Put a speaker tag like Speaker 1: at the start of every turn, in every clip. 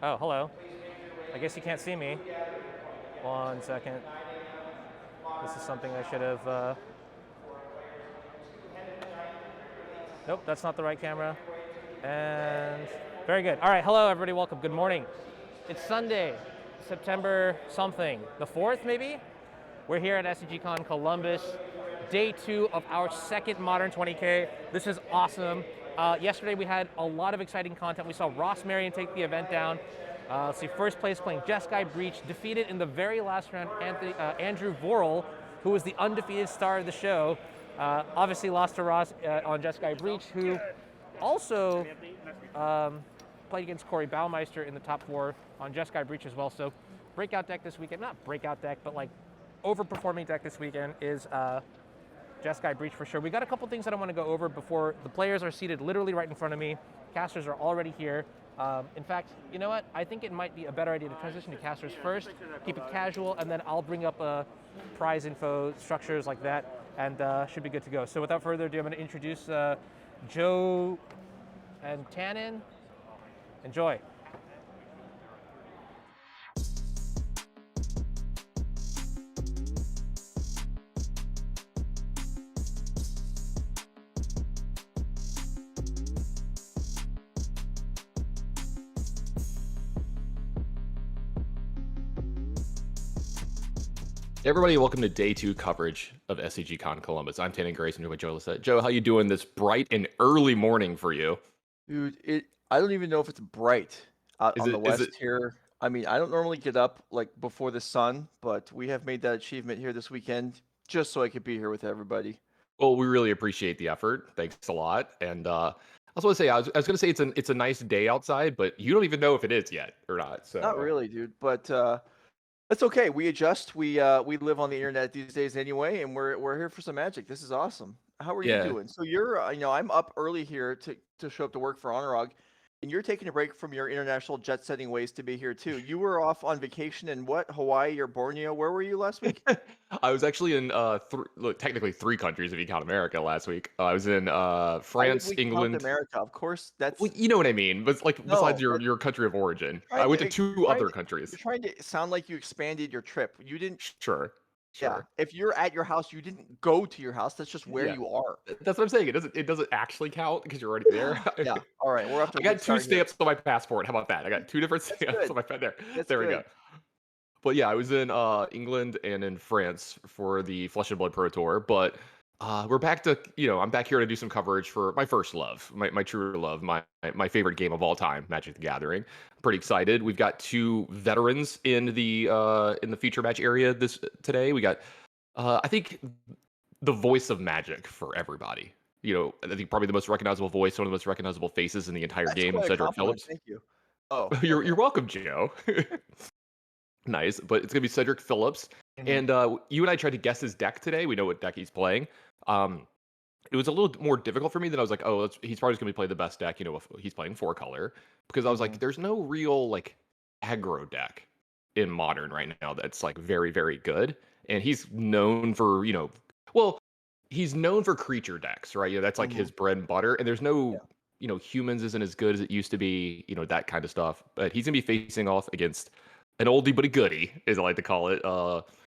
Speaker 1: Oh, hello. I guess you can't see me. 1 second. This is something I should have. Nope, that's not the right camera. And very good. All right, hello everybody. Welcome. Good morning. It's Sunday, September something, the 4th maybe. We're here at SCGCON Columbus, day 2 of our second Modern 20K. This is awesome. Yesterday we had a lot of exciting content. We saw Ross Marion take the event down. Let's see, first place playing Jeskai Breach, defeated in the very last round Andrew Vorel, who was the undefeated star of the show. Obviously lost to Ross on Jeskai Breach, who also played against Corey Baumeister in the top 4 on Jeskai Breach as well. So breakout deck this weekend, not breakout deck, but like overperforming deck this weekend is Jeskai Breach for sure. We got a couple things that I want to go over before the players are seated literally right in front of me. Casters are already here. In fact, you know what? I think it might be a better idea to transition to casters first, keep it casual, and then I'll bring up prize info, structures like that, and should be good to go. So without further ado, I'm going to introduce Joe and Tannen. Enjoy.
Speaker 2: Hey everybody, welcome to day 2 coverage of SCGCON Columbus. I'm Tannen Grace, and with Joe Lissette. Joe, how you doing this bright and early morning for you?
Speaker 3: Dude, I don't even know if it's bright out
Speaker 2: Is
Speaker 3: on the
Speaker 2: it?
Speaker 3: west here. I mean, I don't normally get up like before the sun, but we have made that achievement here this weekend just so I could be here with everybody.
Speaker 2: Well, we really appreciate the effort. Thanks a lot. And I was going to say, I was going to say it's a nice day outside, but you don't even know if it is yet or not.
Speaker 3: Not
Speaker 2: So
Speaker 3: really, dude, but that's okay. We adjust. We live on the internet these days anyway, and we're here for some magic. This is awesome. How are you
Speaker 2: yeah,
Speaker 3: doing? So you're, I'm up early here to show up to work for Honorog, and you're taking a break from your international jet setting ways to be here too. You were off on vacation in what, Hawaii or Borneo? Where were you last week?
Speaker 2: I was actually in technically 3 countries if you count America last week. I was in
Speaker 3: Why would
Speaker 2: France,
Speaker 3: we count
Speaker 2: England.
Speaker 3: America? Of course,
Speaker 2: Well,
Speaker 3: that's
Speaker 2: you know what I mean. But like besides
Speaker 3: no,
Speaker 2: your country of origin, I
Speaker 3: trying
Speaker 2: went to
Speaker 3: to
Speaker 2: two
Speaker 3: trying
Speaker 2: other
Speaker 3: to you're
Speaker 2: countries.
Speaker 3: trying to sound like you expanded your trip. You didn't.
Speaker 2: Sure,
Speaker 3: Yeah,
Speaker 2: sure.
Speaker 3: if you're at your house, you didn't go to your house. That's just where
Speaker 2: Yeah.
Speaker 3: you are.
Speaker 2: That's what I'm saying. It doesn't actually count because you're already there.
Speaker 3: Yeah. All right, we're off to
Speaker 2: I
Speaker 3: a good
Speaker 2: got 2
Speaker 3: start here.
Speaker 2: stamps on my passport. How about that? I got 2 different
Speaker 3: That's
Speaker 2: stamps
Speaker 3: good.
Speaker 2: on my there.
Speaker 3: That's
Speaker 2: There we go.
Speaker 3: good.
Speaker 2: But yeah, I was in England and in France for the Flesh and Blood Pro Tour. But we're back to I'm back here to do some coverage for my first love, my true love, my favorite game of all time, Magic the Gathering. I'm pretty excited. We've got 2 veterans in the feature match area this today. We got I think the voice of Magic for everybody. I think probably the most recognizable voice, one of the most recognizable faces in the entire
Speaker 3: That's
Speaker 2: game,
Speaker 3: quite a
Speaker 2: Cedric
Speaker 3: compliment.
Speaker 2: Phillips.
Speaker 3: Thank you. Oh,
Speaker 2: You're
Speaker 3: okay.
Speaker 2: welcome, Joe. Nice, but it's gonna be Cedric Phillips,
Speaker 3: Mhm.
Speaker 2: and you and I tried to guess his deck today. We know what deck he's playing. It was a little more difficult for me than I was like, oh, he's probably just gonna play the best deck. If he's playing 4 color, because I was like,
Speaker 3: Mhm.
Speaker 2: there's no real like aggro deck in modern right now that's like very very good, and he's known for well, he's known for creature decks, right? That's like
Speaker 3: Mhm.
Speaker 2: his bread and butter, and there's
Speaker 3: Yeah.
Speaker 2: no humans isn't as good as it used to be, that kind of stuff. But he's gonna be facing off against an oldie but a goodie, as I like to call it.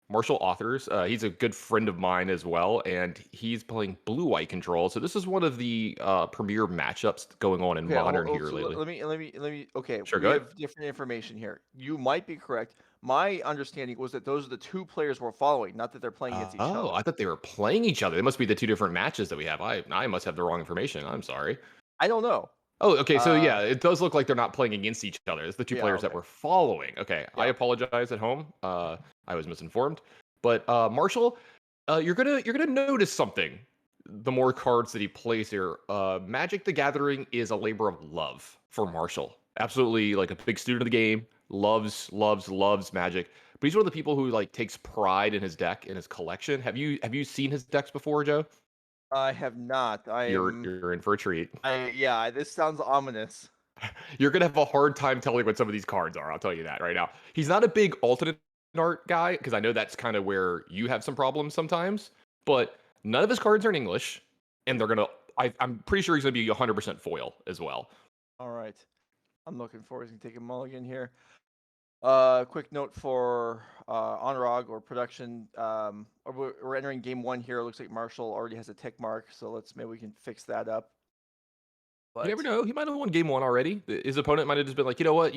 Speaker 2: Marshall Authors. He's a good friend of mine as well, and he's playing blue-white control. So this is one of the premier matchups going on in
Speaker 3: Okay,
Speaker 2: modern
Speaker 3: hold
Speaker 2: here
Speaker 3: so
Speaker 2: lately.
Speaker 3: let me okay,
Speaker 2: Sure,
Speaker 3: we
Speaker 2: go ahead.
Speaker 3: have different information here. You might be correct. My understanding was that those are the 2 players we're following, not that they're playing against each
Speaker 2: Oh,
Speaker 3: other.
Speaker 2: I thought they were playing each other. It must be the 2 different matches that we have. I must have the wrong information. I'm sorry.
Speaker 3: I don't know.
Speaker 2: Oh, okay. So
Speaker 3: Uh,
Speaker 2: yeah, it does look like they're not playing against each other. It's the 2
Speaker 3: yeah,
Speaker 2: players that
Speaker 3: okay.
Speaker 2: we're following. Okay, I
Speaker 3: Yeah.
Speaker 2: apologize at home. I was misinformed. But Marshall, you're gonna notice something. The more cards that he plays here, Magic the Gathering is a labor of love for Marshall. Absolutely, like a big student of the game. Loves Magic. But he's one of the people who like takes pride in his deck and his collection. Have you seen his decks before, Joe?
Speaker 3: I have not.
Speaker 2: You're in for a treat.
Speaker 3: Yeah, this sounds ominous.
Speaker 2: You're gonna have a hard time telling what some of these cards are. I'll tell you that right now. He's not a big alternate art guy because I know that's kind of where you have some problems sometimes. But none of his cards are in English, and they're gonna. I'm pretty sure he's gonna be 100% foil as well.
Speaker 3: All right. I'm looking forward to taking a mulligan here. Quick note for Onrog or production. We're entering game 1 here. It looks like Marshall already has a tick mark, so maybe we can fix that up.
Speaker 2: You never know. He might have won game 1 already. His opponent might have just been like, you know what?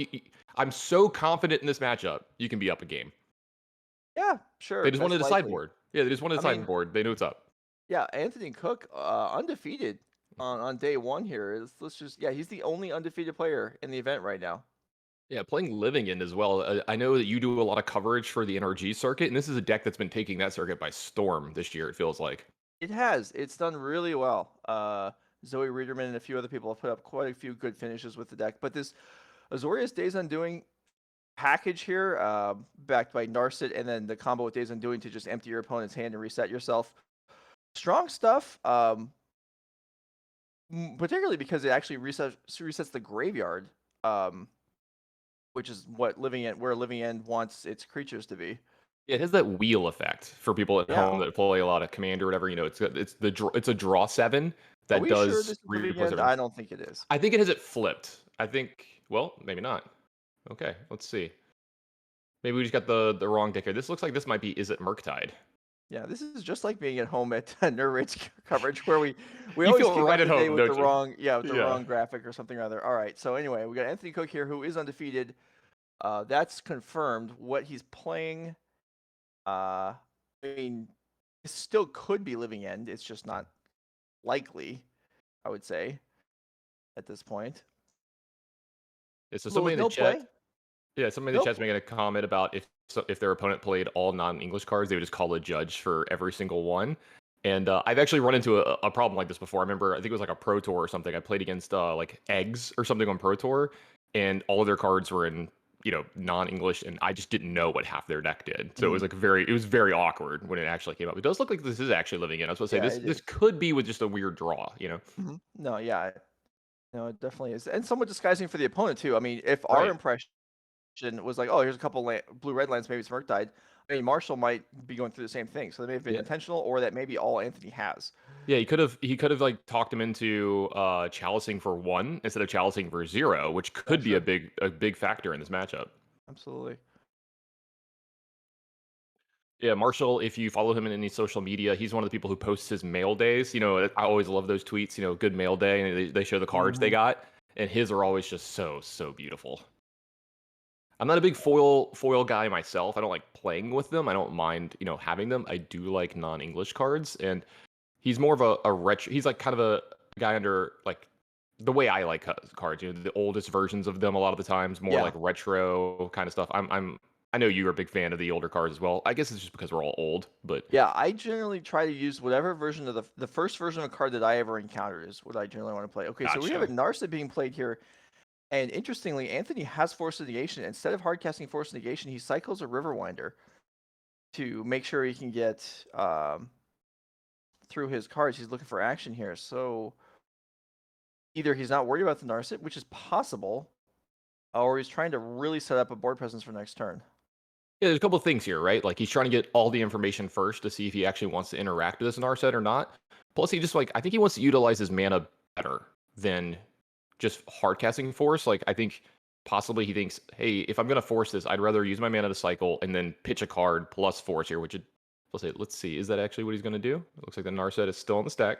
Speaker 2: I'm so confident in this matchup. You can be up a game.
Speaker 3: Yeah, sure.
Speaker 2: They just wanted a
Speaker 3: likely.
Speaker 2: sideboard. Yeah, they just wanted a sideboard. They knew what's up.
Speaker 3: Yeah, Anthony Cook, undefeated on day 1 here. He's the only undefeated player in the event right now.
Speaker 2: Yeah, playing Living End as well. I know that you do a lot of coverage for the NRG circuit, and this is a deck that's been taking that circuit by storm this year, it feels like.
Speaker 3: It has. It's done really well. Zoe Reederman and a few other people have put up quite a few good finishes with the deck. But this Azorius Days Undoing package here, backed by Narset, and then the combo with Days Undoing to just empty your opponent's hand and reset yourself. Strong stuff, particularly because it actually resets the graveyard, which is what where Living End wants its creatures to be.
Speaker 2: Yeah, it has that wheel effect for people at home that play a lot of Commander or whatever. You know, it's a draw 7 that
Speaker 3: Are we
Speaker 2: does.
Speaker 3: sure this is Living End? I don't think it is.
Speaker 2: I think it has it flipped. I think. Well, maybe not. Okay, let's see. Maybe we just got the wrong deck here. This looks like this might be Izzet Murktide.
Speaker 3: Yeah, this is just like being at home at Nerd Rage coverage where we
Speaker 2: You
Speaker 3: always
Speaker 2: feel
Speaker 3: kick
Speaker 2: right
Speaker 3: off
Speaker 2: at
Speaker 3: the day
Speaker 2: home,
Speaker 3: with
Speaker 2: don't
Speaker 3: the
Speaker 2: you?
Speaker 3: wrong wrong graphic or something or other. All right, so anyway, we got Anthony Cook here who is undefeated. That's confirmed. What he's playing, I mean, it still could be Living End. It's just not likely, I would say, at this point.
Speaker 2: Yeah, so somebody in the chat.
Speaker 3: Play?
Speaker 2: Yeah, somebody in the chat's making a comment about if their opponent played all non-English cards, they would just call a judge for every single one. And I've actually run into a problem like this before. I remember, I think it was like a Pro Tour or something. I played against like Eggs or something on Pro Tour, and all of their cards were in non-English, and I just didn't know what half their deck did. So it was like it was very awkward when it actually came up. It does look like this is actually Living In. I was supposed to say this could be with just a weird draw,
Speaker 3: No, yeah. No, it definitely is. And somewhat disguising for the opponent too. I mean, if our impression was like, oh, here's a couple blue-red lands, maybe it's Murktide. I mean, Marshall might be going through the same thing. So they may have been intentional, or that may be all Anthony has.
Speaker 2: Yeah, he could have like talked him into chalicing for 1 instead of chalicing for 0, which could be a big factor in this matchup.
Speaker 3: Absolutely.
Speaker 2: Yeah, Marshall, if you follow him in any social media, he's one of the people who posts his mail days. I always love those tweets, good mail day, and they show the cards they got, and his are always just so beautiful. I'm not a big foil guy myself. I don't like playing with them. I don't mind, having them. I do like non-English cards, and he's more of a retro. He's like kind of a guy under like the way I like cards. The oldest versions of them a lot of the times, more like retro kind of stuff. I know you're a big fan of the older cards as well. I guess it's just because we're all old, but
Speaker 3: yeah, I generally try to use whatever version of the first version of a card that I ever encountered is what I generally want to play. Okay, so we have a Narset being played here. And interestingly, Anthony has Force Negation. Instead of hard casting Force Negation, he cycles a Riverwinder to make sure he can get through his cards. He's looking for action here. So either he's not worried about the Narset, which is possible, or he's trying to really set up a board presence for next turn.
Speaker 2: Yeah, there's a couple of things here, right? Like he's trying to get all the information first to see if he actually wants to interact with this Narset or not. Plus, he just I think he wants to utilize his mana better than just hard casting Force. Like I think possibly he thinks, hey, if I'm gonna force this, I'd rather use my mana to cycle and then pitch a card plus Force here, which let's see, is that actually what he's gonna do? It looks like the Narset is still on the stack.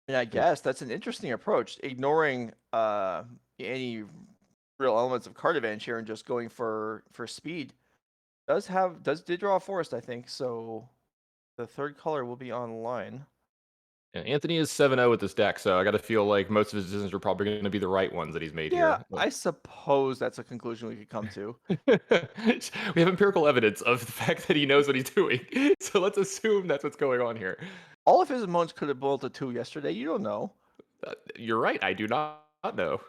Speaker 3: And I guess that's an interesting approach, ignoring any real elements of card advantage here and just going for speed. Did draw a Forest, I think. So the third color will be online.
Speaker 2: Yeah, Anthony is 7-0 with this deck, so I got to feel like most of his decisions are probably going to be the right ones that he's made here.
Speaker 3: Yeah, I suppose that's a conclusion we could come to.
Speaker 2: We have empirical evidence of the fact that he knows what he's doing, so let's assume that's what's going on here.
Speaker 3: All of his opponents could have bowled a 2 yesterday. You don't know.
Speaker 2: You're right. I do not know.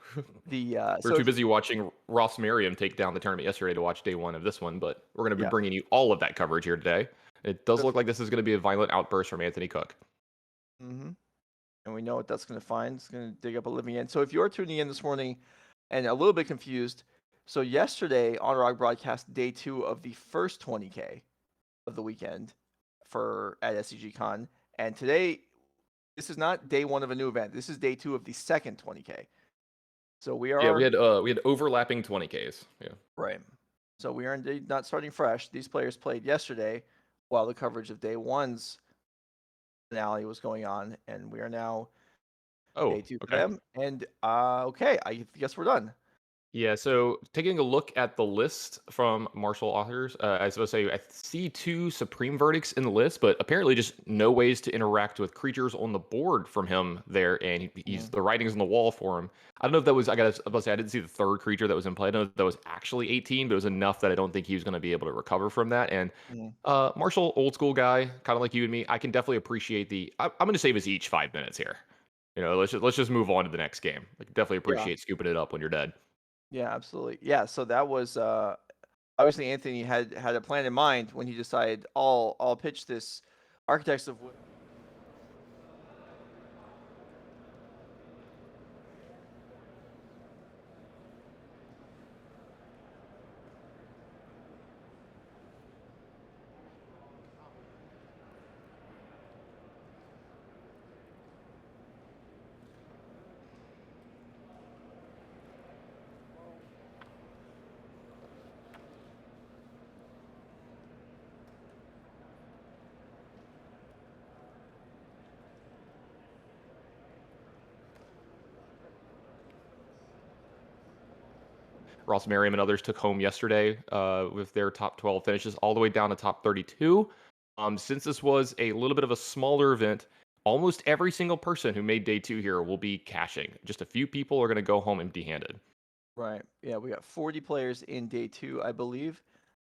Speaker 3: We're
Speaker 2: too busy watching Ross Merriam take down the tournament yesterday to watch day 1 of this one, but we're going to be bringing you all of that coverage here today. It does look like this is going to be a violent outburst from Anthony Cook.
Speaker 3: And we know what that's going to find. It's going to dig up a Living End. So if you're tuning in this morning and a little bit confused, so yesterday Onrog broadcast day 2 of the first 20K of the weekend at SCGCON, and today this is not day 1 of a new event. This is day 2 of the second 20K. So we
Speaker 2: Yeah,
Speaker 3: are
Speaker 2: we had overlapping 20Ks. Yeah.
Speaker 3: right. So we are indeed not starting fresh. These players played yesterday while the coverage of day one's finale was going on, and we are now
Speaker 2: Oh,
Speaker 3: day two for
Speaker 2: okay.
Speaker 3: them. And okay, I guess we're done.
Speaker 2: Yeah, so taking a look at the list from Martial Authors, I was supposed to say I see 2 Supreme Verdicts in the list, but apparently just no ways to interact with creatures on the board from him there, and he's
Speaker 3: Mhm.
Speaker 2: the writing's on the wall for him. I don't know if that was I was about to say I didn't see the third creature that was in play. I don't know if that was actually 18, but it was enough that I don't think he was going to be able to recover from that. And
Speaker 3: Mhm.
Speaker 2: Marshall, old school guy, kind of like you and me, I can definitely appreciate I'm going to save us each 5 minutes here. Let's just move on to the next game. I can definitely
Speaker 3: Yeah,
Speaker 2: appreciate scooping it up when you're dead.
Speaker 3: yeah, absolutely. Yeah, so that was obviously Anthony had a plan in mind when he decided I'll pitch this Architects of Wood.
Speaker 2: Ross Merriam and others took home yesterday with their top 12 finishes, all the way down to top 32. Since this was a little bit of a smaller event, almost every single person who made day 2 here will be cashing. Just a few people are going to go home empty-handed.
Speaker 3: Right. Yeah, we got 40 players in day 2, I believe.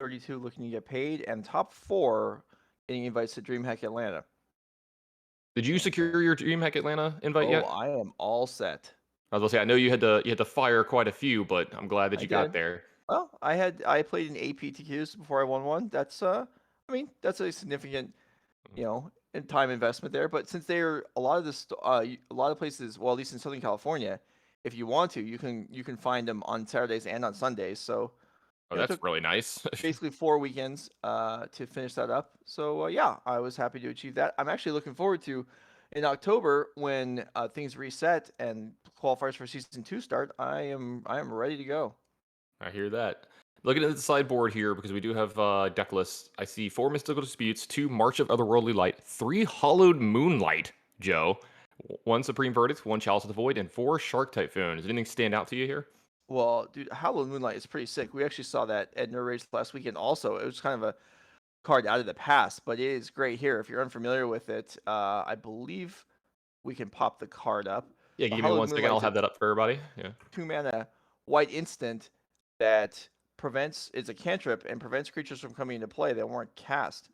Speaker 3: 32 looking to get paid, and top 4 getting invites to DreamHack Atlanta.
Speaker 2: Did you
Speaker 3: So,
Speaker 2: secure your DreamHack Atlanta invite
Speaker 3: oh,
Speaker 2: yet?
Speaker 3: I am all set.
Speaker 2: I was going to say I know you had to fire quite a few, but I'm glad that
Speaker 3: I
Speaker 2: you got
Speaker 3: did.
Speaker 2: there.
Speaker 3: Well, I played in APTQs before I won one. That's I mean, that's a significant, and time investment there. But since they're a lot of this, a lot of places, well, at least in Southern California, if you want to, you can find them on Saturdays and on Sundays. So,
Speaker 2: Oh,
Speaker 3: it
Speaker 2: that's
Speaker 3: took
Speaker 2: really nice.
Speaker 3: basically 4 weekends to finish that up. So yeah, I was happy to achieve that. I'm actually looking forward to in October when things reset and qualifiers for season 2 start. I am ready to go.
Speaker 2: I hear that. Looking at the sideboard here, because we do have deck lists, I see 4 Mystical Disputes, 2 March of Otherworldly Light, 3 Hollowed Moonlight, Joe, 1 Supreme Verdict, 1 Chalice of the Void, and 4 Shark Typhoon. Does anything stand out to you here?
Speaker 3: Well, dude, Halloween Moonlight is pretty sick. We actually saw that at Nerd Rage last weekend. Also, it was kind of a card out of the past, but it is great here. If you're unfamiliar with it, I believe we can pop the card up.
Speaker 2: Yeah,
Speaker 3: But
Speaker 2: give me
Speaker 3: Hallowed
Speaker 2: 1 second.
Speaker 3: Moonlight
Speaker 2: I'll
Speaker 3: is a
Speaker 2: have that up for everybody. Yeah.
Speaker 3: 2 mana white instant that prevents it's a cantrip and prevents creatures from coming into play that weren't cast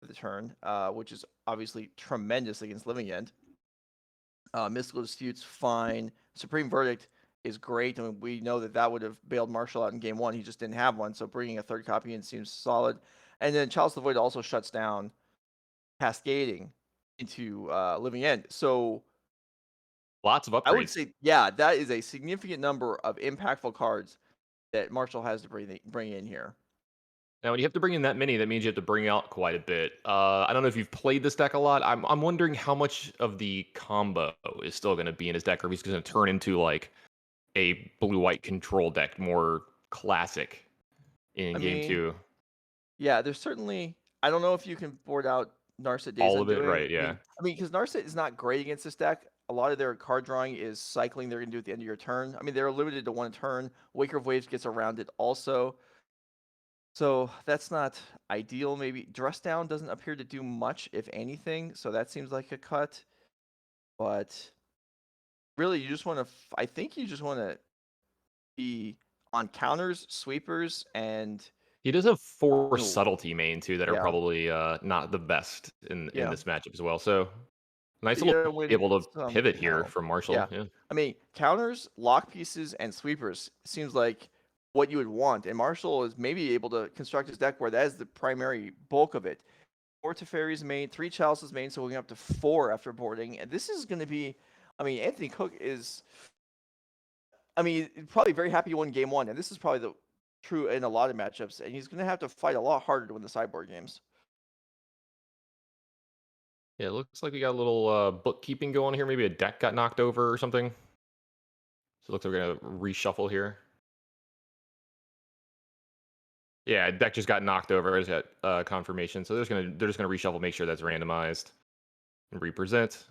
Speaker 3: for the turn, which is obviously tremendous against Living End. Mystical Disputes, fine. Supreme Verdict is great. I mean, we know that would have bailed Marshall out in game one. He just didn't have one, so bringing a third copy in seems solid. And then Chalice of the Void also shuts down Cascading into Living End. So
Speaker 2: Lots of
Speaker 3: I would
Speaker 2: upgrades.
Speaker 3: say, yeah, that is a significant number of impactful cards that Marshall has to bring in here.
Speaker 2: Now, when you have to bring in that many, that means you have to bring out quite a bit. I don't know if you've played this deck a lot. I'm wondering how much of the combo is still going to be in his deck, or if he's going to turn into like a blue-white control deck, more classic in
Speaker 3: I
Speaker 2: game
Speaker 3: mean,
Speaker 2: 2.
Speaker 3: yeah, there's certainly. I don't know if you can board out Narset Days
Speaker 2: All of it,
Speaker 3: Undoing.
Speaker 2: right? Yeah.
Speaker 3: Because Narset is not great against this deck. A lot of their card drawing is cycling. They're going to do at the end of your turn. I mean, they're limited to one turn. Waker of Waves gets around it also. So that's not ideal. Maybe Dress Down doesn't appear to do much, if anything. So that seems like a cut. But really, you just want to. I think you just want to be on counters, sweepers, and
Speaker 2: He does have 4
Speaker 3: you know,
Speaker 2: subtlety main too that are
Speaker 3: yeah,
Speaker 2: probably not the best in
Speaker 3: yeah.
Speaker 2: this matchup as well. So nice
Speaker 3: You
Speaker 2: little
Speaker 3: gotta
Speaker 2: be
Speaker 3: win
Speaker 2: able to pivot here
Speaker 3: somehow.
Speaker 2: from Marshall.
Speaker 3: Yeah.
Speaker 2: Yeah.
Speaker 3: I mean, counters, lock pieces, and sweepers seems like what you would want. And Marshall is maybe able to construct his deck where that is the primary bulk of it. 4 Teferi's main, 3 Chalice's main, so we're going up to 4 after boarding. And this is going to be, I mean, Anthony Cook is, I mean, probably very happy he won game 1. And this is probably the true in a lot of matchups. And he's going to have to fight a lot harder to win the sideboard games.
Speaker 2: Yeah, it looks like we got a little bookkeeping going here. Maybe a deck got knocked over or something. So it looks like we're gonna reshuffle here. Yeah, deck just got knocked over. I just got confirmation. So they're just gonna reshuffle, make sure that's randomized, and represent.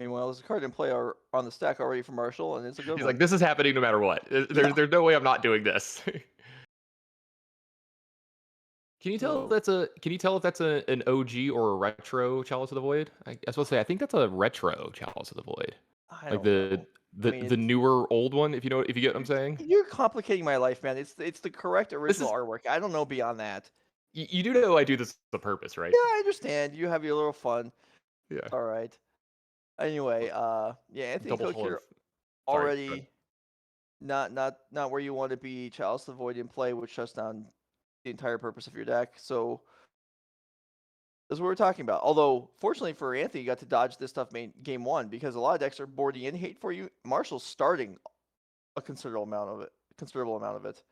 Speaker 3: Meanwhile, there's a card in play on the stack already for Marshall, and it's a good
Speaker 2: He's
Speaker 3: one.
Speaker 2: like, this is happening no matter what. There's no way I'm not doing this. Can you tell
Speaker 3: So,
Speaker 2: if that's an OG or a retro Chalice of the Void? I was supposed to say I think that's a retro Chalice of the Void.
Speaker 3: I
Speaker 2: Like
Speaker 3: don't know. I mean,
Speaker 2: the newer old one, if you get what I'm saying.
Speaker 3: you're complicating my life, man. It's the correct
Speaker 2: This
Speaker 3: original
Speaker 2: is
Speaker 3: artwork. I don't know beyond that.
Speaker 2: you do know I do this on purpose, right?
Speaker 3: Yeah, I understand. You have your little fun.
Speaker 2: Yeah.
Speaker 3: All right. Anyway, yeah, Anthony
Speaker 2: Double
Speaker 3: Cook
Speaker 2: color.
Speaker 3: here
Speaker 2: Sorry. Go ahead.
Speaker 3: already not where you want to be. Chalice of the Void in play, which shuts down the entire purpose of your deck. So that's what we're talking about. Although, fortunately for Anthony, you got to dodge this stuff game one because a lot of decks are boarding in hate for you. Marshall's starting a considerable amount of it.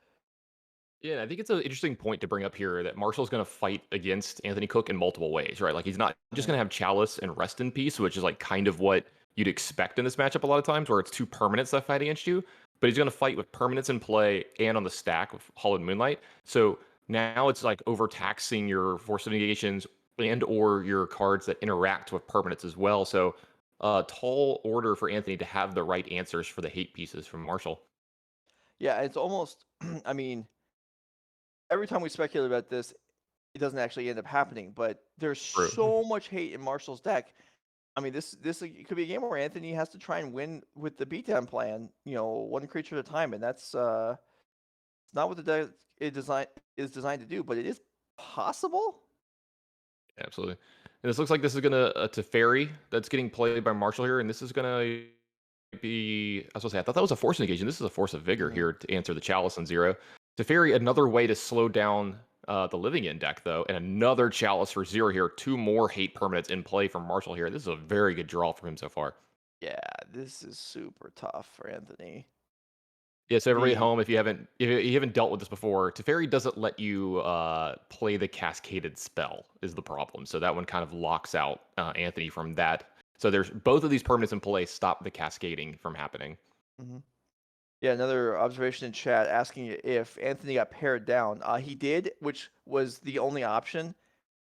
Speaker 2: Yeah, and I think it's an interesting point to bring up here that Marshall's going to fight against Anthony Cook in multiple ways, right? Like he's not just going to have Chalice and Rest in Peace, which is like kind of what you'd expect in this matchup a lot of times, where it's two permanents that fight against you. But he's going to fight with permanents in play and on the stack with Hollowed Moonlight. So now it's like overtaxing your Force of Negations and or your cards that interact with permanents as well. So tall order for Anthony to have the right answers for the hate pieces from Marshall.
Speaker 3: Yeah, it's almost. I mean, every time we speculate about this, it doesn't actually end up happening. But there's
Speaker 2: True.
Speaker 3: so much hate in Marshall's deck. I mean, this it could be a game where Anthony has to try and win with the beatdown plan. One creature at a time, and that's it's not what the deck is designed to do, but it is possible.
Speaker 2: Absolutely. And this looks like this is gonna Teferi that's getting played by Marshall here, and this is gonna be. I was supposed to say I thought that was a Force Negation. This is a Force of Vigor here to answer the Chalice on 0. Teferi, another way to slow down the Living End deck though, and another Chalice for 0 here. 2 more hate permanents in play from Marshall here. This is a very good draw from him so far.
Speaker 3: Yeah, this is super tough for Anthony.
Speaker 2: Yeah, so everybody at
Speaker 3: The
Speaker 2: home, if you haven't dealt with this before, Teferi doesn't let you play the cascaded spell is the problem. So that one kind of locks out Anthony from that. So there's both of these permanents in play stop the cascading from happening.
Speaker 3: Yeah, another observation in chat asking if Anthony got paired down. He did, which was the only option.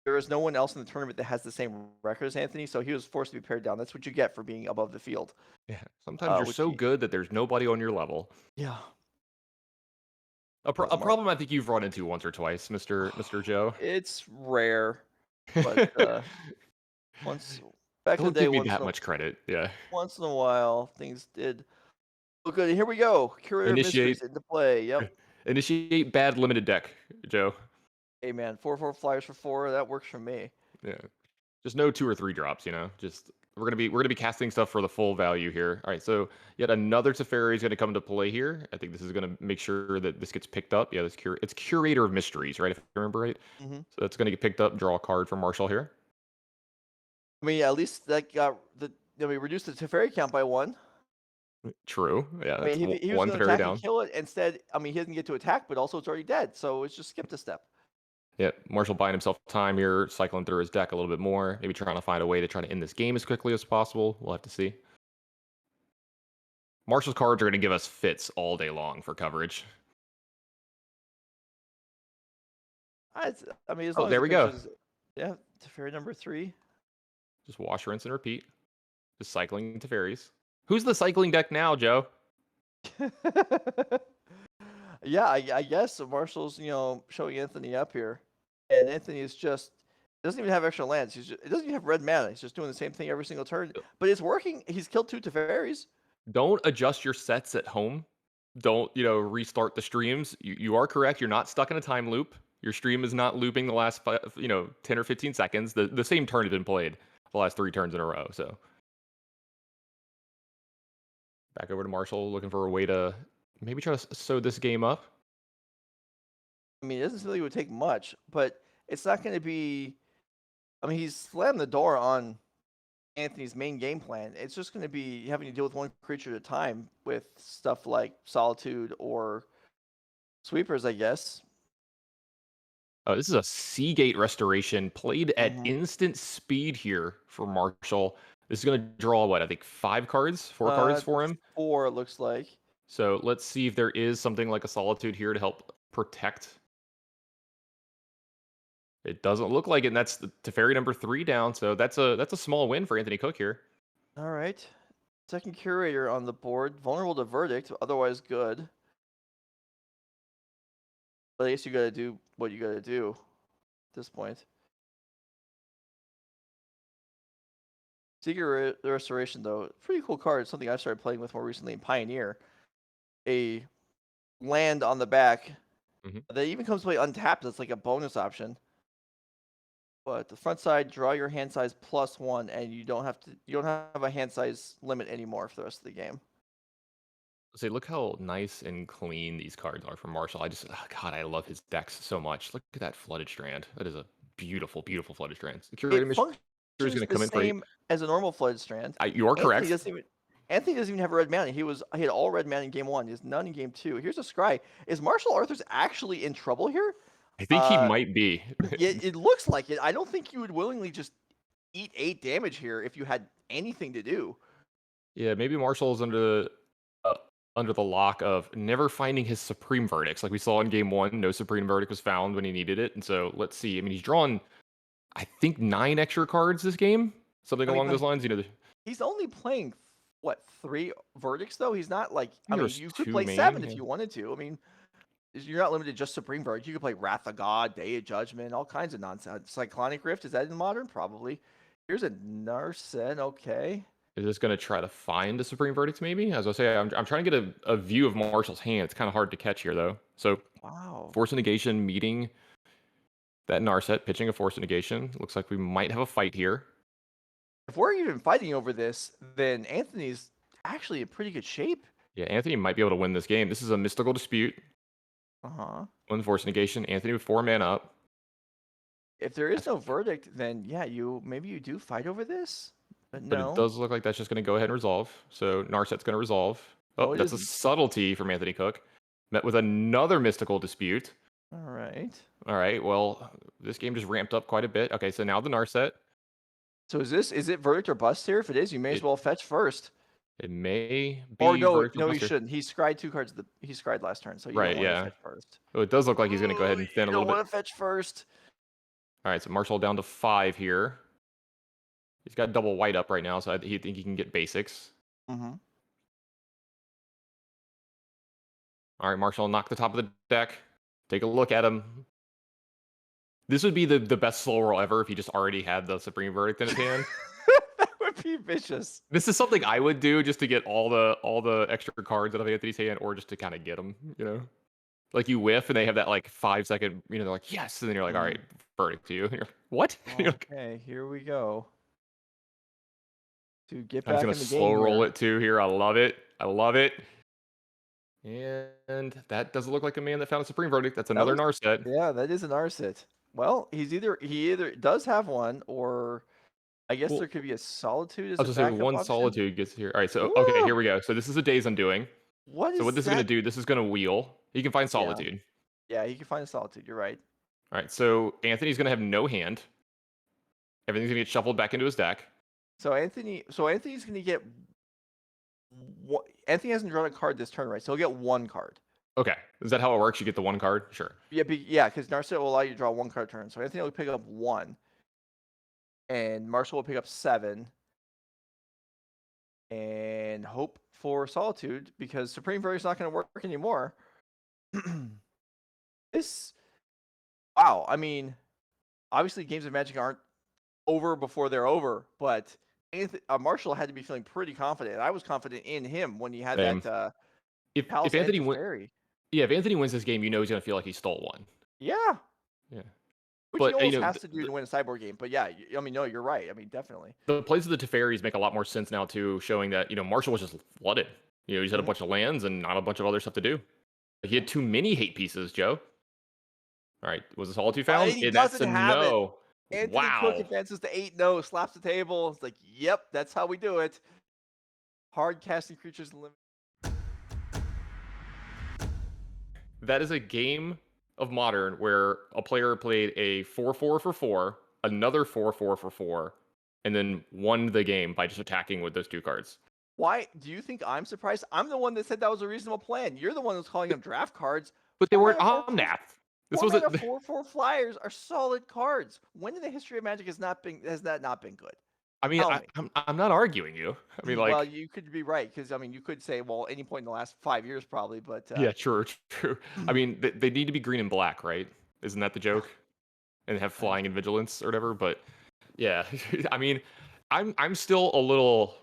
Speaker 3: There is no one else in the tournament that has the same record as Anthony, so he was forced to be paired down. That's what you get for being above the field.
Speaker 2: Yeah, sometimes you're so good that there's nobody on your level.
Speaker 3: Yeah.
Speaker 2: A problem I think you've run into once or twice, Mr. Joe.
Speaker 3: It's rare, but once back in the
Speaker 2: Don't
Speaker 3: day,
Speaker 2: give me that much credit. Yeah.
Speaker 3: once in a while, things did look good. Here we go. Curator Mysteries into play. Yep.
Speaker 2: Initiate bad limited deck, Joe.
Speaker 3: Hey man, 4/4 flyers for 4. That works for me.
Speaker 2: Yeah. Just no 2 or 3 drops, Just we're gonna be casting stuff for the full value here. All right, so yet another Teferi is gonna come into play here. I think this is gonna make sure that this gets picked up. Yeah, it's Curator of Mysteries, right? If I remember right. So that's gonna get picked up. Draw a card from Marshall here.
Speaker 3: I mean, at least that got we reduced the Teferi count by 1.
Speaker 2: True. Yeah,
Speaker 3: I
Speaker 2: that's
Speaker 3: mean, he was
Speaker 2: one
Speaker 3: going to
Speaker 2: Teferi
Speaker 3: attack
Speaker 2: down.
Speaker 3: and kill it. Instead, I mean, he doesn't get to attack, but also it's already dead. So it's just skipped a step.
Speaker 2: Yeah, Marshall buying himself time here, cycling through his deck a little bit more, maybe trying to find a way to try to end this game as quickly as possible. We'll have to see. Marshall's cards are going to give us fits all day long for coverage.
Speaker 3: I mean, as
Speaker 2: Oh,
Speaker 3: long as
Speaker 2: there
Speaker 3: the
Speaker 2: we go.
Speaker 3: pictures- Yeah, Teferi number 3.
Speaker 2: Just wash, rinse, and repeat. Just cycling Teferis. Who's the cycling deck now, Joe?
Speaker 3: Yeah, I guess Marshall's showing Anthony up here, and Anthony is just doesn't even have extra lands. It doesn't even have red mana. He's just doing the same thing every single turn, but it's working. He's killed 2 Teferis.
Speaker 2: Don't adjust your sets at home. Don't restart the streams. You are correct. You're not stuck in a time loop. Your stream is not looping the last 10 or 15 seconds. The same turn has been played the last 3 turns in a row. So back over to Marshall, looking for a way to maybe try to sew this game up.
Speaker 3: I mean, it doesn't seem like it would take much, but it's not going to be. I mean, he's slammed the door on Anthony's main game plan. It's just going to be having to deal with 1 creature at a time with stuff like Solitude or Sweepers, I guess.
Speaker 2: Oh, this is a Seagate Restoration played at instant speed here for Marshall. This is going to draw what? I think 5 cards, 4 cards for him.
Speaker 3: 4 it looks like.
Speaker 2: So let's see if there is something like a Solitude here to help protect. It doesn't look like it, and that's the Teferi number 3 down. So that's a small win for Anthony Cook here.
Speaker 3: All right. Second Curator on the board. Vulnerable to Verdict, otherwise good. But I guess you got to do what you got to do at this point. Secret Restoration, though, pretty cool card. Something I've started playing with more recently in Pioneer. A land on the back that even comes to play untapped. That's like a bonus option. But the front side, draw your hand size +1, and you don't have a hand size limit anymore for the rest of the game.
Speaker 2: Say, look how nice and clean these cards are from Marshall. God, I love his decks so much. Look at that Flooded Strand. That is a beautiful, beautiful Flooded Strand. The Curator Mission is going to come in for
Speaker 3: same as a normal Flooded Strand.
Speaker 2: You are correct.
Speaker 3: Anthony doesn't even have a red mana. He had all red mana in game 1. He has none in game 2. Here's a scry. Is Marshall Arthur's actually in trouble here?
Speaker 2: I think he might be.
Speaker 3: It looks like it. I don't think you would willingly just eat 8 damage here if you had anything to do.
Speaker 2: Yeah, maybe Marshall's under the lock of never finding his Supreme Verdicts. Like we saw in game 1, no Supreme Verdict was found when he needed it. And so let's see. I mean, he's drawn, I think, 9 extra cards this game. Something along those lines.
Speaker 3: He's only playing, what, 3 verdicts, though? He's not like, you could play
Speaker 2: main,
Speaker 3: 7 if you wanted to. I mean, you're not limited to just Supreme Verdict. You could play Wrath of God, Day of Judgment, all kinds of nonsense. Cyclonic Rift, is that in Modern? Probably. Here's a Narset, okay.
Speaker 2: Is this going to try to find a Supreme Verdict, maybe? As I say, I'm trying to get a view of Marshall's hand. It's kind of hard to catch here, though. So,
Speaker 3: wow.
Speaker 2: Force of Negation meeting that Narset, pitching a Force of Negation. Looks like we might have a fight here.
Speaker 3: If we're even fighting over this, then Anthony's actually in pretty good shape.
Speaker 2: Yeah, Anthony might be able to win this game. This is a Mystical Dispute. One Force of Negation. Anthony with 4 mana up.
Speaker 3: If there is no verdict, then yeah, maybe you do fight over this. But no.
Speaker 2: But it does look like that's just going to go ahead and resolve. So Narset's going to resolve. Oh, that's a subtlety from Anthony Cook. Met with another Mystical Dispute.
Speaker 3: All right.
Speaker 2: All right. Well, this game just ramped up quite a bit. Okay, so now the Narset.
Speaker 3: So is it verdict or bust here? If it is, you may as well fetch first.
Speaker 2: It may be.
Speaker 3: Or no, you shouldn't. He scryed 2 cards. He scryed last turn, so you don't want to fetch first.
Speaker 2: Oh, it does look like he's going to go ahead and thin a little bit.
Speaker 3: You don't want to fetch first.
Speaker 2: All right, so Marshall down to 5 here. He's got double white up right now, so I think he can get basics. All right, Marshall, knock the top of the deck. Take a look at him. This would be the best slow roll ever if he just already had the Supreme Verdict in his hand.
Speaker 3: That would be vicious.
Speaker 2: This is something I would do just to get all the extra cards out of Anthony's hand, or just to kind of get them, Like you whiff and they have that like 5 second, they're like, yes. And then you're like, all right, verdict to you. And you're like, what?
Speaker 3: Okay, here we go. To get back
Speaker 2: I'm
Speaker 3: in
Speaker 2: just
Speaker 3: the game.
Speaker 2: Slow roll it too here. I love it. And that doesn't look like a man that found a Supreme Verdict. That's another Narset.
Speaker 3: Yeah, that is a Narset. Well, he either does have one, or I guess there could be a Solitude as
Speaker 2: I was
Speaker 3: a
Speaker 2: going to say one
Speaker 3: option.
Speaker 2: Solitude gets here. All right, so okay, here we go. So this is a Day's Undoing.
Speaker 3: What
Speaker 2: this is going to do? This is going to wheel. You can find Solitude.
Speaker 3: Yeah, you can find a Solitude. You're right.
Speaker 2: All right, so Anthony's going to have no hand. Everything's going to get shuffled back into his deck.
Speaker 3: So Anthony's going to get. Anthony hasn't drawn a card this turn, right? So he'll get 1 card.
Speaker 2: Okay, is that how it works? You get the 1 card? Sure.
Speaker 3: Yeah, because Narset will allow you to draw 1 card turn. So Anthony will pick up 1, and Marshall will pick up 7, and hope for Solitude, because Supreme Verdict's not going to work anymore. Wow. I mean, obviously games of Magic aren't over before they're over, but Marshall had to be feeling pretty confident. I was confident in him when he had that.
Speaker 2: If Anthony if Anthony wins this game, he's going to feel like he stole one.
Speaker 3: Yeah.
Speaker 2: Yeah.
Speaker 3: Which he almost has to do to win a Cyborg game. But yeah, no, you're right. I mean, definitely.
Speaker 2: The plays of the Teferis make a lot more sense now too, showing that Marshall was just flooded. He's had a bunch of lands and not a bunch of other stuff to do. He had too many hate pieces, Joe. All right, was the Solitude found?
Speaker 3: That's a no.
Speaker 2: Anthony
Speaker 3: Cook advances to 8-0, slaps the table. It's like, yep, that's how we do it. Hard casting creatures limit.
Speaker 2: That is a game of Modern where a player played a 4/4 for 4, another 4/4 for 4, and then won the game by just attacking with those 2 cards.
Speaker 3: Why do you think I'm surprised? I'm the one that said that was a reasonable plan. You're the one who's calling them draft cards.
Speaker 2: But they
Speaker 3: Four
Speaker 2: weren't
Speaker 3: mana, 4/4
Speaker 2: omnath. This
Speaker 3: Four
Speaker 2: was a
Speaker 3: mana, 4/4 flyers are solid cards. When in the history of Magic has that not been good?
Speaker 2: I mean,
Speaker 3: Tell me.
Speaker 2: I'm not arguing you. I mean,
Speaker 3: Well,
Speaker 2: like,
Speaker 3: you could be right because I mean, you could say, well, any point in the last 5 years probably, but
Speaker 2: yeah, true, true. I mean, they need to be green and black, right? Isn't that the
Speaker 3: yeah,
Speaker 2: joke? And have
Speaker 3: I know.
Speaker 2: flying and vigilance or whatever. But yeah, I mean, I'm still a little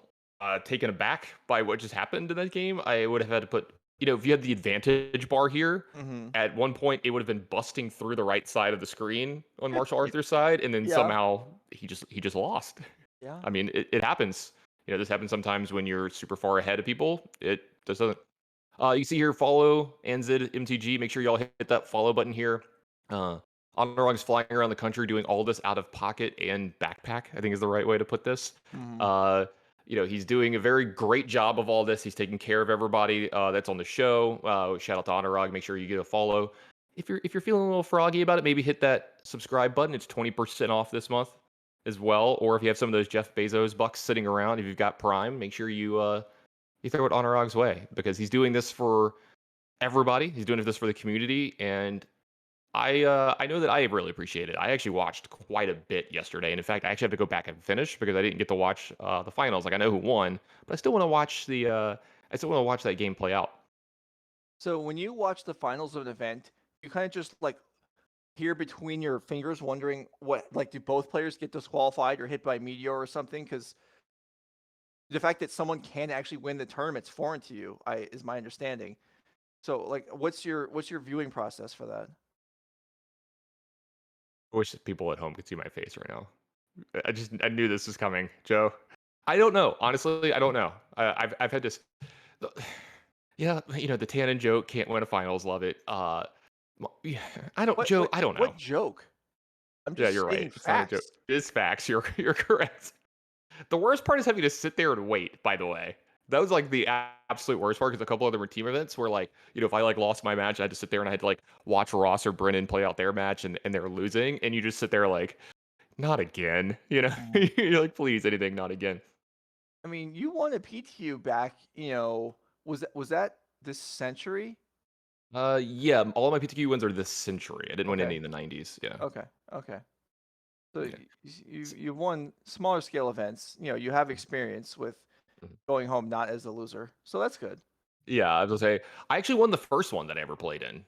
Speaker 2: taken aback by what just happened in that game. I would have had to put, if you had the advantage bar here,
Speaker 3: Mhm.
Speaker 2: at one point it would have been busting through the right side of the screen on Marshall Arthur's side, and then
Speaker 3: Yeah,
Speaker 2: somehow he just lost.
Speaker 3: yeah.
Speaker 2: I mean, it happens. This happens sometimes when you're super far ahead of people. It just doesn't. You see here, follow Anzid MTG. Make sure y'all hit that follow button here. Honorog's flying around the country doing all this out of pocket and backpack, I think is the right way to put this.
Speaker 3: Mhm.
Speaker 2: He's doing a very great job of all this. He's taking care of everybody that's on the show. Shout out to Honorog. Make sure you get a follow. If you're feeling a little froggy about it, maybe hit that subscribe button. It's 20% off this month as well. Or if you have some of those Jeff Bezos bucks sitting around, if you've got Prime, make sure you throw it Honorog's way because he's doing this for everybody. He's doing this for the community, and I know that I really appreciate it. I actually watched quite a bit yesterday, and in fact, I actually have to go back and finish because I didn't get to watch the finals. Like I know who won, but I still want to watch that game play out.
Speaker 3: So when you watch the finals of an event, you kind of just like hear between your fingers, wondering what like do both players get disqualified or hit by meteor or something? Because the fact that someone can actually win the tournament's foreign to you, is my understanding. So like, what's your viewing process for that?
Speaker 2: I wish that people at home could see my face right now. I knew this was coming, Joe. I don't know. Honestly, I don't know. I've had this. Yeah, the Tannen joke can't win a finals. Love it. Yeah, I don't, Joe. I don't know.
Speaker 3: What joke? I'm
Speaker 2: Yeah,
Speaker 3: just
Speaker 2: you're right.
Speaker 3: stating
Speaker 2: It's not a joke.
Speaker 3: facts.
Speaker 2: It is facts. You're correct. The worst part is having to sit there and wait, by the way. That was like the absolute worst part because a couple other team events where like, if I like lost my match, I had to sit there and I had to like watch Ross or Brennan play out their match and they're losing. And you just sit there like, not again.
Speaker 3: Mm.
Speaker 2: You're like, please, anything, not again.
Speaker 3: I mean, you won a PTU back. Was that this century?
Speaker 2: Yeah, all of my PTQ wins are this century. I didn't win
Speaker 3: Okay.
Speaker 2: any in the 90s. Yeah.
Speaker 3: Okay. So
Speaker 2: Yeah.
Speaker 3: you've won smaller scale events. You have experience with
Speaker 2: Mhm.
Speaker 3: going home not as a loser. So that's good.
Speaker 2: Yeah, I was gonna say, I actually won the first one that I ever played in.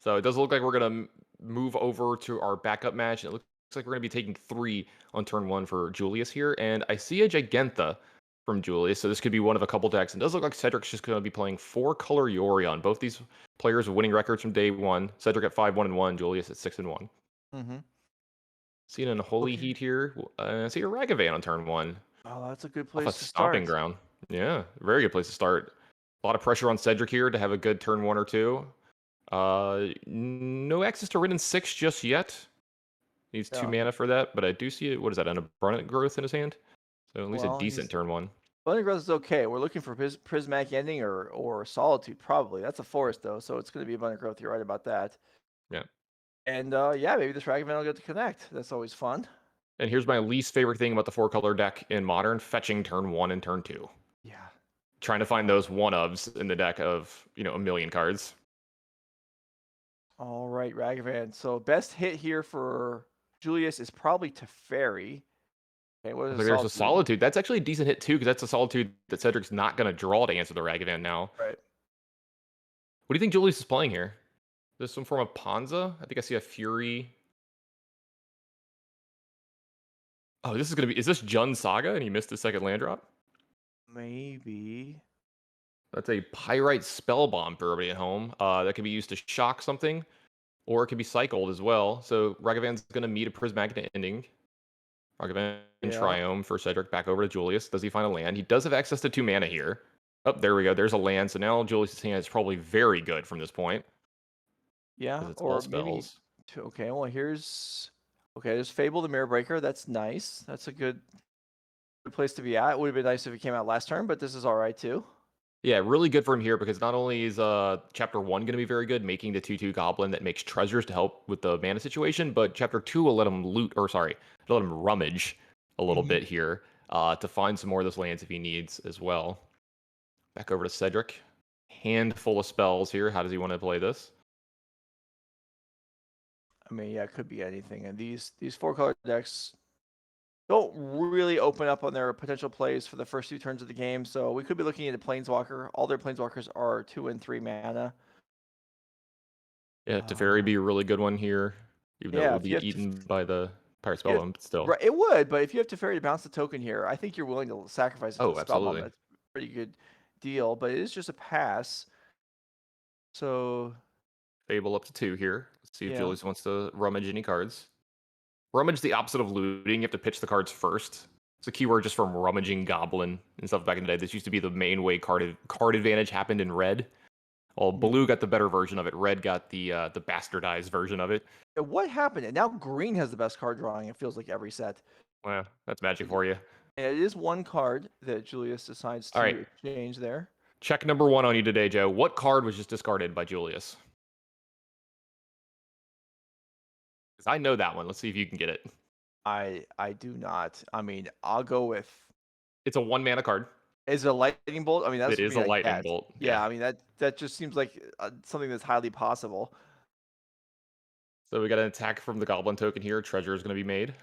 Speaker 2: So it does look like we're gonna move over to our backup match. And it looks like we're gonna be taking 3 on turn 1 for Julius here, and I see a Gigantha from Julius, so this could be one of a couple decks. And it does look like Cedric's just gonna be playing 4-color Yorion. Both these players with winning records from day one. Cedric at 5-1-1, Julius at 6-1.
Speaker 3: Mm-hmm.
Speaker 2: Seeing an Holy
Speaker 3: Okay.
Speaker 2: Heat here. I see a Ragavan on turn 1.
Speaker 3: Oh, that's a good
Speaker 2: Off a
Speaker 3: place to
Speaker 2: stomping
Speaker 3: start.
Speaker 2: ground. Yeah, very good place to start. A lot of pressure on Cedric here to have a good turn 1 or 2. No access to Rin 6 just yet. Needs 2
Speaker 3: Yeah.
Speaker 2: mana for that, but I do see it. What is that? An abundant growth in his hand. So at least a
Speaker 3: Well,
Speaker 2: decent turn 1.
Speaker 3: Blending Growth is okay. We're looking for Prismatic Ending or Solitude, probably. That's a forest, though, so it's going to be Abundant Growth. You're right about that.
Speaker 2: Yeah.
Speaker 3: And yeah, maybe this Ragavan will get to connect. That's always fun.
Speaker 2: And here's my least favorite thing about the 4-color deck in Modern: fetching turn 1 and turn 2.
Speaker 3: Yeah.
Speaker 2: Trying to find those one-ofs in the deck of a million cards.
Speaker 3: All right, Ragavan. So best hit here for Julius is probably Teferi. Okay, what is
Speaker 2: So there's a Solitude. That's actually a decent hit too, because that's a Solitude that Cedric's not going to draw to answer the Ragavan now.
Speaker 3: Right.
Speaker 2: What do you think Julius is playing here? Is this some form of Panza? I think I see a Fury. Oh, this is going to be... Is this Jund Saga and he missed the second land drop?
Speaker 3: Maybe.
Speaker 2: That's a Pyrite Spellbomb for everybody at home. That can be used to shock something, or it can be cycled as well. So Ragavan's going to meet a Prismatic Ending. Ragavan and
Speaker 3: Yeah.
Speaker 2: Triome for Cedric. Back over to Julius. Does he find a land? He does have access to 2 mana here. Oh, there we go. There's a land. So now Julius' hand is probably very good from this point.
Speaker 3: Yeah,
Speaker 2: 'Cause it's
Speaker 3: or
Speaker 2: all
Speaker 3: maybe.
Speaker 2: spells.
Speaker 3: Okay, well, there's Fable the Mirror Breaker. That's nice. That's a good place to be at. It would have been nice if it came out last turn, but this is all right too.
Speaker 2: Yeah, really good for him here because not only is chapter 1 going to be very good, making the 2/2 goblin that makes treasures to help with the mana situation, but chapter 2 will let him let him rummage a little
Speaker 3: Mhm.
Speaker 2: bit here to find some more of those lands if he needs as well. Back over to Cedric. Handful of spells here. How does he want to play this?
Speaker 3: I mean, yeah, it could be anything. And these 4-color decks don't really open up on their potential plays for the first 2 turns of the game. So we could be looking at a Planeswalker. All their Planeswalkers are 2 and 3 mana.
Speaker 2: Yeah, Teferi be a really good one here, even though it
Speaker 3: Yeah,
Speaker 2: would
Speaker 3: if you
Speaker 2: be
Speaker 3: have
Speaker 2: eaten by the Pirate
Speaker 3: you have,
Speaker 2: Spellbomb, but still.
Speaker 3: right, it would, but if you have Teferi to bounce the token here, I think you're willing to sacrifice it to
Speaker 2: Oh,
Speaker 3: the Spellbomb.
Speaker 2: absolutely.
Speaker 3: That's a pretty good deal, but it is just a pass. So
Speaker 2: Fable up to 2 here. Let's see if
Speaker 3: yeah,
Speaker 2: Julius wants to rummage any cards. Rummage the opposite of looting. You have to pitch the cards first. It's a keyword just from rummaging goblin and stuff back in the day. This used to be the main way card advantage happened in red. Well, blue got the better version of it. Red got the bastardized version of it.
Speaker 3: what happened? And now green has the best card drawing. It feels like every set.
Speaker 2: Well, that's magic for you.
Speaker 3: And it is one card that Julius decides
Speaker 2: All
Speaker 3: to
Speaker 2: right.
Speaker 3: exchange there.
Speaker 2: Check number 1 on you today, Joe. What card was just discarded by Julius? Because I know that one. Let's see if you can get it.
Speaker 3: I do not. I mean, I'll go with.
Speaker 2: It's a 1-mana card.
Speaker 3: Is it a lightning bolt? I mean, that's
Speaker 2: It is a
Speaker 3: something I
Speaker 2: lightning
Speaker 3: guess.
Speaker 2: bolt.
Speaker 3: Yeah, I mean that just seems like something that's highly possible.
Speaker 2: So we got an attack from the goblin token here. Treasure is going to be made.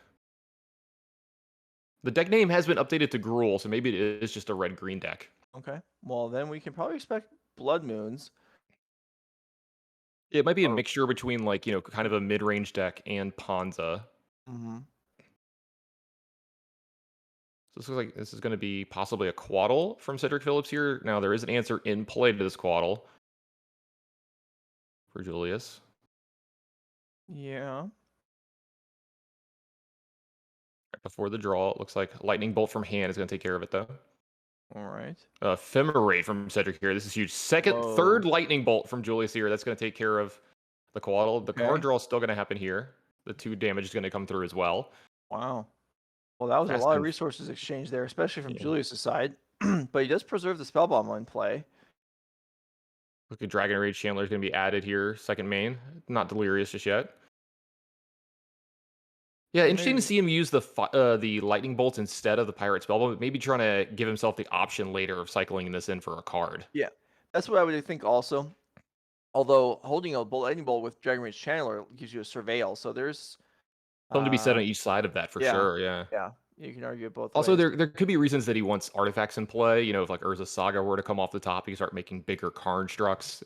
Speaker 2: The deck name has been updated to Gruul, so maybe it is just a red-green deck.
Speaker 3: Okay. Well, then we can probably expect Blood Moons.
Speaker 2: It might be a
Speaker 3: Or-
Speaker 2: mixture between, like, kind of a mid-range deck and Ponza.
Speaker 3: Mhm.
Speaker 2: So this looks like this is going to be possibly a Quaddle from Cedric Phillips here. Now, there is an answer in play to this Quaddle for Julius.
Speaker 3: Yeah.
Speaker 2: Right before the draw, it looks like Lightning Bolt from hand is going to take care of it, though.
Speaker 3: All right.
Speaker 2: Ephemerate from Cedric here. This is huge. Third Lightning Bolt from Julius here. That's going to take care of the Quaddle. The card
Speaker 3: Okay.
Speaker 2: draw is still going to happen here. The 2 damage is going to come through as well.
Speaker 3: Wow. Well, that was a
Speaker 2: Fast
Speaker 3: lot of
Speaker 2: and-
Speaker 3: resources exchanged there, especially from
Speaker 2: Yeah.
Speaker 3: Julius's side. But he does preserve the Spellbomb in play.
Speaker 2: Look at Dragon Rage Chandler is going to be added here. Second main. Not Delirious just yet. Yeah, interesting to see him use the Lightning Bolts instead of the Pirate Spellbound, but maybe trying to give himself the option later of cycling this in for a card.
Speaker 3: Yeah, that's what I would think also. Although holding a lightning bolt with Dragon Rage Channeler gives you a surveil, so there's
Speaker 2: Something to be said on each side of that for sure, yeah.
Speaker 3: Yeah, you can argue it both
Speaker 2: Also,
Speaker 3: ways.
Speaker 2: there could be reasons that he wants artifacts in play. If like Urza Saga were to come off the top, he could start making bigger constructs,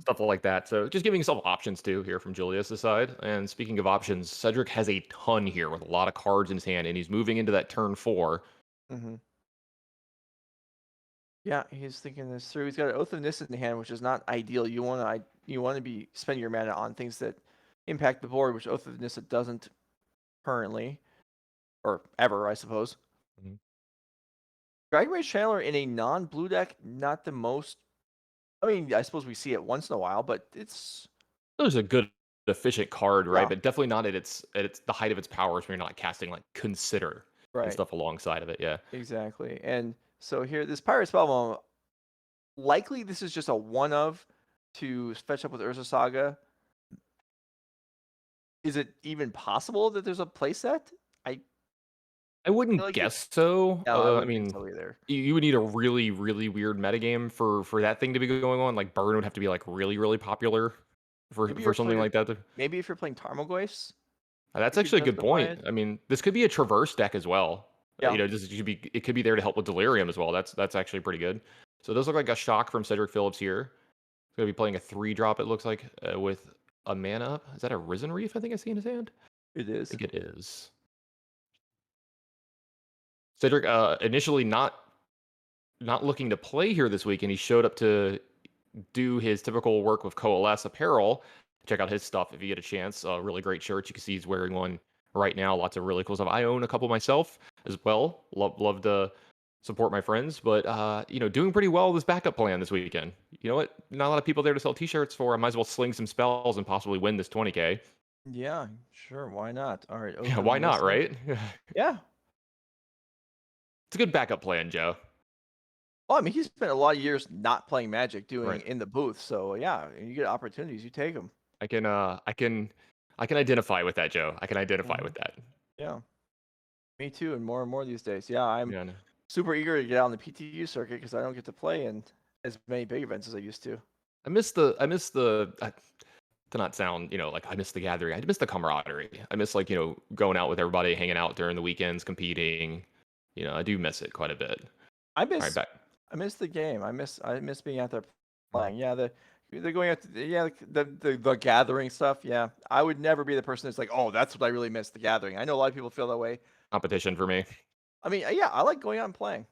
Speaker 2: stuff like that. So just giving himself options too here from Julius's side. And speaking of options, Cedric has a ton here with a lot of cards in his hand, and he's moving into that turn 4.
Speaker 3: Yeah, he's thinking this through. He's got an Oath of Nis in hand, which is not ideal. You want to be spending your mana on things that impact the board, which Oath of Nis doesn't currently, or ever, I suppose.
Speaker 2: Mhm.
Speaker 3: Dragon Rage Channeler in a non-blue deck, not the most. I mean, I suppose we see it once in a while, but it's.
Speaker 2: There's a good, efficient card, right?
Speaker 3: Yeah.
Speaker 2: But definitely not at the height of its powers when you're not casting like Consider and
Speaker 3: Right.
Speaker 2: stuff alongside of it. Yeah.
Speaker 3: Exactly. And so here, this Pirate Spellbomb, likely this is just a one of to fetch up with Urza Saga. Is it even possible that there's a playset?
Speaker 2: I wouldn't
Speaker 3: like
Speaker 2: guess so.
Speaker 3: No, I
Speaker 2: I
Speaker 3: wouldn't
Speaker 2: mean,
Speaker 3: think so either.
Speaker 2: you would need a really, really weird metagame for that thing to be going on. Like Burn would have to be like really, really popular for
Speaker 3: Maybe
Speaker 2: something like that.
Speaker 3: Maybe if you're playing Tarmogoyfs.
Speaker 2: That's
Speaker 3: you could
Speaker 2: actually a good
Speaker 3: justify
Speaker 2: point.
Speaker 3: it.
Speaker 2: I mean, this could be a traverse deck as well.
Speaker 3: Yeah.
Speaker 2: It could be there to help with Delirium as well. That's actually pretty good. So it does look like a shock from Cedric Phillips here. He's gonna be playing a 3-drop. It looks like with a mana up. Is that a Risen Reef? I think I see in his hand.
Speaker 3: It
Speaker 2: I
Speaker 3: is.
Speaker 2: think it is. Cedric initially not looking to play here this week, and he showed up to do his typical work with Coalesce Apparel. Check out his stuff if you get a chance. Really great shirts. You can see he's wearing one right now. Lots of really cool stuff. I own a couple myself as well. Love to support my friends, but doing pretty well with this backup plan this weekend. You know what? Not a lot of people there to sell T-shirts for. I might as well sling some spells and possibly win this 20K.
Speaker 3: Yeah, sure. Why not? All right.
Speaker 2: Yeah, why not, right?
Speaker 3: Yeah.
Speaker 2: It's a good backup plan, Joe.
Speaker 3: Oh, I mean, he spent a lot of years not playing Magic, doing
Speaker 2: Right.
Speaker 3: in the booth. So yeah, you get opportunities, you take them.
Speaker 2: I can identify with that, Joe. I can identify with that.
Speaker 3: Yeah, me too, and more these days. Yeah, I'm
Speaker 2: Yeah. No.
Speaker 3: super eager to get out on the PTU circuit because I don't get to play in as many big events as I used to.
Speaker 2: I miss the to not sound, like I miss the gathering. I miss the camaraderie. I miss like, going out with everybody, hanging out during the weekends, competing. I do miss it quite a bit.
Speaker 3: I
Speaker 2: All right,
Speaker 3: miss
Speaker 2: back.
Speaker 3: I miss the game. I miss being out there
Speaker 2: Mhm.
Speaker 3: playing. Yeah, they're going out to yeah the gathering stuff. Yeah, I would never be the person that's like, oh, that's what I really miss, the gathering. I know a lot of people feel that way.
Speaker 2: Competition for me.
Speaker 3: I mean, yeah, I like going out and playing.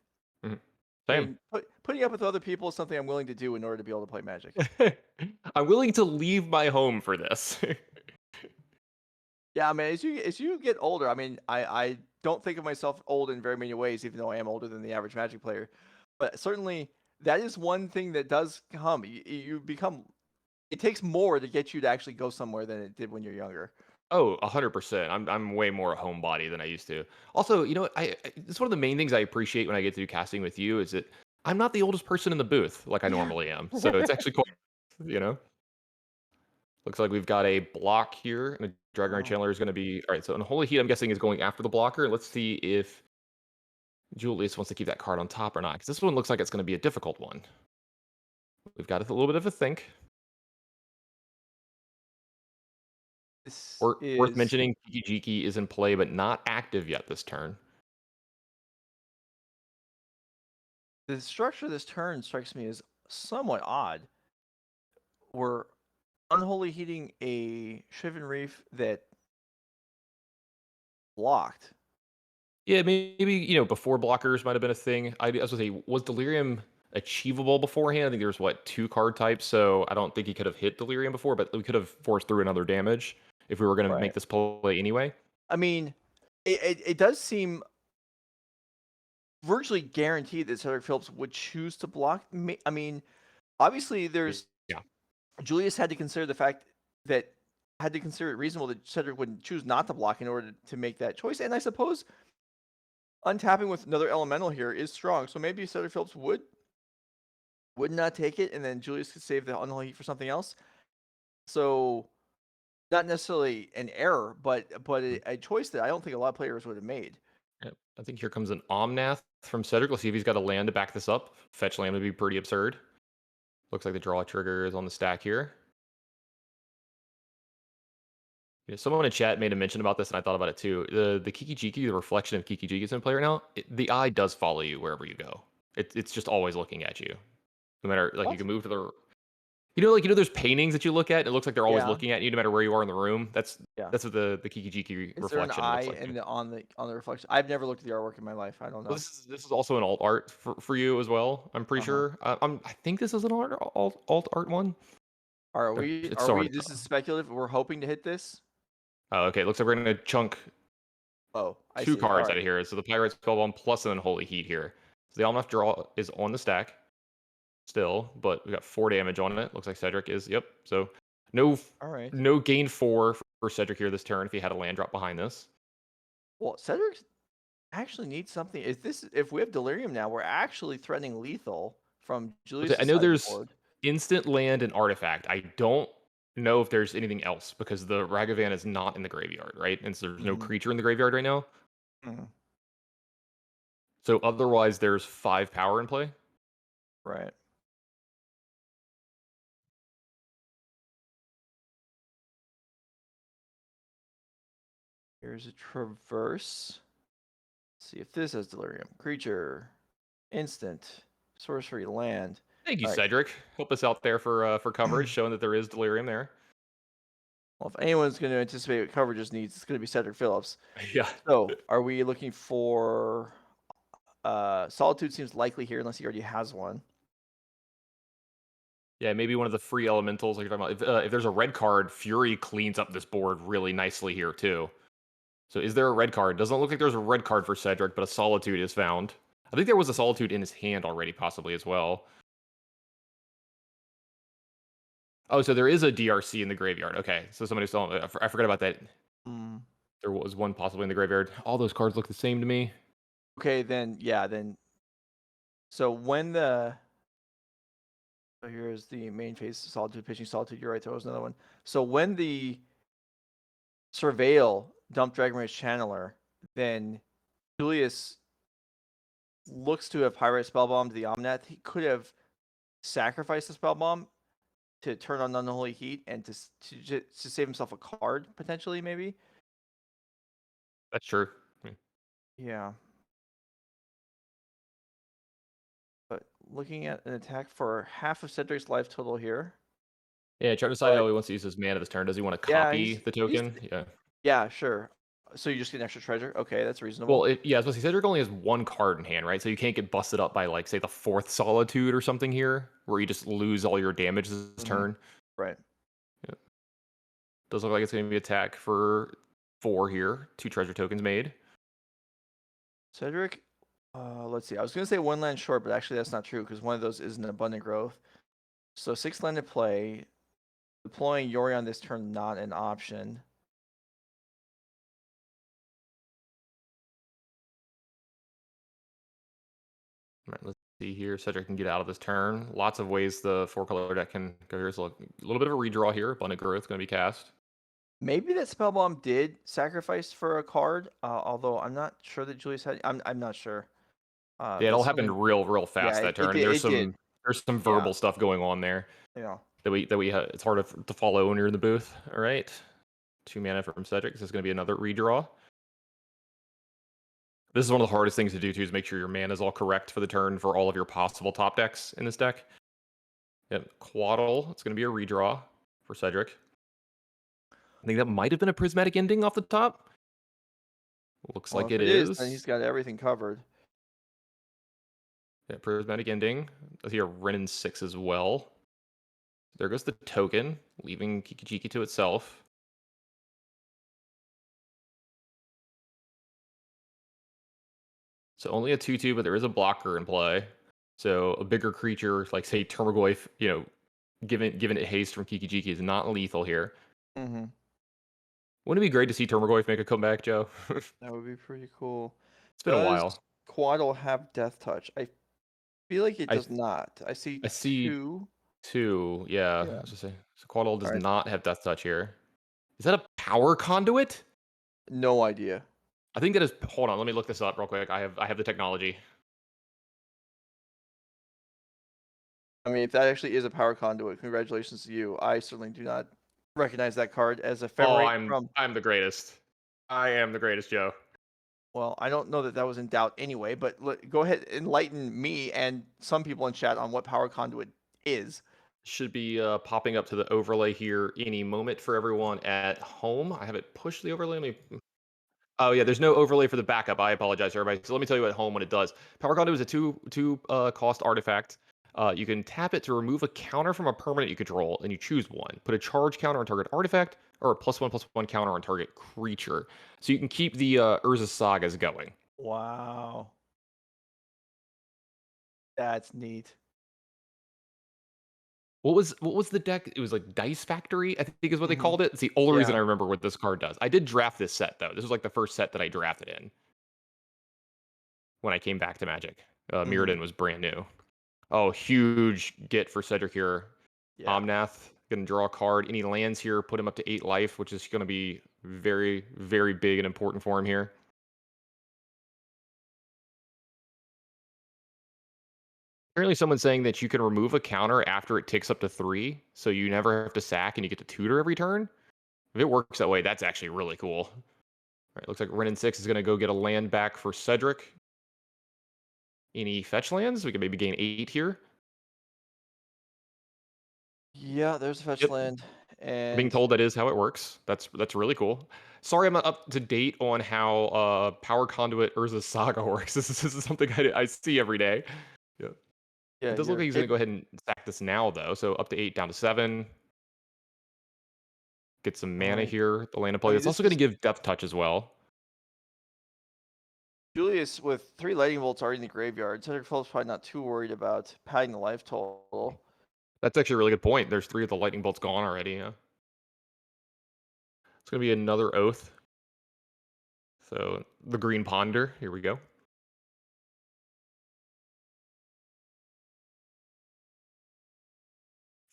Speaker 2: Mhm.
Speaker 3: I
Speaker 2: Same.
Speaker 3: mean, putting up with other people is something I'm willing to do in order to be able to play Magic.
Speaker 2: I'm willing to leave my home for this.
Speaker 3: Yeah, I mean, as you get older, I mean, I don't think of myself old in very many ways, even though I am older than the average Magic player. But certainly, that is one thing that does come. You become. It takes more to get you to actually go somewhere than it did when you're younger.
Speaker 2: Oh, 100%. I'm way more a homebody than I used to. Also, what, it's one of the main things I appreciate when I get to do casting with you is that I'm not the oldest person in the booth like I
Speaker 3: Yeah.
Speaker 2: normally am. So it's actually quite, you know. Looks like we've got a block here, and a Dragon Art
Speaker 3: Oh,
Speaker 2: Channeler is going to be all right. So, Unholy Heat, I'm guessing, is going after the blocker. Let's see if Julius wants to keep that card on top or not, because this one looks like it's going to be a difficult one. We've got a little bit of a think.
Speaker 3: this
Speaker 2: Worth
Speaker 3: is
Speaker 2: mentioning, Kiki is in play, but not active yet this turn.
Speaker 3: the structure of this turn strikes me as somewhat odd. We're unholy heating a Shivan Reef that blocked.
Speaker 2: Yeah, maybe, before blockers might have been a thing. I was gonna say, was Delirium achievable beforehand? I think there was what, 2 card types, so I don't think he could have hit Delirium before, but we could have forced through another damage if we were gonna
Speaker 3: Right.
Speaker 2: make this play anyway.
Speaker 3: I mean, it does seem virtually guaranteed that Cedric Phillips would choose to block. I mean, obviously, there's
Speaker 2: Yeah.
Speaker 3: Julius had to consider the fact that had to consider it reasonable that Cedric would choose not to block in order to make that choice. And I suppose untapping with another elemental here is strong. So maybe Cedric Phillips would not take it, and then Julius could save the unholy heat for something else. So not necessarily an error, but a choice that I don't think a lot of players would have made.
Speaker 2: Yep. I think here comes an Omnath from Cedric. Let's see if he's got a land to back this up. Fetch land would be pretty absurd. Looks like the draw trigger is on the stack here. Someone in chat made a mention about this, and I thought about it too. The Kiki-Jiki, the reflection of Kiki-Jiki is in play right now. The eye does follow you wherever you go. It's just always looking at you. No matter, like, you
Speaker 3: What?
Speaker 2: can move to the, there's paintings that you look at. And it looks like they're always
Speaker 3: Yeah,
Speaker 2: looking at you, no matter where you are in the room. That's
Speaker 3: yeah.
Speaker 2: that's what the Kiki-Jiki
Speaker 3: Is there an
Speaker 2: reflection
Speaker 3: eye
Speaker 2: looks like too.
Speaker 3: in on the reflection? I've never looked at the artwork in my life. I don't
Speaker 2: Well,
Speaker 3: know.
Speaker 2: this is also an alt art for you as well. I'm pretty
Speaker 3: Uh-huh.
Speaker 2: sure. I think this is an alt art one. It's
Speaker 3: Are
Speaker 2: so
Speaker 3: we
Speaker 2: hard to
Speaker 3: this
Speaker 2: tell.
Speaker 3: is speculative. We're hoping to hit this?
Speaker 2: Oh, okay. Looks like we're gonna chunk
Speaker 3: Oh, I
Speaker 2: 2
Speaker 3: see. All
Speaker 2: cards out
Speaker 3: right.
Speaker 2: of here. So the Pyrite Spellbomb plus an Unholy Heat here. So the Almanac draw is on the stack still, but we got 4 damage on it. Looks like Cedric is. Yep. So no
Speaker 3: All right.
Speaker 2: no gain 4 for Cedric here this turn if he had a land drop behind this.
Speaker 3: Well, Cedric actually needs something. Is this if we have Delirium now, we're actually threatening lethal from
Speaker 2: I
Speaker 3: Julius's
Speaker 2: know
Speaker 3: side of the
Speaker 2: there's
Speaker 3: board.
Speaker 2: instant land and artifact. I don't know if there's anything else because the Ragavan is not in the graveyard, right? And so there's no
Speaker 3: Mhm,
Speaker 2: creature in the graveyard right now.
Speaker 3: mhm,
Speaker 2: So otherwise, there's 5 power in play.
Speaker 3: right. Here's a traverse. See if this has Delirium. Creature, instant, sorcery, land.
Speaker 2: Thank you,
Speaker 3: All right.
Speaker 2: Cedric. Help us out there for coverage, showing that there is delirium there.
Speaker 3: Well, if anyone's going to anticipate what coverages needs, it's going to be Cedric Phillips.
Speaker 2: Yeah.
Speaker 3: So, are we looking for Solitude? Seems likely here, unless he already has one.
Speaker 2: Yeah, maybe one of the free elementals like you're talking about. If there's a red card, Fury cleans up this board really nicely here too. So is there a red card? Doesn't look like there's a red card for Cedric, but a Solitude is found. I think there was a Solitude in his hand already, possibly as well. Oh, so there is a DRC in the graveyard. Okay, so somebody saw. I forgot about that.
Speaker 3: Mm.
Speaker 2: There was one possibly in the graveyard. All those cards look the same to me.
Speaker 3: Okay, then yeah, then So when the so here's the main phase, Solitude, pitching Solitude. You're right, there was another one. So when the Surveil dumped Dragon Rage Channeler, then Julius looks to have Pyrite Spellbombed the Omnath. He could have sacrificed the Spellbomb to turn on Unholy Heat and to save himself a card, potentially, maybe.
Speaker 2: That's true.
Speaker 3: Yeah. But looking at an attack for half of Cedric's life total here.
Speaker 2: Yeah, try to decide
Speaker 3: But
Speaker 2: how he wants to use his mana this turn. Does he want to
Speaker 3: yeah,
Speaker 2: copy the token?
Speaker 3: yeah, sure. So you just get an extra treasure? Okay, that's reasonable.
Speaker 2: Well, yeah, as I said, Cedric only has one card in hand, right? So you can't get busted up by, like, say, the fourth Solitude or something here, where you just lose all your damage this turn.
Speaker 3: Right.
Speaker 2: Yeah. Does look like it's going to be attack for 4 here. 2 treasure tokens made.
Speaker 3: Cedric, let's see. I was going to say one land short, but actually that's not true because one of those is an abundant growth. So 6 land to play. Deploying Yori on this turn, not an option.
Speaker 2: All right, let's see here. Cedric can get out of this turn. Lots of ways the 4-color deck can go here. So a little bit of a redraw here. Abundant growth going to be cast.
Speaker 3: Maybe that Spellbomb did sacrifice for a card, although I'm not sure that Julius had. I'm not sure.
Speaker 2: Yeah, it
Speaker 3: That's
Speaker 2: all
Speaker 3: something.
Speaker 2: happened real fast
Speaker 3: Yeah,
Speaker 2: that
Speaker 3: it
Speaker 2: turn.
Speaker 3: did.
Speaker 2: There's
Speaker 3: It did.
Speaker 2: some verbal
Speaker 3: Yeah.
Speaker 2: stuff going on there
Speaker 3: Yeah.
Speaker 2: it's hard to follow when you're in the booth. All right, 2 mana from Cedric. This is going to be another redraw. This is one of the hardest things to do too, is make sure your mana is all correct for the turn for all of your possible top decks in this deck. Yep, Quaddle. It's going to be a redraw for Cedric. I think that might have been a prismatic ending off the top. Looks
Speaker 3: Well,
Speaker 2: like
Speaker 3: if
Speaker 2: it
Speaker 3: it is,
Speaker 2: is.
Speaker 3: then he's got everything covered.
Speaker 2: Yeah, prismatic ending. I see a Renin 6 as well. There goes the token, leaving Kiki-Jiki to itself. So only a 2/2, but there is a blocker in play. So a bigger creature, like say Termagoyf, given it haste from Kiki-Jiki, is not lethal here.
Speaker 3: Mm-hmm.
Speaker 2: Wouldn't it be great to see Termagoyf make a comeback, Joe?
Speaker 3: That would be pretty cool.
Speaker 2: It's been a while.
Speaker 3: Quaddle have Death Touch? I feel like it
Speaker 2: I
Speaker 3: does not. I see
Speaker 2: I see
Speaker 3: 2.
Speaker 2: 2. Yeah,
Speaker 3: Yeah.
Speaker 2: I was just say. So Quaddle does
Speaker 3: Alright.
Speaker 2: not have Death Touch here. Is that a power conduit?
Speaker 3: No idea.
Speaker 2: I think that is. Hold on, let me look this up real quick. I have the technology.
Speaker 3: I mean, if that actually is a power conduit, congratulations to you. I certainly do not recognize that card as a
Speaker 2: Oh,
Speaker 3: ephemerate from.
Speaker 2: I'm the greatest. I am the greatest, Joe.
Speaker 3: Well, I don't know that that was in doubt anyway, but go ahead, enlighten me and some people in chat on what power conduit is.
Speaker 2: Should be popping up to the overlay here any moment for everyone at home. I have it pushed the overlay. Let me. Oh yeah, there's no overlay for the backup. I apologize, everybody. So let me tell you at home what it does. Power Conduit is a two cost artifact. You can tap it to remove a counter from a permanent you control, and you choose one. Put a charge counter on target artifact, or a +1/+1 counter on target creature. So you can keep the Urza Sagas going.
Speaker 3: Wow. That's neat.
Speaker 2: What was the deck? It was like Dice Factory, I think is what they
Speaker 3: Mhm.
Speaker 2: called it. It's the only reason
Speaker 3: Yeah.
Speaker 2: I remember what this card does. I did draft this set though. This was like the first set that I drafted in when I came back to Magic.
Speaker 3: Mhm.
Speaker 2: Mirrodin was brand new. Oh, huge get for Cedric here.
Speaker 3: Yeah.
Speaker 2: Omnath gonna draw a card. Any lands here, put him up to 8 life, which is gonna be very, very big and important for him here. Apparently someone's saying that you can remove a counter after it ticks up to 3, so you never have to sack and you get to tutor every turn. If it works that way, that's actually really cool. All right, looks like Renin 6 is gonna go get a land back for Cedric. Any fetch lands? We can maybe gain 8 here.
Speaker 3: Yeah, there's a fetch
Speaker 2: Yep.
Speaker 3: land,
Speaker 2: Being
Speaker 3: and
Speaker 2: told that is how it works. That's really cool. Sorry, I'm not up to date on how Power Conduit Urza Saga works. This is something I see every day. Yeah.
Speaker 3: yeah,
Speaker 2: It does look like he's gonna
Speaker 3: it
Speaker 2: go ahead and sack this now though. So up to 8, down to 7. Get some mana
Speaker 3: right.
Speaker 2: here. The land of
Speaker 3: I
Speaker 2: play.
Speaker 3: mean,
Speaker 2: It's
Speaker 3: this
Speaker 2: also gonna
Speaker 3: is
Speaker 2: give Depth Touch as well.
Speaker 3: Julius with 3 lightning bolts already in the graveyard. Cedric Phillips probably not too worried about padding the life total.
Speaker 2: That's actually a really good point. There's 3 of the lightning bolts gone already. Yeah. It's gonna be another Oath. So the Green Ponder. Here we go.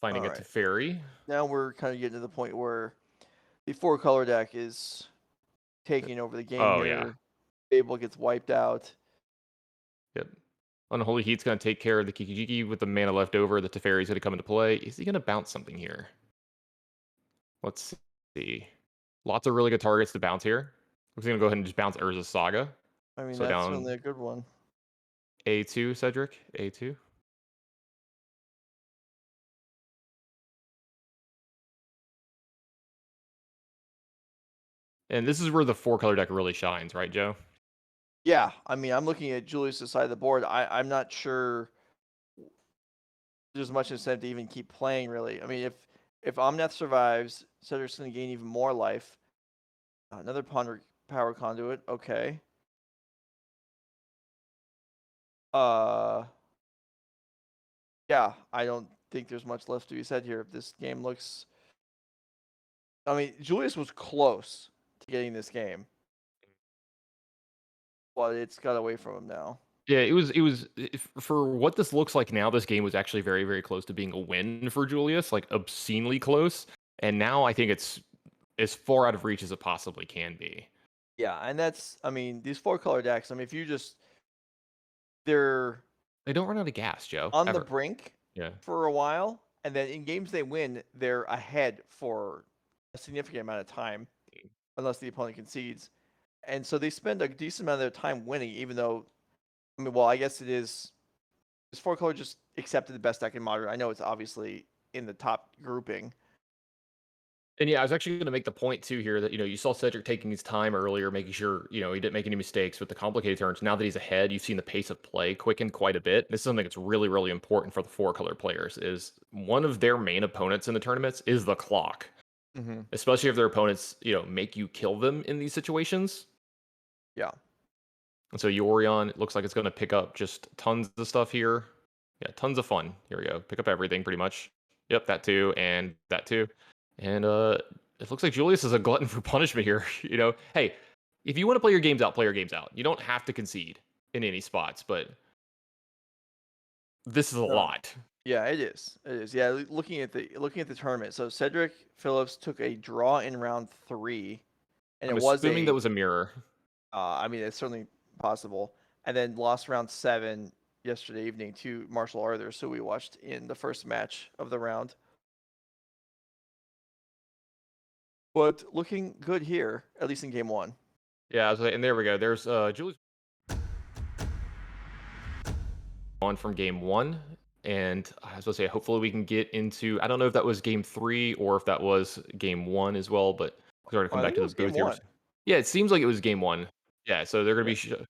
Speaker 2: Finding a
Speaker 3: Alright.
Speaker 2: Teferi.
Speaker 3: Now we're kind of getting to the point where the 4-color deck is taking over the game
Speaker 2: Oh, yeah.
Speaker 3: here. Fable gets wiped out.
Speaker 2: Yep. Unholy Heat's going to take care of the Kikijiki with the mana left over. The Teferi's going to come into play. Is he going to bounce something here? Let's see. Lots of really good targets to bounce here. We're going to go ahead and just bounce Urza's Saga.
Speaker 3: I mean,
Speaker 2: So
Speaker 3: that's
Speaker 2: down
Speaker 3: certainly a good one.
Speaker 2: A2, Cedric. A2. And this is where the 4-color deck really shines, right, Joe?
Speaker 3: Yeah, I mean, I'm looking at Julius' side of the board. I'm not sure there's much incentive to even keep playing, really. I mean, if Omnath survives, Cedric's going to gain even more life. Another power conduit. Okay. Yeah, I don't think there's much left to be said here. If this game looks, I mean, Julius was close to getting this game, but it's got away from him now.
Speaker 2: Yeah, it was for what this looks like now, this game was actually very, very close to being a win for Julius, like obscenely close. And now I think it's as far out of reach as it possibly can be.
Speaker 3: Yeah, and that's, I mean, these 4-color decks, I mean, if you just, they're
Speaker 2: They don't run out of gas, Joe.
Speaker 3: on the
Speaker 2: Ever.
Speaker 3: brink
Speaker 2: Yeah.
Speaker 3: for a while, and then in games they win, they're ahead for a significant amount of time, unless the opponent concedes. And so they spend a decent amount of their time winning, even though, I mean, well, I guess it is 4-color just accepted the best deck in Modern. I know it's obviously in the top grouping.
Speaker 2: And yeah, I was actually going to make the point too here that, you saw Cedric taking his time earlier, making sure, he didn't make any mistakes with the complicated turns. Now that he's ahead, you've seen the pace of play quicken quite a bit. This is something that's really, really important for the 4-color players is one of their main opponents in the tournaments is the clock, especially if their opponents, make you kill them in these situations.
Speaker 3: Yeah.
Speaker 2: And so Yorion, it looks like it's going to pick up just tons of stuff here. Yeah, tons of fun. Here we go. Pick up everything pretty much. Yep, that too, and that too. And it looks like Julius is a glutton for punishment here. Hey, if you want to play your games out, play your games out. You don't have to concede in any spots, but this is a lot.
Speaker 3: Yeah, it is. It is. Yeah, looking at the tournament. So Cedric Phillips took a draw in round 3, and
Speaker 2: I'm
Speaker 3: it was
Speaker 2: assuming that was a mirror.
Speaker 3: I mean, it's certainly possible. And then lost round 7 yesterday evening to Marshall Arthurs, who we watched in the first match of the round. But looking good here, at least in game 1.
Speaker 2: Yeah, and there we go. There's Julius on from game 1. And I was going to say, hopefully we can get into, I don't know if that was game 3 or if that was game 1 as well, but we're going to come back to the
Speaker 3: game
Speaker 2: both here.
Speaker 3: 1.
Speaker 2: Yeah, it seems like it was game 1. Yeah, so they're going to be,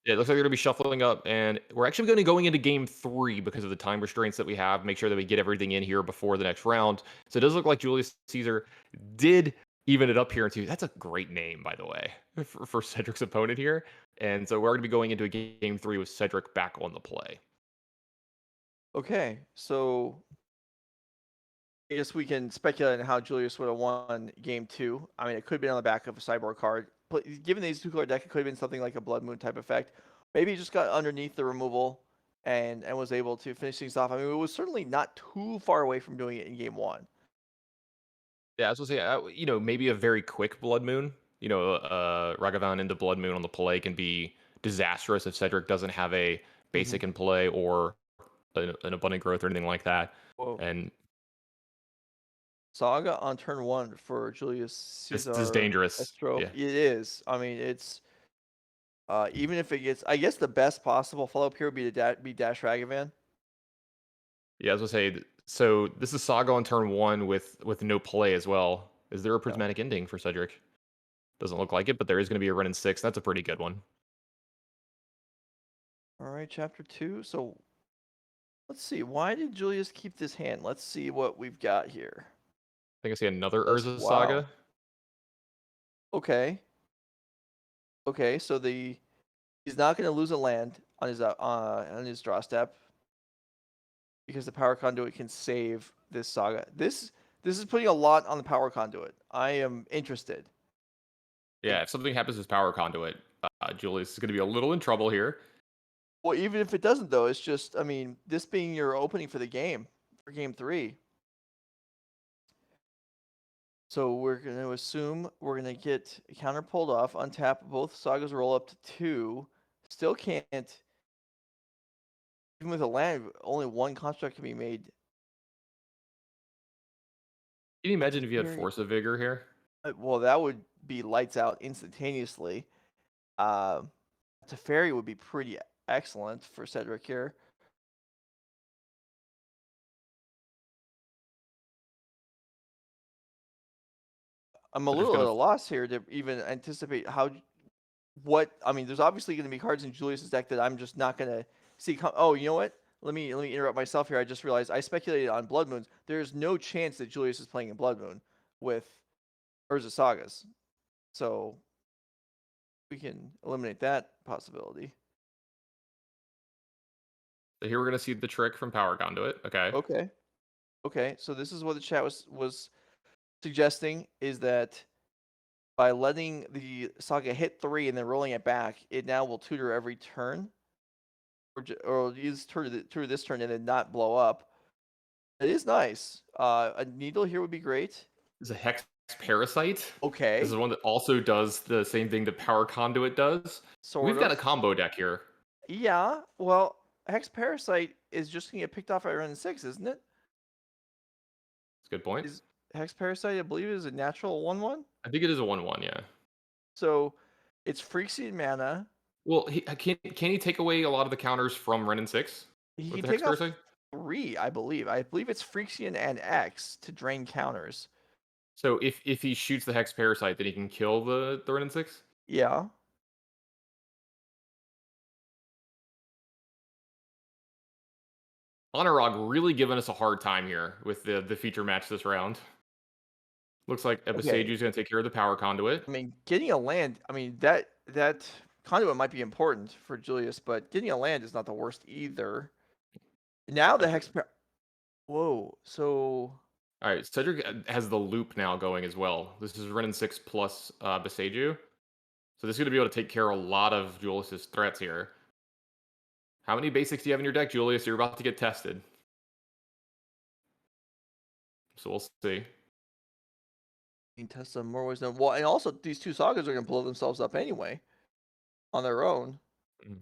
Speaker 2: it looks like they're going to be shuffling up, and we're actually going to going into game 3 because of the time restraints that we have. Make sure that we get everything in here before the next round. So it does look like Julius Caesar did even it up here into, that's a great name, by the way, for Cedric's opponent here. And so we're going to be going into a game 3 with Cedric back on the play.
Speaker 3: Okay, so I guess we can speculate on how Julius would have won game 2. I mean, it could have been on the back of a sideboard card. But given these 2-color deck, it could have been something like a Blood Moon type effect. Maybe he just got underneath the removal and was able to finish things off. I mean, it was certainly not too far away from doing it in game 1.
Speaker 2: Yeah, I was going to say, maybe a very quick Blood Moon. Ragavan into Blood Moon on the play can be disastrous if Cedric doesn't have a basic in play or an abundant growth or anything like that.
Speaker 3: Whoa.
Speaker 2: And
Speaker 3: Saga on turn 1 for Julius Caesar.
Speaker 2: this is dangerous.
Speaker 3: Yeah. It is. I mean, it's even if it gets, I guess the best possible follow-up here would be to be Dash Ragavan.
Speaker 2: Yeah, I was going to say, so this is Saga on turn 1 with no play as well. Is there a prismatic ending for Cedric? Doesn't look like it, but there is going to be a run in 6. That's a pretty good one.
Speaker 3: All right, chapter 2. So let's see. Why did Julius keep this hand? Let's see what we've got here.
Speaker 2: I think I see another Urza Saga.
Speaker 3: Okay. Okay, so he's not going to lose a land on his draw step because the power conduit can save this Saga. This is putting a lot on the power conduit. I am interested.
Speaker 2: Yeah, if something happens with power conduit, Julius is going to be a little in trouble here.
Speaker 3: Well, even if it doesn't, though, it's just, I mean, this being your opening for the game, for game 3. So we're going to assume we're going to get a counter pulled off, untap, both sagas roll up to 2. Still can't, even with a land, only one construct can be made.
Speaker 2: Can you imagine if you had Force of Vigor here?
Speaker 3: Well, that would be lights out instantaneously. Teferi would be pretty excellent for Cedric here. I'm a little at a loss here to even anticipate I mean, there's obviously going to be cards in Julius's deck that I'm just not going to see come. Oh, you know what? Let me interrupt myself here. I just realized I speculated on Blood Moons. There's no chance that Julius is playing in Blood Moon with Urza Sagas. So we can eliminate that possibility.
Speaker 2: So here we're going to see the trick from Power Conduit.
Speaker 3: Okay. So this is what the chat was suggesting, is that by letting the saga hit 3 and then rolling it back, it now will tutor every turn, or use tutor this turn and then not blow up. It is nice. A needle here would be great.
Speaker 2: This is a Hex Parasite.
Speaker 3: Okay.
Speaker 2: This is one that also does the same thing that Power Conduit does. We've got a combo deck here.
Speaker 3: Yeah. Well, Hex Parasite is just going to get picked off at run 6, isn't it?
Speaker 2: That's a good point.
Speaker 3: Hex Parasite, I believe, is a natural 1/1.
Speaker 2: I think it is a 1/1, yeah.
Speaker 3: So it's Phyrexian mana.
Speaker 2: Well, can he take away a lot of the counters from Ren and 6?
Speaker 3: He can take off 3, I believe. I believe it's Phyrexian and X to drain counters.
Speaker 2: So if he shoots the Hex Parasite, then he can kill the Ren and 6?
Speaker 3: Yeah.
Speaker 2: Honorog really giving us a hard time here with the feature match this round. Looks like Ebisage's going to take care of the Power Conduit.
Speaker 3: I mean, getting a land, I mean, that conduit might be important for Julius, but getting a land is not the worst either. Now the Hex... Whoa, so...
Speaker 2: Alright, Cedric has the loop now going as well. This is Ren and 6 plus Beseiju. So this is going to be able to take care of a lot of Julius's threats here. How many basics do you have in your deck, Julius? You're about to get tested. So we'll see.
Speaker 3: You can test them more ways than... Well, and also these two sagas are going to blow themselves up anyway. On their own.
Speaker 2: Mm-hmm.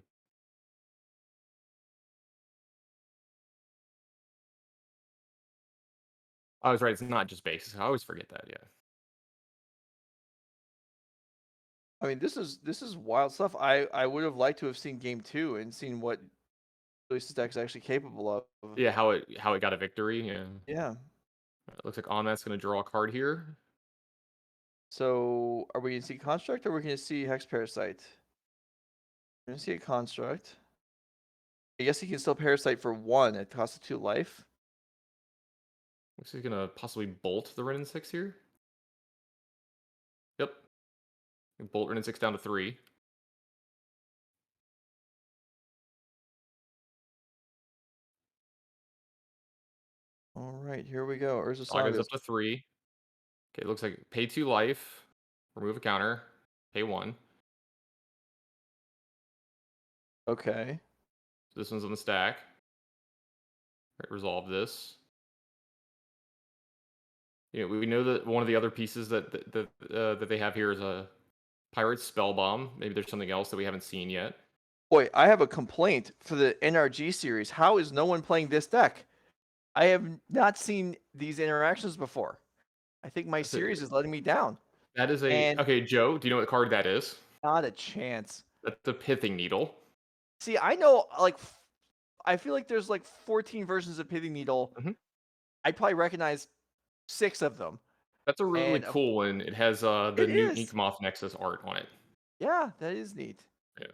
Speaker 2: I was right, it's not just basics. I always forget that, yeah.
Speaker 3: I mean, this is wild stuff. I would have liked to have seen game 2 and seen what Julius's deck is actually capable of.
Speaker 2: Yeah, how it got a victory, yeah.
Speaker 3: Yeah.
Speaker 2: It looks like Onmat's going to draw a card here.
Speaker 3: So, are we going to see Construct or are we going to see Hex Parasite? We're going to see a Construct. I guess he can still Parasite for 1 at cost of 2 life.
Speaker 2: Looks like he's going to possibly bolt the Ren and 6 here. Yep. Bolt Ren and 6 down to 3.
Speaker 3: All right, here we go. Urza
Speaker 2: Saga's up to 3. Okay, it looks like pay 2 life, remove a counter, pay 1.
Speaker 3: Okay.
Speaker 2: So this one's on the stack. Right, resolve this. You know, we know that one of the other pieces that they have here is a Pirate Spell Bomb. Maybe there's something else that we haven't seen yet.
Speaker 3: Boy, I have a complaint for the NRG series. How is no one playing this deck? I have not seen these interactions before. I think my series is letting me down.
Speaker 2: That is okay, Joe, do you know what card that is?
Speaker 3: Not a chance.
Speaker 2: That's the Pithing Needle.
Speaker 3: See, I know, like, I feel like there's like 14 versions of Pithing Needle.
Speaker 2: Mm-hmm.
Speaker 3: I probably recognize 6 of them.
Speaker 2: That's a really cool one. It has the new Ink Moth Nexus art on it.
Speaker 3: Yeah, that is neat.
Speaker 2: Yeah.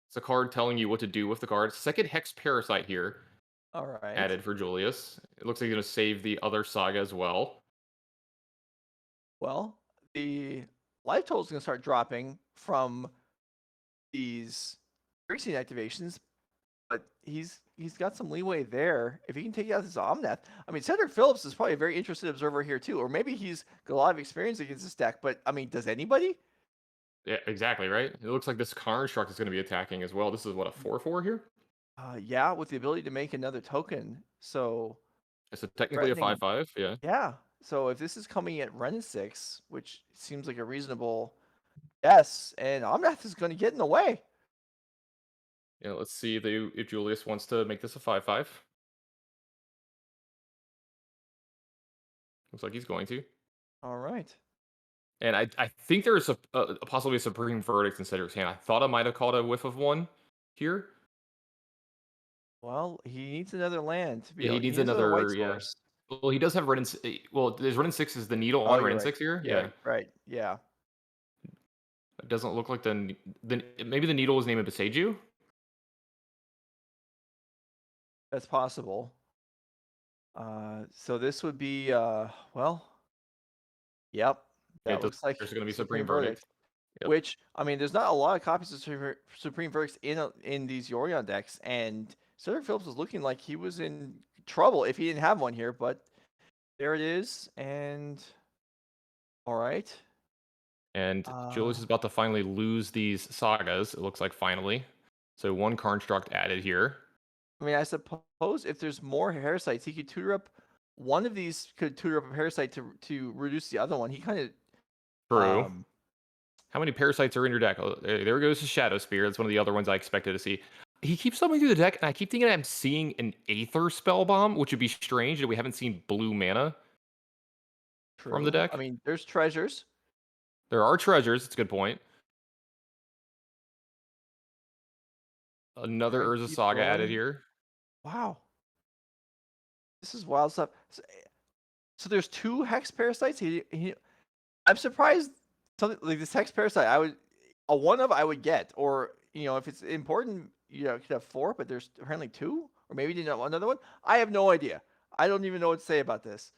Speaker 2: It's a card telling you what to do with the card. Second Hex Parasite here.
Speaker 3: All right.
Speaker 2: Added for Julius. It looks like you're going to save the other saga as well.
Speaker 3: Well, the life total is going to start dropping from these Phyrexian activations, but he's got some leeway there. If he can take out this Omnath, I mean, Cedric Phillips is probably a very interested observer here too, or maybe he's got a lot of experience against this deck. But I mean, does anybody?
Speaker 2: Yeah, exactly, right? It looks like this construct is going to be attacking as well. This is what, a 4/4 here?
Speaker 3: Yeah, with the ability to make another token. So
Speaker 2: it's technically a 5/5, yeah.
Speaker 3: Yeah, So if this is coming at Ren 6, which seems like a reasonable guess, and Omnath is going to get in the way.
Speaker 2: Yeah, let's see if Julius wants to make this a 5-5. Looks like he's going to.
Speaker 3: All right.
Speaker 2: And I think there's possibly a supreme verdict in Cedric's hand. I thought I might have caught a whiff of one here.
Speaker 3: Well, he needs another land to be
Speaker 2: Yeah, he
Speaker 3: able. He
Speaker 2: needs
Speaker 3: needs another white
Speaker 2: another. Yeah.
Speaker 3: source.
Speaker 2: Well, he does have Renin. Well, there's Renin 6 is the needle
Speaker 3: Oh,
Speaker 2: on
Speaker 3: you're
Speaker 2: Renin
Speaker 3: right.
Speaker 2: 6 here.
Speaker 3: Yeah,
Speaker 2: Yeah.
Speaker 3: right. Yeah.
Speaker 2: It doesn't look like maybe the needle was named Beseiju.
Speaker 3: That's possible. So this would be well, yep. That looks like
Speaker 2: There's going to be
Speaker 3: Supreme
Speaker 2: supreme
Speaker 3: Verdict.
Speaker 2: verdict. Yep.
Speaker 3: Which I mean, there's not a lot of copies of Supreme Verdicts in these Yorion decks, and Cedric Phillips was looking like he was in trouble if he didn't have one here. But there it is, and all right.
Speaker 2: And Julius is about to finally lose these sagas. It looks like finally. So one construct added here.
Speaker 3: I mean, I suppose if there's more Parasites, he could tutor up one of these. Could tutor up a Parasite to reduce the other one. He kind of
Speaker 2: True. How many parasites are in your deck? Oh, there goes the Shadow Spear. That's one of the other ones I expected to see. He keeps summoning through the deck, and I keep thinking I'm seeing an Aether Spell Bomb, which would be strange that we haven't seen blue mana from the deck.
Speaker 3: I mean, there's treasures.
Speaker 2: There are treasures. It's a good point. Another
Speaker 3: Right,
Speaker 2: Urza
Speaker 3: keep
Speaker 2: Saga added
Speaker 3: rolling.
Speaker 2: here.
Speaker 3: Wow. This is wild stuff. So there's 2 Hex Parasites. I'm surprised something like this Hex Parasite. I would get, or if it's important, it could have 4, but there's apparently 2, or maybe didn't have another one. I have no idea. I don't even know what to say about this.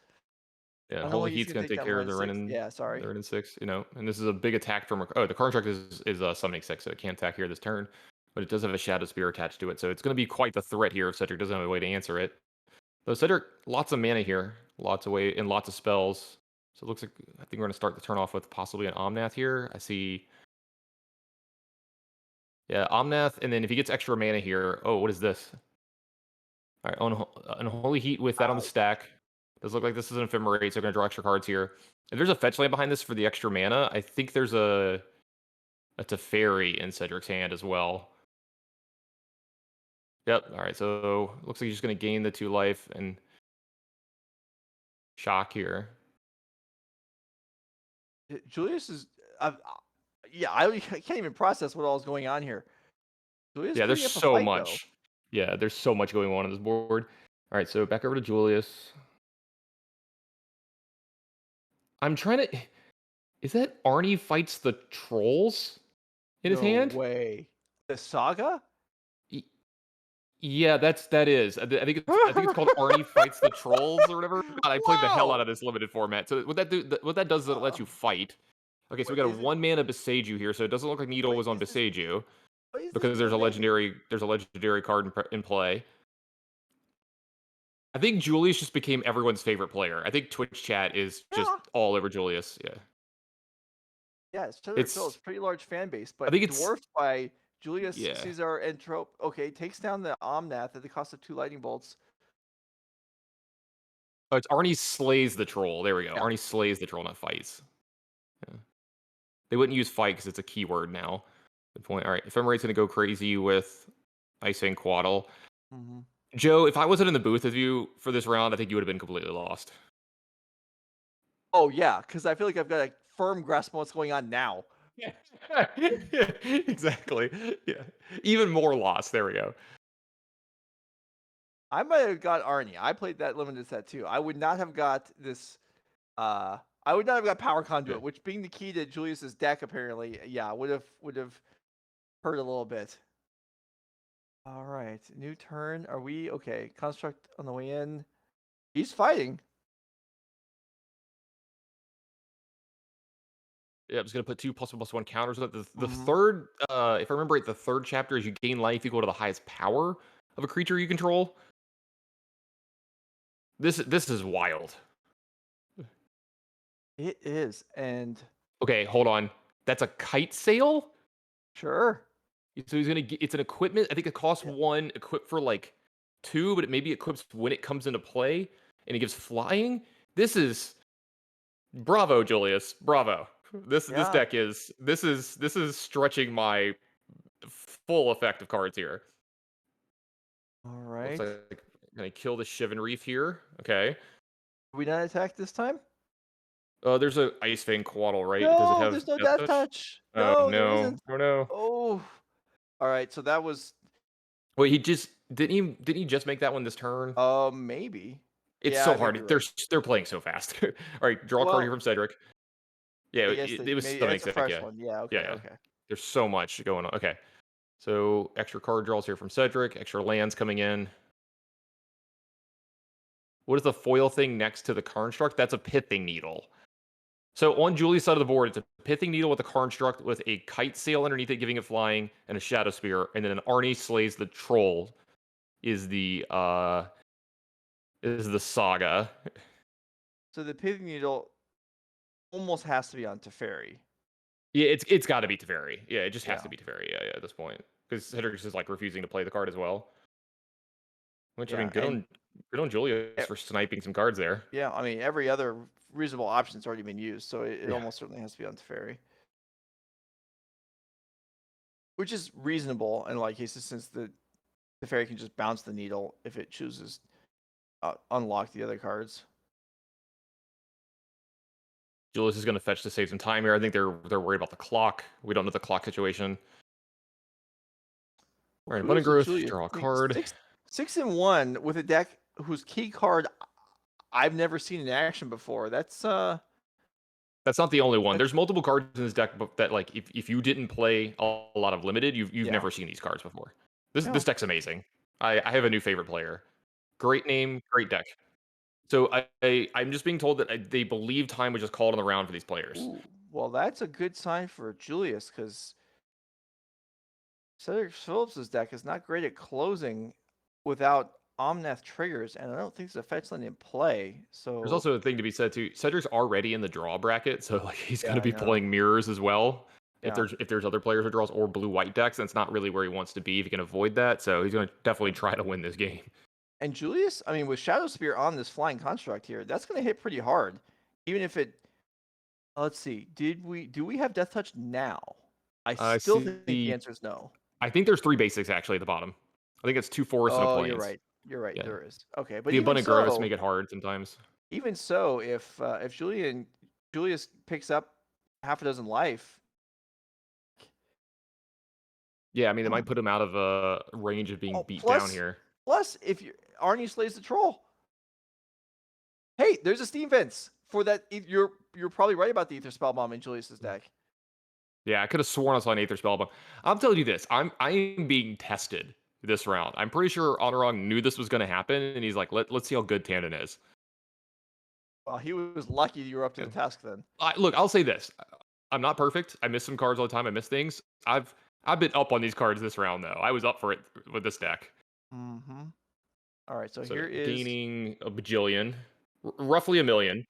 Speaker 2: Yeah,
Speaker 3: I don't know
Speaker 2: Holy
Speaker 3: what he's
Speaker 2: Heat's
Speaker 3: gonna
Speaker 2: going to
Speaker 3: take
Speaker 2: take
Speaker 3: down
Speaker 2: care of
Speaker 3: Ren
Speaker 2: the
Speaker 3: 6.
Speaker 2: Renin.
Speaker 3: Yeah, sorry.
Speaker 2: The Renin 6, and this is a big attack from. Oh, the contract is summoning 6, so it can't attack here this turn. But it does have a Shadow Spear attached to it, so it's going to be quite the threat here if Cedric doesn't have a way to answer it. Though Cedric, lots of mana here, lots of way and lots of spells. So it looks like I think we're going to start the turn off with possibly an Omnath here. I see. Yeah, Omnath, and then if he gets extra mana here, oh, what is this? All right, Unholy Heat with that on the stack. Does look like this is an Ephemerate, so we're going to draw extra cards here. If there's a fetch land behind this for the extra mana, I think there's a Teferi in Cedric's hand as well. Yep, all right, so looks like he's just going to gain the 2 life and shock here.
Speaker 3: Julius is. I can't even process what all is going on here. Julius
Speaker 2: Yeah, there's
Speaker 3: putting up a
Speaker 2: so
Speaker 3: fight,
Speaker 2: much.
Speaker 3: though.
Speaker 2: Yeah, there's so much going on this board. All right, so back over to Julius. I'm trying to. Is that Arnie fights the trolls in his hand?
Speaker 3: No way. The saga?
Speaker 2: Y- Yeah, that is. I think it's called Arnie fights the trolls or whatever. God, I played the hell out
Speaker 3: Wow.
Speaker 2: of this limited format. So what that do? What that does is it lets you fight. Okay, so we got a
Speaker 3: Is it?
Speaker 2: 1 mana Beseiju here, so it doesn't look like Needle
Speaker 3: Wait,
Speaker 2: was on
Speaker 3: is this?
Speaker 2: Beseiju
Speaker 3: Wait, is this
Speaker 2: because there's a
Speaker 3: permanent?
Speaker 2: legendary card in play. I think Julius just became everyone's favorite player. I think Twitch chat is just
Speaker 3: Yeah.
Speaker 2: all over Julius. Yeah.
Speaker 3: Yeah, it's
Speaker 2: It's
Speaker 3: pretty large fan base,
Speaker 2: I
Speaker 3: but
Speaker 2: think it's
Speaker 3: dwarfed by Julius
Speaker 2: yeah.
Speaker 3: Caesar and Trope. Okay, takes down the Omnath at the cost of 2 lightning bolts.
Speaker 2: Oh, it's Arnie slays the troll. There we go.
Speaker 3: Yeah.
Speaker 2: Arnie slays the troll, not fights. Yeah. They wouldn't use fight because it's a keyword now. Good point. All right, Ephemerate's gonna go crazy with Ice and Quaddle.
Speaker 3: Mm-hmm.
Speaker 2: Joe, if I wasn't in the booth with you for this round, I think you would have been completely lost.
Speaker 3: Oh yeah, because I feel like I've got a firm grasp on what's going on now.
Speaker 2: Yeah. Exactly. Yeah. Even more lost. There we go.
Speaker 3: I might have got Arnie. I played that limited set too. I would not have got this. I would not have got Power Conduit,
Speaker 2: Yeah.
Speaker 3: which being the key to Julius's deck apparently. Yeah, would have hurt a little bit. All right, new turn. Are we okay? Construct on the way in. He's fighting.
Speaker 2: Yeah, I'm just gonna put 2 +1/+1 counters on it. The
Speaker 3: Mhm.
Speaker 2: third, if I remember right, the third chapter is you gain life equal to the highest power of a creature you control. This is wild.
Speaker 3: It is, and
Speaker 2: Okay, hold on. That's a kite sail?
Speaker 3: sure.
Speaker 2: So he's gonna get it's an equipment. I think it costs
Speaker 3: Yeah.
Speaker 2: 1, equip for like 2, but it maybe equips when it comes into play, and it gives flying. This is Bravo, Julius. Bravo. This
Speaker 3: Yeah.
Speaker 2: deck is this is stretching my full effect of cards here.
Speaker 3: All
Speaker 2: Looks
Speaker 3: right.
Speaker 2: like gonna kill the Shivan Reef here. Okay.
Speaker 3: We not attack this time?
Speaker 2: There's a Ice Fang Quaddle, right? Does it
Speaker 3: No,
Speaker 2: have
Speaker 3: there's no
Speaker 2: Death
Speaker 3: death
Speaker 2: Touch?
Speaker 3: touch.
Speaker 2: Oh
Speaker 3: No, there
Speaker 2: no.
Speaker 3: isn't.
Speaker 2: Oh no.
Speaker 3: Oh. All right. So that was
Speaker 2: Wait, he just didn't he just make that one this turn?
Speaker 3: maybe.
Speaker 2: It's
Speaker 3: Yeah,
Speaker 2: so
Speaker 3: I think
Speaker 2: hard.
Speaker 3: you're
Speaker 2: They're
Speaker 3: right.
Speaker 2: they're playing so fast. All right, draw a card here
Speaker 3: Well,
Speaker 2: from Cedric. Yeah,
Speaker 3: I guess
Speaker 2: it was
Speaker 3: maybe
Speaker 2: stunning
Speaker 3: it's a
Speaker 2: Cedric.
Speaker 3: fresh
Speaker 2: Yeah,
Speaker 3: one. Yeah.
Speaker 2: yeah,
Speaker 3: Okay.
Speaker 2: yeah.
Speaker 3: Okay.
Speaker 2: There's so much going on. Okay, so extra card draws here from Cedric. Extra lands coming in. What is the foil thing next to the construct? That's a pithing needle. So on Julie's side of the board, it's a pithing needle with a construct with a kite sail underneath it, giving it flying, and a shadow spear, and then an Arnie slays the troll. Is the saga.
Speaker 3: So the pithing needle almost has to be on Teferi.
Speaker 2: Yeah, it's got to be Teferi. Yeah, it just has
Speaker 3: Yeah.
Speaker 2: to be Teferi. Yeah, yeah, at this point, because Cedric's is like refusing to play the card as well. Which I
Speaker 3: Yeah.
Speaker 2: mean,
Speaker 3: And
Speaker 2: good on Julius for sniping some cards there.
Speaker 3: yeah, I mean every other reasonable option's already been used, so it
Speaker 2: Yeah,
Speaker 3: almost certainly has to be on Teferi. Which is reasonable in a lot of cases since the fairy can just bounce the needle if it chooses unlock the other cards.
Speaker 2: Julius is going to fetch to save some time here. I think they're worried about the clock. We don't know the clock situation. All right, Abundant
Speaker 3: Kudos to
Speaker 2: Growth,
Speaker 3: Julius.
Speaker 2: draw a
Speaker 3: I mean,
Speaker 2: card.
Speaker 3: 6-1 with a deck whose key card I've never seen in action before. That's
Speaker 2: That's not the only one. There's multiple cards in this deck that like if you didn't play a lot of limited, you've
Speaker 3: yeah.
Speaker 2: never seen these cards before. This
Speaker 3: Yeah.
Speaker 2: this deck's amazing. I have a new favorite player. Great name, great deck. So I'm just being told that they believe time was just called on the round for these players.
Speaker 3: Ooh, well, that's a good sign for Julius because Cedric Phillips' deck is not great at closing without Omnath triggers, and I don't think there's a fetch land in play.
Speaker 2: There's
Speaker 3: So
Speaker 2: also a thing to be said too. Cedric's already in the draw bracket, so like he's
Speaker 3: yeah,
Speaker 2: going to
Speaker 3: I
Speaker 2: be
Speaker 3: know.
Speaker 2: playing mirrors as well.
Speaker 3: Yeah.
Speaker 2: If there's other players who draws or blue white decks, that's not really where he wants to be if he can avoid that. So he's going to definitely try to win this game.
Speaker 3: And Julius, I mean, with Shadow Spear on this flying construct here, that's going to hit pretty hard. Even if it, let's see, do we have Death Touch now? I
Speaker 2: I
Speaker 3: still think the
Speaker 2: see.
Speaker 3: answer is no.
Speaker 2: I think there's three basics actually at the bottom. I think it's two forests and a
Speaker 3: Oh, you're
Speaker 2: plains.
Speaker 3: right. You're right.
Speaker 2: Yeah,
Speaker 3: There is. Okay, but
Speaker 2: the abundant growths make it hard sometimes.
Speaker 3: even so, if Julius picks up half a dozen life,
Speaker 2: Yeah, I mean, it might put him out of range of being
Speaker 3: oh,
Speaker 2: beat down here.
Speaker 3: plus if you Arnie slays the troll, hey, there's a steam fence for that. You're probably right about the Ether Spellbomb in Julius's deck.
Speaker 2: Yeah, I could have sworn I saw an Aether spell, but I'm telling you this: I am being tested this round. I'm pretty sure Honorong knew this was going to happen, and he's like, let's see how good Tandon is.
Speaker 3: Well, he was lucky you were up to
Speaker 2: Yeah.
Speaker 3: the task then.
Speaker 2: Look, I'll say this: I'm not perfect. I miss some cards all the time. I miss things. I've been up on these cards this round though. I was up for it with this deck.
Speaker 3: Mm-hmm. All right, so
Speaker 2: So
Speaker 3: here is
Speaker 2: gaining a bajillion, roughly a million.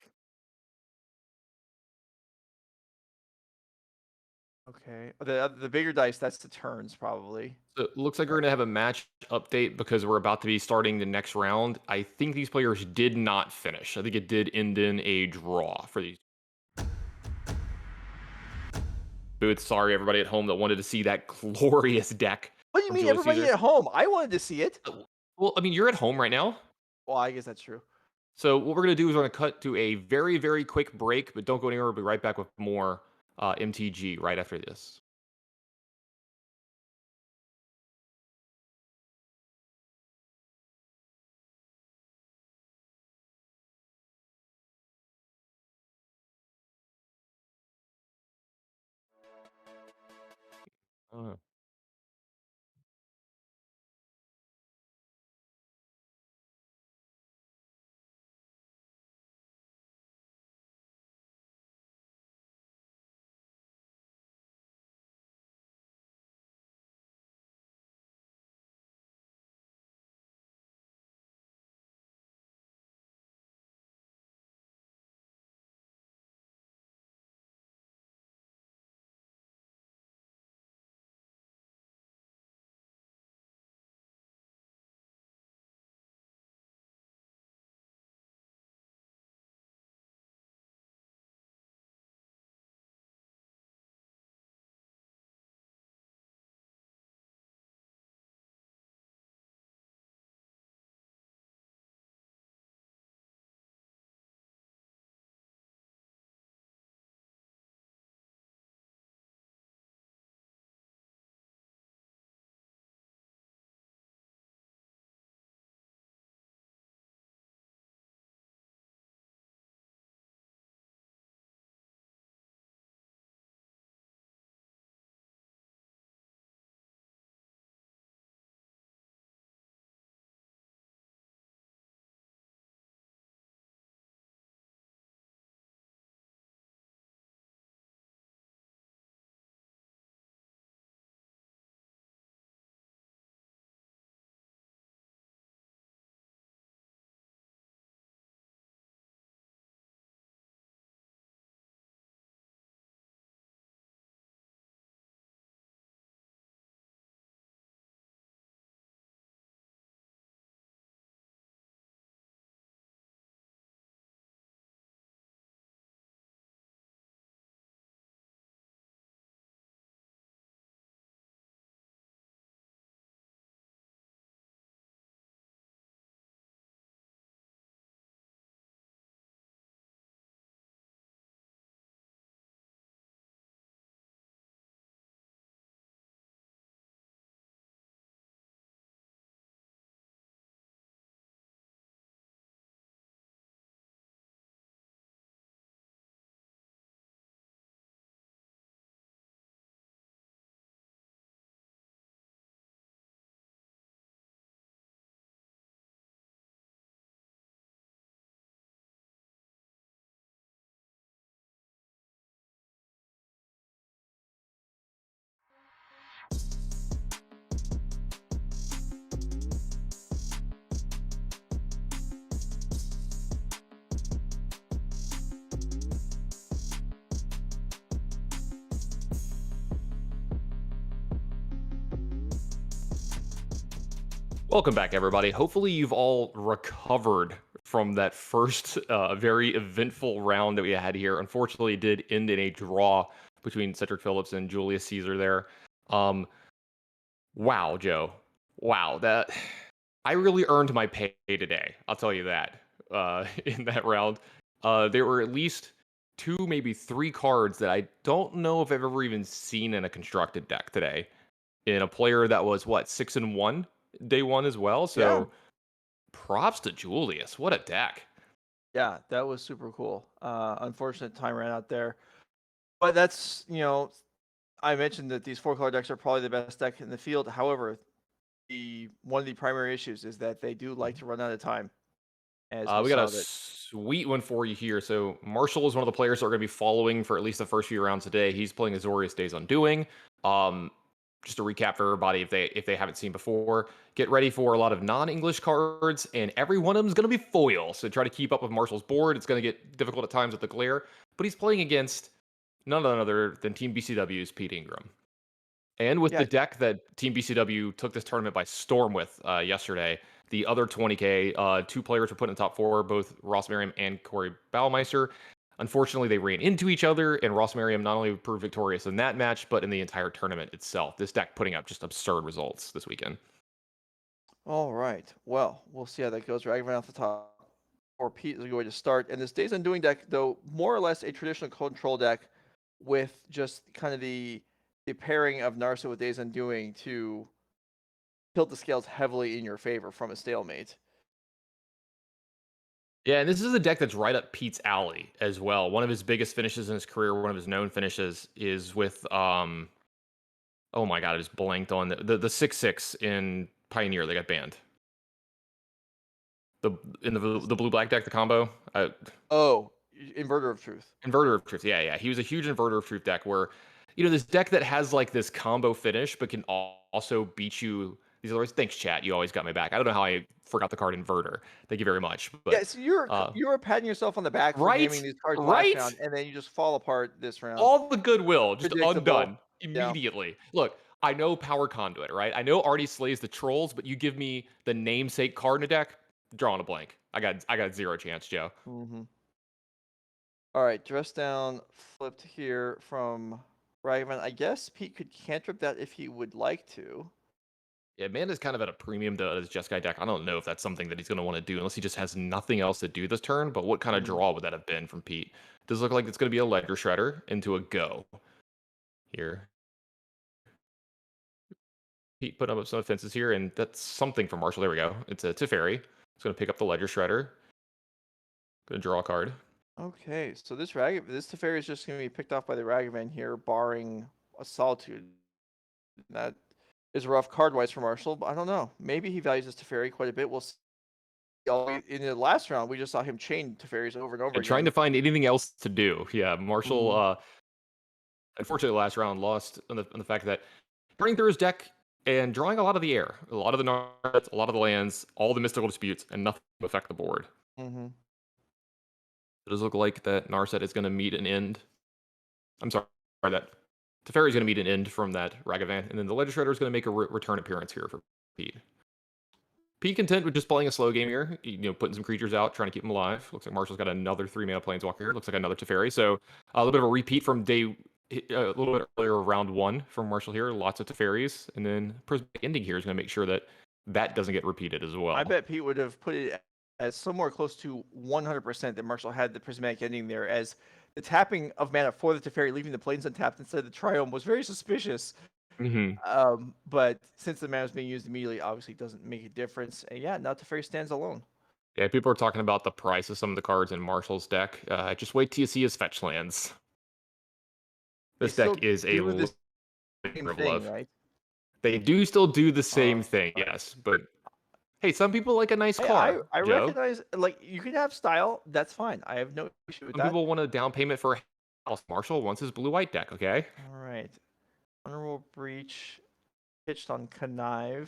Speaker 3: okay. The bigger dice, that's the turns probably.
Speaker 2: So it looks like we're going to have a match update because we're about to be starting the next round. I think these players did not finish. I think it did end in a draw for these. Booth, sorry everybody at home that wanted to see that glorious deck.
Speaker 3: What do you
Speaker 2: from
Speaker 3: mean,
Speaker 2: Julius
Speaker 3: everybody
Speaker 2: Caesar.
Speaker 3: at home? I wanted to see it.
Speaker 2: Well, I mean, you're at home right now.
Speaker 3: Well, I guess that's true.
Speaker 2: So what we're going to do is we're going to cut to a very, very quick break, but don't go anywhere. We'll be right back with more MTG right after this. Uh, Welcome back, everybody. Hopefully, you've all recovered from that first very eventful round that we had here. Unfortunately, it did end in a draw between Cedric Phillips and Julius Caesar there. Wow, Joe. Wow, that I really earned my pay today. I'll tell you that. In that round, there were at least two, maybe three cards that I don't know if I've ever even seen in a constructed deck today. In a player that was what 6-1 day one as well.
Speaker 3: Yeah.
Speaker 2: So props to Julius. What a deck.
Speaker 3: Yeah, that was super cool. Unfortunate time ran out there. But that's, I mentioned that these 4-color decks are probably the best deck in the field. However, one of the primary issues is that they do like to run out of time. As we
Speaker 2: We got
Speaker 3: saw
Speaker 2: a
Speaker 3: that.
Speaker 2: sweet one for you here. So Marshall is one of the players that are going to be following for at least the first few rounds today. He's playing Azorius Days Undoing. Just to recap for everybody, if they haven't seen before, get ready for a lot of non-English cards, and every one of them is going to be foil. So try to keep up with Marshall's board. It's going to get difficult at times with the glare, but he's playing against none other than Team BCW's Pete Ingram. And with the
Speaker 3: Yeah.
Speaker 2: deck that Team BCW took this tournament by storm with yesterday, the other 20K, two players were put in the top four, both Ross Merriam and Corey Baumeister. Unfortunately, they ran into each other, and Ross Merriam not only proved victorious in that match, but in the entire tournament itself. This deck putting up just absurd results this weekend.
Speaker 3: All right. Well, we'll see how that goes. Ragavan off the top. Or Pete is going to start. And this Days Undoing deck, though, more or less a traditional control deck with just kind of the pairing of Narset with Days Undoing to tilt the scales heavily in your favor from a stalemate.
Speaker 2: Yeah, and this is a deck that's right up Pete's alley as well. One of his biggest finishes in his career, one of his known finishes, is with oh my god, I just blanked on the 6/6 in Pioneer. They got banned. The blue black deck, the combo.
Speaker 3: Oh, Inverter of Truth.
Speaker 2: Inverter of Truth. Yeah. He was a huge Inverter of Truth deck where, this deck that has like this combo finish, but can also beat you. These are always, thanks, chat. You always got my back. I don't know how I forgot the card Inverter. Thank you very much. But
Speaker 3: Yeah, so you're patting yourself on the back for
Speaker 2: right,
Speaker 3: naming these cards last
Speaker 2: right.
Speaker 3: round, and then you just fall apart this round.
Speaker 2: All the goodwill just
Speaker 3: Predictable.
Speaker 2: undone immediately. Look, I know Power Conduit, right? I know Artie slays the trolls, but you give me the namesake card in a deck, drawing a blank. I got zero chance, Joe.
Speaker 3: Mm-hmm. All right, dress down flipped here from Ragavan. I guess Pete could cantrip that if he would like to.
Speaker 2: Yeah, Amanda's kind of at a premium to his Jeskai deck. I don't know if that's something that he's going to want to do unless he just has nothing else to do this turn. But what kind of draw would that have been from Pete? Does look like it's going to be a Ledger Shredder into a go here. Pete put up some defenses here, and that's something from Marshall. There we go. It's a Teferi. It's going to pick up the Ledger Shredder. Going to draw a card.
Speaker 3: Okay, so this Teferi is just going to be picked off by the Ragavan here, barring a Solitude. That is rough card-wise for Marshall, but I don't know. Maybe he values this Teferi quite a bit. We'll see. In the last round, we just saw him chain Teferis over and over again.
Speaker 2: Trying to find anything else to do. Yeah, Marshall, unfortunately, last round lost on the fact that turning through his deck and drawing a lot of the air, a lot of the Nards, a lot of the lands, all the mystical disputes, and nothing to affect the board.
Speaker 3: Mm-hmm.
Speaker 2: It does look like that Narset is going to meet an end. I'm sorry, that Teferi is going to meet an end from that Ragavan, and then the Ledger Shredder is going to make a return appearance here for Pete. Pete content with just playing a slow game here, putting some creatures out, trying to keep them alive. Looks like Marshall's got another 3-mana Planeswalker here. Looks like another Teferi. So a little bit of a repeat from a little bit earlier, round one from Marshall here. Lots of Teferis, and then Prismatic Ending here is going to make sure that doesn't get repeated as well.
Speaker 3: I bet Pete would have put it as somewhere close to 100% that Marshall had the Prismatic Ending there, as the tapping of mana for the Teferi, leaving the planes untapped instead of the Triome, was very suspicious.
Speaker 2: Mm-hmm.
Speaker 3: But since the mana is being used immediately, obviously it doesn't make a difference. And yeah, now Teferi stands alone.
Speaker 2: Yeah, people are talking about the price of some of the cards in Marshall's deck. Just wait till you see his fetch lands. This deck is a
Speaker 3: same
Speaker 2: labor of
Speaker 3: thing,
Speaker 2: love.
Speaker 3: right?
Speaker 2: They do still do the same thing, yes, but hey, some people like a nice car.
Speaker 3: I
Speaker 2: Joe.
Speaker 3: recognize, like, you can have style. That's fine. I have no issue with
Speaker 2: Some
Speaker 3: that.
Speaker 2: people want a down payment for a house. Marshall wants his blue-white deck, okay?
Speaker 3: All right. Honorable Breach pitched on Connive.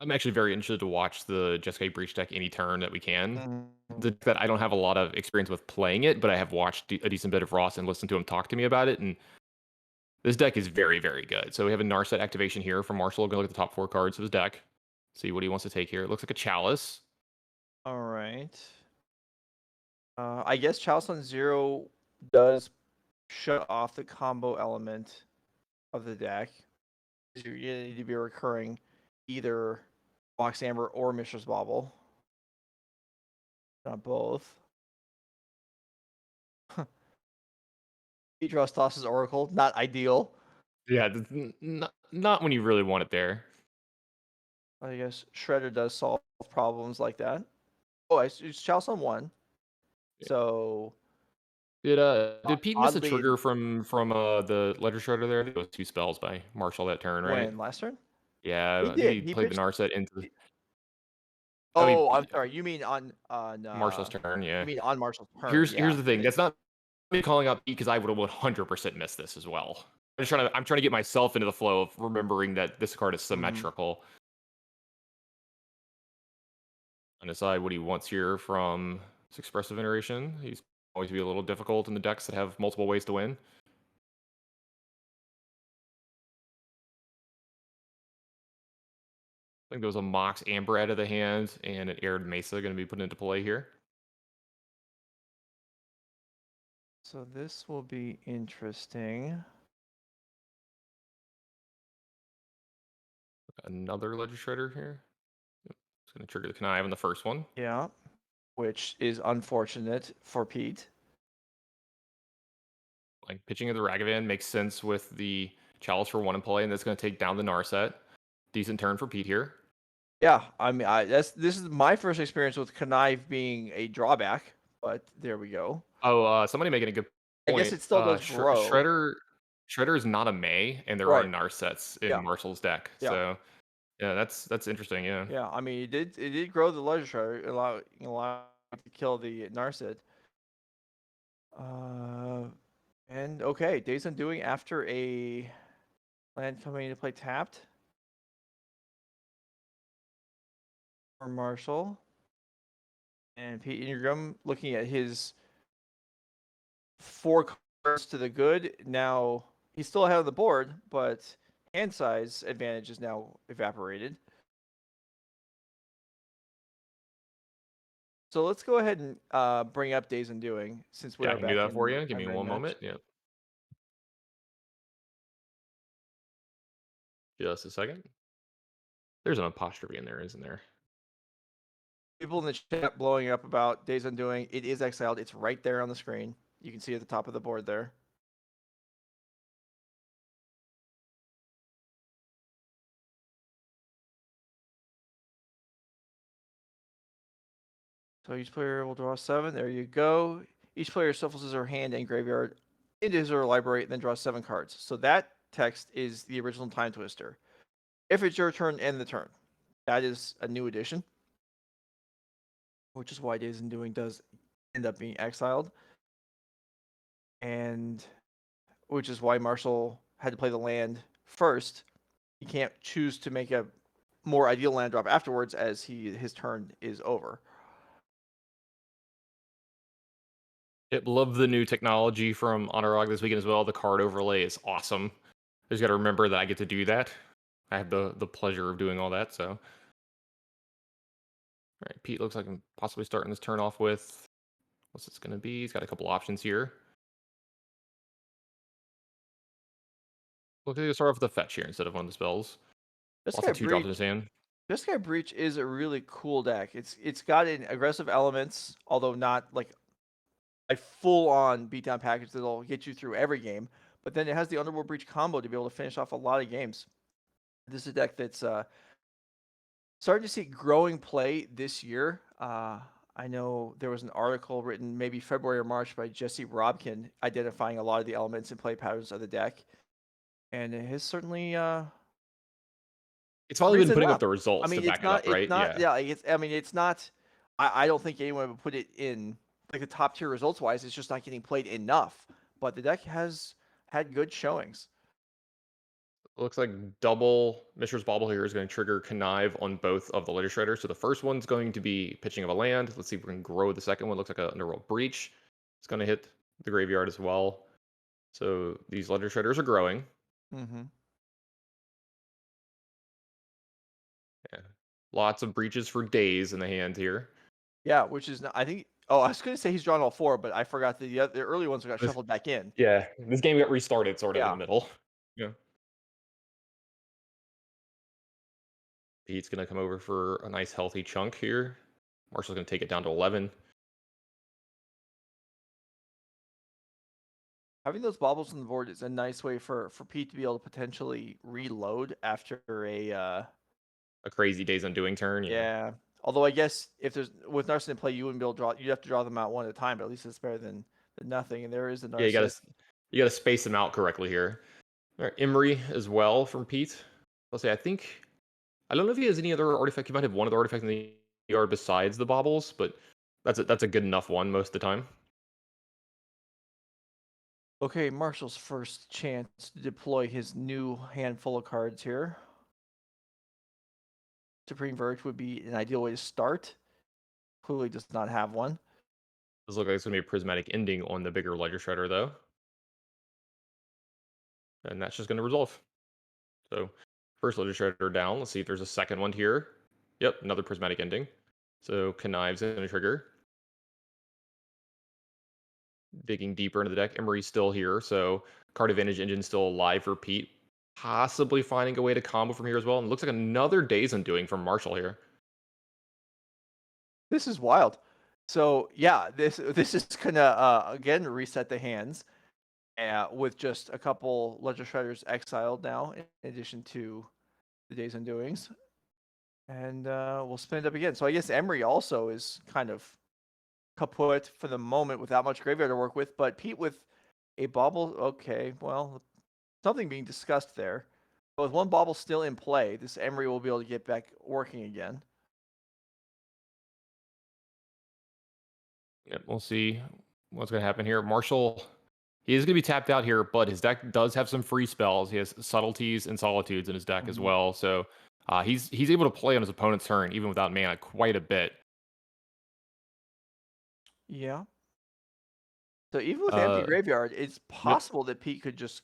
Speaker 2: I'm actually very interested to watch the Jeskai Breach deck any turn that we can.
Speaker 3: Mhm.
Speaker 2: The that I don't have a lot of experience with playing it, but I have watched a decent bit of Ross and listened to him talk to me about it, and this deck is very, very good. So we have a Narset activation here from Marshall. Gonna look at the top 4 cards of his deck. See what he wants to take here. It looks like a Chalice.
Speaker 3: All right. I guess Chalice on 0 does shut off the combo element of the deck. You're gonna need to be recurring either Box Amber or Mishra's Bauble. Not both. Petros tosses Oracle, not ideal.
Speaker 2: Yeah, not when you really want it there.
Speaker 3: I guess Shredder does solve problems like that. Oh, it's Chalice on 1.
Speaker 2: Yeah.
Speaker 3: So
Speaker 2: Did Pete miss a
Speaker 3: oddly,
Speaker 2: trigger from the Ledger Shredder there? I think it was 2 spells by Marshall that turn, right?
Speaker 3: when last turn
Speaker 2: Yeah,
Speaker 3: he
Speaker 2: I think
Speaker 3: did.
Speaker 2: he
Speaker 3: He
Speaker 2: played the
Speaker 3: pitched.
Speaker 2: Narset into the. I mean,
Speaker 3: Oh, I'm sorry. You mean on
Speaker 2: Marshall's turn.
Speaker 3: you
Speaker 2: Yeah.
Speaker 3: mean on Marshall's turn?
Speaker 2: Here's
Speaker 3: Yeah.
Speaker 2: the thing. That's not me calling out Pete because I would have 100% missed this as well. I'm trying to get myself into the flow of remembering that this card is symmetrical. And decide what he wants here from his expressive iteration. He's always be a little difficult in the decks that have multiple ways to win. I think there was a Mox Amber out of the hand and an Aired Mesa going to be put into play here.
Speaker 3: So this will be interesting.
Speaker 2: Another Ledger Shredder here. It's going to trigger the Connive on the first one.
Speaker 3: Yeah, which is unfortunate for Pete.
Speaker 2: Like pitching of the Ragavan makes sense with the Chalice for 1 in play, and that's going to take down the Narset. Decent turn for Pete here.
Speaker 3: Yeah, I mean, this is my first experience with Connive being a drawback, but there we go.
Speaker 2: Oh, somebody making a good point.
Speaker 3: I guess it still does grow.
Speaker 2: Shredder is not a May, and there are
Speaker 3: Right.
Speaker 2: Narsets in
Speaker 3: Yeah.
Speaker 2: Marshall's deck.
Speaker 3: Yeah.
Speaker 2: So yeah, that's interesting. Yeah.
Speaker 3: Yeah, I mean, it did grow the Ledger Shredder, allow it to kill the Narset. And okay, Days Undoing after a land coming into play tapped for Marshall. And Pete Ingram looking at his 4 cards to the good. Now he's still ahead of the board, but hand size advantage is now evaporated. So let's go ahead and bring up Days Undoing since we
Speaker 2: Yeah,
Speaker 3: are
Speaker 2: I can do
Speaker 3: back
Speaker 2: that for
Speaker 3: in
Speaker 2: you. Give me
Speaker 3: Unread
Speaker 2: one
Speaker 3: match.
Speaker 2: moment. Yep. Just a second. There's an apostrophe in there, isn't there?
Speaker 3: People in the chat blowing up about Days Undoing. It is exiled. It's right there on the screen. You can see at the top of the board there. So each player will draw 7. There you go. Each player shuffles their hand and graveyard into his or her library, and then draws 7 cards. So that text is the original Time Twister. If it's your turn, end the turn. That is a new addition, which is why Days Undoing does end up being exiled. And which is why Marshall had to play the land first. He can't choose to make a more ideal land drop afterwards as his turn is over.
Speaker 2: Yep, love the new technology from Honorog this weekend as well. The card overlay is awesome. I just got to remember that I get to do that. I have the pleasure of doing all that. So, all right, Pete looks like I'm possibly starting this turn off with what's this going to be. He's got a couple options here. Looks like he'll start off with a fetch here instead of one of the spells. Lots of 2-drops in his hand.
Speaker 3: Jeskai Breach is a really cool deck. It's got an aggressive elements, although not like a full-on beatdown package that'll get you through every game. But then it has the Underworld Breach combo to be able to finish off a lot of games. This is a deck that's starting to see growing play this year. I know there was an article written maybe February or March by Jesse Robkin identifying a lot of the elements and play patterns of the deck, and it has certainly
Speaker 2: It's probably been
Speaker 3: risen
Speaker 2: putting up
Speaker 3: up.
Speaker 2: the results
Speaker 3: I mean,
Speaker 2: to back it up, right?
Speaker 3: it's not,
Speaker 2: Yeah.
Speaker 3: I mean, it's not. I don't think anyone would put it in like the top tier results wise. It's just not getting played enough. But the deck has had good showings.
Speaker 2: It looks like double Mishra's Bauble here is going to trigger Connive on both of the Ledger Shredders. So the first one's going to be pitching of a land. Let's see if we can grow the second one. Looks like an Underworld Breach. It's going to hit the graveyard as well. So these Ledger Shredders are growing.
Speaker 3: Mm-hmm.
Speaker 2: Yeah. Lots of breaches for days in the hand here.
Speaker 3: Yeah, which is I think. Oh, I was going to say he's drawn all 4, but I forgot the early ones got shuffled back in.
Speaker 2: Yeah, this game got restarted sort of in
Speaker 3: Yeah.
Speaker 2: the middle. Yeah. Pete's going to come over for a nice healthy chunk here. Marshall's going to take it down to 11.
Speaker 3: Having those baubles on the board is a nice way for Pete to be able to potentially reload after
Speaker 2: A crazy Days Undoing turn.
Speaker 3: Yeah. Although I guess if there's with Narset in play, you wouldn't be able to draw. You'd have to draw them out one at a time. But at least it's better than nothing. And there is the Narset.
Speaker 2: Yeah, you gotta space them out correctly here. All right, Emery as well from Pete. I'll say I don't know if he has any other artifact. He might have one other artifact in the yard besides the baubles, but that's a good enough one most of the time.
Speaker 3: Okay, Marshall's first chance to deploy his new handful of cards here. Supreme Verge would be an ideal way to start. Clearly does not have one.
Speaker 2: Does look like it's gonna be a prismatic ending on the bigger Ledger Shredder though. And that's just gonna resolve. So first Ledger Shredder down. Let's see if there's a second one here. Yep, another prismatic ending. So Connive's gonna trigger. Digging deeper into the deck. Emery's still here, so card advantage engine still alive for Pete. Possibly finding a way to combo from here as well. And it looks like another Days Undoing from Marshall here.
Speaker 3: This is wild. So yeah, this is gonna again reset the hands with just a couple Ledger Shredders exiled now, in addition to the Days Undoings. And we'll spin it up again. So I guess Emery also is kind of kaput for the moment without much graveyard to work with. But Pete with a bauble, okay, well, something being discussed there. But with one bauble still in play, this Emery will be able to get back working again.
Speaker 2: Yep, we'll see what's going to happen here. Marshall, he is going to be tapped out here, but his deck does have some free spells. He has Subtleties and Solitudes in his deck as well. So he's able to play on his opponent's turn, even without mana, quite a bit.
Speaker 3: Yeah. So even with empty graveyard, it's possible that Pete could just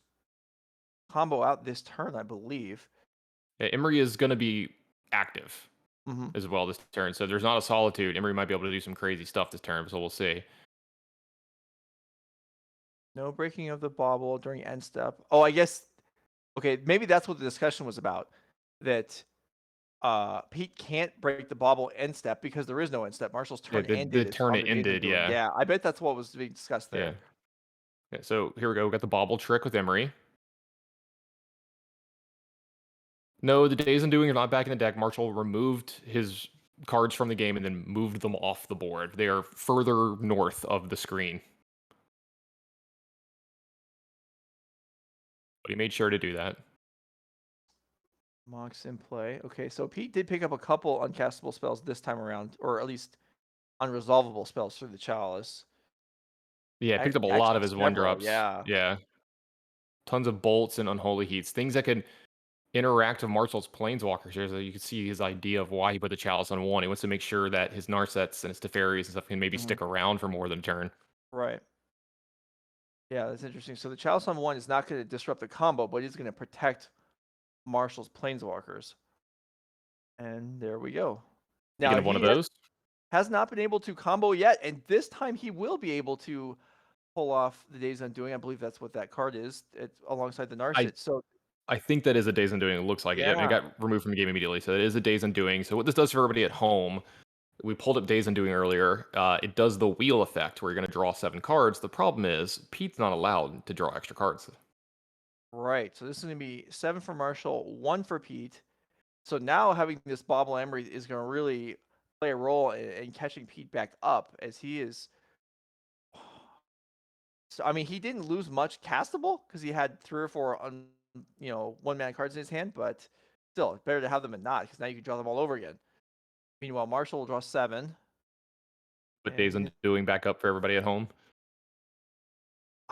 Speaker 3: combo out this turn, I believe.
Speaker 2: Yeah, Emery is going to be active as well this turn. So there's not a Solitude. Emery might be able to do some crazy stuff this turn, so we'll see.
Speaker 3: No breaking of the bauble during end step. Oh, I guess, okay, maybe that's what the discussion was about. That Pete can't break the bauble end step because there is no end step. Marshall's turn ended.
Speaker 2: The turn it ended, yeah.
Speaker 3: Yeah, I bet that's what was being discussed there.
Speaker 2: Yeah, so here we go. We got the bauble trick with Emery. No, the Days Undoing are not back in the deck. Marshall removed his cards from the game and then moved them off the board. They are further north of the screen. But he made sure to do that.
Speaker 3: Mox in play. Okay, so Pete did pick up a couple uncastable spells this time around, or at least unresolvable spells through the Chalice.
Speaker 2: Yeah, picked up a lot of his one drops.
Speaker 3: Yeah.
Speaker 2: Tons of bolts and unholy heats. Things that could interact with Marshall's planeswalkers here, so you can see his idea of why he put the Chalice on one. He wants to make sure that his Narsets and his Teferis and stuff can maybe stick around for more than a turn.
Speaker 3: Right. Yeah, that's interesting. So the Chalice on one is not going to disrupt the combo, but it's going to protect Marshall's planeswalkers. And there we go.
Speaker 2: Now one of those
Speaker 3: has not been able to combo yet, and this time he will be able to pull off the Days Undoing. I believe that's what that card is. It's alongside the Narset. So
Speaker 2: I think that is a Days Undoing. It looks like it. Yeah, and it got removed from the game immediately. So it is a Days Undoing. So what this does for everybody at home, we pulled up Days Undoing earlier. It does the wheel effect where you're going to draw 7 cards. The problem is Pete's not allowed to draw extra cards.
Speaker 3: Right. So this is going to be 7 for Marshall, 1 for Pete. So now having this Bauble Emery is going to really play a role in catching Pete back up, as he is. So I mean, he didn't lose much castable because he had 3 or 4 one-mana cards in his hand, but still, it's better to have them than not, because now you can draw them all over again. Meanwhile, Marshall will draw 7.
Speaker 2: But Days Undoing back up for everybody at home.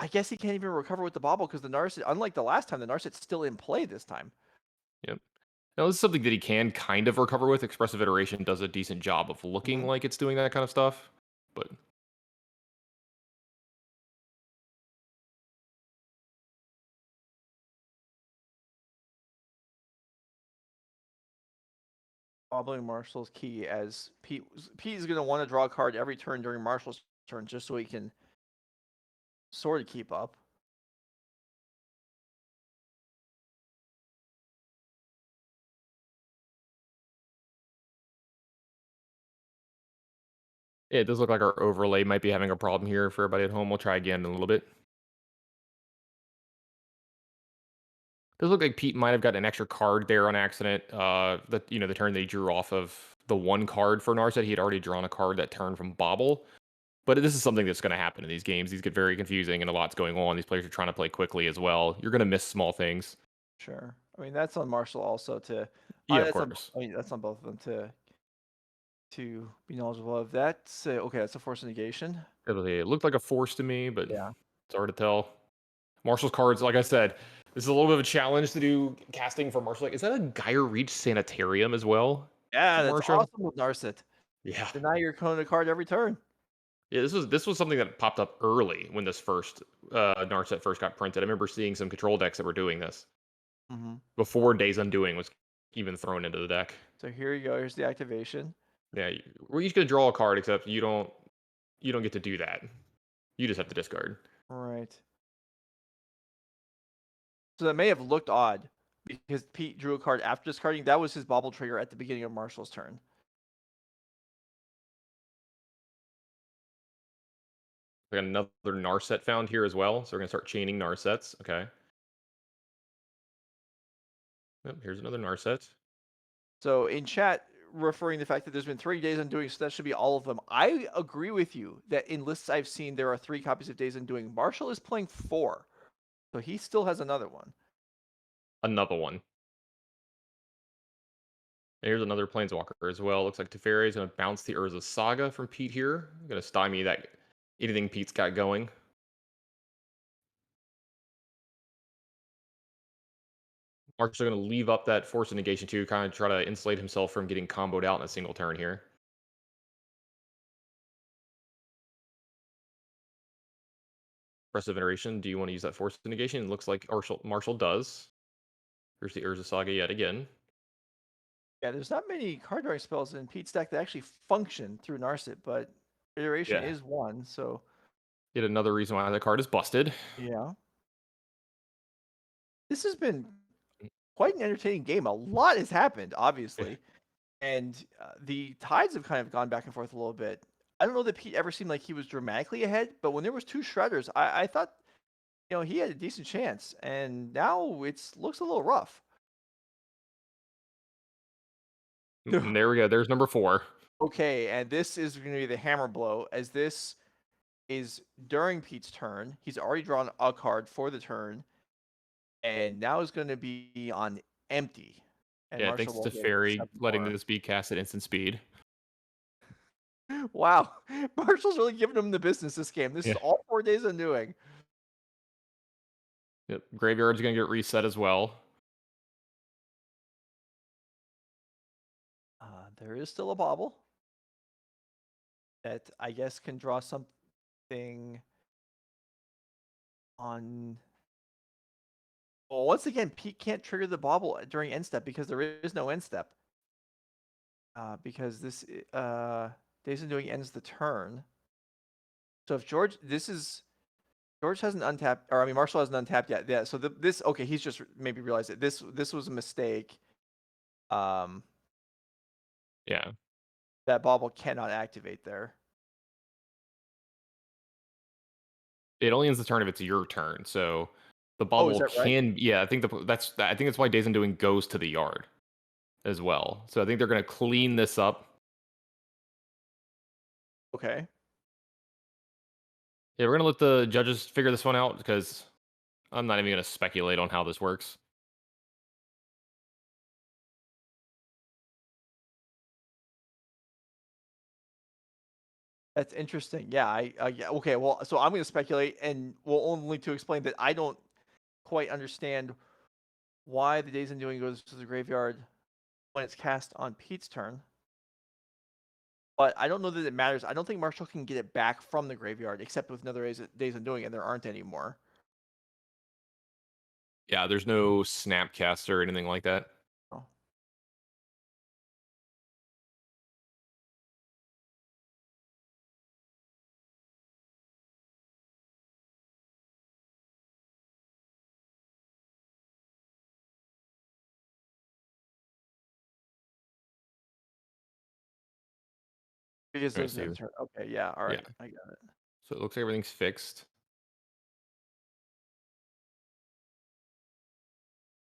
Speaker 3: I guess he can't even recover with the bobble because the Narset, unlike the last time, the Narset's still in play this time.
Speaker 2: Yep. Now, this is something that he can kind of recover with. Expressive Iteration does a decent job of looking like it's doing that kind of stuff, but
Speaker 3: Wobbling Marshall's key as Pete is going to want to draw a card every turn during Marshall's turn just so he can sort of keep up.
Speaker 2: yeah, it does look like our overlay might be having a problem here for everybody at home. We'll try again in a little bit. Does look like Pete might have got an extra card there on accident. The turn they drew off of the one card for Narset, he had already drawn a card that turned from Bobble. But this is something that's going to happen in these games. These get very confusing and a lot's going on. These players are trying to play quickly as well. You're going to miss small things.
Speaker 3: Sure. I mean, that's on Marshall also to.
Speaker 2: Yeah, of
Speaker 3: That's on,
Speaker 2: course.
Speaker 3: I mean, that's on both of them to be knowledgeable of. That's okay. That's a force of negation.
Speaker 2: It looked like a force to me, but
Speaker 3: Yeah.
Speaker 2: it's hard to tell. Marshall's cards, like I said, this is a little bit of a challenge to do casting for Marshall. Like, is that a Geyer Reach Sanitarium as well?
Speaker 3: Yeah,
Speaker 2: For
Speaker 3: that's
Speaker 2: Marshall?
Speaker 3: awesome with Narset.
Speaker 2: Yeah.
Speaker 3: Deny your opponent a card every turn.
Speaker 2: Yeah, this was something that popped up early when this first Narset first got printed. I remember seeing some control decks that were doing this before Days Undoing was even thrown into the deck.
Speaker 3: So here you go. Here's the activation.
Speaker 2: Yeah, we're each gonna draw a card, except you don't get to do that. You just have to discard.
Speaker 3: Right. So that may have looked odd because Pete drew a card after discarding. That was his bobble trigger at the beginning of Marshall's turn.
Speaker 2: We got another Narset found here as well, so we're gonna start chaining Narsets. Okay. Yep, here's another Narset.
Speaker 3: So in chat, referring to the fact that there's been 3 Days Undoing, so that should be all of them. I agree with you that in lists I've seen, there are 3 copies of Days Undoing. Marshall is playing 4, so he still has another one.
Speaker 2: Another one. Here's another Planeswalker as well. Looks like Teferi is going to bounce the Urza Saga from Pete here. Going to stymie that anything Pete's got going. Mark's going to leave up that Force of Negation too, kind of try to insulate himself from getting comboed out in a single turn here. Expressive Iteration, do you want to use that Force of Negation? It looks like Marshall does. Here's the Urza Saga yet again.
Speaker 3: Yeah, there's not many card drawing spells in Pete's deck that actually function through Narset, but Iteration is one, so.
Speaker 2: Yet another reason why that card is busted.
Speaker 3: Yeah. This has been quite an entertaining game. A lot has happened, obviously. And the tides have kind of gone back and forth a little bit. I don't know that Pete ever seemed like he was dramatically ahead, but when there was 2 shredders, I thought, he had a decent chance. And now it looks a little rough.
Speaker 2: And there we go. There's number 4.
Speaker 3: Okay, and this is going to be the hammer blow, as this is during Pete's turn. He's already drawn a card for the turn, and now is going to be on empty. And
Speaker 2: Yeah,
Speaker 3: Marshall
Speaker 2: thanks to
Speaker 3: will get
Speaker 2: Fairy
Speaker 3: 7
Speaker 2: letting
Speaker 3: more.
Speaker 2: this be cast at instant speed.
Speaker 3: Wow, Marshall's really giving him the business this game. This is all 4 Days Undoing.
Speaker 2: Yep, Graveyard's going to get reset as well.
Speaker 3: There is still a bobble that I guess can draw something on. Well, once again, Pete can't trigger the bobble during end step because there is no end step. Because this Days Undoing ends the turn. So if George hasn't untapped, or I mean Marshall hasn't untapped yet. Yeah. So this okay, he's just maybe realized it. This was a mistake.
Speaker 2: Yeah.
Speaker 3: That bobble cannot activate there.
Speaker 2: It only ends the turn if it's your turn. So the
Speaker 3: Oh,
Speaker 2: bubble
Speaker 3: is that right?
Speaker 2: can I think that's why Days Undoing goes to the yard as well. So I think they're going to clean this up.
Speaker 3: Okay.
Speaker 2: Yeah, we're going to let the judges figure this one out because I'm not even going to speculate on how this works.
Speaker 3: That's interesting. Yeah, yeah, okay. Well, so I'm going to speculate, and only to explain that I don't quite understand why the Days Undoing goes to the graveyard when it's cast on Pete's turn. But I don't know that it matters. I don't think Marshall can get it back from the graveyard, except with another Days Undoing, and there aren't anymore.
Speaker 2: Yeah, there's no Snapcaster or anything like that.
Speaker 3: Oh. Because
Speaker 2: Let me
Speaker 3: there's
Speaker 2: see.
Speaker 3: another turn. Okay, yeah, all
Speaker 2: Yeah.
Speaker 3: right, I got it.
Speaker 2: So it looks like everything's fixed.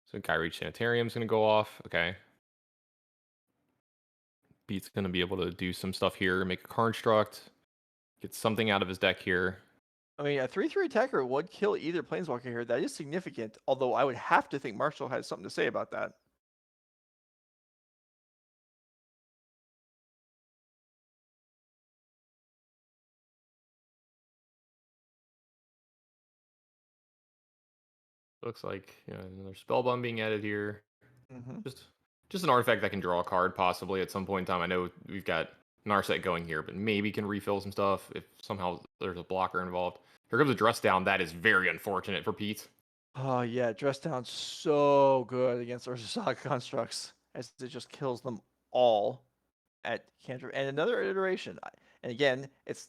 Speaker 2: So Kyrie Sanitarium's going to go off. Okay. Beat's going to be able to do some stuff here, make a construct, get something out of his deck here.
Speaker 3: I mean, a 3/3 attacker would kill either Planeswalker here. That is significant, although I would have to think Marshall has something to say about that.
Speaker 2: Looks like another Spellbomb being added here.
Speaker 3: Mm-hmm.
Speaker 2: Just an artifact that can draw a card possibly at some point in time. I know we've got Narset going here, but maybe can refill some stuff if somehow there's a blocker involved. Here comes a Dress Down. That is very unfortunate for Pete.
Speaker 3: Oh yeah, Dress Down's so good against Urza constructs, as it just kills them all at Cantrip. And another iteration. And again, it's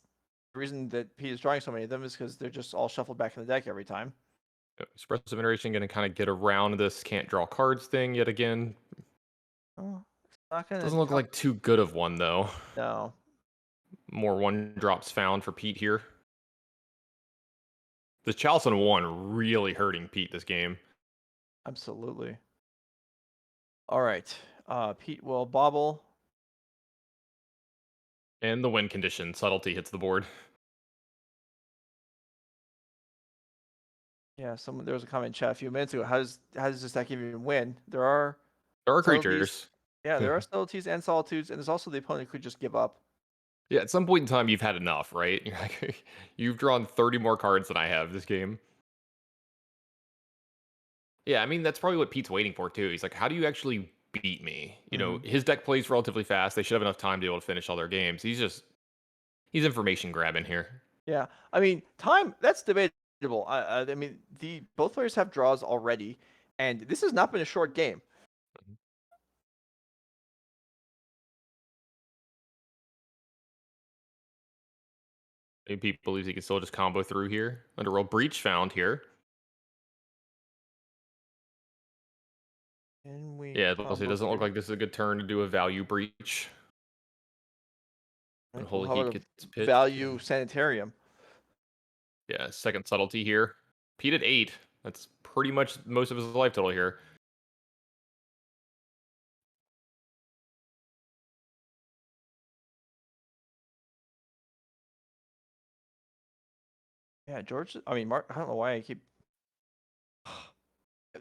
Speaker 3: the reason that Pete is drawing so many of them is because they're just all shuffled back in the deck every time.
Speaker 2: Expressive Iteration going to kind of get around this can't draw cards thing yet again.
Speaker 3: Oh, it's not gonna.
Speaker 2: Doesn't look like too good of one though.
Speaker 3: No.
Speaker 2: More one drops found for Pete here. The Chalice on 1 really hurting Pete this game.
Speaker 3: Absolutely. All right. Pete will bobble.
Speaker 2: And the win condition, Subtlety hits the board.
Speaker 3: Yeah, there was a comment in chat a few minutes ago. How does this deck even win? There are subtleties.
Speaker 2: Creatures.
Speaker 3: Yeah, there are subtleties and solitudes, and there's also the opponent could just give up.
Speaker 2: Yeah, at some point in time, you've had enough, right? You're like, you've drawn 30 more cards than I have this game. Yeah, I mean, that's probably what Pete's waiting for, too. He's like, how do you actually beat me? You know, his deck plays relatively fast. They should have enough time to be able to finish all their games. He's information grabbing here.
Speaker 3: Yeah, I mean, time, that's debatable. I mean, both players have draws already, and this has not been a short game.
Speaker 2: Maybe Pete believes he can still just combo through here. Underworld Breach found here. Yeah, but it doesn't look like this is a good turn to do a value breach. And Holy Heat gets pitched.
Speaker 3: Value Sanitarium.
Speaker 2: Yeah, second subtlety here. Pete at 8. That's pretty much most of his life total here.
Speaker 3: Yeah, George. I mean, I don't know why I keep.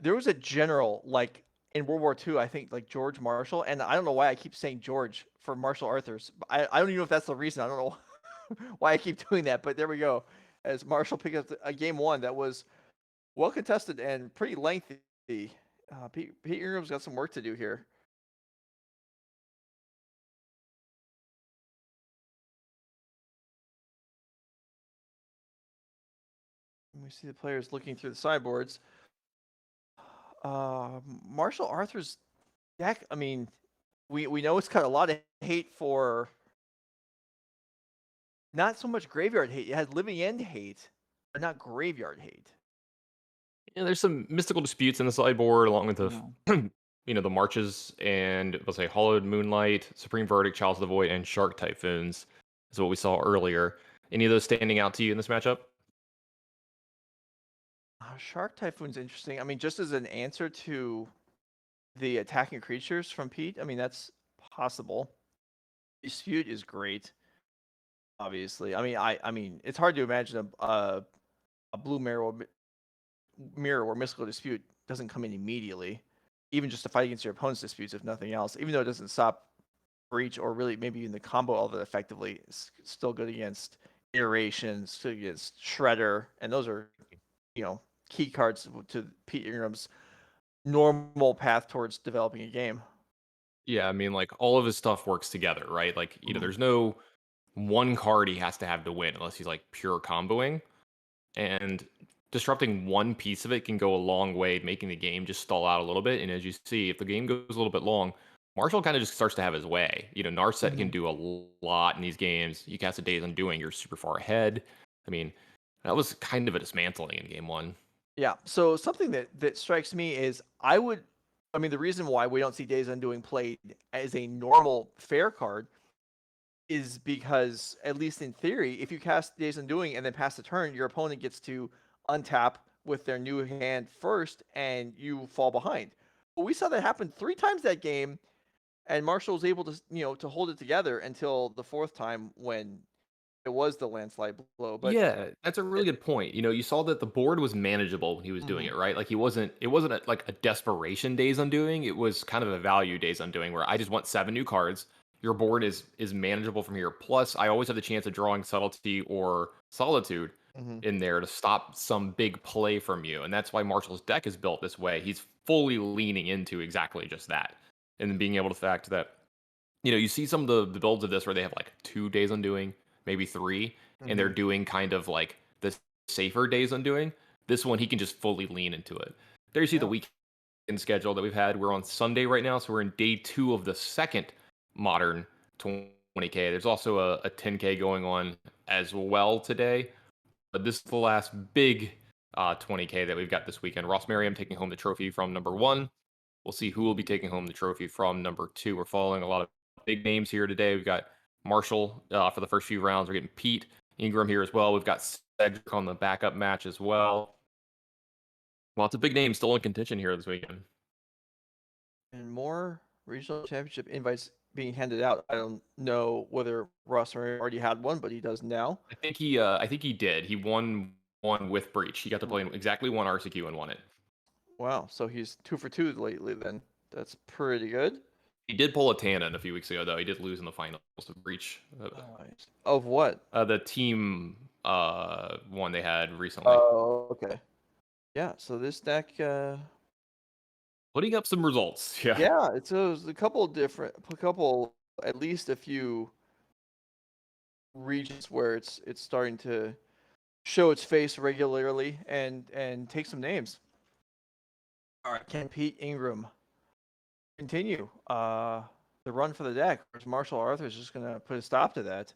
Speaker 3: There was a general like in World War II, I think, like George Marshall, and I don't know why I keep saying George for Marshall Arthurs. I don't even know if that's the reason. I don't know why I keep doing that, but there we go. As Marshall picked up a game one that was well contested and pretty lengthy. Pete Ingram's got some work to do here. We see the players looking through the sideboards. Marshall Arthur's deck, I mean, we know it's got a lot of hate for not so much graveyard hate. It has living end hate, but not graveyard hate.
Speaker 2: Yeah, there's some mystical disputes in the sideboard, along with the the marches and let's say Hollowed Moonlight, Supreme Verdict, Chalice of the Void, and Shark Typhoons is what we saw earlier. Any of those standing out to you in this matchup?
Speaker 3: Shark Typhoon's interesting. I mean, just as an answer to the attacking creatures from Pete, I mean, that's possible. Dispute is great, obviously. I mean, it's hard to imagine a blue mirror where Mystical Dispute doesn't come in immediately, even just to fight against your opponent's disputes, if nothing else. Even though it doesn't stop breach, or really maybe even the combo of it effectively. Is still good against Iteration, still against Shredder, and those are, key cards to Pete Ingram's normal path towards developing a game.
Speaker 2: Yeah, I mean, like all of his stuff works together, right? Like, there's no one card he has to have to win unless he's like pure comboing. And disrupting one piece of it can go a long way, making the game just stall out a little bit. And as you see, if the game goes a little bit long, Marshall kind of just starts to have his way. Narset can do a lot in these games. You cast a Days Undoing, you're super far ahead. I mean, that was kind of a dismantling in game one.
Speaker 3: Yeah. So something that strikes me is the reason why we don't see Days Undoing played as a normal fair card is because, at least in theory, if you cast Days Undoing and then pass the turn, your opponent gets to untap with their new hand first, and you fall behind. But we saw that happen 3 times that game, and Marshall was able to to hold it together until the 4th time when it was the landslide blow. But
Speaker 2: Yeah, that's a really good point. You saw that the board was manageable when he was doing it, right? Like it wasn't like a desperation Days Undoing. It was kind of a value Days Undoing where I just want 7 new cards. Your board is manageable from here. Plus, I always have the chance of drawing Subtlety or Solitude in there to stop some big play from you. And that's why Marshall's deck is built this way. He's fully leaning into exactly just that. And then being able to fact that, you see some of the builds of this where they have like 2 Days Undoing, maybe 3, and they're doing kind of like the safer Days Undoing. This one, he can just fully lean into it. There you see the weekend schedule that we've had. We're on Sunday right now, so we're in day 2 of the second modern 20K. There's also a 10K going on as well today, but this is the last big 20K that we've got this weekend. Ross Merriam taking home the trophy from number 1. We'll see who will be taking home the trophy from number 2. We're following a lot of big names here today. We've got Marshall for the first few rounds. We're getting Pete Ingram here as well. We've got Cedric on the backup match as well. Lots of big names still in contention here this weekend.
Speaker 3: And more regional championship invites being handed out. I don't know whether Ross already had one, but he does now.
Speaker 2: I think he did. He won one with Breach. He got to play in exactly one RCQ and won it.
Speaker 3: Wow, so he's 2 for 2 lately then. That's pretty good.
Speaker 2: He did pull a Tannen a few weeks ago, though. He did lose in the finals to Breach.
Speaker 3: Of what?
Speaker 2: The team one they had recently.
Speaker 3: Oh, okay. Yeah, so this deck
Speaker 2: putting up some results. Yeah.
Speaker 3: Yeah, it's a couple at least a few regions where it's starting to show its face regularly and take some names. All right, can Pete Ingram continue the run for the deck? Or is Marshall Arthur's just gonna put a stop to that?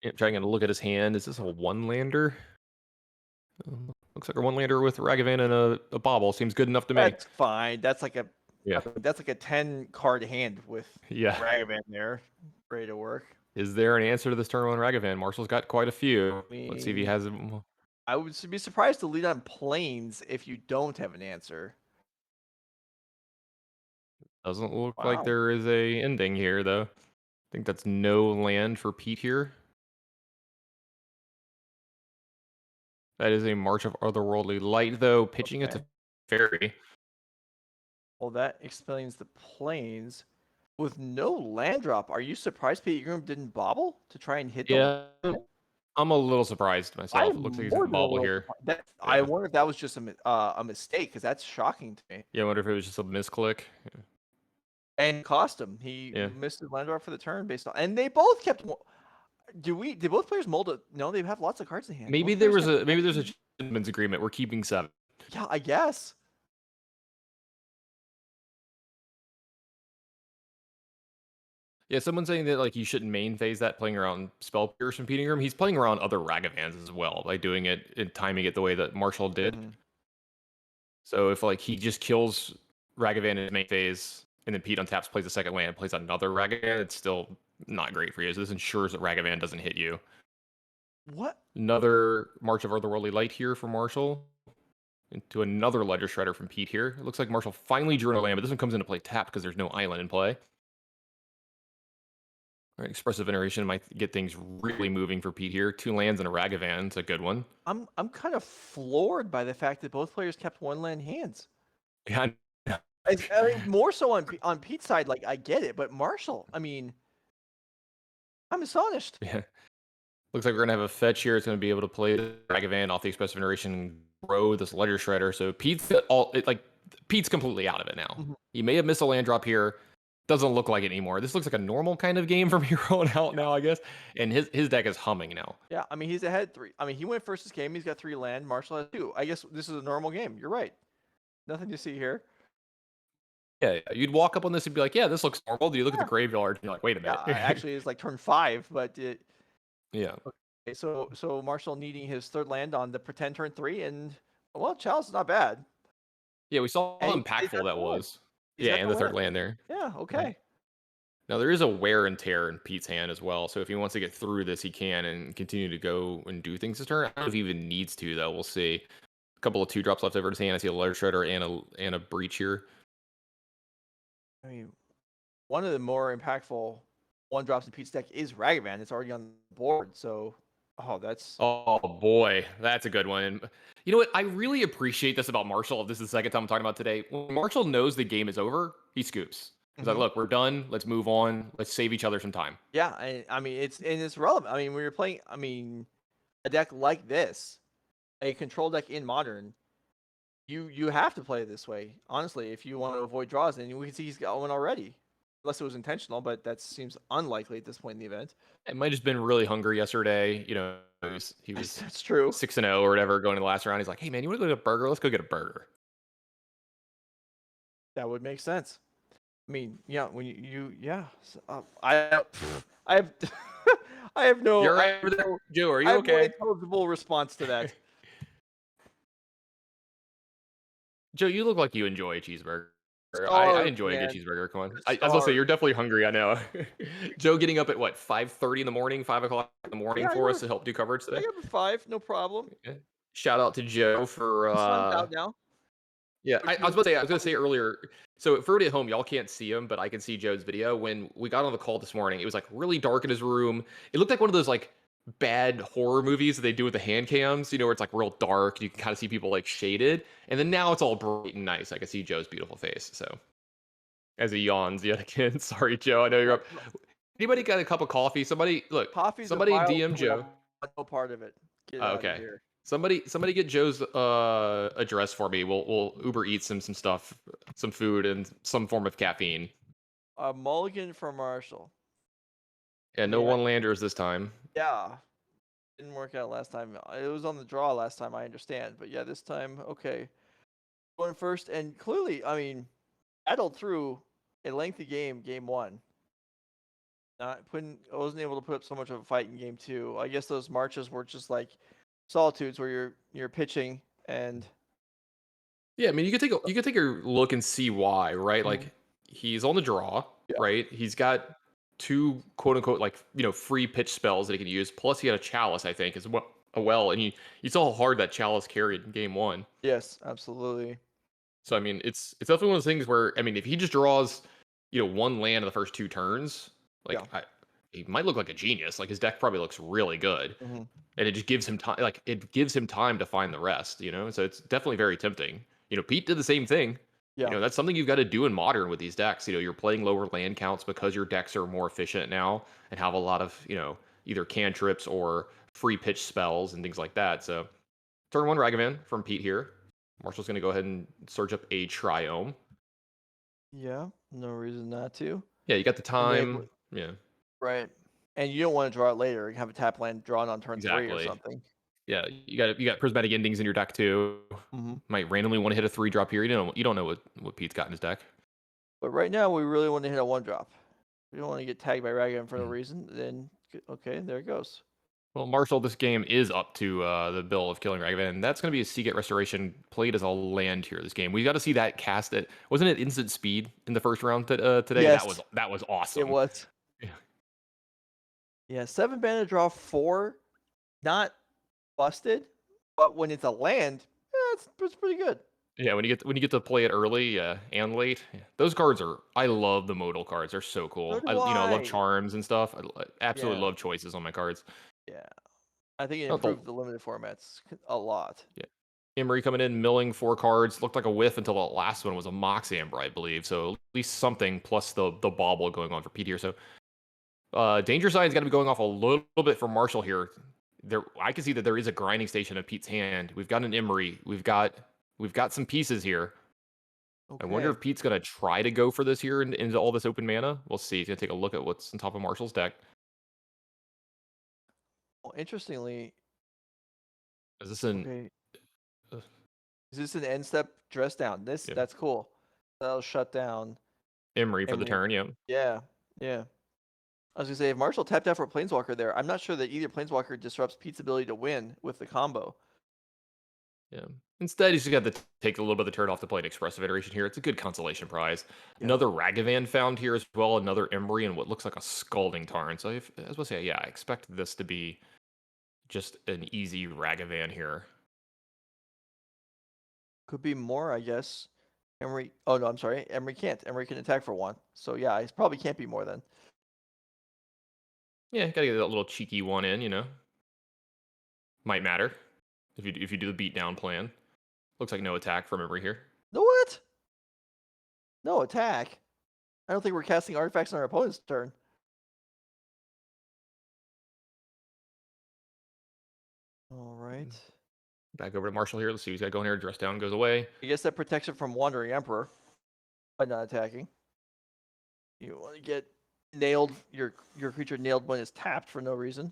Speaker 2: I'm trying to look at his hand. Is this a 1-lander? Looks like a 1-lander with Ragavan and a bobble. Seems good enough to me.
Speaker 3: That's fine. That's like a
Speaker 2: Yeah.
Speaker 3: That's like a 10 card hand with
Speaker 2: Yeah.
Speaker 3: Ragavan there, ready to work.
Speaker 2: Is there an answer to this turn on Ragavan? Marshall's got quite a few. Let's see if he has it.
Speaker 3: I would be surprised to lead on planes if you don't have an answer.
Speaker 2: Doesn't look like there is a ending here, though. I think that's no land for Pete here. That is a March of Otherworldly Light, though. Pitching it to Fairy.
Speaker 3: Well, that explains the planes. With no land drop, are you surprised Pete Ingram didn't bobble to try and hit
Speaker 2: Yeah, I'm a little surprised myself. It looks like he's going to bobble here.
Speaker 3: I wonder if that was just a mistake, because that's shocking to me.
Speaker 2: Yeah, I wonder if it was just a misclick.
Speaker 3: And cost him. He missed his land drop for the turn based on, and they both kept. Did both players mold it? No, they have lots of cards in hand.
Speaker 2: Maybe there's a gentleman's agreement. We're keeping 7.
Speaker 3: Yeah, I guess.
Speaker 2: Yeah, someone's saying that like you shouldn't main phase that playing around Spell Pierce from Pete Ingram. He's playing around other Ragavans as well by doing it and timing it the way that Marshall did. So if like he just kills Ragavan in his main phase and then Pete untaps, plays a second land, plays another Ragavan, it's still not great for you. So this ensures that Ragavan doesn't hit you.
Speaker 3: What?
Speaker 2: Another March of Otherworldly Light here for Marshall. Into another Ledger Shredder from Pete here. It looks like Marshall finally drew a land, but this one comes into play tapped because there's no island in play. All right, Expressive Iteration might get things really moving for Pete here. 2 lands and a Ragavan. It's a good one.
Speaker 3: I'm kind of floored by the fact that both players kept 1 land hands.
Speaker 2: Yeah.
Speaker 3: I mean, more so on Pete's side, like I get it, but Marshall, I mean, I'm astonished.
Speaker 2: Yeah. Looks like we're gonna have a fetch here. It's gonna be able to play the Dragavan off the expressive generation and grow this ledger shredder. So Pete's completely out of it now.
Speaker 3: Mhm.
Speaker 2: He may have missed a land drop here. Doesn't look like it anymore. This looks like a normal kind of game from here on out now, I guess. And his deck is humming now.
Speaker 3: Yeah, I mean, he's ahead 3. I mean, he went first this game. He's got 3 land. Marshall has 2. I guess this is a normal game. You're right. Nothing to see here.
Speaker 2: Yeah, you'd walk up on this and be like, yeah, this looks normal. Do you look at the
Speaker 3: Yeah.
Speaker 2: graveyard and you're like, wait a
Speaker 3: Yeah,
Speaker 2: minute.
Speaker 3: actually, it's like turn 5, but
Speaker 2: Yeah.
Speaker 3: okay, so Marshall needing his 3rd land on the pretend turn 3, and well, Chalice is not bad.
Speaker 2: Yeah, we saw how
Speaker 3: And he's
Speaker 2: impactful
Speaker 3: got
Speaker 2: that
Speaker 3: the land.
Speaker 2: was.
Speaker 3: He's
Speaker 2: Yeah,
Speaker 3: got
Speaker 2: and
Speaker 3: the
Speaker 2: the third
Speaker 3: land.
Speaker 2: land there.
Speaker 3: Yeah, okay.
Speaker 2: Now there is a wear and tear in Pete's hand as well. So if he wants to get through this, he can and continue to go and do things this turn. I don't know if he even needs to though. We'll see. A couple of 2-drops left over his hand. I see a ledger shredder and a breach here.
Speaker 3: I mean, one of the more impactful 1-drops in Pete's deck is Ragavan. It's already on the board, so that's
Speaker 2: Oh boy, that's a good one. And you know what? I really appreciate this about Marshall. This is the second time I'm talking about today. When Marshall knows the game is over, he scoops. He's like,
Speaker 3: Mhm.
Speaker 2: look, we're done. Let's move on. Let's save each other some time.
Speaker 3: yeah. I mean, it's relevant. I mean, when you're playing, I mean, a deck like this, a control deck in Modern, you have to play it this way. Honestly, if you want to avoid draws, and we can see he's got one already, unless it was intentional, but that seems unlikely at this point in the event.
Speaker 2: It might have just been really hungry yesterday. You know, he was
Speaker 3: That's true.
Speaker 2: 6-0 or whatever going to the last round. He's like, hey man, you want to go get a burger? Let's go get a burger.
Speaker 3: That would make sense. I mean, yeah, when I have I have no
Speaker 2: You're
Speaker 3: I
Speaker 2: right over there, Joe. Are you
Speaker 3: I have no
Speaker 2: okay?
Speaker 3: intelligible response to that.
Speaker 2: Joe, you look like you enjoy a cheeseburger. I
Speaker 3: Starved,
Speaker 2: enjoy a good
Speaker 3: man.
Speaker 2: cheeseburger. Come on. I was gonna say
Speaker 3: Starved.
Speaker 2: you're definitely hungry. I know. Joe getting up at what 5:30 in the morning, 5 o'clock in the morning
Speaker 3: Yeah, I
Speaker 2: for
Speaker 3: got
Speaker 2: us to help do coverage
Speaker 3: I
Speaker 2: today.
Speaker 3: got a 5, no problem.
Speaker 2: Yeah. Shout out to Joe for
Speaker 3: The sun's out now.
Speaker 2: yeah.
Speaker 3: Which
Speaker 2: I was
Speaker 3: means
Speaker 2: about to say I was gonna say earlier. So for everybody at home, y'all can't see him, but I can see Joe's video. When we got on the call this morning, it was like really dark in his room. It looked like one of those like bad horror movies that they do with the hand cams, you know, where it's like real dark. You can kind of see people like shaded, and then now it's all bright and nice. I can see Joe's beautiful face. So as he yawns yet again, sorry, Joe. I know you're up. Anybody got a cup of coffee? Somebody look.
Speaker 3: Coffee's a
Speaker 2: Somebody
Speaker 3: vile
Speaker 2: DM
Speaker 3: liquid. I
Speaker 2: Joe.
Speaker 3: want no part of it. Get it
Speaker 2: Oh,
Speaker 3: out of
Speaker 2: okay.
Speaker 3: here.
Speaker 2: Somebody get Joe's address for me. We'll Uber eat some stuff, some food, and some form of caffeine.
Speaker 3: A mulligan for Marshall.
Speaker 2: Yeah, no
Speaker 3: Yeah.
Speaker 2: one-landers this time.
Speaker 3: Yeah. Didn't work out last time. It was on the draw last time, I understand. But yeah, this time, okay. Going first, and clearly, I mean, battled through a lengthy game, game 1. I wasn't able to put up so much of a fight in game 2. I guess those marches were just like solitudes where you're pitching and
Speaker 2: Yeah, I mean, you could take a look and see why, right?
Speaker 3: Mhm.
Speaker 2: Like he's on the draw,
Speaker 3: Yeah.
Speaker 2: right? He's got 2 quote unquote like free pitch spells that he can use. Plus, he had a chalice, I think, as well. And you saw how hard that chalice carried in game 1.
Speaker 3: yes, absolutely.
Speaker 2: So I mean, it's definitely one of those things where I mean, if he just draws, one land in the first 2 turns, like
Speaker 3: Yeah.
Speaker 2: he might look like a genius. Like his deck probably looks really good,
Speaker 3: Mhm.
Speaker 2: and it just gives him time. Like it gives him time to find the rest. So it's definitely very tempting. Pete did the same thing.
Speaker 3: Yeah.
Speaker 2: That's something you've got to do in Modern with these decks. You're playing lower land counts because your decks are more efficient now and have a lot of either cantrips or free pitch spells and things like that. So turn 1 Ragavan from Pete here. Marshall's going to go ahead and search up a Triome.
Speaker 3: Yeah, no reason not to.
Speaker 2: Yeah, you got the
Speaker 3: And then
Speaker 2: time. Yeah,
Speaker 3: right. And you don't want to draw it later. You have a tap land drawn on turn 3 or
Speaker 2: exactly.
Speaker 3: something.
Speaker 2: Yeah, you got prismatic endings in your deck too.
Speaker 3: Mhm.
Speaker 2: Might randomly want to hit a 3-drop here. You don't know what Pete's got in his deck.
Speaker 3: But right now, we really want to hit a 1-drop. We don't want to get tagged by Ragavan for no
Speaker 2: Mhm.
Speaker 3: reason. Then, okay, there it goes.
Speaker 2: Well, Marshall, this game is up to the bill of killing Ragavan, and that's going to be a Seagate Restoration played as a land here this game. We got to see that cast it. Wasn't it instant speed in the first round today?
Speaker 3: Yes.
Speaker 2: That was awesome.
Speaker 3: It was.
Speaker 2: Yeah.
Speaker 3: Yeah, 7 mana draw 4, not busted, but when it's a land, it's pretty good.
Speaker 2: Yeah, when you get to play it early and late, those cards are. I love the modal cards. They're so cool.
Speaker 3: So do
Speaker 2: I love
Speaker 3: I.
Speaker 2: charms and stuff. I absolutely
Speaker 3: Yeah.
Speaker 2: love choices on my cards.
Speaker 3: Yeah, I think it
Speaker 2: Oh,
Speaker 3: improved the limited formats a lot.
Speaker 2: Yeah. Emery coming in, milling 4 cards. Looked like a whiff until the last one was a Mox Amber, I believe. So at least something plus the bauble going on for Pete here. So Danger Sign's got to be going off a little bit for Marshall here. I can see that there is a grinding station in Pete's hand. We've got an Emery. We've got some pieces here. I wonder
Speaker 3: Okay.
Speaker 2: if Pete's gonna try to go for this here into all this open mana. We'll see. He's gonna take a look at what's on top of Marshall's deck.
Speaker 3: Well, interestingly,
Speaker 2: Is this an
Speaker 3: okay,
Speaker 2: uh,
Speaker 3: is this an end step dress down?
Speaker 2: yeah,
Speaker 3: That's cool. That'll shut down
Speaker 2: Emery for the
Speaker 3: Emery.
Speaker 2: turn? Yeah.
Speaker 3: Yeah, yeah. I was gonna say if Marshall tapped out for a Planeswalker there, I'm not sure that either Planeswalker disrupts Pete's ability to win with the combo.
Speaker 2: Yeah. Instead, he's just got to take a little bit of the turn off to play an Expressive Iteration here. It's a good consolation prize.
Speaker 3: Yeah.
Speaker 2: Another Ragavan found here as well. Another Emery and what looks like a Scalding Tarn. So, I was going to say, yeah, I expect this to be just an easy Ragavan here.
Speaker 3: Could be more, I guess. Emery. Oh no, I'm sorry. Emery can't. Emery can attack for 1. So yeah, it probably can't be more then.
Speaker 2: Yeah, gotta get that little cheeky one in, you know. Might matter if you do the beatdown plan. Looks like no attack from Emery here.
Speaker 3: No what? No attack. I don't think we're casting artifacts on our opponent's turn. All right.
Speaker 2: Back over to Marshall here. Let's see. He's got to go in here. Dress down goes away.
Speaker 3: I guess that protects it from Wandering Emperor by not attacking. You want to get nailed, your creature nailed when it's tapped for no reason.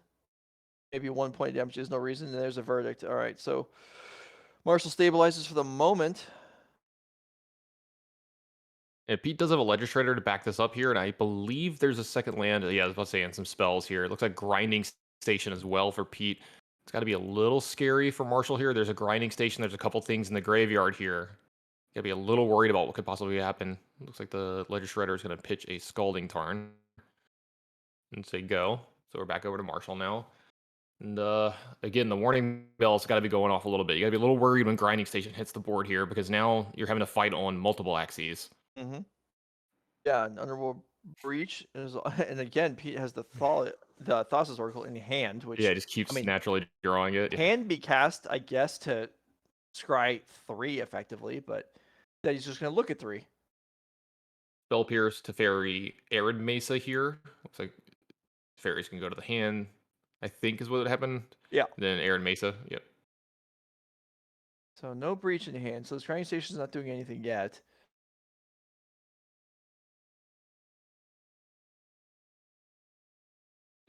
Speaker 3: Maybe 1 point damage is no reason, and there's a verdict. All right, so Marshall stabilizes for the moment.
Speaker 2: And Pete does have a Legislator to back this up here, and I believe there's a second land. Yeah, I was about to say, and some spells here. It looks like Grinding Station as well for Pete. It's got to be a little scary for Marshall here. There's a Grinding Station. There's a couple things in the graveyard here. Got to be a little worried about what could possibly happen. Looks like the Legislator is going to pitch a Scalding Tarn and say go. So we're back over to Marshall now. And again, the warning bell's got to be going off a little bit. You got to be a little worried when Grinding Station hits the board here because now you're having to fight on multiple axes.
Speaker 3: Mm-hmm. Yeah, an Underworld Breach is, and again, Pete has the Thassa's Oracle in hand, which
Speaker 2: Yeah, it just keeps naturally drawing it.
Speaker 3: can be cast, I guess, to scry 3 effectively, but then he's just going to look at 3.
Speaker 2: Spell Pierce, Teferi, Arid Mesa here. Looks like Teferi's can go to the hand, I think is what happened.
Speaker 3: Yeah.
Speaker 2: Then Arid Mesa, yep.
Speaker 3: So no breach in hand. So the scrying station's not doing anything yet.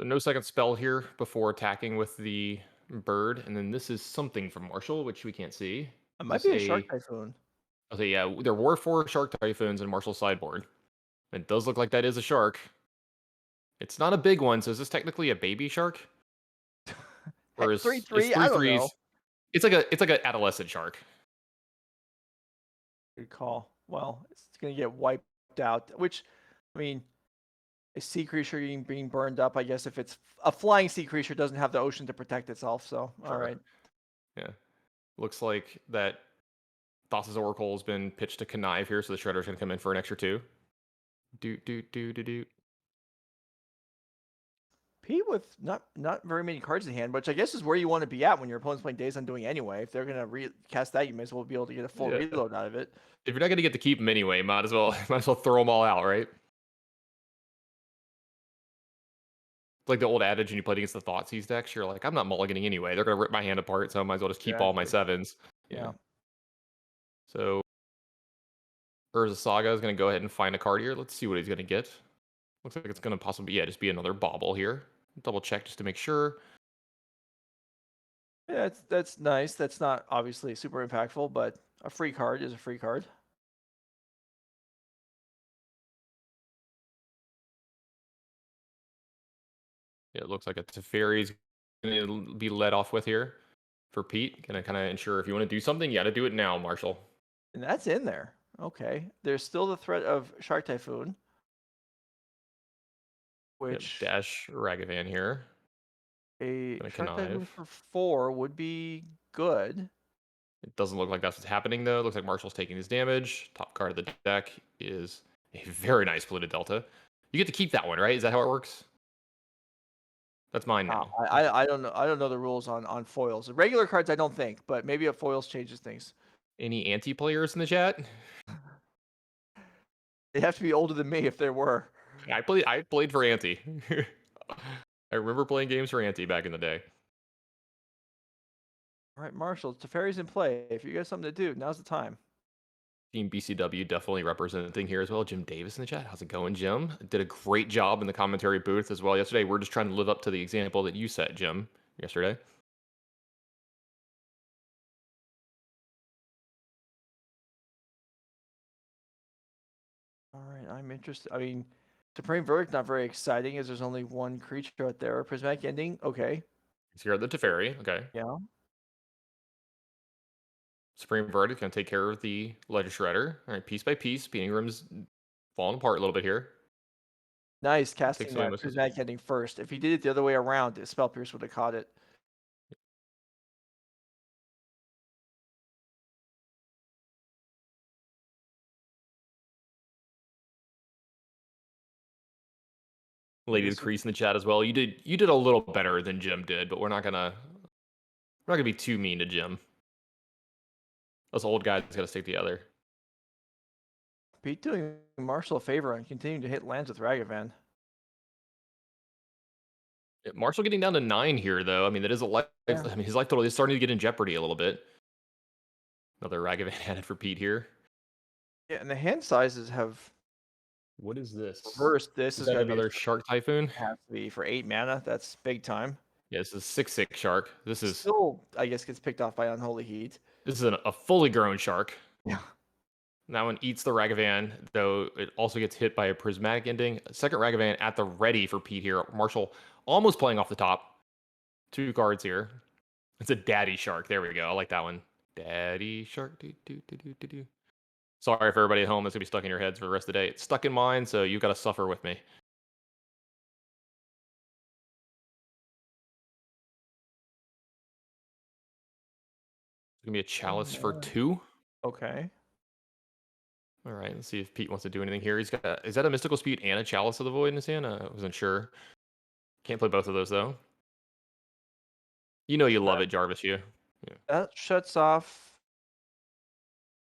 Speaker 2: So no second spell here before attacking with the bird. And then this is something from Marshall, which we can't see.
Speaker 3: It might be a Shark Typhoon.
Speaker 2: Okay, yeah, there were 4 Shark Typhoons in Marshall's sideboard. It does look like that is a shark. It's not a big one, so is this technically a baby shark? Or is
Speaker 3: 3/3? I don't know.
Speaker 2: It's like a adolescent shark.
Speaker 3: Good call. Well, it's going to get wiped out, which, I mean, a sea creature being burned up, I guess if it's a flying sea creature, doesn't have the ocean to protect itself. So, all right.
Speaker 2: Yeah. Looks like that Thassa's Oracle has been pitched to connive here, so the Shredder's going to come in for an extra 2. Do.
Speaker 3: Pete with not very many cards in hand, which I guess is where you want to be at when your opponent's playing Days Undoing anyway. If they're going to cast that, you may as well be able to get a full reload out of it.
Speaker 2: If you're not going to get to keep them anyway, might as well throw them all out, right? It's like the old adage when you played against the Thoughtseize decks, you're like, I'm not mulliganing anyway. They're going to rip my hand apart, so I might as well just keep all my 7s.
Speaker 3: Yeah.
Speaker 2: So Urza Saga is going to go ahead and find a card here. Let's see what he's going to get. Looks like it's going to possibly, just be another bauble here. Double check just to make sure.
Speaker 3: Yeah, that's nice. That's not obviously super impactful, but a free card is a free card.
Speaker 2: Yeah, it looks like a Teferi's going to be led off with here for Pete. Going to kind of ensure if you want to do something, you got to do it now, Marshall.
Speaker 3: And that's in there. Okay. There's still the threat of Shark Typhoon. Which
Speaker 2: dash Ragavan here.
Speaker 3: A Shark Typhoon for 4 would be good.
Speaker 2: It doesn't look like that's what's happening though. It looks like Marshall's taking his damage. Top card of the deck is a very nice Polluted Delta. You get to keep that one, right? Is that how it works? That's mine now.
Speaker 3: I don't know. I don't know the rules on foils. Regular cards, I don't think, but maybe a foils changes things.
Speaker 2: Any anti-players in the chat?
Speaker 3: They have to be older than me if there were.
Speaker 2: I played for anti. I remember playing games for Auntie back in the day.
Speaker 3: All right, Marshall, Teferi's in play. If you got something to do, now's the time.
Speaker 2: Team BCW definitely representing here as well. Jim Davis in the chat. How's it going, Jim? Did a great job in the commentary booth as well yesterday. We're just trying to live up to the example that you set, Jim, yesterday.
Speaker 3: All right, I'm interested. I mean, Supreme Verdict, not very exciting as there's only one creature out there. Prismatic Ending, okay.
Speaker 2: So here at the Teferi. Okay.
Speaker 3: Yeah.
Speaker 2: Supreme Verdict going to take care of the Ledger Shredder. All right, piece by piece. Beating Room's falling apart a little bit here.
Speaker 3: Nice
Speaker 2: Takes
Speaker 3: casting
Speaker 2: away
Speaker 3: that
Speaker 2: most of
Speaker 3: Prismatic Ending first. If he did it the other way around, the Spell Pierce would have caught it.
Speaker 2: Lady of the Crease in the chat as well. You did a little better than Jim did, but we're not gonna be too mean to Jim. Us old guys got to stick together.
Speaker 3: Pete doing Marshall a favor and continuing to hit lands with Ragavan.
Speaker 2: Marshall getting down to 9 here, though. I mean, that is a life.
Speaker 3: Yeah.
Speaker 2: I mean, his life total is starting to get in jeopardy a little bit. Another Ragavan added for Pete here.
Speaker 3: Yeah, and the hand sizes have
Speaker 2: What is this?
Speaker 3: reversed. This is
Speaker 2: that
Speaker 3: going to be
Speaker 2: another Shark Typhoon?
Speaker 3: has to be for 8 mana. That's big time.
Speaker 2: Yeah, this is 6/6 Shark. This is
Speaker 3: Still, I guess, gets picked off by Unholy Heat.
Speaker 2: a fully grown Shark.
Speaker 3: Yeah.
Speaker 2: That one eats the Ragavan, though it also gets hit by a Prismatic Ending. Second Ragavan at the ready for Pete here. Marshall almost playing off the top. 2 cards here. It's a Daddy Shark. There we go. I like that one. Daddy Shark. Do, do, do, do, do, do. Sorry for everybody at home that's going to be stuck in your heads for the rest of the day. It's stuck in mine, so you've got to suffer with me. It's going to be a Chalice for 2.
Speaker 3: Okay.
Speaker 2: All right, let's see if Pete wants to do anything here. He's got is that a Mystical Speed and a Chalice of the Void in his hand? I wasn't sure. Can't play both of those though. You know you love it, Jarvis. You. Yeah.
Speaker 3: That shuts off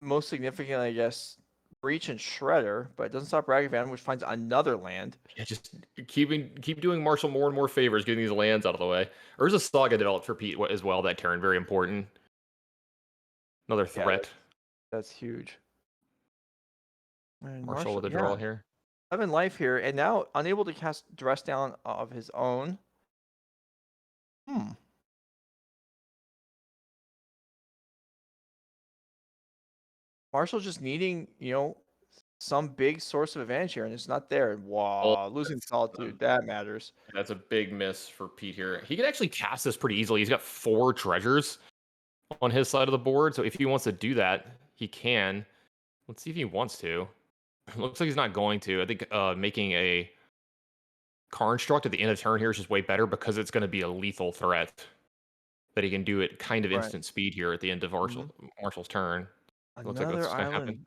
Speaker 3: most significantly, I guess, Breach and Shredder, but it doesn't stop Ragavan, which finds another land.
Speaker 2: Yeah, just keep doing Marshall more and more favors, getting these lands out of the way. There's a Saga developed for Pete as well that turn, very important. Another threat.
Speaker 3: Yeah, that's huge. And
Speaker 2: Marshall with a draw
Speaker 3: yeah,
Speaker 2: here.
Speaker 3: 7 life here, and now unable to cast Dress Down of his own. Marshall just needing, some big source of advantage here, and it's not there. Wow, losing Solitude, that matters.
Speaker 2: That's a big miss for Pete here. He can actually cast this pretty easily. He's got 4 treasures on his side of the board, so if he wants to do that, he can. Let's see if he wants to. Looks like he's not going to. I think making a Construct at the end of turn here is just way better because it's going to be a lethal threat that he can do at kind of instant speed here at the end of Marshall's turn. Looks like that's
Speaker 3: Another
Speaker 2: going to happen.
Speaker 3: island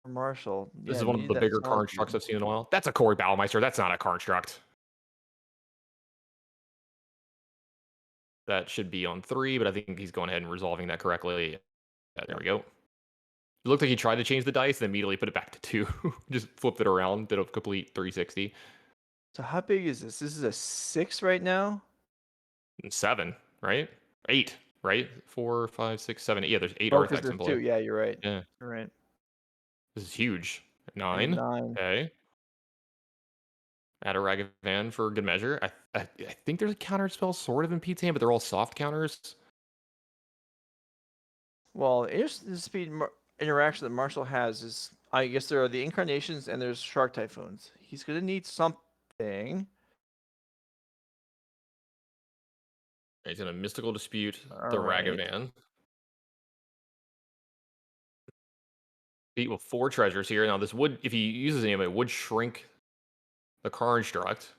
Speaker 3: for Marshall.
Speaker 2: This
Speaker 3: Yeah,
Speaker 2: is one of
Speaker 3: needed
Speaker 2: the
Speaker 3: that
Speaker 2: bigger
Speaker 3: Solitude.
Speaker 2: Constructs I've seen in a while. That's a Corey Battlemeister. That's not a Construct. That should be on 3, but I think he's going ahead and resolving that correctly. Yeah, there we go. It looked like he tried to change the dice and immediately put it back to 2. Just flipped it around, did a complete 360.
Speaker 3: So how big is this? This is a 6 right now?
Speaker 2: 7, right? 8, right? 4, 5, 6, 7. Yeah, there's 8
Speaker 3: Oh, 'cause
Speaker 2: artifacts
Speaker 3: there's
Speaker 2: in play.
Speaker 3: 2. Yeah, you're right.
Speaker 2: Yeah.
Speaker 3: You're right.
Speaker 2: This is huge.
Speaker 3: And
Speaker 2: 9.
Speaker 3: 9.
Speaker 2: Okay. Add a Ragavan for good measure. I think there's a counter spell sort of in Pete's hand, but they're all soft counters.
Speaker 3: Well, the speed interaction that Marshall has is, I guess there are the Incarnations and there's Shark Typhoons. He's going to need something.
Speaker 2: He's going to Mystical Dispute
Speaker 3: All
Speaker 2: the
Speaker 3: right.
Speaker 2: Ragavan. Pete with 4 treasures here. Now, this would, if he uses any of it, would shrink the Construct.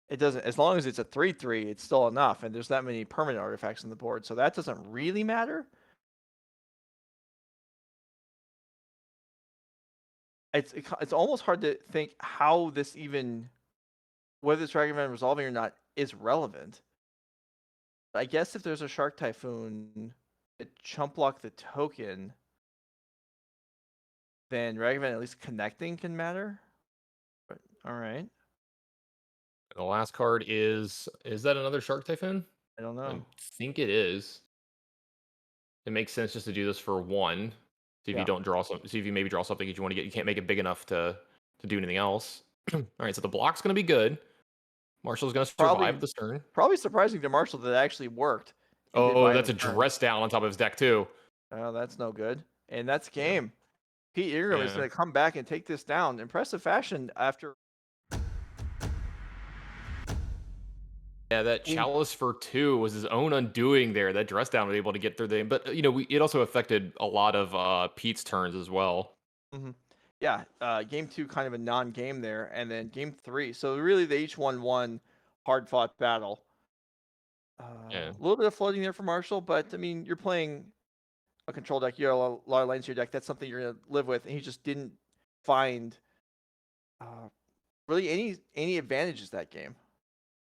Speaker 3: It doesn't, as long as it's a 3/3, it's still enough, and there's that many permanent artifacts on the board, so that doesn't really matter. It's almost hard to think how this even, whether it's Ragavan resolving or not, is relevant. I guess if there's a Shark Typhoon, it chump block the token, then Ragavan at least connecting can matter. But all right.
Speaker 2: The last card is that another Shark Typhoon?
Speaker 3: I don't
Speaker 2: I
Speaker 3: know.
Speaker 2: think it is. It makes sense just to do this for one. See if you
Speaker 3: Yeah.
Speaker 2: don't draw some. See if you maybe draw something that you want to get. You can't make it big enough to do anything else. All right, so the block's going to be good. Marshall's going to
Speaker 3: Probably
Speaker 2: survive this turn.
Speaker 3: probably surprising to Marshall that it actually worked. He did
Speaker 2: Oh,
Speaker 3: buy him
Speaker 2: that's
Speaker 3: a
Speaker 2: a
Speaker 3: turn.
Speaker 2: dress down on top of his deck too.
Speaker 3: Oh, that's no good. And that's
Speaker 2: Yeah.
Speaker 3: game. Pete Ingram is
Speaker 2: Yeah.
Speaker 3: going to come back and take this down. Impressive fashion after.
Speaker 2: Yeah, that
Speaker 3: Game-
Speaker 2: chalice for two was his own undoing there. That dress down was able to get through the, but it also affected a lot of Pete's turns as well.
Speaker 3: Mhm. Yeah, game 2 kind of a non-game there, and then game 3. So really, they each won one hard-fought battle.
Speaker 2: Yeah.
Speaker 3: A little bit of floating there for Marshall, but I mean, you're playing a control deck. You have a lot of lanes to your deck. That's something you're gonna live with. And he just didn't find uh, really any advantages that game.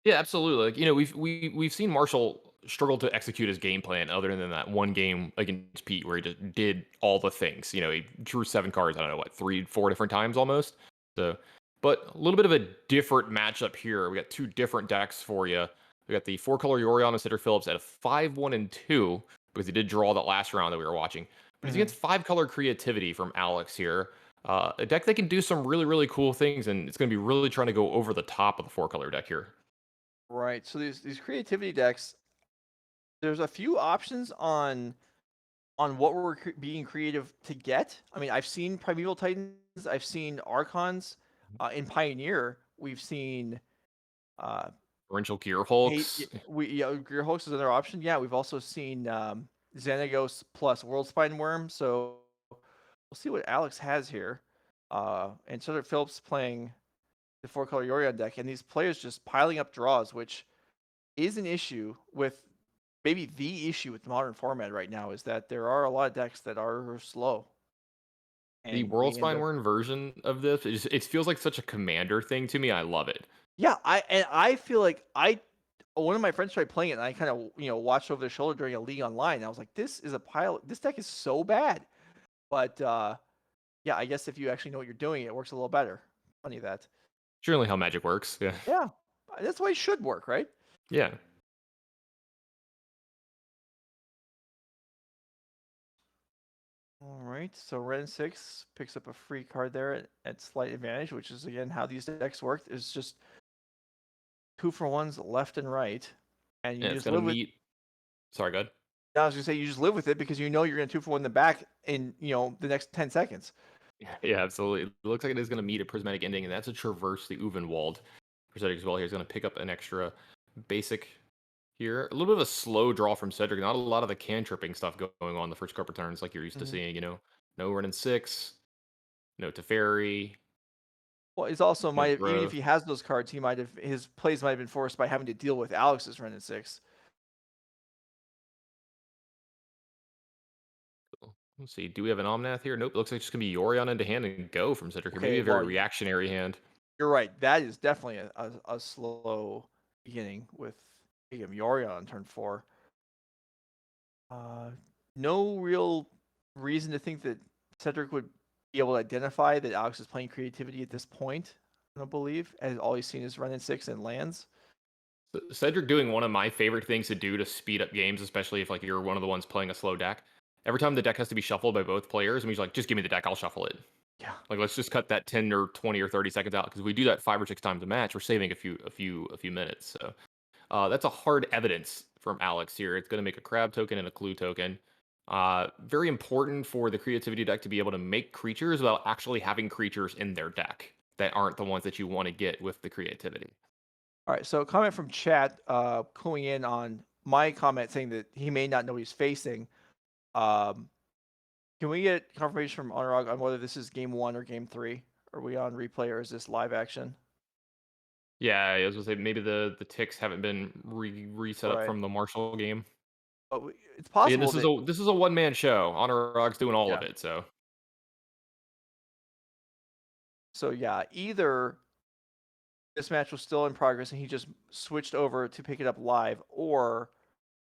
Speaker 2: Yeah, absolutely. Like, we've seen Marshall struggle to execute his game plan other than that one game against Pete where he just did all the things. He drew 7 cards, I don't know what, 3, 4 different times almost. So, but a little bit of a different matchup here. We got 2 different decks for you. We got the 4-color Yorion and Cedric Phillips at a 5, 1, and 2 because he did draw that last round that we were watching. But he's against 5-color Creativity from Alex here. A deck that can do some really, really cool things, and it's going to be really trying to go over the top of the 4-color deck here.
Speaker 3: Right. So these creativity decks, there's a few options on what we're being creative to get. I mean, I've seen Primeval Titans, I've seen Archons. In Pioneer, we've seen
Speaker 2: Torrential Gear
Speaker 3: Hey,
Speaker 2: Hulks.
Speaker 3: Gear Host is another option. Yeah, we've also seen Xenagos plus World Spine Worm. So we'll see what Alex has here. And Cedric Phillips playing the 4-color Yorion deck, and these players just piling up draws, which is an issue with maybe the issue with the modern format right now is that there are a lot of decks that are slow.
Speaker 2: The
Speaker 3: And
Speaker 2: World
Speaker 3: we end up
Speaker 2: Spine version of this, it feels like such a commander thing to me. I love it.
Speaker 3: Yeah, I feel like one of my friends tried playing it and I kind of watched over their shoulder during a league online and I was like, this deck is so bad. But yeah, I guess if you actually know what you're doing, it works a little better. Funny that.
Speaker 2: Surely how Magic works. Yeah.
Speaker 3: Yeah. That's the way it should work, right?
Speaker 2: Yeah.
Speaker 3: All right. So Ren 6 picks up a free card there at slight advantage, which is again how these decks work. Is just 2-for-1s left and right. And you
Speaker 2: And it's
Speaker 3: just
Speaker 2: gonna
Speaker 3: live with
Speaker 2: meet. Sorry, good.
Speaker 3: I was gonna say you just live with it because you know you're gonna 2-for-1 in the back in the next 10 seconds.
Speaker 2: Yeah, absolutely. It looks like it is gonna meet a prismatic ending, and that's a traverse the Uvenwald. Cedric as well here is gonna pick up an extra basic here. A little bit of a slow draw from Cedric. Not a lot of the cantripping stuff going on the first couple turns like you're used to seeing. No running 6, no Teferi,
Speaker 3: Well, it's also
Speaker 2: no
Speaker 3: might have, even if
Speaker 2: growth.
Speaker 3: he has those cards, his plays might have been forced by having to deal with Alex's Ren 6.
Speaker 2: Let's see. Do we have an Omnath here? Nope. Looks like it's just gonna be Yorion into hand and go from Cedric here. Maybe
Speaker 3: Okay,
Speaker 2: a very
Speaker 3: well,
Speaker 2: reactionary hand.
Speaker 3: you're right. That is definitely a slow beginning with Yorion on turn 4. No real reason to think that Cedric would be able to identify that Alex is playing creativity at this point. I don't believe, as all he's seen is Ren 6 and lands.
Speaker 2: Cedric doing one of my favorite things to do to speed up games, especially if like you're one of the ones playing a slow deck. Every time the deck has to be shuffled by both players, and he's like, just give me the deck, I'll shuffle it.
Speaker 3: Yeah.
Speaker 2: Like let's just cut that 10 or 20 or 30 seconds out because if we do that 5 or 6 times a match, we're saving a few minutes. So that's a hard evidence from Alex here. It's going to make a crab token and a clue token. Very important for the creativity deck to be able to make creatures without actually having creatures in their deck that aren't the ones that you want to get with the creativity.
Speaker 3: All right, so a comment from chat, cluing in on my comment saying that he may not know what he's facing. Can we get confirmation from Honorog on whether this is game 1 or game 3? Are we on replay or is this live action?
Speaker 2: Yeah, I was gonna say maybe the ticks haven't been reset up
Speaker 3: Right.
Speaker 2: from the Marshall game.
Speaker 3: But it's
Speaker 2: Yeah,
Speaker 3: possible
Speaker 2: this is
Speaker 3: that
Speaker 2: a one man show. Honor Rock's doing all of
Speaker 3: yeah.
Speaker 2: it. So
Speaker 3: So yeah, either this match was still in progress and he just switched over to pick it up live, or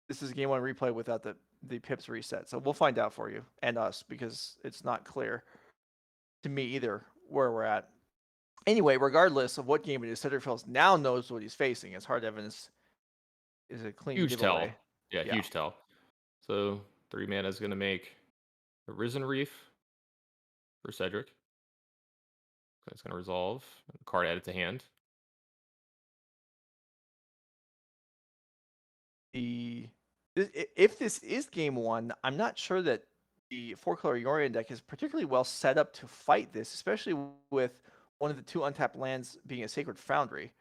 Speaker 3: this is game 1 replay without the pips reset. So we'll find out for you and us because it's not clear to me either where we're at. Anyway, regardless of what game it is, Cedric Phillips now knows what he's facing. As hard evidence is a clean
Speaker 2: Huge tell.
Speaker 3: giveaway.
Speaker 2: Yeah,
Speaker 3: Yeah.
Speaker 2: huge tell. So 3 mana is going to make a Risen Reef for Cedric. That's going to resolve. Card added to hand.
Speaker 3: If this is game 1, I'm not sure that the 4-color Yorion deck is particularly well set up to fight this, especially with one of the 2 untapped lands being a Sacred Foundry.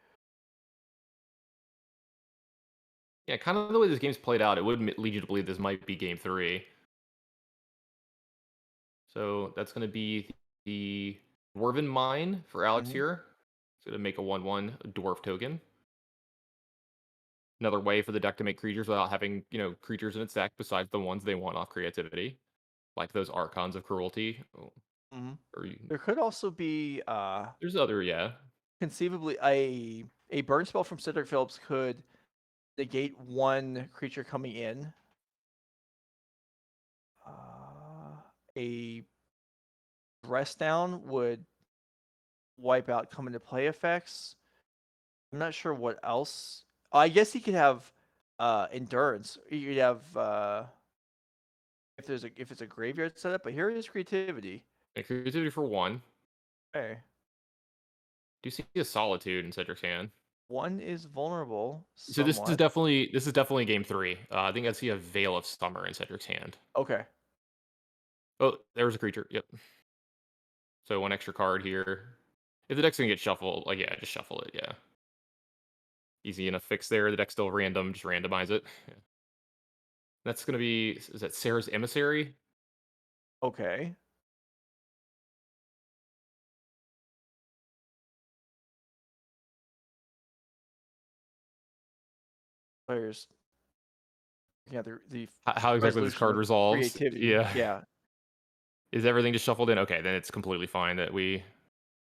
Speaker 2: Yeah, kind of the way this game's played out, it would lead you to believe this might be game 3. So that's going to be the Dwarven Mine for Alex here. It's going to make a 1/1 dwarf token. Another way for the deck to make creatures without having, creatures in its deck besides the ones they want off creativity, like those Archons of Cruelty.
Speaker 3: There could also be
Speaker 2: There's other,
Speaker 3: conceivably a burn spell from Cedric Phillips could negate 1 creature coming in. A rest down would wipe out come into play effects. I'm not sure what else. I guess he could have endurance. You could have if it's a graveyard setup, but here is creativity.
Speaker 2: creativity for 1.
Speaker 3: Okay.
Speaker 2: Do you see a Solitude in Cedric's hand?
Speaker 3: 1 is vulnerable.
Speaker 2: So this is definitely game 3. I think I see a Veil of Summer in Cedric's hand.
Speaker 3: Okay.
Speaker 2: Oh, there's a creature. Yep. So 1 extra card here. If the deck's gonna get shuffled, just shuffle it. Yeah. Easy enough fix there. The deck's still random. Just randomize it. Yeah. That's gonna be. Is that Sarah's Emissary?
Speaker 3: Okay. Players. Yeah, the
Speaker 2: How exactly this
Speaker 3: resolution
Speaker 2: card
Speaker 3: of
Speaker 2: resolves?
Speaker 3: creativity.
Speaker 2: Yeah.
Speaker 3: Yeah.
Speaker 2: Is everything just shuffled in? Okay, then it's completely fine that we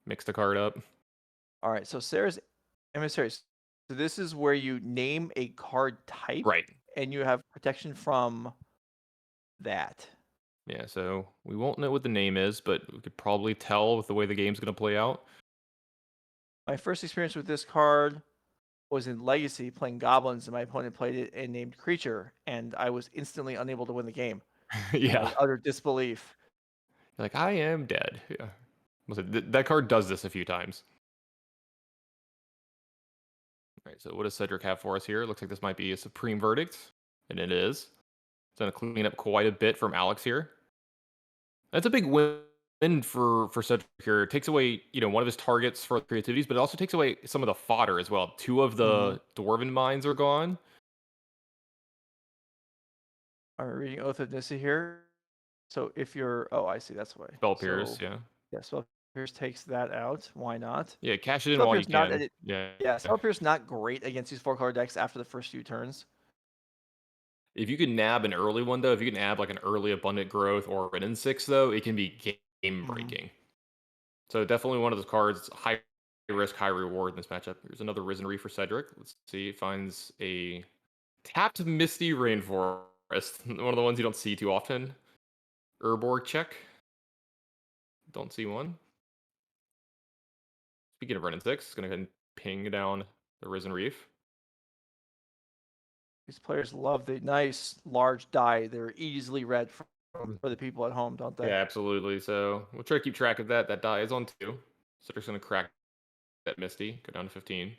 Speaker 2: mixed the card up.
Speaker 3: All right. So Sarah's Emissaries. So this is where you name a card type,
Speaker 2: Right.
Speaker 3: and you have protection from that.
Speaker 2: Yeah, so we won't know what the name is, but we could probably tell with the way the game's going to play out.
Speaker 3: My first experience with this card was in Legacy playing Goblins, and my opponent played it and named Creature, and I was instantly unable to win the game.
Speaker 2: Yeah.
Speaker 3: Utter disbelief.
Speaker 2: You're like, I am dead. Yeah. Listen, that card does this a few times. All right, so what does Cedric have for us here? Looks like this might be a Supreme Verdict, and it is. It's going to clean up quite a bit from Alex here. That's a big win for Cedric here. It takes away, one of his targets for creativities, but it also takes away some of the fodder as well. 2 of the Dwarven Mines are gone.
Speaker 3: I'm reading Oath of Nissa here. So if you're, I see, that's why.
Speaker 2: Spell Pierce, yeah.
Speaker 3: Yeah, Spell Pierce takes that out. Why not?
Speaker 2: Yeah, cash it in while you can.
Speaker 3: Yeah, Spell Pierce not great against these 4-color decks after the first few turns.
Speaker 2: If you can nab an early one, though, if you can nab like an early Abundant Growth or an N6, though, it can be game breaking. So definitely one of those cards, high risk, high reward in this matchup. Here's another Risen Reef for Cedric. Let's see. It finds a tapped Misty Rainforest. One of the ones you don't see too often. Urborg check. Don't see one. Speaking of N6, it's going to go ahead and ping down the Risen Reef.
Speaker 3: These players love the nice large die. They're easily read for the people at home, don't they?
Speaker 2: Yeah, absolutely. So we'll try to keep track of that. That die is on 2. Cedric's going to crack that Misty, go down to 15.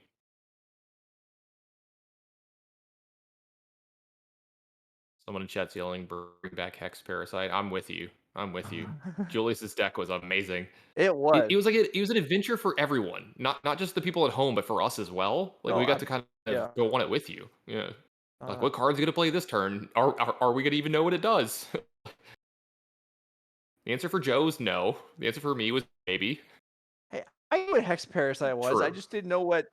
Speaker 2: Someone in chat's yelling, bring back Hex Parasite. I'm with you. Julius's deck was amazing.
Speaker 3: It was.
Speaker 2: It was like it was an adventure for everyone, not just the people at home, but for us as well. Like we got to kind of go on it with you. Yeah. Like what card's gonna play this turn? Are we gonna even know what it does? The answer for Joe is no. The answer for me was maybe.
Speaker 3: Hey, I knew what Hex Parasite was.
Speaker 2: True.
Speaker 3: I just didn't know what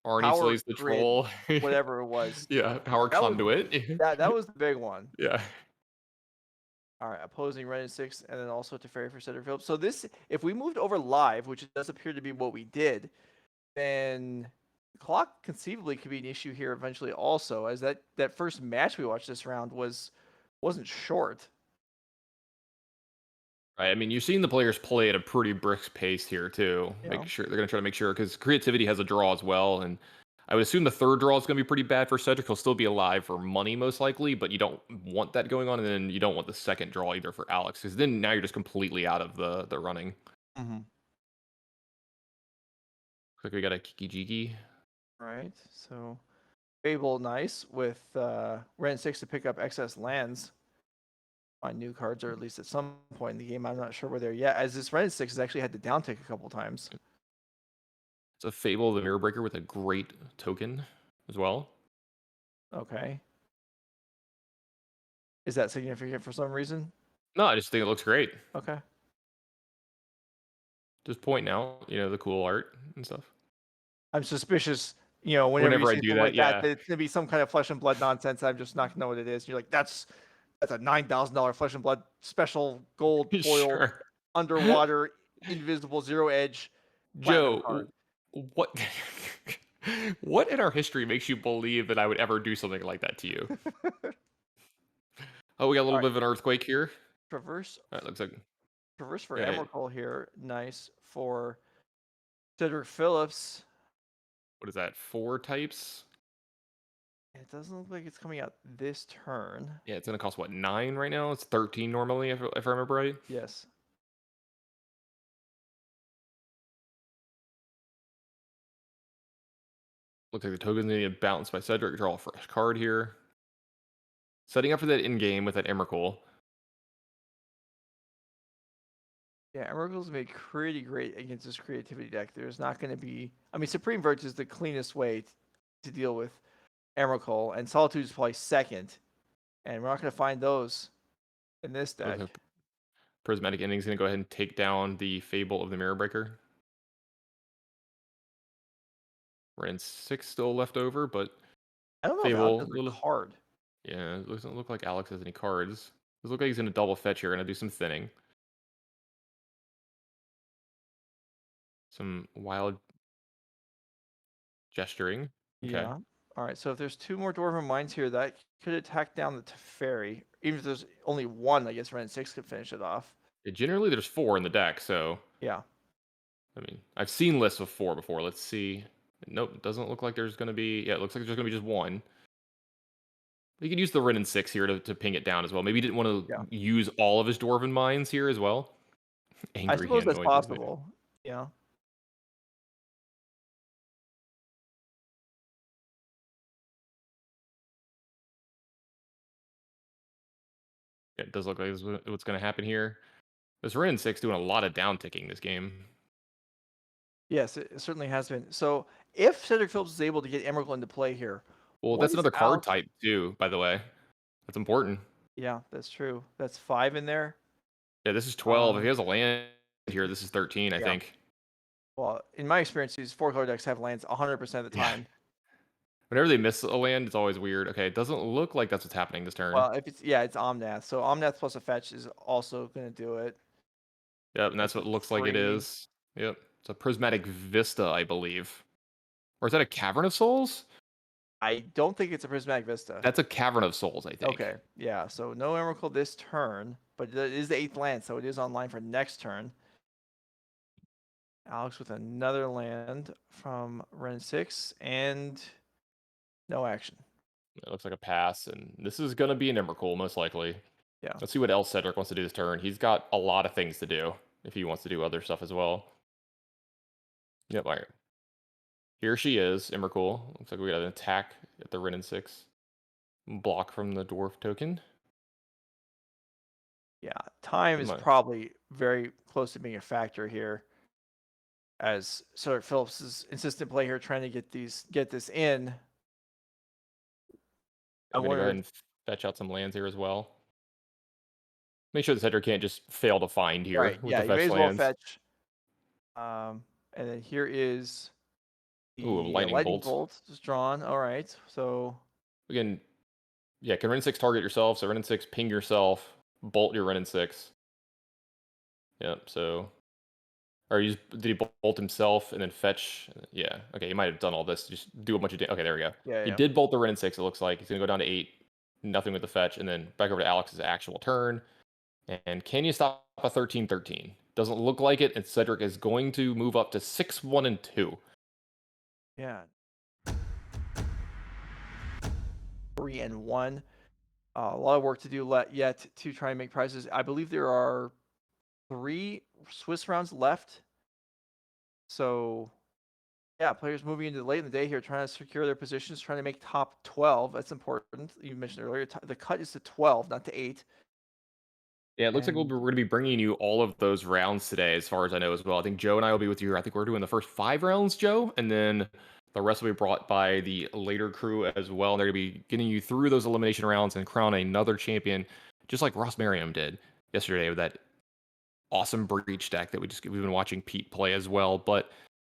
Speaker 2: Arnie slays the troll.
Speaker 3: Whatever it was.
Speaker 2: Yeah, power conduit.
Speaker 3: That was the big one.
Speaker 2: Yeah.
Speaker 3: All right, opposing Ren 6, and then also to Fairy for Cedric Phillips. So this, if we moved over live, which does appear to be what we did, then the clock conceivably could be an issue here eventually also, as that first match we watched this round wasn't short.
Speaker 2: Right. I mean, you've seen the players play at a pretty brisk pace here too.
Speaker 3: Yeah.
Speaker 2: Make sure they're going to try to make sure because creativity has a draw as well, and I would assume the third draw is going to be pretty bad for Cedric. He'll still be alive for money most likely, but you don't want that going on, and then you don't want the second draw either for Alex because then now you're just completely out of the running.
Speaker 3: Mm-hmm.
Speaker 2: Looks like we got a Kiki Jiki.
Speaker 3: Right. So Fable, nice with Ren 6 to pick up excess lands on new cards, or at least at some point in the game. I'm not sure where they're yet, as this Ren 6 has actually had to downtick a couple times.
Speaker 2: It's a Fable of the Mirror Breaker with a great token as well.
Speaker 3: Okay. Is that significant for some reason?
Speaker 2: No, I just think it looks great.
Speaker 3: Okay.
Speaker 2: Just pointing out, the cool art and stuff.
Speaker 3: I'm suspicious, whenever you
Speaker 2: Whenever I
Speaker 3: see
Speaker 2: do
Speaker 3: something
Speaker 2: that,
Speaker 3: like
Speaker 2: yeah.
Speaker 3: that it's gonna be some kind of flesh and blood nonsense. I'm just not gonna know what it is. You're like, that's a $9,000 flesh and blood special gold foil
Speaker 2: Sure.
Speaker 3: underwater invisible zero edge platinum
Speaker 2: Joe,
Speaker 3: card.
Speaker 2: what what in our history makes you believe that I would ever do something like that to you? Oh, we got a little
Speaker 3: All right.
Speaker 2: bit of an earthquake here.
Speaker 3: Traverse
Speaker 2: All right, looks like
Speaker 3: for
Speaker 2: yeah.
Speaker 3: Emrakul here. Nice for Cedric Phillips.
Speaker 2: What is that? 4 types?
Speaker 3: It doesn't look like it's coming out this turn.
Speaker 2: Yeah, it's gonna cost what, 9 right now? It's 13 normally, if I remember right.
Speaker 3: Yes.
Speaker 2: Looks like the token's gonna get bounced by Cedric. Draw a fresh card here. Setting up for that in game with that Emrakul.
Speaker 3: Yeah, Emerald's made pretty great against this creativity deck. There's not going to be. I mean, Supreme Verge is the cleanest way to deal with Emrakul, and Solitude is probably second. And we're not going to find those in this deck.
Speaker 2: Looks like Prismatic Ending's gonna go ahead and take down the Fable of the Mirror Breaker. We're in 6 still left over, but
Speaker 3: I don't know
Speaker 2: Fable,
Speaker 3: if Alex has a card.
Speaker 2: yeah, it doesn't look like Alex has any cards. Does look like he's gonna double fetch here, gonna do some thinning. Some wild gesturing. Okay.
Speaker 3: Yeah. All right. So if there's 2 more Dwarven Mines here, that could attack down the Teferi. Even if there's only 1, I guess Ren 6 could finish it off.
Speaker 2: Yeah, generally, there's 4 in the deck, so
Speaker 3: Yeah.
Speaker 2: I mean, I've seen lists of 4 before. Let's see. Nope, it doesn't look like there's gonna be. Yeah, it looks like there's gonna be just 1. You could use the Ren and 6 here to ping it down as well. Maybe he didn't want to use all of his Dwarven Mines here as well. Angry
Speaker 3: I suppose
Speaker 2: hand
Speaker 3: that's
Speaker 2: noises.
Speaker 3: possible. Yeah.
Speaker 2: Yeah, it does look like this is what's going to happen here. This Ren and 6 doing a lot of down ticking this game.
Speaker 3: Yes, it certainly has been. So if Cedric Phillips is able to get Emrakul into play here,
Speaker 2: Well,
Speaker 3: what
Speaker 2: that's
Speaker 3: is
Speaker 2: another card
Speaker 3: Alex-
Speaker 2: type too, by the way. That's important.
Speaker 3: Yeah, that's true. That's 5 in there.
Speaker 2: Yeah, this is 12. If he has a land here, this is 13, I
Speaker 3: yeah.
Speaker 2: think.
Speaker 3: Well, in my experience, these 4-color decks have lands 100% of the time.
Speaker 2: Whenever they miss a land, it's always weird. Okay, it doesn't look like that's what's happening this turn.
Speaker 3: Well, if it's it's Omnath. So Omnath plus a fetch is also going to do it.
Speaker 2: Yep, and that's what it looks like it
Speaker 3: 3.
Speaker 2: is. Yep, it's a Prismatic Vista, I believe. Or is that a Cavern of Souls?
Speaker 3: I don't think it's a Prismatic Vista.
Speaker 2: That's a Cavern of Souls, I think.
Speaker 3: Okay, yeah. So no Emrakul this turn, but it is the 8th land, so it is online for next turn. Alex with another land from Ren 6 and no action.
Speaker 2: It looks like a pass, and this is going to be an Emrakul, most likely.
Speaker 3: Yeah.
Speaker 2: Let's see what else Cedric wants to do this turn. He's got a lot of things to do if he wants to do other stuff as well. Yep, all right. Here she is, Emrakul. Looks like we got an attack at the Ren and 6. Block from the Dwarf token.
Speaker 3: Yeah, time is probably very close to being a factor here. As Cedric Phillips' insistent play here, trying to get this in.
Speaker 2: I'm gonna go ahead and fetch out some lands here as well. Make sure the Cedric can't just fail to find here
Speaker 3: Right.
Speaker 2: with
Speaker 3: Yeah,
Speaker 2: the
Speaker 3: you may
Speaker 2: fetch
Speaker 3: as well
Speaker 2: lands.
Speaker 3: fetch. And then here is the lightning bolt is drawn. All right, so
Speaker 2: again, yeah, can Ren 6 target yourself? So Ren and 6 ping yourself, bolt your Ren and 6. Yep. So, or did he bolt himself and then fetch? Yeah. Okay, he might have done all this. Just do a bunch of. Okay, there we go.
Speaker 3: Yeah.
Speaker 2: He did bolt the Ren and 6. It looks like he's gonna go down to 8. Nothing with the fetch, and then back over to Alex's actual turn. And can you stop a 13-13? Doesn't look like it, and Cedric is going to move up to 6-1-2.
Speaker 3: Yeah. 3-1. A lot of work to do yet to try and make prizes. I believe there are 3 Swiss rounds left. So, yeah, players moving into late in the day here, trying to secure their positions, trying to make top 12. That's important. You mentioned earlier, the cut is to 12, not to 8.
Speaker 2: Yeah, it looks like we're
Speaker 3: And
Speaker 2: going to be bringing you all of those rounds today, as far as I know as well. I think Joe and I will be with you. I think we're doing the first 5 rounds, Joe, and then the rest will be brought by the later crew as well. And they're going to be getting you through those elimination rounds and crown another champion, just like Ross Merriam did yesterday with that awesome breach deck that we've been watching Pete play as well. But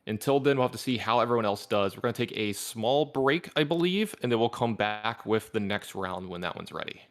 Speaker 2: until then, we'll have to see how everyone else does. We're going to take a small break, I believe, and then we'll come back with the next round when that one's ready.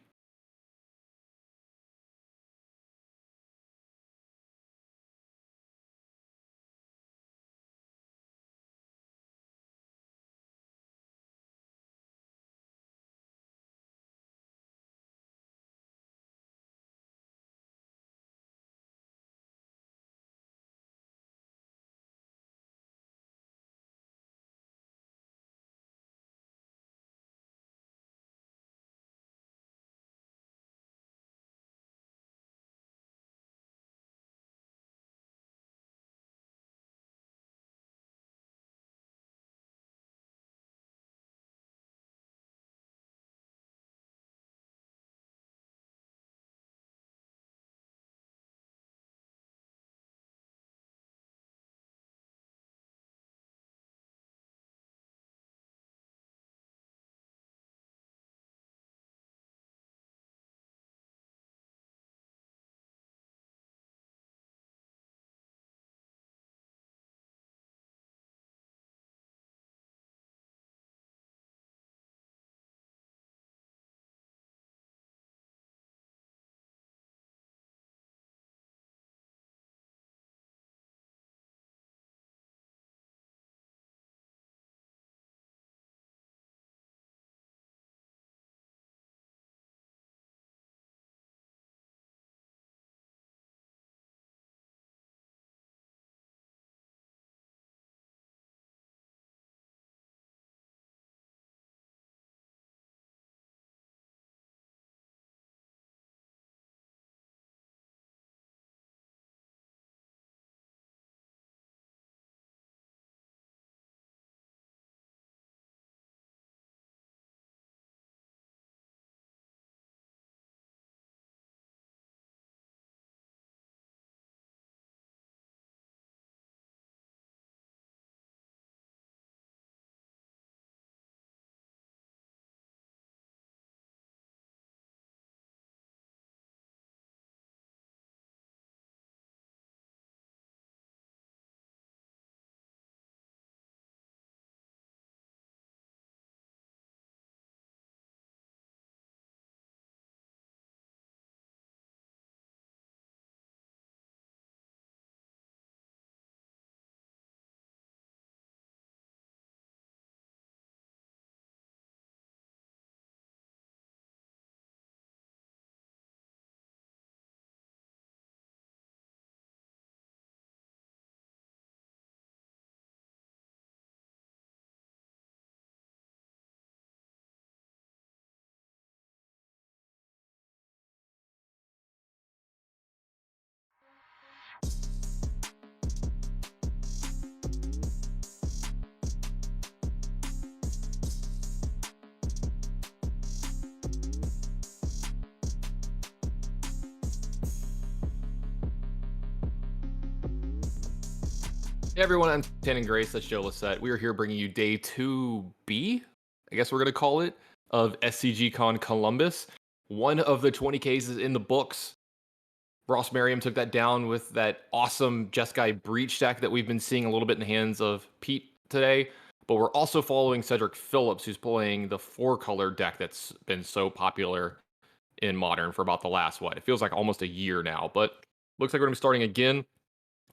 Speaker 2: Hey everyone, I'm Tanning Grace. That's Joe Lissette. We are here bringing you day 2B, I guess we're going to call it, of SCGCON Columbus. One of the 20Ks is in the books. Ross Merriam took that down with that awesome Jeskai breach deck that we've been seeing a little bit in the hands of Pete today. But we're also following Cedric Phillips, who's playing the 4-color deck that's been so popular in Modern for about the last, it feels like almost a year now. But looks like we're going to be starting again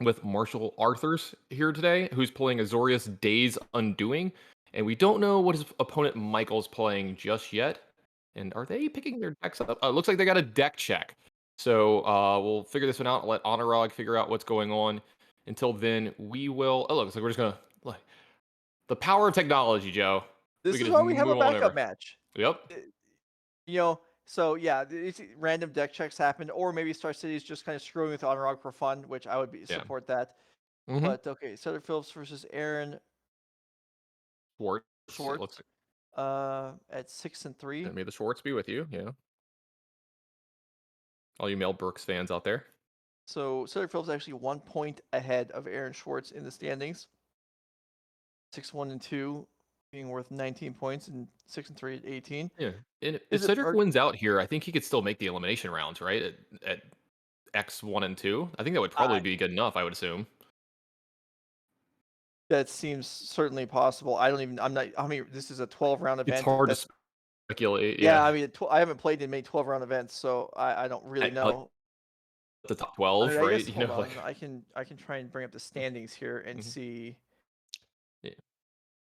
Speaker 2: with Marshall Arthurs here today, who's playing Azorius Days Undoing. And we don't know what his opponent Michael's playing just yet. And are they picking their decks up? Looks like they got a deck check. So we'll figure this one out. Let Honorog figure out what's going on. Until then, we will. Oh, look, so we're just gonna like the power of technology, Joe. We
Speaker 3: This
Speaker 2: can
Speaker 3: is
Speaker 2: just
Speaker 3: why we have a
Speaker 2: move on
Speaker 3: backup
Speaker 2: over.
Speaker 3: match.
Speaker 2: Yep.
Speaker 3: Uh, so yeah, it's random deck checks happen, or maybe Star City is just kind of screwing with Honorog for fun, which I would
Speaker 2: Yeah.
Speaker 3: support that.
Speaker 2: Mm-hmm.
Speaker 3: But okay, Cedric Phillips versus Aaron
Speaker 2: Schwartz. It looks
Speaker 3: Schwartz,
Speaker 2: like.
Speaker 3: at 6-3.
Speaker 2: And may the Schwartz be with you. Yeah. All you Mel Brooks fans out there.
Speaker 3: So Cedric Phillips is actually 1 point ahead of Aaron Schwartz in the standings. 6-1-2, being worth 19 points, and 6-3 at 18.
Speaker 2: Yeah. And if
Speaker 3: Is it
Speaker 2: Cedric wins out here, I think he could still make the elimination rounds, right? At X1 and 2. I think that would probably
Speaker 3: I
Speaker 2: be good enough, I would assume.
Speaker 3: That seems certainly possible. I don't even. I'm not. I mean, this is a 12-round
Speaker 2: It's
Speaker 3: event.
Speaker 2: hard to
Speaker 3: That's
Speaker 2: speculate.
Speaker 3: Yeah.
Speaker 2: Yeah.
Speaker 3: I mean, I haven't played in many 12-round events, so I don't really
Speaker 2: Like
Speaker 3: know.
Speaker 2: the top
Speaker 3: I
Speaker 2: 12,
Speaker 3: mean, I
Speaker 2: right?
Speaker 3: guess
Speaker 2: You
Speaker 3: hold
Speaker 2: know, like
Speaker 3: on. I can try and bring up the standings here and
Speaker 2: Mhm.
Speaker 3: see
Speaker 2: Yeah.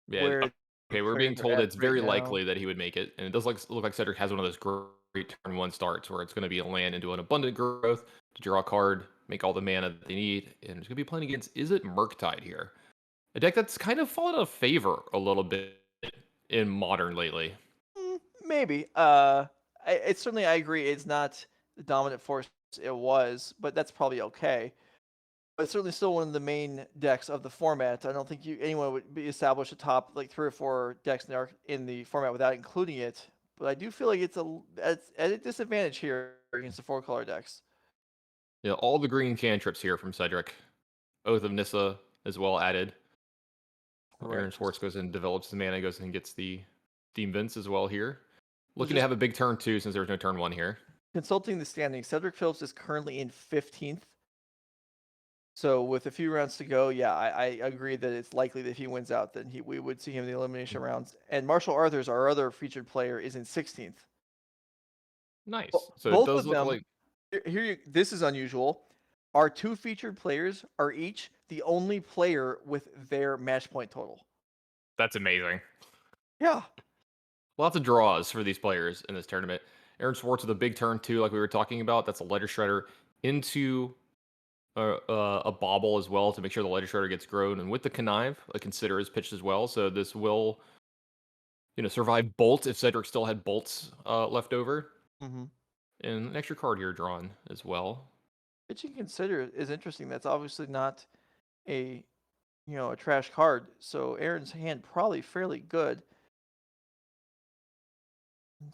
Speaker 2: Yeah.
Speaker 3: where the
Speaker 2: Okay, we're being
Speaker 3: players are
Speaker 2: told
Speaker 3: at
Speaker 2: it's
Speaker 3: right
Speaker 2: very
Speaker 3: now.
Speaker 2: likely that he would make it, and it does look like Cedric has one of those great turn one starts where it's going to be a land into an abundant growth to draw a card, make all the mana that they need, and it's going to be playing against Izzet Murktide here, a deck that's kind of fallen out of favor a little bit in Modern lately.
Speaker 3: Maybe. It's certainly I agree. It's not the dominant force it was, but that's probably okay. But it's certainly still one of the main decks of the format. I don't think anyone would be establish a top like 3 or 4 decks in the format without including it. But I do feel like it's at a disadvantage here against the 4-color decks.
Speaker 2: Yeah, all the green cantrips here from Cedric. Oath of Nissa as well added.
Speaker 3: Right.
Speaker 2: Aaron Schwartz goes and develops the mana, goes and gets the Deem Vince as well here.
Speaker 3: So
Speaker 2: Looking to
Speaker 3: just
Speaker 2: have a big turn two since there's no turn one here.
Speaker 3: consulting the standings, Cedric Phillips is currently in 15th. So with a few rounds to go, yeah, I agree that it's likely that if he wins out, then we would see him in the elimination rounds. And Marshall Arthurs, our other featured player, is in 16th.
Speaker 2: Nice. So it
Speaker 3: Both
Speaker 2: does
Speaker 3: of
Speaker 2: look
Speaker 3: them,
Speaker 2: like
Speaker 3: this is unusual. Our 2 featured players are each the only player with their match point total.
Speaker 2: that's amazing.
Speaker 3: Yeah.
Speaker 2: Lots of draws for these players in this tournament. Aaron Schwartz with a big turn two, like we were talking about. That's a Letter Shredder into a bobble as well to make sure the Letter Shredder gets grown. And with the Connive, a Consider is pitched as well. So this will, survive Bolt if Cedric still had Bolts left over.
Speaker 3: Mm-hmm.
Speaker 2: And an extra card here drawn as well.
Speaker 3: Pitching Consider is interesting. That's obviously not a a trash card. So Aaron's hand probably fairly good.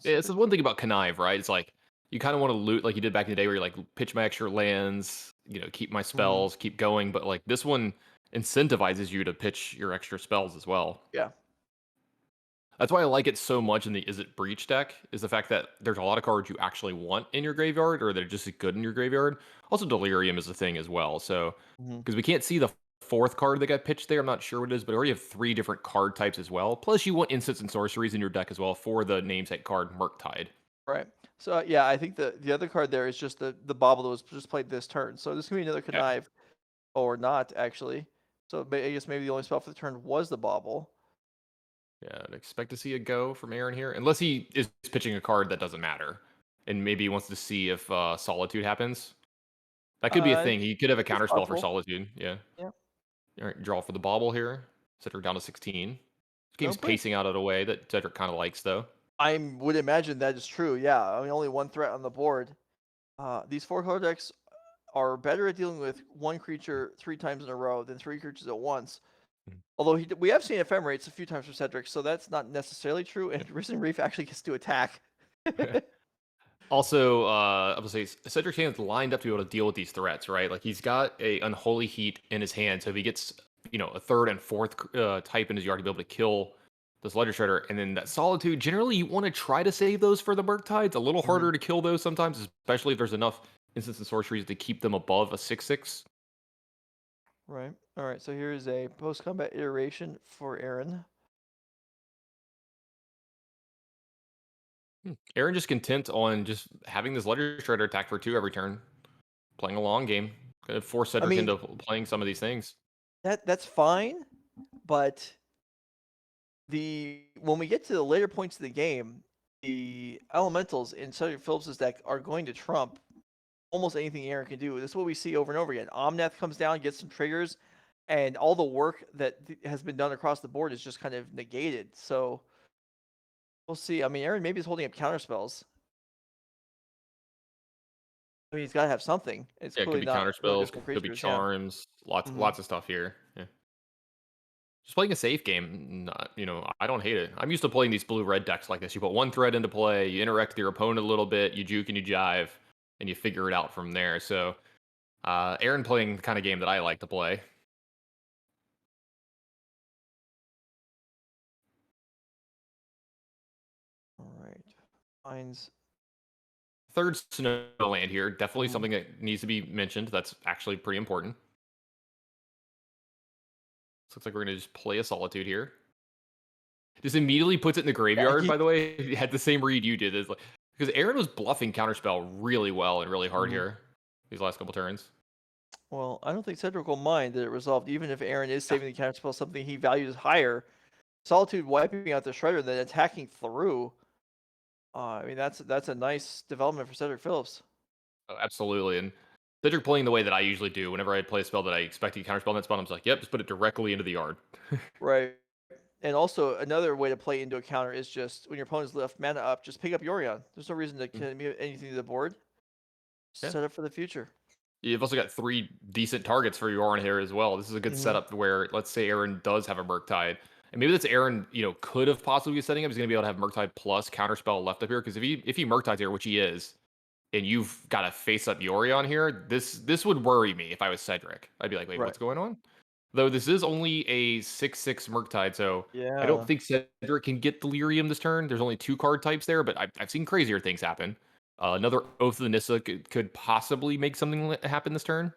Speaker 2: Yeah, it's the one thing about Connive, right? It's like you kind of want to loot like you did back in the day where you like pitch my extra lands, keep my
Speaker 3: Mhm.
Speaker 2: spells, keep going. But like this one incentivizes you to pitch your extra spells as well.
Speaker 3: Yeah.
Speaker 2: That's why I like it so much in the Izzet Breach deck, is the fact that there's a lot of cards you actually want in your graveyard, or they're just good in your graveyard. Also, Delirium is a thing as well. So,
Speaker 3: Mhm.
Speaker 2: because we can't see the fourth card that got pitched there, I'm not sure what it is, but I already have 3 different card types as well. Plus, you want instants and sorceries in your deck as well for the namesake card Murktide.
Speaker 3: Right. So yeah, I think the other card there is just the bobble that was just played this turn. So this can be another
Speaker 2: Yeah.
Speaker 3: connive, or not actually. So I guess maybe the only spell for the turn was the bobble.
Speaker 2: Yeah, I'd expect to see a go from Aaron here, unless he is pitching a card that doesn't matter, and maybe he wants to see if Solitude happens. That could be a
Speaker 3: Uh,
Speaker 2: thing. He could have a
Speaker 3: it's
Speaker 2: counterspell for
Speaker 3: possible.
Speaker 2: Solitude. Yeah.
Speaker 3: Yeah.
Speaker 2: All right, draw for the bobble here. Cedric down to 16. This
Speaker 3: No,
Speaker 2: game's pacing out at a way that Cedric kind of likes, though.
Speaker 3: I would imagine that is true. Yeah. I mean, only one threat on the board. These 4-color decks are better at dealing with one creature 3 times in a row than 3 creatures at once. Although we have seen ephemerates a few times from Cedric, so that's not necessarily true. And Risen Reef actually gets to attack.
Speaker 2: Also, I would say Cedric's hand's lined up to be able to deal with these threats, right? Like he's got a Unholy Heat in his hand, so if he gets, a third and fourth type in his yard to be able to kill this Ledger Shredder, and then that Solitude, generally you want to try to save those for the Murktide. It's a little harder to kill those sometimes, especially if there's enough instants and sorceries to keep them above a 6/6.
Speaker 3: Right. All right. So here is a post-combat iteration for Aaron.
Speaker 2: Aaron just content on just having this Ledger Shredder attack for 2 every turn, playing a long game. Gonna force
Speaker 3: I
Speaker 2: Cedric
Speaker 3: mean,
Speaker 2: into playing some of these things.
Speaker 3: that's fine, but when we get to the later points of the game, the elementals in Cedric Phillips' deck are going to trump almost anything Aaron can do. This is what we see over and over again. Omnath comes down, gets some triggers, and all the work that has been done across the board is just kind of negated. So we'll see. I mean, Aaron maybe is holding up counter spells. I mean, he's got to have something. It's
Speaker 2: Yeah, it could
Speaker 3: clearly
Speaker 2: be
Speaker 3: not
Speaker 2: counter
Speaker 3: really
Speaker 2: spells,
Speaker 3: difficult
Speaker 2: could be
Speaker 3: creatures. Yeah.
Speaker 2: charms, lots
Speaker 3: Mhm.
Speaker 2: lots of stuff here. Yeah. Just playing a safe game, not, I don't hate it. I'm used to playing these blue-red decks like this. You put one thread into play, you interact with your opponent a little bit, you juke and you jive, and you figure it out from there. So, Aaron playing the kind of game that I like to play.
Speaker 3: All right. Finds.
Speaker 2: Third snow land here, definitely
Speaker 3: Mhm.
Speaker 2: something that needs to be mentioned. That's actually pretty important. Looks like we're going to just play a Solitude here. Just immediately puts it in the
Speaker 3: Yeah.
Speaker 2: graveyard, by the way. He had the same read you did. It's like, because Aaron was bluffing Counterspell really well and really hard
Speaker 3: Mhm.
Speaker 2: here these last couple turns.
Speaker 3: Well, I don't think Cedric will mind that it resolved, even if Aaron is
Speaker 2: Yeah.
Speaker 3: saving the counter spell, something he values higher. Solitude wiping out the Shredder, then attacking through. I mean, that's a nice development for Cedric Phillips.
Speaker 2: Oh, absolutely. And Cedric playing the way that I usually do whenever I play a spell that I expect to counterspell in that spot, I'm just like, yep, just put it directly into the yard.
Speaker 3: Right. And also another way to play into a counter is just when your opponent's left mana up, just pick up Yorion. There's no reason to commit anything to the board.
Speaker 2: Yeah.
Speaker 3: Set up for the future.
Speaker 2: You've also got 3 decent targets for your Aaron here as well. This is a good setup where, let's say Aaron does have a Murktide. And maybe that's Aaron, could have possibly been setting up. He's going to be able to have Murktide plus Counterspell left up here. Because if he Murktides here, which he is, and you've got to face up Yorion here, this would worry me if I was Cedric. I'd be like, wait,
Speaker 3: Right.
Speaker 2: what's going on? Though this is only a 6/6 Murktide, so I don't
Speaker 3: Yeah.
Speaker 2: think Cedric can get Delirium this turn. There's only 2 card types there, but I've seen crazier things happen. Another Oath of the Nissa could possibly make something happen this turn.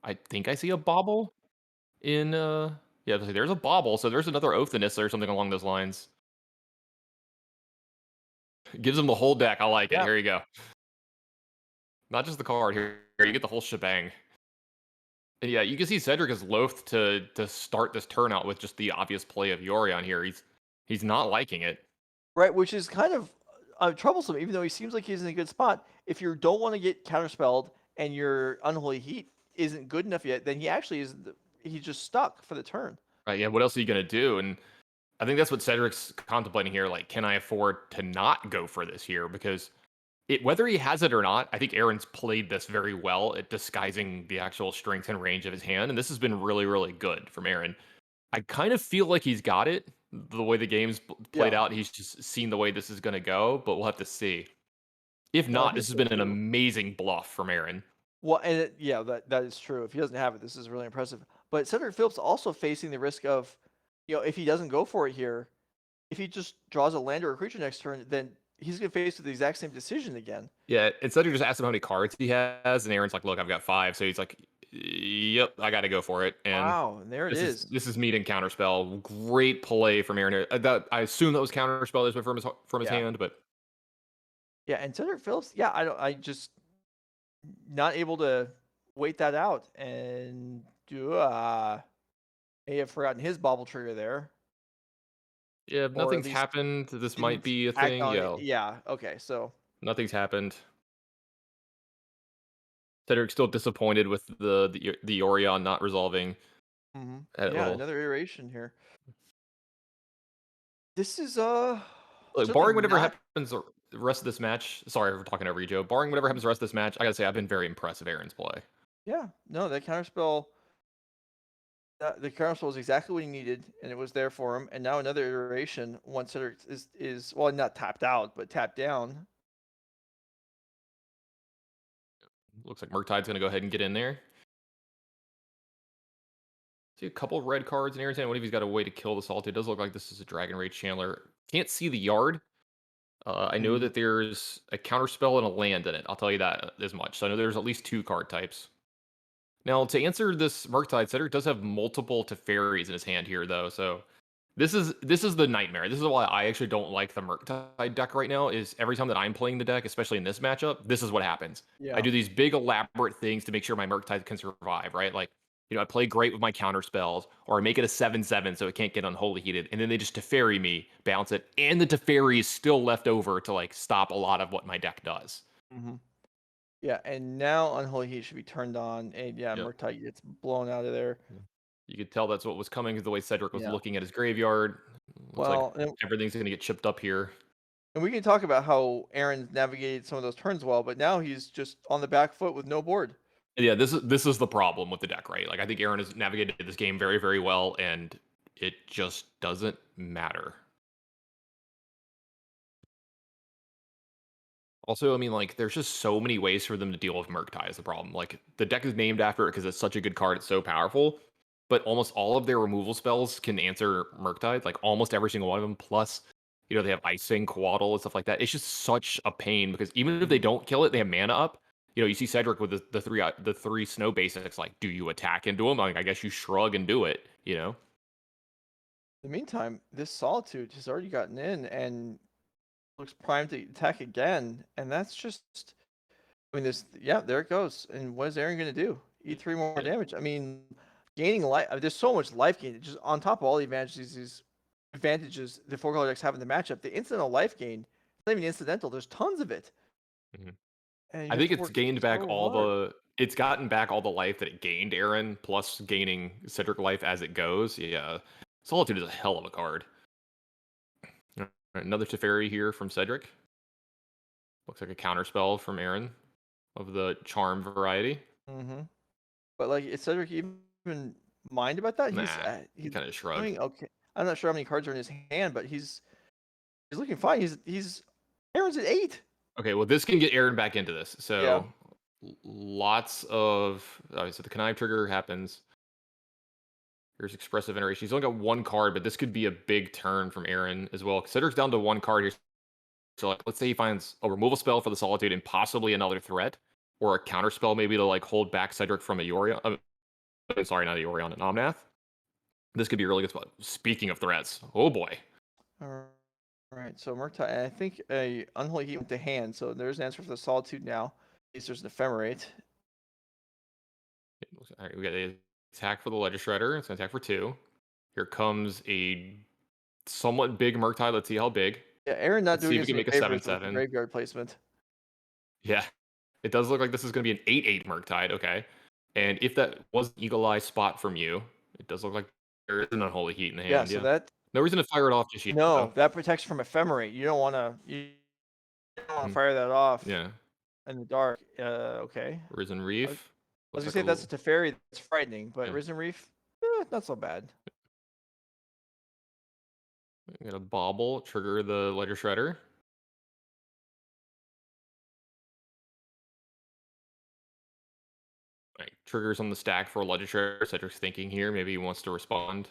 Speaker 2: I think I see a bobble in yeah, there's a bobble, so there's another Oath of Nissa or something along those lines. Gives him the whole deck. I like it.
Speaker 3: Yeah.
Speaker 2: Here you go. Not just the card here. You get the whole shebang. And yeah, you can see Cedric is loath to start this turn out with just the obvious play of Yorion here. He's not liking it.
Speaker 3: Right, which is kind of troublesome, even though he seems like he's in a good spot. If you don't want to get counterspelled and your Unholy Heat isn't good enough yet, then he actually is. He's just stuck for the turn.
Speaker 2: Right? Yeah. What else are you gonna do? And I think that's what Cedric's contemplating here. Like, can I afford to not go for this here? Because whether he has it or not, I think Aaron's played this very well at disguising the actual strength and range of his hand, and this has been really, really good from Aaron. I kind of feel like he's got it. The way the game's played
Speaker 3: Yeah.
Speaker 2: out, he's just seen the way this is going to go, but we'll have to see. If
Speaker 3: No, I
Speaker 2: not,
Speaker 3: think
Speaker 2: this has
Speaker 3: so
Speaker 2: been an
Speaker 3: too.
Speaker 2: amazing bluff from Aaron.
Speaker 3: Well, and yeah, that is true. If he doesn't have it, this is really impressive. But Cedric Phillips also facing the risk of, if he doesn't go for it here, if he just draws a land or a creature next turn, then he's gonna face the exact same decision again.
Speaker 2: Yeah, and Cedric just asked him how many cards he has, and Aaron's like, "Look, I've got 5." So he's like, "Yep, I got to go for it." And
Speaker 3: Wow, and there it
Speaker 2: this is
Speaker 3: is.
Speaker 2: this is meet and counterspell. Great play from Aaron. That I assume that was counterspell that was from his
Speaker 3: Yeah.
Speaker 2: hand, but
Speaker 3: Yeah, and Cedric Phillips, yeah, I just not able to wait that out and do may have forgotten his bobble trigger there,
Speaker 2: yeah, if
Speaker 3: or at
Speaker 2: nothing's
Speaker 3: least
Speaker 2: happened, this might
Speaker 3: didn't
Speaker 2: be a
Speaker 3: act
Speaker 2: thing.
Speaker 3: on it.
Speaker 2: Yeah,
Speaker 3: Yeah, okay, so
Speaker 2: nothing's happened. Cedric's still disappointed with the Orion not resolving that
Speaker 3: yeah,
Speaker 2: little.
Speaker 3: another iteration here. This is
Speaker 2: Look,
Speaker 3: certainly
Speaker 2: barring whatever
Speaker 3: not.
Speaker 2: happens the rest of this match. Sorry for talking over you, Joe. Barring whatever happens the rest of this match, I gotta say I've been very impressed with Aaron's play.
Speaker 3: Yeah, no, that counterspell. The counterspell was exactly what he needed, and it was there for him. And now another iteration. Once Cedric is well, not tapped out, but tapped down.
Speaker 2: Looks like Murktide's gonna go ahead and get in there. See a couple of red cards in Aaron's hand. What if he's got a way to kill the Salty? It does look like this is a Dragon Rage Chandler. Can't see the yard. I know that there's a counterspell and a land in it. I'll tell you that as much. So I know there's at least 2 card types. Now, to answer this Murktide, Cedric does have multiple Teferis in his hand here, though. So this is the nightmare. This is why I actually don't like the Murktide deck right now. Is every time that I'm playing the deck, especially in this matchup, this is what happens. I
Speaker 3: Yeah.
Speaker 2: do these big elaborate things to make sure my Murktide can survive, right? Like I play great with my counter spells, or I make it a 7/7 so it can't get unholy heated, and then they just Teferi me, bounce it, and the Teferi is still left over to like stop a lot of what my deck does.
Speaker 3: Mm-hmm. Yeah, and now Unholy Heat should be turned on, and yeah,
Speaker 2: Yep.
Speaker 3: Murktide gets blown out of there.
Speaker 2: Yeah. You could tell that's what was coming because the way Cedric was
Speaker 3: Yeah.
Speaker 2: looking at his graveyard. Looks like
Speaker 3: Well,
Speaker 2: everything's going to get chipped up here.
Speaker 3: and we can talk about how Aaron navigated some of those turns well, but now he's just on the back foot with no board.
Speaker 2: Yeah, this is the problem with the deck, right? Like I think Aaron has navigated this game very, very well, and it just doesn't matter. Also, I mean, like, there's just so many ways for them to deal with Murktide is the problem. Like, the deck is named after it because it's such a good card, it's so powerful, but almost all of their removal spells can answer Murktide, like almost every single one of them. Plus, they have Icing, Coatl, and stuff like that. It's just such a pain because even if they don't kill it, they have mana up. You see Cedric with the three snow basics. Like, do you attack into him? Like, I guess you shrug and do it.
Speaker 3: In the meantime, this Solitude has already gotten in and looks primed to attack again, and that's just, I mean, there it goes. And what is Aaron going to do? Eat 3 more damage. I mean, gaining life. There's so much life gain. Just on top of all the advantages the 4-color decks have in the matchup, the incidental life gain. It's not even incidental. There's tons of it.
Speaker 2: Mhm.
Speaker 3: And you
Speaker 2: I
Speaker 3: have
Speaker 2: think
Speaker 3: to
Speaker 2: it's
Speaker 3: work
Speaker 2: gained back
Speaker 3: so
Speaker 2: all
Speaker 3: hard.
Speaker 2: it's gotten back all the life that it gained Aaron, plus gaining Cedric life as it goes. Yeah, Solitude is a hell of a card. All right, another Teferi here from Cedric. Looks like a counter spell from Aaron of the charm variety.
Speaker 3: Mm-hmm. But like, is Cedric even mind about that?
Speaker 2: Nah, he
Speaker 3: He's
Speaker 2: kind of shrug.
Speaker 3: doing okay. I'm not sure how many cards are in his hand, but he's looking fine. He's Aaron's at 8.
Speaker 2: Okay, well, this can get Aaron back into this.
Speaker 3: Yeah.
Speaker 2: So lots of so the connive trigger happens. Here's expressive iteration. He's only got one card, but this could be a big turn from Aaron as well. Cedric's down to one card here. So like, let's say he finds a removal spell for the Solitude and possibly another threat, or a counter spell maybe to like hold back Cedric from a Yorion. Sorry, not a Yorion, an Omnath. This could be a really good spot. Speaking of threats, oh boy.
Speaker 3: All right. So Murktide, I think a Unholy Heat went to hand. So there's an answer for the Solitude now. At least there's an Ephemerate.
Speaker 2: All right, we got the attack for the Ledger Shredder. It's gonna attack for 2. Here comes a somewhat big Murktide. Let's see how big.
Speaker 3: Yeah, Aaron not
Speaker 2: Let's see
Speaker 3: doing
Speaker 2: if we
Speaker 3: us
Speaker 2: can
Speaker 3: any
Speaker 2: make a
Speaker 3: favors with the
Speaker 2: 7/7.
Speaker 3: graveyard placement.
Speaker 2: Yeah, it does look like this is going to be an 8/8 Murktide. Okay, and if that was an Eagle Eye spot from you, it does look like there is an Unholy Heat in the
Speaker 3: Yeah,
Speaker 2: hand.
Speaker 3: so
Speaker 2: Yeah,
Speaker 3: that
Speaker 2: no reason to fire it off just yet.
Speaker 3: no,
Speaker 2: Though.
Speaker 3: that protects from Ephemerate. You don't want to fire that off
Speaker 2: Yeah,
Speaker 3: in the dark. Okay.
Speaker 2: Risen
Speaker 3: I
Speaker 2: Reef.
Speaker 3: was
Speaker 2: Looks
Speaker 3: gonna
Speaker 2: like
Speaker 3: say that's a Teferi that's frightening, but
Speaker 2: yeah.
Speaker 3: Risen Reef, not so bad.
Speaker 2: We got a Bauble, trigger the Ledger Shredder. Right, triggers on the stack for a Ledger Shredder. Cedric's thinking here. Maybe he wants to respond.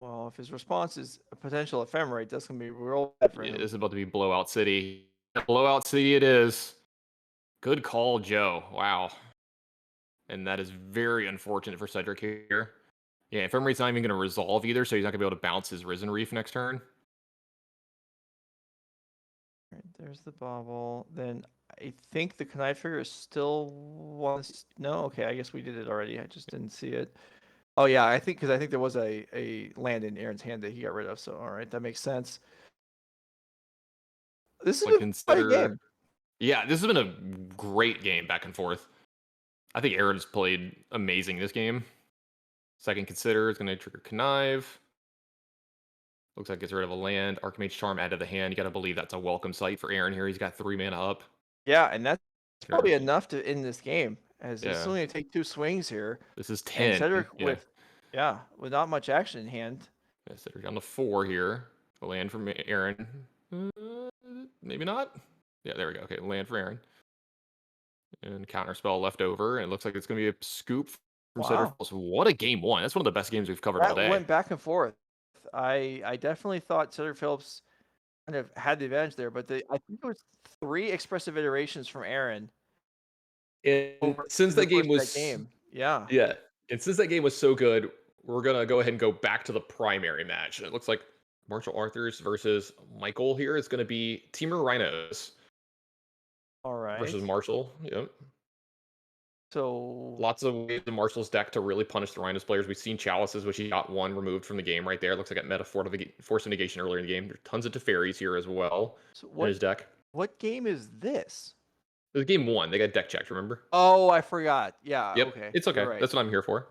Speaker 3: Well, if his response is a potential Ephemerate, that's gonna be real bad for
Speaker 2: Yeah,
Speaker 3: him.
Speaker 2: this is about to be Blowout City. Blowout City it is. Good call, Joe. Wow. And that is very unfortunate for Cedric here. Yeah, Ephemerate's not even going to resolve either, so he's not going to be able to bounce his Risen Reef next turn.
Speaker 3: Right, there's the Bauble. Then I think the Connive Trigger is still wants. No, okay, I guess we did it already. I just didn't see it. Oh yeah, I think because I think there was a land in Aaron's hand that he got rid of. So all right, that makes sense. This has
Speaker 2: But
Speaker 3: been quite a game.
Speaker 2: yeah, this has been a great game back and forth. I think Aaron's played amazing this game. Second Consider is going to trigger Connive. Looks like gets rid of a land. Archmage Charm added to the hand. You got to believe that's a welcome sight for Aaron here. He's got 3 mana up.
Speaker 3: Yeah, and that's probably
Speaker 2: Sure.
Speaker 3: enough to end this game, as it's
Speaker 2: Yeah.
Speaker 3: only gonna take 2 swings here.
Speaker 2: This is
Speaker 3: And
Speaker 2: 10.
Speaker 3: Cedric
Speaker 2: Yeah.
Speaker 3: with not much action in hand.
Speaker 2: Cedric down to 4 here. A land from Aaron. Maybe not. Yeah, there we go. Okay, land for Aaron. And counterspell left over. And it looks like it's going to be a scoop from Cedric.
Speaker 3: Wow.
Speaker 2: So what a game 1. That's one of the best games we've covered all
Speaker 3: That
Speaker 2: day.
Speaker 3: went back and forth. I definitely thought Cedric Phillips kind of had the advantage there, but I think it was 3 expressive iterations from Aaron.
Speaker 2: And since
Speaker 3: the
Speaker 2: that game
Speaker 3: course of
Speaker 2: was
Speaker 3: that game. Yeah.
Speaker 2: Yeah. And since that game was so good, we're gonna go ahead and go back to the primary match. And it looks like Marshall Arthurs versus Michael here is gonna be Teamer Rhinos
Speaker 3: All right.
Speaker 2: versus Marshall. Yep.
Speaker 3: So
Speaker 2: Lots of ways in Marshall's deck to really punish the Rhinos players. We've seen Chalices, which he got one removed from the game right there. Looks like it met a Force of Negation earlier in the game. There's tons of Teferis here as well in his deck.
Speaker 3: what game is this?
Speaker 2: It was game 1. They got deck checked, remember?
Speaker 3: Oh, I forgot. Yeah,
Speaker 2: Yep.
Speaker 3: okay.
Speaker 2: It's
Speaker 3: You're
Speaker 2: okay.
Speaker 3: right.
Speaker 2: That's what I'm here for.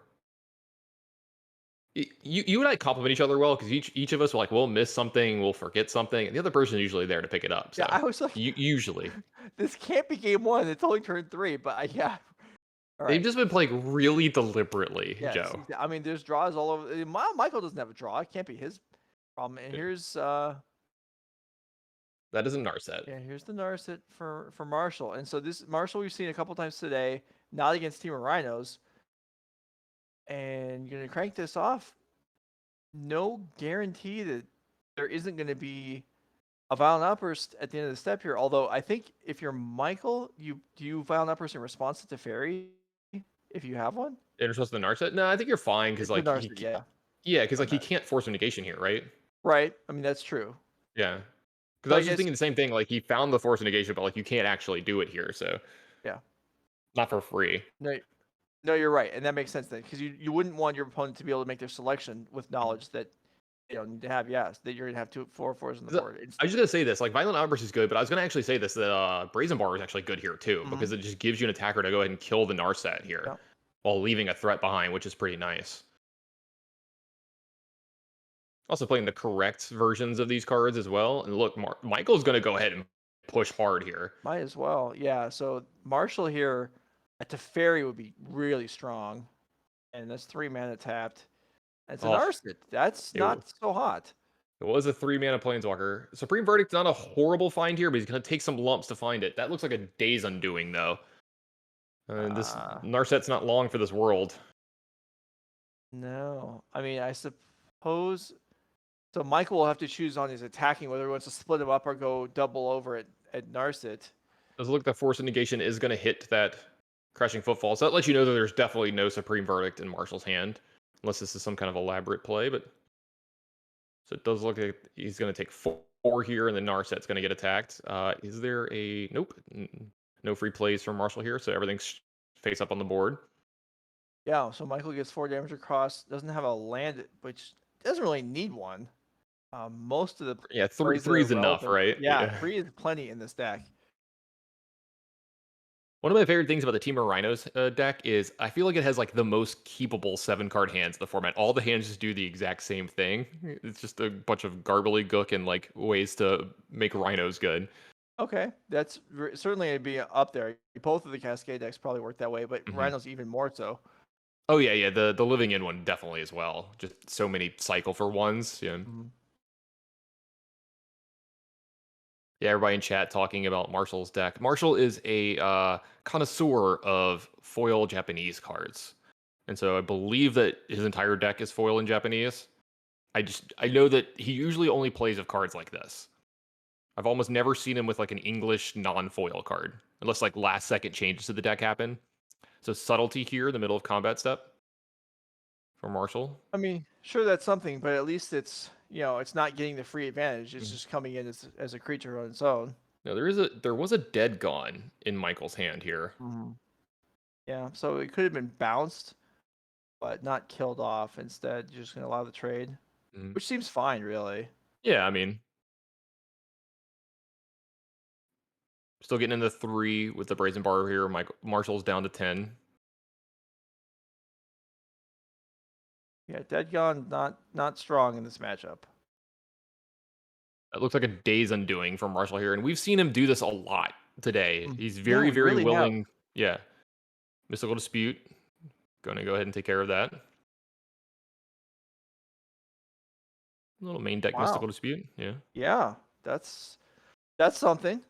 Speaker 2: You and I compliment each other well because each of us will we'll miss something, we'll forget something, and the other person is usually there to pick it up. So
Speaker 3: Yeah, I was like,
Speaker 2: usually
Speaker 3: this can't be game 1. It's only turn 3, but yeah. All
Speaker 2: they've
Speaker 3: right.
Speaker 2: just been playing really deliberately,
Speaker 3: Yes.
Speaker 2: Joe.
Speaker 3: I mean, there's draws all over. Michael doesn't have a draw. It can't be his problem. And here's
Speaker 2: That isn't Narset.
Speaker 3: yeah, here's the Narset for Marshall. And so this Marshall we've seen a couple times today, not against Team of Rhinos. And you're gonna crank this off. No guarantee that there isn't gonna be a violent outburst at the end of the step here. Although I think if you're Michael, do you violent outburst in response to Teferi if you have one?
Speaker 2: In response to the Narset? No, I think you're fine because
Speaker 3: The
Speaker 2: like
Speaker 3: Narset, yeah.
Speaker 2: yeah, because like he
Speaker 3: Okay.
Speaker 2: can't force a negation here, right?
Speaker 3: Right. I mean that's true.
Speaker 2: Yeah. Because
Speaker 3: So
Speaker 2: I
Speaker 3: I
Speaker 2: was just
Speaker 3: guess
Speaker 2: thinking the same thing. Like he found the force of negation, but like you can't actually do it here, so
Speaker 3: yeah.
Speaker 2: not for free.
Speaker 3: No, you're right, and that makes sense then, because you wouldn't want your opponent to be able to make their selection with knowledge that they don't need to have. Yes, that you're gonna have 4/4s on the board.
Speaker 2: I was just gonna say this, like Violent Outburst is good, but I was gonna actually say this that Brazen Bar is actually good here too, because it just gives you an attacker to go ahead and kill the Narset here,
Speaker 3: Yeah.
Speaker 2: while leaving a threat behind, which is pretty nice. Also playing the correct versions of these cards as well. And look, Michael's gonna go ahead and push hard here.
Speaker 3: Might as well, yeah. So Marshall here at Teferi would be really strong, and that's 3 mana tapped. It's an
Speaker 2: Oh,
Speaker 3: Narset. That's not so hot.
Speaker 2: It was a 3-mana Planeswalker. Supreme Verdict's not a horrible find here, but he's gonna take some lumps to find it. That looks like a Day's Undoing though. This Narset's not long for this world.
Speaker 3: No, I mean I suppose. So Michael will have to choose on his attacking whether he wants to split him up or go double over at Narset.
Speaker 2: Does look the Force of Negation is going to hit that Crashing Footfall. So that lets you know that there's definitely no Supreme Verdict in Marshall's hand. Unless this is some kind of elaborate play. But so it does look like he's going to take 4 here, and the Narset's going to get attacked. Is there a... Nope. No free plays from Marshall here, so everything's face up on the board.
Speaker 3: Yeah, so Michael gets 4 damage across. Doesn't have a land, which doesn't really need one. Most of the
Speaker 2: three is enough, right?
Speaker 3: Yeah, 3 is plenty in this deck.
Speaker 2: One of my favorite things about the Team of Rhinos deck is I feel like it has like the most keepable 7-card hands in the format. All the hands just do the exact same thing. It's just a bunch of gook and like ways to make Rhinos good.
Speaker 3: Okay, that's certainly it'd be up there. Both of the Cascade decks probably work that way, but Rhinos even more so.
Speaker 2: Oh yeah. The Living In one definitely as well. Just so many cycle for ones. Yeah. Yeah, everybody in chat talking about Marshall's deck. Marshall is a connoisseur of foil Japanese cards. And so I believe that his entire deck is foil in Japanese. I know that he usually only plays with cards like this. I've almost never seen him with like an English non-foil card, unless like last second changes to the deck happen. So subtlety here in the middle of combat step for Marshall.
Speaker 3: I mean, sure that's something, but at least it's it's not getting the free advantage. It's just coming in as a creature on its own.
Speaker 2: No, there was a Dead Gone in Michael's hand here.
Speaker 3: Yeah, so it could have been bounced, but not killed off. Instead, you're just gonna allow the trade, which seems fine, really.
Speaker 2: Yeah, I mean, still getting into 3 with the Brazen Bar here. Marshall's down to 10.
Speaker 3: Yeah, Dead Gone not strong in this matchup.
Speaker 2: It looks like a Day's Undoing from Marshall here, and we've seen him do this a lot today. He's very
Speaker 3: really
Speaker 2: willing. Yeah, Mystical Dispute. Going to go ahead and take care of that. A little main deck Mystical Dispute. Yeah.
Speaker 3: Yeah, that's something.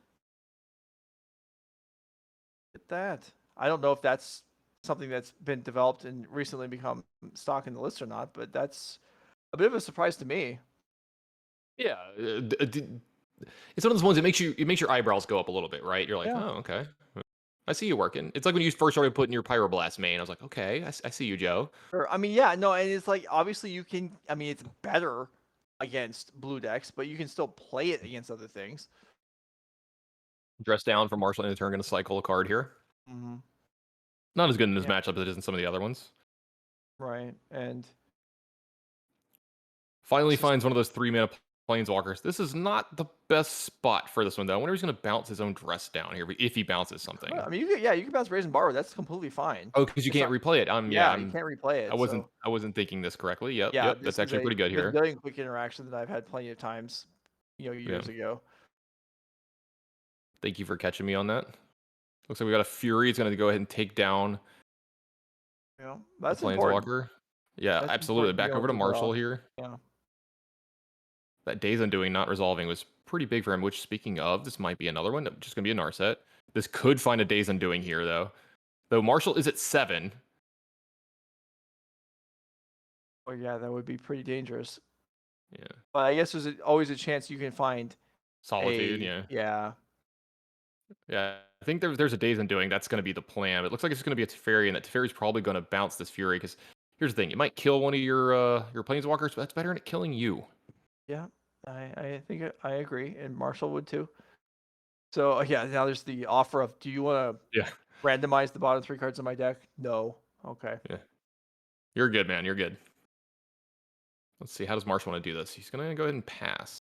Speaker 3: Get that. I don't know if that's something that's been developed and recently become stock in the list or not, but that's a bit of a surprise to me.
Speaker 2: Yeah, it's one of those ones that makes your eyebrows go up a little bit, right? You're like, oh, okay, I see you working. It's like when you first started putting your Pyroblast main. I was like, okay, I see you, Joe.
Speaker 3: I mean, yeah, no, and it's like obviously you can. I mean, it's better against blue decks, but you can still play it against other things.
Speaker 2: Dress down for Marshall in the turn, going to cycle a card here. Not as good in this
Speaker 3: Yeah.
Speaker 2: matchup as it is in some of the other ones.
Speaker 3: Right. And
Speaker 2: Finally
Speaker 3: this is
Speaker 2: finds one of those 3-mana planeswalkers. This is not the best spot for this one, though. I wonder if he's going to bounce his own dress down here if he bounces something.
Speaker 3: I mean, you can bounce Raise and Borrow. That's completely fine.
Speaker 2: Oh, because you
Speaker 3: It's
Speaker 2: can't
Speaker 3: not.
Speaker 2: replay it.
Speaker 3: Yeah, you can't replay it. So
Speaker 2: I wasn't thinking this correctly. Yep,
Speaker 3: yeah,
Speaker 2: yep.
Speaker 3: this
Speaker 2: That's
Speaker 3: is
Speaker 2: actually
Speaker 3: a
Speaker 2: pretty good here.
Speaker 3: million quick interaction that I've had plenty of times,
Speaker 2: Yeah.
Speaker 3: years ago.
Speaker 2: Thank you for catching me on that. Looks like we got a Fury. It's going to go ahead and take down
Speaker 3: The
Speaker 2: the
Speaker 3: that's important.
Speaker 2: Planeswalker. Yeah,
Speaker 3: That's
Speaker 2: absolutely.
Speaker 3: important to be
Speaker 2: Back
Speaker 3: able
Speaker 2: over to
Speaker 3: to,
Speaker 2: Marshall here.
Speaker 3: yeah.
Speaker 2: That Days Undoing not resolving was pretty big for him, which, speaking of, this might be another one. Just going to be a Narset. This could find a Days Undoing here, though. Though Marshall is at 7.
Speaker 3: Oh yeah, that would be pretty dangerous.
Speaker 2: Yeah.
Speaker 3: But I guess there's always a chance you can find
Speaker 2: Solitude,
Speaker 3: a
Speaker 2: yeah. Yeah, I think there's a Days Undoing. That's going to be the plan. It looks like it's going to be a Teferi, and that Teferi's probably going to bounce this Fury, because here's the thing. It might kill one of your Planeswalkers, but that's better than it killing you.
Speaker 3: Yeah, I think I agree, and Marshall would too. So yeah, now there's the offer of, do you want to
Speaker 2: Yeah.
Speaker 3: randomize the bottom 3 cards of my deck? No. Okay.
Speaker 2: Yeah. You're good, man. You're good. Let's see. How does Marshall want to do this? He's going to go ahead and pass.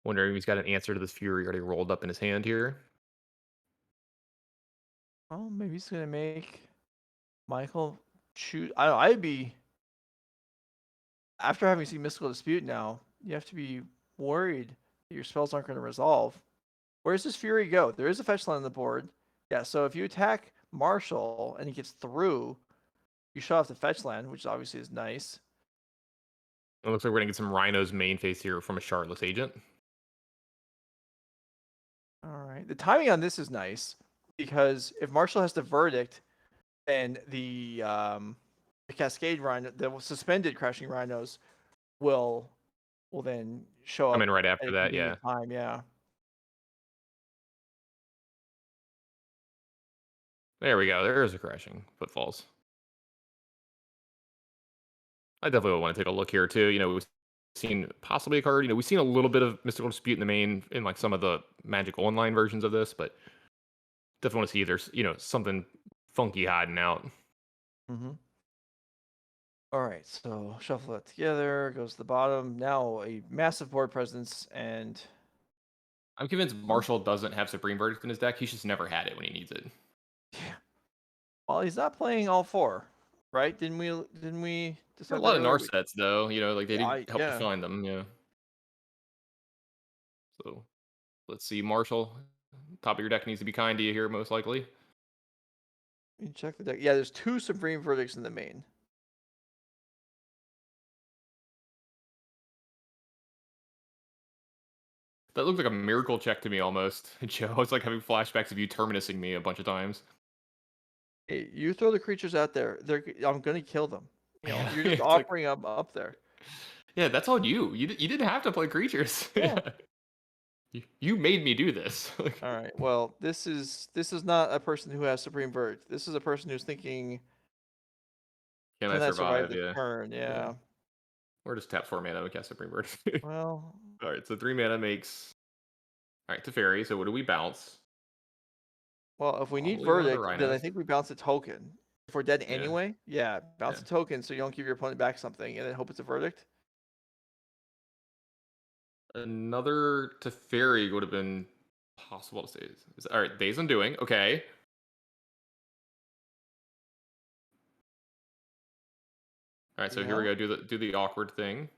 Speaker 2: Wondering if he's got an answer to this Fury already rolled up in his hand here.
Speaker 3: Well, maybe he's gonna make Michael choose. I don't know. I'd be, after having seen Mystical Dispute now, you have to be worried that your spells aren't going to resolve. Where does this Fury go? There is a fetch land on the board. Yeah, so if you attack Marshall and he gets through, you shut off the fetch land, which obviously is nice.
Speaker 2: It looks like we're going to get some Rhino's main phase here from a Shardless Agent.
Speaker 3: All right. The timing on this is nice because if Marshall has the verdict, then the Cascade Rhino, the suspended Crashing Rhinos, will then show
Speaker 2: Come
Speaker 3: up
Speaker 2: in right
Speaker 3: at
Speaker 2: after
Speaker 3: a
Speaker 2: that,
Speaker 3: convenient time. Yeah.
Speaker 2: There we go. There's a Crashing Footfalls. I definitely want to take a look here too. We've seen possibly a card. We've seen a little bit of Mystical Dispute in the main in like some of the Magic Online versions of this, but definitely want to see if there's something funky hiding out.
Speaker 3: Mm-hmm. All right, so shuffle it together. Goes to the bottom. Now a massive board presence, and
Speaker 2: I'm convinced Marshall doesn't have Supreme Verdict in his deck. He's just never had it when he needs it.
Speaker 3: yeah. Well, he's not playing all 4, right? Didn't we
Speaker 2: There are
Speaker 3: decide
Speaker 2: a
Speaker 3: that
Speaker 2: lot of
Speaker 3: earlier?
Speaker 2: Narsets though. Like they do help
Speaker 3: Yeah.
Speaker 2: define them. Yeah. So let's see, Marshall. Top of your deck needs to be kind to you here, most likely.
Speaker 3: You check the deck. Yeah, there's 2 Supreme Verdicts in the main.
Speaker 2: That looked like a miracle check to me almost, Joe. It's like having flashbacks of you terminusing me a bunch of times.
Speaker 3: Hey, you throw the creatures out there. I'm gonna kill them.
Speaker 2: Yeah,
Speaker 3: You're just
Speaker 2: it's like-
Speaker 3: offering up there.
Speaker 2: Yeah, that's on you. You didn't have to play creatures.
Speaker 3: Yeah.
Speaker 2: You made me do this.
Speaker 3: All right. Well, this is not a person who has Supreme Verdict. This is a person who's thinking,
Speaker 2: Can
Speaker 3: can
Speaker 2: I
Speaker 3: I survive
Speaker 2: survive?
Speaker 3: the
Speaker 2: Yeah.
Speaker 3: turn? Yeah.
Speaker 2: Or just tap 4 mana and cast Supreme Bird.
Speaker 3: Well,
Speaker 2: All right, so 3 mana makes. All right, Teferi. So what do we bounce?
Speaker 3: if we need
Speaker 2: Probably one of the
Speaker 3: Verdict, then I
Speaker 2: Rhinos.
Speaker 3: think we bounce a token. If we're dead
Speaker 2: Yeah.
Speaker 3: anyway, yeah, bounce
Speaker 2: Yeah.
Speaker 3: a token so you don't give your opponent back something and then hope it's a Verdict.
Speaker 2: Another Teferi would have been possible to say. All right, Days Undoing. Okay. All right, so here we
Speaker 3: Yeah.
Speaker 2: go. Do the awkward thing.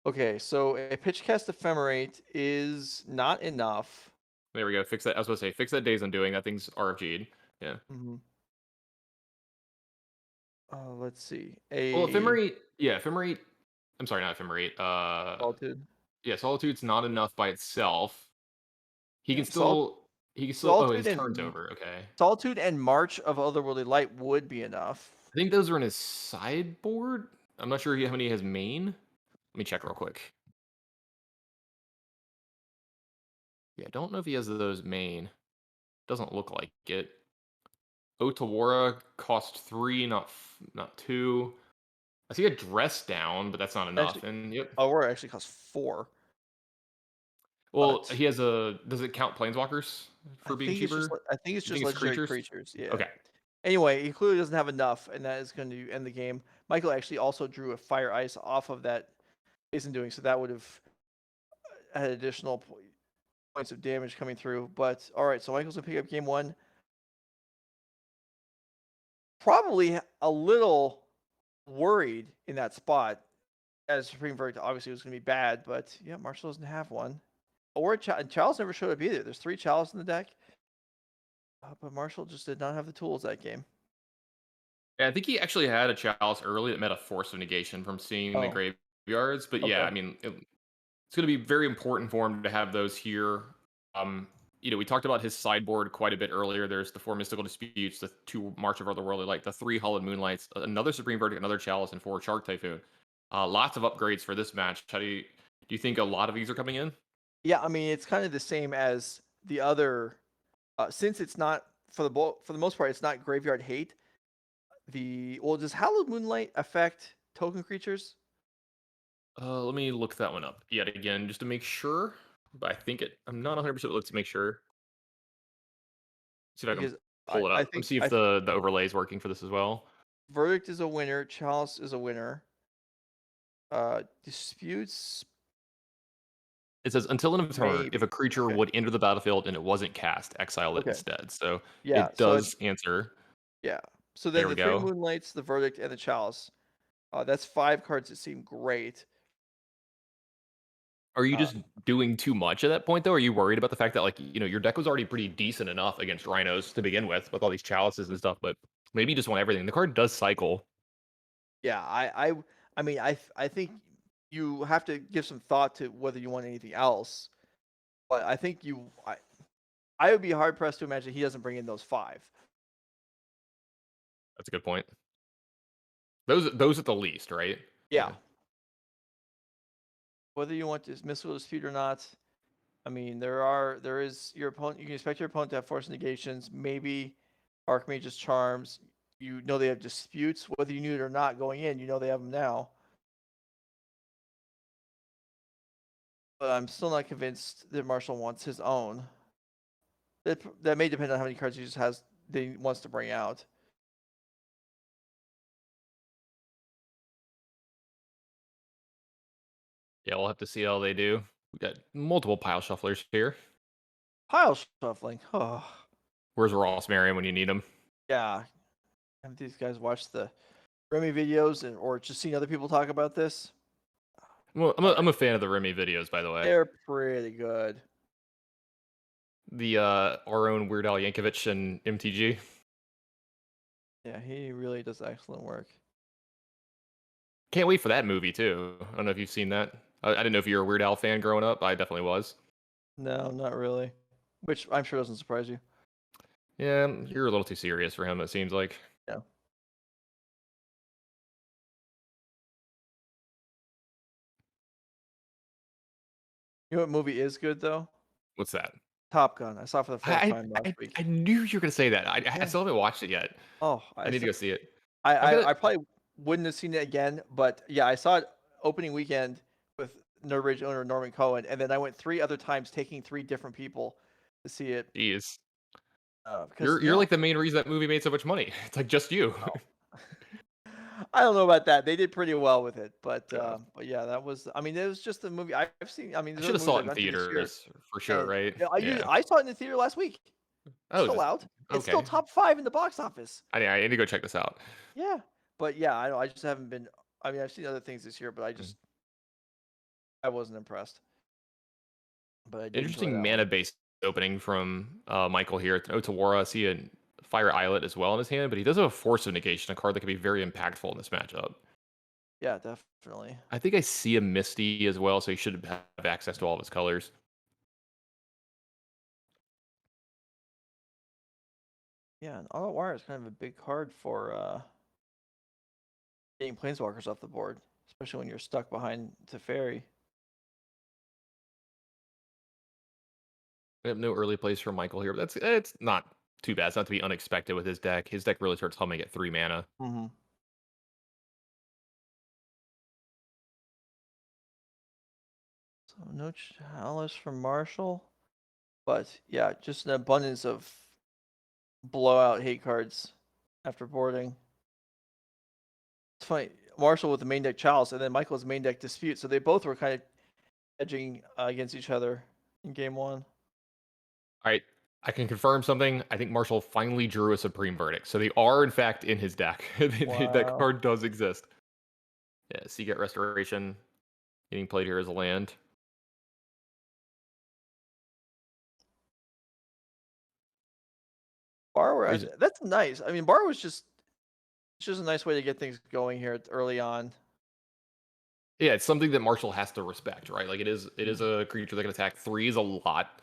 Speaker 3: Okay, so a pitch cast ephemerate is not enough.
Speaker 2: There we go. Fix that. I was supposed to say fix that Days Undoing. That thing's RFG'd. Yeah.
Speaker 3: Mm-hmm. Let's see.
Speaker 2: Well, Ephemerate. Yeah, Ephemerate. I'm sorry, not Ephemerate.
Speaker 3: Solitude.
Speaker 2: Yeah, Solitude's not enough by itself. He
Speaker 3: Yeah,
Speaker 2: can still. Oh, his
Speaker 3: Solitude
Speaker 2: turn's
Speaker 3: and
Speaker 2: over. Okay.
Speaker 3: Solitude and March of Otherworldly Light would be enough.
Speaker 2: I think those are in his sideboard. I'm not sure how many he has main. Let me check real quick. Yeah, I don't know if he has those main. Doesn't look like it. Otawara cost 3, not 2. I see a dress down, but that's not enough.
Speaker 3: Actually,
Speaker 2: And yep.
Speaker 3: Aurora actually costs 4.
Speaker 2: Well,
Speaker 3: But
Speaker 2: he has a. Does it count planeswalkers
Speaker 3: I
Speaker 2: for being
Speaker 3: think it's just
Speaker 2: cheaper?
Speaker 3: I think it's
Speaker 2: You
Speaker 3: just
Speaker 2: think it's
Speaker 3: legendary
Speaker 2: creatures?
Speaker 3: creatures. Yeah.
Speaker 2: Okay.
Speaker 3: Anyway, he clearly doesn't have enough, and that is going to end the game. Michael actually also drew a fire ice off of that isn't doing, so that would have had additional points of damage coming through. But all right, so Michael's gonna pick up game one. Probably a little worried in that spot, as Supreme Verdict obviously was gonna be bad, but yeah, Marshall doesn't have one. Or Charles never showed up either. There's 3 Chalice in the deck, but Marshall just did not have the tools that game.
Speaker 2: Yeah, I think he actually had a chalice early that met a force of negation from seeing the
Speaker 3: Oh,
Speaker 2: graveyards. But yeah,
Speaker 3: okay.
Speaker 2: I mean, it's going to be very important for him to have those here. Um, we talked about his sideboard quite a bit earlier. There's the 4 Mystical Disputes, the 2 March of Otherworldly Light, the 3 Hollowed Moonlights, another Supreme Verdict, another Chalice, and 4 Shark Typhoon. Lots of upgrades for this match. Do you think a lot of these are coming in?
Speaker 3: Yeah, I mean it's kind of the same as the other. Since it's not for the most part, it's not graveyard hate. Does Hallowed Moonlight affect token creatures?
Speaker 2: Let me look that one up yet again just to make sure. But I think I'm not 100%. Let's make sure. See if I can
Speaker 3: Because
Speaker 2: pull it
Speaker 3: I
Speaker 2: up. Let me
Speaker 3: think
Speaker 2: see if the overlay is working for this as well.
Speaker 3: Verdict is a winner, Chalice is a winner. Disputes
Speaker 2: It says until end of turn, if a
Speaker 3: maybe.
Speaker 2: creature
Speaker 3: Okay.
Speaker 2: would enter the battlefield and it wasn't cast, exile it
Speaker 3: Okay.
Speaker 2: instead. So
Speaker 3: Yeah.
Speaker 2: it
Speaker 3: So
Speaker 2: does answer.
Speaker 3: yeah. So then
Speaker 2: There we
Speaker 3: the 3
Speaker 2: go.
Speaker 3: Moonlights, the Verdict, and the Chalice. That's 5 cards that seem great.
Speaker 2: Are you
Speaker 3: Uh,
Speaker 2: just doing too much at that point though? Are you worried about the fact that your deck was already pretty decent enough against rhinos to begin with all these chalices and stuff, but maybe you just want everything. The card does cycle.
Speaker 3: yeah. I mean I think you have to give some thought to whether you want anything else. But I think I would be hard pressed to imagine he doesn't bring in those 5.
Speaker 2: That's a good point. Those at the least, right?
Speaker 3: Yeah. Whether you want this missile dispute or not, I mean, there is your opponent. You can expect your opponent to have force negations, maybe Archmage's charms. You know they have disputes, whether you knew it or not going in. You know they have them now. But I'm still not convinced that Marshall wants his own. That may depend on how many cards he just has that he wants to bring out.
Speaker 2: Yeah, we'll have to see how they do. We got multiple pile shufflers here.
Speaker 3: Pile shuffling. Oh,
Speaker 2: Where's Ross Merriam when you need him?
Speaker 3: yeah. Have these guys watched the Remy videos or just seen other people talk about this?
Speaker 2: Well,
Speaker 3: All right.
Speaker 2: I'm a fan of the Remy videos, by the way.
Speaker 3: They're pretty good.
Speaker 2: The our own Weird Al Yankovic and MTG.
Speaker 3: Yeah, he really does excellent work.
Speaker 2: Can't wait for that movie too. I don't know if you've seen that. I didn't know if you're a Weird Al fan growing up. I definitely was.
Speaker 3: No, not really. Which I'm sure doesn't surprise you.
Speaker 2: Yeah, you're a little too serious for him. It seems like.
Speaker 3: Yeah. You know what movie is good though?
Speaker 2: What's that?
Speaker 3: Top Gun. I saw it for the fourth
Speaker 2: I
Speaker 3: time last week.
Speaker 2: I knew you were gonna say that. I
Speaker 3: Yeah.
Speaker 2: still haven't watched it yet.
Speaker 3: Oh,
Speaker 2: I need to go see it.
Speaker 3: I,
Speaker 2: I've got
Speaker 3: I probably wouldn't have seen it again, but yeah, I saw it opening weekend with Nerd Rage owner Norman Cohen, and then I went 3 other times, taking 3 different people to see it.
Speaker 2: Jeez.
Speaker 3: Because
Speaker 2: You're
Speaker 3: yeah,
Speaker 2: like the main reason that movie made so much money. It's like just you.
Speaker 3: I don't know about that. They did pretty well with it,
Speaker 2: Yeah.
Speaker 3: but yeah, that was. I mean, it was just a movie I've seen. I mean,
Speaker 2: I
Speaker 3: there's
Speaker 2: should
Speaker 3: other
Speaker 2: have
Speaker 3: movies
Speaker 2: saw it
Speaker 3: I've
Speaker 2: in
Speaker 3: gone to this year,
Speaker 2: theaters for sure,
Speaker 3: and
Speaker 2: right?
Speaker 3: yeah,
Speaker 2: Yeah.
Speaker 3: I saw it in the theater last week.
Speaker 2: Oh,
Speaker 3: Still out. It's still
Speaker 2: okay.
Speaker 3: top 5 in the box office.
Speaker 2: I need to go check this out.
Speaker 3: Yeah, but yeah, I know. I just haven't been. I mean, I've seen other things this year, but
Speaker 2: Mm.
Speaker 3: I wasn't impressed. But I did enjoy
Speaker 2: Interesting
Speaker 3: that one.
Speaker 2: mana-based opening from Michael here. Otawara, I see a Fire Islet as well in his hand, but he does have a Force of Negation, a card that could be very impactful in this matchup.
Speaker 3: Yeah, definitely.
Speaker 2: I think I see a Misty as well, so he should have access to all of his colors.
Speaker 3: Yeah, and Auto Wire is kind of a big card for getting planeswalkers off the board, especially when you're stuck behind Teferi.
Speaker 2: I have no early plays from Michael here, but it's not too bad. It's not to be unexpected with his deck. His deck really starts humming at 3 mana.
Speaker 3: Mm-hmm. So So no chalice from Marshall. But yeah, just an abundance of blowout hate cards after boarding. It's funny. Marshall with the main deck Chalice, and then Michael's main deck Dispute. So they both were kind of edging against each other in game one.
Speaker 2: All right, I can confirm something. I think Marshall finally drew a Supreme Verdict. So they are, in fact, in his deck. That
Speaker 3: Wow.
Speaker 2: card does exist. Yeah, Seagate Restoration getting played here as a land.
Speaker 3: Borrower,
Speaker 2: He's-
Speaker 3: that's nice. I mean, Borrower was just it's just a nice way to get things going here early on.
Speaker 2: Yeah, it's something that Marshall has to respect, right? Like it is a creature that can attack. 3 is a lot,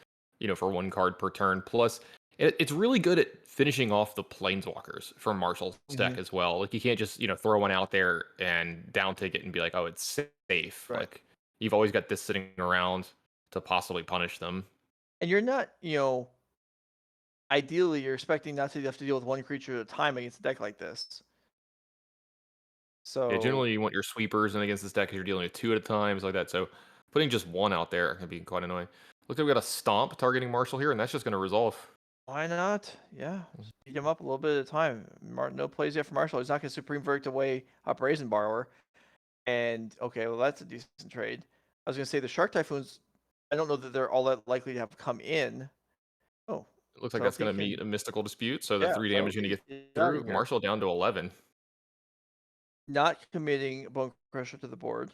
Speaker 2: for 1 card per turn. Plus, it's really good at finishing off the planeswalkers from Marshall's deck as well. Like you can't just throw one out there and down tick it and be like, oh, it's safe.
Speaker 3: Right.
Speaker 2: Like you've always got this sitting around to possibly punish them.
Speaker 3: And you're not, ideally you're expecting not to have to deal with one creature at a time against a deck like this. So
Speaker 2: Yeah, generally you want your sweepers in against this deck because you're dealing with 2 at a time, like that. So putting just 1 out there can be quite annoying. Looks like we got a stomp targeting Marshall here, and that's just going to resolve.
Speaker 3: why not? Yeah, just beat him up a little bit at a time. No plays yet for Marshall. He's not going to Supreme Verdict away Brazen Borrower. And okay, well that's a decent trade. I was going to say the Shark Typhoons. I don't know that they're all that likely to have come in. Oh,
Speaker 2: It looks like that's going to meet a mystical dispute, so the 3 damage is going to get through. Marshall down to 11.
Speaker 3: Not committing Bone Crusher to the board.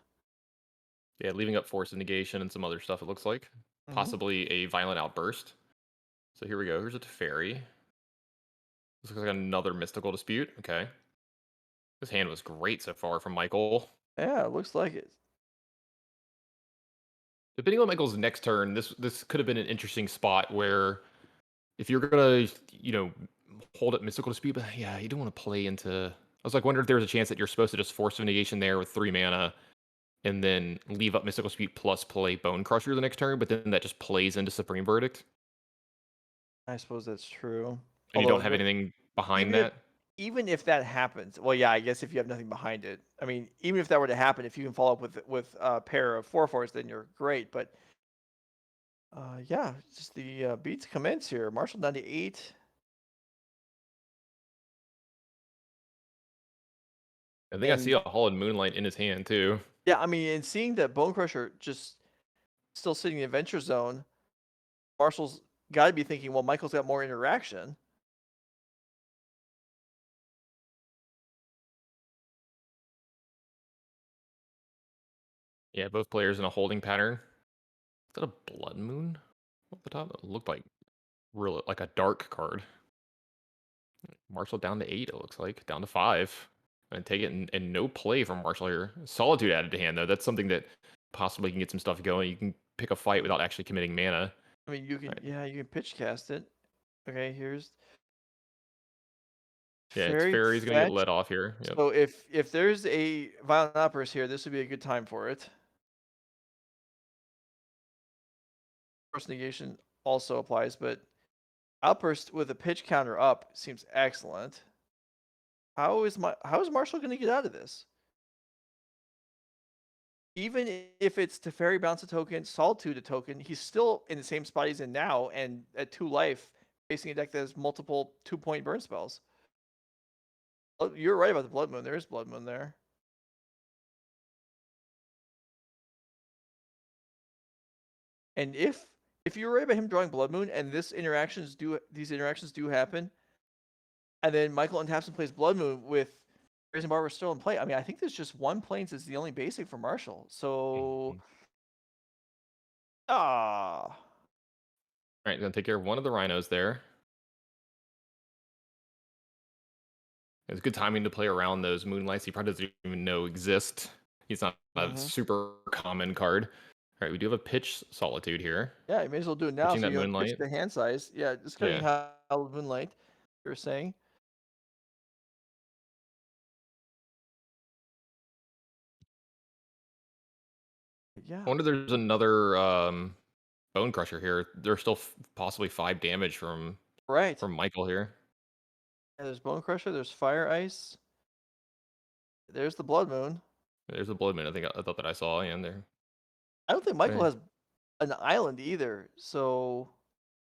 Speaker 2: Yeah, leaving up Force of Negation and some other stuff, it looks like. Possibly a Violent Outburst. So here we go. Here's a Teferi. This looks like another mystical dispute. Okay. This hand was great so far from Michael.
Speaker 3: Yeah, it looks like it.
Speaker 2: Depending on Michael's next turn, this could have been an interesting spot where if you're gonna, hold up mystical dispute, but yeah, you don't want to play into. I was like wondering if there was a chance that you're supposed to just Force of Negation there with 3 mana, and then leave up mystical dispute plus play Bone Crusher the next turn, but then that just plays into Supreme Verdict.
Speaker 3: I suppose that's true.
Speaker 2: And you don't have anything behind that.
Speaker 3: Even if that happens, well, yeah, I guess if you have nothing behind it. I mean, even if that were to happen, if you can follow up with a pair of 4/4s, then you're great. But yeah, just the beats commence here. Marshall down to 8.
Speaker 2: I think I see a Hollowed Moonlight in his hand too.
Speaker 3: Yeah, I mean, and seeing that Bone Crusher just still sitting in the Adventure Zone, Marshall's got to be thinking, well, Michael's got more interaction.
Speaker 2: Yeah, both players in a holding pattern. Is that a Blood Moon at the top? It looked like really like a dark card. Marshall down to 8, it looks like. Down to 5. And take it and no play from Marshall here. Solitude added to hand, though. That's something that possibly can get some stuff going. You can pick a fight without actually committing mana.
Speaker 3: I mean, you can, yeah, you can pitch cast it. Okay, here's.
Speaker 2: Yeah, Fairy's going to get let off here. Yep.
Speaker 3: So if there's a Violent Outburst here, this would be a good time for it. Force Negation also applies, but Outburst with a pitch counter up seems excellent. How is Marshall going to get out of this? Even if it's Teferi bounce a token, Solitude a token, he's still in the same spot he's in now, and at 2 life, facing a deck that has multiple 2-point burn spells. Oh, you're right about the Blood Moon. There is Blood Moon there. And if you're right about him drawing Blood Moon, and these interactions do happen, and then Michael untaps and plays Blood Moon with Brazen Barber still in play. I mean, I think there's just 1 Plains is the only basic for Marshall. So,
Speaker 2: All right, gonna take care of one of the rhinos there. It's good timing to play around those Moonlights. He probably doesn't even know exist. He's not a super common card. All right, we do have a pitch Solitude here.
Speaker 3: Yeah, you may as well do it now.
Speaker 2: Pitching
Speaker 3: so
Speaker 2: that
Speaker 3: you
Speaker 2: Moonlight.
Speaker 3: pitch the hand size. Yeah, just cutting how Moonlight. You're saying. Yeah.
Speaker 2: I wonder if there's another Bone Crusher here. There's still possibly 5 damage from Michael here.
Speaker 3: Yeah, there's Bone Crusher. There's Fire Ice. There's the Blood Moon.
Speaker 2: There's a Blood Moon. I thought that I saw in there.
Speaker 3: I don't think Michael
Speaker 2: Okay.
Speaker 3: has an island either. So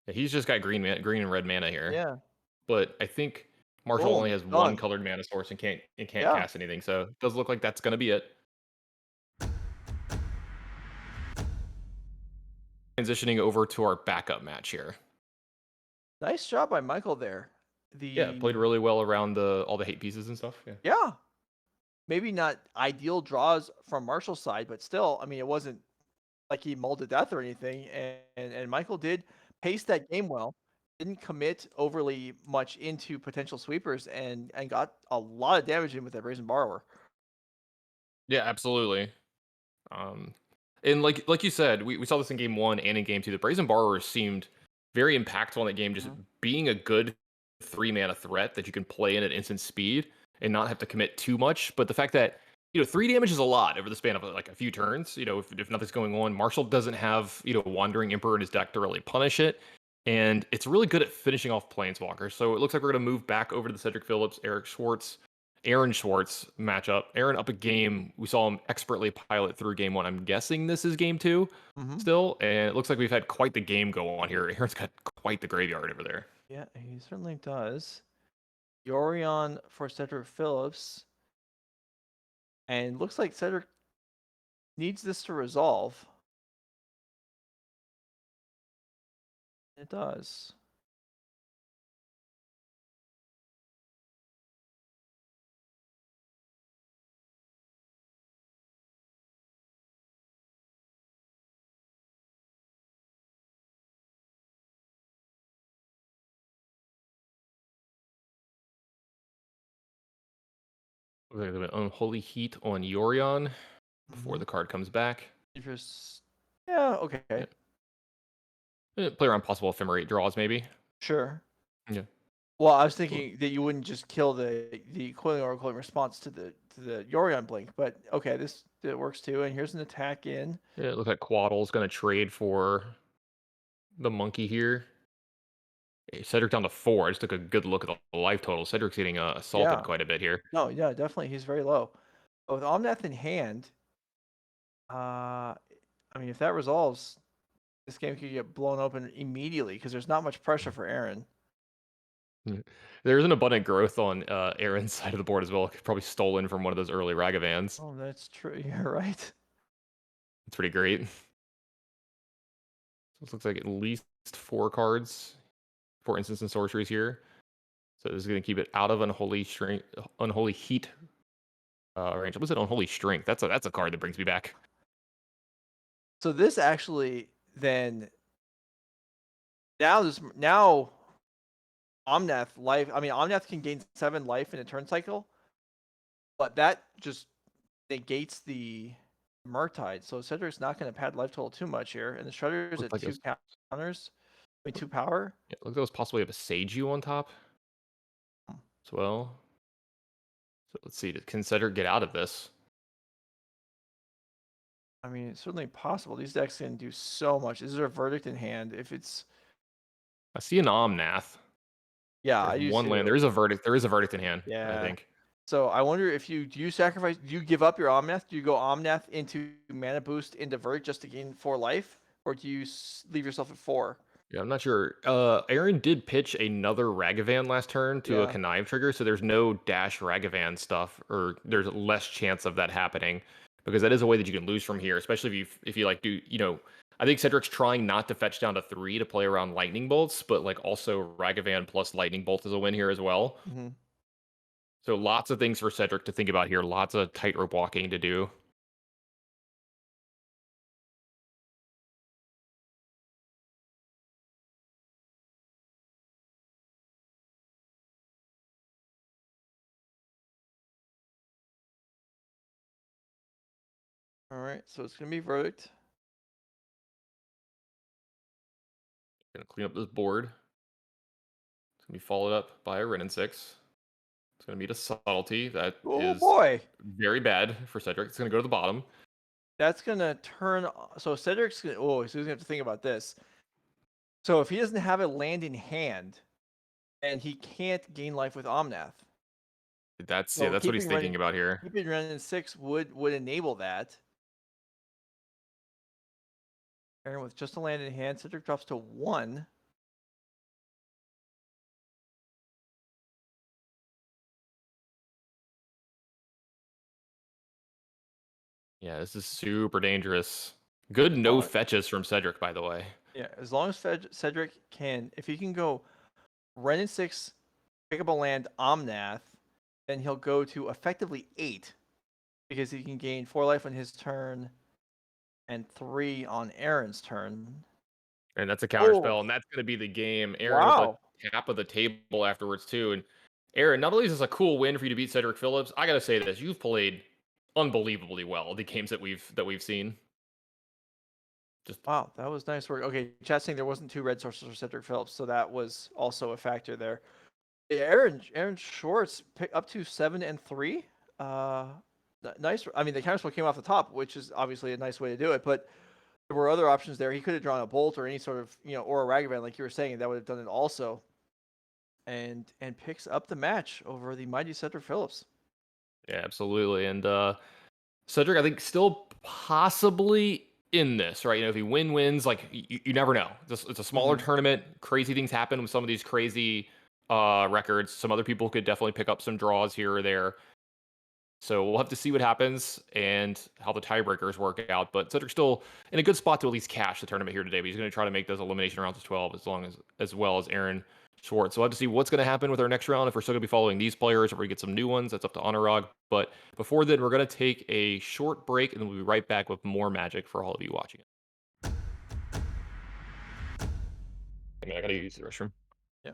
Speaker 2: Yeah, he's just got green and red mana here.
Speaker 3: yeah,
Speaker 2: But I think Marshall only
Speaker 3: boom,
Speaker 2: has one
Speaker 3: done.
Speaker 2: colored mana source and can't
Speaker 3: Yeah,
Speaker 2: cast anything. So it does look like that's gonna be it. Transitioning over to our backup match here.
Speaker 3: nice job by Michael there.
Speaker 2: Yeah, played
Speaker 3: The
Speaker 2: really well around the all the hate pieces and stuff. Yeah.
Speaker 3: yeah, maybe not ideal draws from Marshall's side, but still, I mean, it wasn't like he mulled to death or anything. And Michael did pace that game well. Didn't commit overly much into potential sweepers and got a lot of damage in with that Brazen Borrower.
Speaker 2: Yeah, absolutely. Um, and like you said, we saw this in game one and in game two. The Brazen Borrower seemed very impactful in that game, just
Speaker 3: Mhm.
Speaker 2: being a good 3 mana threat that you can play in at instant speed and not have to commit too much. But the fact that 3 damage is a lot over the span of like a few turns. If nothing's going on, Marshall doesn't have Wandering Emperor in his deck to really punish it. And it's really good at finishing off Planeswalkers. So it looks like we're going to move back over to the Cedric Phillips, Aaron Schwartz matchup. Aaron up a game. We saw him expertly pilot through game one. I'm guessing this is game two
Speaker 3: Mhm.
Speaker 2: still. And it looks like we've had quite the game go on here. Aaron's got quite the graveyard over there.
Speaker 3: Yeah, he certainly does. Yorion for Cedric Phillips. And looks like Cedric needs this to resolve. It does.
Speaker 2: Looks like there's an unholy heat on Yorion before
Speaker 3: Mhm.
Speaker 2: the card comes back.
Speaker 3: Interest. Yeah, okay.
Speaker 2: Play around possible ephemerate draws, maybe.
Speaker 3: Sure.
Speaker 2: Yeah.
Speaker 3: Well, I was
Speaker 2: Cool.
Speaker 3: thinking that you wouldn't just kill the coiling oracle in response to the Yorion blink, but okay, this it works too. And here's an attack in.
Speaker 2: Yeah, it looks like Quaddle's going to trade for the monkey here. Hey, Cedric down to 4. I just took a good look at the life total. Cedric's getting assaulted
Speaker 3: Yeah.
Speaker 2: quite a bit here.
Speaker 3: No, yeah, definitely. He's very low. But with Omnath in hand, I mean, if that resolves, this game could get blown open immediately because there's not much pressure for Aaron.
Speaker 2: There's an abundant growth on Aaron's side of the board as well. Probably stolen from one of those early Ragavans.
Speaker 3: Oh, that's true. You're right.
Speaker 2: It's pretty great. This looks like at least 4 cards, 4 instants and sorceries here. So this is going to keep it out of unholy heat range. What was it? Unholy strength. That's a card that brings me back.
Speaker 3: So this actually then now Omnath life. I mean, Omnath can gain 7 life in a turn cycle, but that just negates the Murktide. So Cedric's not going to pad life total too much here, and the Shredder's
Speaker 2: Looks
Speaker 3: at
Speaker 2: like
Speaker 3: 2
Speaker 2: those.
Speaker 3: counters. I mean, 2 power.
Speaker 2: Yeah, looks like those possibly have a Seiju on top as well. So let's see. Can Cedric get out of this?
Speaker 3: I mean, it's certainly possible. These decks can do so much. Is there a verdict in hand? If it's
Speaker 2: I see an Omnath.
Speaker 3: yeah,
Speaker 2: There's
Speaker 3: I use
Speaker 2: one land.
Speaker 3: too.
Speaker 2: There is a verdict. There is a verdict in hand. I
Speaker 3: Yeah.
Speaker 2: think.
Speaker 3: So I wonder if do you sacrifice? Do you give up your Omnath? Do you go Omnath into mana boost into verdict just to gain 4 life, or do you leave yourself at 4?
Speaker 2: Yeah, I'm not sure. Aaron did pitch another Ragavan last turn to a
Speaker 3: Yeah.
Speaker 2: connive trigger, so there's no dash Ragavan stuff, or there's less chance of that happening because that is a way that you can lose from here, especially if you like do I think Cedric's trying not to fetch down to 3 to play around lightning bolts, but like also Ragavan plus lightning bolt is a win here as well.
Speaker 3: Mm-hmm.
Speaker 2: So lots of things for Cedric to think about here. Lots of tightrope walking to do.
Speaker 3: All right. So it's gonna be verdict.
Speaker 2: Gonna clean up this board. It's gonna be followed up by a Renin 6. It's gonna meet a subtlety that
Speaker 3: Oh
Speaker 2: is
Speaker 3: boy,
Speaker 2: very bad for Cedric. It's gonna go to the bottom.
Speaker 3: that's gonna turn. So Cedric's gonna. Oh, so he's gonna have to think about this. So if he doesn't have a land in hand, and he can't gain life with Omnath,
Speaker 2: That's
Speaker 3: so
Speaker 2: that's what he's thinking about here.
Speaker 3: keeping Renin 6 would enable that. Aaron with just a land in hand. Cedric drops to 1.
Speaker 2: Yeah, this is super dangerous. Good no fetches from Cedric, by the way.
Speaker 3: Yeah, as long as Cedric can, if he can go Ren and 6, pick up a land, Omnath, then he'll go to effectively 8 because he can gain 4 life on his turn and 3 on Aaron's turn.
Speaker 2: And that's a counter
Speaker 3: Oh,
Speaker 2: spell, and that's going to be the game. Aaron with
Speaker 3: wow.
Speaker 2: a tap of the table afterwards, too. And Aaron, not only is this a cool win for you to beat Cedric Phillips, I got to say this. You've played unbelievably well the games that we've seen. Just
Speaker 3: Wow, that was nice work. Okay, chat saying there wasn't 2 red sources for Cedric Phillips, so that was also a factor there. Yeah, Aaron Schwartz pick up to 7 and 3. Nice. I mean, the counterspell came off the top, which is obviously a nice way to do it, but there were other options there. He could have drawn a bolt or any sort of, or a Ragavan, like you were saying, that would have done it also. And picks up the match over the mighty Cedric Phillips.
Speaker 2: yeah, absolutely. And Cedric, I think, still possibly in this, right? If he wins, like you never know. It's a smaller tournament. Crazy things happen with some of these crazy records. Some other people could definitely pick up some draws here or there. So we'll have to see what happens and how the tiebreakers work out. But Cedric's still in a good spot to at least cash the tournament here today. But he's going to try to make those elimination rounds to 12 as well as Aaron Schwartz. So we'll have to see what's going to happen with our next round. If we're still going to be following these players, or if we get some new ones, that's up to Honorog. But before then, we're going to take a short break, and then we'll be right back with more Magic for all of you watching it. I got to use the restroom.
Speaker 3: Yeah.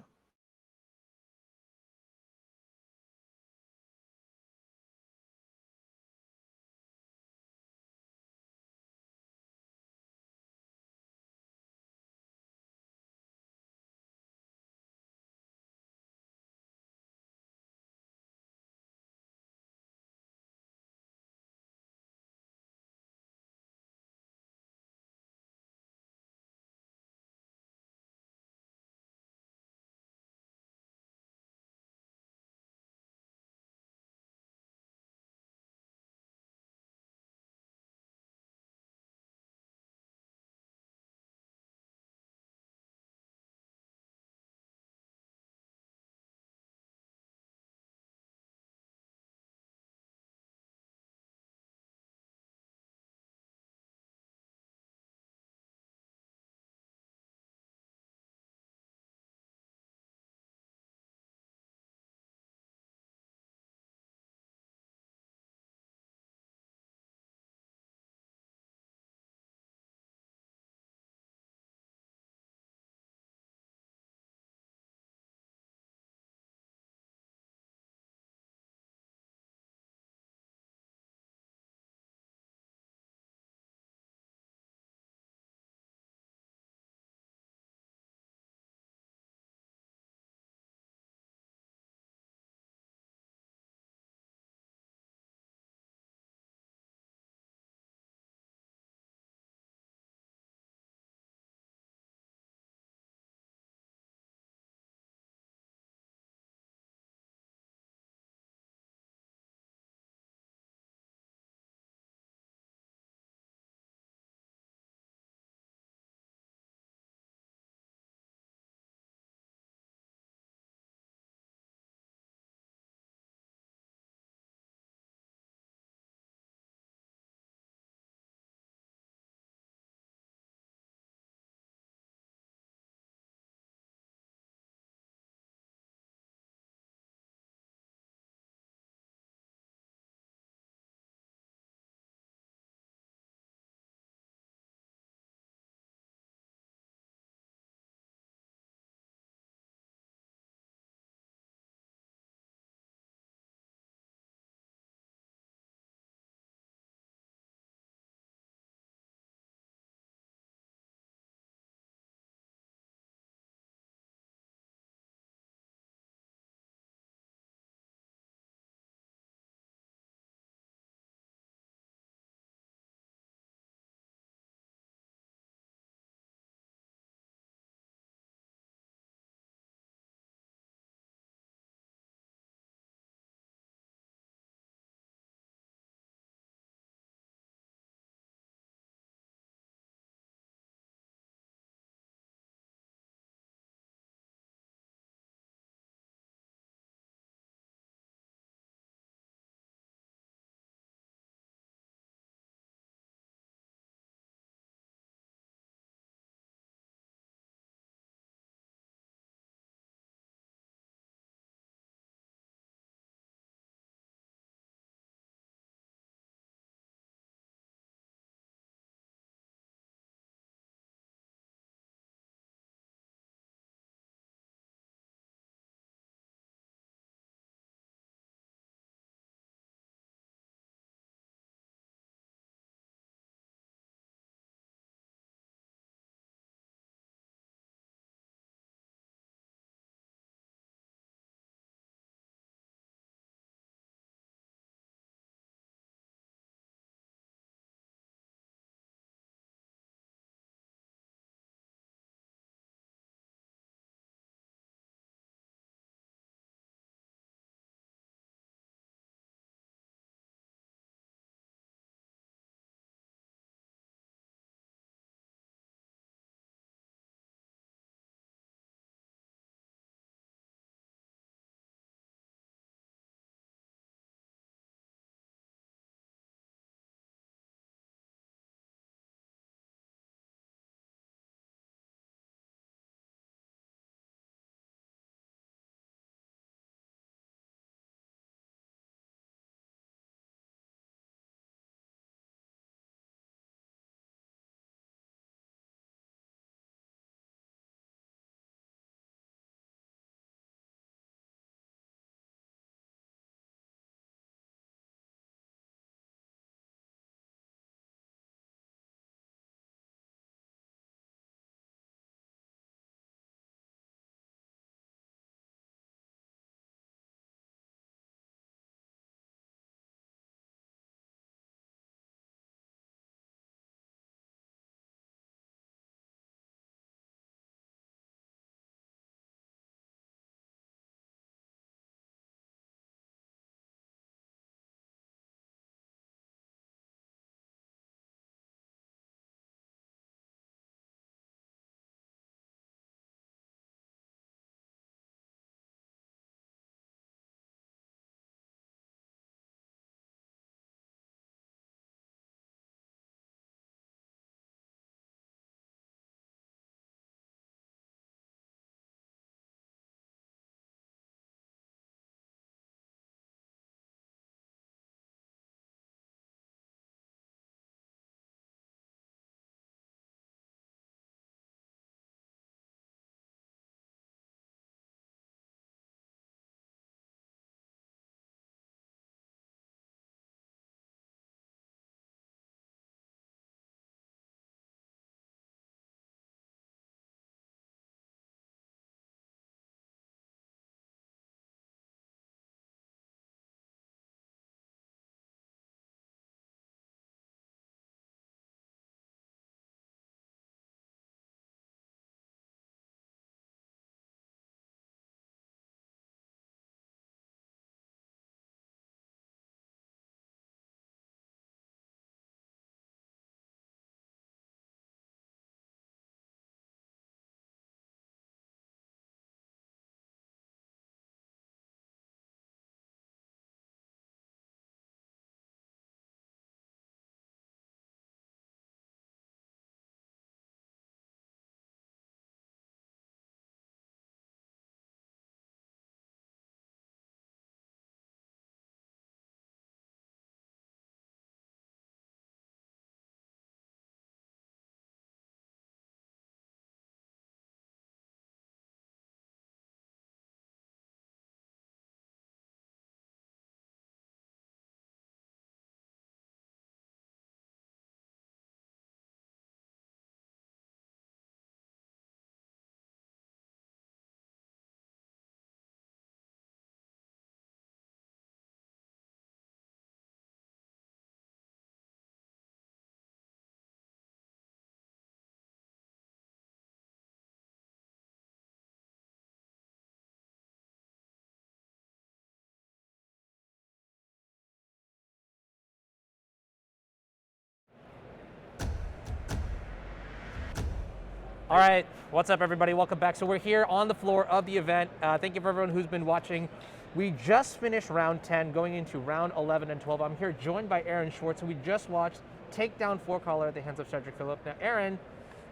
Speaker 1: All right, what's up, everybody? Welcome back. So we're here on the floor of the event. Thank you for everyone who's been watching. We just finished round 10, going into round 11 and 12. I'm here joined by Aaron Schwartz, who we just watched take down 4-caller at the hands of Cedric Phillip. Now, Aaron,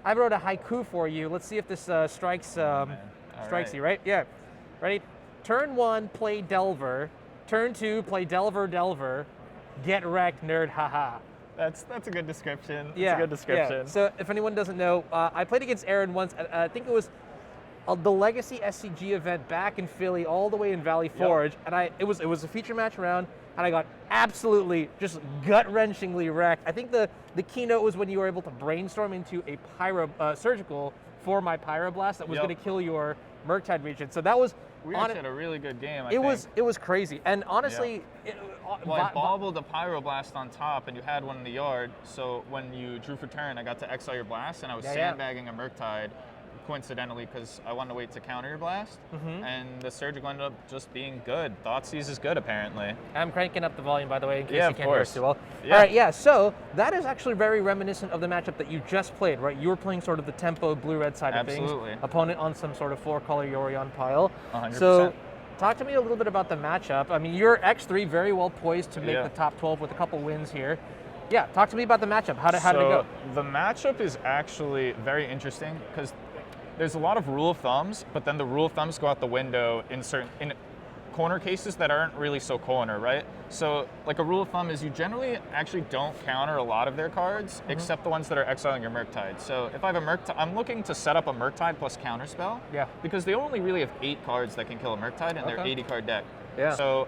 Speaker 1: I wrote a haiku for you. Let's see if this strikes you, right? Yeah. Ready? Turn 1, play Delver. Turn 2, play Delver, Delver. Get wrecked, nerd, haha.
Speaker 4: That's a good description. That's
Speaker 1: Yeah,
Speaker 4: a good description.
Speaker 1: Yeah. So if anyone doesn't know, I played against Aaron once. I think it was the Legacy SCG event back in Philly, all the way in Valley Forge, and it was a feature match round, and I got absolutely just gut-wrenchingly wrecked. I think the keynote was when you were able to brainstorm into a surgical for my Pyroblast that was going to kill your Murktide region. So that was
Speaker 4: we actually had a really good game.
Speaker 1: It was crazy, and honestly,
Speaker 4: I bobbled a Pyroblast on top, and you had one in the yard. So when you drew for turn, I got to exile your blast, and I was sandbagging a Murktide, coincidentally, because I wanted to wait to counter your blast. And the surgical ended up just being good. Thoughtseize is good, apparently.
Speaker 1: I'm cranking up the volume, by the way, in case you
Speaker 4: of
Speaker 1: can't hear us
Speaker 4: course.
Speaker 1: too well.
Speaker 4: Yeah.
Speaker 1: All right, yeah. So that is actually very reminiscent of the matchup that you just played, right? You were playing sort of the tempo blue-red side of things.
Speaker 4: Absolutely.
Speaker 1: Opponent on some sort of 4-color Yorion pile.
Speaker 4: 100%.
Speaker 1: So talk to me a little bit about the matchup. I mean, you're X3, very well poised to make the top 12 with a couple wins here. Yeah, talk to me about the matchup. How did it go?
Speaker 4: The matchup is actually very interesting because there's a lot of rule of thumbs, but then the rule of thumbs go out the window in corner cases that aren't really so corner, right? So like a rule of thumb is you generally actually don't counter a lot of their cards, except the ones that are exiling your Murktide. So if I have a Murktide, I'm looking to set up a Murktide plus counterspell, because they only really have 8 cards that can kill a Murktide in their 80-card deck.
Speaker 1: Yeah.
Speaker 4: So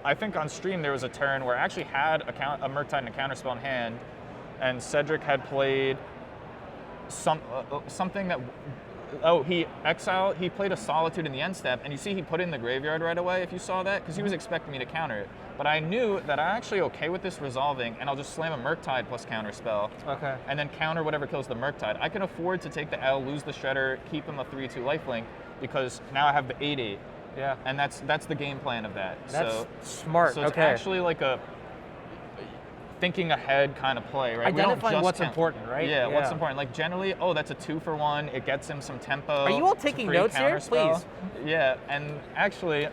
Speaker 4: I think on stream there was a turn where I actually had a Murktide and a counterspell in hand, and Cedric had played something that. Oh, he played a Solitude in the end step, and you see he put it in the graveyard right away, if you saw that, because he was expecting me to counter it. But I knew that I'm actually okay with this resolving, and I'll just slam a Murktide plus counterspell.
Speaker 1: Okay.
Speaker 4: And then counter whatever kills the Murktide. I can afford to take the L, lose the Shredder, keep him a 3/2 lifelink, because now I have the 8/8.
Speaker 1: Yeah.
Speaker 4: And that's the game plan of that.
Speaker 1: That's smart.
Speaker 4: So it's actually like a thinking ahead kind of play, right?
Speaker 1: Identifying what's important, right?
Speaker 4: Yeah, what's important. Like generally, that's a 2-for-1. It gets him some tempo.
Speaker 1: Are you all taking notes here? Please.
Speaker 4: Yeah, and actually,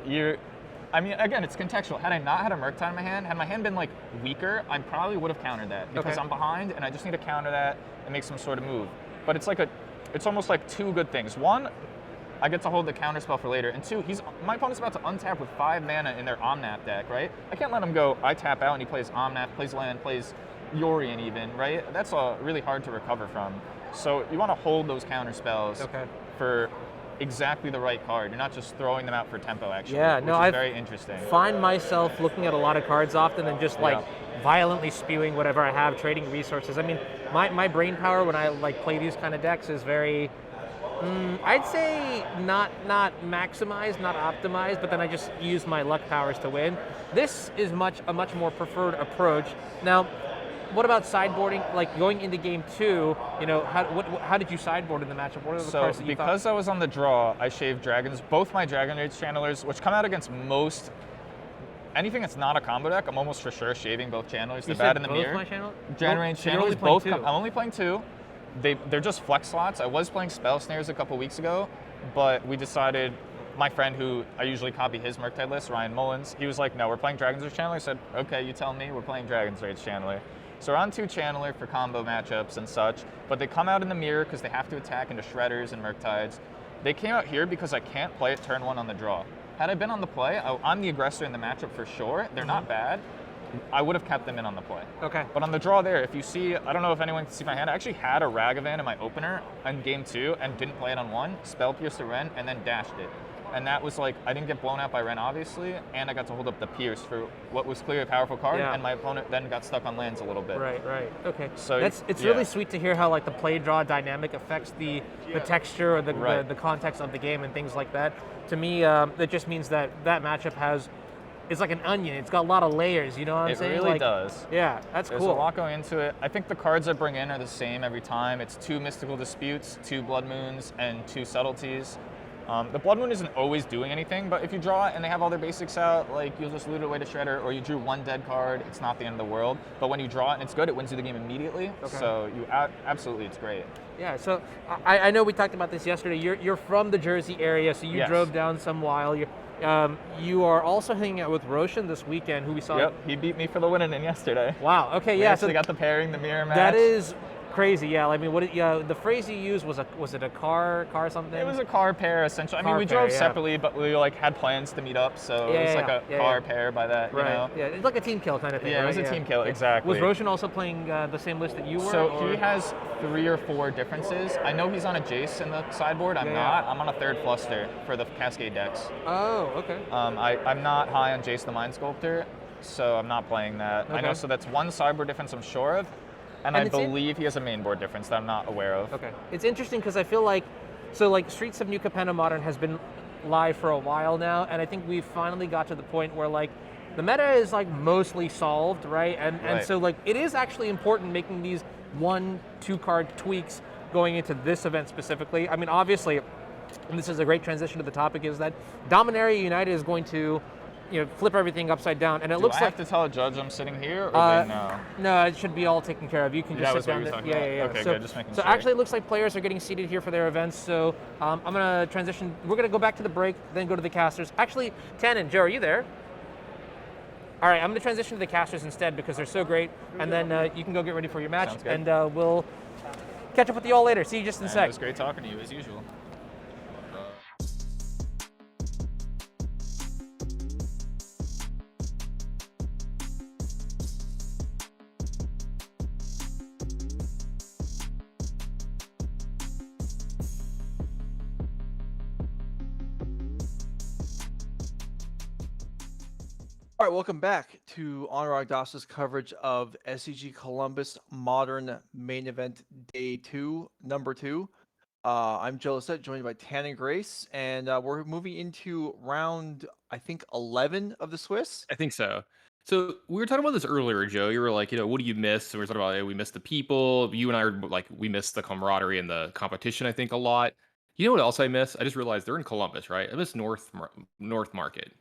Speaker 4: again, it's contextual. Had I not had a Murktide in my hand, had my hand been like weaker, I probably would have countered that because I'm behind and I just need to counter that and make some sort of move. But it's almost like 2 good things. 1, I get to hold the counterspell for later, and 2, my opponent's about to untap with 5 mana in their Omnath deck, right? I can't let him go, I tap out and he plays Omnath, plays land, plays Yorion even, right? That's really hard to recover from. So you want to hold those counterspells for exactly the right card. You're not just throwing them out for tempo, actually, which is very interesting.
Speaker 1: Find myself looking at a lot of cards often and just violently spewing whatever I have, trading resources. I mean, my brain power when I play these kind of decks is very... I'd say not maximized, not optimized, but then I just use my luck powers to win. This is a much more preferred approach. Now, what about sideboarding? Like going into game 2, how did you sideboard in the matchup? What are the cards that you thought?
Speaker 4: Because I was on the draw, I shaved dragons. Both my Dragon Rage channelers, which come out against anything that's not a combo deck, I'm almost for sure shaving both channelers. They're bad in the mirror. Dragon Rage channelers, both. I'm only playing 2. They're just flex slots. I was playing Spell Snares a couple weeks ago, but we decided, my friend who I usually copy his Murktide list, Ryan Mullins, he was like, no, we're playing Dragon's Rage Channeler. I said, okay, you tell me, we're playing Dragon's Rage Channeler. So we're on 2 Channeler for combo matchups and such, but they come out in the mirror because they have to attack into Shredders and Murktides. They came out here because I can't play it turn 1 on the draw. Had I been on the play, I'm the aggressor in the matchup for sure. They're not bad. I would have kept them in on the play.
Speaker 1: Okay.
Speaker 4: But on the draw there, if you see, I don't know if anyone can see my hand, I actually had a Ragavan in my opener in game 2 and didn't play it on 1, Spell Pierce to Ren, and then dashed it. And that was I didn't get blown out by Ren, obviously, and I got to hold up the Pierce for what was clearly a powerful card, and my opponent then got stuck on lands a little bit.
Speaker 1: Right. Okay.
Speaker 4: So
Speaker 1: it's really sweet to hear how the play-draw dynamic affects the texture or the context of the game and things like that. To me, that just means that matchup it's like an onion. It's got a lot of layers, you know what I'm saying?
Speaker 4: It really does.
Speaker 1: Yeah, that's cool.
Speaker 4: There's a lot going into it. I think the cards I bring in are the same every time. It's 2 Mystical Disputes, 2 Blood Moons, and 2 Subtleties. The Blood Moon isn't always doing anything, but if you draw it and they have all their basics out, like you'll just loot it away to Shredder, or you drew one dead card, it's not the end of the world. But when you draw it and it's good, it wins you the game immediately.
Speaker 1: Okay.
Speaker 4: So you absolutely, it's great.
Speaker 1: Yeah, so I know we talked about this yesterday. You're from the Jersey area, so you
Speaker 4: Yes.
Speaker 1: drove down some while. You are also hanging out with Roshan this weekend, who we saw.
Speaker 4: Yep, he beat me for the win-in yesterday.
Speaker 1: Wow. Okay.
Speaker 4: We
Speaker 1: Yeah.
Speaker 4: actually
Speaker 1: So
Speaker 4: got the pairing, the mirror match.
Speaker 1: that is crazy. Yeah. I mean, the phrase you used was it a car something?
Speaker 4: It was a car pair, essentially. I mean,
Speaker 1: Car
Speaker 4: we
Speaker 1: pair,
Speaker 4: drove
Speaker 1: yeah.
Speaker 4: separately, but we like had plans to meet up, so
Speaker 1: Yeah,
Speaker 4: it was
Speaker 1: yeah,
Speaker 4: like a
Speaker 1: yeah,
Speaker 4: car
Speaker 1: yeah.
Speaker 4: pair by that,
Speaker 1: Right.
Speaker 4: you know?
Speaker 1: Yeah. It's like a team kill kind of thing.
Speaker 4: Yeah, it
Speaker 1: right?
Speaker 4: was a team kill, exactly.
Speaker 1: Was Roshan also playing the same list that you were?
Speaker 4: So
Speaker 1: or?
Speaker 4: he has 3 or 4 differences. I know he's on a Jace in the sideboard. I'm
Speaker 1: Yeah,
Speaker 4: not.
Speaker 1: yeah.
Speaker 4: I'm on a 3rd Fluster for the Cascade decks.
Speaker 1: Oh. Okay.
Speaker 4: I'm not high on Jace the Mind Sculptor, so I'm not playing that. I know,
Speaker 1: Okay.
Speaker 4: so that's 1 sideboard difference I'm sure of, and I
Speaker 1: it's in-
Speaker 4: believe he has a main board difference that I'm not aware of.
Speaker 1: Okay. It's interesting because I feel like Streets of New Capenna Modern has been live for a while now, and I think we've finally got to the point where like the meta is like mostly solved, right? And
Speaker 4: Right.
Speaker 1: so like it is actually important making these 1-2 card tweaks going into this event specifically. I mean, obviously, and this is a great transition to the topic, is that Dominaria United is going to, flip everything upside down, and it
Speaker 4: Do
Speaker 1: looks
Speaker 4: I
Speaker 1: like
Speaker 4: have to tell a judge I'm sitting here, or they know?
Speaker 1: no, it should be all taken care of. You can just
Speaker 4: That
Speaker 1: sit
Speaker 4: was what
Speaker 1: down
Speaker 4: you were
Speaker 1: there.
Speaker 4: talking
Speaker 1: Yeah,
Speaker 4: about?
Speaker 1: yeah, yeah.
Speaker 4: Okay,
Speaker 1: so,
Speaker 4: good, just making
Speaker 1: so
Speaker 4: sure.
Speaker 1: actually, it looks like players are getting seated here for their events. So I'm gonna transition. We're gonna go back to the break, then go to the casters. Actually, Tannen, Joe, are you there? All right, I'm gonna transition to the casters instead because they're so great, and then you can go get ready for your match,
Speaker 4: Sounds good.
Speaker 1: and we'll catch up with you all later. See you just in a
Speaker 4: And
Speaker 1: sec.
Speaker 4: it was great talking to you, as usual.
Speaker 3: All right, welcome back to Anurag Das's coverage of SCG Columbus Modern Main Event Day 2, number 2. I'm Joe Izzet, joined by Tan and Grace, and we're moving into round, I think, 11 of the Swiss.
Speaker 2: I think so. So we were talking about this earlier, Joe. You were like, what do you miss? And we were talking about, hey, we miss the people. You and I are like, we miss the camaraderie and the competition, I think, a lot. You know what else I miss? I just realized they're in Columbus, right? I miss North Market.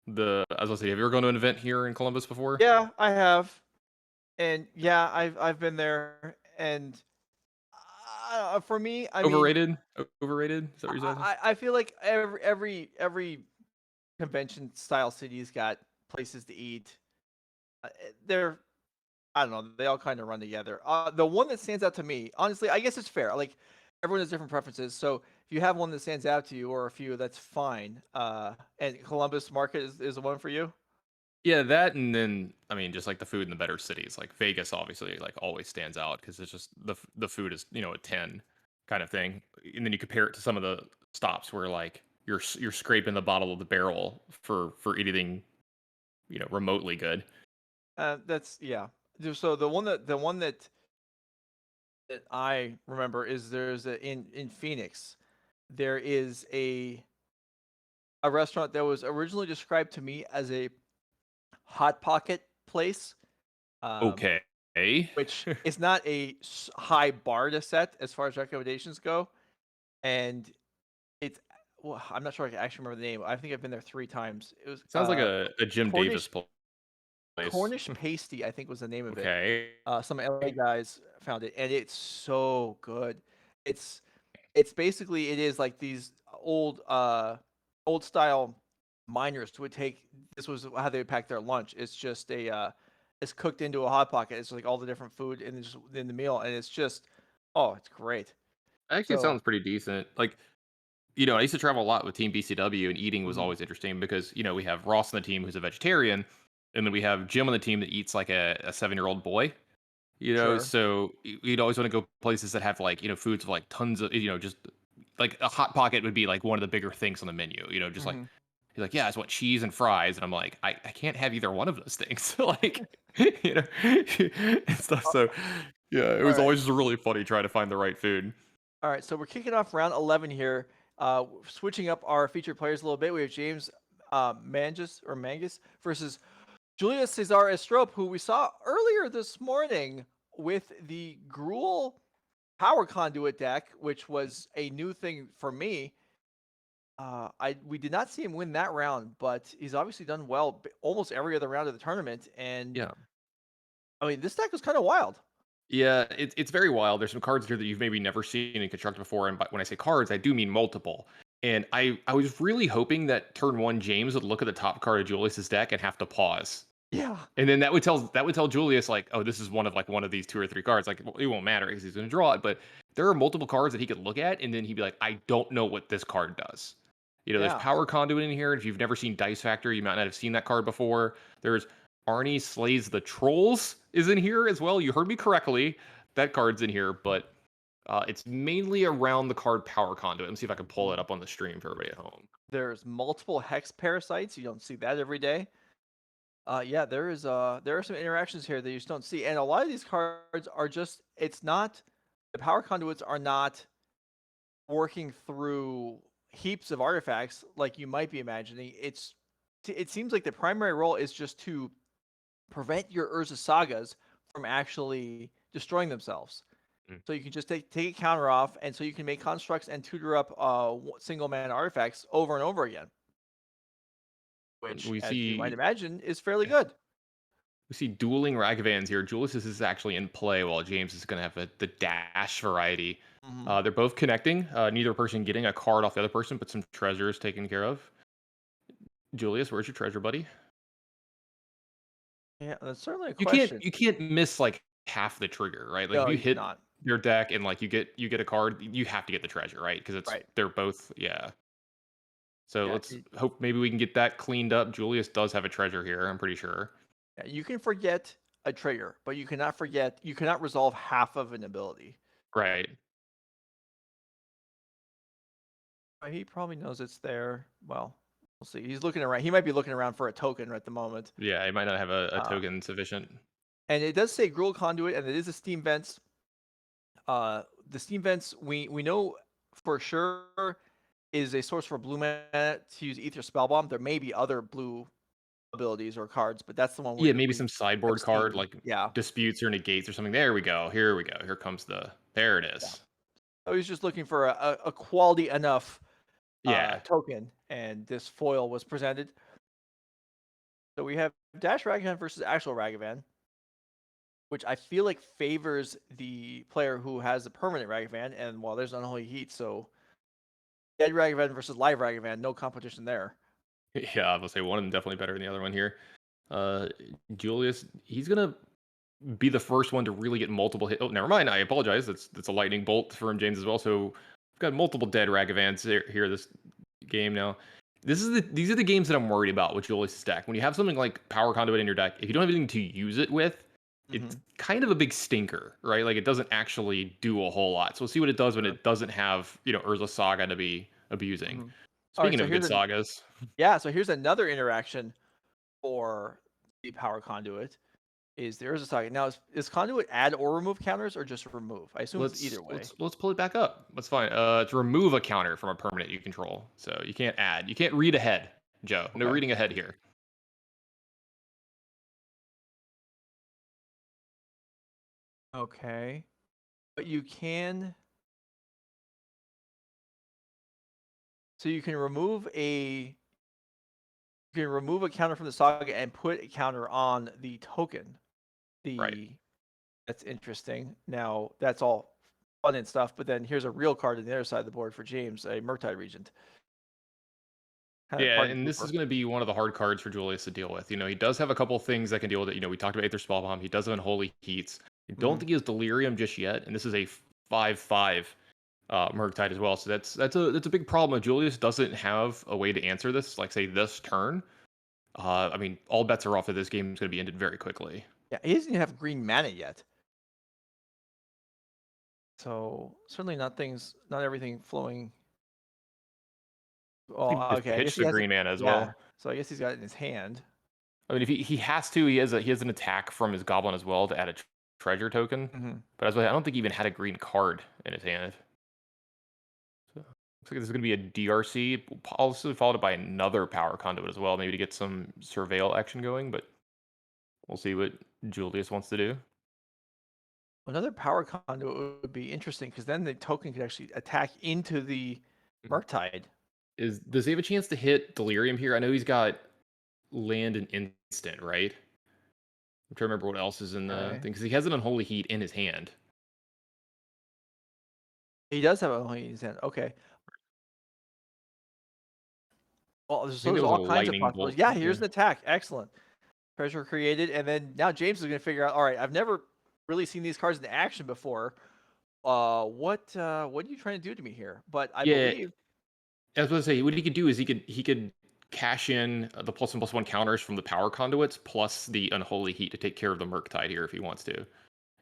Speaker 2: I was gonna say, have you ever gone to an event here in Columbus before?
Speaker 3: Yeah, I have, and yeah, I've been there, and for me, I mean,
Speaker 2: Overrated? Overrated? Is that what you're saying?
Speaker 3: I feel like every convention style city's got places to eat. They're, I don't know, they all kind of run together. The one that stands out to me, honestly, I guess it's fair. Like everyone has different preferences, so if you have one that stands out to you or a few, that's fine. And Columbus Market is the one for you.
Speaker 2: Yeah, that, and then I mean, just like the food in the better cities, like Vegas, obviously, like always stands out because it's just the food is a 10 kind of thing, and then you compare it to some of the stops where like you're scraping the bottom of the barrel for anything remotely good.
Speaker 3: That's yeah. So the one that I remember is in Phoenix, there is a restaurant that was originally described to me as a hot pocket place.
Speaker 2: Okay.
Speaker 3: Which is not a high bar to set as far as recommendations go, and well, I'm not sure I can actually remember the name. I think I've been there 3 times. It was
Speaker 2: Sounds like a Jim Davis place.
Speaker 3: Cornish Pasty, I think was the name of it.
Speaker 2: Okay.
Speaker 3: Some LA guys found it, and it's so good. It's basically, it is like these old style miners would take. This was how they would pack their lunch. It's just it's cooked into a hot pocket. It's like all the different food in the meal, and it's just, oh, it's great.
Speaker 2: Actually, it
Speaker 3: So-
Speaker 2: sounds pretty decent. Like, I used to travel a lot with Team BCW, and eating was
Speaker 3: Mhm.
Speaker 2: always interesting because, we have Ross on the team who's a vegetarian, and then we have Jim on the team that eats like a 7-year-old boy.
Speaker 3: Sure.
Speaker 2: So you'd always want to go places that have like, foods of like tons of, just like a hot pocket would be like one of the bigger things on the menu, just like,
Speaker 3: Mhm.
Speaker 2: he's like, yeah, it's what, cheese and fries. And I'm like, I can't have either one of those things. Like, and stuff. So yeah, it was
Speaker 3: Alright.
Speaker 2: always just really funny trying to find the right food.
Speaker 3: All right, so we're kicking off round 11 here. Switching up our featured players a little bit. We have James Mangus versus Julius Cesar Estrope, who we saw earlier this morning with the Gruul Power Conduit deck, which was a new thing for me. We did not see him win that round, but he's obviously done well almost every other round of the tournament. And
Speaker 2: Yeah.
Speaker 3: I mean, this deck was kind of wild.
Speaker 2: Yeah, it's very wild. There's some cards here that you've maybe never seen in Constructed before, and when I say cards, I do mean multiple. And I was really hoping that turn one James would look at the top card of Julius's deck and have to pause.
Speaker 3: Yeah.
Speaker 2: And then that would tell Julius like, oh, this is one of these 2 or 3 cards. Like, well, it won't matter because he's going to draw it. But there are multiple cards that he could look at, and then he'd be like, I don't know what this card does. There's Power Conduit in here. If you've never seen Dice Factor, you might not have seen that card before. There's Arnie Slays the Trolls is in here as well. You heard me correctly. That card's in here, but it's mainly around the card Power Conduit. Let me see if I can pull it up on the stream for everybody at home.
Speaker 3: There's multiple Hex Parasites. You don't see that every day. Yeah, there are some interactions here that you just don't see, and a lot of these cards are just. It's not the Power Conduits are not working through heaps of artifacts like you might be imagining. It seems like the primary role is just to prevent your Urza Sagas from actually destroying themselves. So you can just take a counter off, and so you can make constructs and tutor up single mana artifacts over and over again. Which, you might imagine, is fairly good.
Speaker 2: We see dueling Ragavans here. Julius is actually in play, while James is going to have the dash variety. They're both connecting. Neither person getting a card off the other person, but some treasures taken care of. Julius, where's your treasure, buddy?
Speaker 3: Yeah, that's certainly a question.
Speaker 2: You can't miss like half the trigger, right? Like
Speaker 3: No,
Speaker 2: if you hit
Speaker 3: not.
Speaker 2: your deck and like you get a card, you have to get the treasure, right? Because they're both So let's hope maybe we can get that cleaned up. Julius does have a treasure here, I'm pretty sure.
Speaker 3: Yeah, you can forget a trigger, but you cannot resolve half of an ability.
Speaker 2: Right.
Speaker 3: He probably knows it's there. Well, we'll see. He's looking around. He might be looking around for a token at the moment.
Speaker 2: Yeah, he might not have a token sufficient.
Speaker 3: And it does say Gruul Conduit, and it is a Steam Vents. The Steam Vents, we know for sure is a source for blue mana to use Ether Spellbomb. There may be other blue abilities or cards, but that's the one.
Speaker 2: Maybe some sideboard card like Disputes or Negates or something. There we go. Here comes there it is.
Speaker 3: I was just looking for a quality enough token, and this foil was presented. So we have Dash Ragavan versus actual Ragavan, which I feel like favors the player who has the permanent Ragavan, and while there's Unholy Heat, so dead Ragavan versus live Ragavan, no competition there.
Speaker 2: Yeah, I will say one of them definitely better than the other one here. Julius, he's gonna be the first one to really get multiple hits. Oh, never mind. I apologize. That's a lightning bolt from James as well. So we've got multiple dead Ragavans here this game now. These are the games that I'm worried about with Julius' deck. When you have something like Power Conduit in your deck, if you don't have anything to use it with, it's kind of a big stinker, right? Like it doesn't actually do a whole lot. So we'll see what it does when it doesn't have, Urza Saga to be abusing. Speaking of good sagas.
Speaker 3: Yeah, so here's another interaction for the Power Conduit. Is the Urza Saga. Now, is Conduit add or remove counters or just remove? I assume it's either way.
Speaker 2: Let's pull it back up. That's fine. To remove a counter from a permanent you control. So you can't add. You can't read ahead, Joe. No reading ahead here.
Speaker 3: Okay. But you can... So you can remove a counter from the saga and put a counter on the token. That's interesting. Now that's all fun and stuff, but then here's a real card on the other side of the board for James, a Murktide Regent.
Speaker 2: And this is going to be one of the hard cards for Julius to deal with. He does have a couple things that can deal with it. We talked about Aether Spellbomb. He does have Unholy Heats. I don't think he has Delirium just yet, and this is a 5/5 Murktide as well. So that's a big problem. If Julius doesn't have a way to answer this, like say this turn, I mean, all bets are off that this game is going to be ended very quickly.
Speaker 3: Yeah, he doesn't even have green mana yet. So certainly not everything flowing. Oh, okay.
Speaker 2: Pitch the green mana as well.
Speaker 3: So I guess he's got it in his hand.
Speaker 2: I mean, if he has to, he has an attack from his Goblin as well to add a treasure token. But as well, I don't think he even had a green card in his hand. So looks like this is going to be a DRC, also followed by another Power Conduit as well, maybe to get some surveil action going. But we'll see what Julius wants to do.
Speaker 3: Another Power Conduit would be interesting because then the token could actually attack into the Murktide.
Speaker 2: does he have a chance to hit Delirium here? I know he's got land and instant, right? I'm trying to remember what else is in the thing because he has an Unholy Heat in his hand.
Speaker 3: He does have a Unholy Heat in his hand. Okay. Well, there's
Speaker 2: Maybe it was
Speaker 3: all
Speaker 2: a
Speaker 3: kinds of
Speaker 2: lightning
Speaker 3: possibilities.
Speaker 2: bolt.
Speaker 3: Yeah, here's an attack. Excellent. Pressure created, and then now James is going to figure out. All right, I've never really seen these cards in action before. What are you trying to do to me here? But I believe.
Speaker 2: I was going to say what he could do is he could cash in the +1/+1 counters from the power conduits plus the Unholy Heat to take care of the Murktide here if he wants to.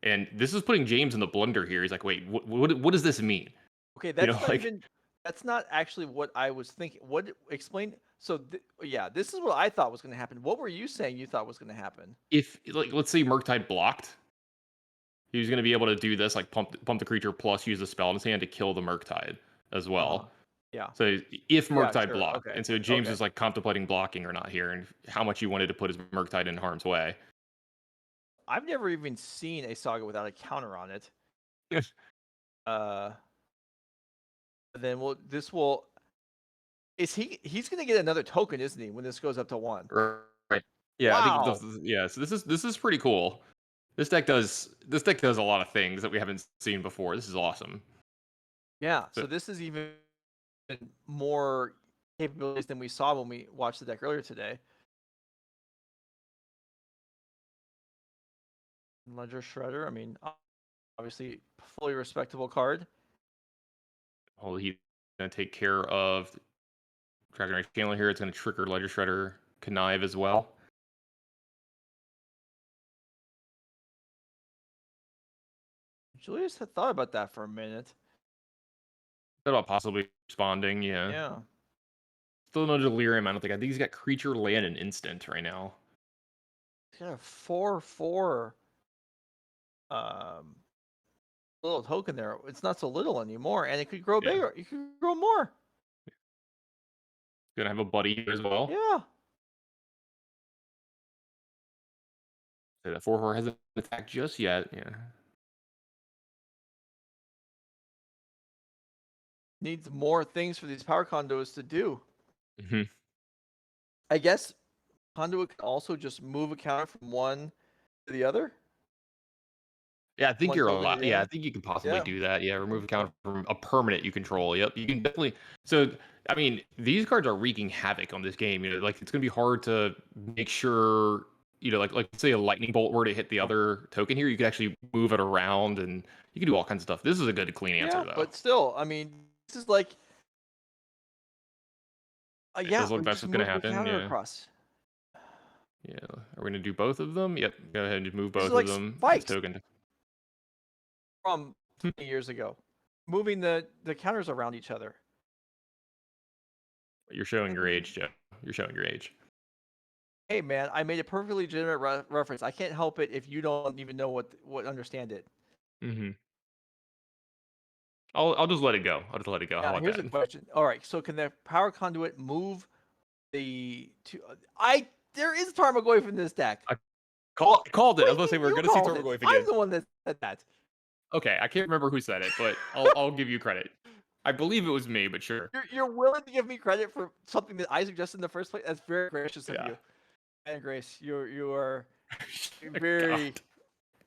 Speaker 2: And this is putting James in the blunder here. He's like, wait, what does this mean?
Speaker 3: Okay, that's not even. That's not actually what I was thinking. Explain? So yeah, this is what I thought was going to happen. What were you saying you thought was going to happen?
Speaker 2: If let's say Murktide blocked, he was going to be able to do this, like pump the creature plus use the spell in his hand to kill the Murktide as well.
Speaker 3: Yeah.
Speaker 2: So if Murktide
Speaker 3: sure,
Speaker 2: blocked,
Speaker 3: okay,
Speaker 2: and so James is like contemplating blocking or not here, and how much you wanted to put his Murktide in harm's way.
Speaker 3: I've never even seen a saga without a counter on it.
Speaker 2: Yes.
Speaker 3: Then this will. He's going to get another token, isn't he? When this goes up to 1.
Speaker 2: Right. Yeah.
Speaker 3: Wow.
Speaker 2: I think so this is pretty cool. This deck does a lot of things that we haven't seen before. This is awesome.
Speaker 3: Yeah. So this is even more capabilities than we saw when we watched the deck earlier today. Ledger Shredder. I mean, obviously, fully respectable card.
Speaker 2: Oh, he's going to take care of Dragon Rage Chandler here. It's going to trigger Ledger Shredder Connive as well.
Speaker 3: Julius had thought about that for a minute.
Speaker 2: Thought about possibly responding, yeah.
Speaker 3: Yeah.
Speaker 2: Still no Delirium, I don't think. I think he's got creature, land, and instant right now.
Speaker 3: He's got a 4/4 little token there. It's not so little anymore, and it could grow bigger. It could grow more.
Speaker 2: Gonna have a buddy here as well.
Speaker 3: Yeah.
Speaker 2: So that 4/4 hasn't attacked just yet. Yeah.
Speaker 3: Needs more things for these power conduits to do.
Speaker 2: Mm-hmm.
Speaker 3: I guess conduit can also just move a counter from one to the other.
Speaker 2: Yeah, I think you're allowed.
Speaker 3: Yeah,
Speaker 2: I think you can possibly do that. Yeah, remove a counter from a permanent you control. Yep, you can definitely. So, I mean, these cards are wreaking havoc on this game. You know, like it's gonna be hard to make sure. You know, like say a lightning bolt were to hit the other token here, you could actually move it around and you can do all kinds of stuff. This is a good clean answer though.
Speaker 3: But still, I mean, this is like.
Speaker 2: It does look that's what's gonna happen. Yeah.
Speaker 3: Across.
Speaker 2: Yeah. Are we gonna do both of them? Yep. Go ahead and just move both
Speaker 3: like
Speaker 2: of them.
Speaker 3: Spikes
Speaker 2: Token.
Speaker 3: From 20 years ago, moving the counters around each other.
Speaker 2: You're showing your age, Joe. You're showing your age.
Speaker 3: Hey man, I made a perfectly legitimate reference. I can't help it if you don't even know what understand it.
Speaker 2: Mm-hmm. I'll just let it go. I'll just let it go. How about
Speaker 3: here's
Speaker 2: that?
Speaker 3: a question. All right, so can the power conduit move the two? There is Tarmogoyf in this deck.
Speaker 2: I called it. I was gonna say we're gonna see Tarmogoyf again.
Speaker 3: I'm the one that said that.
Speaker 2: Okay, I can't remember who said it, but I'll give you credit. I believe it was me, but sure.
Speaker 3: You're willing to give me credit for something that I suggested in the first place? That's very gracious of you. And Grace, you are very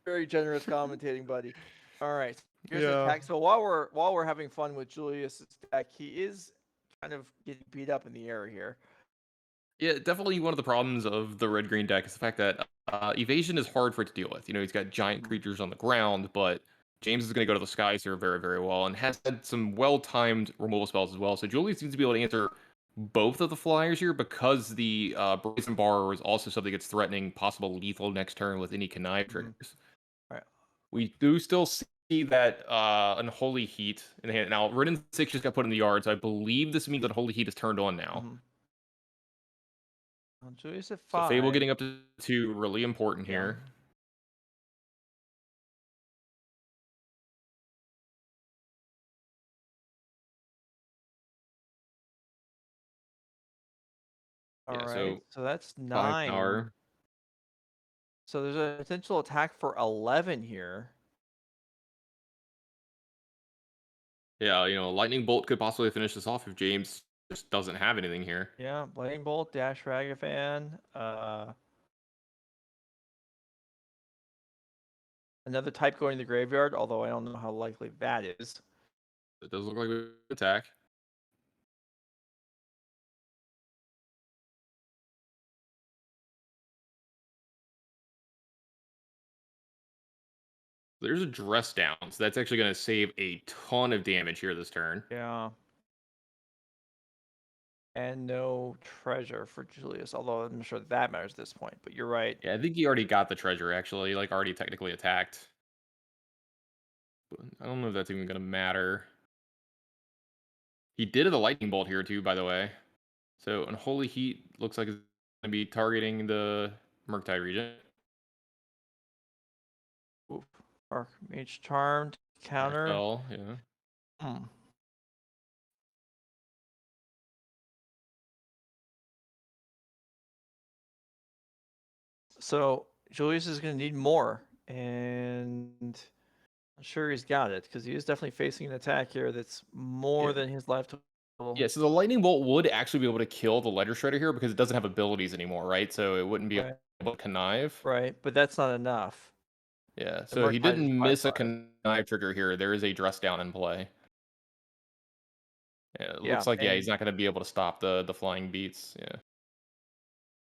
Speaker 3: very generous commentating, buddy. All right. Here's the attack. So while we're having fun with Julius's deck, he is kind of getting beat up in the air here.
Speaker 2: Yeah, definitely one of the problems of the red-green deck is the fact that evasion is hard for it to deal with. You know, he's got giant creatures on the ground, but James is going to go to the skies here very, very well and has had some well-timed removal spells as well. So Julius seems to be able to answer both of the flyers here because the Brazen Bar is also something that's threatening possible lethal next turn with any connive triggers.
Speaker 3: All right.
Speaker 2: We do still see that Unholy Heat in the hand. Now, Ridden 6 just got put in the yard, so I believe this means that Unholy Heat is turned on now.
Speaker 3: Julius at 5.
Speaker 2: So Fable getting up to 2, really important here.
Speaker 3: All right, so that's 9.
Speaker 2: Power.
Speaker 3: So there's a potential attack for 11 here.
Speaker 2: Yeah, you know, Lightning Bolt could possibly finish this off if James just doesn't have anything here.
Speaker 3: Yeah, Lightning Bolt, Dash Ragafan. Another type going to the graveyard, although I don't know how likely that is.
Speaker 2: It does look like we attack. There's a dress down, so that's actually going to save a ton of damage here this turn.
Speaker 3: Yeah. And no treasure for Julius, although I'm sure that matters at this point. But you're right.
Speaker 2: Yeah, I think he already got the treasure, actually. Like, already technically attacked. But I don't know if that's even going to matter. He did have the lightning bolt here, too, by the way. So, Unholy Heat looks like it's going to be targeting the Murktide region.
Speaker 3: Oof. Archmage Charmed, counter.
Speaker 2: Spell, yeah.
Speaker 3: Hmm. So Julius is going to need more, and I'm sure he's got it because he is definitely facing an attack here that's more than his life total.
Speaker 2: Yeah, so the lightning bolt would actually be able to kill the ledger shredder here because it doesn't have abilities anymore, right? So it wouldn't be
Speaker 3: Right.
Speaker 2: able to connive.
Speaker 3: Right, but that's not enough.
Speaker 2: Yeah,
Speaker 3: The
Speaker 2: so he
Speaker 3: Murktide is
Speaker 2: didn't
Speaker 3: by
Speaker 2: miss a
Speaker 3: far-
Speaker 2: connive trigger here. There is a dress down in play. Yeah, it
Speaker 3: Yeah,
Speaker 2: looks like, yeah,
Speaker 3: and-
Speaker 2: he's not going to be able to stop the flying beats. Yeah.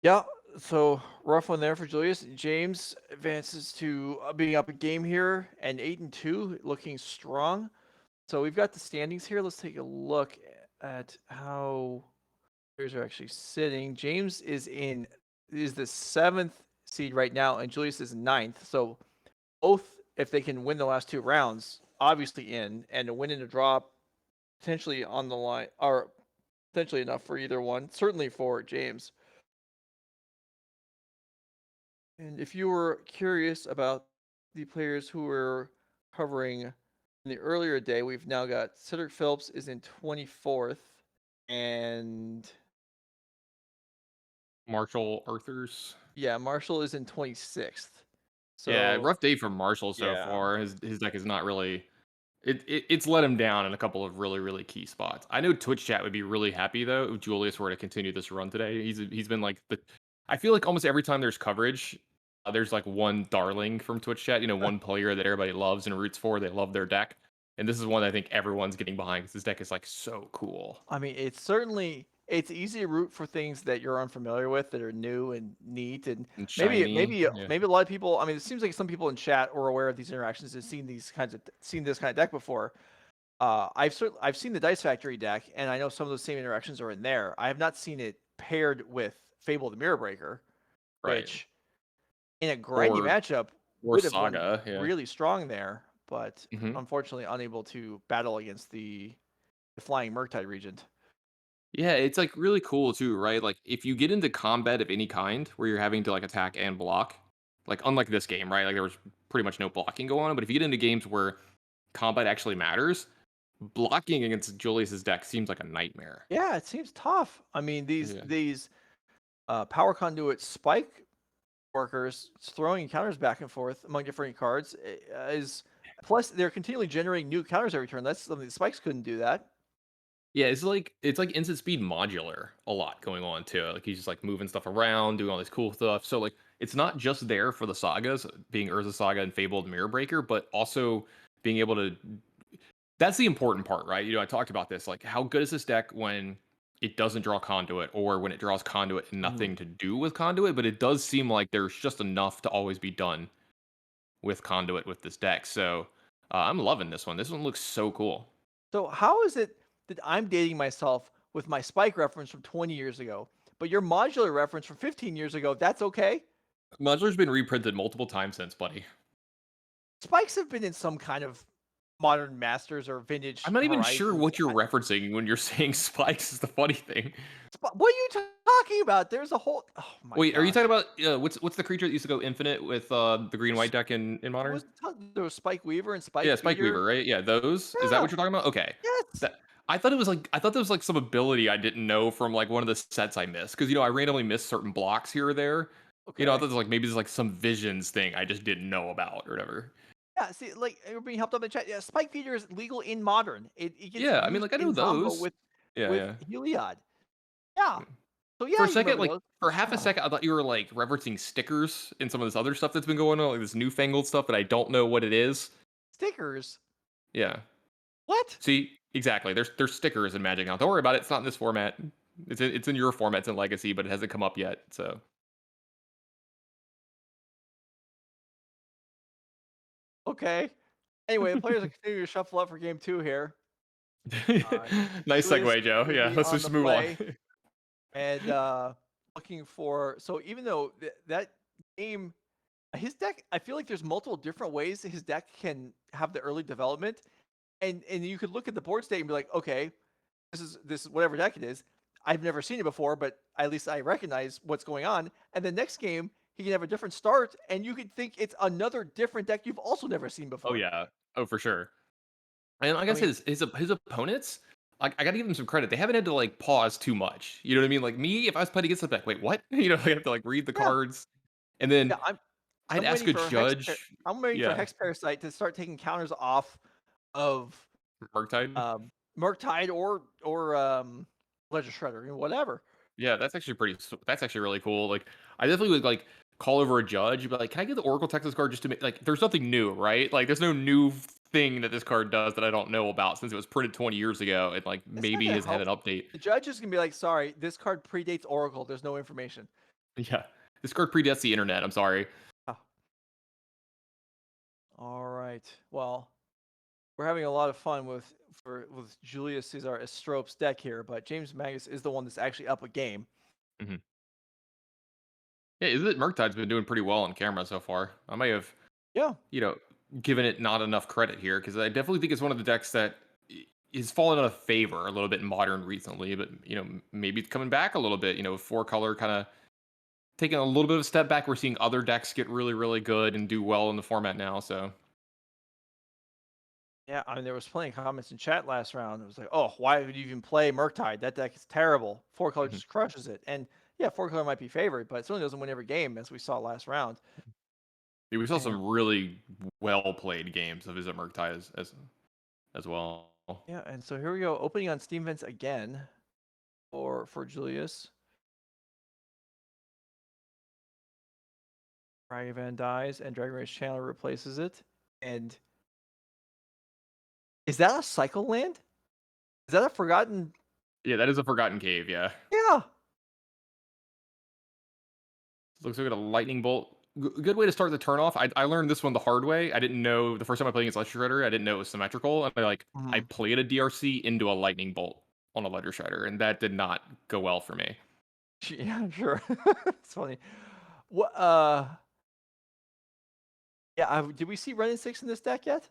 Speaker 3: Yeah, so rough one there for Julius. James advances to being up a game here, and 8-2, looking strong. So we've got the standings here. Let's take a look at how players are actually sitting. James is the 7th seed right now, and Julius is 9th. So both, if they can win the last 2 rounds, obviously in, and a win and a draw potentially on the line, or potentially enough for either one. Certainly for James. And if you were curious about the players who were covering in the earlier day, we've now got Cedric Phillips is in 24th, and
Speaker 2: Marshall Arthurs.
Speaker 3: yeah, Marshall is in 26th. So
Speaker 2: Yeah, rough day for Marshall so
Speaker 3: yeah.
Speaker 2: far. His deck is not really. It's let him down in a couple of really key spots. I know Twitch chat would be really happy though if Julius were to continue this run today. He's been like the. I feel like almost every time there's coverage, there's like one darling from Twitch chat. You know, one player that everybody loves and roots for. They love their deck, and this is one I think everyone's getting behind because this deck is like so cool.
Speaker 3: I mean, it's easy to root for things that you're unfamiliar with that are new and neat, and
Speaker 2: And
Speaker 3: maybe
Speaker 2: shiny, yeah.
Speaker 3: maybe a lot of people. I mean, it seems like some people in chat are aware of these interactions and seen this kind of deck before. I've seen the Dice Factory deck, and I know some of those same interactions are in there. I have not seen it paired with Fable the Mirror Breaker,
Speaker 2: Right.
Speaker 3: which in a grindy matchup
Speaker 2: or
Speaker 3: would have
Speaker 2: Saga,
Speaker 3: been
Speaker 2: yeah.
Speaker 3: really strong there, but
Speaker 2: Mhm.
Speaker 3: unfortunately unable to battle against the Flying Murktide Regent.
Speaker 2: Yeah, it's like really cool too, right? Like if you get into combat of any kind where you're having to like attack and block, like unlike this game, right? Like there was pretty much no blocking going on. But if you get into games where combat actually matters, blocking against Julius's deck seems like a nightmare.
Speaker 3: Yeah, it seems tough. I mean,
Speaker 2: Yeah.
Speaker 3: these power conduit spike workers throwing counters back and forth among different cards is plus they're continually generating new counters every turn. That's something the spikes couldn't do that.
Speaker 2: Yeah, it's like instant speed modular a lot going on too. Like he's just like moving stuff around, doing all this cool stuff. So like it's not just there for the sagas, being Urza Saga and Fabled Mirror Breaker, but also being able to. That's the important part, right? You know, I talked about this. Like, how good is this deck when it doesn't draw conduit, or when it draws conduit and nothing to do with conduit? But it does seem like there's just enough to always be done with conduit with this deck. So I'm loving this one. This one looks so cool.
Speaker 3: So how is it that I'm dating myself with my spike reference from 20 years ago, but your modular reference from 15 years ago, that's okay?
Speaker 2: Modular's been reprinted multiple times since, buddy.
Speaker 3: Spikes have been in some kind of modern masters or vintage.
Speaker 2: I'm not even sure
Speaker 3: Horizons.
Speaker 2: what you're referencing when you're saying spikes is the funny thing.
Speaker 3: What are you talking about? There's a whole. Oh my
Speaker 2: Wait, are you
Speaker 3: gosh.
Speaker 2: talking about what's the creature that used to go infinite with the green white deck in modern?
Speaker 3: There was Spike Weaver and Spike.
Speaker 2: Yeah, Spike
Speaker 3: Feeder.
Speaker 2: Weaver, right? Yeah, those. Is that what you're talking about? Okay.
Speaker 3: Yes.
Speaker 2: I thought there was like some ability I didn't know from like one of the sets I missed because you know I randomly missed certain blocks here or there.
Speaker 3: Okay.
Speaker 2: You know, I thought it was like maybe there's like some visions thing I just didn't know about or whatever.
Speaker 3: Yeah, see, like we're being helped up in the chat. Yeah, Spike Feeder is legal in modern. It gets
Speaker 2: Yeah, I mean, like I know
Speaker 3: in combo
Speaker 2: those.
Speaker 3: with
Speaker 2: Yeah,
Speaker 3: with
Speaker 2: yeah.
Speaker 3: Heliod. Yeah. So yeah,
Speaker 2: For a
Speaker 3: you
Speaker 2: second,
Speaker 3: remember
Speaker 2: like
Speaker 3: those.
Speaker 2: for half a
Speaker 3: Yeah.
Speaker 2: second, I thought you were like referencing stickers and some of this other stuff that's been going on, like this newfangled stuff that I don't know what it is.
Speaker 3: Stickers.
Speaker 2: Yeah.
Speaker 3: What?
Speaker 2: See, exactly. There's stickers in Magic now. Don't worry about it. It's not in this format. It's in your format. It's in Legacy, but it hasn't come up yet. So
Speaker 3: Okay. Anyway, the players are continuing to shuffle up for game 2 here.
Speaker 2: nice
Speaker 3: Julius
Speaker 2: segue, Joe.
Speaker 3: will
Speaker 2: Yeah,
Speaker 3: be
Speaker 2: let's
Speaker 3: on
Speaker 2: just
Speaker 3: the
Speaker 2: move on.
Speaker 3: play and looking for. So even though that game, his deck, I feel like there's multiple different ways his deck can have the early development, and you could look at the board state and be like, okay, this is whatever deck it is. I've never seen it before, but at least I recognize what's going on. And the next game, he can have a different start, and you could think it's another different deck you've also never seen
Speaker 2: Oh
Speaker 3: before.
Speaker 2: yeah. Oh for sure. And I
Speaker 3: I
Speaker 2: guess
Speaker 3: mean,
Speaker 2: his opponents, like I gotta give them some credit. They haven't had to like pause too much. You know what I mean? Like me, if I was playing against the deck, wait, what? You know, I have to like read the
Speaker 3: yeah,
Speaker 2: cards, and then
Speaker 3: yeah.
Speaker 2: I'd
Speaker 3: I'm
Speaker 2: ask
Speaker 3: waiting
Speaker 2: a
Speaker 3: for
Speaker 2: judge.
Speaker 3: I'm waiting for
Speaker 2: Yeah,
Speaker 3: Hex Parasite to start taking counters off of
Speaker 2: Murktide.
Speaker 3: Murktide or Ledger Shredder, whatever.
Speaker 2: Yeah, that's actually that's actually really cool. Like, I definitely would like call over a judge, but like, can I get the Oracle Texas card just to make like? There's nothing new, right? Like, there's no new thing that this card does that I don't know about since it was printed 20 years ago, and like
Speaker 3: It's not
Speaker 2: maybe
Speaker 3: gonna
Speaker 2: has had
Speaker 3: help.
Speaker 2: an update.
Speaker 3: The judge is gonna be like, sorry, this card predates Oracle. There's no information.
Speaker 2: Yeah, this card predates the internet. I'm sorry.
Speaker 3: Ah. All right. Well, we're having a lot of fun with Julius Caesar Estrope's deck here, but James Magus is the one that's actually up a game.
Speaker 2: Hmm. Yeah, Izzet Murktide's been doing pretty well on camera so far. I may have,
Speaker 3: Yeah.
Speaker 2: you know, given it not enough credit here because I definitely think it's one of the decks that is fallen out of favor a little bit in modern recently, but maybe it's coming back a little bit. Four color kind of taking a little bit of a step back. We're seeing other decks get really, really good and do well in the format now. So
Speaker 3: Yeah, I mean, there was plenty of comments in chat last round. It was like, oh, why would you even play Murktide? That deck is terrible. Four color
Speaker 2: Mhm.
Speaker 3: just crushes it. And yeah, four color might be favored, but it certainly doesn't win every game, as we saw last round.
Speaker 2: Yeah, we saw
Speaker 3: And
Speaker 2: some really well played games of Izzet Murktide as well.
Speaker 3: yeah, and so here we go, opening on Steam Vents again for Julius. Ragavan dies, and Dragon Rage Channel replaces it. And is that a cycle land? Is that a forgotten?
Speaker 2: Yeah, that is a Forgotten Cave. Yeah.
Speaker 3: Yeah.
Speaker 2: Looks like a lightning bolt. Good way to start the turn off. I learned this one the hard way. I didn't know the first time I played against Ledger Shredder. I didn't know it was symmetrical, and I played a DRC into a lightning bolt on a Ledger Shredder, and that did not go well for me.
Speaker 3: Yeah, sure. It's funny. What? Yeah. Did we see Renin 6 in this deck yet?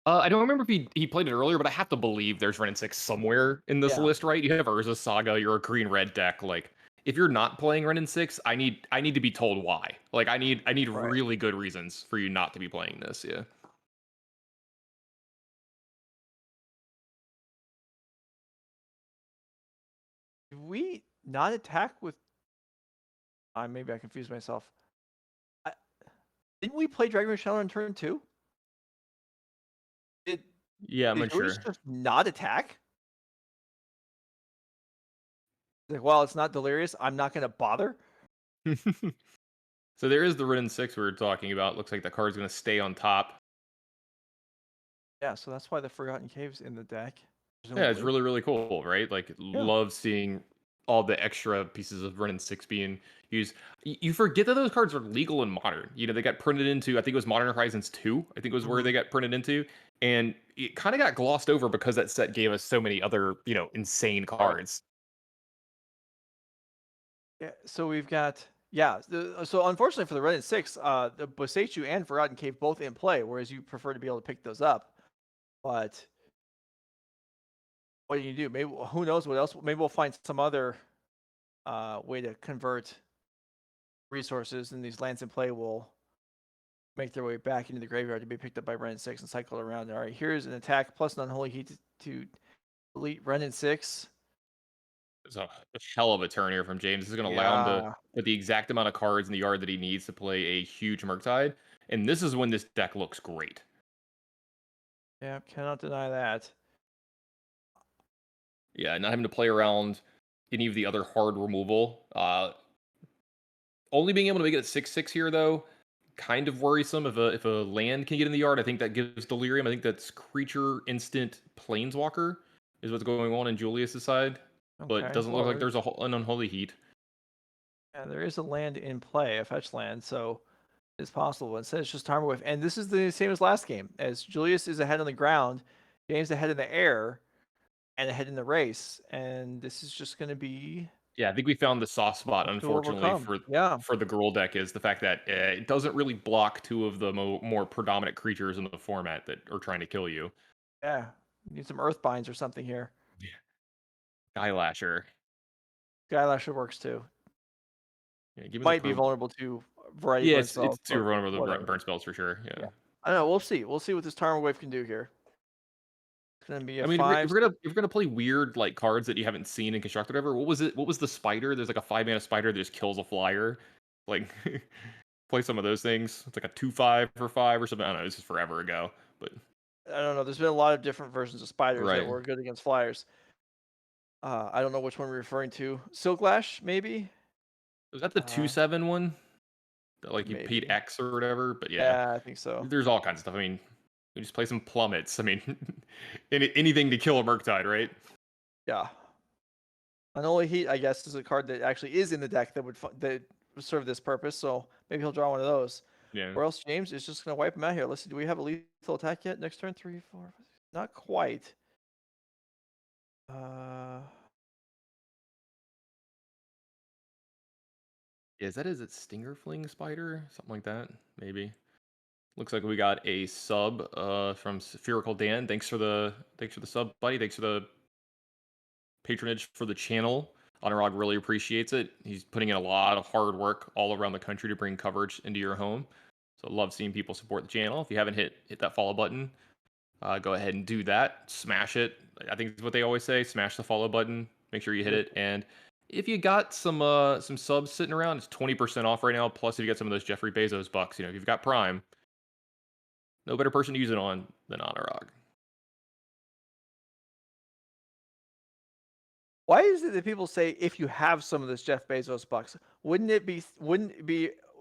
Speaker 2: I don't remember if he played it earlier, but I have to believe there's Renin 6 somewhere in this list, right? You have Urza Saga, you're a green-red deck. Like, if you're not playing Renin 6, I need to be told why. Like, I need
Speaker 3: Right.
Speaker 2: really good reasons for you not to be playing this. Yeah.
Speaker 3: Did we not attack with? Maybe I confused myself. Didn't we play Dragon Rage Channel on turn 2?
Speaker 2: Yeah, I'm
Speaker 3: Did Julius
Speaker 2: unsure.
Speaker 3: just not attack? Like, well, it's not delirious. I'm not gonna bother.
Speaker 2: So there is the Renin 6 we were talking about. Looks like the card's going to stay on top.
Speaker 3: Yeah, so that's why the Forgotten Cave's in the deck.
Speaker 2: Yeah, it's really, really cool, right? Like, love seeing all the extra pieces of Renin 6 being used. You forget that those cards are legal in Modern. They got printed into, I think it was Modern Horizons 2, I think was where they got printed into. And it kind of got glossed over because that set gave us so many other, insane cards.
Speaker 3: Yeah, so we've got so unfortunately for the Renin 6, the Boseiju and Forgotten Cave both in play, whereas you prefer to be able to pick those up. But what do you do? Maybe who knows what else? Maybe we'll find some other way to convert resources, and these lands in play will make their way back into the graveyard to be picked up by Renin 6 and cycle around. All right, here's an attack plus an Unholy Heat to delete Renin 6.
Speaker 2: It's a hell of a turn here from James. This is going to allow him to put the exact amount of cards in the yard that he needs to play a huge Murktide. And this is when this deck looks great.
Speaker 3: Yeah, cannot deny that.
Speaker 2: Yeah, not having to play around any of the other hard removal. Only being able to make it at 6/6 here though, kind of worrisome. If a land can get in the yard, I think that gives delirium. I think that's creature instant planeswalker is what's going on in Julius's side, but it
Speaker 3: Okay.
Speaker 2: doesn't look like there's an unholy heat.
Speaker 3: Yeah, there is a land in play, a fetch land, so it's possible. Instead, it's just Armor Wave, and this is the same as last game. As Julius is ahead on the ground, James ahead in the air, and ahead in the race, and this is just going to be
Speaker 2: Yeah, I think we found the soft spot,
Speaker 3: to
Speaker 2: unfortunately,
Speaker 3: overcome. Yeah,
Speaker 2: for the Gruul deck is the fact that it doesn't really block two of the more predominant creatures in the format that are trying to kill you.
Speaker 3: yeah. Need some Earth Binds or something here.
Speaker 2: Skylasher.
Speaker 3: Skylasher works too.
Speaker 2: Yeah, give me
Speaker 3: Might
Speaker 2: the
Speaker 3: be vulnerable to variety
Speaker 2: Yeah,
Speaker 3: burn
Speaker 2: it's
Speaker 3: spells.
Speaker 2: too
Speaker 3: But
Speaker 2: vulnerable to
Speaker 3: whatever.
Speaker 2: burn spells for sure. Yeah.
Speaker 3: I don't know. We'll see. We'll see what this Armor Wave can do here. It's going to be a
Speaker 2: I mean,
Speaker 3: 5.
Speaker 2: if we're gonna play weird like cards that you haven't seen in constructed ever, what was it? What was the spider? There's like a 5-mana spider that just kills a flyer. Like play some of those things. It's like a 2/5 for 5 or something. I don't know. This is forever ago, but
Speaker 3: I don't know. There's been a lot of different versions of spiders that
Speaker 2: right.
Speaker 3: were good against flyers. I don't know which one we're referring to. Silk Lash, maybe?
Speaker 2: Was that the 2/7 one? That like you paid
Speaker 3: Maybe.
Speaker 2: X or whatever? But yeah,
Speaker 3: Yeah, I think so.
Speaker 2: there's all kinds of stuff. I mean, you just play some plummets. I mean, anything to kill a Murktide, right?
Speaker 3: Yeah. Unholy Heat, I guess, is a card that actually is in the deck that would serve this purpose. So maybe he'll draw one of those.
Speaker 2: Yeah.
Speaker 3: Or else James is just going to wipe him out here. Let's see. Do we have a lethal attack yet? Next turn, 3, 4, 5, 6. Not quite.
Speaker 2: Yeah, is it Stinger Fling Spider? Something like that, maybe. Looks like we got a sub from Spherical Dan. Thanks for the sub, buddy. Thanks for the patronage for the channel. Anurag really appreciates it. He's putting in a lot of hard work all around the country to bring coverage into your home. So love seeing people support the channel. If you haven't hit that follow button, go ahead and do that. Smash it. I think it's what they always say. Smash the follow button. Make sure you hit it. And if you got some subs sitting around, it's 20% off right now. Plus, if you got some of those Jeffrey Bezos bucks, if you've got Prime, no better person to use it on than Anurag.
Speaker 3: Why is it that people say if you have some of this Jeff Bezos bucks? Wouldn't it be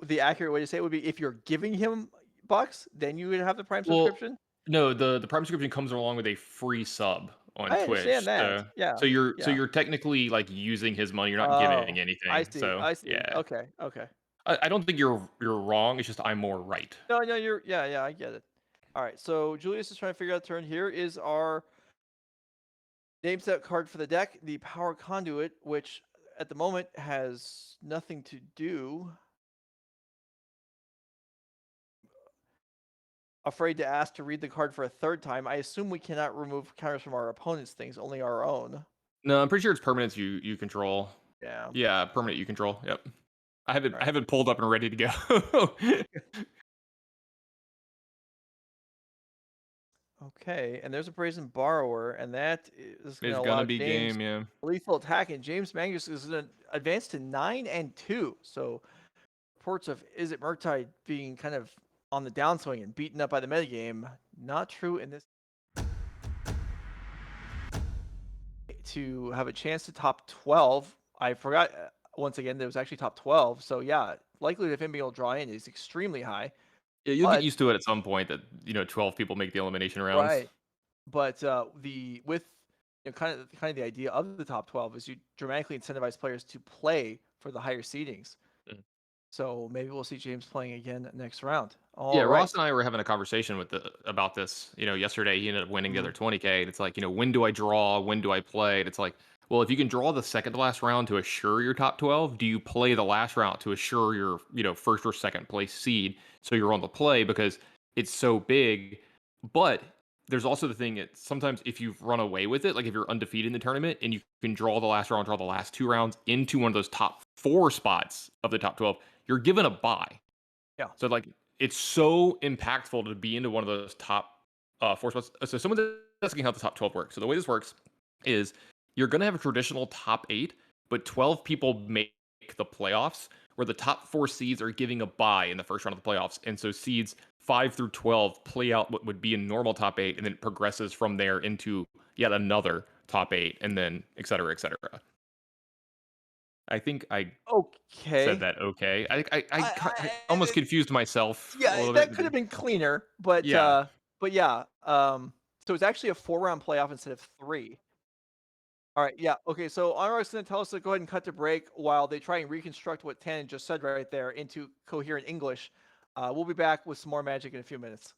Speaker 3: the accurate way to say it would be if you're giving him bucks, then you would have the Prime subscription?
Speaker 2: No, the Prime subscription comes along with a free sub on
Speaker 3: I
Speaker 2: Twitch.
Speaker 3: understand that. Yeah.
Speaker 2: So you're technically like using his money. You're not giving anything.
Speaker 3: I see.
Speaker 2: So
Speaker 3: I see.
Speaker 2: yeah.
Speaker 3: Okay.
Speaker 2: I don't think you're wrong. It's just I'm more right.
Speaker 3: No, you're I get it. All right. So Julius is trying to figure out the turn. Here is our name set card for the deck, the Power Conduit, which at the moment has nothing to do. Afraid to ask to read the card for a third time. I assume we cannot remove counters from our opponent's things, only our own.
Speaker 2: No, I'm pretty sure it's permanents you control.
Speaker 3: Yeah.
Speaker 2: Yeah, permanent you control. Yep. I have it pulled up and ready to go.
Speaker 3: Okay, and there's a Brazen Borrower, and that is going to
Speaker 2: It's
Speaker 3: allow
Speaker 2: gonna be
Speaker 3: James
Speaker 2: game, yeah.
Speaker 3: lethal attack, and James Mangus is going to advance to 9 and 2. So reports of Izzet Murktide being kind of on the downswing and beaten up by the metagame, not true in this. To have a chance to top 12, I forgot once again there was actually top 12. So yeah, likelihood of him being able to draw in is extremely high.
Speaker 2: Yeah, you'll get used to it at some point that 12 people make the elimination rounds.
Speaker 3: Right. But kind of the idea of the top 12 is you dramatically incentivize players to play for the higher seedings. So maybe we'll see James playing again next round.
Speaker 2: Ross and I were having a conversation about this. Yesterday he ended up winning the other 20K. And it's like, when do I draw? When do I play? And it's like, well, if you can draw the second to last round to assure your top 12, do you play the last round to assure your first or second place seed so you're on the play because it's so big? But there's also the thing that sometimes if you've run away with it, like if you're undefeated in the tournament and you can draw the last round, draw the last 2 rounds into one of those top 4 spots of the top 12, you're given a bye.
Speaker 3: Yeah.
Speaker 2: So like it's so impactful to be into one of those top 4 spots. So someone that's asking how the top 12 works. So the way this works is you're going to have a traditional top 8, but 12 people make the playoffs where the top 4 seeds are giving a bye in the first round of the playoffs. And so seeds 5 through 12 play out what would be a normal top 8, and then it progresses from there into yet another top 8, and then et cetera, et cetera. I think I
Speaker 3: Okay.
Speaker 2: said that okay. I almost confused myself a
Speaker 3: Yeah,
Speaker 2: little
Speaker 3: that
Speaker 2: bit.
Speaker 3: could have been cleaner, but
Speaker 2: Yeah.
Speaker 3: yeah. So it's actually a 4-round playoff instead of 3. All right, yeah. Okay, so Anurag's going to tell us to go ahead and cut to break while they try and reconstruct what Tannen just said right there into coherent English. We'll be back with some more Magic in a few minutes.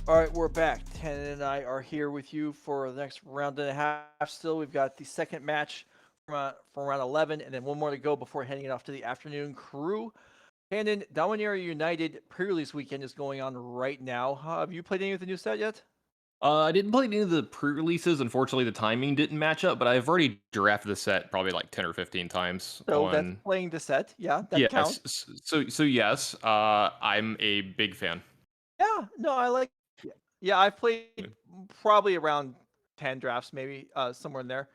Speaker 3: All right, we're back. Tannen and I are here with you for the next round and a half. Still, we've got the second match from round 11, and then one more to go before heading it off to the afternoon crew. Tannen, Dominaria United pre-release weekend is going on right now. Have you played any of the new set yet?
Speaker 2: I didn't play any of the pre-releases. Unfortunately, the timing didn't match up, but I've already drafted the set probably like 10 or 15 times
Speaker 3: So that's
Speaker 2: on.
Speaker 3: playing the set. Yeah, that
Speaker 2: Yes.
Speaker 3: counts.
Speaker 2: So yes, I'm a big fan.
Speaker 3: Yeah, no, I like. Yeah, I've played probably around 10 drafts, maybe somewhere in there.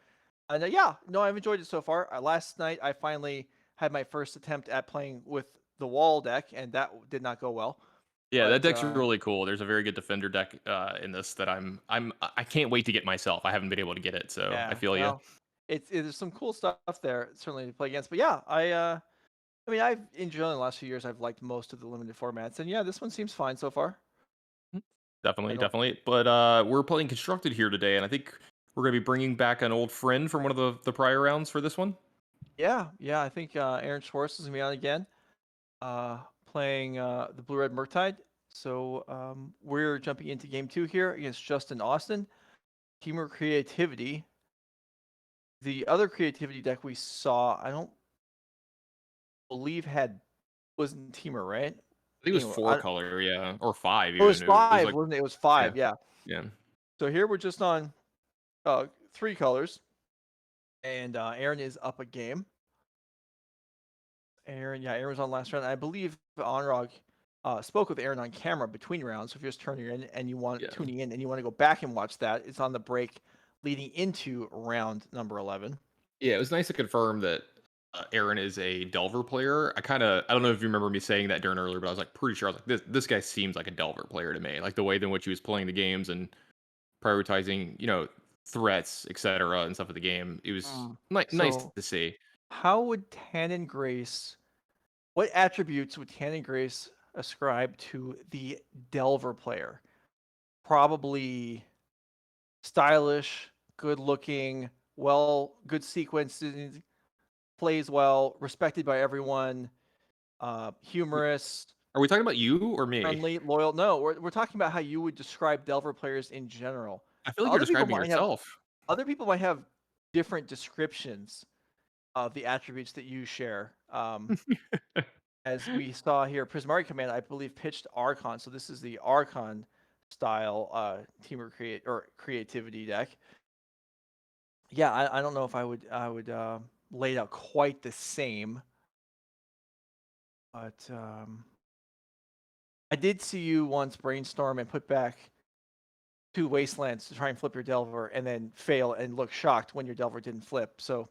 Speaker 3: And yeah, no, I've enjoyed it so far. Last night, I finally had my first attempt at playing with the wall deck, and that did not go well.
Speaker 2: Yeah,
Speaker 3: But
Speaker 2: that deck's really cool. There's a very good defender deck in this that I can't wait to get myself. I haven't been able to get it, so I
Speaker 3: yeah,
Speaker 2: feel you.
Speaker 3: well, there's some cool stuff there certainly to play against. But yeah, I mean, I've in general in the last few years, I've liked most of the limited formats, and yeah, this one seems fine so far.
Speaker 2: Definitely. But we're playing constructed here today, and I think we're gonna be bringing back an old friend from one of the prior rounds for this one.
Speaker 3: Yeah, I think Aaron Schwartz is gonna be on again, playing the Blue Red Murktide. So we're jumping into game 2 here against Justin Austin. Teamer Creativity. The other creativity deck we saw, I don't believe wasn't Teamer, right?
Speaker 2: I think it was 4-color, yeah, or 5.
Speaker 3: It was
Speaker 2: Even.
Speaker 3: 5,
Speaker 2: like,
Speaker 3: wasn't it? It was 5, yeah.
Speaker 2: yeah.
Speaker 3: So here we're just on 3 colors. And Aaron is up a game. Aaron was on last round. I believe Onrog spoke with Aaron on camera between rounds. So if you're just tuning in and you want to go back and watch that, it's on the break leading into round number 11.
Speaker 2: Yeah, it was nice to confirm that Aaron is a Delver player. I don't know if you remember me saying that during earlier, but I was like pretty sure I was like, this guy seems like a Delver player to me. Like the way in which he was playing the games and prioritizing, threats, etc. and stuff of the game. It was nice to see.
Speaker 3: How would what attributes would Tan and Grace ascribe to the Delver player? Probably stylish, good looking, good sequences, plays well, respected by everyone, humorous.
Speaker 2: Are we talking about you or me?
Speaker 3: Friendly, loyal. No, we're talking about how you would describe Delver players in general.
Speaker 2: I feel like you're describing yourself.
Speaker 3: Other people might have different descriptions of the attributes that you share. As we saw here, Prismari Command, I believe, pitched Archon. So this is the Archon style team creativity deck. Yeah, I don't know if I would lay it out quite the same, but I did see you once brainstorm and put back 2 Wastelands to try and flip your Delver, and then fail and look shocked when your Delver didn't flip. So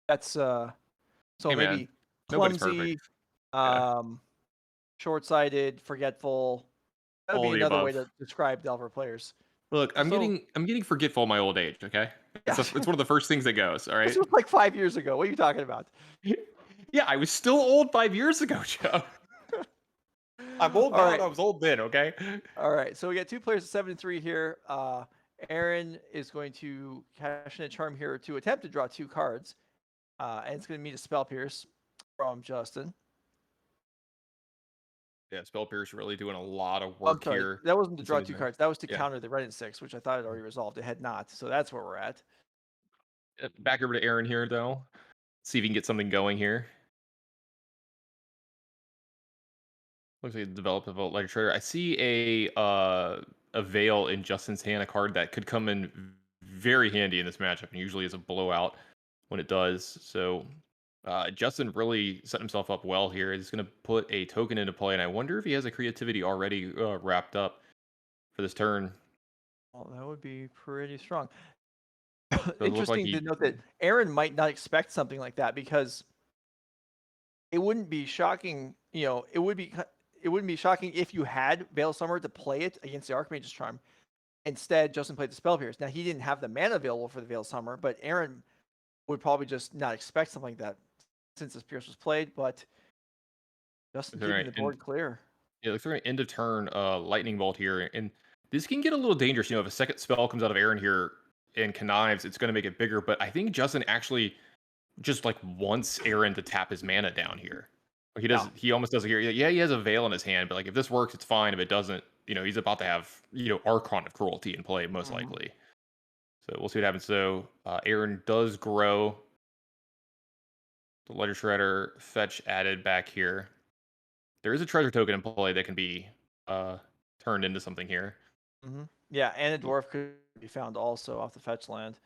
Speaker 3: that's maybe clumsy, short-sighted, forgetful. That would be another way to describe Delver players.
Speaker 2: Look, I'm getting forgetful in my old age. Okay, it's one of the first things that goes. All right,
Speaker 3: this was like 5 years ago. What are you talking about?
Speaker 2: Yeah, I was still old 5 years ago, Joe. I'm old now. Right. I was old then. Okay.
Speaker 3: All right. So we got 2 players at 7-3 here. Aaron is going to cash in a charm here to attempt to draw 2 cards, and it's going to meet a Spell Pierce from Justin.
Speaker 2: Yeah, Spell Pierce really doing a lot of work here.
Speaker 3: That wasn't to draw 2 cards. That was to counter the Red 6, which I thought had already resolved. It had not. So that's where we're at.
Speaker 2: Back over to Aaron here, though. See if he can get something going here. Looks like he developed a Ledger Trader. I see a Veil in Justin's hand, a card that could come in very handy in this matchup, and usually is a blowout when it does. So Justin really set himself up well here. He's going to put a token into play, and I wonder if he has a creativity already wrapped up for this turn.
Speaker 3: Well, that would be pretty strong. Interesting to note that Aaron might not expect something like that, because it wouldn't be shocking. It wouldn't be shocking if you had Veil Summer to play it against the Archmage's Charm. Instead, Justin played the Spell Pierce. Now, he didn't have the mana available for the Veil Summer, but Aaron would probably just not expect something like that since this Pierce was played. But Justin keeping the board clear.
Speaker 2: Yeah, looks like an end of turn Lightning Bolt here. And this can get a little dangerous. If a second spell comes out of Aaron here and connives, it's going to make it bigger. But I think Justin actually just wants Aaron to tap his mana down here. He does. Yeah. He almost does it here. Yeah, he has a Veil in his hand, but if this works, it's fine. If it doesn't, he's about to have Archon of Cruelty in play most likely. So we'll see what happens. So Aaron does grow. The Ledger Shredder fetch added back here. There is a treasure token in play that can be turned into something here.
Speaker 3: Yeah, and a dwarf could be found also off the fetch land.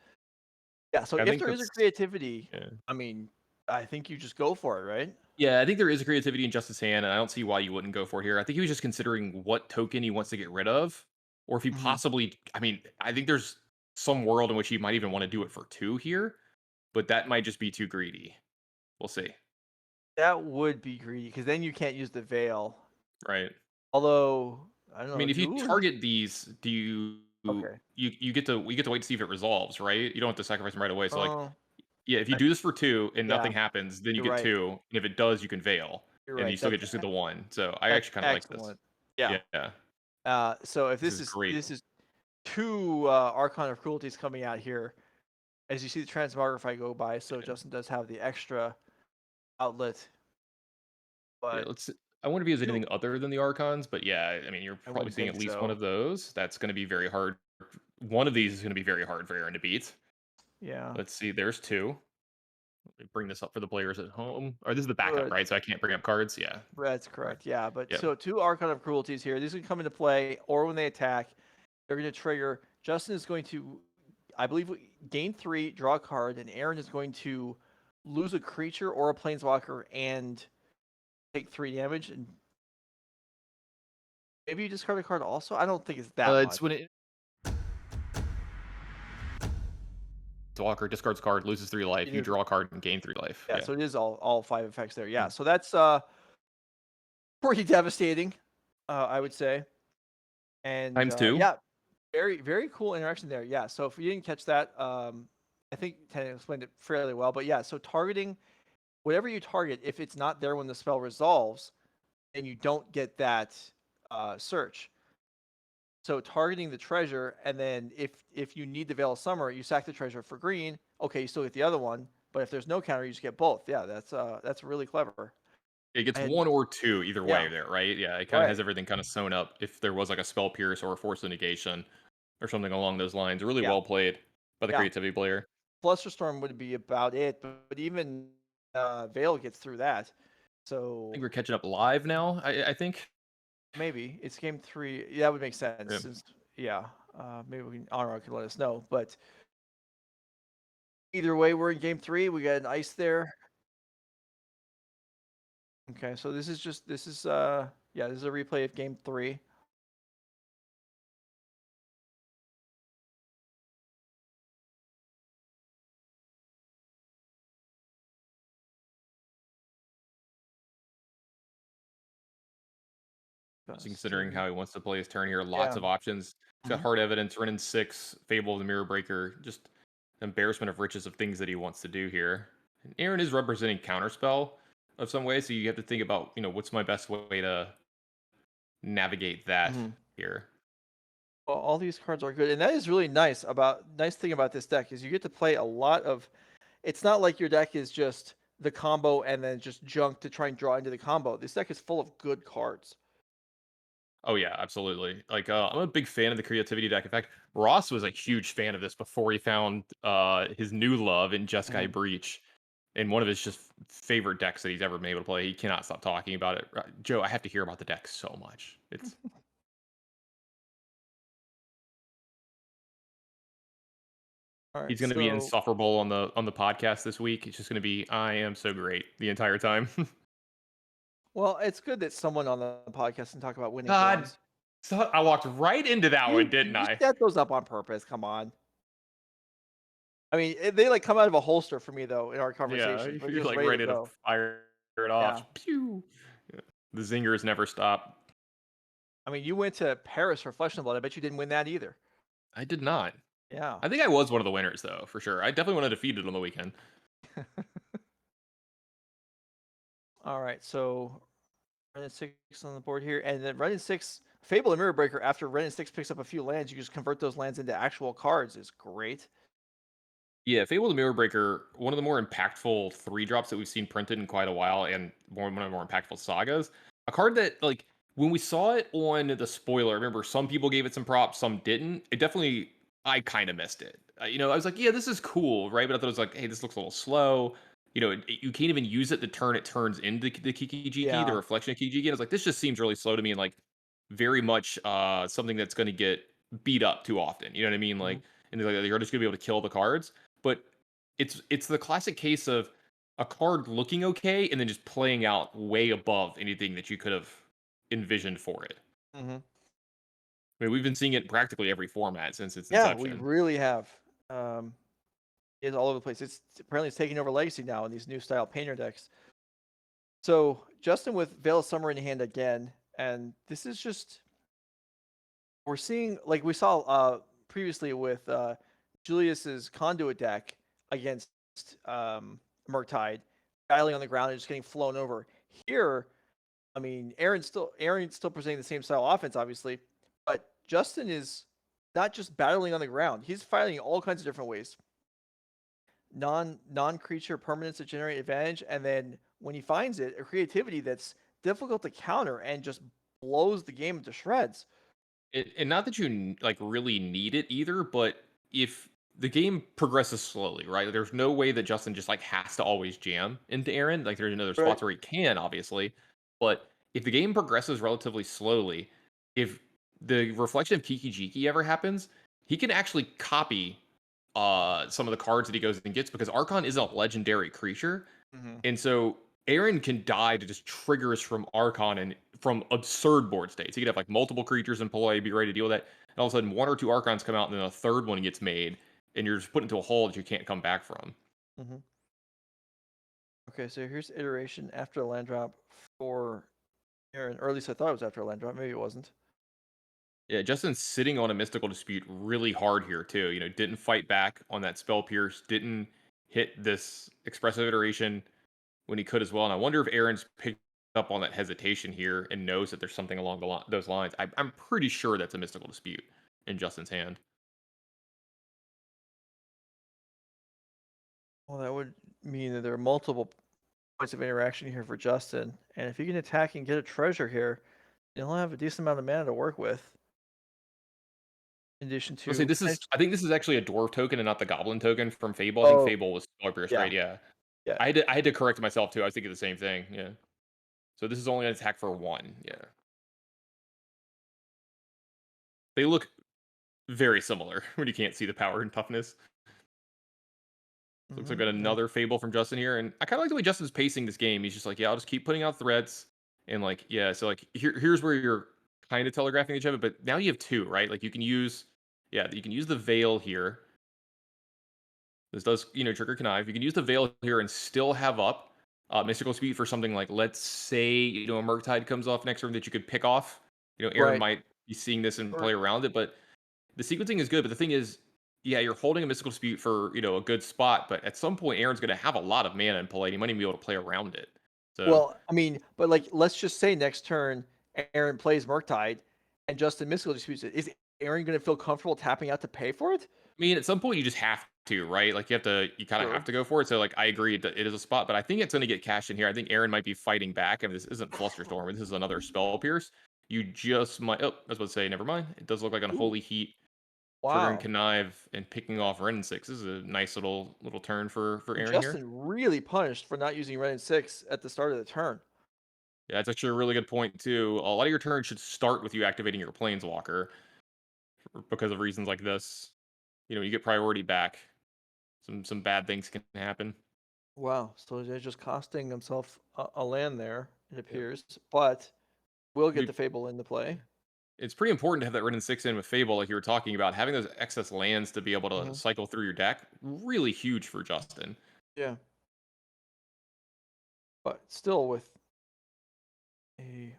Speaker 3: Yeah, so if there is a creativity, I mean, I think you just go for it, right?
Speaker 2: Yeah, I think there is a creativity in Justin's hand, and I don't see why you wouldn't go for it here. I think he was just considering what token he wants to get rid of, or if he possibly, I think there's some world in which he might even want to do it for 2 here, but that might just be too greedy. We'll see.
Speaker 3: That would be greedy, because then you can't use the Veil.
Speaker 2: Right.
Speaker 3: Although, I don't know.
Speaker 2: If you target these, do you... Okay. We get to wait to see if it resolves, right? You don't have to sacrifice them right away. So if you do this for 2 and nothing happens, then you get 2. And if it does, you can Veil. And you still get just the 1. So I actually kind of like this.
Speaker 3: Yeah. So if this is 2 Archon of Cruelties coming out here, as you see the Transmogrify go by, so Justin does have the extra outlet. But
Speaker 2: I wonder if he has anything other than the Archons, but you're probably seeing at least one of those. That's going to be very hard. One of these is going to be very hard for Aaron to beat.
Speaker 3: Yeah.
Speaker 2: Let's see. There's 2. Let me bring this up for the players at home. Or this is the backup, right? So I can't bring up cards. Yeah.
Speaker 3: That's correct. Yeah. But so 2 Archon of Cruelties here. These can come into play, or when they attack, they're going to trigger. Justin is going to I believe we gain 3, draw a card, and Aaron is going to lose a creature or a planeswalker and take 3 damage. And maybe you discard a card also. I don't think it's that much.
Speaker 2: It's when it Walker discards card, loses 3 life. You draw a card and gain 3 life.
Speaker 3: Yeah, so it is all 5 effects there. Yeah, so that's pretty devastating, I would say. And
Speaker 2: times 2.
Speaker 3: Yeah, very very cool interaction there. Yeah, so if you didn't catch that, I think Tana explained it fairly well. But yeah, so targeting whatever you target, if it's not there when the spell resolves, then you don't get that search. So targeting the treasure, and then if you need the Veil of Summer, you sack the treasure for green. Okay, you still get the other one, but if there's no counter, you just get both. Yeah, that's really clever.
Speaker 2: It gets 1 or 2 either way there, right? Yeah, it kind of has everything kind of sewn up. If there was like a spell pierce or a force of negation or something along those lines, really well played by the creativity player.
Speaker 3: Flusterstorm would be about it, but even Veil gets through that. So
Speaker 2: I think we're catching up live now. I think.
Speaker 3: Maybe it's game 3. Yeah, that would make sense.
Speaker 2: Yeah.
Speaker 3: Since, maybe Honor can let us know. But either way, we're in game 3. We got an ice there. Okay, so this is a replay of game 3.
Speaker 2: Considering how he wants to play his turn here, lots of options. He's got Hard Evidence, Wrenn and 6, Fable of the Mirror Breaker, just embarrassment of riches of things that he wants to do here. And Aaron is representing Counterspell of some way, so you have to think about, what's my best way to navigate that here.
Speaker 3: Well, all these cards are good, and that is really nice thing about this deck is you get to play a lot of. It's not like your deck is just the combo and then just junk to try and draw into the combo. This deck is full of good cards.
Speaker 2: Oh yeah, absolutely. Like I'm a big fan of the creativity deck. In fact, Ross was a huge fan of this before he found his new love in Jeskai Breach, and one of his just favorite decks that he's ever been able to play. He cannot stop talking about it. Joe, I have to hear about the deck so much. It's he's going to be insufferable on the podcast this week. It's just going to be I am so great the entire time.
Speaker 3: Well, it's good that someone on the podcast can talk about winning.
Speaker 2: So I walked right into that one, didn't I?
Speaker 3: You set those up on purpose. Come on. I mean, they like come out of a holster for me though in our conversation.
Speaker 2: Yeah, you're like ready to fire it off. Yeah. Pew. Yeah. The zingers never stop.
Speaker 3: I mean, you went to Paris for Flesh and Blood. I bet you didn't win that either.
Speaker 2: I did not.
Speaker 3: Yeah.
Speaker 2: I think I was one of the winners though, for sure. I definitely went undefeated on the weekend.
Speaker 3: All right, so Wrenn and 6 on the board here, and then Wrenn and 6, Fable and Mirror Breaker. After Wrenn and 6 picks up a few lands, you just convert those lands into actual cards. Is great.
Speaker 2: Yeah, Fable the Mirror Breaker, one of the more impactful 3-drops that we've seen printed in quite a while, and one of the more impactful sagas. A card that, like, when we saw it on the spoiler, I remember some people gave it some props, some didn't. I kind of missed it. I was like, yeah, this is cool, right? But I thought it was like, hey, this looks a little slow. You can't even use it the turn it turns into the Kiki-Jiki, the reflection of Kiki-Jiki. And I was like, this just seems really slow to me and like very much something that's going to get beat up too often. You know what I mean? Like, and like, you're just going to be able to kill the cards. But it's the classic case of a card looking okay and then just playing out way above anything that you could have envisioned for it. I mean, we've been seeing it in practically every format since its inception.
Speaker 3: Yeah, we really have. It's all over the place. It's taking over Legacy now in these new style painter decks. So Justin with Veil of Summer in hand again, and this is just we're seeing like we saw previously with Julius's Conduit deck against Murktide, battling on the ground and just getting flown over. Here, I mean, Aaron's still presenting the same style offense, obviously, but Justin is not just battling on the ground. He's fighting all kinds of different ways. Non-creature permanents that generate advantage, and then when he finds it, a creativity that's difficult to counter and just blows the game to shreds.
Speaker 2: And not that you like really need it either, but if the game progresses slowly, right? There's no way that Justin just like has to always jam into Aaron. Like there's another spots where he can, obviously, but if the game progresses relatively slowly, if the reflection of Kiki-Jiki ever happens, he can actually copy some of the cards that he goes and gets because Archon is a legendary creature.
Speaker 3: Mm-hmm.
Speaker 2: And so Aaron can die to just triggers from Archon and from absurd board states. He could have like multiple creatures in play, be ready to deal with that. And all of a sudden, one or two Archons come out, and then a third one gets made, and you're just put into a hole that you can't come back from.
Speaker 3: Mm-hmm. Okay, so here's iteration after a land drop for Aaron, or at least I thought it was after a land drop. Maybe it wasn't.
Speaker 2: Yeah, Justin's sitting on a mystical dispute really hard here too. Didn't fight back on that spell pierce, didn't hit this expressive iteration when he could as well. And I wonder if Aaron's picked up on that hesitation here and knows that there's something along those lines. I'm pretty sure that's a mystical dispute in Justin's hand.
Speaker 3: Well, that would mean that there are multiple points of interaction here for Justin. And if he can attack and get a treasure here, he'll have a decent amount of mana to work with. In addition to,
Speaker 2: I think this is actually a dwarf token and not the goblin token from Fable. I think Fable was Spell Pierce, right? Yeah.
Speaker 3: Yeah.
Speaker 2: I had to correct myself too. I was thinking the same thing. Yeah. So this is only an attack for 1. Yeah. They look very similar when you can't see the power and toughness. Looks like we got another Fable from Justin here, and I kind of like the way Justin's pacing this game. He's just like, yeah, I'll just keep putting out threats, and like, yeah, so like here's where you're kind of telegraphing each other, but now you have 2, right? Like you can use the Veil here. This does, trigger Connive. You can use the Veil here and still have up Mystical Speed for something like, let's say, a Murktide comes off next turn that you could pick off. Aaron might be seeing this and play around it, but the sequencing is good. But the thing is, yeah, you're holding a Mystical Dispute for, a good spot, but at some point, Aaron's going to have a lot of mana in play. He might even be able to play around it. So,
Speaker 3: well, I mean, but like, let's just say next turn, Aaron plays Murktide, and Justin Mystical disputes it. Is Aaron going to feel comfortable tapping out to pay for it?
Speaker 2: I mean, at some point, you just have to, right? Like, you kind of have to go for it. So, like, I agree that it is a spot, but I think it's going to get cashed in here. I think Aaron might be fighting back. I mean, this isn't Flusterstorm. This is another Spell Pierce. You just might. Oh, I was about to say, never mind. It does look like Unholy Heat. Triggering Connive and picking off Ren and 6. This is a nice little turn for Aaron
Speaker 3: Justin
Speaker 2: here.
Speaker 3: really punished for not using Ren and 6 at the start of the turn.
Speaker 2: Yeah, it's actually a really good point too. A lot of your turns should start with you activating your Planeswalker because of reasons like this. You get priority back. Some bad things can happen.
Speaker 3: Wow, so they're just costing himself a land there, it appears, but will get the Fable into play.
Speaker 2: It's pretty important to have that Ren and 6 in with Fable, like you were talking about. Having those excess lands to be able to cycle through your deck, really huge for Justin.
Speaker 3: Yeah. But still with a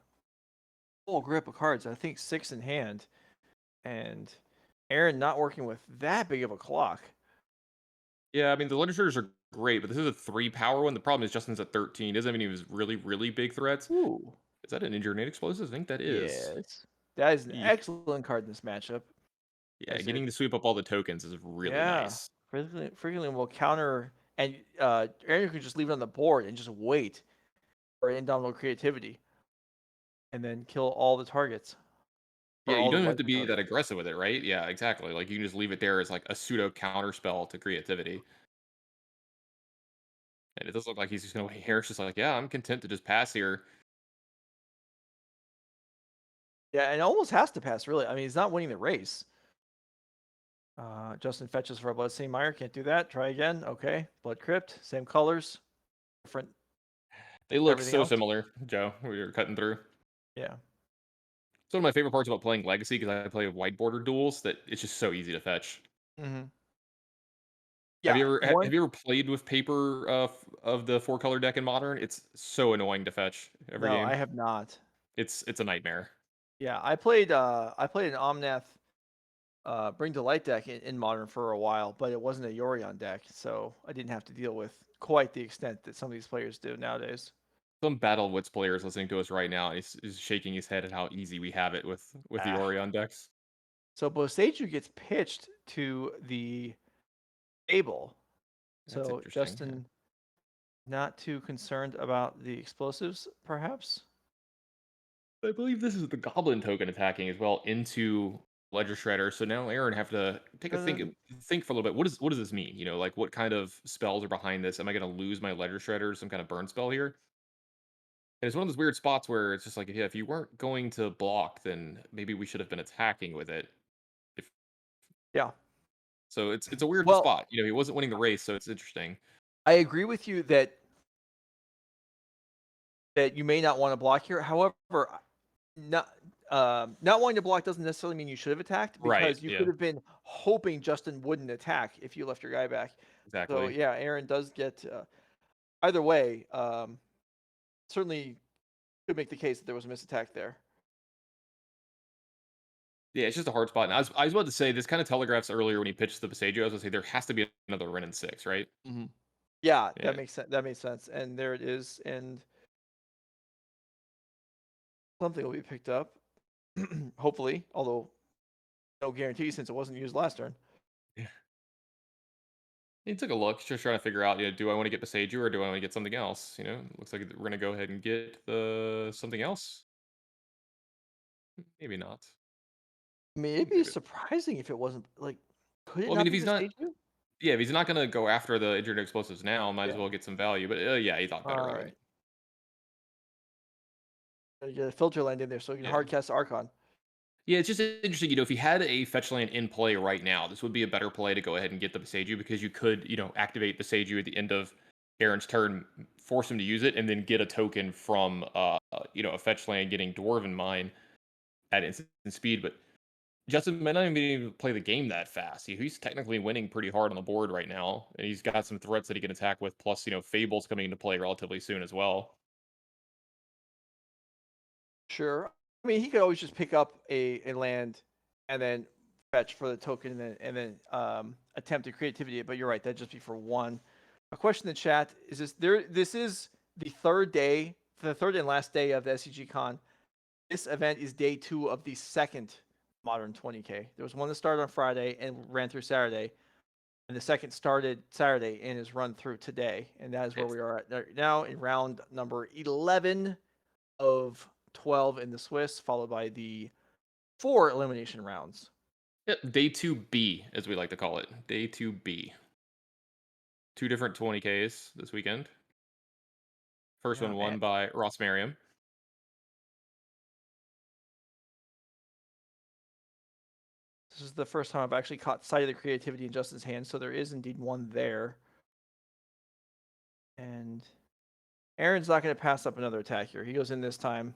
Speaker 3: full grip of cards, I think 6 in hand, and Aaron not working with that big of a clock.
Speaker 2: Yeah, I mean, the legislators are great, but this is a 3 power one. The problem is Justin's at 13. He doesn't have any of his really, really big threats.
Speaker 3: Ooh.
Speaker 2: Is that an Engineered Explosives? I think that is.
Speaker 3: Yes. That is an excellent card in this matchup.
Speaker 2: Yeah, getting to sweep up all the tokens is really nice.
Speaker 3: Frequently will counter, and Aaron can just leave it on the board and just wait for Indomitable Creativity, and then kill all the targets.
Speaker 2: Yeah, you don't have to be that aggressive with it, right? Yeah, exactly. Like you can just leave it there as like a pseudo counter spell to creativity. And it does look like he's just gonna wait here. It's just like, yeah, I'm content to just pass here.
Speaker 3: Yeah, and almost has to pass, really. I mean, he's not winning the race. Justin fetches for a Bloodstained Mire. Can't do that. Try again. Okay. Blood Crypt. Same colors. Different.
Speaker 2: They look so similar, Joe. We were cutting through.
Speaker 3: Yeah.
Speaker 2: It's one of my favorite parts about playing Legacy because I play white border duels that it's just so easy to fetch.
Speaker 3: Mm-hmm.
Speaker 2: Yeah, have you ever played with paper of the 4-color deck in Modern? It's so annoying to fetch every game.
Speaker 3: No, I have not.
Speaker 2: It's a nightmare.
Speaker 3: Yeah, I played an Omnath Bring to Light deck in Modern for a while, but it wasn't a Yorion deck, so I didn't have to deal with quite the extent that some of these players do nowadays.
Speaker 2: Some Battle Wits players listening to us right now is shaking his head at how easy we have it with the Orion decks.
Speaker 3: So Boseiju gets pitched to the Fable. So Justin, not too concerned about the explosives, perhaps?
Speaker 2: I believe this is the Goblin token attacking as well into Ledger Shredder. So now Aaron have to take a think for a little bit. What does this mean? Like what kind of spells are behind this? Am I going to lose my Ledger Shredder? Some kind of burn spell here? And it's one of those weird spots where it's just like, yeah, if you weren't going to block, then maybe we should have been attacking with it. So it's a weird
Speaker 3: Well,
Speaker 2: spot. He wasn't winning the race, so it's interesting.
Speaker 3: I agree with you that you may not want to block here. However, not not wanting to block doesn't necessarily mean you should have attacked,
Speaker 2: Right.
Speaker 3: because you
Speaker 2: Yeah.
Speaker 3: could have been hoping Justin wouldn't attack if you left your guy back. So
Speaker 2: Exactly.
Speaker 3: yeah, Aaron does get either way. Certainly could make the case that there was a missed attack there.
Speaker 2: Yeah, it's just a hard spot. And I was about to say this kind of telegraphs earlier when he pitched the Passaggio. I was gonna say there has to be another Ren in 6, right?
Speaker 3: Yeah,
Speaker 2: Yeah.
Speaker 3: that makes sense. That makes sense. And there it is. And something will be picked up, hopefully. Although no guarantee since it wasn't used last turn.
Speaker 2: Yeah. He took a look, just trying to figure out, do I want to get Passaggio or do I want to get something else? Looks like we're gonna go ahead and get the something else. Maybe not.
Speaker 3: I mean, it'd be surprising if it wasn't like. Could it
Speaker 2: Well, I
Speaker 3: not
Speaker 2: mean, if
Speaker 3: be
Speaker 2: he's not,
Speaker 3: Passaggio?
Speaker 2: yeah, if he's not gonna go after the engineered explosives now, might as
Speaker 3: Yeah.
Speaker 2: well get some value. But yeah, he thought better
Speaker 3: All
Speaker 2: of
Speaker 3: right.
Speaker 2: it.
Speaker 3: Gotta get a filter land in there so you can
Speaker 2: Yeah.
Speaker 3: hard cast Archon.
Speaker 2: Yeah, it's just interesting. If he had a fetch land in play right now, this would be a better play to go ahead and get the Passaggio, because you could, activate Passaggio at the end of Aaron's turn, force him to use it, and then get a token from, a fetch land getting Dwarven Mine at instant speed. But Justin might not even be able to play the game that fast. He's technically winning pretty hard on the board right now, and he's got some threats that he can attack with. Plus, Fable's coming into play relatively soon as well.
Speaker 3: Sure. I mean, he could always just pick up a land and then fetch for the token and then attempt to creativity it. But you're right, that'd just be for one. A question in the chat is this is the third and last day of the SCGCON. This event is day 2 of the second Modern 20K. There was one that started on Friday and ran through Saturday, and the second started Saturday and is run through today. And that is where we are at right now in round number 11 of 12 in the Swiss, followed by the 4 elimination rounds.
Speaker 2: Yep, day 2B, as we like to call it. Day 2B. 2 different 20Ks this weekend. First one won by Ross Merriam.
Speaker 3: This is the first time I've actually caught sight of the creativity in Justin's hand, so there is indeed one there. And Aaron's not going to pass up another attack here. He goes in this time,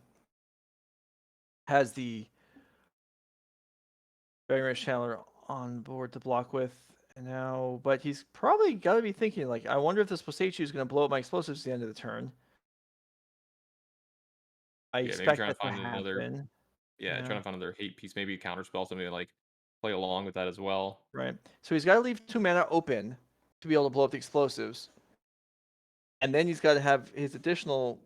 Speaker 3: has the Dragon Rage Channeler on board to block with, and now, but he's probably got to be thinking, like, I wonder if this Passaggio is going to blow up my explosives at the end of the turn. I expect that to happen.
Speaker 2: Trying to find another hate piece, maybe a counterspell, something to like play along with that as well.
Speaker 3: Right. So he's got to leave 2 mana open to be able to blow up the explosives. And then he's got to have his additional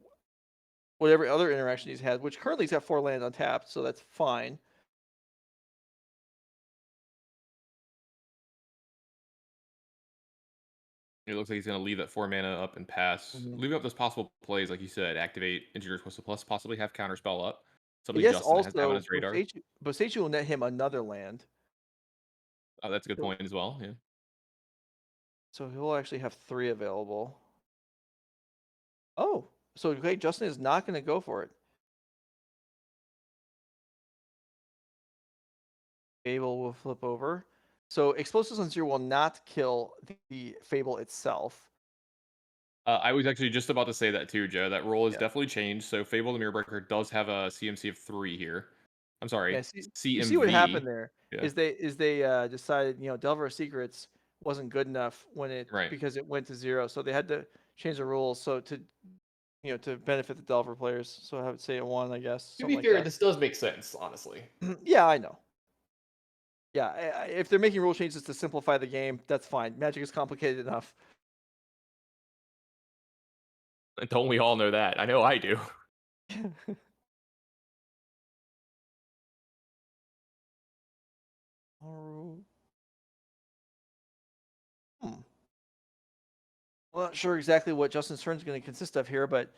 Speaker 3: whatever other interaction he's had, which currently he's got 4 lands untapped, so that's fine.
Speaker 2: It looks like he's going to leave that 4 mana up and pass. Leave up those possible plays, like you said, activate Engineer's Whistle Plus, possibly have counterspell up. Something Justin has to have on his radar.
Speaker 3: Passaggio will net him another land.
Speaker 2: Oh, that's a good point as well, yeah.
Speaker 3: So he'll actually have 3 available. Oh, so okay, Justin is not going to go for it. Fable will flip over. So explosives on 0 will not kill the Fable itself.
Speaker 2: I was actually just about to say that too, Joe. That rule has definitely changed. So Fable the Mirror Breaker does have a CMC of 3 here. I'm sorry, CMV.
Speaker 3: You see what happened there? Is they decided, Delver of Secrets wasn't good enough when because it went to 0, so they had to change the rules to benefit the Delver players. So I would say a 1, I guess.
Speaker 2: To be fair, this does make sense, honestly.
Speaker 3: Yeah, I know. Yeah, if they're making rule changes to simplify the game, that's fine. Magic is complicated enough.
Speaker 2: Don't we all know that? I know I do. Well, not sure exactly what Justin's turn is going to consist of here, but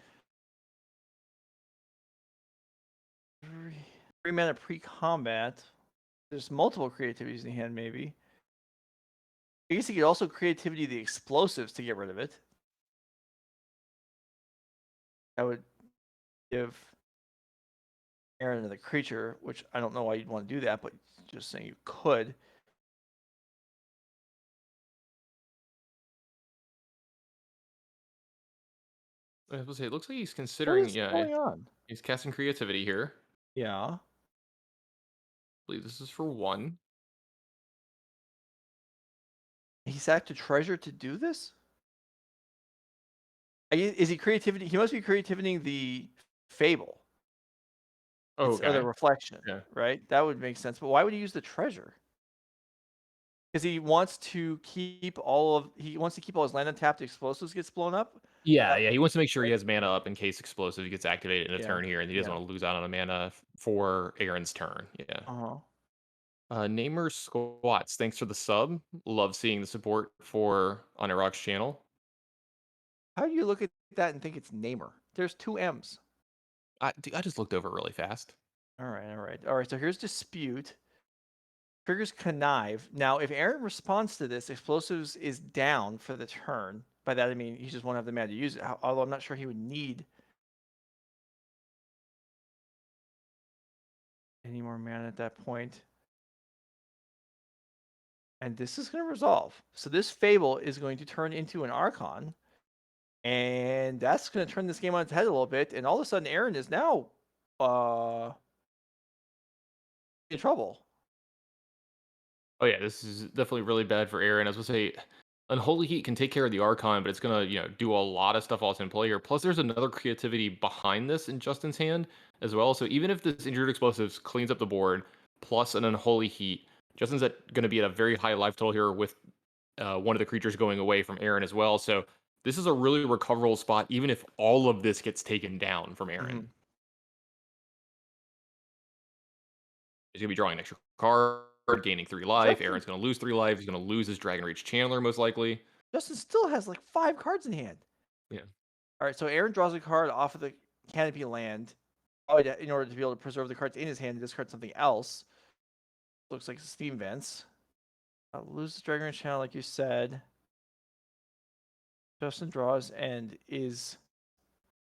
Speaker 2: 3 mana pre-combat. There's multiple creativities in the hand, maybe. I guess he could also creativity the explosives to get rid of it. That would give Aaron another creature, which I don't know why you'd want to do that, but just saying you could. I was gonna say, it looks like he's
Speaker 3: What
Speaker 2: considering,
Speaker 3: is going on?
Speaker 2: he's casting creativity here.
Speaker 3: Yeah.
Speaker 2: I believe this is for 1.
Speaker 3: He sacked a treasure to do this? Is he creativity? He must be creativitying the fable.
Speaker 2: Oh,
Speaker 3: Or the
Speaker 2: okay.
Speaker 3: reflection,
Speaker 2: Yeah.
Speaker 3: right? That would make sense. But why would he use the treasure? Because he wants to keep all his land untapped. Explosives gets blown up.
Speaker 2: Yeah, he wants to make sure he has mana up in case explosive gets activated in a
Speaker 3: Yeah,
Speaker 2: turn here, and he doesn't
Speaker 3: yeah.
Speaker 2: want to lose out on a mana for Aaron's turn. Yeah.
Speaker 3: Uh-huh.
Speaker 2: Namer Squats, thanks for the sub. Love seeing the support for on Iraq's channel.
Speaker 3: How do you look at that and think it's Namer? There's 2 M's.
Speaker 2: I just looked over really fast.
Speaker 3: All right. So here's dispute. Triggers connive. Now, if Aaron responds to this, explosives is down for the turn. By that I mean he just won't have the mana to use it. Although I'm not sure he would need any more mana at that point. And this is going to resolve. So this Fable is going to turn into an Archon. And that's going to turn this game on its head a little bit. And all of a sudden, Aaron is now in trouble.
Speaker 2: Oh yeah, this is definitely really bad for Aaron. I was gonna say, Unholy Heat can take care of the Archon, but it's gonna do a lot of stuff while it's in play here. Plus, there's another creativity behind this in Justin's hand as well. So even if this Injured Explosives cleans up the board, plus an Unholy Heat, Justin's going to be at a very high life total here with one of the creatures going away from Aaron as well. So this is a really recoverable spot, even if all of this gets taken down from Aaron.
Speaker 3: Mm-hmm.
Speaker 2: He's gonna be drawing an extra card, gaining 3 life.
Speaker 3: Justin,
Speaker 2: Aaron's gonna lose 3 life. He's gonna lose his Dragon Rage Channeler most likely.
Speaker 3: Justin still has like 5 cards in hand.
Speaker 2: Yeah.
Speaker 3: All right, so Aaron draws a card off of the Canopy land in order to be able to preserve the cards in his hand and discard something else. Looks like Steam Vents. Lose the Dragon Rage Channel, like you said. Justin draws and is...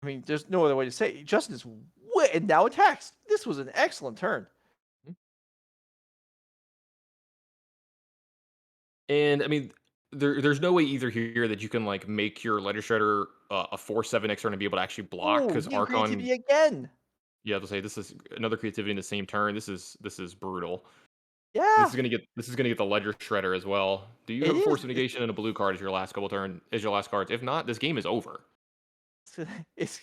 Speaker 3: I mean, there's no other way to say it. Justin is and now attacks. This was an excellent turn.
Speaker 2: And I mean, there's no way either here that you can like make your Ledger Shredder a 4/7 next turn and be able to actually block because Archon.
Speaker 3: Creativity again.
Speaker 2: Yeah, to say this is another creativity in the same turn. This is brutal.
Speaker 3: Yeah.
Speaker 2: This is gonna get the Ledger Shredder as well. Do you have a Force of Negation and a blue card as your last cards? If not, this game is over.
Speaker 3: It's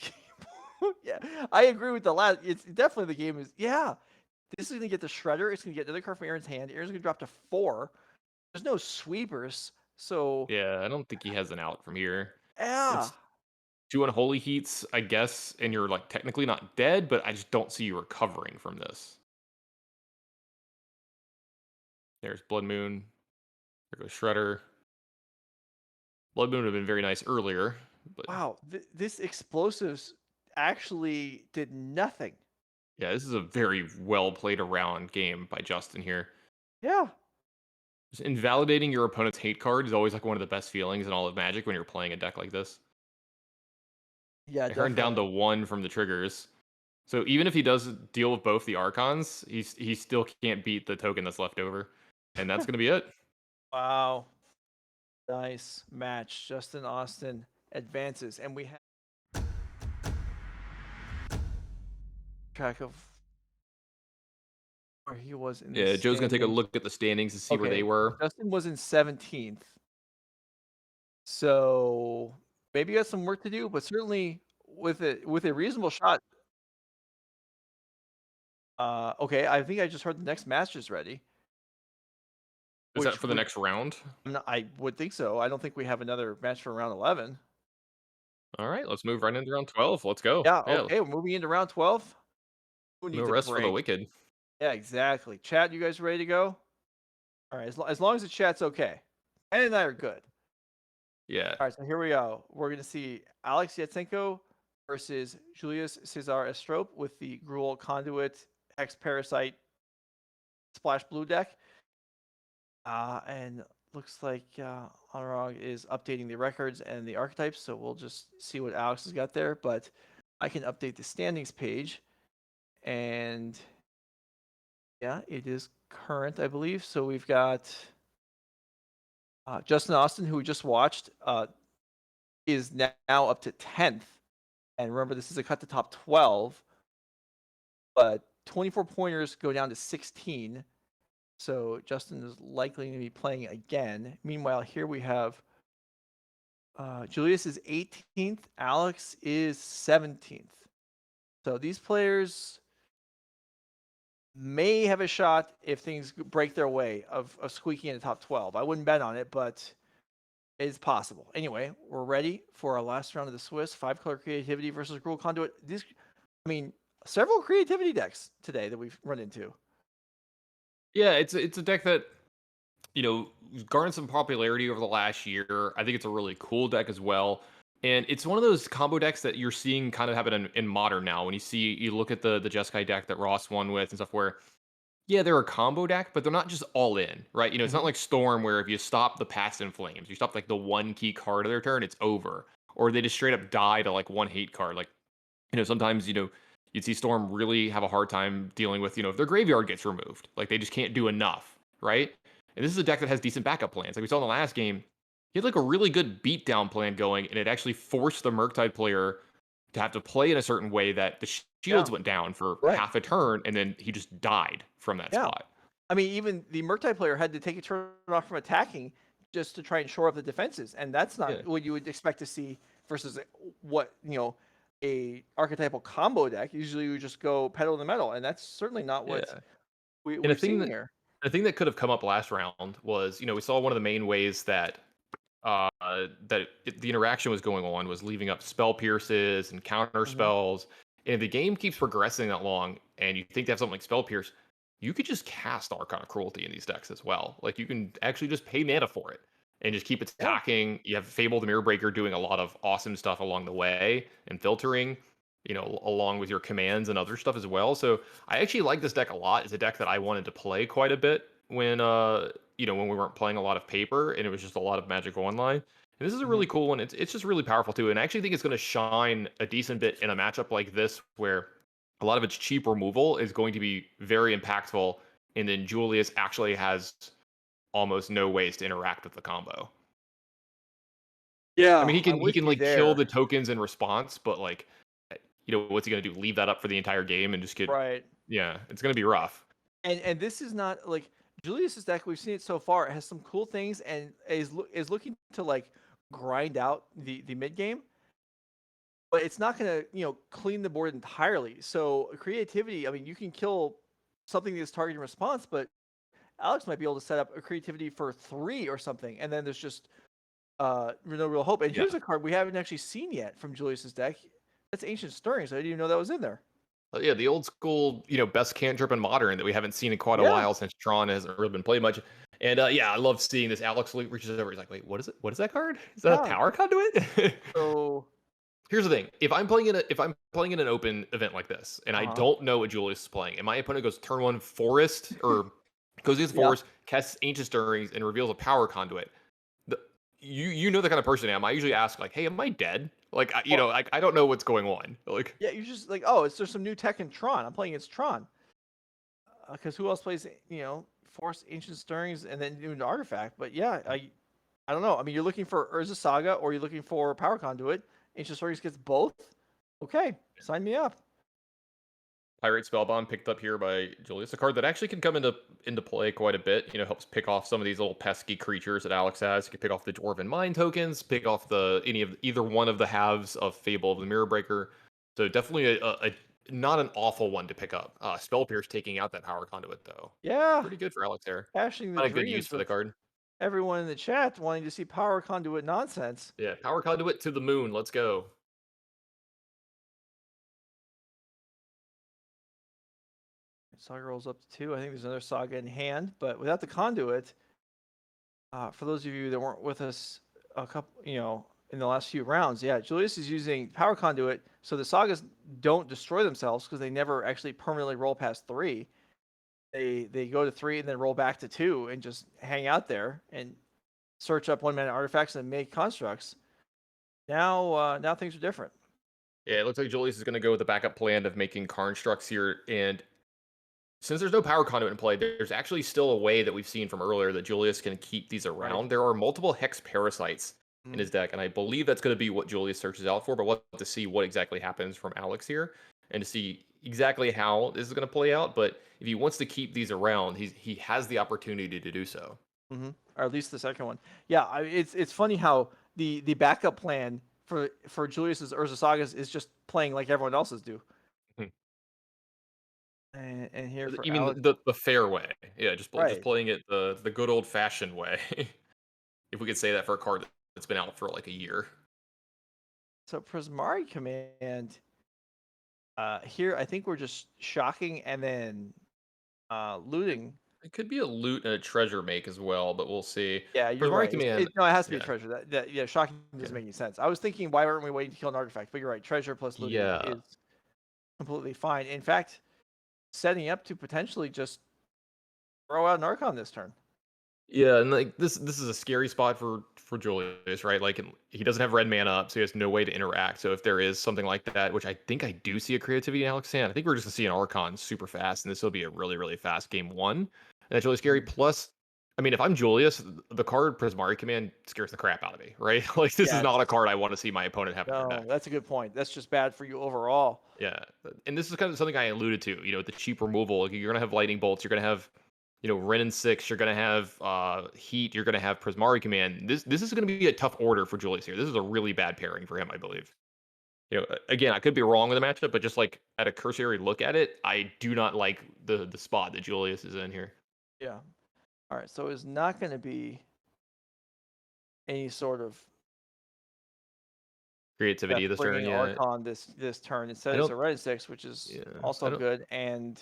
Speaker 3: yeah, I agree with the last. It's definitely the game is This is gonna get the Shredder. It's gonna get another card from Aaron's hand. Aaron's gonna drop to 4. There's no sweepers, so
Speaker 2: Yeah, I don't think he has an out from here.
Speaker 3: yeah.
Speaker 2: It's 2 Unholy Heats, I guess, and you're like technically not dead, but I just don't see you recovering from this. There's Blood Moon. There goes Shredder. Blood Moon would have been very nice earlier, but
Speaker 3: Wow, this explosives actually did nothing.
Speaker 2: yeah, this is a very well played around game by Justin here.
Speaker 3: Yeah.
Speaker 2: Just invalidating your opponent's hate card is always like one of the best feelings in all of Magic when you're playing a deck like this.
Speaker 3: Yeah,
Speaker 2: I turned down to 1 from the triggers. So even if he does deal with both the Archons, he still can't beat the token that's left over. And that's going to be it.
Speaker 3: Wow. Nice match. Justin Austin advances. And we have track of where he was in
Speaker 2: Yeah,
Speaker 3: the
Speaker 2: Joe's going to take a
Speaker 3: standings.
Speaker 2: look at the standings to see where they were.
Speaker 3: Justin was in 17th. So maybe he has some work to do, but certainly with a reasonable shot. Okay, I think I just heard the next match is ready.
Speaker 2: Is that for the next round?
Speaker 3: I would think so. I don't think we have another match for round 11.
Speaker 2: All right, let's move right into round 12. Let's go.
Speaker 3: Yeah, okay, we're moving into round 12. Who needs
Speaker 2: No
Speaker 3: a
Speaker 2: rest for the
Speaker 3: break?
Speaker 2: wicked.
Speaker 3: Yeah, exactly. Chat, you guys ready to go? All right, as long as the chat's okay. Andy and I are good.
Speaker 2: Yeah.
Speaker 3: All right, so here we go. We're going to see Alex Yatsenko versus Julius Cesar Estrope with the Gruul Conduit X Parasite Splash Blue deck. And looks like Anurag is updating the records and the archetypes, so we'll just see what Alex has got there. But I can update the standings page, and yeah, it is current, I believe. So we've got Justin Austin, who we just watched, is now up to 10th. And remember, this is a cut to top 12, but 24 pointers go down to 16. So Justin is likely going to be playing again. Meanwhile, here we have Julius is 18th, Alex is 17th. So these players may have a shot if things break their way of squeaking in the top 12. I wouldn't bet on it, but it's possible. Anyway, we're ready for our last round of the Swiss 5-color creativity versus Gruul Conduit. These, I mean, several creativity decks today that we've run into.
Speaker 2: Yeah, it's a deck that, you know, garnered some popularity over the last year. I think it's a really cool deck as well. And it's one of those combo decks that you're seeing kind of happen in Modern now. When you look at the Jeskai deck that Ross won with and stuff where, yeah, they're a combo deck, but they're not just all in, right? You know, it's not like Storm where if you stop the Past in Flames, you stop like the one key card of their turn, it's over. Or they just straight up die to like one hate card. Like, you know, sometimes, you know, you'd see Storm really have a hard time dealing with, you know, if their graveyard gets removed. Like they just can't do enough, right? And this is a deck that has decent backup plans. Like we saw in the last game, he had like a really good beatdown plan going, and it actually forced the Murktide player to have to play in a certain way that the shields went down for half a turn, and then he just died from that spot.
Speaker 3: I mean, even the Murktide player had to take a turn off from attacking just to try and shore up the defenses, and that's not what you would expect to see versus what, you know, a archetypal combo deck. Usually you just go pedal to the metal, and that's certainly not what we're seeing here.
Speaker 2: The thing that could have come up last round was, you know, we saw one of the main ways that the interaction was going on was leaving up spell pierces and counter spells. And if the game keeps progressing that long and you think they have something like spell pierce, you could just cast Archon of Cruelty in these decks as well. Like you can actually just pay mana for it and just keep attacking. You have Fable the Mirror Breaker doing a lot of awesome stuff along the way and filtering, you know, along with your commands and other stuff as well. So I actually like this deck a lot. It's a deck that I wanted to play quite a bit when you know, when we weren't playing a lot of paper and it was just a lot of Magic Online. And this is a really cool one. It's just really powerful too. And I actually think it's going to shine a decent bit in a matchup like this where a lot of its cheap removal is going to be very impactful. And then Julius actually has almost no ways to interact with the combo.
Speaker 3: Yeah,
Speaker 2: I mean, he can like kill the
Speaker 3: there.
Speaker 2: tokens in response, but like, you know, what's he going to do? Leave that up for the entire game and just get Yeah, it's going to be rough.
Speaker 3: And this is not like Julius's deck. We've seen it so far. It has some cool things and is looking to like grind out the mid game, but it's not going to, you know, clean the board entirely. So creativity. I mean, you can kill something that's targeting response, but Alex might be able to set up a creativity for 3 or something, and then there's just no real hope. And here's a card we haven't actually seen yet from Julius's deck. That's Ancient Stirrings. I didn't even know that was in there.
Speaker 2: Yeah, the old school, you know, best cantrip in Modern that we haven't seen in quite a while since Tron hasn't really been played much. And yeah, I love seeing this. Alex reaches over. He's like, "Wait, what is it? What is that card? Is that a power conduit?"
Speaker 3: So
Speaker 2: here's the thing: if I'm playing in an open event like this, and I don't know what Julius is playing, and my opponent goes turn 1 Forest or goes against Forest, casts Ancient Stirrings, and reveals a power conduit. You know the kind of person I am. I usually ask like, "Hey, am I dead?" Like, you know, like I don't know what's going on. Like,
Speaker 3: yeah, you just like, oh, there's some new tech in Tron. I'm playing against Tron. Because who else plays, you know, Force Ancient Stirrings and then do an artifact? But yeah, I don't know. I mean, you're looking for Urza Saga or you're looking for Power Conduit. Ancient Stirrings gets both. Okay, sign me up.
Speaker 2: Pirate Spellbomb picked up here by Julius, a card that actually can come into play quite a bit. You know, helps pick off some of these little pesky creatures that Alex has. You can pick off the Dwarven Mine tokens, pick off either one of the halves of Fable of the Mirror Breaker. So definitely a not an awful one to pick up. Spell Pierce taking out that power conduit though.
Speaker 3: Yeah,
Speaker 2: pretty good for Alex there.
Speaker 3: Cashing the
Speaker 2: Not a good use for the card.
Speaker 3: Everyone in the chat wanting to see Power Conduit nonsense.
Speaker 2: Yeah, Power Conduit to the moon. Let's go.
Speaker 3: Saga rolls up to 2. I think there's another Saga in hand, but without the conduit, for those of you that weren't with us a couple, you know, in the last few rounds, yeah, Julius is using Power Conduit so the Sagas don't destroy themselves because they never actually permanently roll past 3. They go to 3 and then roll back to 2 and just hang out there and search up 1-mana artifacts and make constructs. Now things are different.
Speaker 2: Yeah, it looks like Julius is going to go with the backup plan of making constructs here, and since there's no power conduit in play, there's actually still a way that we've seen from earlier that Julius can keep these around. There are multiple Hex Parasites in his deck, and I believe that's going to be what Julius searches out for. But we'll have to see what exactly happens from Alex here, and to see exactly how this is going to play out. But if he wants to keep these around, he has the opportunity to do so.
Speaker 3: Or at least the second one. Yeah, it's funny how the backup plan for Julius's Urza Sagas is just playing like everyone else's do.
Speaker 2: Mhm.
Speaker 3: And here for
Speaker 2: You mean
Speaker 3: Alex,
Speaker 2: the fair way? Yeah, just
Speaker 3: right?
Speaker 2: playing it the good old fashioned way, if we could say that for a card that's been out for like a year.
Speaker 3: So Prismari Command. Here I think we're just shocking and then looting.
Speaker 2: It could be a loot and a treasure make as well, but we'll see.
Speaker 3: Yeah, you're
Speaker 2: Prismari
Speaker 3: right.
Speaker 2: Command,
Speaker 3: No, it has to be a
Speaker 2: yeah,
Speaker 3: treasure. Yeah, shocking doesn't make any sense. I was thinking, why aren't we waiting to kill an artifact? But you're right. Treasure plus looting
Speaker 2: yeah,
Speaker 3: is completely fine. In fact, setting up to potentially just throw out an Archon this turn.
Speaker 2: yeah. And like this is a scary spot for Julius, right? Like he doesn't have red mana up, so he has no way to interact. So if there is something like that, which I think I do see a creativity in Alex Hand, I think we're just gonna see an Archon super fast, and this will be a really fast game one, and that's really scary. Plus, I mean, if I'm Julius, the card Prismari Command scares the crap out of me, right? Like this is
Speaker 3: Yeah,
Speaker 2: not a card I want to see my opponent have in their
Speaker 3: no,
Speaker 2: deck.
Speaker 3: that's a good point. That's just bad for you overall.
Speaker 2: Yeah, and this is kind of something I alluded to. You know, the cheap removal, like, you're gonna have lightning bolts, you're gonna have, Ren and 6, you're gonna have Heat, you're gonna have Prismari Command. This is gonna be a tough order for Julius here. This is a really bad pairing for him, I believe. Again, I could be wrong with the matchup, but just like at a cursory look at it, I do not like the spot that Julius is in here.
Speaker 3: Yeah. All right. So it's not going to be any sort of
Speaker 2: Creativity this turn,
Speaker 3: bringing
Speaker 2: yeah.
Speaker 3: Archon this turn. Instead,
Speaker 2: I
Speaker 3: it's
Speaker 2: don't,
Speaker 3: a red 6, which is
Speaker 2: yeah,
Speaker 3: also
Speaker 2: I don't.
Speaker 3: good, and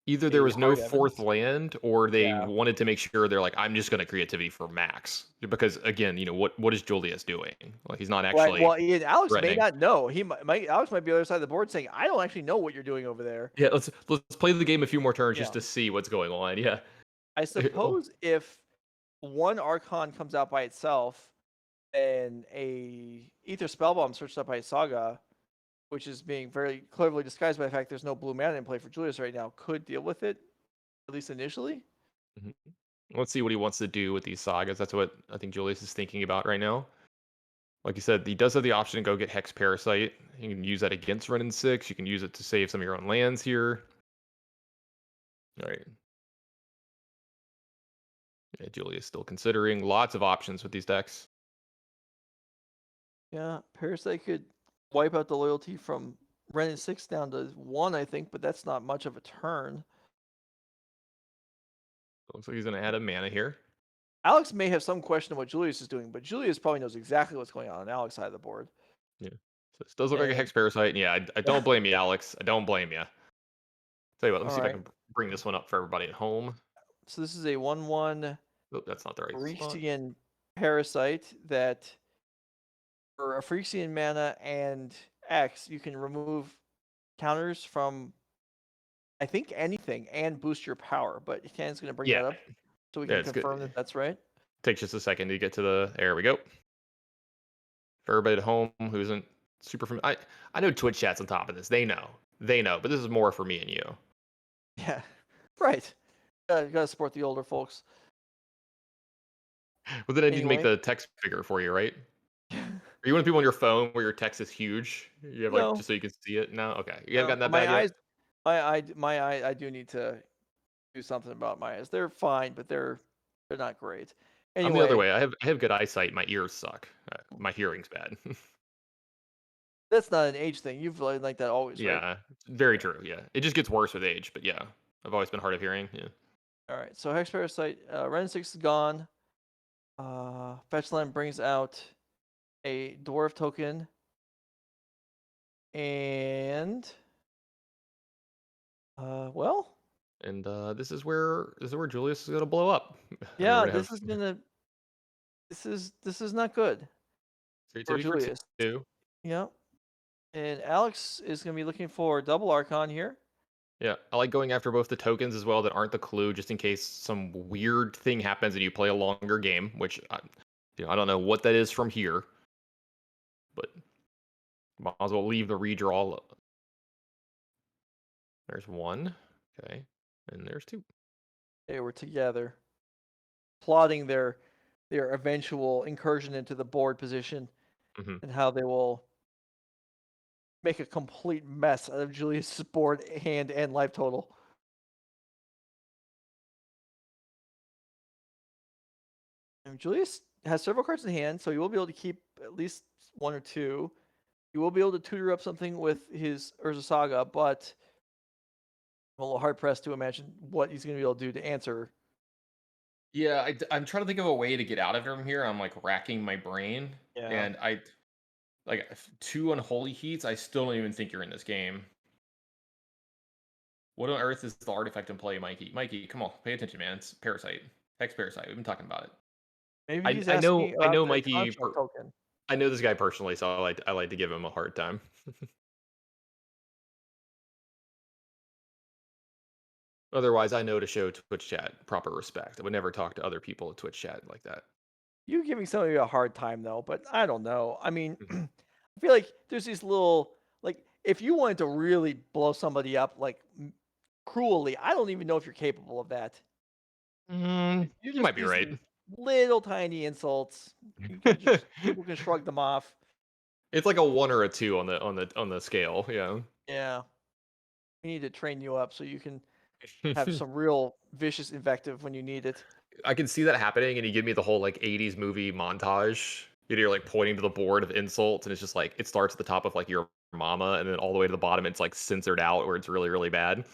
Speaker 2: Either there
Speaker 3: a
Speaker 2: was no
Speaker 3: hard
Speaker 2: fourth
Speaker 3: evidence.
Speaker 2: land, or they
Speaker 3: Yeah.
Speaker 2: wanted to make sure they're like, I'm just going to creativity for max. Because again, what is Julius doing? Like, he's not
Speaker 3: Right.
Speaker 2: actually
Speaker 3: Well, Ian, Alex may
Speaker 2: threatening.
Speaker 3: not know. Alex might be on the other side of the board saying, "I don't actually know what you're doing over there."
Speaker 2: Yeah, let's play the game a few more turns just
Speaker 3: Yeah.
Speaker 2: to see what's going on. Yeah.
Speaker 3: I
Speaker 2: Oh,
Speaker 3: suppose if one Archon comes out by itself and a Ether Spellbomb searched up by Saga, which is being very cleverly disguised by the fact there's no blue mana in play for Julius right now, could deal with it, at least initially.
Speaker 2: mhm. Let's see what he wants to do with these sagas. That's what I think Julius is thinking about right now. Like you said, he does have the option to go get Hex Parasite. You can use that against Ren and 6. You can use it to save some of your own lands here. All right. Yeah, Julius still considering lots of options with these decks.
Speaker 3: Yeah, Parasite could wipe out the loyalty from Ren and 6 down to 1, I think, but that's not much of a turn.
Speaker 2: Looks like he's going to add a mana here.
Speaker 3: Alex may have some question of what Julius is doing, but Julius probably knows exactly what's going on Alex's side of the board.
Speaker 2: Yeah. So this does look like a
Speaker 3: And
Speaker 2: Hex Parasite. And yeah, I don't blame you, Alex. I don't blame you. Tell you what, let me
Speaker 3: all
Speaker 2: see if I
Speaker 3: right,
Speaker 2: can bring this one up for everybody at home.
Speaker 3: so this is a 1/1
Speaker 2: Oh, that's not the right spot.
Speaker 3: Phyrexian Parasite that for a Phyrexian mana and X, you can remove counters from I think anything and boost your power. But Ken's going to bring
Speaker 2: Yeah.
Speaker 3: that up so we
Speaker 2: Yeah,
Speaker 3: can
Speaker 2: it's
Speaker 3: confirm
Speaker 2: good.
Speaker 3: that that's right.
Speaker 2: Takes just a second to get to the. There we go. For everybody at home who isn't super familiar, I know Twitch chat's on top of this. They know, but this is more for me and you.
Speaker 3: Yeah, right. You gotta support the older folks.
Speaker 2: But then I need to make
Speaker 3: Anyway,
Speaker 2: the text bigger for you, right? Are you one of the people on your phone where your text is huge? You have like
Speaker 3: no,
Speaker 2: just so you can see it? No, okay. You haven't gotten that
Speaker 3: my
Speaker 2: bad yet.
Speaker 3: eyes, my eye. I do need to do something about my eyes. They're fine, but they're not great.
Speaker 2: I'm the other
Speaker 3: Anyway,
Speaker 2: way. I have good eyesight. My ears suck. My hearing's bad.
Speaker 3: that's not an age thing. You've like that always, right?
Speaker 2: Yeah, very true. Yeah, it just gets worse with age. But yeah, I've always been hard of hearing. Yeah.
Speaker 3: All right. So Hex Parasite, Ren 6 is gone. Fetchland brings out a dwarf token, and well,
Speaker 2: And this is where Julius is gonna blow up.
Speaker 3: yeah,
Speaker 2: We're gonna have
Speaker 3: this is not good for
Speaker 2: creativity for
Speaker 3: Julius.
Speaker 2: two.
Speaker 3: Yeah, and Alex is gonna be looking for double Archon here.
Speaker 2: Yeah, I like going after both the tokens as well that aren't the clue, just in case some weird thing happens and you play a longer game. Which I don't know what that is from here, but might as well leave the redraw. There's one, okay, and there's two.
Speaker 3: They were together, plotting their their eventual incursion into the board position
Speaker 2: Mhm.
Speaker 3: and how they will make a complete mess out of Julius's board hand and life total. And Julius has several cards in hand, so he will be able to keep at least one or two. He will be able to tutor up something with his Urza Saga, but I'm a little hard pressed to imagine what he's going to be able to do to answer.
Speaker 2: Yeah, I'm trying to think of a way to get out of him here. I'm like racking my brain,
Speaker 3: Yeah.
Speaker 2: and I like 2 Unholy Heats. I still don't even think you're in this game. What on earth is the artifact in play, Mikey? Mikey, come on, pay attention, man. It's Parasite, Hex Parasite. We've been talking about it.
Speaker 3: Maybe he's
Speaker 2: I know
Speaker 3: asking
Speaker 2: I
Speaker 3: about
Speaker 2: know
Speaker 3: the
Speaker 2: Mikey.
Speaker 3: construct token.
Speaker 2: I know this guy personally, so I like to give him a hard time. Otherwise, I know to show Twitch chat proper respect. I would never talk to other people at Twitch chat like that.
Speaker 3: You're giving somebody a hard time though, but I don't know. I mean,
Speaker 2: Mhm.
Speaker 3: I feel like there's these little like if you wanted to really blow somebody up like cruelly, I don't even know if you're capable of that. You're
Speaker 2: You
Speaker 3: just
Speaker 2: might be right.
Speaker 3: using little tiny insults. You can just people can shrug them off.
Speaker 2: It's like a 1 or a 2 on the scale. Yeah.
Speaker 3: Yeah. We need to train you up so you can have some real vicious invective when you need it.
Speaker 2: I can see that happening, and you give me the whole like '80s movie montage. You're like pointing to the board of insults, and it's just like it starts at the top of like your mama, and then all the way to the bottom, it's like censored out where it's really really bad.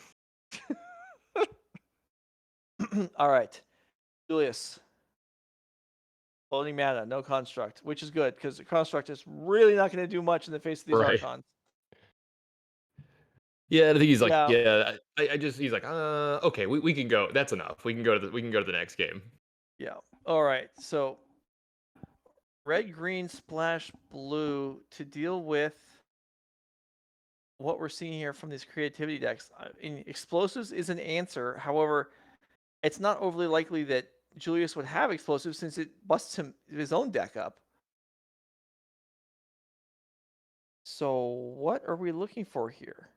Speaker 3: All right. Julius. Floating mana, no construct, which is good because the construct is really not going to do much in the face of these
Speaker 2: Right.
Speaker 3: archons.
Speaker 2: Yeah, I think he's like,
Speaker 3: Yeah.
Speaker 2: yeah. I just he's like, okay, we can go. That's enough. We can go to the next game.
Speaker 3: Yeah. All right. So red, green, splash, blue to deal with what we're seeing here from these creativity decks. Explosives is an answer. However, it's not overly likely that Julius would have explosives since it busts his own deck up. So what are we looking for here?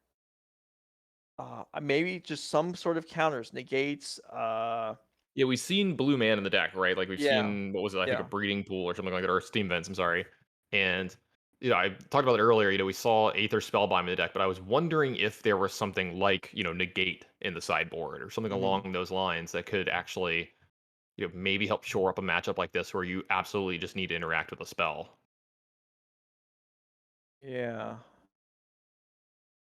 Speaker 3: Maybe just some sort of counters, negates.
Speaker 2: Yeah, we've seen blue man in the deck, right? Like we've
Speaker 3: Yeah,
Speaker 2: seen what was it? I think a
Speaker 3: yeah,
Speaker 2: breeding pool or something like that, or steam vents. I'm sorry. And I talked about it earlier. We saw Aether Spellbind in the deck, but I was wondering if there was something like negate in the sideboard or something
Speaker 3: Mhm.
Speaker 2: along those lines that could actually maybe help shore up a matchup like this where you absolutely just need to interact with a spell.
Speaker 3: yeah.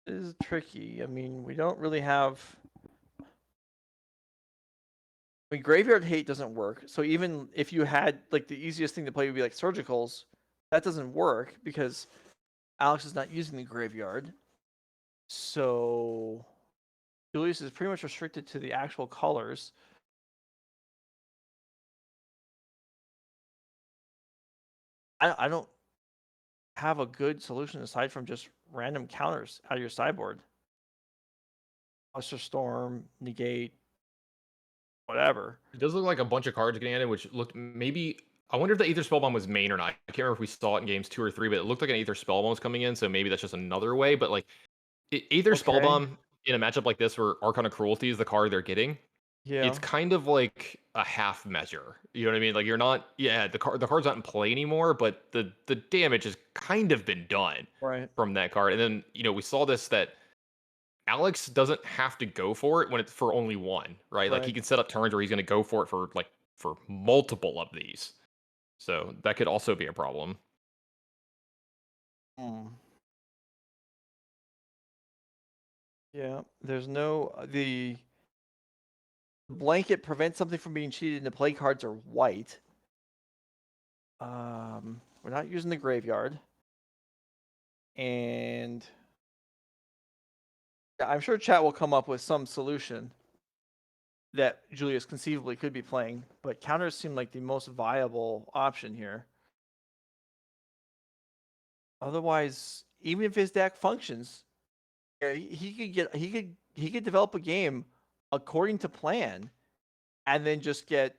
Speaker 3: This is tricky. I mean, we don't really have. I mean, Graveyard Hate doesn't work. So even if you had like the easiest thing to play would be like Surgicals, that doesn't work because Alex is not using the graveyard. So Julius is pretty much restricted to the actual colors. I don't have a good solution aside from just random counters out of your sideboard. Cluster Storm, negate, whatever.
Speaker 2: It does look like a bunch of cards getting added, which looked maybe. I wonder if the Aether Spellbomb was main or not. I can't remember if we saw it in games 2 or 3, but it looked like an Aether Spellbomb was coming in, so maybe that's just another way. But like Aether
Speaker 3: Okay.
Speaker 2: Spellbomb in a matchup like this where Archon of Cruelty is the card they're getting,
Speaker 3: Yeah.
Speaker 2: it's kind of like a half measure. You know what I mean? Like you're not, the card's not in play anymore, but the damage has kind of been done
Speaker 3: Right.
Speaker 2: from that card. And then we saw this that Alex doesn't have to go for it when it's for only one, right? Like he
Speaker 3: Right.
Speaker 2: can set up turns where he's going to go for it for multiple of these. So that could also be a problem.
Speaker 3: Yeah. There's no the blanket prevents something from being cheated, and the play cards are white. We're not using the graveyard, and I'm sure chat will come up with some solution that Julius conceivably could be playing, but counters seem like the most viable option here. Otherwise, even if his deck functions, he could develop a game according to plan, and then just get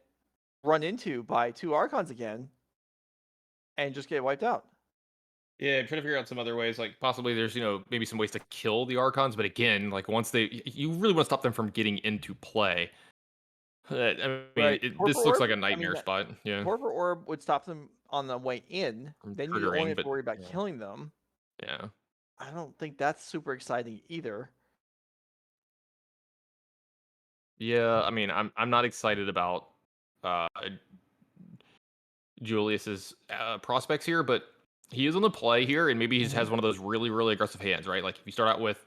Speaker 3: run into by two Archons again, and just get wiped out.
Speaker 2: Yeah, I'm trying to figure out some other ways. Like possibly there's maybe some ways to kill the Archons, but again, like once you really want to stop them from getting into play. I mean,
Speaker 3: Right. Torpor
Speaker 2: this looks
Speaker 3: Orb,
Speaker 2: like a
Speaker 3: I mean,
Speaker 2: nightmare spot. Yeah,
Speaker 3: Torpor Orb would stop them on the way in.
Speaker 2: from
Speaker 3: Then you only
Speaker 2: triggering,
Speaker 3: have
Speaker 2: but
Speaker 3: to worry about
Speaker 2: yeah,
Speaker 3: killing them.
Speaker 2: yeah.
Speaker 3: I don't think that's super exciting either.
Speaker 2: Yeah, I mean, I'm not excited about uh, Julius's prospects here, but he is on the play here, and maybe he just
Speaker 3: Mhm.
Speaker 2: has one of those really, really aggressive hands, right? Like if you start out with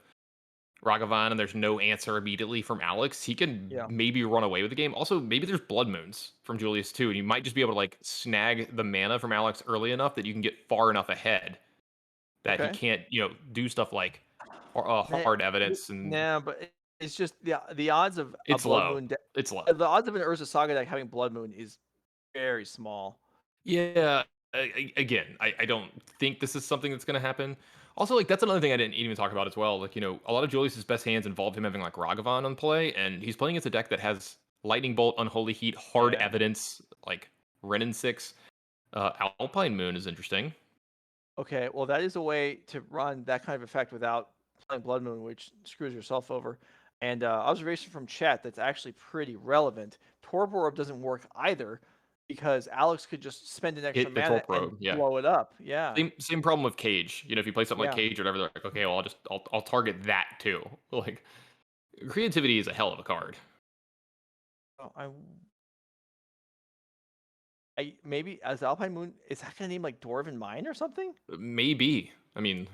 Speaker 2: Ragavan and there's no answer immediately from Alex, he can
Speaker 3: Yeah.
Speaker 2: maybe run away with the game. Also, maybe there's Blood Moons from Julius too, and you might just be able to like snag the mana from Alex early enough that you can get far enough ahead that he
Speaker 3: Okay.
Speaker 2: can't, do stuff like
Speaker 3: Nah,
Speaker 2: hard evidence, and
Speaker 3: nah, but it's just the odds of a
Speaker 2: it's
Speaker 3: Blood
Speaker 2: low.
Speaker 3: Moon
Speaker 2: It's low.
Speaker 3: the odds of an Urza Saga deck having Blood Moon is very small.
Speaker 2: Yeah. Again, I don't think this is something that's going to happen. Also, like that's another thing I didn't even talk about as well. Like a lot of Julius's best hands involved him having like Ragavan on play, and he's playing against a deck that has Lightning Bolt, Unholy Heat, Hard
Speaker 3: Yeah.
Speaker 2: Evidence, like Renin 6. Alpine Moon is interesting.
Speaker 3: Okay, well that is a way to run that kind of effect without playing Blood Moon, which screws yourself over. And observation from chat that's actually pretty relevant. Torpor Orb doesn't work either because Alex could just spend an extra
Speaker 2: Hit the
Speaker 3: mana
Speaker 2: Torp
Speaker 3: and
Speaker 2: Rogue. Yeah.
Speaker 3: blow it up. Yeah,
Speaker 2: Same problem with Cage. If you play something like
Speaker 3: yeah.
Speaker 2: Cage or whatever, they're like, okay, well, I'll target that too. Like creativity is a hell of a card.
Speaker 3: Oh, I maybe as Alpine Moon is that gonna name like Dwarven Mine or something?
Speaker 2: Maybe. I mean,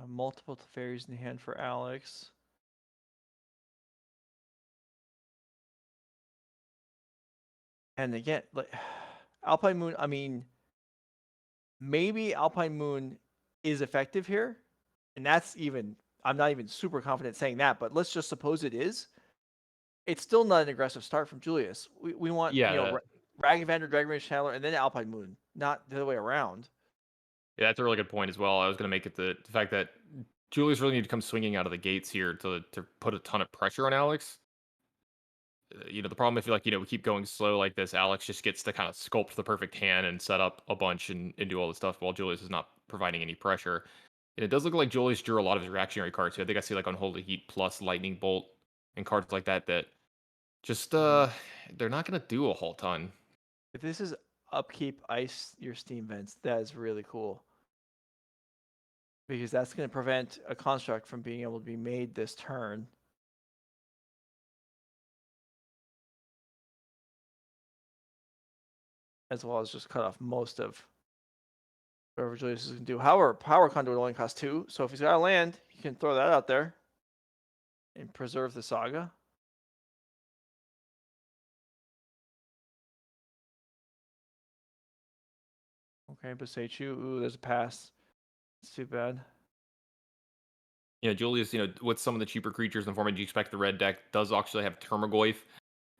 Speaker 3: Multiple fairies in hand for Alex. And again, like Alpine Moon, I mean, maybe Alpine Moon is effective here. And that's even, I'm not even super confident saying that, but let's just suppose it is. It's still not an aggressive start from Julius. We want,
Speaker 2: yeah,
Speaker 3: Ragavan, Dragon Rage Channeler, and then Alpine Moon, not the other way around.
Speaker 2: yeah, that's a really good point as well. I was going to make it the fact that Julius really need to come swinging out of the gates here to put a ton of pressure on Alex. The problem if we keep going slow like this, Alex just gets to kind of sculpt the perfect hand and set up a bunch and do all this stuff while Julius is not providing any pressure. And it does look like Julius drew a lot of his reactionary cards here. I think I see like Unholy Heat plus Lightning Bolt and cards like that that just they're not going to do a whole ton.
Speaker 3: If this is upkeep ice your steam vents, that is really cool. Because that's going to prevent a construct from being able to be made this turn. As well as just cut off most of whatever Julius is going to do. However, Power Conduit only costs 2, so if he's got a land, he can throw that out there and preserve the Saga. Okay, Besechu. Ooh, there's a pass. It's too bad.
Speaker 2: Julius, with some of the cheaper creatures in the format you expect, the red deck does actually have Termagoyf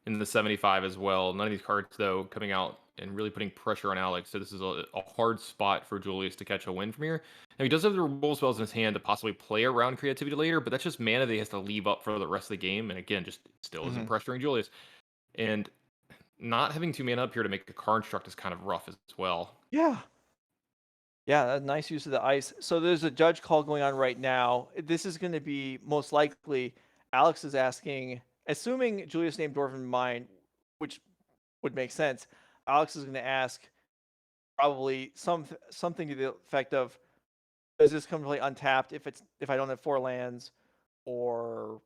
Speaker 2: in the 75 as well. None of these cards, though, coming out and really putting pressure on Alex. So this is a hard spot for Julius to catch a win from here. Now, he does have the removal spells in his hand to possibly play around creativity later, but that's just mana that he has to leave up for the rest of the game. And again, just still isn't pressuring Julius. And not having 2 mana up here to make a card construct is kind of rough as well.
Speaker 3: Yeah. Yeah, a nice use of the ice. So there's a judge call going on right now. This is going to be most likely Alex is asking, assuming Julius named Dwarven Mine, which would make sense. Alex is going to ask probably something to the effect of, does this come to play untapped if I don't have 4 lands, or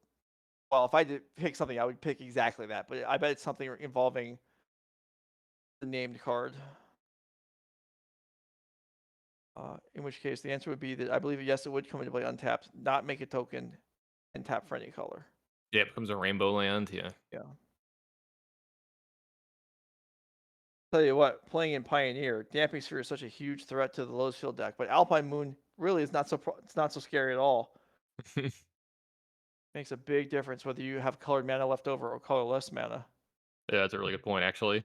Speaker 3: well, if I did pick something, I would pick exactly that. But I bet it's something involving the named card. In which case, the answer would be that I believe yes, it would come into play untapped, not make a token, and tap for any color.
Speaker 2: Yeah, it becomes a rainbow land. Yeah.
Speaker 3: Yeah. Tell you what, playing in Pioneer, Damping Sphere is such a huge threat to the Lowe's Field deck, but Alpine Moon really is it's not so scary at all. Makes a big difference whether you have colored mana left over or colorless mana.
Speaker 2: Yeah, that's a really good point, actually.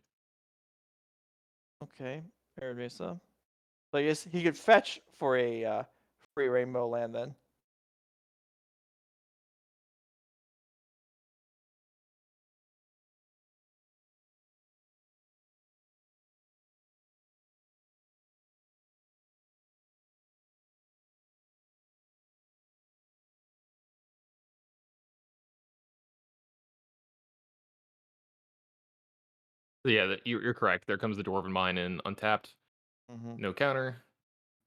Speaker 3: Okay, Arid Mesa. So I guess he could fetch for a free rainbow land then.
Speaker 2: Yeah, you're correct. There comes the Dwarven Mine in untapped,
Speaker 3: Mm-hmm.
Speaker 2: no counter.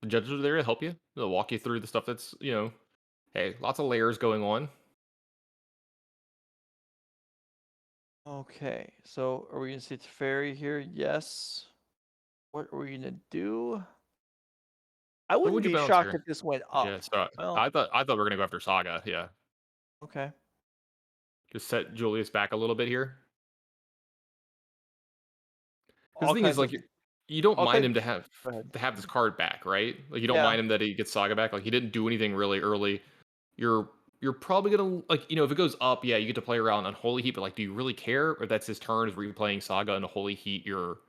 Speaker 2: The judges are there to help you. They'll walk you through the stuff that's, hey, lots of layers going on.
Speaker 3: Okay, so are we gonna see Teferi here? Yes. What are we gonna do? I
Speaker 2: What
Speaker 3: wouldn't
Speaker 2: would you
Speaker 3: be
Speaker 2: bounce
Speaker 3: shocked
Speaker 2: here?
Speaker 3: if this went
Speaker 2: Yeah,
Speaker 3: up.
Speaker 2: so
Speaker 3: Well,
Speaker 2: I thought we were gonna go after Saga. Yeah,
Speaker 3: okay.
Speaker 2: just set Julius back a little bit here. Because
Speaker 3: All
Speaker 2: the thing is,
Speaker 3: kinds
Speaker 2: like,
Speaker 3: of
Speaker 2: you don't
Speaker 3: all
Speaker 2: mind
Speaker 3: kinds.
Speaker 2: him
Speaker 3: Go ahead.
Speaker 2: to have this card back, right? Like, you don't
Speaker 3: Yeah.
Speaker 2: mind him that he gets Saga back. Like, he didn't do anything really early. You're probably gonna like, if it goes up, yeah, you get to play around on Holy Heat. But like, do you really care? Or that's his turn? Is replaying Saga and Holy Heat your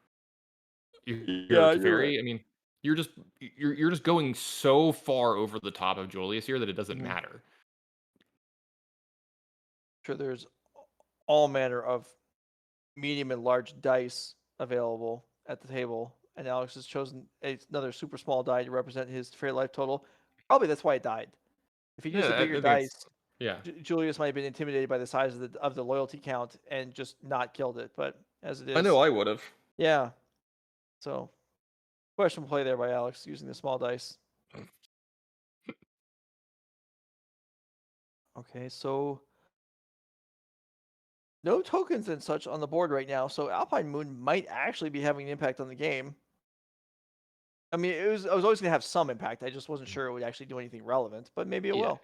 Speaker 3: Yeah, you're right.
Speaker 2: Teferi? I mean, you're just going so far over the top of Julius here that it doesn't
Speaker 3: Mm-hmm.
Speaker 2: matter.
Speaker 3: Sure, there's all manner of medium and large dice available at the table, and Alex has chosen another super small die to represent his Fairy Life total. Probably that's why it died. If he used
Speaker 2: Yeah,
Speaker 3: a
Speaker 2: I
Speaker 3: bigger
Speaker 2: think it's
Speaker 3: dice,
Speaker 2: yeah.
Speaker 3: Julius might have been intimidated by the size of the loyalty count and just not killed it. But as it
Speaker 2: I know
Speaker 3: is,
Speaker 2: I would have.
Speaker 3: yeah. So questionable play there by Alex using the small dice. Okay, so no tokens and such on the board right now, so Alpine Moon might actually be having an impact on the game. I mean, I was always gonna have some impact. I just wasn't sure it would actually do anything relevant, but maybe it
Speaker 2: Yeah.
Speaker 3: will.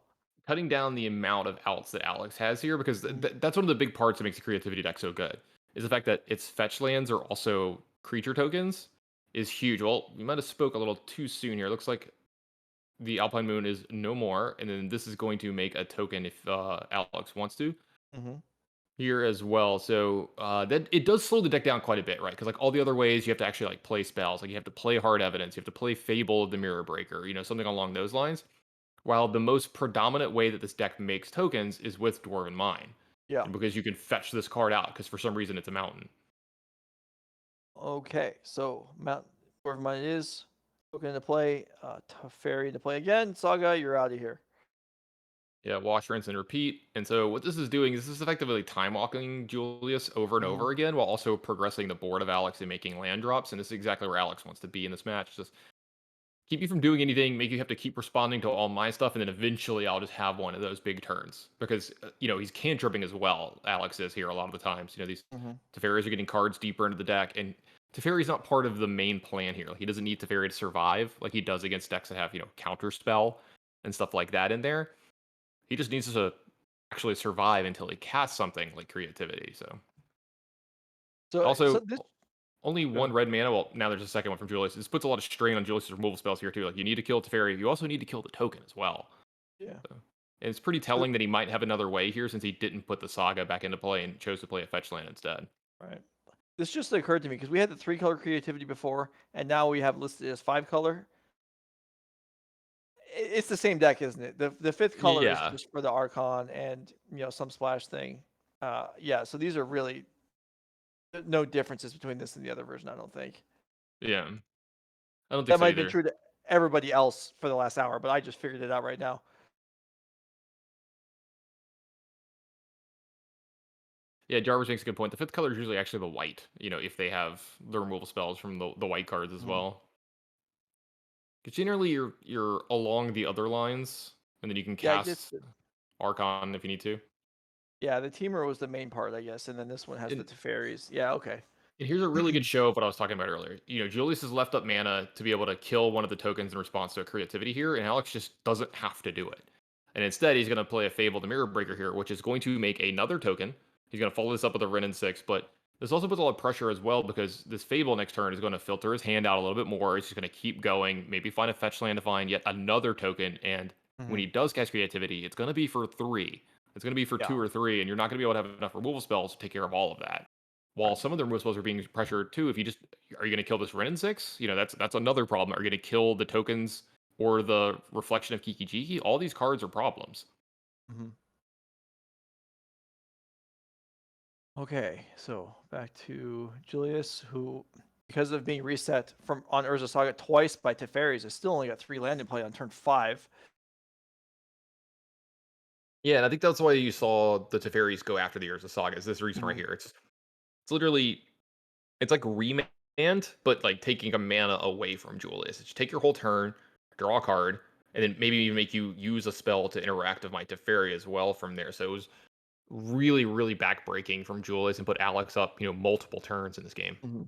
Speaker 2: Cutting down the amount of outs that Alex has here, because
Speaker 3: Mhm.
Speaker 2: that's one of the big parts that makes the creativity deck so good, is the fact that its fetch lands are also creature tokens is huge. Well, we might have spoke a little too soon here. It looks like the Alpine Moon is no more, and then this is going to make a token if Alex wants to
Speaker 3: Mhm.
Speaker 2: here as well. So that it does slow the deck down quite a bit, right? Because like all the other ways, you have to actually like play spells, like you have to play Hard Evidence, you have to play Fable of the Mirror Breaker, something along those lines. While the most predominant way that this deck makes tokens is with Dwarven Mine,
Speaker 3: Yeah.
Speaker 2: because you can fetch this card out because for some reason it's a mountain.
Speaker 3: Okay. So Mount Dwarven Mine is token to play. Fairy to play again. Saga, you're out of here.
Speaker 2: Yeah, wash, rinse, and repeat. And so what this is doing is this is effectively time walking Julius over and
Speaker 3: Mhm.
Speaker 2: over again while also progressing the board of Alex and making land drops. And this is exactly where Alex wants to be in this match. Just keep you from doing anything, make you have to keep responding to all my stuff, and then eventually I'll just have one of those big turns. Because he's cantripping as well. Alex is here a lot of the times. These
Speaker 3: Mhm.
Speaker 2: Teferis are getting cards deeper into the deck, and Teferi's not part of the main plan here. Like, he doesn't need Teferi to survive like he does against decks that have counter spell and stuff like that in there. He just needs to actually survive until he casts something like creativity. So
Speaker 3: So
Speaker 2: also
Speaker 3: this.
Speaker 2: only
Speaker 3: Go
Speaker 2: one
Speaker 3: ahead.
Speaker 2: red mana. Well, now there's a second one from Julius. This puts a lot of strain on Julius's removal spells here too. Like, you need to kill Teferi. You also need to kill the token as well.
Speaker 3: Yeah.
Speaker 2: So, and it's pretty
Speaker 3: So-
Speaker 2: telling that he might have another way here since he didn't put the Saga back into play and chose to play a fetch land instead.
Speaker 3: Right. This just occurred to me because we had the 3-color creativity before, and now we have listed as 5-color. It's the same deck, isn't it? The fifth color is
Speaker 2: Yeah,
Speaker 3: just for the Archon and some splash thing. Yeah. So these are really no differences between this and the other version. I don't think
Speaker 2: yeah. I don't think
Speaker 3: that
Speaker 2: so
Speaker 3: might have been
Speaker 2: either.
Speaker 3: true to everybody else for the last hour, but I just figured it out right now.
Speaker 2: Yeah, Jarvis makes a good point. The fifth color is usually actually the white, if they have the removal spells from the white cards as
Speaker 3: Mhm.
Speaker 2: well. Because generally you're along the other lines, and then you can
Speaker 3: Yeah, I guess.
Speaker 2: cast Archon if you need to.
Speaker 3: Yeah, the Teamer was the main part, I guess, and then this one has the
Speaker 2: And,
Speaker 3: Teferis. Yeah. Okay.
Speaker 2: and here's a really good show of what I was talking about earlier. Julius has left up mana to be able to kill one of the tokens in response to a creativity here, and Alex just doesn't have to do it. And instead, he's going to play a Fable the Mirror Breaker here, which is going to make another token. He's going to follow this up with a Ren and 6, but this also puts a lot of pressure as well because this Fable next turn is going to filter his hand out a little bit more. He's just going to keep going, maybe find a fetch land to find yet another token. And when
Speaker 3: Mhm.
Speaker 2: he does cast creativity, it's going to be for 3. It's going to be for
Speaker 3: Yeah.
Speaker 2: 2 or 3, and you're not going to be able to have enough removal spells to take care of all of that. While
Speaker 3: Right.
Speaker 2: some of the removal spells are being pressured too, if you just are you going to kill this Ren and 6? That's another problem. Are you going to kill the tokens or the reflection of Kiki Jiki? All these cards are problems.
Speaker 3: Mhm. Okay, so back to Julius, who, because of being reset from on Urza Saga twice by Teferis, has still only got 3 land in play on turn 5.
Speaker 2: Yeah, and I think that's why you saw the Teferis go after the Urza Saga. Is this reason right
Speaker 3: Mhm.
Speaker 2: here? It's literally It's like Remand, but like taking a mana away from Julius. It's take your whole turn, draw a card, and then maybe even make you use a spell to interact with my Teferi as well from there. So it was really, really backbreaking from Julius and put Alex up, multiple turns in this game.
Speaker 3: Mm-hmm.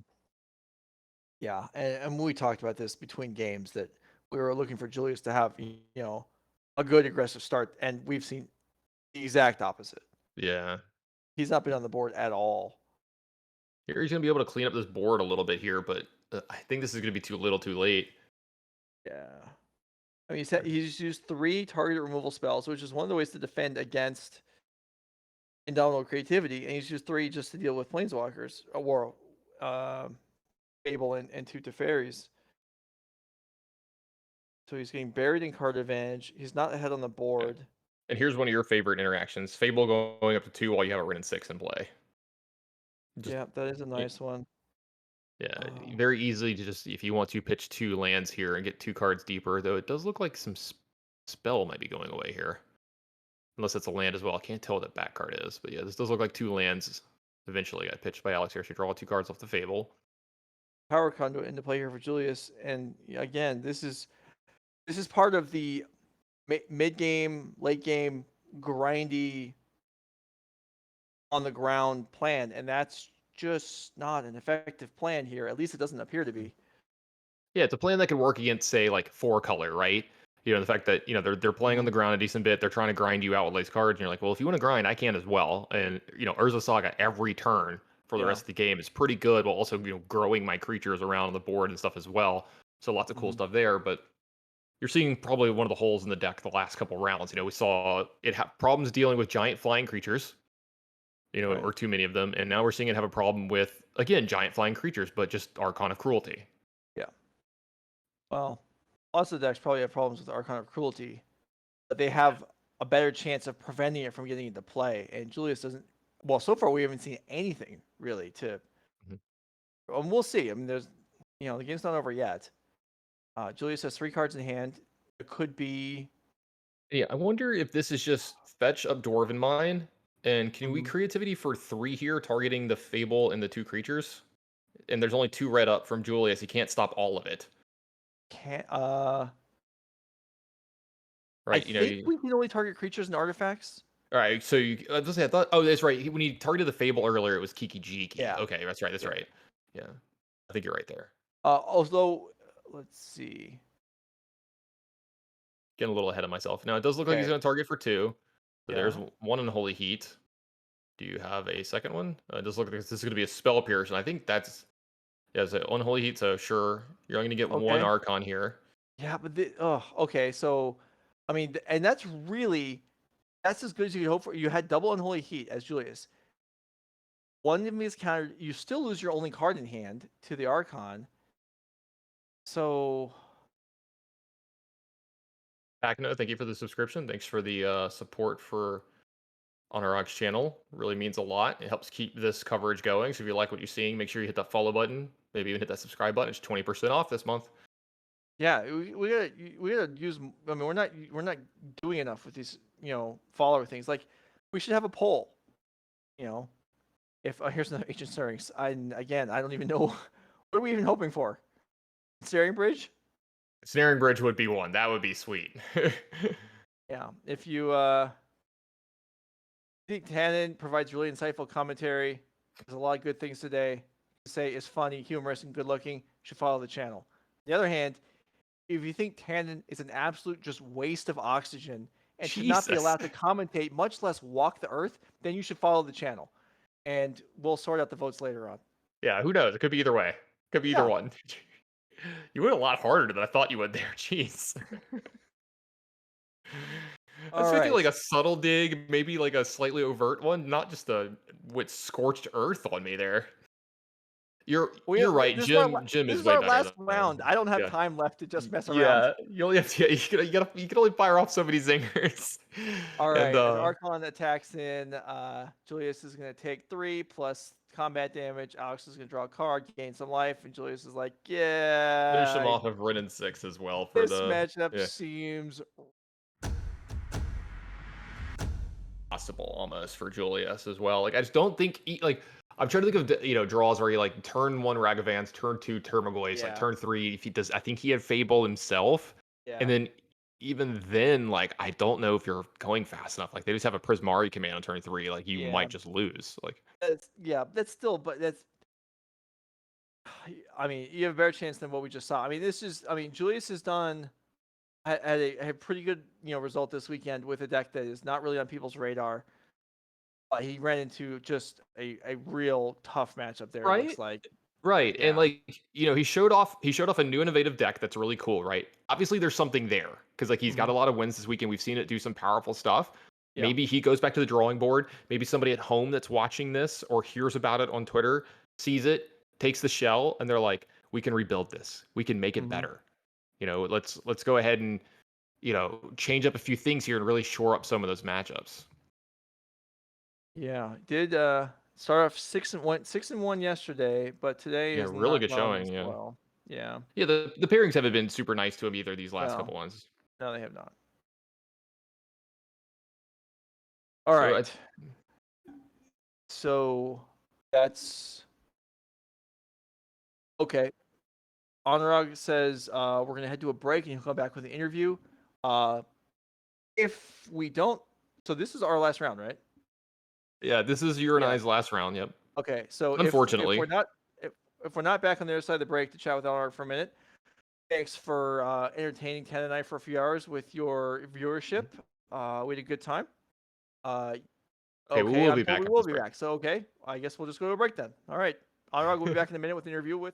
Speaker 3: Yeah, and we talked about this between games that we were looking for Julius to have, a good aggressive start, and we've seen the exact opposite.
Speaker 2: Yeah.
Speaker 3: He's not been on the board at all.
Speaker 2: Here he's going to be able to clean up this board a little bit here, but I think this is going to be too little too late.
Speaker 3: Yeah. I mean, he's used 3 target removal spells, which is one of the ways to defend against Indomitable Creativity, and he's used 3 just to deal with Planeswalkers, or Fable and 2 Teferis. So he's getting buried in card advantage. He's not ahead on the board.
Speaker 2: Yeah. And here's one of your favorite interactions. Fable going up to 2 while you have a Written 6 in play.
Speaker 3: Yeah, that is a nice one.
Speaker 2: Yeah, very easily to just, if you want to pitch 2 lands here and get 2 cards deeper, though it does look like some spell might be going away here. Unless it's a land as well. I can't tell what that back card is. But yeah, this does look like 2 lands eventually got pitched by Alex here. So draw 2 cards off the Fable.
Speaker 3: Power Conduit into play here for Julius. And again, this is part of the mid-game, late-game, grindy, on the ground plan. And that's just not an effective plan here. At least it doesn't appear to be.
Speaker 2: Yeah, it's a plan that could work against, say, like 4 color, right? The fact that, they're playing on the ground a decent bit. They're trying to grind you out with these cards. And you're like, well, if you want to grind, I can as well. And, Urza Saga every turn for the rest of the game is pretty good, while also, growing my creatures around on the board and stuff as well. So lots of cool stuff there. But you're seeing probably one of the holes in the deck the last couple rounds. We saw it have problems dealing with giant flying creatures, or too many of them. And now we're seeing it have a problem with, again, giant flying creatures, but just Archon of Cruelty.
Speaker 3: Yeah. Well, lots of decks probably have problems with Archon of Cruelty, but they have a better chance of preventing it from getting into play. And Julius doesn't. Well, so far we haven't seen anything really to. And we'll see. I mean, there's, the game's not over yet. Julius has 3 cards in hand. It could be.
Speaker 2: Yeah, I wonder if this is just fetch up Dwarven Mine, and can we creativity for 3 here, targeting the Fable and the 2 creatures? And there's only 2 red up from Julius. He can't stop all of it.
Speaker 3: Can't.
Speaker 2: Right.
Speaker 3: I think we can only target creatures and artifacts.
Speaker 2: All right. So I thought. Oh, that's right. When you targeted the Fable earlier, it was Kiki Jiki.
Speaker 3: Yeah.
Speaker 2: Okay, that's right. That's right. Yeah, I think you're right there.
Speaker 3: Although, let's see.
Speaker 2: Getting a little ahead of myself. Now it does look like he's going to target for 2. So there's 1 Unholy Heat. Do you have a second one? It does look like this is going to be a Spell Pierce, and I think that's so Unholy Heat. So sure, you're only going to get 1 Archon here.
Speaker 3: Yeah, but okay. So, I mean, and that's as good as you could hope for. You had double Unholy Heat as Julius. One of these countered. You still lose your only card in hand to the Archon. So.
Speaker 2: Backnote, thank you for the subscription. Thanks for the support for on our Ox channel. Really means a lot. It helps keep this coverage going. So if you like what you're seeing, make sure you hit that follow button. Maybe even hit that subscribe button. It's 20% off this month.
Speaker 3: Yeah, we gotta use. I mean, we're not doing enough with these follower things. Like, we should have a poll. If here's another Ancient Stirrings. I don't even know what are we even hoping for. Snaring Bridge.
Speaker 2: Snaring Bridge would be one. That would be sweet.
Speaker 3: Yeah, if you think Tannen provides really insightful commentary, there's a lot of good things today to say, is funny, humorous, and good looking, you should follow the channel. On the other hand, if you think Tannen is an absolute just waste of oxygen and should not be allowed to commentate, much less walk the earth, then you should follow the channel. And we'll sort out the votes later on.
Speaker 2: Yeah, who knows? It could be either way. Could be either one. You went a lot harder than I thought you would there. Jeez. That's making like a subtle dig, maybe like a slightly overt one, not just with scorched earth on me there. You're right. Jim is way better.
Speaker 3: This is our last round. I don't have time left to just mess around.
Speaker 2: Yeah, you can only fire off so many zingers.
Speaker 3: All right. And Archon attacks in. Julius is going to take 3 plus combat damage. Alex is going to draw a card, gain some life, and Julius is like, yeah.
Speaker 2: Finish him off of Written 6 as well for
Speaker 3: this matchup seems
Speaker 2: possible almost for Julius as well. Like, I just don't think I'm trying to think of draws where he like turn 1 Ragavans, turn 2 Termagoyes, like
Speaker 3: Yeah.
Speaker 2: turn 3 if he does. I think he had Fable himself,
Speaker 3: Yeah.
Speaker 2: and then even then, like I don't know if you're going fast enough. Like they just have a Prismari command on turn 3, like you
Speaker 3: Yeah.
Speaker 2: might just lose. Like
Speaker 3: That's still, but that's. I mean, you have a better chance than what we just saw. I mean, Julius has had a pretty good result this weekend with a deck that is not really on people's radar. He ran into just a real tough matchup there. It looks
Speaker 2: right.
Speaker 3: like.
Speaker 2: Right. And
Speaker 3: Yeah.
Speaker 2: like, he showed off a new innovative deck that's really cool, right? Obviously there's something there cuz like he's got a lot of wins this weekend. We've seen it do some powerful stuff.
Speaker 3: Yeah.
Speaker 2: Maybe he goes back to the drawing board. Maybe somebody at home that's watching this or hears about it on Twitter, sees it, takes the shell and they're like, "We can rebuild this. We can make it better." Let's go ahead and, change up a few things here and really shore up some of those matchups.
Speaker 3: Yeah. Did start off 6-1 yesterday, but today
Speaker 2: Yeah,
Speaker 3: has
Speaker 2: really
Speaker 3: not
Speaker 2: good
Speaker 3: gone as
Speaker 2: showing, yeah.
Speaker 3: well. Yeah.
Speaker 2: Yeah, the pairings haven't been super nice to him either these last
Speaker 3: No.
Speaker 2: couple ones.
Speaker 3: No, they have not. All
Speaker 2: So
Speaker 3: right. So that's okay. Anurag says we're gonna head to a break and he'll come back with an interview. Uh, if we don't, so this is our last round, right?
Speaker 2: yeah, this is your and
Speaker 3: Yeah.
Speaker 2: I's last round, yep.
Speaker 3: Okay. So if
Speaker 2: Unfortunately.
Speaker 3: we're not back on the other side of the break to chat with Anurag for a minute, thanks for entertaining Ken and I for a few hours with your viewership. We had a good time.
Speaker 2: Okay, we
Speaker 3: Okay,
Speaker 2: will
Speaker 3: I'm
Speaker 2: be
Speaker 3: told
Speaker 2: back
Speaker 3: we
Speaker 2: after
Speaker 3: will
Speaker 2: this
Speaker 3: be
Speaker 2: break.
Speaker 3: back. So okay, I guess we'll just go to a break then. All right. Anurag will be back in a minute with an interview with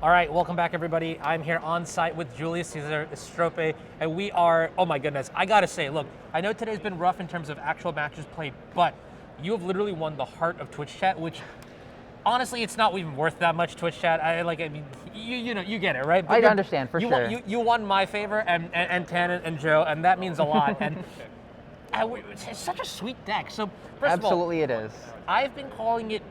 Speaker 1: All right, welcome back, everybody. I'm here on site with Julius Caesar Estrope, and we are, oh my goodness, I gotta say, look, I know today's been rough in terms of actual matches played, but you have literally won the heart of Twitch chat, which honestly, it's not even worth that much Twitch chat. I mean, you know, you get it, right?
Speaker 5: But I understand, for sure.
Speaker 1: You won my favor and Tannen and Joe, and that means a lot. And it's such a sweet deck. So, first
Speaker 5: Absolutely
Speaker 1: of all,
Speaker 5: it is.
Speaker 1: I've been calling it,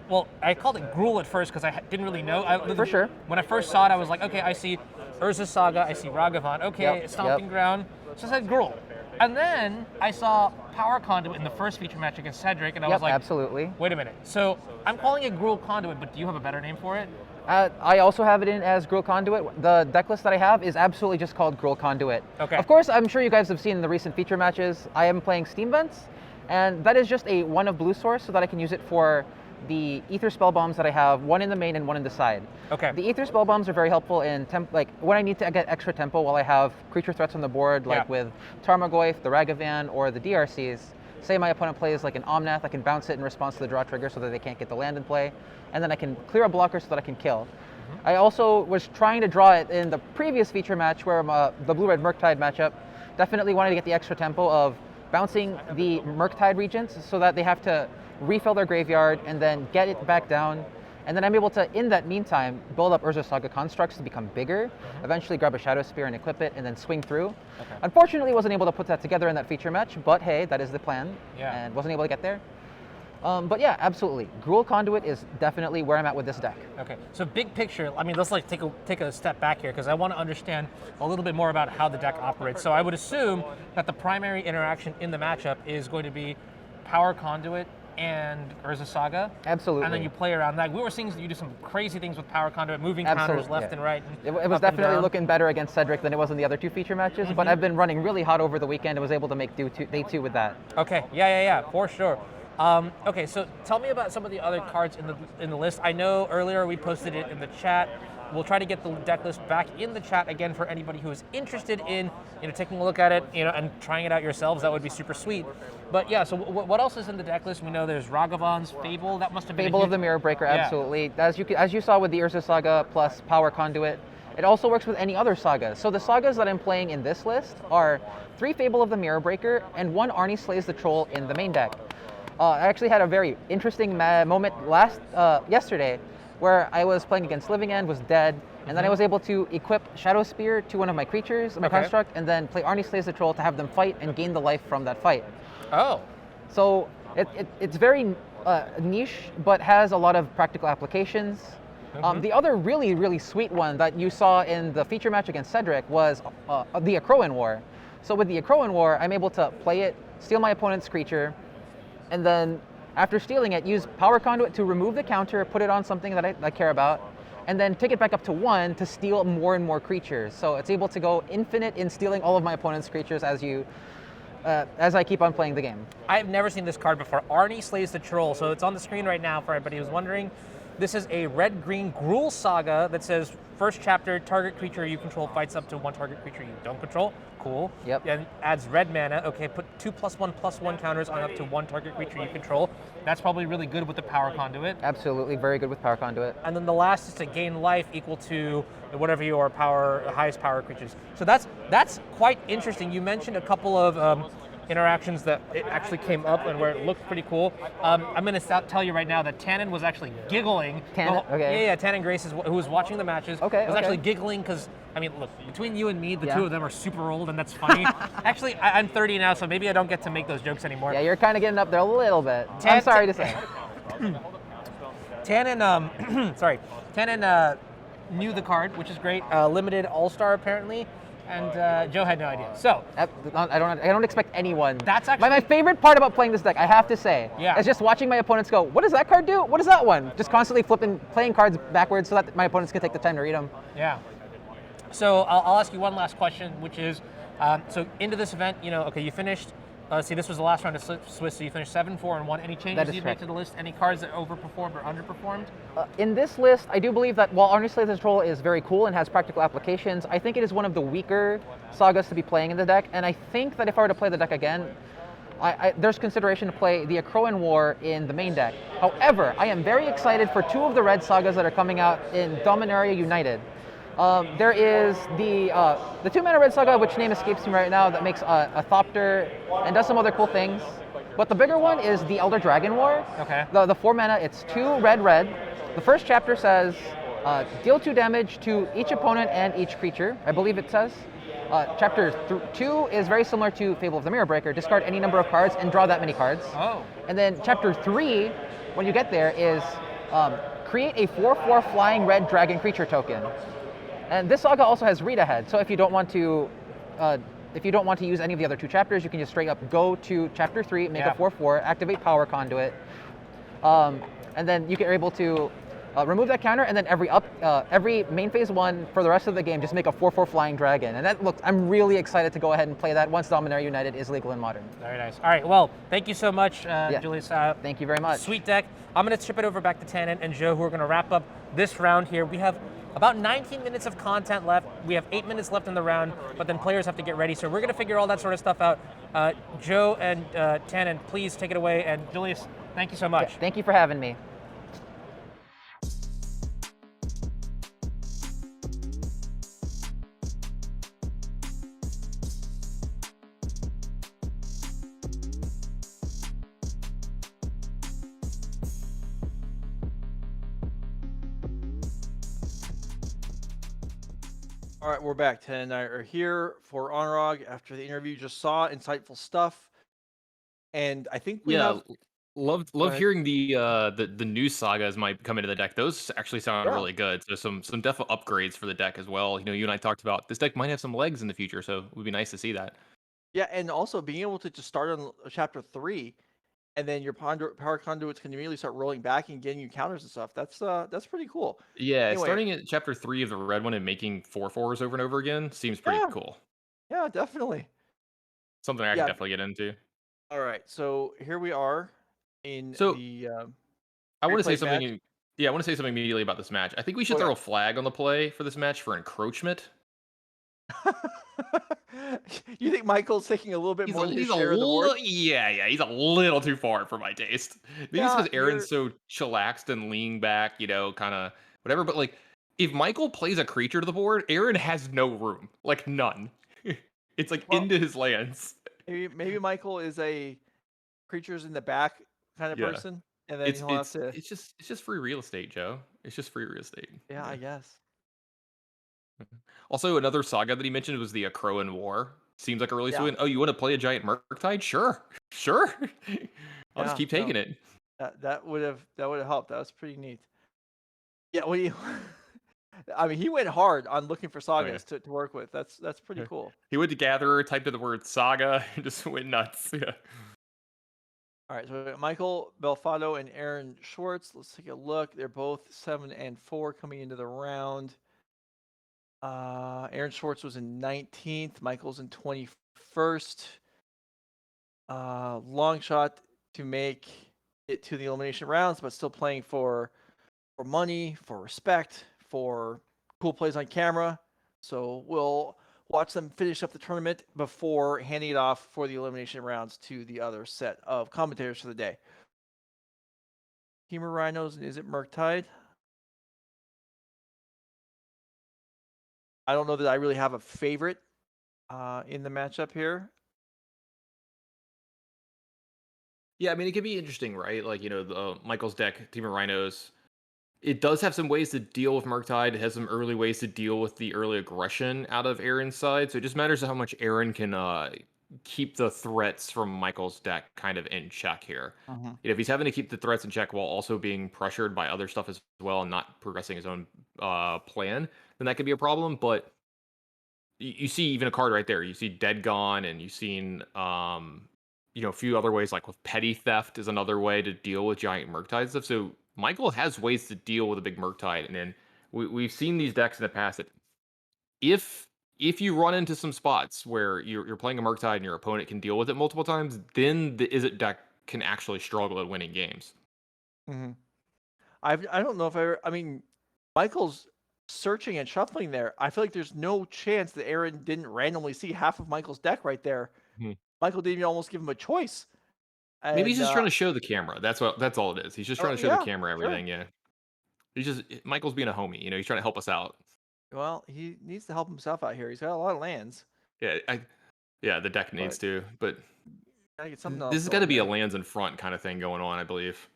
Speaker 1: well, I called it Gruul at first because I didn't really know.
Speaker 5: For sure.
Speaker 1: When I first saw it, I was like, okay, I see Urza Saga, I see Ragavan, okay, Stomping Ground. So I said Gruul. And then I saw Power Conduit in the first feature match against Cedric, and I was like,
Speaker 5: absolutely.
Speaker 1: Wait a minute. So I'm calling it Gruul Conduit, but do you have a better name for it?
Speaker 5: I also have it in as Gruul Conduit. The deck list that I have is absolutely just called Gruul Conduit.
Speaker 1: Okay.
Speaker 5: Of course, I'm sure you guys have seen the recent feature matches. I am playing Steam Vents, and that is just a 1 of blue source so that I can use it for the Ether Spell Bombs that I have, 1 in the main and 1 in the side.
Speaker 1: Okay.
Speaker 5: The Ether Spell Bombs are very helpful in like when I need to get extra tempo while I have creature threats on the board, like with Tarmogoyf, the Ragavan, or the DRCs. Say my opponent plays like an Omnath, I can bounce it in response to the draw trigger so that they can't get the land in play, and then I can clear a blocker so that I can kill. I also was trying to draw it in the previous feature match where the Blue-Red Murktide matchup. Definitely wanted to get the extra tempo of bouncing the Murktide Regents so that they have to refill their graveyard and then get it back down. And then I'm able to, in that meantime, build up Urza Saga constructs to become bigger, eventually grab a Shadow Spear and equip it, and then swing through. Unfortunately, wasn't able to put that together in that feature match, but hey, that is the plan, and wasn't able to get there. But yeah, absolutely. Gruul Conduit is definitely where I'm at with this deck.
Speaker 1: Okay, so big picture, I mean, let's like take a step back here because I want to understand a little bit more about how the deck operates. So I would assume that the primary interaction in the matchup is going to be Power Conduit and Urza Saga.
Speaker 5: Absolutely.
Speaker 1: And then you play around that. We were seeing you do some crazy things with Power Conduit, moving counters left and right.
Speaker 5: It was definitely looking better against Cedric than it was in the other 2 feature matches, but I've been running really hot over the weekend and was able to make day 2 with that.
Speaker 1: Okay, yeah, for sure. Okay, so tell me about some of the other cards in the list. I know earlier we posted it in the chat. We'll try to get the deck list back in the chat again for anybody who is interested in, taking a look at it, and trying it out yourselves. That would be super sweet. But yeah, so what else is in the deck list? We know there's Ragavan's Fable. That must have been
Speaker 5: Fable of the Mirror Breaker, absolutely. As you saw with the Urza Saga plus Power Conduit, it also works with any other saga. So the sagas that I'm playing in this list are 3 Fable of the Mirror Breaker and 1 Arnie Slays the Troll in the main deck. I actually had a very interesting moment yesterday where I was playing against Living End, was dead, and then I was able to equip Shadow Spear to one of my creatures, my construct, and then play Arnie Slays the Troll to have them fight and gain the life from that fight.
Speaker 1: Oh.
Speaker 5: So it's very niche, but has a lot of practical applications. The other really, really sweet one that you saw in the feature match against Cedric was the Akroan War. So with the Akroan War, I'm able to play it, steal my opponent's creature, and then after stealing it, use Power Conduit to remove the counter, put it on something that I care about, and then take it back up to 1 to steal more and more creatures. So it's able to go infinite in stealing all of my opponent's creatures as I keep on playing the game.
Speaker 1: I've never seen this card before. Arnie Slays the Troll. So it's on the screen right now for everybody who's wondering. This is a red-green Gruul Saga that says, first chapter, target creature you control fights up to 1 target creature you don't control. Cool.
Speaker 5: Yep.
Speaker 1: And adds red mana. Okay, put 2+1/+1 counters on up to 1 target creature you control. That's probably really good with the Power Conduit.
Speaker 5: Absolutely, very good with Power Conduit.
Speaker 1: And then the last is to gain life equal to whatever your highest power creatures. So that's quite interesting. You mentioned a couple of interactions that it actually came up and where it looked pretty cool. I'm going to tell you right now that Tannen was actually giggling.
Speaker 5: Tannen? Okay.
Speaker 1: Yeah, Tannen Grace, who was watching the matches, was actually giggling because, I mean, look, between you and me, the 2 of them are super old, and that's funny. Actually, I'm 30 now, so maybe I don't get to make those jokes anymore.
Speaker 5: Yeah, you're kind of getting up there a little bit. I'm sorry to say.
Speaker 1: Tannen knew the card, which is great. Limited All-Star, apparently. And Joe had no idea. So
Speaker 5: I don't expect anyone.
Speaker 1: That's actually
Speaker 5: my favorite part about playing this deck, I have to say, is just watching my opponents go, what does that card do? What does that one? Just constantly playing cards backwards so that my opponents can take the time to read them.
Speaker 1: Yeah. So I'll ask you one last question, which is, so into this event, you finished. See, this was the last round of Swiss, so you finished 7-4-1. Any changes you made to the list? Any cards that overperformed or underperformed?
Speaker 5: In this list, I do believe that while Arnie Slays the Troll is very cool and has practical applications, I think it is one of the weaker sagas to be playing in the deck, and I think that if I were to play the deck again, there's consideration to play the Akroan War in the main deck. However, I am very excited for 2 of the red sagas that are coming out in Dominaria United. There is the 2-mana red saga, which name escapes me right now, that makes a Thopter and does some other cool things. But the bigger one is the Elder Dragon War.
Speaker 1: Okay.
Speaker 5: The 4-mana, it's 2 red. The first chapter says, deal 2 damage to each opponent and each creature, I believe it says. Chapter 2 is very similar to Fable of the Mirror Breaker. Discard any number of cards and draw that many cards.
Speaker 1: Oh.
Speaker 5: And then Chapter 3, when you get there, is create a 4/4 flying red dragon creature token. And this saga also has read ahead. So if you don't want to use any of the other 2 chapters, you can just straight up go to Chapter 3, make a 4/4, activate Power Conduit, and then you are able to remove that counter, and then every main phase 1 for the rest of the game, just make a 4/4 flying dragon. And I'm really excited to go ahead and play that once Dominaria United is legal in Modern.
Speaker 1: Very nice. All right, well, thank you so much, Julius.
Speaker 5: Thank you very much.
Speaker 1: Sweet deck. I'm going to chip it over back to Tannen and Joe, who are going to wrap up this round here. We have about 19 minutes of content left. We have 8 minutes left in the round, but then players have to get ready. So we're going to figure all that sort of stuff out. Joe and Tannen, please take it away. And Julius, thank you so much.
Speaker 5: Thank you for having me.
Speaker 3: All right, we're back. Ted and I are here for Onrog after the interview. Just saw insightful stuff, and I think we have.
Speaker 2: Love hearing the new sagas might come into the deck. Those actually sound really good. So some definite upgrades for the deck as well. You and I talked about this deck might have some legs in the future, so it would be nice to see that.
Speaker 3: Yeah, and also being able to just start on Chapter 3, and then your power conduits can immediately start rolling back and getting you counters and stuff. That's pretty cool.
Speaker 2: Yeah,
Speaker 3: Anyway.
Speaker 2: Starting at Chapter 3 of the red one and making 4/4s over and over again seems pretty cool.
Speaker 3: Yeah, definitely.
Speaker 2: Something I can definitely get into.
Speaker 3: All right, so here we are in the.
Speaker 2: I want to say something.
Speaker 3: Match.
Speaker 2: Yeah, I want to say something immediately about this match. I think we should throw a flag on the play for this match for encroachment.
Speaker 3: You think Michael's taking a little bit more than his share of the board?
Speaker 2: Yeah, he's a little too far for my taste. Maybe it's because Aaron's so chillaxed and leaning back, kind of whatever. But like, if Michael plays a creature to the board, Aaron has no room, like none. It's like into his lands.
Speaker 3: Maybe Michael is a creatures in the back kind of person, and then he'll have to.
Speaker 2: It's just free real estate, Joe. It's just free real estate.
Speaker 3: Yeah, I guess.
Speaker 2: Also, another saga that he mentioned was the Akroan War. Seems like a really sweet. Oh, you want to play a giant Murktide? Sure. I'll just keep taking it.
Speaker 3: That would have helped. That was pretty neat. Yeah, I mean, he went hard on looking for sagas to work with. That's pretty cool.
Speaker 2: He went to Gatherer, typed in the word saga, and just went nuts. Yeah.
Speaker 3: All right, so we got Michael Belfado and Aaron Schwartz. Let's take a look. They're both 7 and 4 coming into the round. Aaron Schwartz was in 19th. Michael's in 21st. Long shot to make it to the elimination rounds, but still playing for money, for respect, for cool plays on camera. So we'll watch them finish up the tournament before handing it off for the elimination rounds to the other set of commentators for the day. Teamer Rhinos and Izzet Murktide. I don't know that I really have a favorite in the matchup here.
Speaker 2: Yeah, I mean, it could be interesting, right? Like, Michael's deck, Team of Rhinos, it does have some ways to deal with Murktide. It has some early ways to deal with the early aggression out of Aaron's side. So it just matters how much Aaron can keep the threats from Michael's deck kind of in check here. If he's having to keep the threats in check while also being pressured by other stuff as well and not progressing his own plan, then that could be a problem. But you see even a card right there. You see Dead Gone, and you've seen a few other ways, like with Petty Theft is another way to deal with giant Murktide stuff. So Michael has ways to deal with a big Murktide, and then we've seen these decks in the past that if you run into some spots where you're playing a Murktide and your opponent can deal with it multiple times, then the Izzet deck can actually struggle at winning games.
Speaker 3: I don't know if I mean, Michael's searching and shuffling there. I feel like there's no chance that Aaron didn't randomly see half of Michael's deck right there Michael didn't even almost give him a choice.
Speaker 2: Maybe he's
Speaker 3: And
Speaker 2: just trying to show the camera. That's all it is. He's just trying to show the
Speaker 3: yeah,
Speaker 2: camera
Speaker 3: sure.
Speaker 2: everything. Yeah. Michael's being a homie. He's trying to help us out.
Speaker 3: Well, he needs to help himself out here. He's got a lot of lands.
Speaker 2: Yeah, the deck needs to, but
Speaker 3: Gotta get something else
Speaker 2: this has got to
Speaker 3: going
Speaker 2: be a
Speaker 3: here.
Speaker 2: lands in front kind of thing going on, I believe.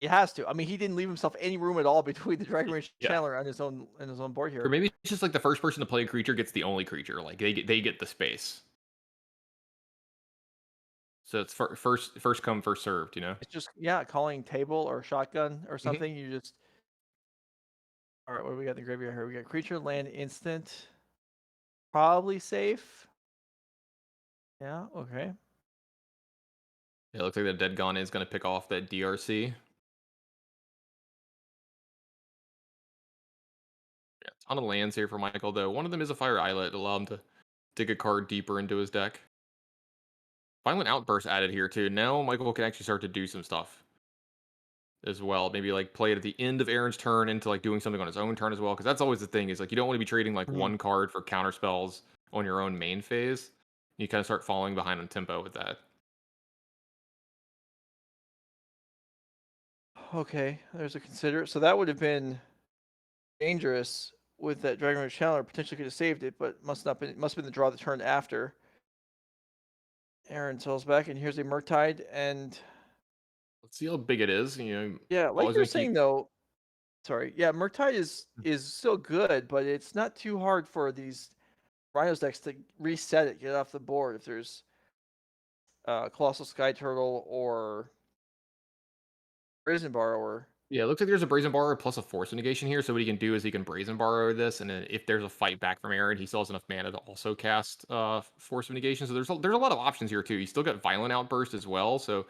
Speaker 3: He has to. I mean, he didn't leave himself any room at all between the Dragon Rage
Speaker 2: Yeah.
Speaker 3: Channeler on his own board here.
Speaker 2: Or maybe it's just like the first person to play a creature gets the only creature. Like they get the space. So it's first come, first served,
Speaker 3: It's just calling table or shotgun or something. You just all right. What do we got in the graveyard here? We got creature, land, instant. Probably safe. Yeah. Okay.
Speaker 2: Yeah, it looks like the Dead Gone is going to pick off that DRC. Yeah, ton of lands here for Michael, though. One of them is a Fire Islet to allow him to dig a card deeper into his deck. Violent Outburst added here, too. Now Michael can actually start to do some stuff as well. Maybe like play it at the end of Aaron's turn into like doing something on his own turn as well. Because that's always the thing is like you don't want to be trading like one card for counter spells on your own main phase. You kind of start falling behind on tempo with that.
Speaker 3: Okay. There's a consider. So that would have been dangerous with that Dragon Rage Channeler. Potentially could have saved it, but must have been the draw the turn after. Aaron sells back, and here's a Murktide, and
Speaker 2: Let's see how big it is.
Speaker 3: yeah, like
Speaker 2: always
Speaker 3: you were
Speaker 2: gonna
Speaker 3: saying
Speaker 2: keep.
Speaker 3: though. Sorry, yeah, Murktide is still good, but it's not too hard for these Rhinos decks to reset it, get it off the board if there's Colossal Sky Turtle or Brazen Borrower.
Speaker 2: Yeah, it looks like there's a Brazen Borrower plus a Force Negation here. So what he can do is he can Brazen Borrow this, and then if there's a fight back from Aaron, he still has enough mana to also cast Force of Negation. So there's a lot of options here too. He's still got Violent Outburst as well, so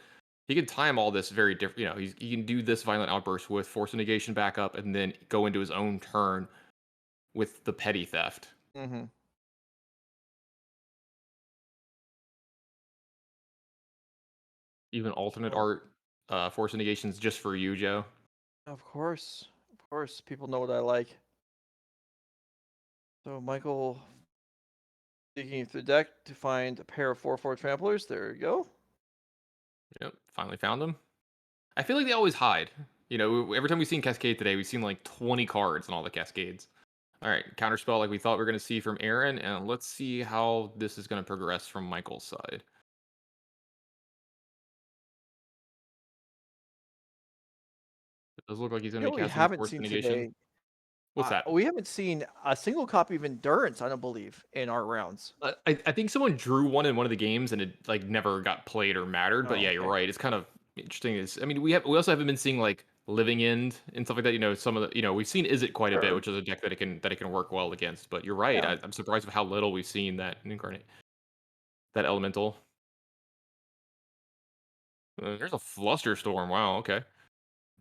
Speaker 2: he can time all this very different. He can do this Violent Outburst with Force of Negation backup, and then go into his own turn with the Petty Theft.
Speaker 3: Mm-hmm.
Speaker 2: Even alternate art Force of Negations just for you, Joe.
Speaker 3: Of course, people know what I like. So Michael digging through the deck to find a pair of 4/4 tramplers. There you go.
Speaker 2: Yep, finally found them. I feel like they always hide. Every time we've seen Cascade today, we've seen like 20 cards in all the Cascades. All right, counterspell like we thought we were going to see from Aaron, and let's see how this is going to progress from Michael's side. It does look like he's going to be
Speaker 3: We
Speaker 2: casting
Speaker 3: haven't
Speaker 2: Force
Speaker 3: seen
Speaker 2: Negation.
Speaker 3: today.
Speaker 2: What's that?
Speaker 3: We haven't seen a single copy of Endurance, I don't believe, in our rounds.
Speaker 2: I think someone drew one in one of the games, and it like never got played or mattered. But yeah, you're right. It's kind of interesting. We also haven't been seeing like Living End and stuff like that. Some of the we've seen Izzet quite a bit, which is a deck that it can work well against. But you're right.
Speaker 3: Yeah.
Speaker 2: I'm surprised with how little we've seen that incarnate, that elemental. There's a Flusterstorm. Wow. Okay.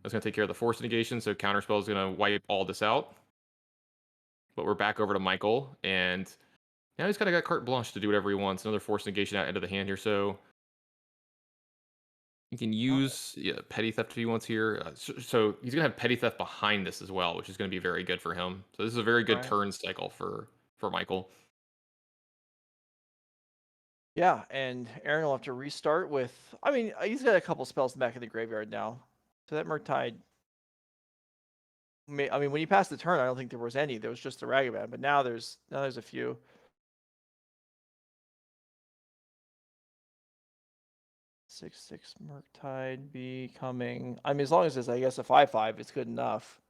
Speaker 2: That's gonna take care of the Force Negation. So Counterspell is gonna wipe all this out. But we're back over to Michael, and now he's kind of got carte blanche to do whatever he wants. Another Force Negation out into the hand here, so he can use Petty Theft if he wants here. So he's gonna have Petty Theft behind this as well, which is gonna be very good for him. So this is a very good turn cycle for Michael.
Speaker 3: Yeah, and Aaron will have to restart with. He's got a couple spells back in the graveyard now, so that Murktide. When he passed the turn, I don't think there was any. There was just a Ragavan, but now there's a few. Six Murktide becoming. As long as it's I guess a 5/5, it's good enough.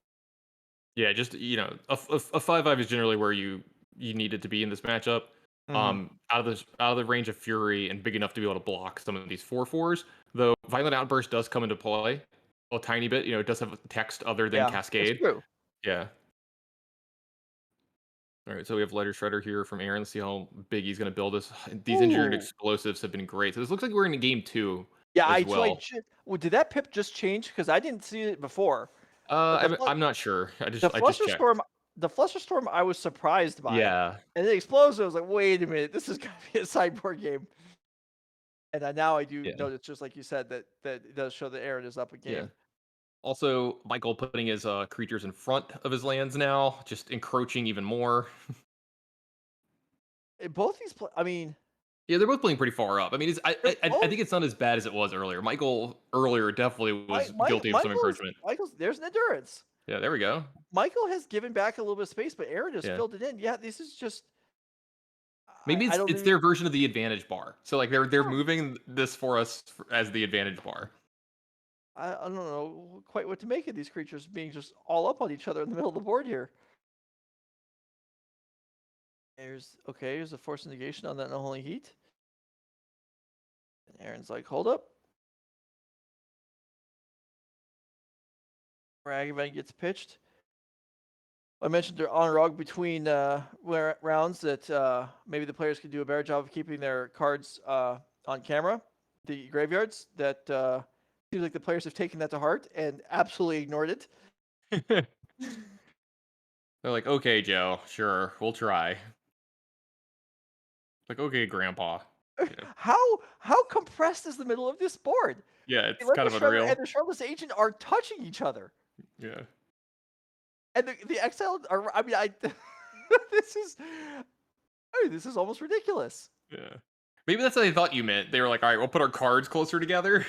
Speaker 2: Yeah, just a 5/5 is generally where you need it to be in this matchup. Out of the range of Fury and big enough to be able to block some of these 4/4s. Though Violent Outburst does come into play a tiny bit. It does have text other than Cascade.
Speaker 3: That's true.
Speaker 2: Yeah. All right, so we have Lighter Shredder here from Aaron. Let's see how big he's going to build this. These engineered explosives have been great. So this looks like we're in game 2.
Speaker 3: Yeah,
Speaker 2: well.
Speaker 3: Did that pip just change? Because I didn't see it before.
Speaker 2: I'm not sure. I just checked.
Speaker 3: The Flusterstorm, I was surprised by.
Speaker 2: Yeah.
Speaker 3: And the explosive, I was like, wait a minute, this is gonna be a sideboard game. And now I do notice, just like you said, that it does show that Aaron is up a game.
Speaker 2: Yeah. Also, Michael putting his creatures in front of his lands now, just encroaching even more.
Speaker 3: Both these,
Speaker 2: Yeah, they're both playing pretty far up. I mean, I
Speaker 3: both-
Speaker 2: think it's not as bad as it was earlier. Michael earlier definitely was guilty of some encroachment.
Speaker 3: Michael's there's an endurance.
Speaker 2: Yeah, there we go.
Speaker 3: Michael has given back a little bit of space, but Aaron just
Speaker 2: Yeah.
Speaker 3: filled it in. Yeah, this is just.
Speaker 2: Maybe
Speaker 3: I don't
Speaker 2: it's
Speaker 3: even-
Speaker 2: their version of the advantage bar. So like they're
Speaker 3: Oh.
Speaker 2: moving this for us as the advantage bar.
Speaker 3: I don't know quite what to make of these creatures being just all up on each other in the middle of the board here. Here's a force negation on that unholy heat. And Aaron's like, hold up. Ragavan gets pitched. I mentioned their on-rog between rounds that maybe the players could do a better job of keeping their cards on camera. The graveyards that seems like the players have taken that to heart and absolutely ignored it.
Speaker 2: They're like, okay, Joe, sure, we'll try. Like, okay, Grandpa. Yeah,
Speaker 3: How compressed is the middle of this board?
Speaker 2: yeah, it's
Speaker 3: The
Speaker 2: kind of
Speaker 3: Shredder
Speaker 2: unreal.
Speaker 3: and the Shredderless Agent are touching each other.
Speaker 2: Yeah.
Speaker 3: And the exiled are. I mean, this is almost ridiculous.
Speaker 2: Yeah. Maybe that's what they thought you meant. They were like, all right, we'll put our cards closer together.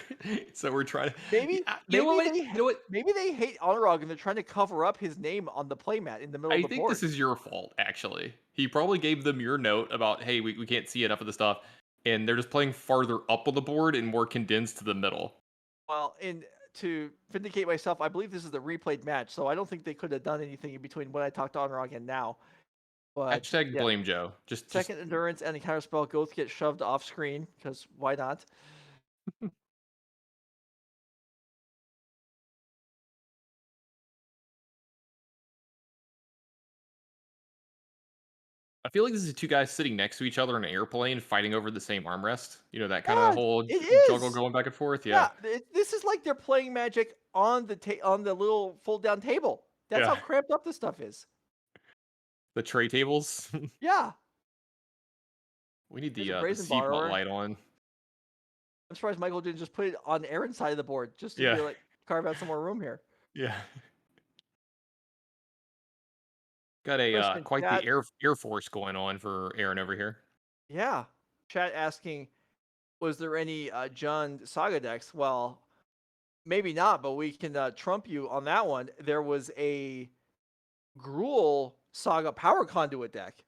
Speaker 2: So we're trying to.
Speaker 3: Maybe,
Speaker 2: You know
Speaker 3: maybe
Speaker 2: what?
Speaker 3: they,
Speaker 2: You know what?
Speaker 3: maybe they hate Honorog and they're trying to cover up his name on the playmat in the middle
Speaker 2: I
Speaker 3: of the
Speaker 2: think
Speaker 3: board.
Speaker 2: this is your fault, actually. He probably gave them your note about, hey, we can't see enough of the stuff. And they're just playing farther up on the board and more condensed to the middle.
Speaker 3: Well, and to vindicate myself, I believe this is the replayed match, so I don't think they could have done anything in between when I talked to Honorog and now. But
Speaker 2: Hashtag
Speaker 3: yeah,
Speaker 2: blame Joe. Just
Speaker 3: second endurance and a counterspell both get shoved off screen because why not?
Speaker 2: I feel like this is two guys sitting next to each other in an airplane fighting over the same armrest. You know, that kind
Speaker 3: Yeah,
Speaker 2: of whole
Speaker 3: it
Speaker 2: juggle
Speaker 3: is.
Speaker 2: going back and forth. Yeah.
Speaker 3: This is like they're playing Magic on the little fold down table. That's
Speaker 2: Yeah.
Speaker 3: how cramped up this stuff is.
Speaker 2: The tray tables.
Speaker 3: Yeah,
Speaker 2: We need
Speaker 3: There's a
Speaker 2: the
Speaker 3: brazen
Speaker 2: seatbelt
Speaker 3: borrower.
Speaker 2: light on.
Speaker 3: I'm surprised Michael didn't just put it on Aaron's side of the board just to
Speaker 2: Yeah.
Speaker 3: be like carve out some more room here.
Speaker 2: Yeah. Got a
Speaker 3: Question,
Speaker 2: quite
Speaker 3: chat.
Speaker 2: the air force going on for Aaron over here.
Speaker 3: Yeah, chat asking, was there any John Saga decks? Well, maybe not, but we can trump you on that one. There was a Gruul Saga Power Conduit deck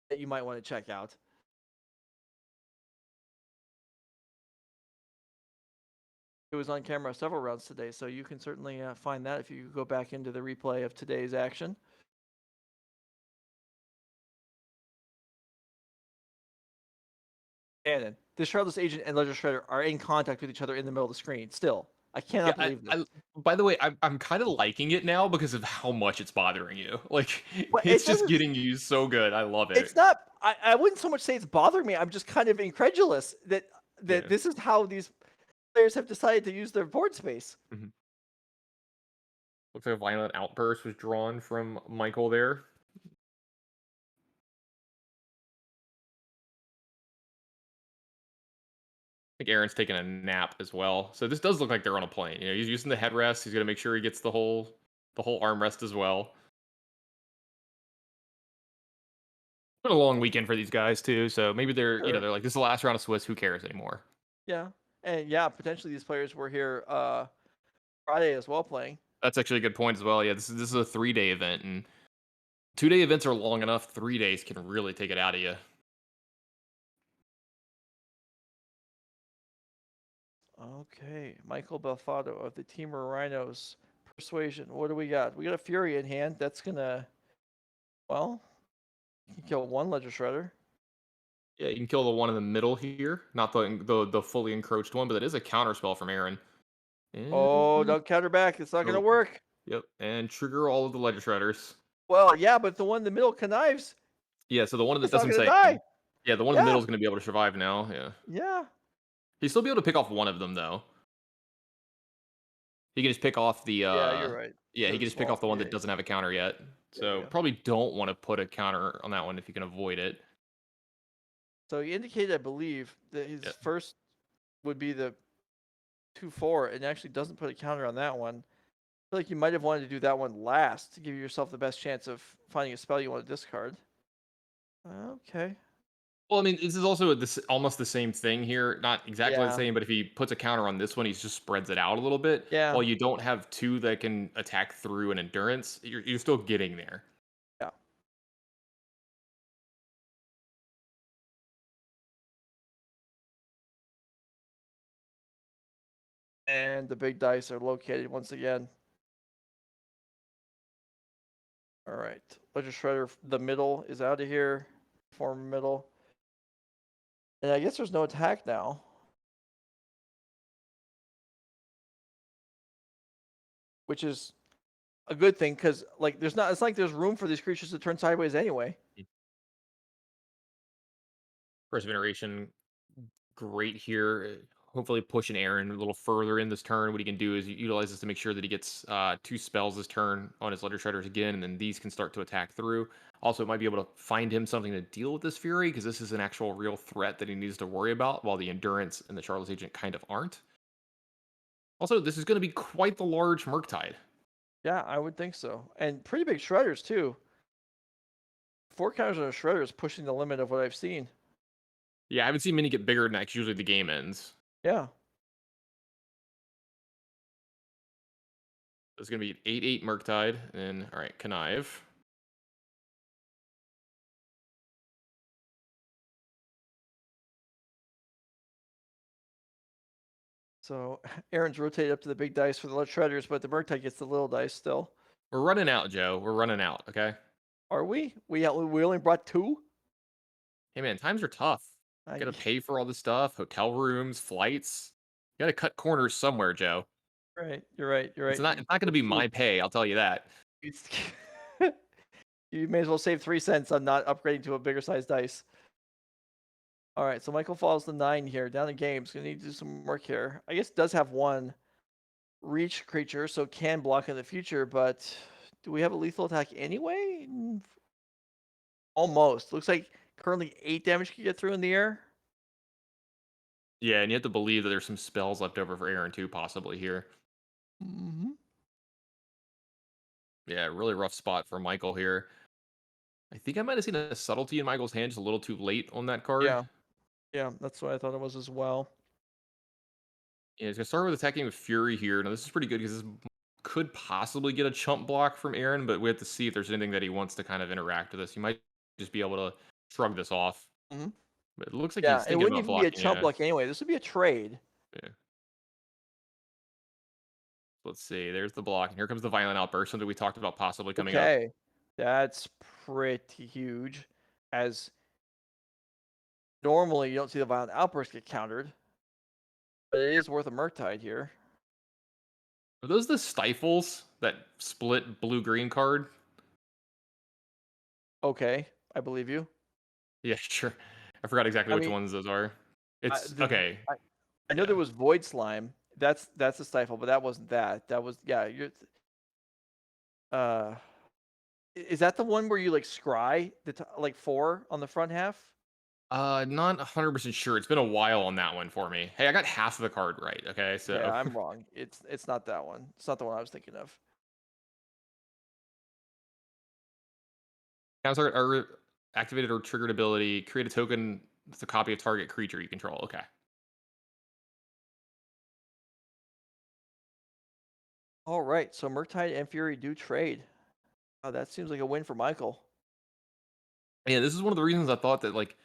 Speaker 3: that you might want to check out. It was on camera several rounds today, so you can certainly find that if you go back into the replay of today's action. Cannon. The Shredderless Agent and Ledger Shredder are in contact with each other in the middle of the screen. Still, I cannot believe this.
Speaker 2: By the way, I'm kind of liking it now because of how much it's bothering you. Like,
Speaker 3: Well, it
Speaker 2: it's just
Speaker 3: doesn't-
Speaker 2: getting you so good. I love it.
Speaker 3: It's not. I wouldn't so much say it's bothering me. I'm just kind of incredulous that
Speaker 2: Yeah.
Speaker 3: this is how these players have decided to use their board space.
Speaker 2: Looks like a violent outburst was drawn from Michael there. I think Aaron's taking a nap as well. So this does look like they're on a plane. You know, he's using the headrest. He's gonna make sure he gets the whole armrest as well. Been a long weekend for these guys too, so maybe they're
Speaker 3: Sure.
Speaker 2: they're like, this is the last round of Swiss. Who cares anymore?
Speaker 3: Yeah, and yeah, potentially these players were here Friday as well playing.
Speaker 2: That's actually a good point as well. Yeah, this is a 3-day event, and 2-day events are long enough. 3 days can really take it out of you.
Speaker 3: Okay, Michael Belfado of the Teamer Rhinos. Persuasion. What do we got? We got a Fury in hand. That's gonna, well, you can kill one Ledger Shredder.
Speaker 2: Yeah, you can kill the one in the middle here, not the fully encroached one, but it is a counter spell from Aaron.
Speaker 3: Oh,
Speaker 2: And-
Speaker 3: don't counter back. It's not gonna
Speaker 2: Nope.
Speaker 3: work.
Speaker 2: Yep, and trigger all of the Ledger Shredders.
Speaker 3: Well, yeah, but the one in the middle connives.
Speaker 2: Yeah, so the one that
Speaker 3: It's not
Speaker 2: doesn't
Speaker 3: gonna
Speaker 2: say.
Speaker 3: die.
Speaker 2: Yeah, the one in the
Speaker 3: Yeah.
Speaker 2: middle is going to be able to survive now. Yeah,
Speaker 3: Yeah.
Speaker 2: he'll still be able to pick off one of them though. He can just pick off the.
Speaker 3: Yeah, you're right.
Speaker 2: Yeah, he
Speaker 3: They're
Speaker 2: can just pick
Speaker 3: small
Speaker 2: off the one that
Speaker 3: 3-8.
Speaker 2: doesn't have a counter yet. So
Speaker 3: yeah.
Speaker 2: probably don't want to put a counter on that one if you can avoid it.
Speaker 3: So he indicated, I believe, that his
Speaker 2: Yeah.
Speaker 3: first would be the 2/4, and actually doesn't put a counter on that one. I feel like you might have wanted to do that one last to give yourself the best chance of finding a spell you want to discard. Okay.
Speaker 2: Well, I mean, this is also this almost the same thing here. Not exactly the
Speaker 3: Yeah.
Speaker 2: same, but if he puts a counter on this one, he just spreads it out a little bit.
Speaker 3: Yeah.
Speaker 2: While you don't have two that can attack through an endurance, you're still getting there.
Speaker 3: Yeah. And the big dice are located once again. All right. Ledger Shredder, the middle is out of here. Form middle. And I guess there's no attack now. Which is a good thing because like there's not it's like there's room for these creatures to turn sideways anyway.
Speaker 2: First Veneration, great here. Hopefully pushing Aaron a little further in this turn. What he can do is utilize this to make sure that he gets two spells this turn on his Ledger Shredders again, and then these can start to attack through. Also, it might be able to find him something to deal with this Fury, because this is an actual real threat that he needs to worry about, while the Endurance and the Charles Agent kind of aren't. Also, this is going to be quite the large Murktide.
Speaker 3: Yeah, I would think so. And pretty big shredders too. 4 counters on a shredder is pushing the limit of what I've seen.
Speaker 2: Yeah, I haven't seen many get bigger than that, 'cause usually the game ends.
Speaker 3: Yeah.
Speaker 2: It's going to be an 8/8 Murktide, and all right, Connive.
Speaker 3: So Aaron's rotated up to the big dice for the little shredders, but the Murktide gets the little dice still.
Speaker 2: We're running out, Joe. We're running out, okay?
Speaker 3: Are we? We only brought 2?
Speaker 2: Hey, man, times are tough.
Speaker 3: I,
Speaker 2: Got to pay for all this stuff, hotel rooms, flights. You got to cut corners somewhere, Joe.
Speaker 3: right. You're right. You're
Speaker 2: It's
Speaker 3: right.
Speaker 2: not. It's not going to be my pay. I'll tell you that.
Speaker 3: It's- you may as well save 3 cents on not upgrading to a bigger size dice. All right, so Michael falls to 9 here. Down the game's gonna need to do some work here. I guess it does have 1 reach creature, so can block in the future. But do we have a lethal attack anyway? Almost. Looks like currently 8 damage can get through in the air.
Speaker 2: Yeah, and you have to believe that there's some spells left over for Aaron too, possibly here.
Speaker 3: Mm-hmm.
Speaker 2: Yeah, really rough spot for Michael here. I think I might have seen a subtlety in Michael's hand just a little too late on that card.
Speaker 3: Yeah, yeah, that's what I thought it was as well.
Speaker 2: Yeah, he's gonna start with attacking with Fury here. Now this is pretty good because this could possibly get a chump block from Aaron, but we have to see if there's anything that he wants to kind of interact with this. He might just be able to shrug this off.
Speaker 3: Mhm.
Speaker 2: But it looks like
Speaker 3: Yeah,
Speaker 2: he's
Speaker 3: it
Speaker 2: thinking
Speaker 3: wouldn't
Speaker 2: about
Speaker 3: even be a
Speaker 2: blocking.
Speaker 3: chump
Speaker 2: Yeah.
Speaker 3: block anyway. This would be a trade.
Speaker 2: Yeah. Let's see. There's the block, and here comes the violent outburst, something we talked about possibly coming up.
Speaker 3: Okay, that's pretty huge. As normally you don't see the violent outburst get countered, but it is worth a Murktide here.
Speaker 2: Are those the stifles that split blue-green card?
Speaker 3: Okay, I believe you.
Speaker 2: Yeah, sure. I forgot exactly
Speaker 3: I
Speaker 2: which
Speaker 3: mean,
Speaker 2: ones those are. It's
Speaker 3: the
Speaker 2: okay.
Speaker 3: I know
Speaker 2: Yeah.
Speaker 3: there was Void Slime. That's a stifle, but that wasn't that. That was yeah. Uh, is that the one where you like scry like 4 on the front half?
Speaker 2: Not 100% sure. It's been a while on that one for me. Hey, I got half of the card right. Okay, so
Speaker 3: Yeah, I'm wrong. It's not that one. It's not the one I was thinking of.
Speaker 2: counts are activated or triggered ability. Create a token that's a copy of target creature you control. Okay.
Speaker 3: All right, so Murktide and Fury do trade. Oh, that seems like a win for Michael.
Speaker 2: Yeah, this is one of the reasons I thought that like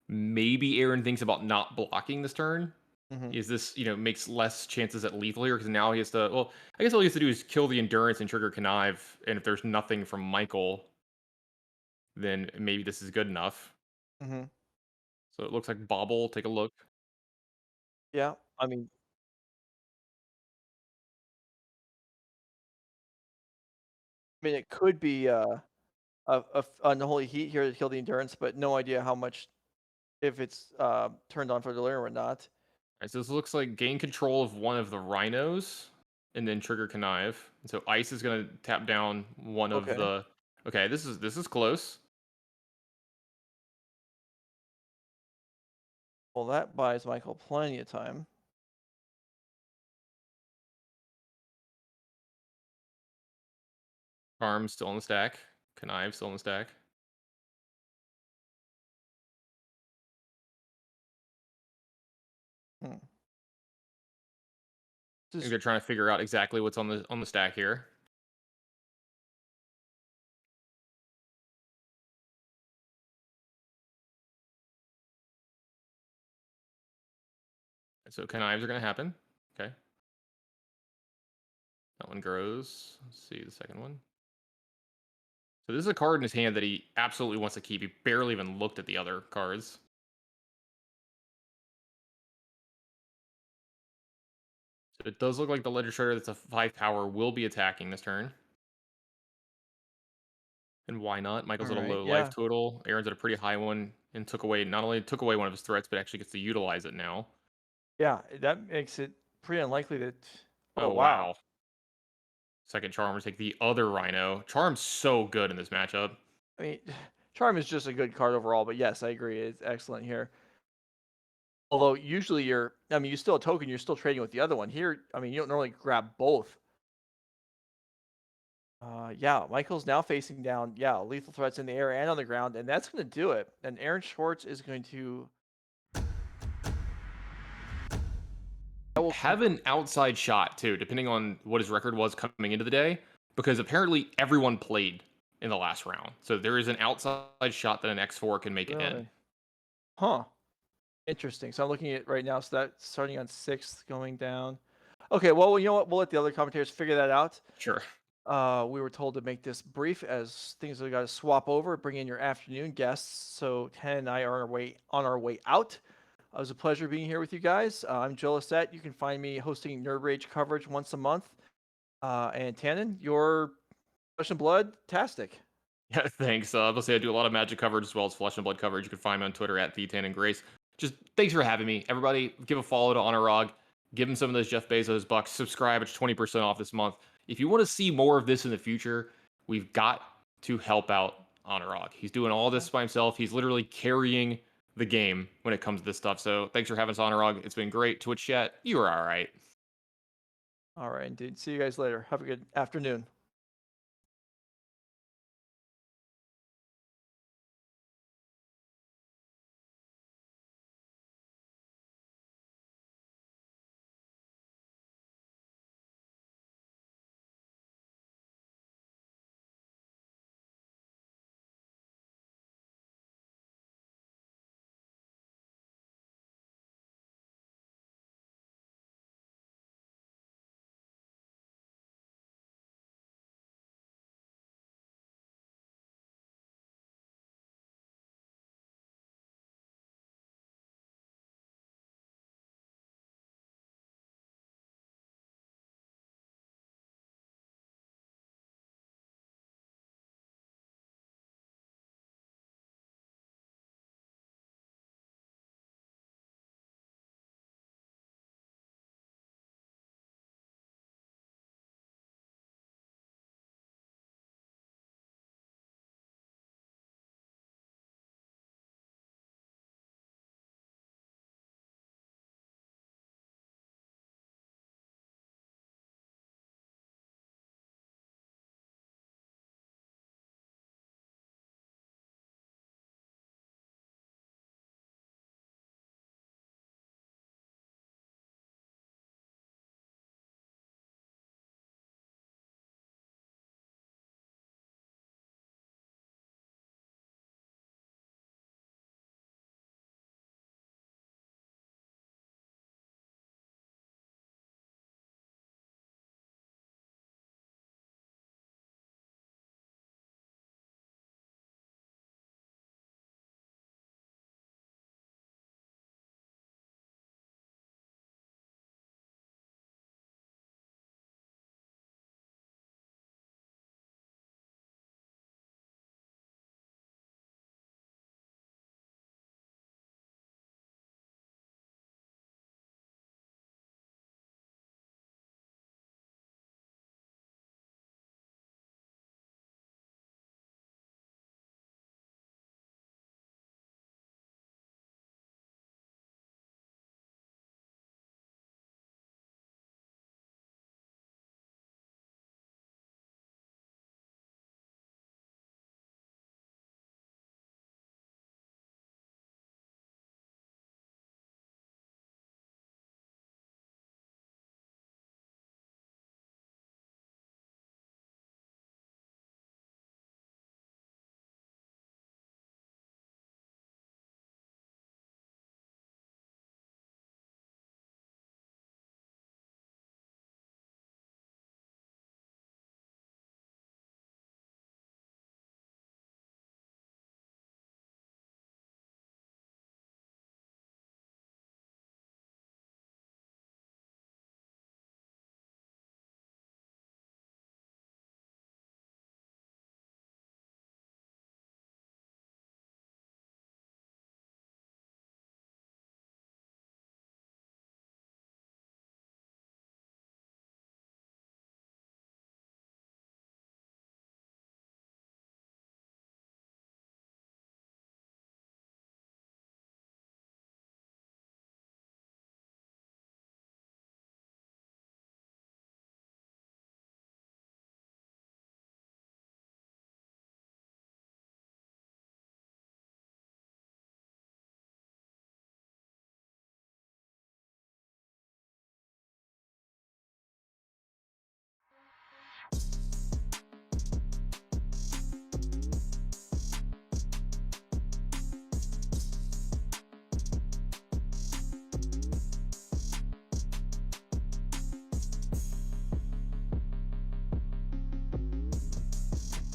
Speaker 2: maybe Aaron thinks about not blocking this turn.
Speaker 3: Mm-hmm.
Speaker 2: Is this, makes less chances at lethal here because now he has to, well, I guess all he has to do is kill the endurance and trigger connive. And if there's nothing from Michael, then maybe this is good enough.
Speaker 3: Mm-hmm.
Speaker 2: So it looks like Bobble. Take a look.
Speaker 3: Yeah, I mean, it could be a unholy heat here to kill the endurance, but no idea how much if it's turned on for delirium or not.
Speaker 2: All right, so this looks like gain control of one of the rhinos and then trigger connive. And so ice is going to tap down one of
Speaker 3: Okay.
Speaker 2: the. Okay, this is close.
Speaker 3: Well, that buys Michael plenty of time.
Speaker 2: Charm still in the stack. Connive still in the stack. I think they're trying to figure out exactly what's on the stack here. So connives are going to happen. Okay. That one grows. Let's see the second one. So this is a card in his hand that he absolutely wants to keep. He barely even looked at the other cards. So it does look like the Ledger Shredder that's a 5 power will be attacking this turn. And why not? Michael's at a low life total. Aaron's at a pretty high one and not only took away one of his threats, but actually gets to utilize it now.
Speaker 3: Yeah, that makes it pretty unlikely that.
Speaker 2: Oh, wow. Second Charm will take the other Rhino. Charm's so good in this matchup.
Speaker 3: I mean, Charm is just a good card overall, but yes, I agree. It's excellent here. Although usually you still a token, you're still trading with the other one. Here, I mean, you don't normally grab both. Yeah, Michael's now facing down, lethal threats in the air and on the ground, and that's going to do it. And Aaron Schwartz is going to
Speaker 2: have an outside shot too, depending on what his record was coming into the day, because apparently everyone played in the last round. So there is an outside shot that an X4 can make it in.
Speaker 3: Huh. Interesting. So I'm looking at it right now. So that's starting on 6th, going down. Okay, well, you know what? We'll let the other commentators figure that out.
Speaker 2: Sure.
Speaker 3: We were told to make this brief as things have got to swap over, bring in your afternoon guests. So Tan and I are on our way out. It was a pleasure being here with you guys. I'm Joe Izzet. You can find me hosting Nerd Rage coverage once a month. And Tannen, your Flesh and Blood, tastic.
Speaker 2: Yeah, thanks. I'll say I do a lot of Magic coverage as well as Flesh and Blood coverage. You can find me on Twitter at @TheTannenGrace. Just thanks for having me. Everybody, give a follow to Honorog. Give him some of those Jeff Bezos bucks. Subscribe. It's 20% off this month. If you want to see more of this in the future, we've got to help out Honorog. He's doing all this by himself. He's literally carrying the game when it comes to this stuff. So thanks for having us, Honorog. It's been great. Twitch chat, you were all right.
Speaker 3: All right, indeed. See you guys later. Have a good afternoon.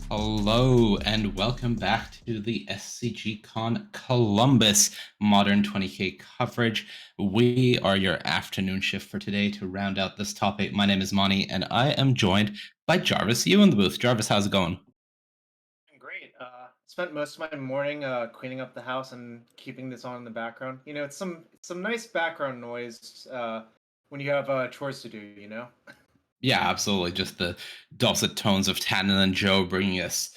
Speaker 6: Hello and welcome back to the SCGCON Columbus Modern 20K coverage. We are your afternoon shift for today to round out this topic. My name is Monty and I am joined by Jarvis. You in the booth. Jarvis, how's it going?
Speaker 7: Great. Spent most of my morning cleaning up the house and keeping this on in the background. You know, it's some nice background noise when you have chores to do. You know.
Speaker 6: Yeah, absolutely. Just the dulcet tones of Tannen and Joe bringing us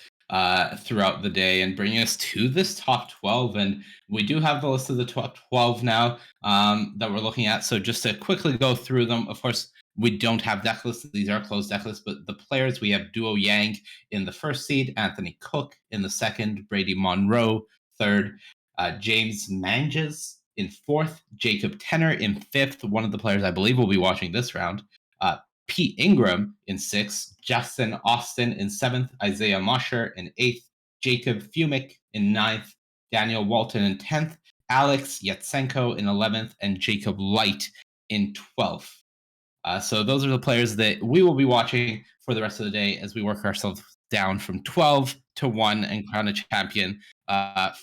Speaker 6: throughout the day and bringing us to this top 12. And we do have the list of the top 12 now that we're looking at. So just to quickly go through them, of course, we don't have deck lists. These are closed deck lists, but the players, we have Duo Yang in the first seed, Anthony Cook in the second, Brady Monroe third, James Manges in fourth, Jacob Tenner in fifth, one of the players I believe will be watching this round. Pete Ingram in sixth, Justin Austin in seventh, Isaiah Mosher in eighth, Jacob Fumick in ninth, Daniel Walton in 10th, Alex Yatsenko in 11th, and Jacob Light in 12th. So those are the players that we will be watching for the rest of the day as we work ourselves down from 12 to 1 and crown a champion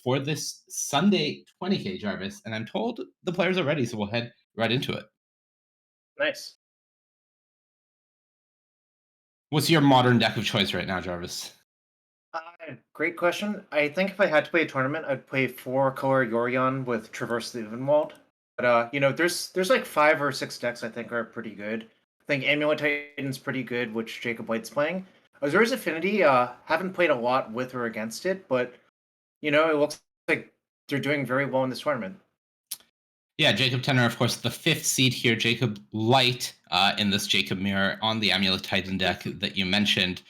Speaker 6: for this Sunday 20K, Jarvis. And I'm told the players are ready, so we'll head right into it.
Speaker 7: Nice.
Speaker 6: What's your modern deck of choice right now, Jarvis?
Speaker 7: Great question. I think if I had to play a tournament, I'd play 4-color Yorion with Traverse the Evenwald. But you know, there's like 5 or 6 decks I think are pretty good. I think Amulet Titan's pretty good, which Jacob White's playing. Azura's Affinity, haven't played a lot with or against it, but you know, it looks like they're doing very well in this tournament.
Speaker 6: Yeah, Jacob Tenner, of course, the 5th seed here. Jacob Light in this Jacob Mirror on the Amulet Titan deck that you mentioned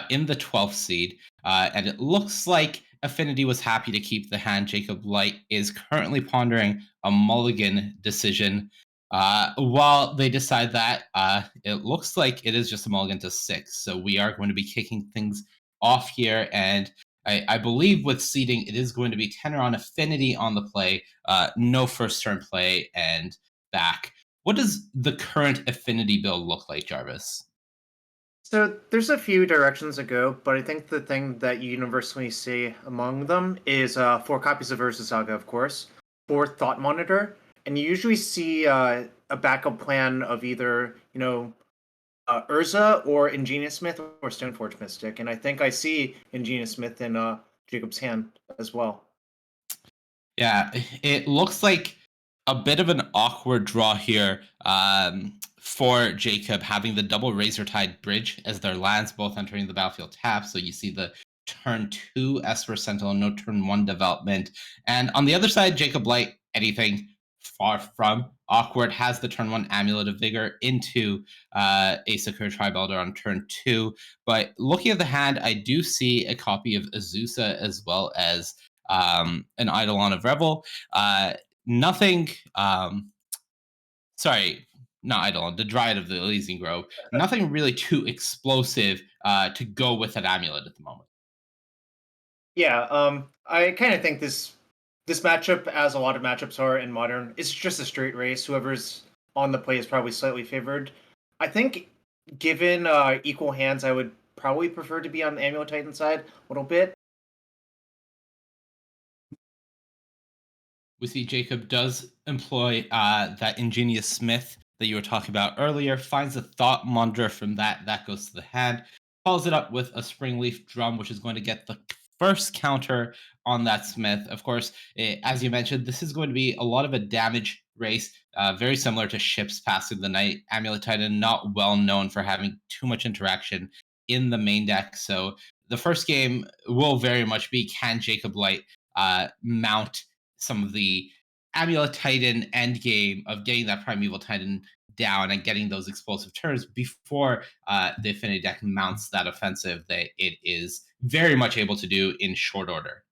Speaker 6: in the 12th seed. And it looks like Affinity was happy to keep the hand. Jacob Light is currently pondering a mulligan decision. While they decide that, it looks like it is just a mulligan to 6. So we are going to be kicking things off here. And I believe with seeding, it is going to be Tenor on Affinity on the play, no first turn play, and back. What does the current Affinity build look like, Jarvis?
Speaker 7: So there's a few directions to go, but I think the thing that you universally see among them is 4 copies of Urza Saga, of course, 4 Thought Monitor, and you usually see a backup plan of either, you know, Urza or Ingenious Smith or Stoneforge Mystic, and I think I see Ingenious Smith in Jacob's hand as well.
Speaker 6: Yeah, it looks like a bit of an awkward draw here for Jacob, having the double Razortide Bridge as their lands both entering the battlefield tap. So you see the turn 2 Esper Sentinel, no turn 1 development. And on the other side, Jacob Light, anything far from awkward, has the turn 1 Amulet of Vigor into a Sakura Tribe Elder on turn 2. But looking at the hand, I do see a copy of Azusa as well as an Eidolon of Revel. Nothing. Sorry, not Eidolon, the Dryad of the Elysian Grove. Nothing really too explosive to go with an amulet at the moment.
Speaker 7: Yeah, I kind of think this matchup, as a lot of matchups are in Modern, it's just a straight race. Whoever's on the play is probably slightly favored. I think, given equal hands, I would probably prefer to be on the Amulet Titan side a little bit.
Speaker 6: We see Jacob does employ that Ingenious Smith that you were talking about earlier, finds a Thought Monitor from that. That goes to the hand, follows it up with a Springleaf Drum, which is going to get the first counter on that Smith. Of course, as you mentioned, this is going to be a lot of a damage race, very similar to ships passing the night. Amulet Titan, not well known for having too much interaction in the main deck. So the first game will very much be, can Jacob Light mount some of the Amulet Titan endgame of getting that Primeval Titan down and getting those explosive turns before the Affinity deck mounts that offensive that it is very much able to do in short order.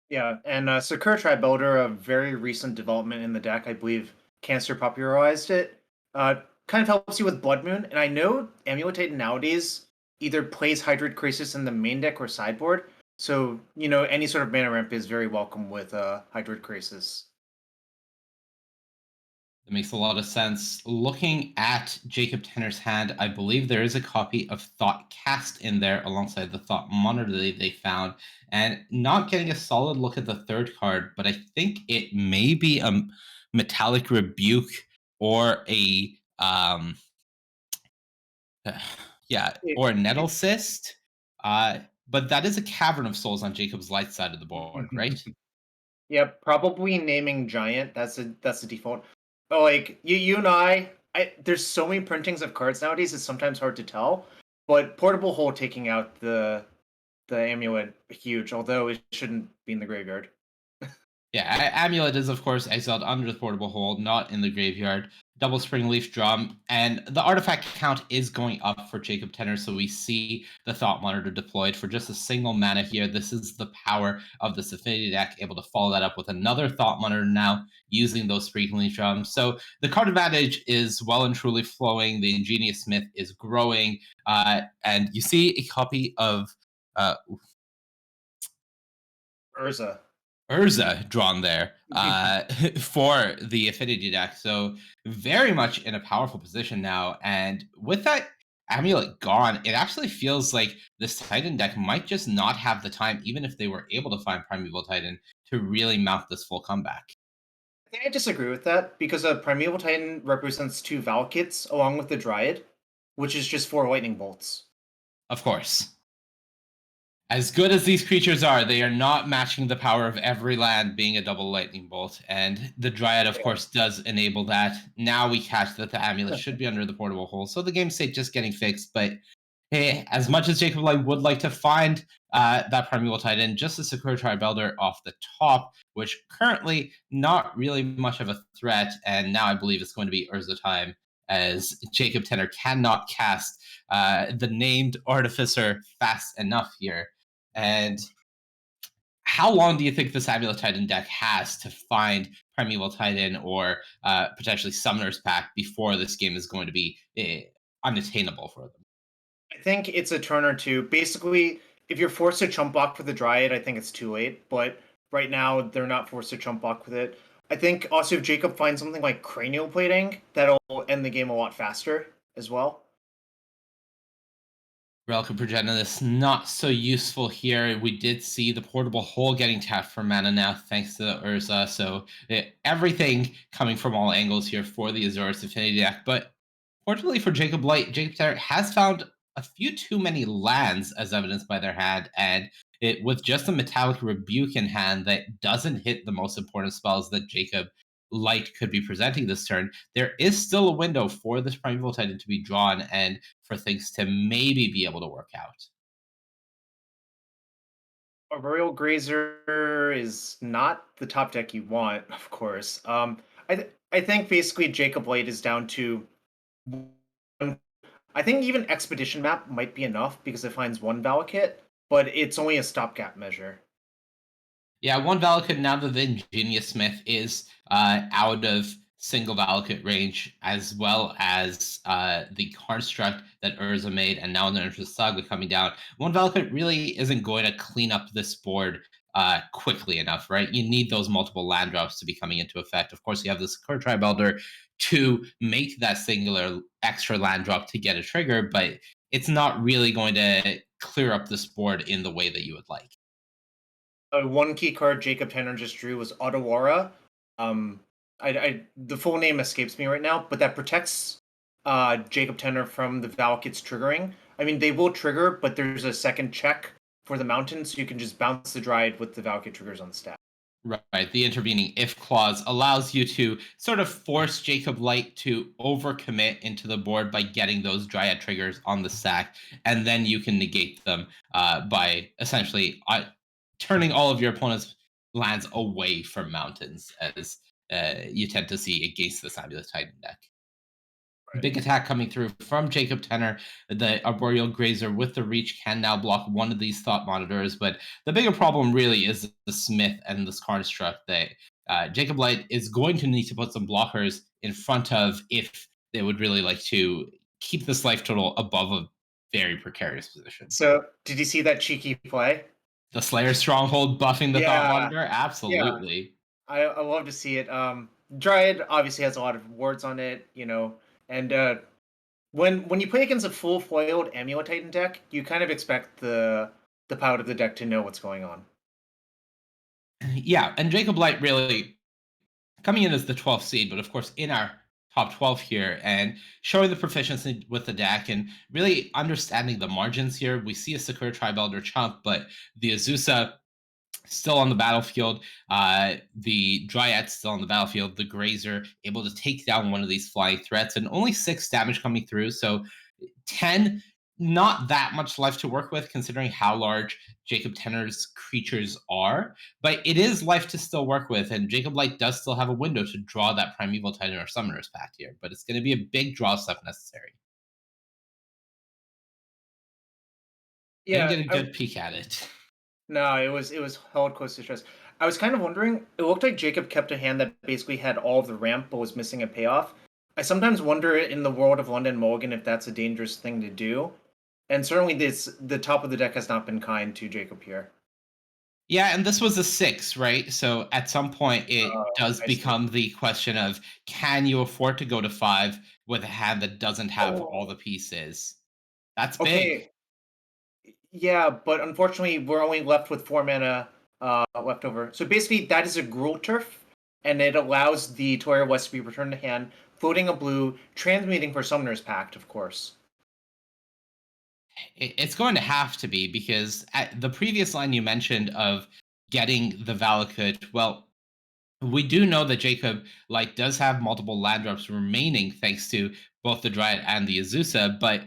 Speaker 7: Yeah, and Sakura Tribe Elder, a very recent development in the deck, I believe Cancer popularized it. Kind of helps you with Blood Moon, and I know Amulet Titan nowadays either plays Hydroid Crisis in the main deck or sideboard, so, you know, any sort of mana ramp is very welcome with Hydroid Crisis.
Speaker 6: That makes a lot of sense. Looking at Jacob Tenner's hand, I believe there is a copy of Thought Cast in there alongside the Thought Monitor that they found. And not getting a solid look at the third card, but I think it may be a Metallic Rebuke or a yeah,
Speaker 7: It-
Speaker 6: or a Nettle
Speaker 7: it-
Speaker 6: Cyst. But that is a Cavern of Souls on Jacob's light side of the board, right?
Speaker 7: Yeah, probably naming giant. That's the default. But like you and I there's so many printings of cards nowadays. It's sometimes hard to tell. But Portable Hole taking out the amulet huge, although it shouldn't be in the graveyard.
Speaker 6: Yeah, Amulet is, of course, exiled under the Portable Hole, not in the graveyard. Double Spring Leaf Drum, and the artifact count is going up for Jacob Tenner, so we see the Thought Monitor deployed for just a single mana here. This is the power of this Affinity deck, able to follow that up with another Thought Monitor now, using those Spring Leaf Drums. So the card advantage is well and truly flowing. The Ingenious Smith is growing, and you see a copy of
Speaker 7: Urza.
Speaker 6: Urza drawn there for the Affinity deck. So very much in a powerful position now. And with that Amulet gone, it actually feels like this Titan deck might just not have the time, even if they were able to find Primeval Titan, to really mount this full comeback.
Speaker 7: I think I disagree with that because a Primeval Titan represents 2 Valkits along with the Dryad, which is just 4 Lightning Bolts.
Speaker 6: Of course. As good as these creatures are, they are not matching the power of every land being a double lightning bolt. And the Dryad, of course, does enable that. Now we catch that the amulet should be under the Portable Hole. So the game state just getting fixed. But hey, as much as Jacob Light would like to find that Primeval Titan, just a Sakura Tribelder off the top, which currently not really much of a threat. And now I believe it's going to be Urza time, as Jacob Tenner cannot cast the named Artificer fast enough here. And how long do you think this Amulet Titan deck has to find Primeval Titan or potentially Summoner's Pack before this game is going to be unattainable for them?
Speaker 7: I think it's a turn or two. Basically, if you're forced to chump block for the Dryad, I think it's too late. But right now, they're not forced to chump block with it. I think also if Jacob finds something like Cranial Plating, that'll end the game a lot faster as well.
Speaker 6: Relic of Progenitus, not so useful here. We did see the Portable Hole getting tapped for mana now, thanks to Urza. So everything coming from all angles here for the Azorius Affinity deck. But fortunately for Jacob Light, Jacob Tenner has found a few too many lands, as evidenced by their hand, and with just a Metallic Rebuke in hand that doesn't hit the most important spells that Jacob Light could be presenting this turn, there is still a window for this Primeval Titan to be drawn and for things to maybe be able to work out.
Speaker 7: Arboreal Grazer is not the top deck you want, of course. I think basically Jacob Light is down to I think even Expedition Map might be enough because it finds 1 Valakut, but it's only a stopgap measure.
Speaker 6: Yeah, 1 Valakut now that the Ingenious Smith is out of single Valakut range, as well as the construct that Urza made, and now there's Saga coming down. 1 Valakut really isn't going to clean up this board quickly enough, right? You need those multiple land drops to be coming into effect. Of course, you have this Sakura Tribelder to make that singular extra land drop to get a trigger, but it's not really going to clear up this board in the way that you would like.
Speaker 7: One key card Jacob Tenner just drew was Otawara. The full name escapes me right now, but that protects Jacob Tenner from the Valakut's triggering. I mean, they will trigger, but there's a second check for the mountain, so you can just bounce the Dryad with the Valakut triggers on the stack.
Speaker 6: Right. The intervening if clause allows you to sort of force Jacob Light to overcommit into the board by getting those Dryad triggers on the stack, and then you can negate them by essentially turning all of your opponent's lands away from mountains, as you tend to see against the Amulet Titan deck. Right. Big attack coming through from Jacob Tenner. The Arboreal Grazer with the reach can now block one of these Thought Monitors, but the bigger problem really is the Smith and this construct that Jacob Light is going to need to put some blockers in front of if they would really like to keep this life total above a very precarious position.
Speaker 7: So, did you see that cheeky play?
Speaker 6: The Slayer Stronghold buffing the Thought Monitor? Absolutely.
Speaker 7: Yeah. I love to see it. Dryad obviously has a lot of wards on it, and when you play against a full foiled Amulet Titan deck, you kind of expect the power of the deck to know what's going on.
Speaker 6: Yeah, and Jacob Light really coming in as the 12th seed, but of course in our top 12 here and showing the proficiency with the deck and really understanding the margins here. We see a Sakura Tribe Elder Chump, but the Azusa still on the battlefield. The Dryad still on the battlefield. The Grazer able to take down one of these flying threats and only 6 damage coming through. So 10, not that much life to work with considering how large Jacob Tenor's creatures are, but it is life to still work with, and Jacob Light does still have a window to draw that Primeval Titan or Summoner's Pact here, but it's going to be a big draw step necessary.
Speaker 7: Yeah,
Speaker 6: Didn't get a good peek at it.
Speaker 7: No, it was held close to stress. I was kind of wondering. It looked like Jacob kept a hand that basically had all of the ramp, but was missing a payoff. I sometimes wonder in the world of London Mulligan if that's a dangerous thing to do. And certainly, the top of the deck has not been kind to Jacob here.
Speaker 6: Yeah, and this was a 6, right? So at some point, it does
Speaker 7: I see.
Speaker 6: become the question of can you afford to go to 5 with a hand that doesn't have all the pieces? That's big.
Speaker 7: Okay. Yeah, but unfortunately, we're only left with 4 mana left over. So basically, that is a Gruul Turf, and it allows the Toria West to be returned to hand, floating a blue, transmuting for Summoner's Pact, of course.
Speaker 6: It's going to have to be because at the previous line you mentioned of getting the Valakut, well, we do know that Jacob does have multiple land drops remaining thanks to both the Dryad and the Azusa, but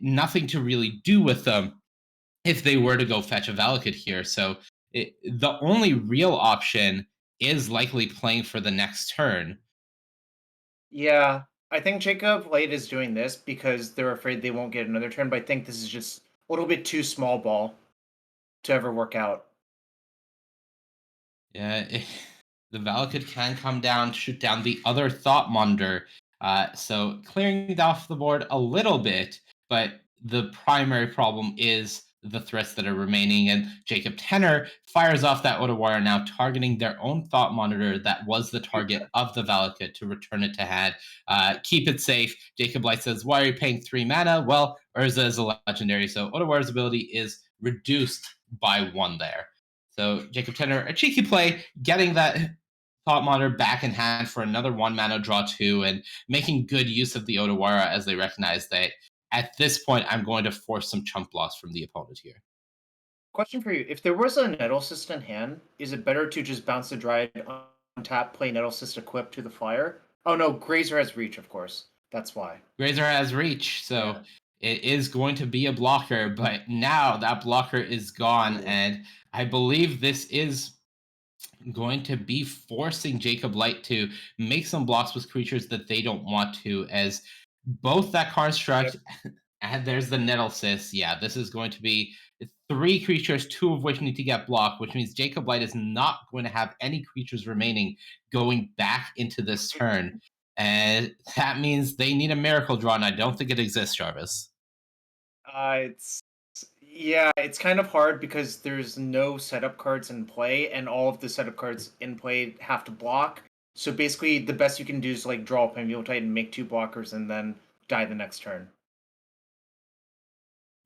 Speaker 6: nothing to really do with them if they were to go fetch a Valakut here. So the only real option is likely playing for the next turn.
Speaker 7: Yeah, I think Jacob Light is doing this because they're afraid they won't get another turn, but I think this is just a little bit too small ball to ever work out.
Speaker 6: Yeah, the Valakut can come down, shoot down the other Thought Monitor. So clearing off the board a little bit, but the primary problem is the threats that are remaining. And Jacob Tenor fires off that Otawara now, targeting their own Thought Monitor that was the target of the Valakut to return it to hand. Keep it safe. Jacob Light says, why are you paying 3 mana? Well, Urza is a legendary, so Otawara's ability is reduced by 1 there. So Jacob Tenor, a cheeky play, getting that Thought Monitor back in hand for another 1 mana draw 2 and making good use of the Otawara as they recognize that at this point I'm going to force some chump blocks from the opponent here.
Speaker 7: Question for you. If there was a Nettle Cyst in hand, is it better to just bounce the Dryad on tap, play Nettle Cyst equipped to the flyer? Oh no, Grazer has reach, of course. That's why.
Speaker 6: Grazer has reach, so it is going to be a blocker, but now that blocker is gone, and I believe this is going to be forcing Jacob Light to make some blocks with creatures that they don't want to, as both that construct and there's the Nettle Cyst. Yeah, this is going to be 3 creatures, 2 of which need to get blocked, which means Jacob Light is not going to have any creatures remaining going back into this turn. And that means they need a miracle draw, and I don't think it exists, Jarvis.
Speaker 7: It's kind of hard because there's no setup cards in play, and all of the setup cards in play have to block. So basically, the best you can do is draw a Primeval Titan, make 2 blockers, and then die the next turn.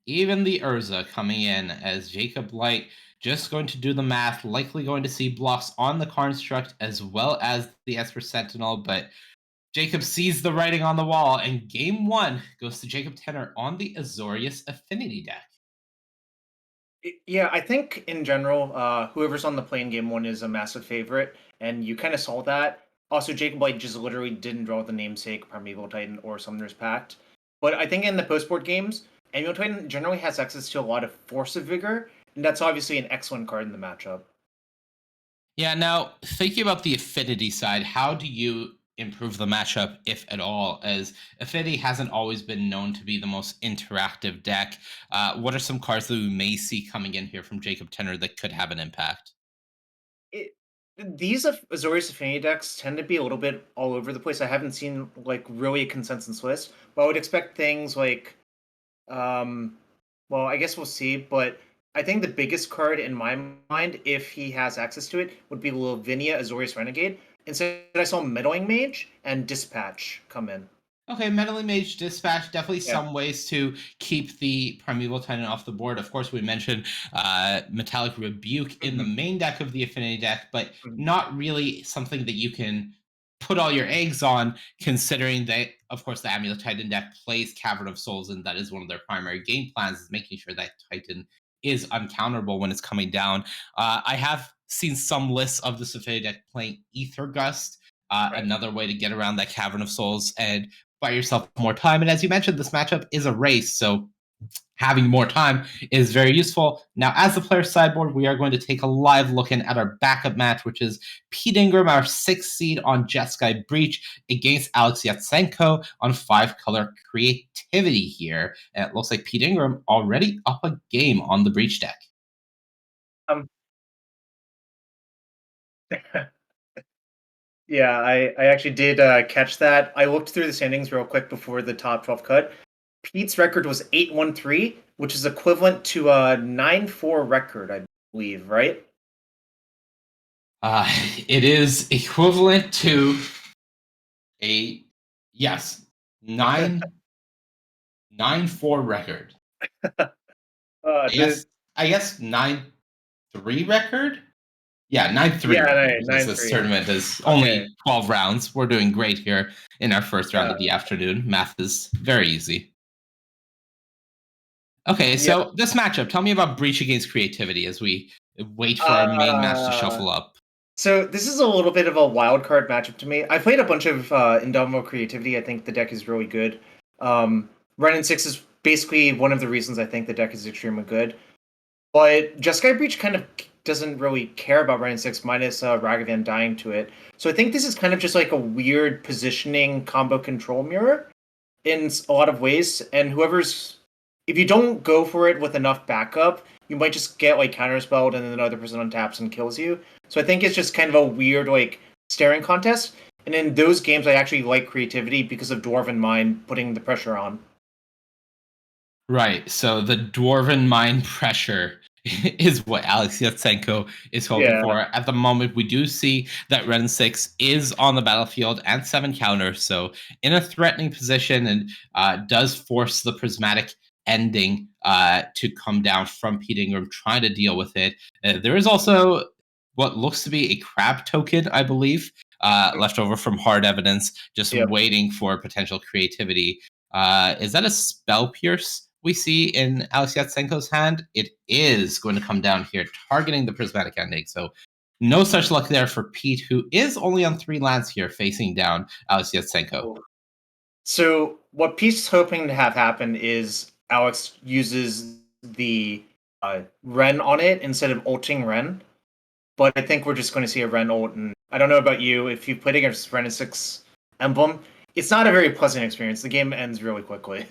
Speaker 6: Even the Urza coming in as Jacob Light just going to do the math, likely going to see blocks on the construct as well as the Esper Sentinel, but Jacob sees the writing on the wall, and game 1 goes to Jacob Tenor on the Azorius Affinity deck.
Speaker 7: Yeah, I think in general, whoever's on the play in game 1 is a massive favorite, and you kind of saw that. Also, Jacob Light just literally didn't draw the namesake Primeval Titan or Summoner's Pact. But I think in the post-board games, Annual Titan generally has access to a lot of Force of Vigor, and that's obviously an excellent card in the matchup.
Speaker 6: Yeah, now thinking about the affinity side, how do you improve the matchup, if at all, as affinity hasn't always been known to be the most interactive deck? What are some cards that we may see coming in here from Jacob Tenor that could have an impact?
Speaker 7: These Azorius Affinity decks tend to be a little bit all over the place. I haven't seen really a consensus list, but I would expect things like well, I guess we'll see, but I think the biggest card in my mind, if he has access to it, would be Lavinia Azorius Renegade. Instead, I saw Meddling Mage and Dispatch come in.
Speaker 6: Okay, Meddling Mage, Dispatch, definitely
Speaker 7: Yeah.
Speaker 6: some ways to keep the Primeval Titan off the board. Of course, we mentioned Metallic Rebuke in the main deck of the Affinity deck, but not really something that you can put all your eggs on, considering that, of course, the Amulet Titan deck plays Cavern of Souls, and that is one of their primary game plans, is making sure that Titan is uncounterable when it's coming down. I have seen some lists of the Affinity deck playing Ether Gust, another way to get around that Cavern of Souls and buy yourself more time. And as you mentioned, this matchup is a race, so having more time is very useful. Now, as the player sideboard, we are going to take a live look in at our backup match, which is Pete Ingram, our 6th seed on Jeskai Breach, against Alex Yatsenko on 5-color Creativity here. And it looks like Pete Ingram already up a game on the Breach deck.
Speaker 7: Yeah, I actually did catch that. I looked through the standings real quick before the top 12 cut. Pete's record was 8-1-3, which is equivalent to a 9-4 record, I believe, right?
Speaker 6: It is equivalent to a 9-4 record. I guess 9-3 record. Yeah, 9-3 record. This tournament is only 12 rounds. We're doing great here in our first round of the afternoon. Math is very easy. Okay, so this matchup, tell me about Breach against Creativity as we wait for our main match to shuffle up.
Speaker 7: So this is a little bit of a wild card matchup to me. I played a bunch of Indomitable Creativity. I think the deck is really good. Renin 6 is basically one of the reasons I think the deck is extremely good. But Jeskai Breach kind of doesn't really care about Renin 6 minus Ragavan dying to it. So I think this is kind of just like a weird positioning combo control mirror in a lot of ways. And if you don't go for it with enough backup, you might just get like counterspelled and then the other person untaps and kills you. So I think it's just kind of a weird like staring contest. And in those games, I actually like Creativity because of Dwarven Mind putting the pressure on.
Speaker 6: Right. So the Dwarven Mind pressure is what Alex Yatsenko is hoping for. At the moment, we do see that Renin 6 is on the battlefield and 7 counters, so in a threatening position, and does force the Prismatic ending to come down from Pete Ingram, trying to deal with it. There is also what looks to be a crab token, I believe, left over from Hard Evidence, just waiting for potential Creativity. Is that a Spell Pierce we see in Alex Yatsenko's hand? It is going to come down here, targeting the Prismatic ending. So no such luck there for Pete, who is only on 3 lands here, facing down Alex Yatsenko.
Speaker 7: So what Pete's hoping to have happen is Alex uses the Ren on it instead of ulting Ren. But I think we're just going to see a Ren ult. And I don't know about you, if you played against Renin 6 Emblem, it's not a very pleasant experience. The game ends really quickly.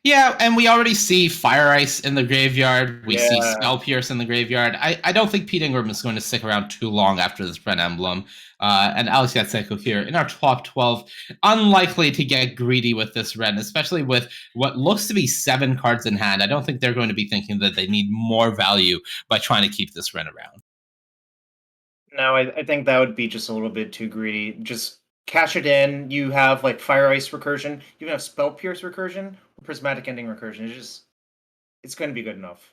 Speaker 6: Yeah, and we already see Fire Ice in the graveyard. We see Spell Pierce in the graveyard. I don't think Pete Ingram is going to stick around too long after this Ren Emblem. And Alex Yatsenko here in our top 12, unlikely to get greedy with this Ren, especially with what looks to be 7 cards in hand. I don't think they're going to be thinking that they need more value by trying to keep this Ren around.
Speaker 7: No, I think that would be just a little bit too greedy. Just cash it in. You have like Fire Ice recursion. You have Spell Pierce recursion or Prismatic Ending recursion. It's going to be good enough.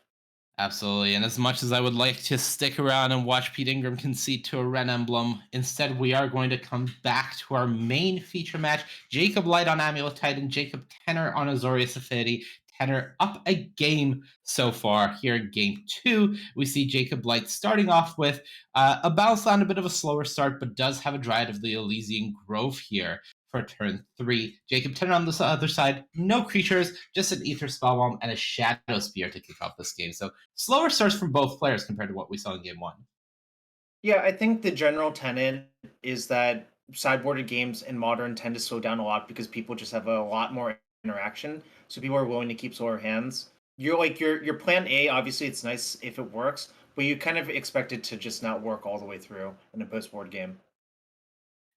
Speaker 6: Absolutely, and as much as I would like to stick around and watch Pete Ingram concede to a Ren Emblem, instead we are going to come back to our main feature match. Jacob Light on Amulet Titan, Jacob Tenor on Azorius Affinity. Tenor up a game so far. Here in game 2, we see Jacob Light starting off with a bounce land, a bit of a slower start, but does have a Dryad of the Elysian Grove here for turn 3. Jacob Tenor on the other side, no creatures, just an Ether Spellbomb and a Shadow Spear to kick off this game. So slower starts from both players compared to what we saw in game 1.
Speaker 7: Yeah, I think the general tenet is that sideboarded games in Modern tend to slow down a lot because people just have a lot more interaction. So people are willing to keep slower hands. You're like your plan A, obviously it's nice if it works, but you kind of expect it to just not work all the way through in a post-board game.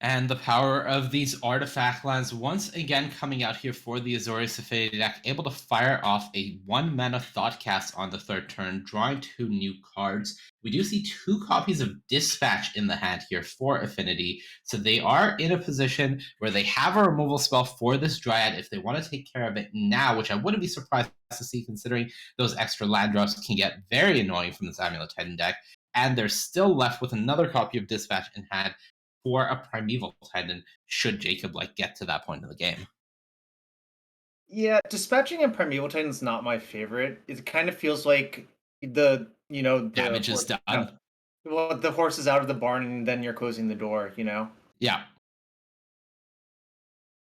Speaker 6: And the power of these artifact lands once again coming out here for the Azorius Affinity deck, able to fire off a 1-mana Thoughtcast on the third turn, drawing 2 new cards. We do see 2 copies of Dispatch in the hand here for Affinity, so they are in a position where they have a removal spell for this Dryad if they want to take care of it now, which I wouldn't be surprised to see considering those extra land drops can get very annoying from this Amulet Titan deck. And they're still left with another copy of Dispatch in hand for a Primeval Titan should Jacob get to that point in the game.
Speaker 7: Yeah, dispatching a Primeval Titan is not my favorite. It kind of feels like the
Speaker 6: damage is done.
Speaker 7: Well, the horse is out of the barn and then you're closing the door,
Speaker 6: Yeah.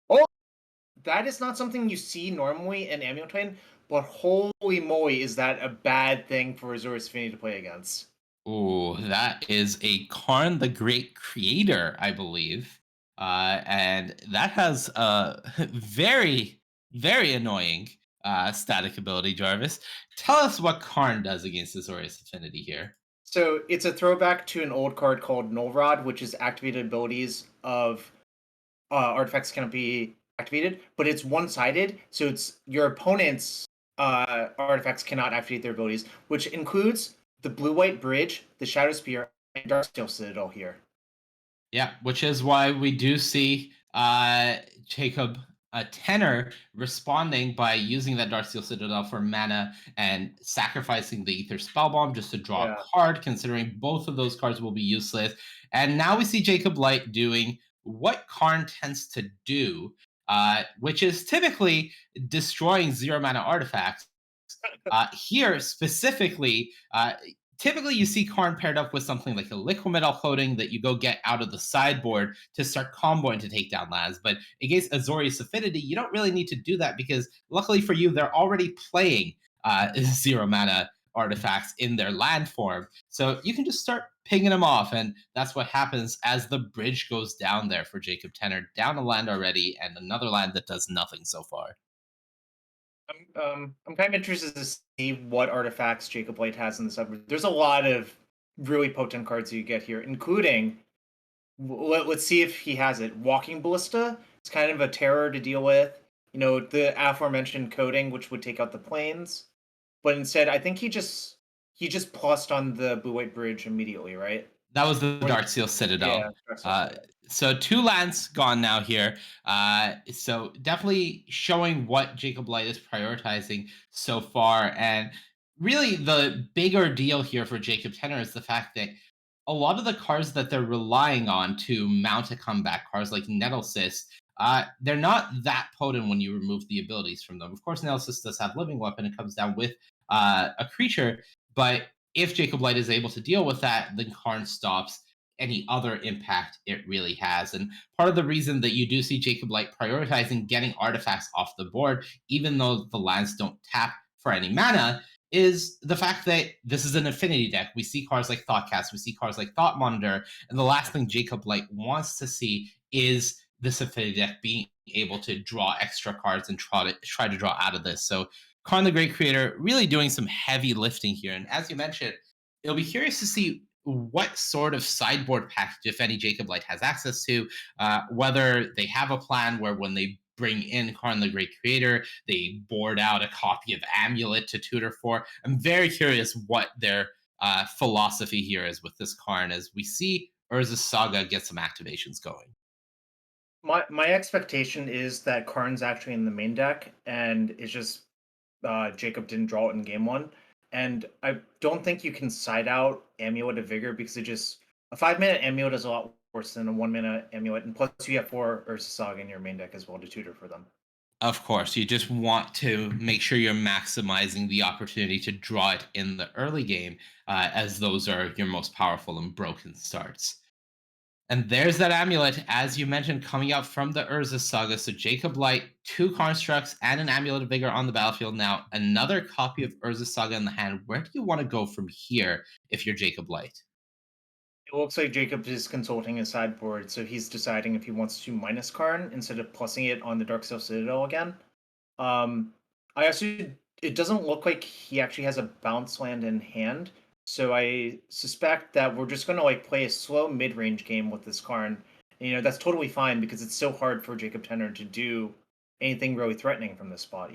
Speaker 7: Oh, that is not something you see normally in Amulet Titan, but holy moly, is that a bad thing for Azorius Affinity to play against.
Speaker 6: Ooh, that is a Karn the Great Creator, I believe. And that has a very, very annoying static ability, Jarvis. Tell us what Karn does against Azorius Affinity here.
Speaker 7: So it's a throwback to an old card called Null Rod, which is activated abilities of artifacts cannot be activated, but it's one-sided, so it's your opponent's artifacts cannot activate their abilities, which includes the Blue-White Bridge, the Shadow Spear, and Darksteel Citadel here.
Speaker 6: Yeah, which is why we do see Jacob Tenor responding by using that Darksteel Citadel for mana and sacrificing the Ether Spellbomb just to draw a card, considering both of those cards will be useless. And now we see Jacob Light doing what Karn tends to do, which is typically destroying 0-mana artifacts. Here specifically, typically you see Karn paired up with something like a Liquimetal Coating that you go get out of the sideboard to start comboing to take down lands. But against Azorius Affinity, you don't really need to do that because luckily for you, they're already playing 0-mana artifacts in their land form. So you can just start pinging them off, and that's what happens as the bridge goes down there for Jacob Tenor. Down a land already, and another land that does nothing so far.
Speaker 7: I'm kind of interested to see what artifacts Jacob Light has in the subgroup. There's a lot of really potent cards you get here, including, let's see if he has it. Walking Ballista. It's kind of a terror to deal with. The aforementioned coding, which would take out the planes. But instead, I think he just plussed on the Blue-White Bridge immediately, right?
Speaker 6: That was the Darksteel Citadel. Yeah, so 2 lands gone now here. So definitely showing what Jacob Light is prioritizing so far. And really the bigger deal here for Jacob Tenor is the fact that a lot of the cards that they're relying on to mount a comeback, cards like Nettlecyst, they're not that potent when you remove the abilities from them. Of course, Nettlecyst does have Living Weapon. It comes down with a creature, but if Jacob Light is able to deal with that, then Karn stops any other impact it really has. And part of the reason that you do see Jacob Light prioritizing getting artifacts off the board, even though the lands don't tap for any mana, is the fact that this is an affinity deck. We see cards like Thoughtcast, we see cards like Thought Monitor, and the last thing Jacob Light wants to see is this affinity deck being able to draw extra cards and try to draw out of this. So Karn the Great Creator really doing some heavy lifting here. And as you mentioned, it'll be curious to see what sort of sideboard package, if any, Jacob Light has access to, whether they have a plan where when they bring in Karn the Great Creator, they board out a copy of Amulet to tutor for. I'm very curious what their philosophy here is with this Karn as we see Urza's Saga get some activations going.
Speaker 7: My expectation is that Karn's actually in the main deck, and it's just Jacob didn't draw it in game 1. And I don't think you can side out Amulet of Vigor because a 5-mana Amulet is a lot worse than a 1-mana Amulet, and plus you have 4 Urza Saga in your main deck as well to tutor for them.
Speaker 6: Of course, you just want to make sure you're maximizing the opportunity to draw it in the early game, as those are your most powerful and broken starts. And there's that Amulet, as you mentioned, coming out from the Urza Saga. So Jacob Light, 2 Constructs, and an Amulet of Vigor on the battlefield. Now, another copy of Urza Saga in the hand. Where do you want to go from here if you're Jacob Light?
Speaker 7: It looks like Jacob is consulting his sideboard, so he's deciding if he wants to minus Karn instead of plussing it on the Darksteel Citadel again. It doesn't look like he actually has a bounce land in hand, so I suspect that we're just going to play a slow mid-range game with this Karn And, that's totally fine because it's so hard for Jacob Tenner to do anything really threatening from this spot.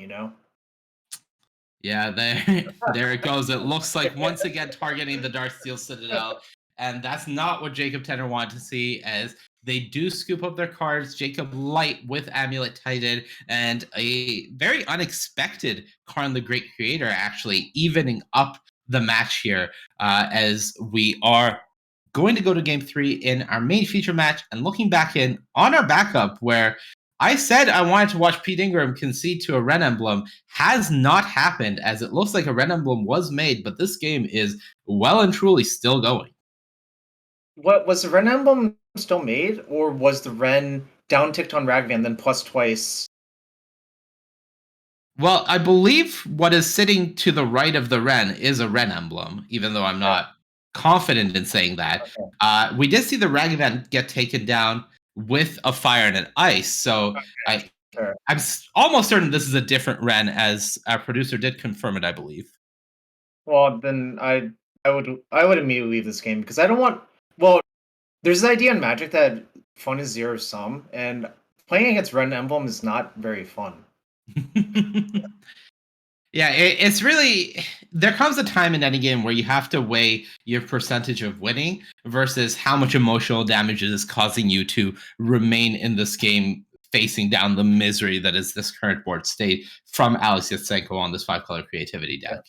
Speaker 6: Yeah, there it goes. It looks like once again targeting the Darksteel Citadel, and that's not what Jacob Tenner wanted to see. As they do scoop up their cards, Jacob Light with Amulet Titan, and a very unexpected Karn the Great Creator actually evening up the match here, as we are going to go to game 3 in our main feature match, and looking back in on our backup where I said I wanted to watch Pete Ingram concede to a Ren Emblem. Has not happened, as it looks like a Ren Emblem was made, but this game is well and truly still going.
Speaker 7: What was the Ren Emblem still made, or was the Ren down ticked on Ragavan then plus twice?
Speaker 6: Well, I believe what is sitting to the right of the Ren is a Ren Emblem, even though I'm not confident in saying that.
Speaker 7: Okay.
Speaker 6: We did see the Ragavan get taken down with a fire and an ice, so
Speaker 7: Sure.
Speaker 6: I'm almost certain this is a different Ren, as our producer did confirm it, I believe.
Speaker 7: Well, then I would immediately leave this game because I don't want. Well, there's the idea in Magic that fun is zero sum, and playing against Ren Emblem is not very fun.
Speaker 6: Yeah, it's really, there comes a time in any game where you have to weigh your percentage of winning versus how much emotional damage it is causing you to remain in this game, facing down the misery that is this current board state from Alex Yatsenko on this 5-color creativity deck.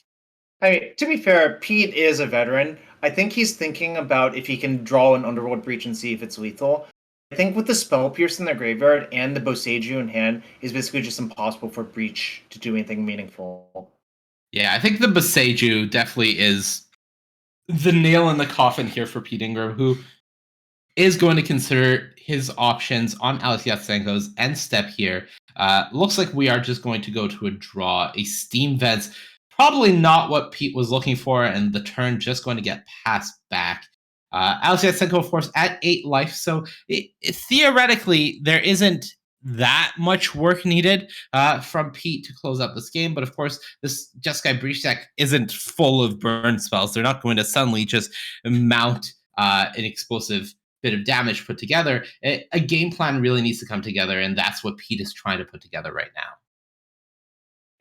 Speaker 7: I mean, to be fair, Pete is a veteran. I think he's thinking about if he can draw an Underworld Breach and see if it's lethal. I think with the Spell Pierce in the graveyard and the Boseiju in hand, is basically just impossible for Breach to do anything meaningful.
Speaker 6: Yeah, I think the Boseiju definitely is the nail in the coffin here for Pete Ingram, who is going to consider his options on Alex Yatsenko's end step here. Looks like we are just going to go to a draw, a Steam Vents. Probably not what Pete was looking for, and the turn just going to get passed back. Alex Yatsenko, of course, at 8 life, so theoretically, there isn't that much work needed from Pete to close out this game. But of course, this Jeskai Breach deck isn't full of burn spells. They're not going to suddenly just mount an explosive bit of damage put together. A game plan really needs to come together, and that's what Pete is trying to put together right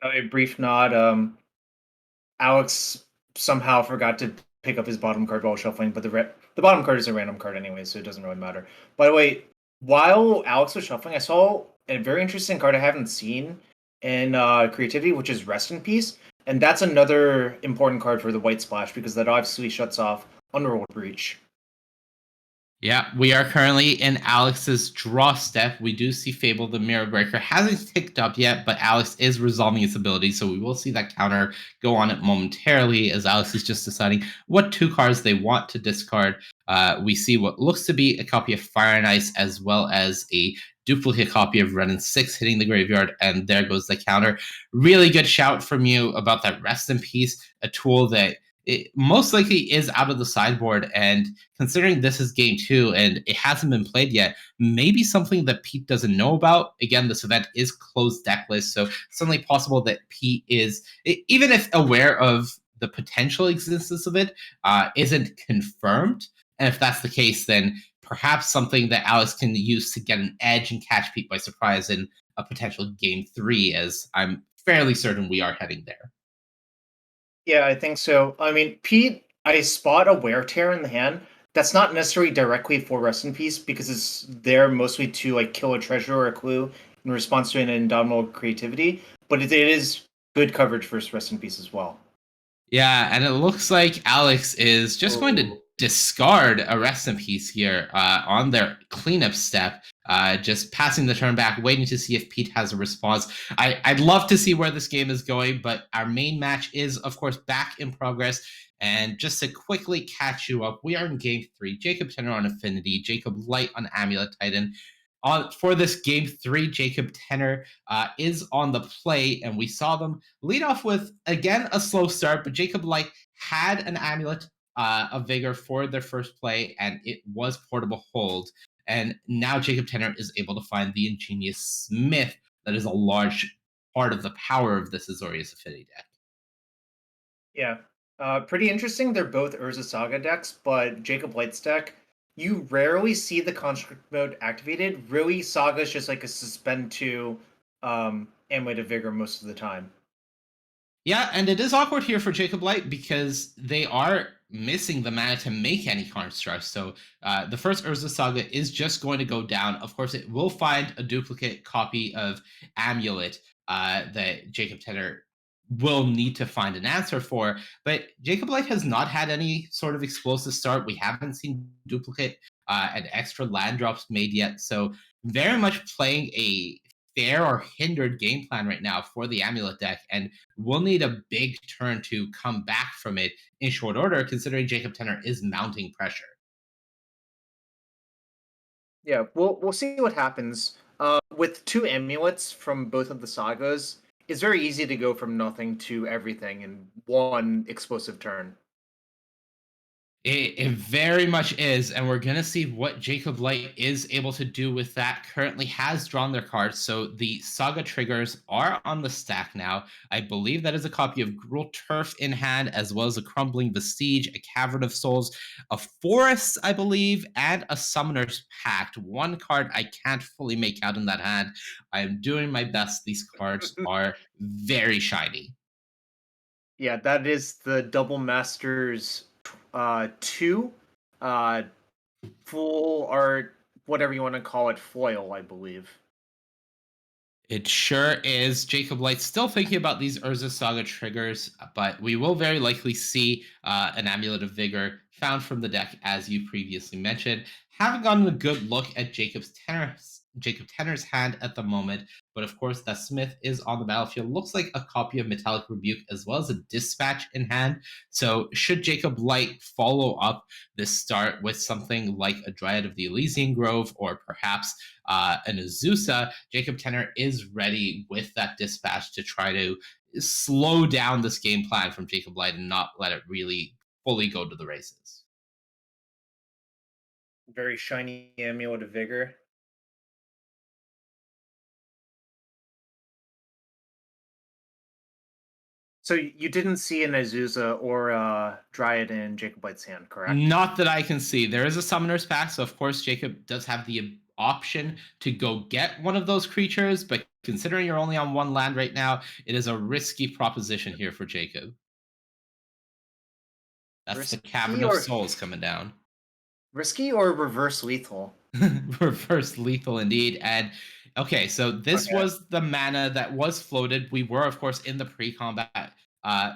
Speaker 6: now.
Speaker 7: A brief nod. Alex somehow forgot to pick up his bottom card while shuffling, but the bottom card is a random card anyway, so it doesn't really matter. By the way, while Alex was shuffling, I saw a very interesting card I haven't seen in Creativity, which is Rest in Peace, and that's another important card for the White Splash because that obviously shuts off Underworld Breach.
Speaker 6: Yeah, we are currently in Alex's draw step. We do see Fable the Mirror Breaker hasn't ticked up yet, but Alex is resolving its ability, so we will see that counter go on it momentarily as Alex is just deciding what 2 cards they want to discard. We see what looks to be a copy of Fire and Ice as well as a duplicate copy of Ren and 6 hitting the graveyard, and there goes the counter. Really good shout from you about that Rest in Peace, a tool that it most likely is out of the sideboard, and considering this is game 2 and it hasn't been played yet, maybe something that Pete doesn't know about. Again, this event is closed deck list, so certainly possible that Pete is, even if aware of the potential existence of it, isn't confirmed. And if that's the case, then perhaps something that Alex can use to get an edge and catch Pete by surprise in a potential game 3, as I'm fairly certain we are heading there.
Speaker 7: Yeah, I think so. I mean, Pete, I spot a Wear Tear in the hand. That's not necessarily directly for Rest in Peace because it's there mostly to like kill a treasure or a clue in response to an indomitable creativity, but it is good coverage for Rest in Peace as well.
Speaker 6: Yeah, and it looks like Alex is just going to discard a Rest in Peace here on their cleanup step, just passing the turn back, waiting to see if Pete has a response. I'd love to see where this game is going, but our main match is, of course, back in progress. And just to quickly catch you up, we are in game 3. Jacob Tenner on Affinity, Jacob Light on Amulet Titan. For this game 3, Jacob Tenner is on the play, and we saw them lead off with, again, a slow start, but Jacob Light had an Amulet of Vigor for their first play, and it was Portable Hold. And now Jacob Tenner is able to find the Ingenious Smith that is a large part of the power of this Azorius Affinity deck.
Speaker 7: Yeah. Pretty interesting. They're both Urza Saga decks, but Jacob Light's deck you rarely see the construct mode activated. Really, Saga's just like a suspend to Amulet of Vigor most of the time.
Speaker 6: Yeah, and it is awkward here for Jacob Light because they are missing the mana to make any constructs. So the first Urza Saga is just going to go down. Of course, it will find a duplicate copy of Amulet that Jacob Tenor will need to find an answer for. But Jacob Light has not had any sort of explosive start. We haven't seen duplicate and extra land drops made yet. So very much playing a fair or hindered game plan right now for the Amulet deck. And we'll need a big turn to come back from it in short order, considering Jacob Tenor is mounting pressure.
Speaker 7: Yeah, we'll see what happens. With two amulets from both of the sagas, it's very easy to go from nothing to everything in one explosive turn.
Speaker 6: It very much is, and we're gonna see what Jacob Light is able to do with that. Currently has drawn their cards, so the Saga triggers are on the stack now. I believe that is a copy of Gruul Turf in hand, as well as a Crumbling Vestige, a Cavern of Souls, a Forest, I believe, and a Summoner's Pact. One card I can't fully make out in that hand. I am doing my best. These cards are very shiny.
Speaker 7: Yeah, that is the Double Masters 2 uh, full art, whatever you want to call it, foil, I believe.
Speaker 6: It sure is. Jacob Light still thinking about these Urza Saga triggers, but we will very likely see an Amulet of Vigor found from the deck, as you previously mentioned. Haven't gotten a good look at Jacob Tenor's hand at the moment, but of course that Smith is on the battlefield. Looks like a copy of Metallic Rebuke as well as a Dispatch in hand. So should Jacob Light follow up this start with something like a Dryad of the Elysian Grove or perhaps an Azusa, Jacob Tenor is ready with that Dispatch to try to slow down this game plan from Jacob Light and not let it really fully go to the races.
Speaker 7: Very shiny Amulet of Vigor. So you didn't see an Azusa or a Dryad in Jacob Light's hand, correct?
Speaker 6: Not that I can see. There is a Summoner's Pact, so of course Jacob does have the option to go get one of those creatures, but considering you're only on one land right now, it is a risky proposition here for Jacob. That's
Speaker 7: Risky
Speaker 6: the Cavern of Souls coming down.
Speaker 7: Risky or reverse lethal?
Speaker 6: Reverse lethal indeed. And okay, so this was the mana that was floated. We were, of course, in the pre-combat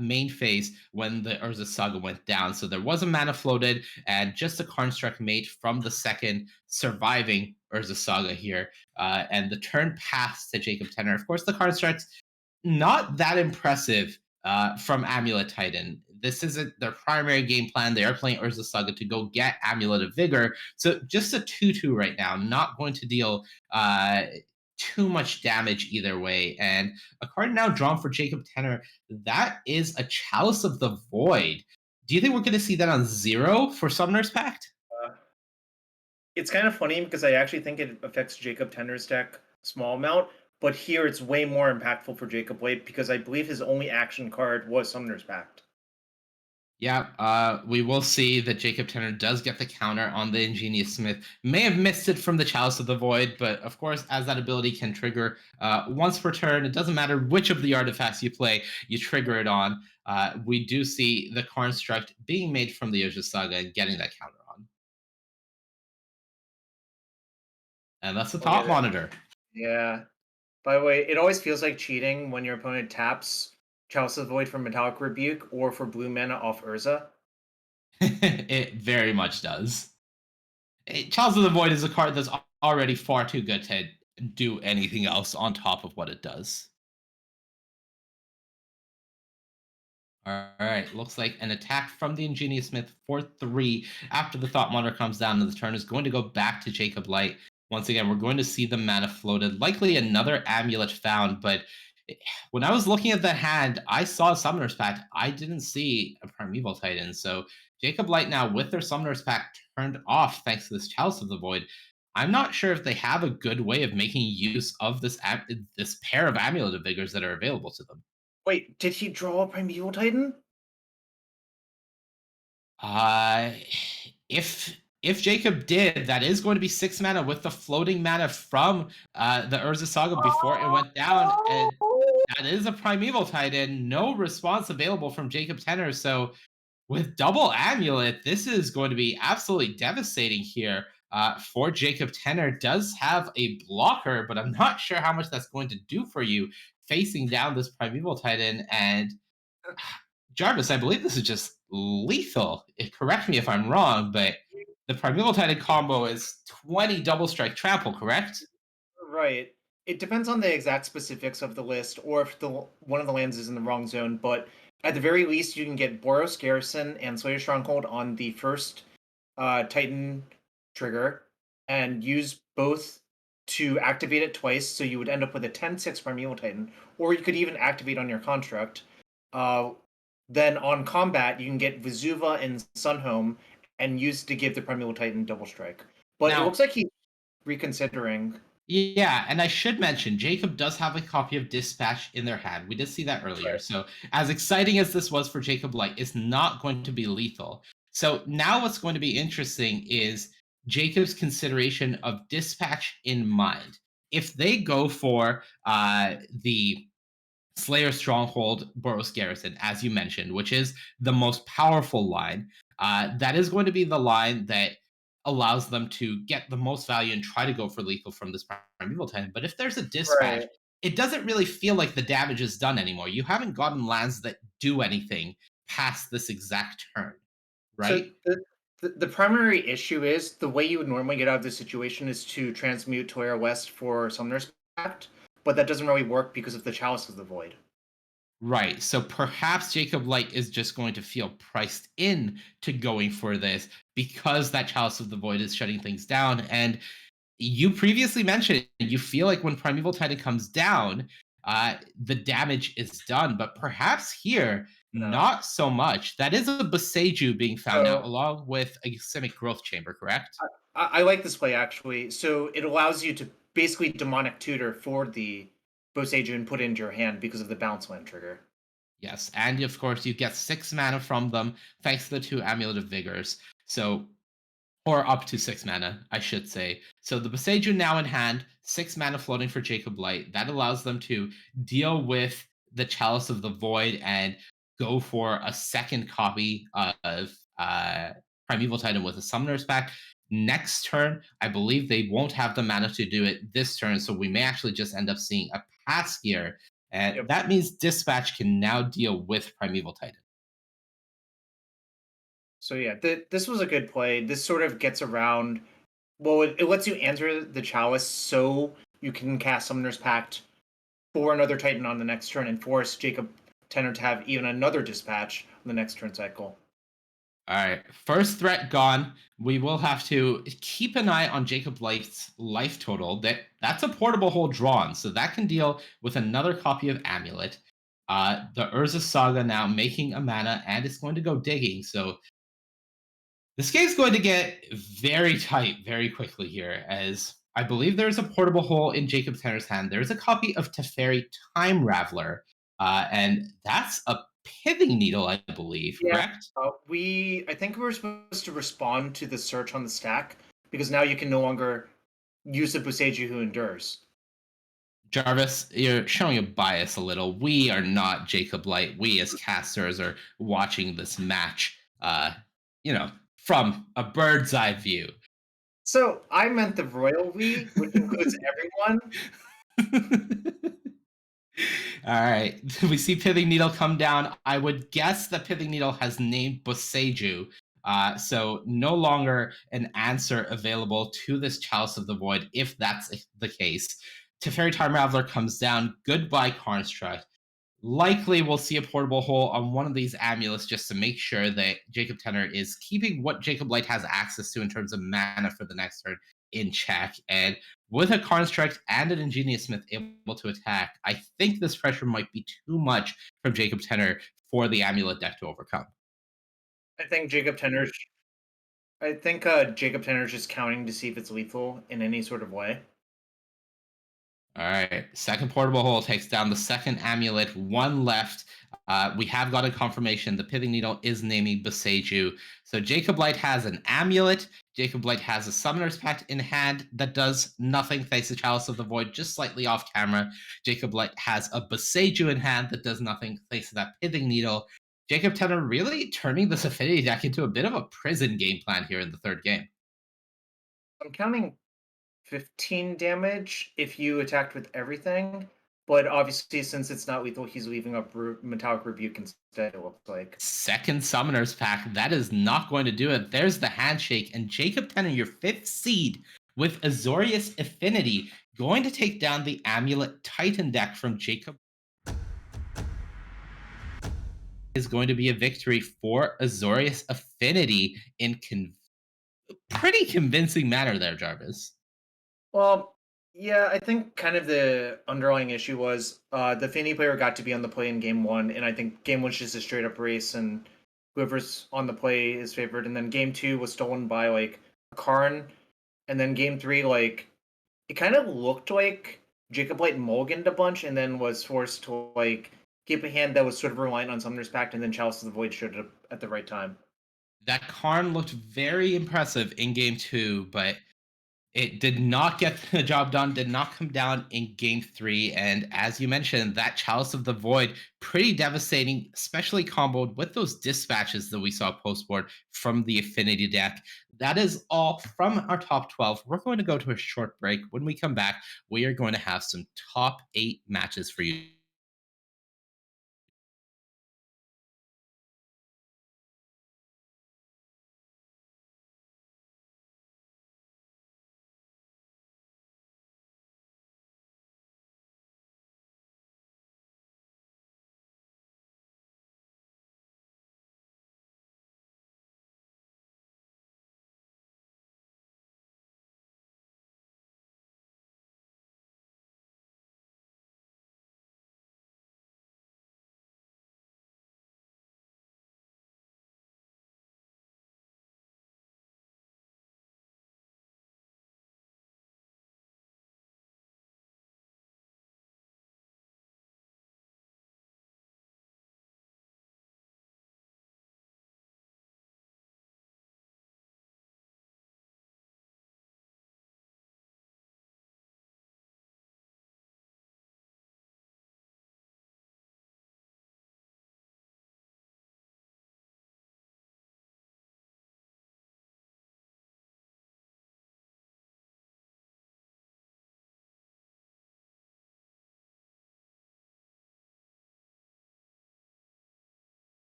Speaker 6: main phase when the Urza Saga went down. So there was a mana floated and just a construct made from the second surviving Urza Saga here. And the turn passed to Jacob Tenor. Of course, the construct not that impressive from Amulet Titan. This isn't their primary game plan. They are playing Urza Saga to go get Amulet of Vigor. So just a 2-2 right now, not going to deal too much damage either way. And a card now drawn for Jacob Tenor, that is a Chalice of the Void. Do you think we're going to see that on 0 for Summoner's Pact?
Speaker 7: It's kind of funny because I actually think it affects Jacob Tenor's deck small amount, but here it's way more impactful for Jacob Light because I believe his only action card was Summoner's Pact.
Speaker 6: Yeah, we will see that Jacob Tenor does get the counter on the Ingenious Smith. May have missed it from the Chalice of the Void, but of course, as that ability can trigger once per turn, it doesn't matter which of the artifacts you play, you trigger it on. We do see the construct being made from the Urza Saga and getting that counter on. And that's the Thought Monitor.
Speaker 7: Yeah. By the way, it always feels like cheating when your opponent taps Chalice of the Void for Metallic Rebuke or for blue mana off Urza.
Speaker 6: It very much does. Chalice of the Void is a card that's already far too good to do anything else on top of what it does. All right, looks like an attack from the Ingenious Smith for 3 after the Thought Monitor comes down and the turn is going to go back to Jacob Light. Once again, we're going to see the mana floated, likely another amulet found, but when I was looking at that hand, I saw Summoner's Pact. I didn't see a Primeval Titan. So Jacob Light now with their Summoner's Pact turned off thanks to this Chalice of the Void. I'm not sure if they have a good way of making use of this pair of Amulet of Vigors that are available to them.
Speaker 7: Wait, did he draw a Primeval Titan?
Speaker 6: If if Jacob did, that is going to be 6 mana with the floating mana from the Urza Saga before it went down. And that is a Primeval Titan. No response available from Jacob Tenner. So with double Amulet, this is going to be absolutely devastating here for Jacob Tenner. Does have a blocker, but I'm not sure how much that's going to do for you facing down this Primeval Titan. And Jarvis, I believe this is just lethal. Correct me if I'm wrong, but the Primeval Titan combo is 20 double strike trample, correct?
Speaker 7: Right. It depends on the exact specifics of the list, or if one of the lands is in the wrong zone. But at the very least, you can get Boros Garrison and Slayer Stronghold on the first Titan trigger, and use both to activate it twice. So you would end up with a 10/6 Primeval Titan, or you could even activate on your construct. Then on combat, you can get Vesuva and Sunhome and use to give the Primeval Titan double strike. But it looks like he's reconsidering.
Speaker 6: Yeah, and I should mention, Jacob does have a copy of Dispatch in their hand. We did see that earlier.
Speaker 7: Right.
Speaker 6: So as exciting as this was for Jacob Light, it's not going to be lethal. So now what's going to be interesting is Jacob's consideration of Dispatch in mind. If they go for the Slayer Stronghold Boros Garrison, as you mentioned, which is the most powerful line, that is going to be the line that allows them to get the most value and try to go for lethal from this Primeval Titan. But if there's a Dispatch, it doesn't really feel like the damage is done anymore. You haven't gotten lands that do anything past this exact turn, right?
Speaker 7: So the primary issue is the way you would normally get out of this situation is to transmute Toya West for Summoner's Pact, but that doesn't really work because of the Chalice of the Void.
Speaker 6: Right. So perhaps Jacob Light is just going to feel priced in to going for this because that Chalice of the Void is shutting things down. And you previously mentioned you feel like when Primeval Titan comes down, the damage is done. But perhaps here, not so much. That is a Boseiju being found now, along with a Simic Growth Chamber, correct?
Speaker 7: I like this play, actually. So it allows you to basically Demonic Tutor for the Boseiju and put it into your hand because of the bounce land trigger.
Speaker 6: Yes, and of course you get 6 mana from them thanks to the 2 Amulet of Vigors. So, or up to 6 mana, I should say. So the Boseiju now in hand, 6 mana floating for Jacob Light. That allows them to deal with the Chalice of the Void and go for a second copy of Primeval Titan with a Summoner's Pact. Next turn, I believe they won't have the mana to do it this turn, so we may actually just end up seeing a pass here. And that means Dispatch can now deal with Primeval Titan.
Speaker 7: So yeah, this was a good play. This sort of gets around. Well, it lets you answer the Chalice so you can cast Summoner's Pact for another Titan on the next turn and force Jacob Tenner to have even another Dispatch on the next turn cycle.
Speaker 6: All right, first threat gone. We will have to keep an eye on Jacob Light's life total. That's a portable hole drawn, so that can deal with another copy of Amulet. The Urza Saga now making a mana, and it's going to go digging. So this game's going to get very tight very quickly here, as I believe there's a portable hole in Jacob Tenner's hand. There's a copy of Teferi Time Raveler, and that's a Pithing Needle, I believe, correct?
Speaker 7: I think we were supposed to respond to the search on the stack, because now you can no longer use the Boseiju who endures.
Speaker 6: Jarvis, you're showing a bias a little. We are not Jacob Light. We as casters are watching this match, from a bird's eye view.
Speaker 7: So I meant the royal we, which includes everyone.
Speaker 6: All right, we see Pithing Needle come down. I would guess that Pithing Needle has named Boseiju, so no longer an answer available to this Chalice of the Void, if that's the case. Teferi Time Raveler comes down. Goodbye, Construct. Likely we'll see a portable hole on one of these amulets just to make sure that Jacob Tenner is keeping what Jacob Light has access to in terms of mana for the next turn in check. And with a Construct and an Ingenious Smith able to attack, I think this pressure might be too much from Jacob Tenner for the amulet deck to overcome.
Speaker 7: I think Jacob Tenner's just counting to see if it's lethal in any sort of way.
Speaker 6: All right, second portable hole takes down the second amulet, one left. We have got a confirmation. The Pithing Needle is naming Boseiju. So Jacob Light has an amulet. Jacob Light has a Summoner's Pact in hand that does nothing thanks to Chalice of the Void, just slightly off camera. Jacob Light has a Boseiju in hand that does nothing thanks to that Pithing Needle. Jacob Tenor really turning this Affinity deck into a bit of a prison game plan here in the third game.
Speaker 7: I'm counting 15 damage if you attacked with everything, but obviously since it's not lethal, he's leaving up Metallic Rebuke instead, it looks like.
Speaker 6: Second Summoner's Pact, that is not going to do it. There's the handshake, and Jacob Tenor, your 5th seed with Azorius Affinity, going to take down the Amulet Titan deck from Jacob. Is going to be a victory for Azorius Affinity in pretty convincing manner there, Jarvis.
Speaker 7: Well, yeah, I think kind of the underlying issue was the Affinity player got to be on the play in game 1, and I think game 1's just a straight up race, and whoever's on the play is favored. And then game 2 was stolen by like a Karn, and then game 3, like it kind of looked like Jacob Light mulliganed a bunch, and then was forced to like keep a hand that was sort of reliant on Summoner's Pact, and then Chalice of the Void showed up at the right time.
Speaker 6: That Karn looked very impressive in game 2, but it did not get the job done, did not come down in game 3. And as you mentioned, that Chalice of the Void, pretty devastating, especially comboed with those dispatches that we saw post-board from the Affinity deck. That is all from our top 12. We're going to go to a short break. When we come back, we are going to have some top 8 matches for you.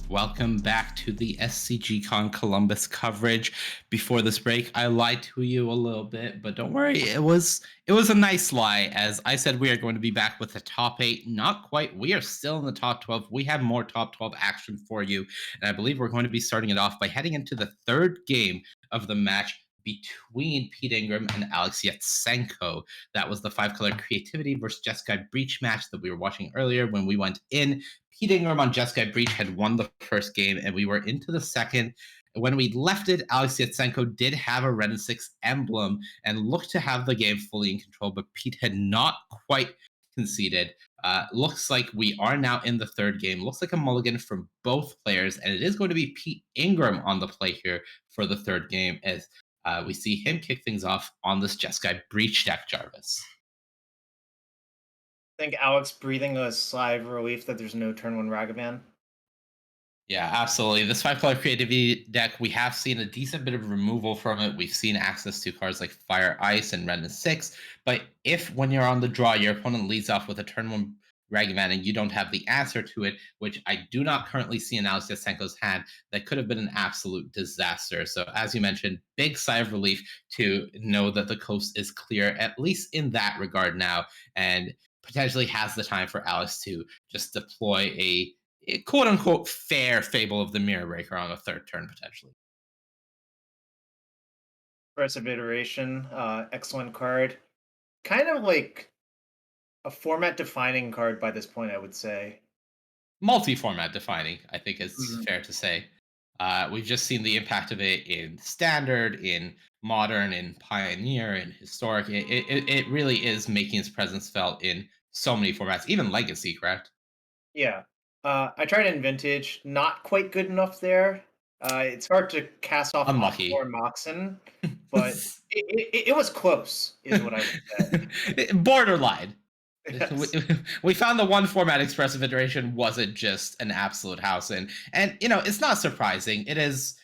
Speaker 6: Welcome back to the SCGCON Columbus coverage. Before this break, I lied to you a little bit, but don't worry, it was a nice lie. As I said, we are going to be back with the top 8. Not quite. We are still in the top 12. We have more top 12 action for you, and I believe we're going to be starting it off by heading into the third game of the match between Pete Ingram and Alex Yatsenko. That was the 5-color creativity versus Jeskai Breach match that we were watching earlier when we went in. Pete Ingram on Jeskai Breach had won the first game, and we were into the second. When we left it, Alex Yatsenko did have a red and 6 emblem and looked to have the game fully in control, but Pete had not quite conceded. Looks like we are now in the third game. Looks like a mulligan from both players, and it is going to be Pete Ingram on the play here for the third game as we see him kick things off on this Jeskai Breach deck, Jarvis.
Speaker 7: I think Alex breathing a sigh of relief that there's no turn 1 Ragavan.
Speaker 6: Yeah, absolutely. This 5-color creativity deck, we have seen a decent bit of removal from it. We've seen access to cards like Fire Ice and Ren 6. But if when you're on the draw, your opponent leads off with a turn 1 Ragavan and you don't have the answer to it, which I do not currently see in Alex Yatsenko's hand, that could have been an absolute disaster. So as you mentioned, big sigh of relief to know that the coast is clear, at least in that regard now, and potentially has the time for Alex to just deploy a quote unquote fair Fable of the Mirror Breaker on the third turn potentially.
Speaker 7: Expressive Iteration, excellent card. Kind of like a format defining card by this point, I would say.
Speaker 6: Multi-format defining, I think is fair to say. We've just seen the impact of it in Standard, in Modern, in Pioneer, in Historic. It really is making its presence felt in so many formats, even Legacy, correct?
Speaker 7: Yeah. I tried in Vintage, not quite good enough there. It's hard to cast off
Speaker 6: Unlucky.
Speaker 7: or Moxen, but it was close, is what I would say.
Speaker 6: Borderline.
Speaker 7: Yes.
Speaker 6: We found the one format Expressive Iteration wasn't just an absolute house in. And, it's not surprising. It is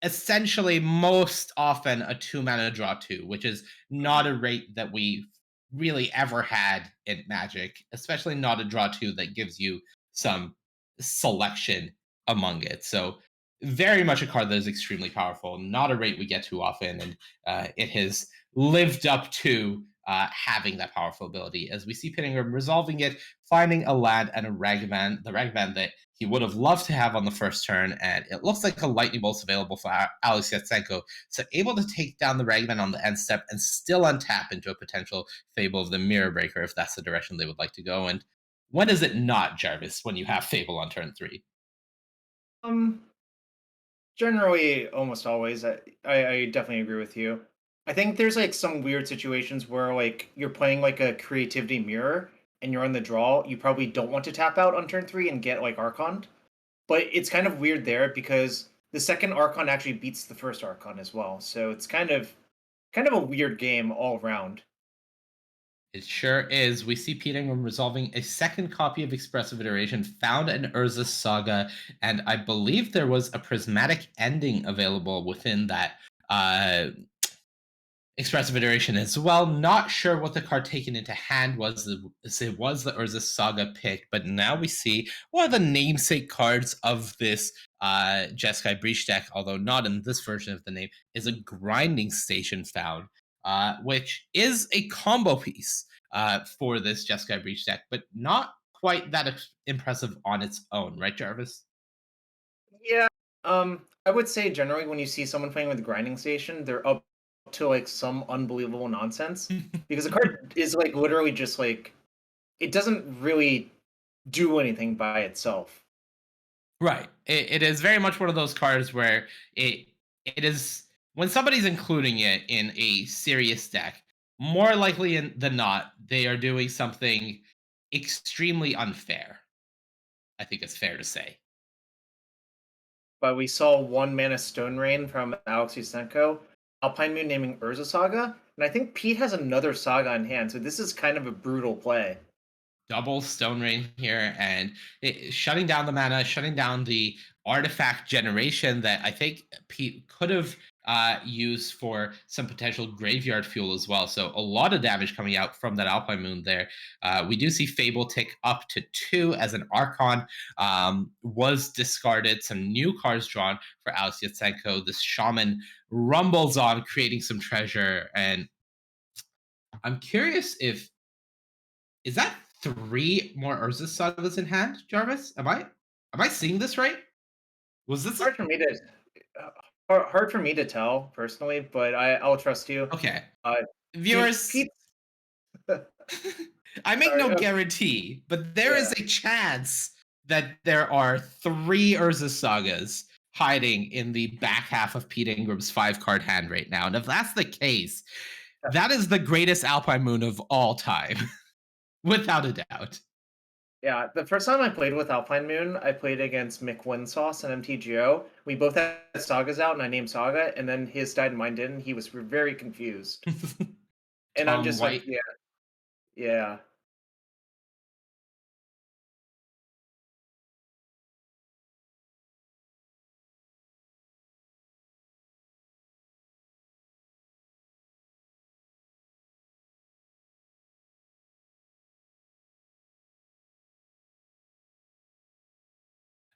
Speaker 6: essentially most often a 2-mana draw 2, which is not a rate that we really ever had in Magic, especially not a draw 2 that gives you some selection among it. So very much a card that is extremely powerful, not a rate we get too often, and it has lived up to having that powerful ability. As we see Pittingham resolving it, finding a land and a Ragavan, the Ragavan that he would have loved to have on the first turn, and it looks like a Lightning Bolt's available for Alex Yatsenko, so able to take down the Ragavan on the end step and still untap into a potential Fable of the Mirror Breaker if that's the direction they would like to go. And when is it not, Jarvis, when you have Fable on turn 3?
Speaker 7: Generally, almost always. I definitely agree with you. I think there's like some weird situations where like you're playing like a creativity mirror and you're on the draw. You probably don't want to tap out on turn 3 and get like Archon, but it's kind of weird there because the second Archon actually beats the first Archon as well. So it's kind of a weird game all around.
Speaker 6: It sure is. We see Pete Ingram resolving a second copy of Expressive Iteration, found in Urza's Saga, and I believe there was a prismatic ending available within that Expressive Iteration as well. Not sure what the card taken into hand was. It was the Urza's Saga pick, but now we see one of the namesake cards of this Jeskai Breach deck, although not in this version of the name, is a Grinding Station found. Which is a combo piece for this Jeskai Breach deck, but not quite that impressive on its own, right, Jarvis?
Speaker 7: Yeah. I would say generally when you see someone playing with Grinding Station, they're up to like some unbelievable nonsense because the card is like literally just like it doesn't really do anything by itself.
Speaker 6: Right. It is very much one of those cards where it is when somebody's including it in a serious deck, more likely than not, they are doing something extremely unfair. I think it's fair to say.
Speaker 7: But we saw 1-mana Stone Rain from Alex Yatsenko, Alpine Moon naming Urza Saga, and I think Pete has another Saga in hand, so this is kind of a brutal play.
Speaker 6: Double Stone Rain here, and shutting down the mana, shutting down the artifact generation that I think Pete could have used for some potential graveyard fuel as well. So a lot of damage coming out from that Alpine Moon there. We do see Fable tick up to 2 as an Archon was discarded. Some new cards drawn for Alex Yatsenko. This Shaman rumbles on, creating some treasure. And I'm curious if is that 3 more Urza Sagas in hand, Jarvis? Am I seeing this right? Was this
Speaker 7: hard for me to tell personally, but I'll trust you.
Speaker 6: Okay. Viewers, I make no guarantee, but there is a chance that there are 3 Urza Sagas hiding in the back half of Pete Ingram's 5-card hand right now. And if that's the case, that is the greatest Alpine Moon of all time. Without a doubt.
Speaker 7: Yeah, the first time I played with Alpine Moon, I played against Mick Winsauce and MTGO. We both had Sagas out, and I named Saga, and then his died and mine didn't. He was very confused. And I'm
Speaker 6: Tom
Speaker 7: just like,
Speaker 6: White.
Speaker 7: yeah, yeah.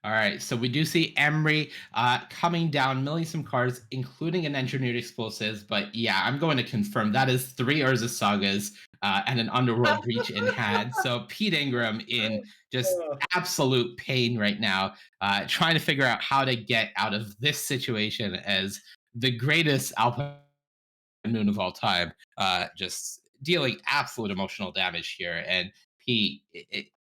Speaker 6: All right, so we do see Emery coming down, milling some cards, including an engineered explosives. But yeah, I'm going to confirm that is 3 Urza Sagas and an Underworld Breach in hand. So Pete Ingram in just absolute pain right now, trying to figure out how to get out of this situation as the greatest Alpine Moon of all time, just dealing absolute emotional damage here. And Pete,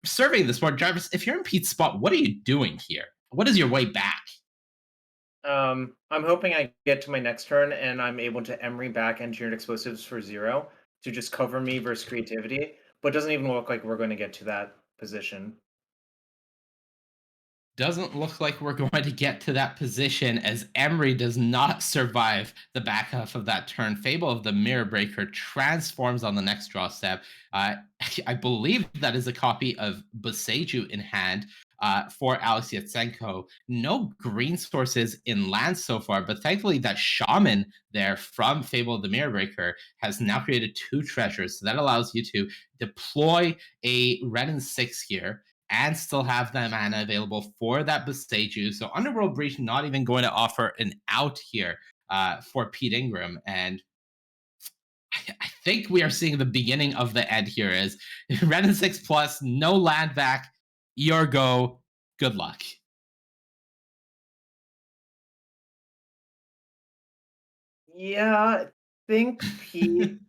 Speaker 6: surveying this board, Jarvis, if you're in Pete's spot, what are you doing here? What is your way back?
Speaker 7: I'm hoping I get to my next turn and I'm able to Emery back engineered explosives for 0 to just cover me versus creativity. But it doesn't even look like we're going to get to that position.
Speaker 6: Doesn't look like we're going to get to that position as Emery does not survive the back half of that turn. Fable of the Mirror Breaker transforms on the next draw step. I believe that is a copy of Boseiju in hand for Alex Yatsenko. No green sources in land so far, but thankfully that Shaman there from Fable of the Mirror Breaker has now created 2 treasures. So that allows you to deploy a red and 6 here and still have that mana available for that Boseiju. So Underworld Breach not even going to offer an out here for Pete Ingram. And I think we are seeing the beginning of the end here is Red and 6 plus, no land back, your go, good luck.
Speaker 7: Yeah, I think Pete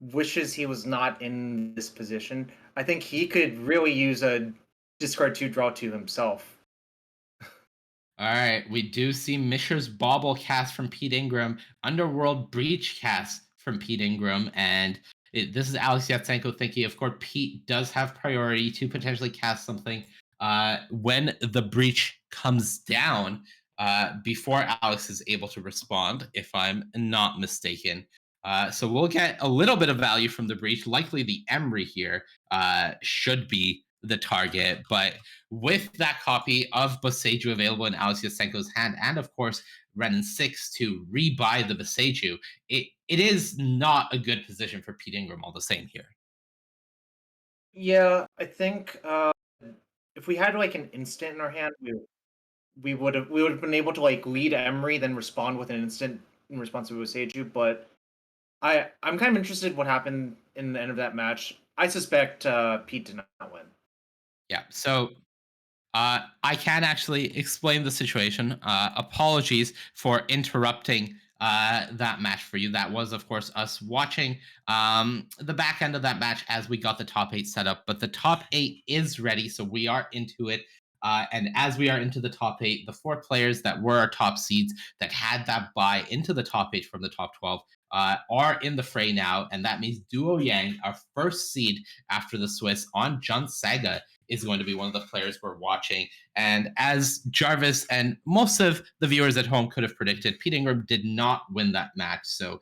Speaker 7: wishes he was not in this position. I think he could really use a discard 2, draw 2 himself.
Speaker 6: All right, we do see Mishra's Bauble cast from Pete Ingram, Underworld Breach cast from Pete Ingram, and this is Alex Yatsenko thinking, of course, Pete does have priority to potentially cast something when the breach comes down before Alex is able to respond, if I'm not mistaken. So we'll get a little bit of value from the breach. Likely the Emery here should be the target, but with that copy of Boseiju available in Alex Yasenko's hand, and of course Renin 6 to rebuy the Boseiju, it is not a good position for Pete Ingram all the same here.
Speaker 7: Yeah, I think if we had like an instant in our hand, we would have been able to like lead Emery, then respond with an instant in response to Ueseju. But I'm kind of interested what happened in the end of that match. I suspect Pete did not win.
Speaker 6: Yeah, so I can actually explain the situation. Apologies for interrupting that match for you. That was, of course, us watching the back end of that match as we got the top 8 set up. But the top 8 is ready, so we are into it. And as we are into the top 8, the 4 players that were our top seeds that had that buy into the top 8 from the top 12 are in the fray now. And that means Duo Yang, our first seed after the Swiss on Jun Saga, is going to be one of the players we're watching. And as Jarvis and most of the viewers at home could have predicted, Pete Ingram did not win that match. So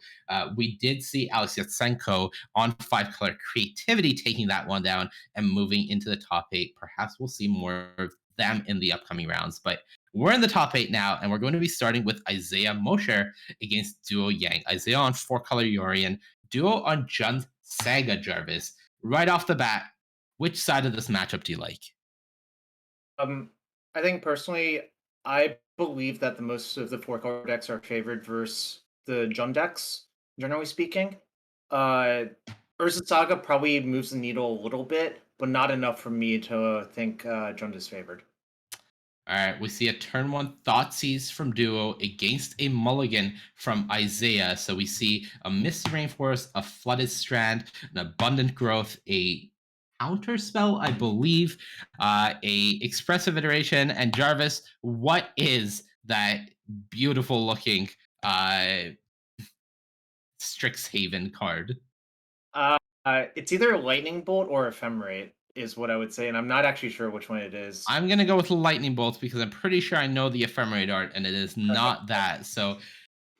Speaker 6: we did see Alex Yatsenko on 5-color creativity taking that one down and moving into the top 8. Perhaps we'll see more of them in the upcoming rounds. But we're in the top 8 now, and we're going to be starting with Isaiah Mosher against Duo Yang. Isaiah on 4-color Yorion, Duo on Jun Saga, Jarvis. Right off the bat, which side of this matchup do you like?
Speaker 7: I think personally, I believe that the most of the 4-color decks are favored versus the Jun decks, generally speaking. Urza Saga probably moves the needle a little bit, but not enough for me to think Jun is favored.
Speaker 6: All right, we see a turn 1 Thoughtseize from Duo against a Mulligan from Isaiah. So we see a Mist Rainforest, a Flooded Strand, an Abundant Growth, a counter spell, I believe, a expressive iteration. And Jarvis, what is that beautiful looking Strixhaven card?
Speaker 7: It's either lightning bolt or ephemerate is what I would say, and I'm not actually sure which one it is.
Speaker 6: I'm gonna go with lightning bolts because I'm pretty sure I know the ephemerate art, and it is not that. So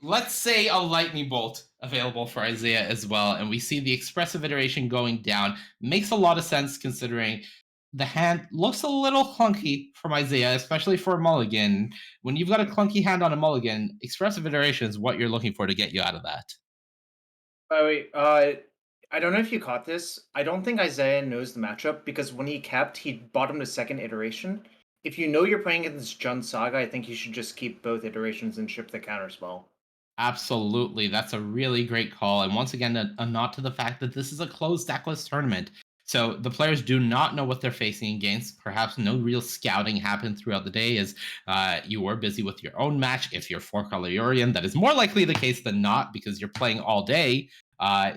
Speaker 6: let's say a lightning bolt available for Isaiah as well, and we see the expressive iteration going down. Makes a lot of sense considering the hand looks a little clunky from Isaiah, especially for a mulligan. When you've got a clunky hand on a mulligan, expressive iteration is what you're looking for to get you out of that.
Speaker 7: Oh wait, I don't know if you caught this. I don't think Isaiah knows the matchup because when he kept, he bought him the second iteration. If you know you're playing against Jun Saga, I think you should just keep both iterations and ship the counterspell.
Speaker 6: Absolutely. That's a really great call. And once again, a nod to the fact that this is a closed decklist tournament. So the players do not know what they're facing against. Perhaps no real scouting happened throughout the day as you were busy with your own match. If you're four-color Yorion, that is more likely the case than not because you're playing all day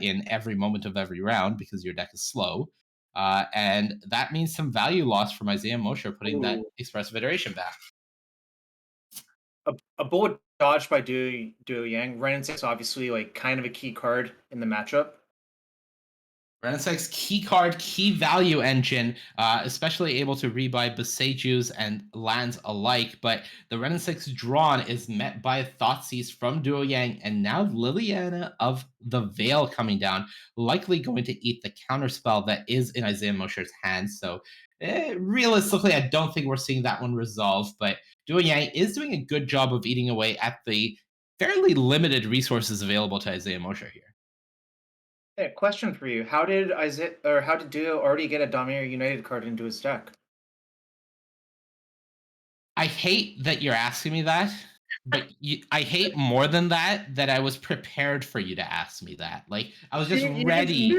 Speaker 6: in every moment of every round because your deck is slow. And that means some value loss from Isaiah Mosher putting that expressive iteration back.
Speaker 7: A bullet dodged by Duo Yang. Ren and 6 obviously like kind of a key card in the matchup.
Speaker 6: Renasec's key card, key value engine, especially able to rebuy Besejus and lands alike. But the Renasec's drawn is met by Thoughtseize from Duo Yang, and now Liliana of the Veil coming down, likely going to eat the counterspell that is in Isaiah Mosher's hand. So realistically, I don't think we're seeing that one resolve. But Duo Yang is doing a good job of eating away at the fairly limited resources available to Isaiah Mosher here.
Speaker 7: Hey, question for you. How did Duo already get a Dominator United card into his deck?
Speaker 6: I hate that you're asking me that, but I hate more than that I was prepared for you to ask me that. Like I was just ready.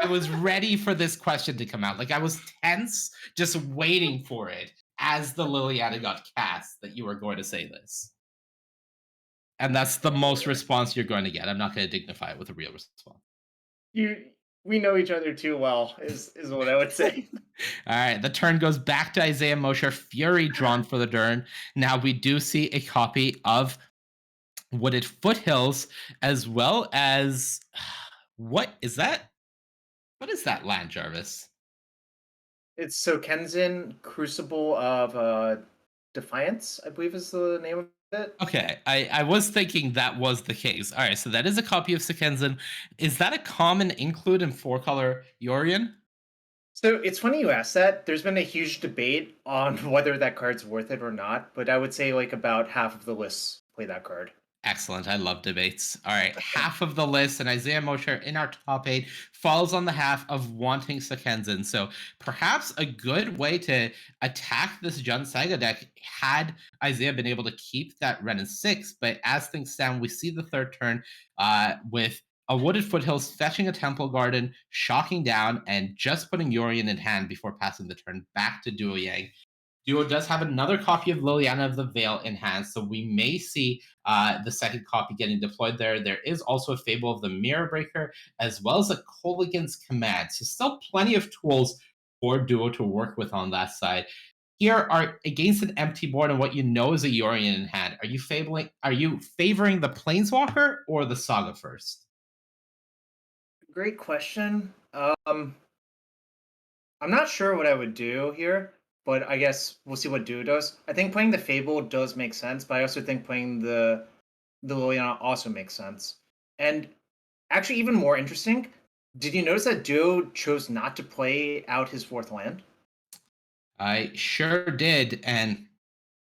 Speaker 6: I was ready for this question to come out. Like I was tense, just waiting for it as the Liliana got cast that you were going to say this. And that's the most response you're going to get. I'm not going to dignify it with a real response.
Speaker 7: We know each other too well, is what I would say.
Speaker 6: All right, the turn goes back to Isaiah Mosher. Fury drawn for the turn. Now we do see a copy of Wooded Foothills, as well as what is that? What is that land, Jarvis?
Speaker 7: It's so Kenzin Crucible of Defiance, I believe is the name of it.
Speaker 6: Okay, I was thinking that was the case. All right, so that is a copy of Sekenzin. Is that a common include in four-color Yorion?
Speaker 7: So it's funny you asked that. There's been a huge debate on whether that card's worth it or not, but I would say like about half of the lists play that card.
Speaker 6: Excellent. I love debates. All right. Half of the list, and Isaiah Mosher in our top 8 falls on the half of wanting Sekenzin. So perhaps a good way to attack this Jun Saga deck had Isaiah been able to keep that Ren and 6. But as things stand, we see the third turn with a Wooded Foothills fetching a Temple Garden, shocking down, and just putting Yorion in hand before passing the turn back to Duo Yang. Duo does have another copy of Liliana of the Veil in hand, so we may see the second copy getting deployed there. There is also a Fable of the Mirror Breaker, as well as a Kolaghan's Command. So still plenty of tools for Duo to work with on that side. Here are against an empty board and what you know is a Yorion in hand. Are you favoring the Planeswalker or the Saga first?
Speaker 7: Great question. I'm not sure what I would do here, but I guess we'll see what Duo does. I think playing the Fable does make sense, but I also think playing the Liliana also makes sense. And actually, even more interesting, did you notice that Duo chose not to play out his fourth land?
Speaker 6: I sure did, and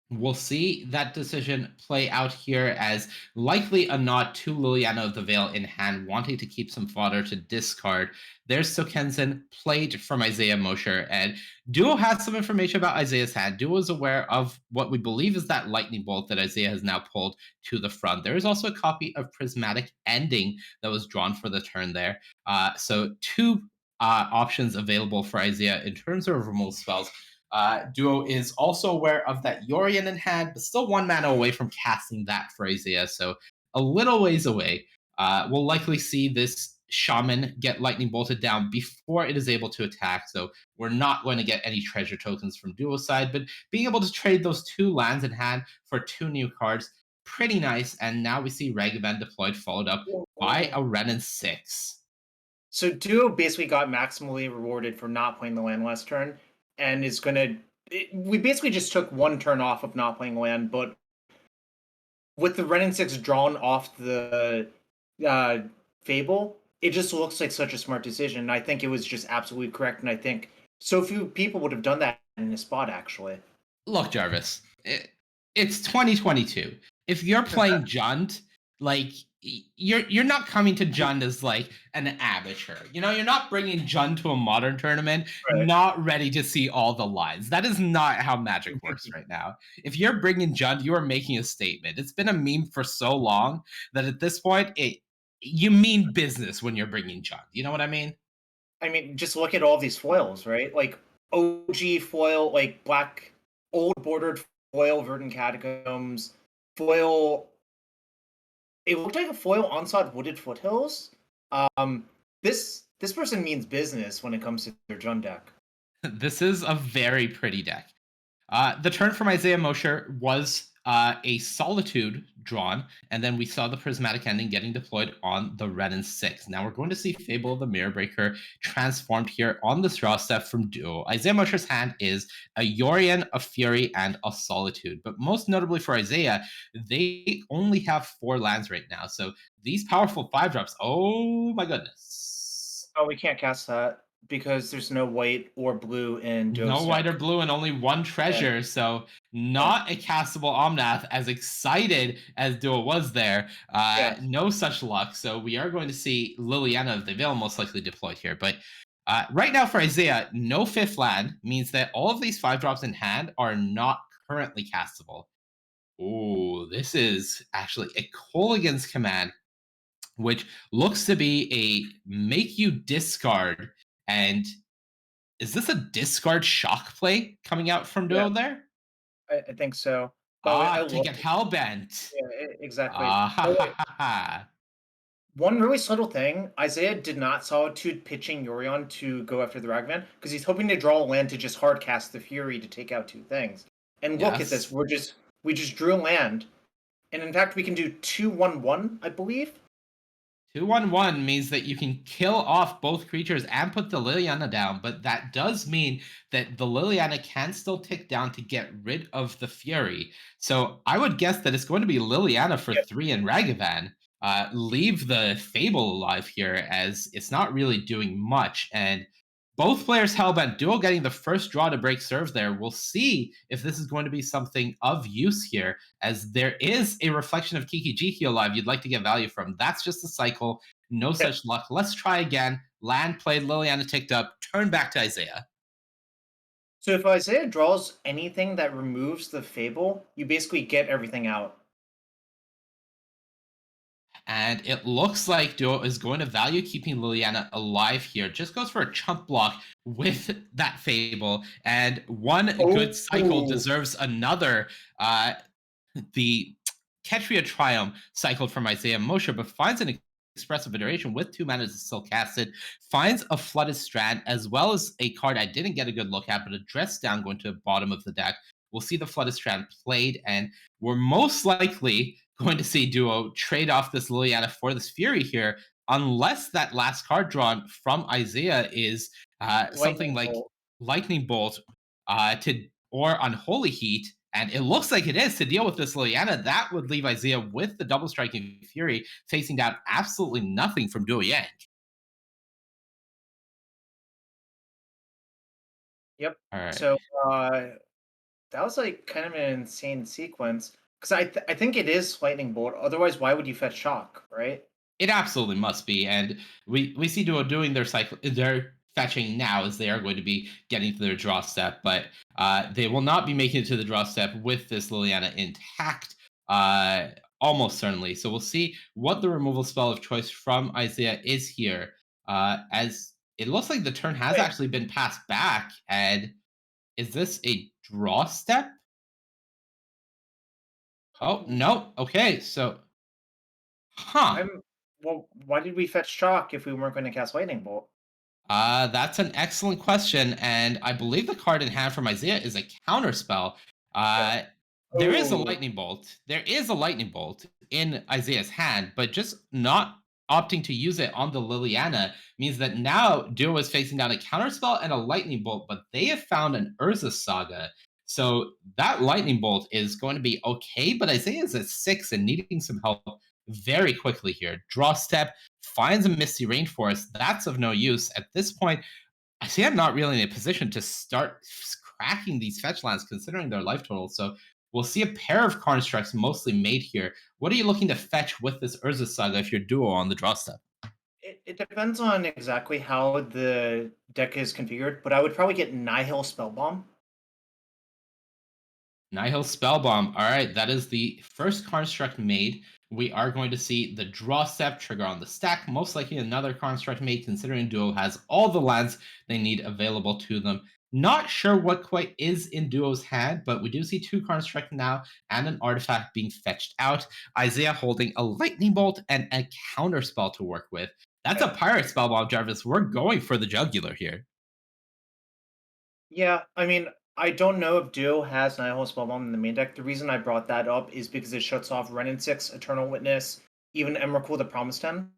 Speaker 6: we'll see that decision play out here as likely a nod to Liliana of the Veil in hand, wanting to keep some fodder to discard. There's Sekenzin played from Isaiah Mosher, and Duo has some information about Isaiah's hand. Duo is aware of what we believe is that lightning bolt that Isaiah has now pulled to the front. There is also a copy of Prismatic Ending that was drawn for the turn there. So two options available for Isaiah in terms of removal spells. Duo is also aware of that Yorion in hand, but still 1 mana away from casting that for Isaiah, so a little ways away. We'll likely see this Shaman get lightning bolted down before it is able to attack, so we're not going to get any treasure tokens from Duo's side, but being able to trade those 2 lands in hand for 2 new cards, pretty nice, and now we see Ragavan deployed, followed up by a Ren and 6.
Speaker 7: So Duo basically got maximally rewarded for not playing the land last turn, and is gonna. We basically just took one turn off of not playing land, but with the Ren and 6 drawn off the uh, Fable, it just looks like such a smart decision. And I think it was just absolutely correct, and I think so few people would have done that in a spot, actually.
Speaker 6: Look, Jarvis, it's 2022. If you're playing Jund, like you're not coming to Jund as like an amateur. You know, you're not bringing Jund to a modern tournament
Speaker 7: Right.
Speaker 6: not ready to see all the lines. That is not how Magic works right now. If you're bringing Jund, you are making a statement. It's been a meme for so long that at this point, you mean business when you're bringing Jund. You know what I mean?
Speaker 7: I mean, just look at all these foils, right? Like OG foil, like black, old bordered foil, Verdant Catacombs, foil. It looked like a foil onslaught wooded foothills. This person means business when it comes to their Jund deck.
Speaker 6: This is a very pretty deck. The turn from Isaiah Mosher was a Solitude drawn, and then we saw the Prismatic Ending getting deployed on the Red and 6. Now we're going to see Fable of the Mirror Breaker transformed here on this draw step from Duo. Isaiah Mosher's hand is a Yorion, a Fury, and a Solitude. But most notably for Isaiah, they only have 4 lands right now. So these powerful 5-drops, oh my goodness.
Speaker 7: Oh, we can't cast that because there's no white or blue in Duo's
Speaker 6: No white or
Speaker 7: deck.
Speaker 6: blue and only 1 treasure, so not a castable Omnath. As excited as Duo was there, no such luck. So we are going to see Liliana of the Veil most likely deployed here. But right now for Isaiah, no 5th land means that all of these 5-drops in hand are not currently castable. Ooh, this is actually a Kolaghan's Command, which looks to be a make you discard. And is this a discard shock play coming out from Duo there?
Speaker 7: I think so.
Speaker 6: To get Hellbent.
Speaker 7: Yeah, exactly. One really subtle thing, Isaiah did not Solitude pitching Yorion to go after the Ragavan because he's hoping to draw a land to just hard cast the Fury to take out 2 things. And look at this, we just drew a land, and in fact we can do 2/1/1, I believe.
Speaker 6: 2/1/1 means that you can kill off both creatures and put the Liliana down, but that does mean that the Liliana can still tick down to get rid of the Fury. So I would guess that it's going to be Liliana for 3 and Ragavan. Leave the Fable alive here, as it's not really doing much. And both players hellbent. Duo getting the first draw to break serve there. We'll see if this is going to be something of use here, as there is a reflection of Kiki Jiki alive you'd like to get value from. That's just a cycle. No such luck. Let's try again. Land played, Liliana ticked up, turn back to Isaiah.
Speaker 7: So if Isaiah draws anything that removes the Fable, you basically get everything out.
Speaker 6: And it looks like Duo is going to value keeping Liliana alive here. Just goes for a chump block with that Fable. And one good cycle deserves another. The Ketria Triumph cycled from Isaiah Mosher, but finds an expressive iteration with 2 mana to still cast it. Finds a Flooded Strand, as well as a card I didn't get a good look at, but a Dress Down going to the bottom of the deck. We'll see the Flooded Strand played, and we're most likely going to see Duo trade off this Liliana for this Fury here, unless that last card drawn from Isaiah is something like Lightning Bolt or Unholy Heat. And it looks like it is to deal with this Liliana. That would leave Isaiah with the double striking Fury, facing down absolutely nothing from Duo Yang.
Speaker 7: Yep.
Speaker 6: All right.
Speaker 7: So that was like kind of an insane sequence. Because I think it is Lightning Bolt. Otherwise, why would you fetch Shock, right?
Speaker 6: It absolutely must be. And we see Duo doing their fetching now, as they are going to be getting to their draw step, but they will not be making it to the draw step with this Liliana intact, almost certainly. So we'll see what the removal spell of choice from Isaiah is here, as it looks like the turn has actually been passed back. And is this a draw step? Oh, no. Okay, so...
Speaker 7: Well, why did we fetch Shock if we weren't going to cast Lightning Bolt?
Speaker 6: That's an excellent question, and I believe the card in hand from Isaiah is a counter spell. There is a Lightning Bolt. There is a Lightning Bolt in Isaiah's hand, but just not opting to use it on the Liliana means that now Duo is facing down a counterspell and a lightning bolt, but they have found an Urza Saga. So that lightning bolt is going to be okay, but Isaiah is at 6 and needing some help very quickly here. Draw step, finds a Misty Rainforest. That's of no use. At this point, Isaiah not really in a position to start cracking these fetch lands considering their life total. So we'll see a pair of constructs mostly made here. What are you looking to fetch with this Urza Saga if you're Duo on the draw step?
Speaker 7: It depends on exactly how the deck is configured, but I would probably get Nihil Spellbomb.
Speaker 6: Nihil Spellbomb. All right, that is the first construct made. We are going to see the draw step trigger on the stack. Most likely another construct made, considering Duo has all the lands they need available to them. Not sure what quite is in Duo's hand, but we do see 2 constructs now and an artifact being fetched out. Isaiah holding a lightning bolt and a counter spell to work with. That's a pirate spellbomb, Jarvis. We're going for the jugular here.
Speaker 7: Yeah, I mean, I don't know if Duo has Nihil Spellbomb in the main deck. The reason I brought that up is because it shuts off Renin 6, Eternal Witness, even Emrakul the Promised Ten.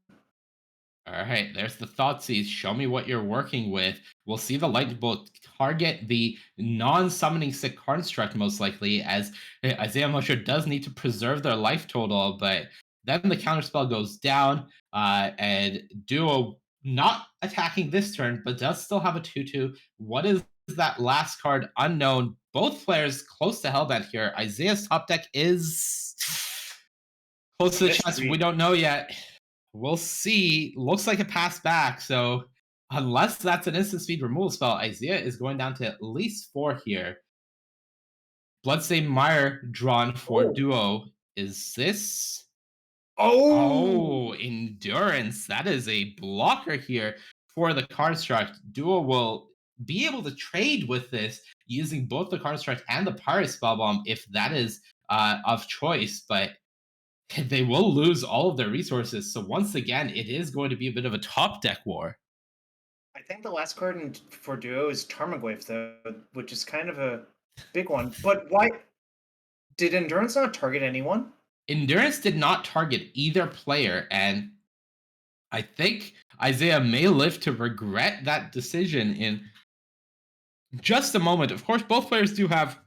Speaker 6: All right, there's the Thoughtseize. Show me what you're working with. We'll see the lightning bolt target the non-summoning sick construct most likely, as Isaiah Mosher does need to preserve their life total, but then the counterspell goes down, and Duo not attacking this turn, but does still have a 2/2. What is that last card? Unknown. Both players close to Hellbent here. Isaiah's top deck is close to the chest. We don't know yet. We'll see. Looks like it passed back. So unless that's an instant speed removal spell, Isaiah is going down to at least 4 here. Bloodstained Mire drawn for Duo. Is this? Oh, Endurance. That is a blocker here for the construct. Duo will be able to trade with this using both the construct and the Pirate Spellbomb if that is of choice, but they will lose all of their resources. So once again, it is going to be a bit of a top deck war.
Speaker 7: I think the last card for Duo is Tarmogoyf, though, which is kind of a big one. But why did Endurance not target anyone?
Speaker 6: Endurance did not target either player, and I think Isaiah may live to regret that decision in just a moment. Of course, both players do have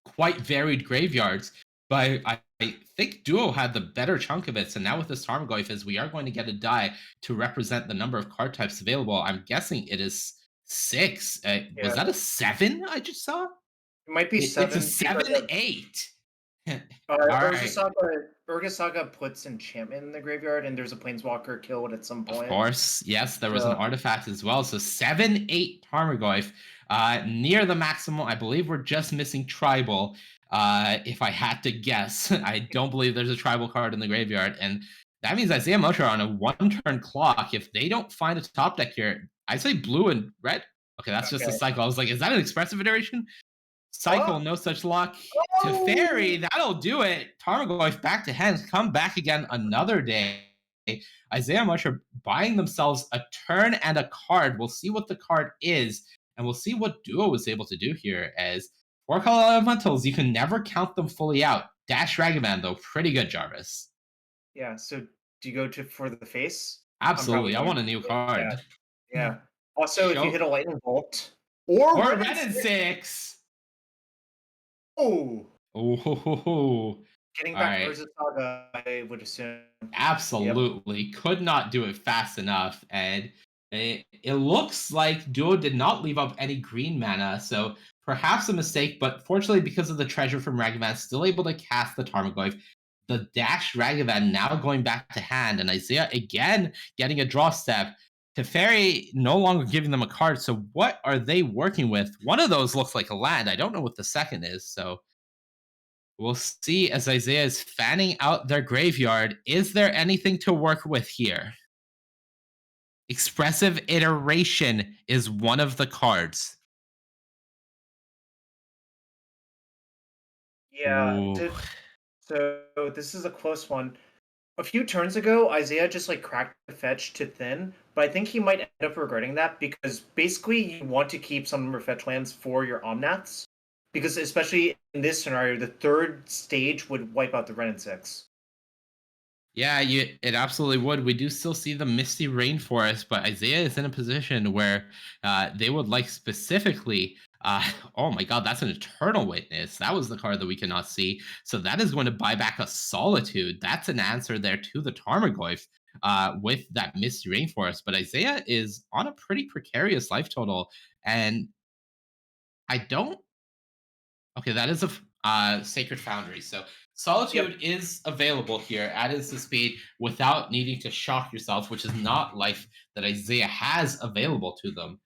Speaker 6: quite varied graveyards, but I think Duo had the better chunk of it. So now with this Tarmogoyf, as we are going to get a die to represent the number of card types available, I'm guessing it is 6. Was that a 7 I just saw?
Speaker 7: It might be 7.
Speaker 6: It's a 7/8.
Speaker 7: Urza Saga puts enchantment in the graveyard, and there's a planeswalker killed at some point.
Speaker 6: Of course, yes, there was an artifact as well. So 7/8 Tarmogoyf, near the maximum. I believe we're just missing tribal. If I had to guess, I don't believe there's a tribal card in the graveyard, and that means Isaiah Mosher on a 1-turn clock. If they don't find a top deck here, I say blue and red. Okay, that's just a cycle. I was like, is that an expressive iteration? Cycle, no such luck. Teferi, that'll do it. Tarmogoyf back to hands. Come back again another day. Isaiah Mosher buying themselves a turn and a card. We'll see what the card is, and we'll see what Duo was able to do here. As 4-color elementals, you can never count them fully out. Dash Ragavan, though, pretty good, Jarvis.
Speaker 7: Yeah, so do you go for the face?
Speaker 6: Absolutely, I want a new card.
Speaker 7: Yeah. Also, if you hit a lightning bolt or
Speaker 6: Red and 6.
Speaker 7: Oh.
Speaker 6: Oh.
Speaker 7: Getting back to Urza Saga, I would assume.
Speaker 6: Absolutely. Yep. Could not do it fast enough. And it looks like Duo did not leave up any green mana, so perhaps a mistake, but fortunately, because of the treasure from Ragavan, still able to cast the Tarmogoyf. The Dash Ragavan now going back to hand, and Isaiah again getting a draw step. Teferi no longer giving them a card, so what are they working with? One of those looks like a land. I don't know what the second is, so we'll see as Isaiah is fanning out their graveyard. Is there anything to work with here? Expressive Iteration is one of the cards.
Speaker 7: Yeah. So this is a close one. A few turns ago, Isaiah just cracked the fetch to thin, but I think he might end up regretting that because basically you want to keep some of your fetch lands for your Omnaths, because especially in this scenario, the third stage would wipe out the Renin 6.
Speaker 6: Yeah, it absolutely would. We do still see the misty rainforest, but Isaiah is in a position where they would like specifically. Oh my God, that's an eternal witness. That was the card that we cannot see. So that is going to buy back a solitude. That's an answer there to the Tarmogoyf with that misty rainforest. But Isaiah is on a pretty precarious life total, and I don't. Okay, that is a Sacred Foundry. So Solitude is available here at instant speed without needing to shock yourself, which is not life that Isaiah has available to them.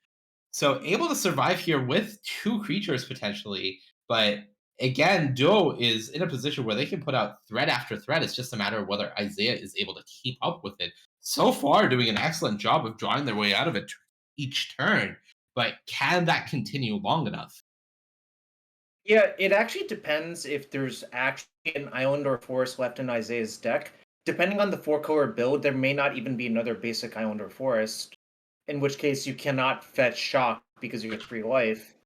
Speaker 6: So able to survive here with two creatures potentially, but again, Duo is in a position where they can put out threat after threat. It's just a matter of whether Isaiah is able to keep up with it. So far, doing an excellent job of drawing their way out of it each turn, but can that continue long enough?
Speaker 7: Yeah, it actually depends if there's actually an island or forest left in Isaiah's deck. Depending on the four-color build, there may not even be another basic island or forest, in which case you cannot fetch shock because you get free life.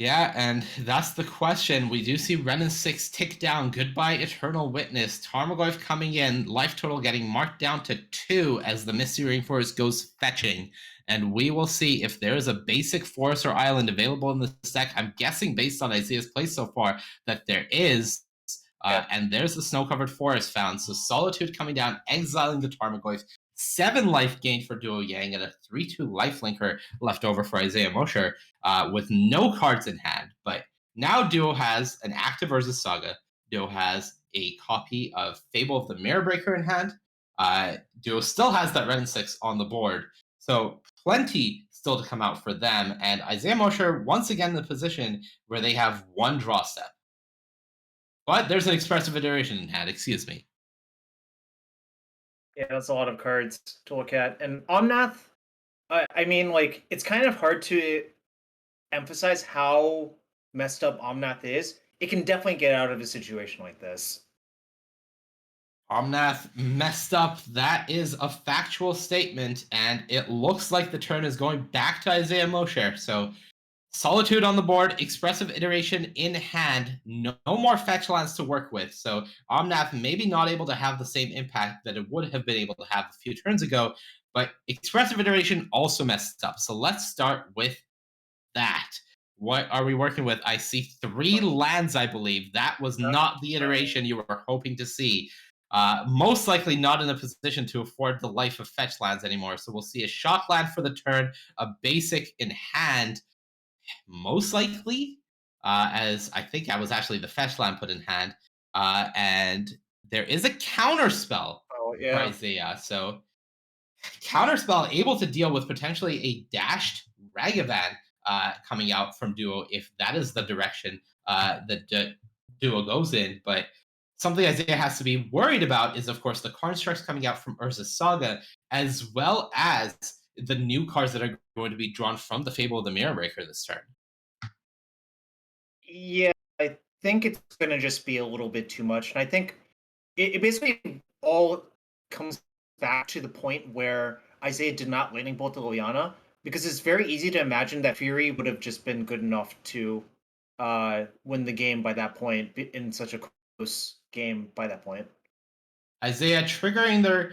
Speaker 6: Yeah, and that's the question. We do see Renin 6 tick down. Goodbye, Eternal Witness. Tarmogoyf coming in. Life total getting marked down to 2 as the Misty Rainforest goes fetching. And we will see if there is a basic forest or island available in this deck. I'm guessing, based on Isaiah's play so far, that there is. And there's the snow-covered forest found. So Solitude coming down, exiling the Tarmogoyf. 7 life gained for Duo Yang and a 3/2 life linker left over for Isaiah Mosher with no cards in hand. But now Duo has an active Urza Saga. Duo has a copy of Fable of the Mirror Breaker in hand. Duo still has that Red and 6 on the board. So plenty still to come out for them. And Isaiah Mosher once again in the position where they have one draw step. But there's an expressive iteration in hand, excuse me.
Speaker 7: Yeah, that's a lot of cards to look at. And Omnath, I mean, like, it's kind of hard to emphasize how messed up Omnath is. It can definitely get out of a situation like this.
Speaker 6: Omnath messed up. That is a factual statement, and it looks like the turn is going back to Isaiah Mosher. So Solitude on the board, expressive iteration in hand, no more fetch lands to work with. So Omnath maybe not able to have the same impact that it would have been able to have a few turns ago, but expressive iteration also messed up. So let's start with that. What are we working with? I see 3 lands, I believe. That was not the iteration you were hoping to see. Most likely not in a position to afford the life of fetch lands anymore. So we'll see a shock land for the turn, a basic in hand, most likely, as I think that was actually the fetch land put in hand. And there is a counter spell
Speaker 7: Oh,
Speaker 6: for
Speaker 7: yeah.
Speaker 6: Isaiah. So counterspell able to deal with potentially a dashed Ragavan coming out from Duo if that is the direction that Duo goes in. But something Isaiah has to be worried about is, of course, the constructs coming out from Urza's Saga, as well as the new cards that are going to be drawn from the Fable of the Mirror Breaker this turn.
Speaker 7: Yeah, I think it's going to just be a little bit too much. And I think it basically all comes back to the point where Isaiah did not lightning bolt to Liliana, because it's very easy to imagine that Fury would have just been good enough to win the game by that point in such a close game by that point.
Speaker 6: Isaiah triggering their,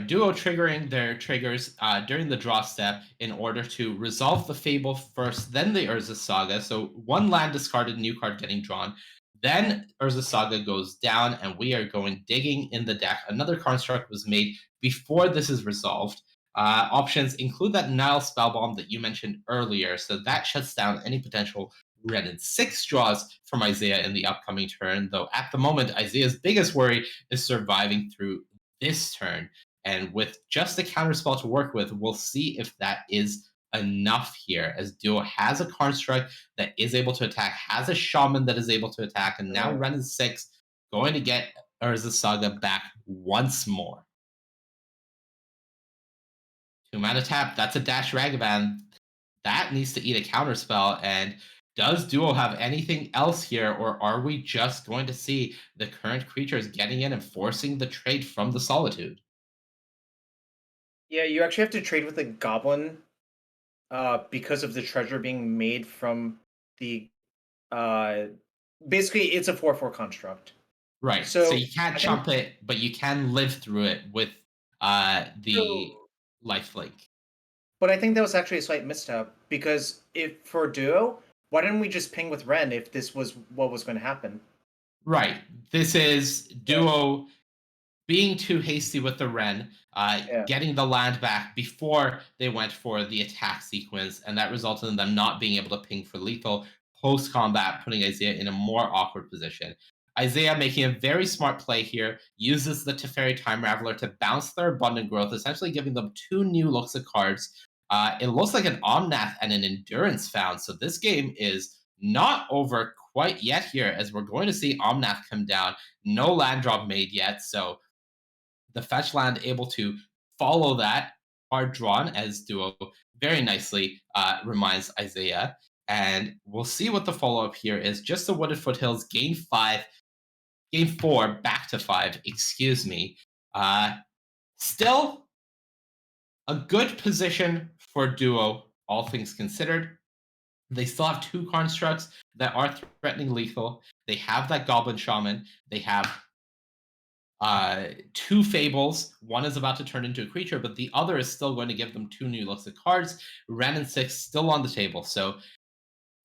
Speaker 6: Duo triggering their triggers during the draw step in order to resolve the Fable first, then the Urza Saga. So 1 land discarded, new card getting drawn. Then Urza Saga goes down, and we are going digging in the deck. Another construct was made before this is resolved. Options include that Nile Spellbomb that you mentioned earlier, so that shuts down any potential Renin 6 draws from Isaiah in the upcoming turn, though at the moment, Isaiah's biggest worry is surviving through this turn. And with just a counterspell to work with, we'll see if that is enough here, as Duo has a construct that is able to attack, has a shaman that is able to attack, and now Renin 6 going to get Urza Saga back once more. 2-mana tap, that's a dash Ragavan. That needs to eat a counterspell, and does Duo have anything else here, or are we just going to see the current creatures getting in and forcing the trade from the Solitude?
Speaker 7: Yeah, you actually have to trade with a goblin because of the treasure being made from the basically it's a 4/4 construct.
Speaker 6: Right. So you can't chump it, but you can live through it with the lifelink.
Speaker 7: But I think that was actually a slight misstep because if for duo, why didn't we just ping with Ren if this was what was going to happen?
Speaker 6: Right. This is duo being too hasty with the Ren, getting the land back before they went for the attack sequence, and that resulted in them not being able to ping for lethal post combat, putting Izzet in a more awkward position. Izzet making a very smart play here, uses the Teferi Time Raveler to bounce their abundant growth, essentially giving them 2 new looks at cards. It looks like an Omnath and an Endurance found, so this game is not over quite yet here, as we're going to see Omnath come down. No land drop made yet, so the fetch land able to follow that hard drawn as duo very nicely reminds Izzet. And we'll see what the follow-up here is. Just the Wooded Foothills, game 4, back to 5, excuse me. Still a good position for duo, all things considered. They still have 2 constructs that are threatening lethal. They have that Goblin Shaman. They have 2 fables. One is about to turn into a creature, but the other is still going to give them 2 new looks at cards. Ren and 6 still on the table. So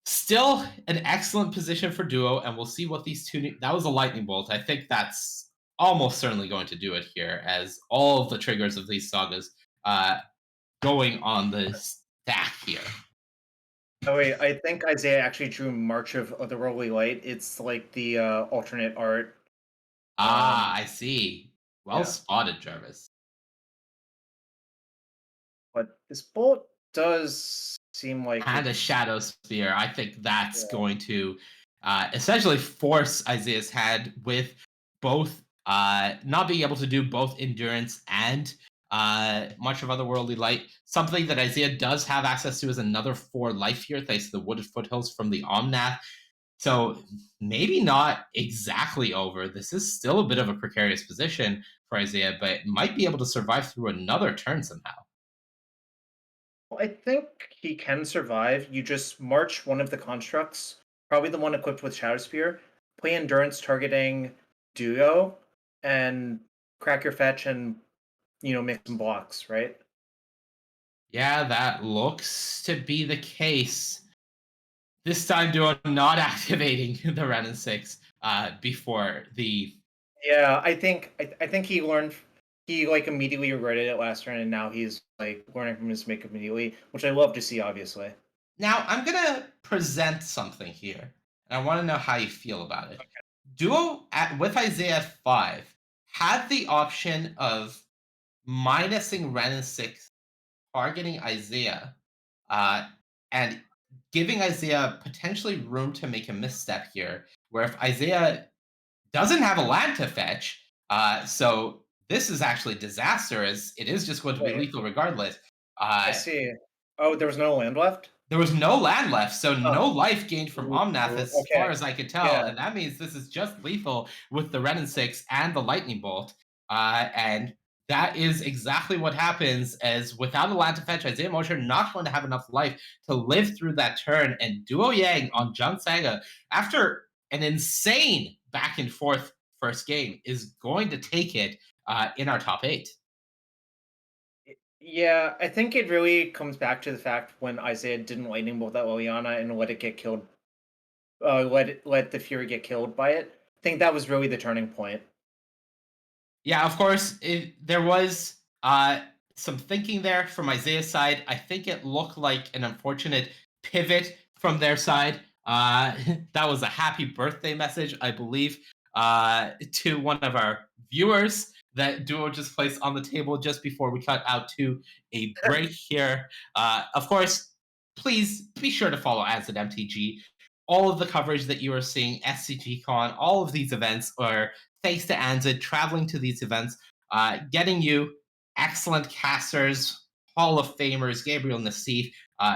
Speaker 6: still an excellent position for duo, and we'll see what these 2 that was a lightning bolt. I think that's almost certainly going to do it here, as all of the triggers of these sagas going on the stack here.
Speaker 7: Oh wait, I think Izzet actually drew March of Otherworldly Light. It's like the alternate art.
Speaker 6: I see. Well spotted, Jarvis.
Speaker 7: But this bolt does seem like
Speaker 6: and a Shadow Spear. I think that's going to essentially force Isaiah's hand with both not being able to do both Endurance and March of Otherworldly Light. Something that Izzet does have access to is another 4 life here, thanks to the Wooded Foothills from the Omnath. So maybe not exactly over. This is still a bit of a precarious position for Izzet, but might be able to survive through another turn somehow.
Speaker 7: I think he can survive. You just march one of the constructs, probably the one equipped with Shadow Spear, play Endurance targeting Duo, and crack your fetch and, make some blocks, right?
Speaker 6: Yeah, that looks to be the case. This time, Duo not activating the Ren and 6 before the.
Speaker 7: Yeah, I think he learned. He immediately regretted it last turn, and now he's learning from his mistake immediately, which I love to see, obviously.
Speaker 6: Now I'm gonna present something here, and I want to know how you feel about it. Okay. Duo with Izzet 5 had the option of minusing Ren and 6, targeting Izzet, and giving Izzet potentially room to make a misstep here, where if Izzet doesn't have a land to fetch, so this is actually disaster, as it is just going to be lethal regardless.
Speaker 7: I see. Oh, there was no land left?
Speaker 6: There was no land left, so no life gained from Omnath as far as I could tell. Yeah. And that means this is just lethal with the Ren and 6 and the Lightning Bolt. And that is exactly what happens, as without a land to fetch, Izzet Mosher not going to have enough life to live through that turn. And Duo Yang on Junk Saga, after an insane back and forth first game, is going to take it in our top 8.
Speaker 7: Yeah, I think it really comes back to the fact when Izzet didn't lightning bolt that Liliana and let it get killed, let the Fury get killed by it. I think that was really the turning point.
Speaker 6: Yeah, of course, there was some thinking there from Isaiah's side. I think it looked like an unfortunate pivot from their side. That was a happy birthday message, I believe, to one of our viewers that Duo just placed on the table just before we cut out to a break here. Of course, please be sure to follow Izzet MTG. All of the coverage that you are seeing, SCGCON, all of these events are thanks to Izzet traveling to these events, getting you excellent casters, Hall of Famers, Gabriel Nassif,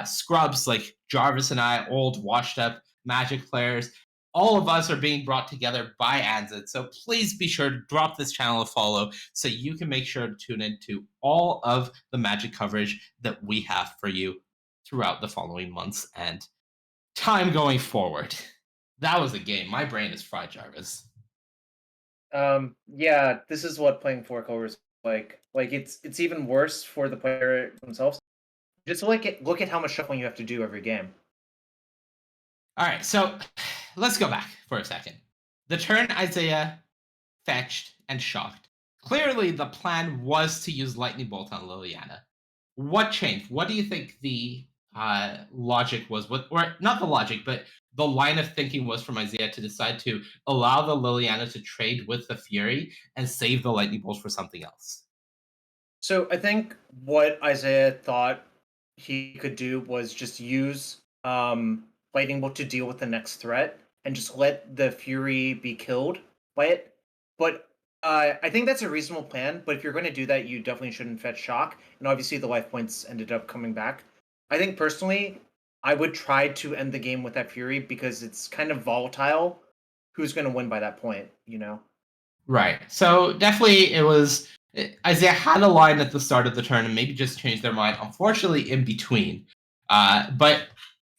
Speaker 6: scrubs like Jarvis and I, old washed up Magic players. All of us are being brought together by Izzet, so please be sure to drop this channel a follow so you can make sure to tune into all of the Magic coverage that we have for you throughout the following months and time going forward. That was a game. My brain is fried, Jarvis.
Speaker 7: Yeah, this is what playing four colors like. Like it's even worse for the player themselves. Just look at how much shuffling you have to do every game.
Speaker 6: All right, so let's go back for a second. The turn Isaiah fetched and shocked. Clearly, the plan was to use Lightning Bolt on Liliana. What changed? What do you think the logic was? Or not the logic, but the line of thinking was from Isaiah to decide to allow the Liliana to trade with the Fury and save the Lightning Bolts for something else?
Speaker 7: So I think what Isaiah thought he could do was just use Lightning Bolt to deal with the next threat and just let the Fury be killed by it. But I think that's a reasonable plan. But if you're going to do that, you definitely shouldn't fetch Shock. And obviously, the life points ended up coming back. I think personally, I would try to end the game with that Fury because it's kind of volatile. Who's going to win by that point? You know.
Speaker 6: Right. So definitely it was Isaiah had a line at the start of the turn and maybe just changed their mind, unfortunately, in between. But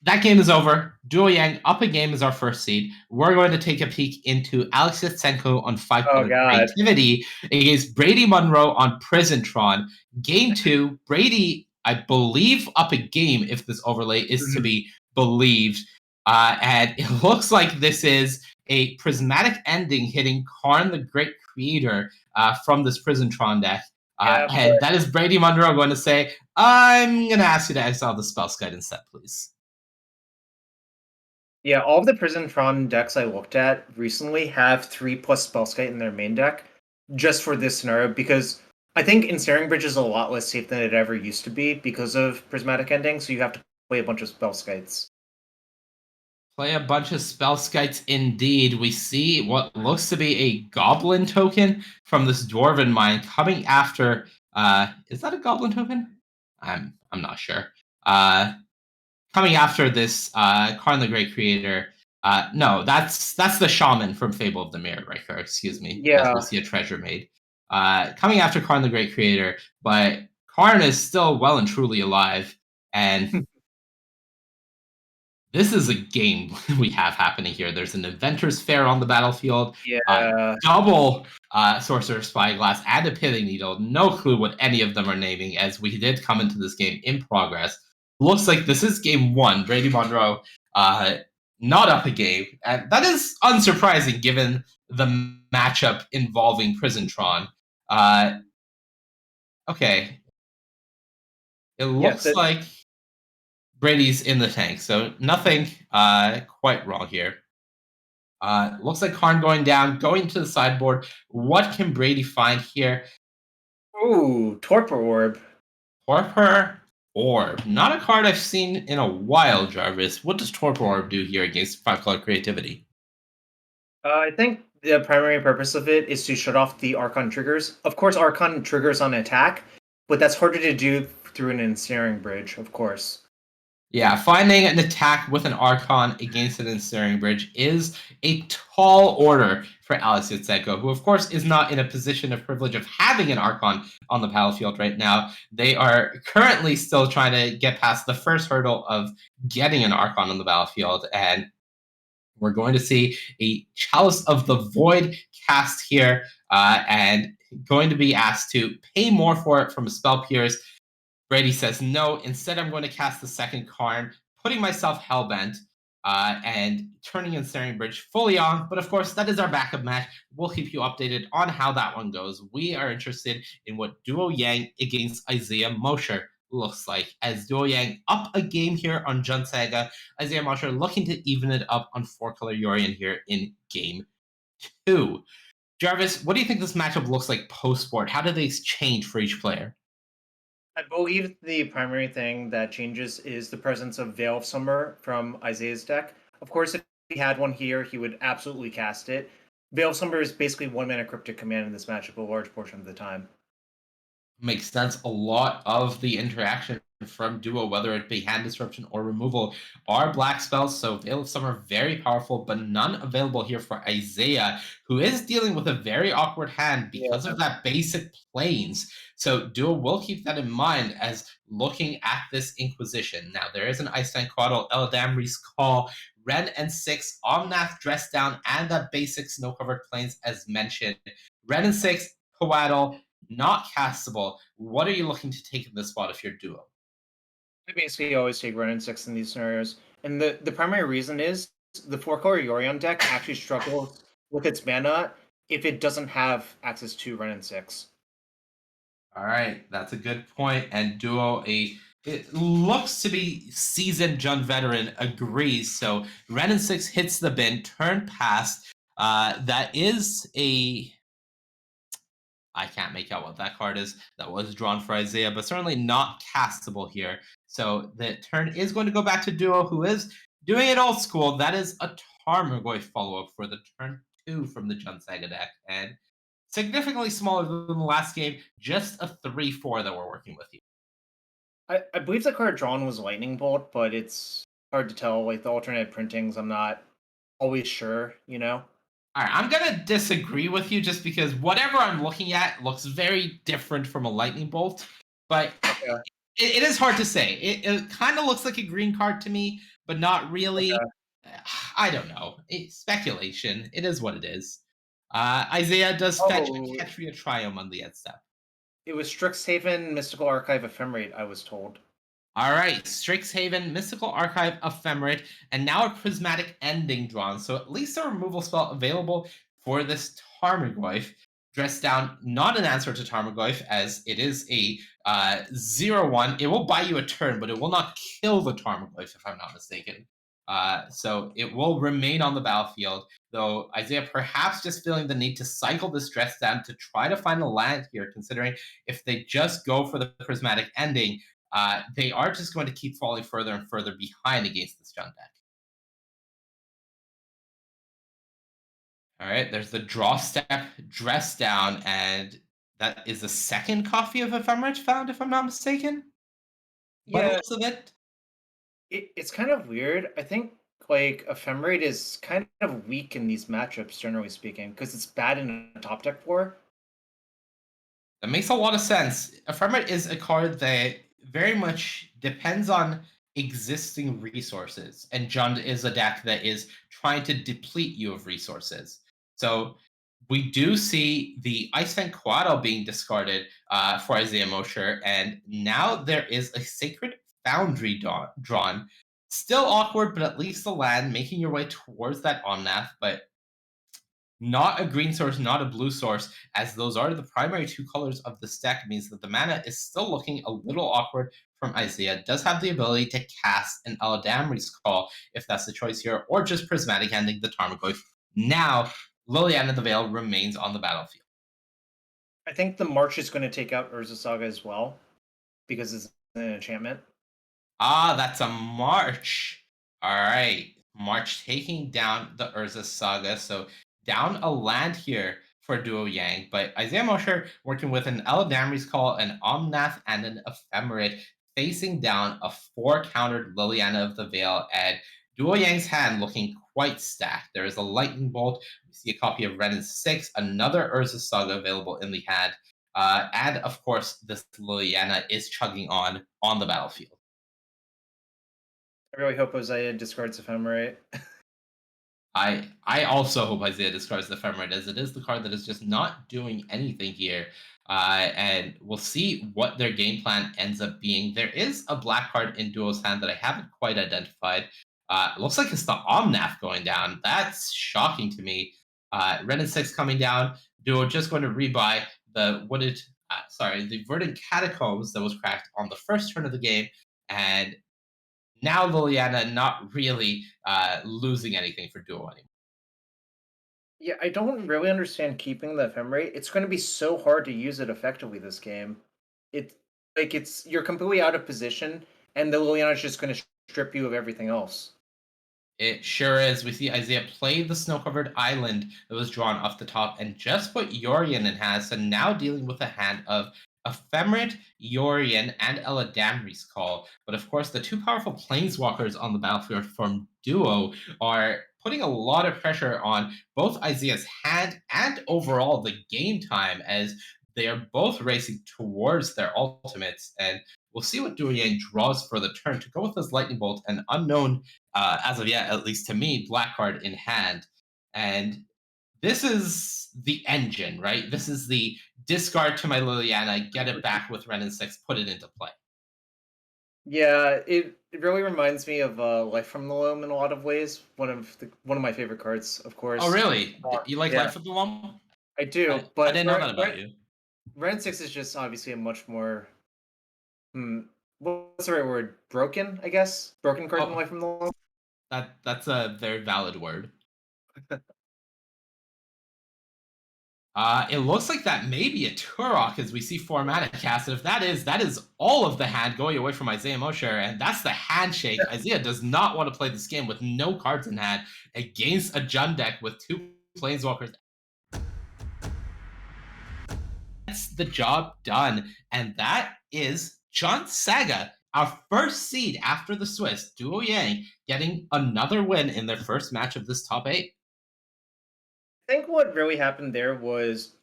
Speaker 6: that game is over. Duo Yang up a game is our first seed. We're going to take a peek into Alex Yatsenko on 5-color
Speaker 7: God.
Speaker 6: creativity against Brady Monroe on Prisontron. Game 2, Brady, I believe, up a game if this overlay is to be believed. And it looks like this is a prismatic ending hitting Karn the Great Creator from this Prisontron deck. And that is Brady Monroe going to say, I'm going to ask you to exile the Spellskite instead, please.
Speaker 7: Yeah, all of the Prisontron decks I looked at recently have 3+ Spellskite in their main deck, just for this scenario, because I think Ensnaring Bridge is a lot less safe than it ever used to be because of Prismatic Ending, so you have to play a bunch of Spellskites.
Speaker 6: Play a bunch of Spellskites indeed. We see what looks to be a Goblin token from this Dwarven Mine coming after... is that a Goblin token? I'm not sure. Coming after this Karn the Great Creator. No, that's the Shaman from Fable of the Mirror Breaker, excuse me.
Speaker 7: Yeah.
Speaker 6: As we see a treasure made. Coming after Karn the Great Creator, but Karn is still well and truly alive, and this is a game we have happening here. There's an Inventor's Fair on the battlefield.
Speaker 7: Yeah.
Speaker 6: Double Sorcerer's Spyglass and a Pithing Needle. No clue what any of them are naming, as we did come into this game in progress. Looks like this is game 1. Brady Monroe not up a game. And that is unsurprising given the matchup involving Prisontron. Okay. It looks like Brady's in the tank, so nothing quite wrong here. Looks like Karn going down, going to the sideboard. What can Brady find here?
Speaker 7: Ooh, Torpor Orb.
Speaker 6: Torpor Orb. Not a card I've seen in a while, Jarvis. What does Torpor Orb do here against 5-color creativity?
Speaker 7: I think the primary purpose of it is to shut off the Archon triggers. Of course, Archon triggers on attack, but that's harder to do through an Ensnaring Bridge, of course.
Speaker 6: Yeah, finding an attack with an Archon against an Ensnaring Bridge is a tall order for Alex Yatsenko, who of course is not in a position of privilege of having an Archon on the battlefield right now. They are currently still trying to get past the first hurdle of getting an Archon on the battlefield, and we're going to see a Chalice of the Void cast here, and going to be asked to pay more for it from a Spell Pierce. Brady says, no, instead I'm going to cast the second Karn, putting myself Hellbent, and turning Ensnaring Bridge fully on. But of course, that is our backup match. We'll keep you updated on how that one goes. We are interested in what Duo Yang against Isaiah Mosher looks like, as Duo Yang up a game here on Jund Saga. Isaiah Mosher looking to even it up on 4-color Yorion here in game 2. Jarvis, what do you think this matchup looks like post-sport? How do they change for each player?
Speaker 7: I believe the primary thing that changes is the presence of Veil of Summer from Isaiah's deck. Of course, if he had one here, he would absolutely cast it. Veil of Summer is basically 1-mana Cryptic Command in this matchup a large portion of the time.
Speaker 6: Makes sense. A lot of the interaction from Duo, whether it be hand disruption or removal, are black spells. So Veil of Summer very powerful, but none available here for Isaiah, who is dealing with a very awkward hand because of that basic planes. So Duo will keep that in mind as looking at this Inquisition. Now there is an Iceland Quaddle, Eladamri's Call, Ren and 6, Omnath Dress Down, and that basic Snow Covered Plains as mentioned. Ren and 6, Quaddle, not castable. What are you looking to take in this spot if you're Duo?
Speaker 7: I basically always take Ren and 6 in these scenarios. And the primary reason is the 4-color Yorion deck actually struggles with its mana if it doesn't have access to Ren and 6.
Speaker 6: All right, that's a good point. And Duo, it looks to be seasoned Jund veteran, agrees. So Ren and 6 hits the bin, turn past. That is a... I can't make out what that card is that was drawn for Isaiah, but certainly not castable here. So the turn is going to go back to Duo, who is doing it old school. That is a Tarmogoyf follow-up for the turn 2 from the Jund Saga deck. And significantly smaller than the last game, just a 3/4 that we're working with here.
Speaker 7: I believe the card drawn was Lightning Bolt, but it's hard to tell. Like the alternate printings, I'm not always sure, you know?
Speaker 6: All right, I'm going to disagree with you just because whatever I'm looking at looks very different from a Lightning Bolt. But it is hard to say. It kind of looks like a green card to me, but not really. I don't know. It's speculation. It is what it is. Isaiah does fetch a Ketria Triome on the end step.
Speaker 7: It was Strixhaven Mystical Archive Ephemerate, I was told.
Speaker 6: All right, Strixhaven, Mystical Archive, Ephemerate, and now a Prismatic Ending drawn. So at least a removal spell available for this Tarmogoyf. Dress Down, not an answer to Tarmogoyf, as it is a 0/1. It will buy you a turn, but it will not kill the Tarmogoyf, if I'm not mistaken. So it will remain on the battlefield, though Isaiah perhaps just feeling the need to cycle this Dress Down to try to find a land here, considering if they just go for the Prismatic Ending, they are just going to keep falling further and further behind against this Jund deck. All right, there's the draw step, Dress Down, and that is the second copy of Ephemerate found, if I'm not mistaken.
Speaker 7: Yeah,
Speaker 6: of it.
Speaker 7: It's kind of weird. I think like Ephemerate is kind of weak in these matchups, generally speaking, because it's bad in a top deck for.
Speaker 6: That makes a lot of sense. Ephemerate is a card that very much depends on existing resources, and Jund is a deck that is trying to deplete you of resources. So we do see the Iceland Quaddle being discarded for Isaiah Mosher, and now there is a Sacred Foundry drawn. Still awkward, but at least the land, making your way towards that Omnath, but not a green source, not a blue source, as those are the primary two colors of this deck, means that the mana is still looking a little awkward from Isaiah. Does have the ability to cast an Eladamri's Call, if that's the choice here, or just Prismatic Ending the Tarmogoyf. Now, Liliana the Veil remains on the battlefield.
Speaker 7: I think the March is going to take out Urza Saga as well, because it's an enchantment.
Speaker 6: Ah, that's a March. All right. March taking down the Urza Saga. So down a land here for Duo Yang. But Isaiah Mosher working with an Eladamri's Call, an Omnath, and an Ephemerate, facing down a 4-countered Liliana of the Veil. And Duo Yang's hand looking quite stacked. There is a Lightning Bolt. We see a copy of Ren and 6, another Urza Saga available in the hand. And of course, this Liliana is chugging on the battlefield.
Speaker 7: I really hope Isaiah discards Ephemerate.
Speaker 6: I also hope Isaiah discards the Ephemerate, as it is the card that is just not doing anything here. And we'll see what their game plan ends up being. There is a black card in Duo's hand that I haven't quite identified. It looks like it's the Omnath going down. That's shocking to me. Ren and 6 coming down. Duo just going to rebuy the the Verdant Catacombs that was cracked on the first turn of the game. And now Liliana not really losing anything for Duo anymore.
Speaker 7: Yeah, I don't really understand keeping the Ephemerate. It's going to be so hard to use it effectively this game. You're completely out of position, and the Liliana is just going to strip you of everything else.
Speaker 6: It sure is. We see Isaiah play the snow-covered island that was drawn off the top and just put Yorion in hand, so now dealing with a hand of Ephemerate, Yorion, and Eladamri's Call. But of course, the two powerful planeswalkers on the battlefield from Duo are putting a lot of pressure on both Isaiah's hand and overall the game time, as they are both racing towards their ultimates. And we'll see what Duo Yang draws for the turn to go with his Lightning Bolt, an unknown, as of yet, at least to me, black card in hand. And this is the engine, right? This is the discard to my Liliana, get it back with Ren and 6, put it into play.
Speaker 7: Yeah, it really reminds me of Life from the Loam in a lot of ways. One of my favorite cards, of course.
Speaker 6: Oh, really? You like
Speaker 7: Yeah.
Speaker 6: Life of the Loam?
Speaker 7: I do,
Speaker 6: I
Speaker 7: but
Speaker 6: didn't know that about you.
Speaker 7: Ren 6 is just obviously a much more what's the right word? Broken, I guess. Broken card than Life from the Loam.
Speaker 6: That's a very valid word. It looks like that may be a Turok as we see 4 mana cast. And if that is all of the hand going away from Isaiah Mosher, and that's the handshake. Isaiah does not want to play this game with no cards in hand against a Jund deck with 2 Planeswalkers. That's the job done. And that is Jund Saga, our first seed after the Swiss, Duo Yang, getting another win in their first match of this top 8.
Speaker 7: I think what really happened there was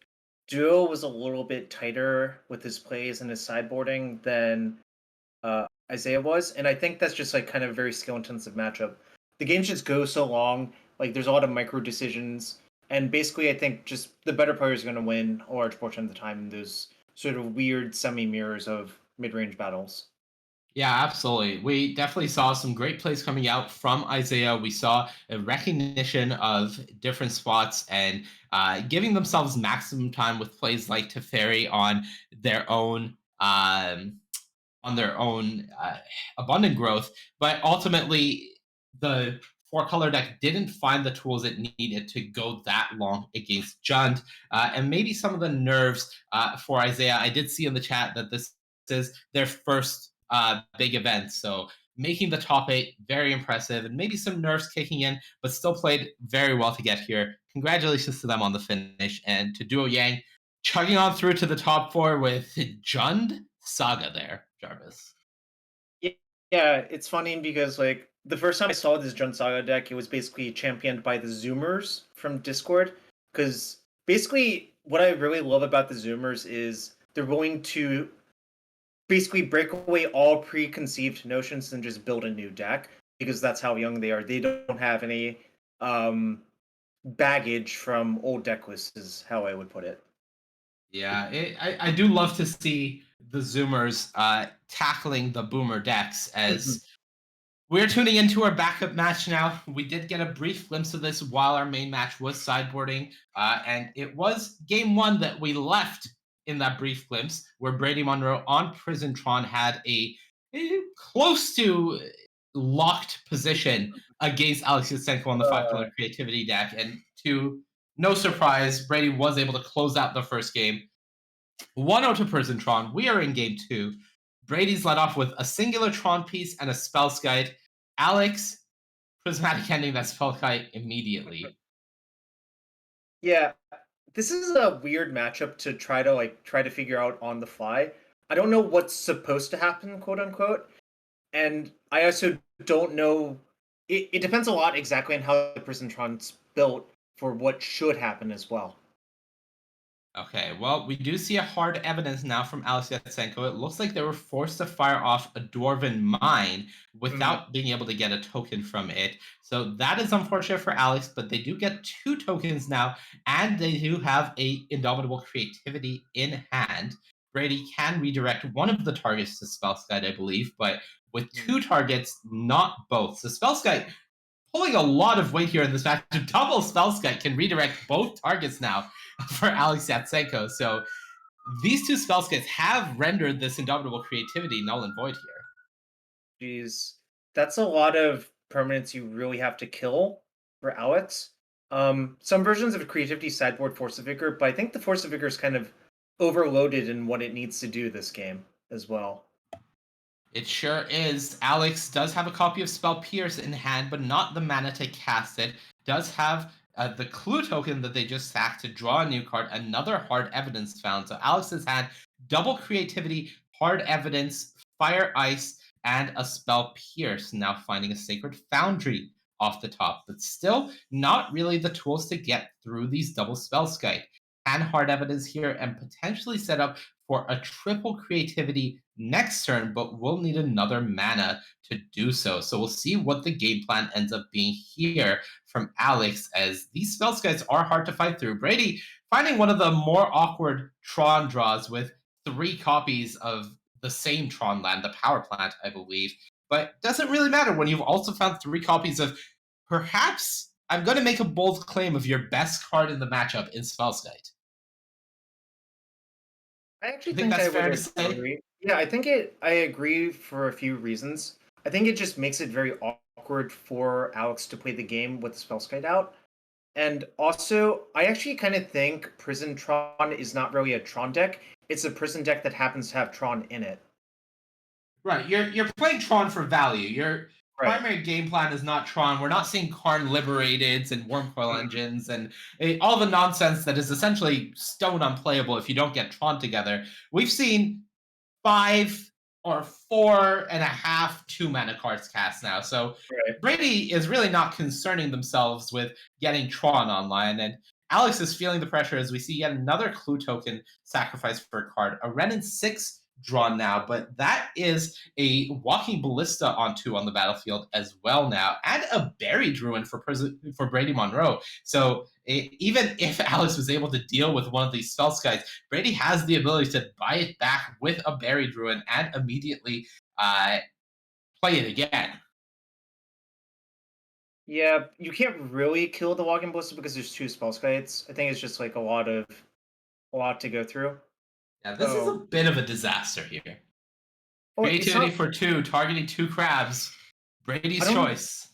Speaker 7: Duo was a little bit tighter with his plays and his sideboarding than Isaiah was, and I think that's just like kind of a very skill intensive matchup. The games just go so long, like there's a lot of micro decisions, and basically I think just the better players are going to win a large portion of the time in those sort of weird semi mirrors of mid range battles.
Speaker 6: Yeah, absolutely. We definitely saw some great plays coming out from Isaiah. We saw a recognition of different spots and giving themselves maximum time with plays like Teferi on their own abundant growth. But ultimately, the 4-color deck didn't find the tools it needed to go that long against Jund. And maybe some of the nerves for Isaiah. I did see in the chat that this is their first big event. So making the top 8, very impressive, and maybe some nerves kicking in, but still played very well to get here. Congratulations to them on the finish, and to Duo Yang chugging on through to the top 4 with Jund Saga there, Jarvis.
Speaker 7: Yeah, it's funny because like the first time I saw this Jund Saga deck, it was basically championed by the Zoomers from Discord. Because basically, what I really love about the Zoomers is they're willing to basically break away all preconceived notions and just build a new deck, because that's how young they are. They don't have any baggage from old deck lists, is how I would put it.
Speaker 6: Yeah, I do love to see the Zoomers tackling the Boomer decks as we're tuning into our backup match now. We did get a brief glimpse of this while our main match was sideboarding, and it was game 1 that we left in that brief glimpse where Brady Monroe on Prisontron had a close to locked position against Alex Yatsenko on the 5-color creativity deck. And to no surprise, Brady was able to close out the first game. 1-0 to Prisontron. We are in game 2. Brady's led off with a singular Tron piece and a Spellskite. Alex, Prismatic ending that Spellskite immediately.
Speaker 7: Yeah, this is a weird matchup to try to figure out on the fly. I don't know what's supposed to happen, quote unquote, and I also don't know. It depends a lot exactly on how the Prisontron's built for what should happen as well.
Speaker 6: Okay, well, we do see a hard evidence now from Alex Yatsenko. It looks like they were forced to fire off a Dwarven Mine without being able to get a token from it. So that is unfortunate for Alex, but they do get 2 tokens now, and they do have a Indomitable Creativity in hand. Brady can redirect one of the targets to Spellskite, I believe, but with 2 targets, not both. So Spellskite pulling a lot of weight here in this match. Double Spellskite can redirect both targets now for Alex Yatsenko. So these 2 Spellskites have rendered this Indomitable Creativity null and void here.
Speaker 7: Jeez, that's a lot of permanents you really have to kill for Alex. Some versions of Creativity sideboard Force of Vigor, but I think the Force of Vigor is kind of overloaded in what it needs to do this game as well.
Speaker 6: It sure is. Alex does have a copy of Spell Pierce in hand, but not the mana to cast it. Does have the clue token that they just sacked to draw a new card, another hard evidence found. So Alex has had double creativity, hard evidence, fire ice, and a spell pierce, now finding a sacred foundry off the top, but still not really the tools to get through these double spell skite. Can hard evidence here and potentially set up for a triple creativity next turn, but we'll need another mana to do so. So we'll see what the game plan ends up being here from Alex, as these spell skites are hard to fight through. Brady finding one of the more awkward Tron draws with 3 copies of the same Tron land, the power plant, I believe. But doesn't really matter when you've also found 3 copies of perhaps, I'm going to make a bold claim, of your best card in the matchup in Spellskite.
Speaker 7: I actually
Speaker 6: think that's fair to say?
Speaker 7: agree. Yeah, I agree for a few reasons. I think it just makes it very awkward for Alex to play the game with the Spellskite out. And also, I actually kind of think Prison Tron is not really a Tron deck. It's a Prison deck that happens to have Tron in it.
Speaker 6: Right, you're playing Tron for value. Your primary game plan is not Tron. We're not seeing Karn Liberateds and Wormcoil engines and all the nonsense that is essentially stone unplayable if you don't get Tron together. We've seen 5 or 4.5 2-mana cards cast now. So Brady is really not concerning themselves with getting Tron online. And Alex is feeling the pressure as we see yet another clue token sacrificed for a card. A Renin 6 drawn now, but that is a Walking Ballista on the battlefield as well now, and a Buried Ruin for Brady Monroe. So even if Alex was able to deal with one of these spell skites, Brady has the ability to buy it back with a Buried Ruin and immediately play it again.
Speaker 7: Yeah, you can't really kill the Walking Ballista because there's 2 spell skites. I think it's just like a lot to go through.
Speaker 6: Yeah, this is a bit of a disaster here. Creativity for 2, targeting 2 crabs. Brady's choice.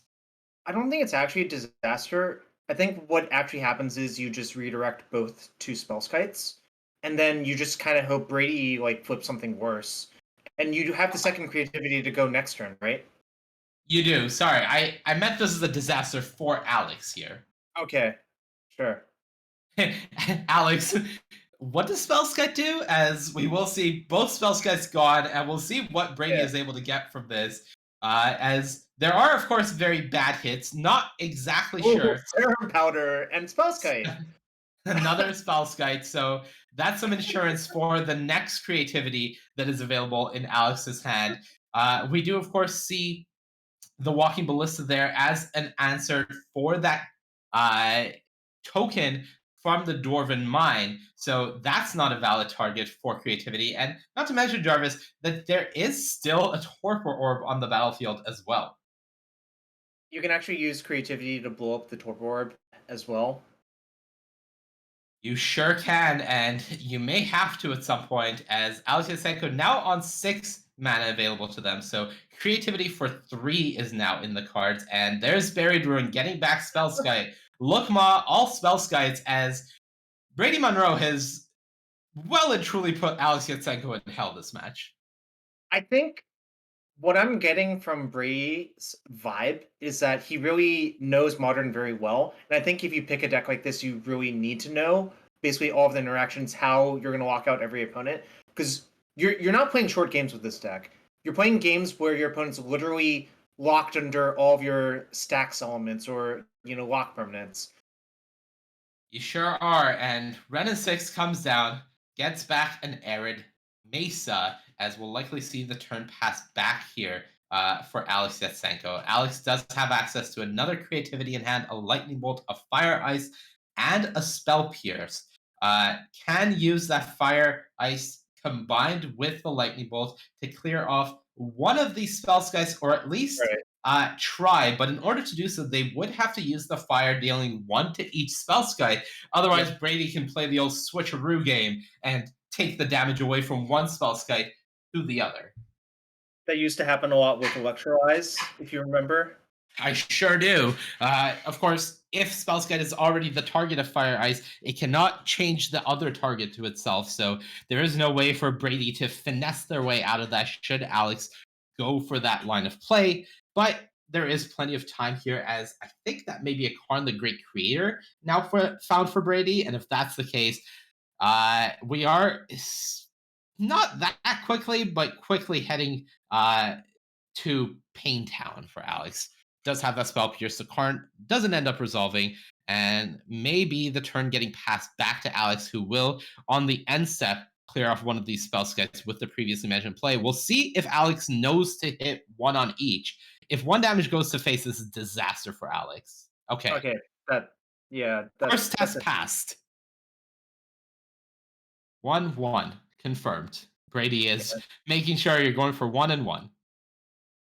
Speaker 7: I don't think it's actually a disaster. I think what actually happens is you just redirect both 2 spell skites, and then you just kind of hope Brady flips something worse. And you have the second creativity to go next turn, right?
Speaker 6: You do. Sorry, I meant this is a disaster for Alex here.
Speaker 7: Okay, sure.
Speaker 6: Alex, what does Spellskite do? As we will see both Spellskites gone, and we'll see what Brady is able to get from this. As there are, of course, very bad hits. Not exactly sure.
Speaker 7: Serum Powder and Spellskite.
Speaker 6: Another Spellskite. So that's some insurance for the next creativity that is available in Alex's hand. We do, of course, see the Walking Ballista there as an answer for that token from the Dwarven Mine. So that's not a valid target for creativity. And not to mention, Jarvis, that there is still a Torpor Orb on the battlefield as well.
Speaker 7: You can actually use creativity to blow up the Torpor Orb as well.
Speaker 6: You sure can, and you may have to at some point, as Alex Yasenko now on 6 mana available to them. So creativity for 3 is now in the cards, and there's Buried Ruin getting back Spellskite. Lookma, all Spellskites, as Brady Monroe has well and truly put Alex Yatsenko in hell this match.
Speaker 7: I think what I'm getting from Brady's vibe is that he really knows Modern very well. And I think if you pick a deck like this, you really need to know basically all of the interactions, how you're going to lock out every opponent. Because you're not playing short games with this deck. You're playing games where your opponent's literally locked under all of your stacks elements or, lock permanents.
Speaker 6: You sure are. And Renin 6 comes down, gets back an Arid Mesa, as we'll likely see the turn pass back here for Alex Yatsenko. Alex does have access to another creativity in hand, a Lightning Bolt, a Fire Ice, and a Spell Pierce. Can use that Fire Ice combined with the Lightning Bolt to clear off one of these spell skies, or at least try. But in order to do so, they would have to use the fire, dealing 1 to each spell sky. Otherwise, Brady can play the old switcheroo game and take the damage away from one spell sky to the other.
Speaker 7: That used to happen a lot with Electrolyze, if you remember.
Speaker 6: I sure do. Of course, if Spellskite is already the target of Fire Ice, it cannot change the other target to itself. So there is no way for Brady to finesse their way out of that should Alex go for that line of play. But there is plenty of time here, as I think that may be a Karn the Great Creator now found for Brady. And if that's the case, we are not that quickly, but quickly heading to Pain Town for Alex. Does have that spell pierce, so Karn doesn't end up resolving, and maybe the turn getting passed back to Alex, who will, on the end step, clear off one of these spell skies with the previously mentioned play. We'll see if Alex knows to hit one on each. If one damage goes to face, this is disaster for Alex. Okay.
Speaker 7: Okay.
Speaker 6: First test passed. 1-1 confirmed. Brady is making sure you're going for 1 and 1.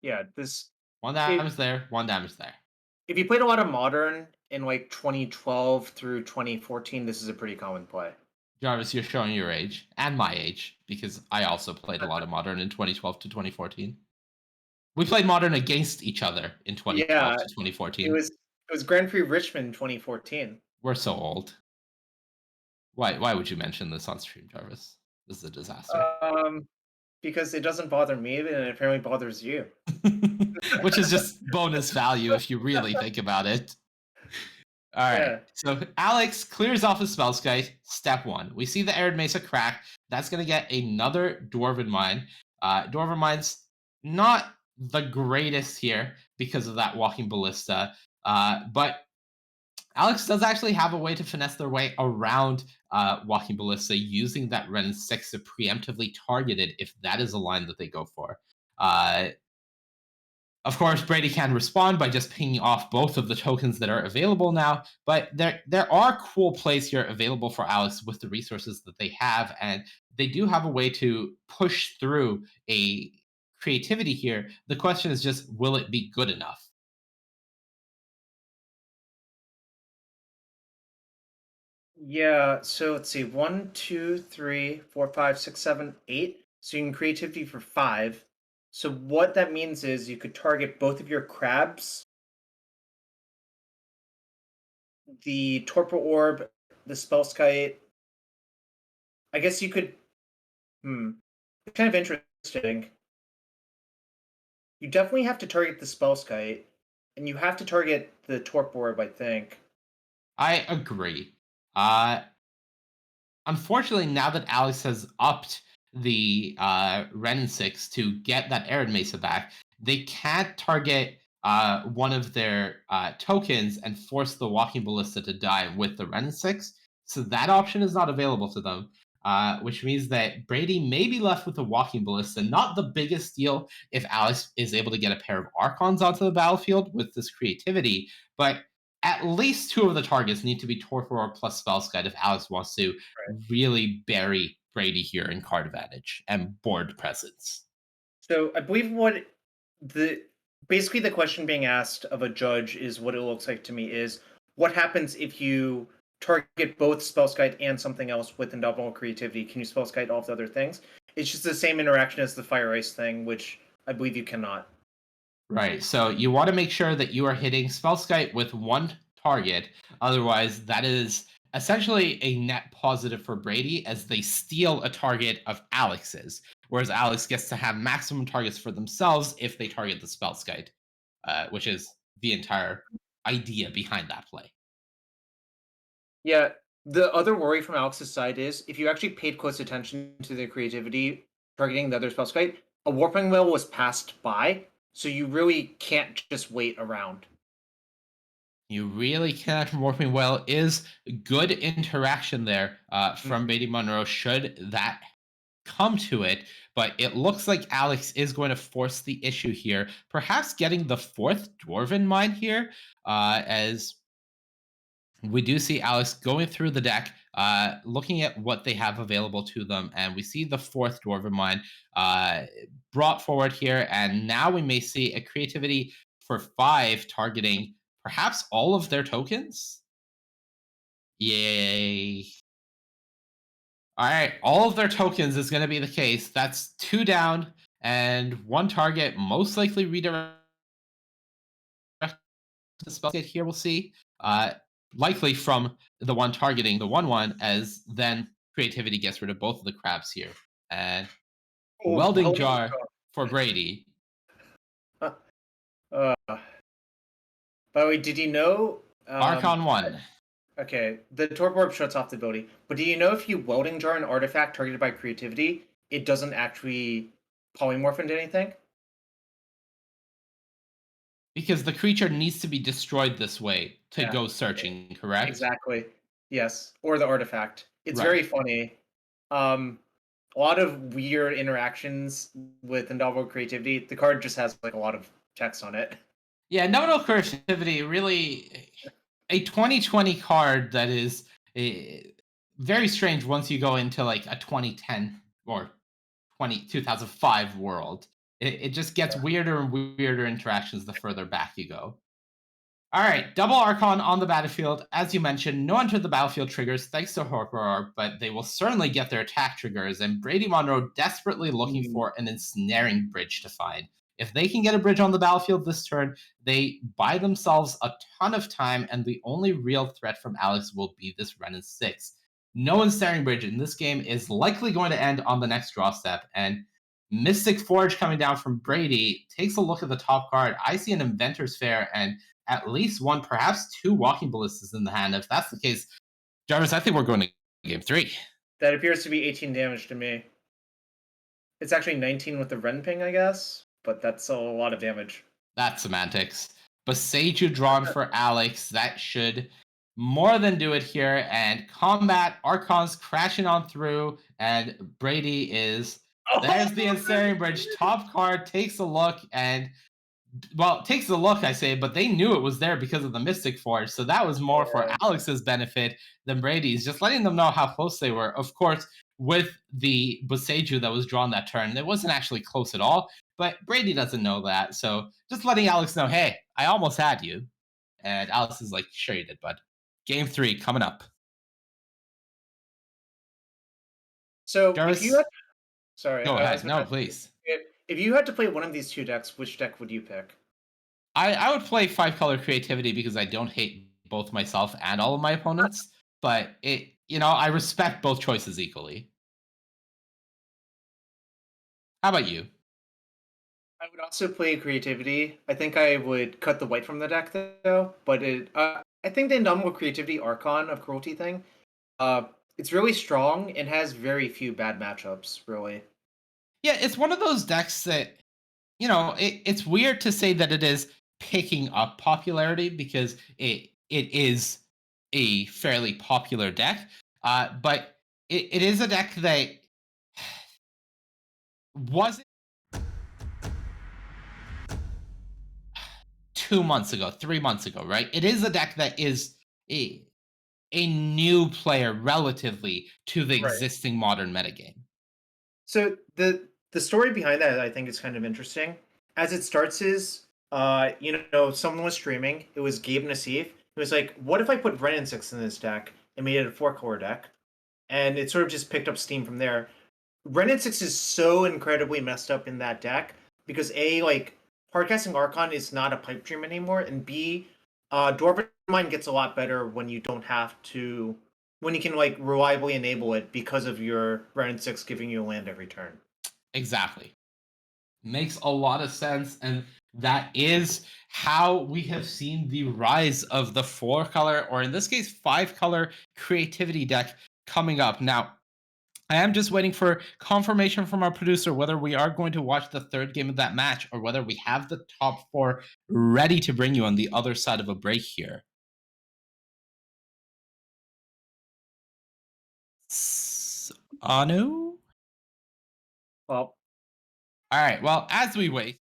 Speaker 7: Yeah, this.
Speaker 6: One damage there, one damage there.
Speaker 7: If you played a lot of Modern in like 2012 through 2014, this is a pretty common play.
Speaker 6: Jarvis, you're showing your age and my age, because I also played a lot of Modern in 2012 to 2014. We played Modern against each other in 2012 to 2014.
Speaker 7: It was Grand Prix Richmond 2014.
Speaker 6: We're so old. Why would you mention this on stream, Jarvis? This is a disaster.
Speaker 7: Because it doesn't bother me, and it apparently bothers you.
Speaker 6: Which is just bonus value if you really think about it. All right. Yeah. So Alex clears off his Spellskite. Step 1. We see the Arid Mesa crack. That's going to get another Dwarven Mine. Dwarven Mine's not the greatest here because of that Walking Ballista. But Alex does actually have a way to finesse their way around Walking Ballista using that Ren 6 to preemptively target it if that is a line that they go for. Of course, Brady can respond by just pinging off both of the tokens that are available now, but there are cool plays here available for Alex with the resources that they have, and they do have a way to push through a creativity here. The question is just, will it be good enough?
Speaker 7: Yeah, so let's see. 1, 2, 3, 4, 5, 6, 7, 8. So you can creativity for 5. So what that means is you could target both of your crabs, the Torpor Orb, the Spellskite. I guess you could... It's kind of interesting. You definitely have to target the Spellskite, and you have to target the Torpor Orb, I think.
Speaker 6: I agree. Unfortunately, now that Alex has upped the Ren 6 to get that Arid Mesa back, they can't target one of their tokens and force the Walking Ballista to die with the Ren 6. So that option is not available to them, which means that Brady may be left with the Walking Ballista. Not the biggest deal if Alex is able to get a pair of Archons onto the battlefield with this creativity, but at least 2 of the targets need to be Torpor plus Spellskite if Alex wants to really bury Brady here in card advantage and board presence.
Speaker 7: So I believe basically the question being asked of a judge is what it looks like to me is what happens if you target both Spellskite and something else with double creativity? Can you Spellskite all of the other things? It's just the same interaction as the Fire Ice thing, which I believe you cannot.
Speaker 6: Right, so you want to make sure that you are hitting Spellskite with 1 target. Otherwise, that is essentially a net positive for Brady as they steal a target of Alex's, whereas Alex gets to have maximum targets for themselves if they target the Spellskite, which is the entire idea behind that play.
Speaker 7: Yeah, the other worry from Alex's side is if you actually paid close attention to their creativity targeting the other Spellskite, a Warping Whale was passed by, so you really can't just wait around.
Speaker 6: You really can't. Warping Whale is good interaction there from Brady Monroe should that come to it, but it looks like Alex is going to force the issue here, perhaps getting the 4th Dwarven Mine here, as we do see Alex going through the deck, looking at what they have available to them, and we see the 4th Dwarven Mine brought forward here, and now we may see a creativity for 5 targeting perhaps all of their tokens? Yay. All right, all of their tokens is going to be the case. That's 2 down and 1 target, most likely redirect the Spellskite here, we'll see. Likely from the one targeting the 1/1, as then creativity gets rid of both of the crabs here. And welding jar for Brady.
Speaker 7: By the way, did you know?
Speaker 6: Archon 1.
Speaker 7: Okay, the Torp Orb shuts off the ability. But do you know if you welding jar an artifact targeted by creativity, it doesn't actually polymorph into anything?
Speaker 6: Because the creature needs to be destroyed this way to
Speaker 7: Yeah.
Speaker 6: go searching, correct?
Speaker 7: Exactly. Yes. Or the artifact. It's
Speaker 6: Right.
Speaker 7: very funny. A lot of weird interactions with Indelible Creativity. The card just has like a lot of text on it.
Speaker 6: Yeah, nominal creativity really a 2020 card that is very strange once you go into like a 2010 or 2005 world. It just gets weirder and weirder interactions the further back you go. All right, double Archon on the battlefield. As you mentioned, no enter the battlefield triggers thanks to Horror, but they will certainly get their attack triggers, and Brady Monroe desperately looking for an ensnaring bridge to find. If they can get a bridge on the battlefield this turn, they buy themselves a ton of time, and the only real threat from Alex will be this Renin 6. No ensnaring bridge in this game is likely going to end on the next draw step, and Mystic Forge coming down from Brady takes a look at the top card. I see an Inventor's Fair and at least one, perhaps two Walking Ballistas in the hand. If that's the case, Jarvis, I think we're going to game 3.
Speaker 7: That appears to be 18 damage to me. It's actually 19 with the Ren Ping, I guess, but that's a lot of damage.
Speaker 6: That's semantics. Boseiju drawn for Alex. That should more than do it here. And combat, Archon's crashing on through, and Brady is... There's the Ensnaring Bridge. Top card takes a look, and well, it takes a look, I say, but they knew it was there because of the Mystic Forge, so that was more for Alex's benefit than Brady's, just letting them know how close they were. Of course, with the Boseiju that was drawn that turn, it wasn't actually close at all, but Brady doesn't know that, so just letting Alex know, hey, I almost had you. And Alex is like, sure you did, bud. Game 3 coming up.
Speaker 7: So
Speaker 6: Jarvis,
Speaker 7: if you had... Sorry.
Speaker 6: go ahead. No, please.
Speaker 7: If you had to play one of these two decks, which deck would you pick?
Speaker 6: I would play 5-color creativity because I don't hate both myself and all of my opponents, but I respect both choices equally. How about you?
Speaker 7: I would also play creativity. I think I would cut the white from the deck though, but I think the Indomitable Creativity Archon of Cruelty thing, it's really strong and has very few bad matchups, really.
Speaker 6: Yeah, it's one of those decks that, it's weird to say that it is picking up popularity because it is a fairly popular deck, but it is a deck that wasn't 2 months ago, 3 months ago, right? It is a deck that is a new player relatively to the existing modern metagame.
Speaker 7: So the story behind that I think is kind of interesting. As it starts is someone was streaming. It was Gabe Nassif. It was like, what if I put Renin 6 in this deck and made it a 4-color deck? And it sort of just picked up steam from there. Renin 6 is so incredibly messed up in that deck because A, like, Hardcasting Archon is not a pipe dream anymore, and B, Dwarven Mine gets a lot better when you don't have to, when you can, like, reliably enable it because of your Renin 6 giving you a land every turn.
Speaker 6: Exactly. Makes a lot of sense, and that is how we have seen the rise of the 4-color, or in this case, 5-color creativity deck coming up. Now, I am just waiting for confirmation from our producer whether we are going to watch the third game of that match or whether we have the top 4 ready to bring you on the other side of a break here. Anu?
Speaker 7: Well,
Speaker 6: all right, well, as we wait,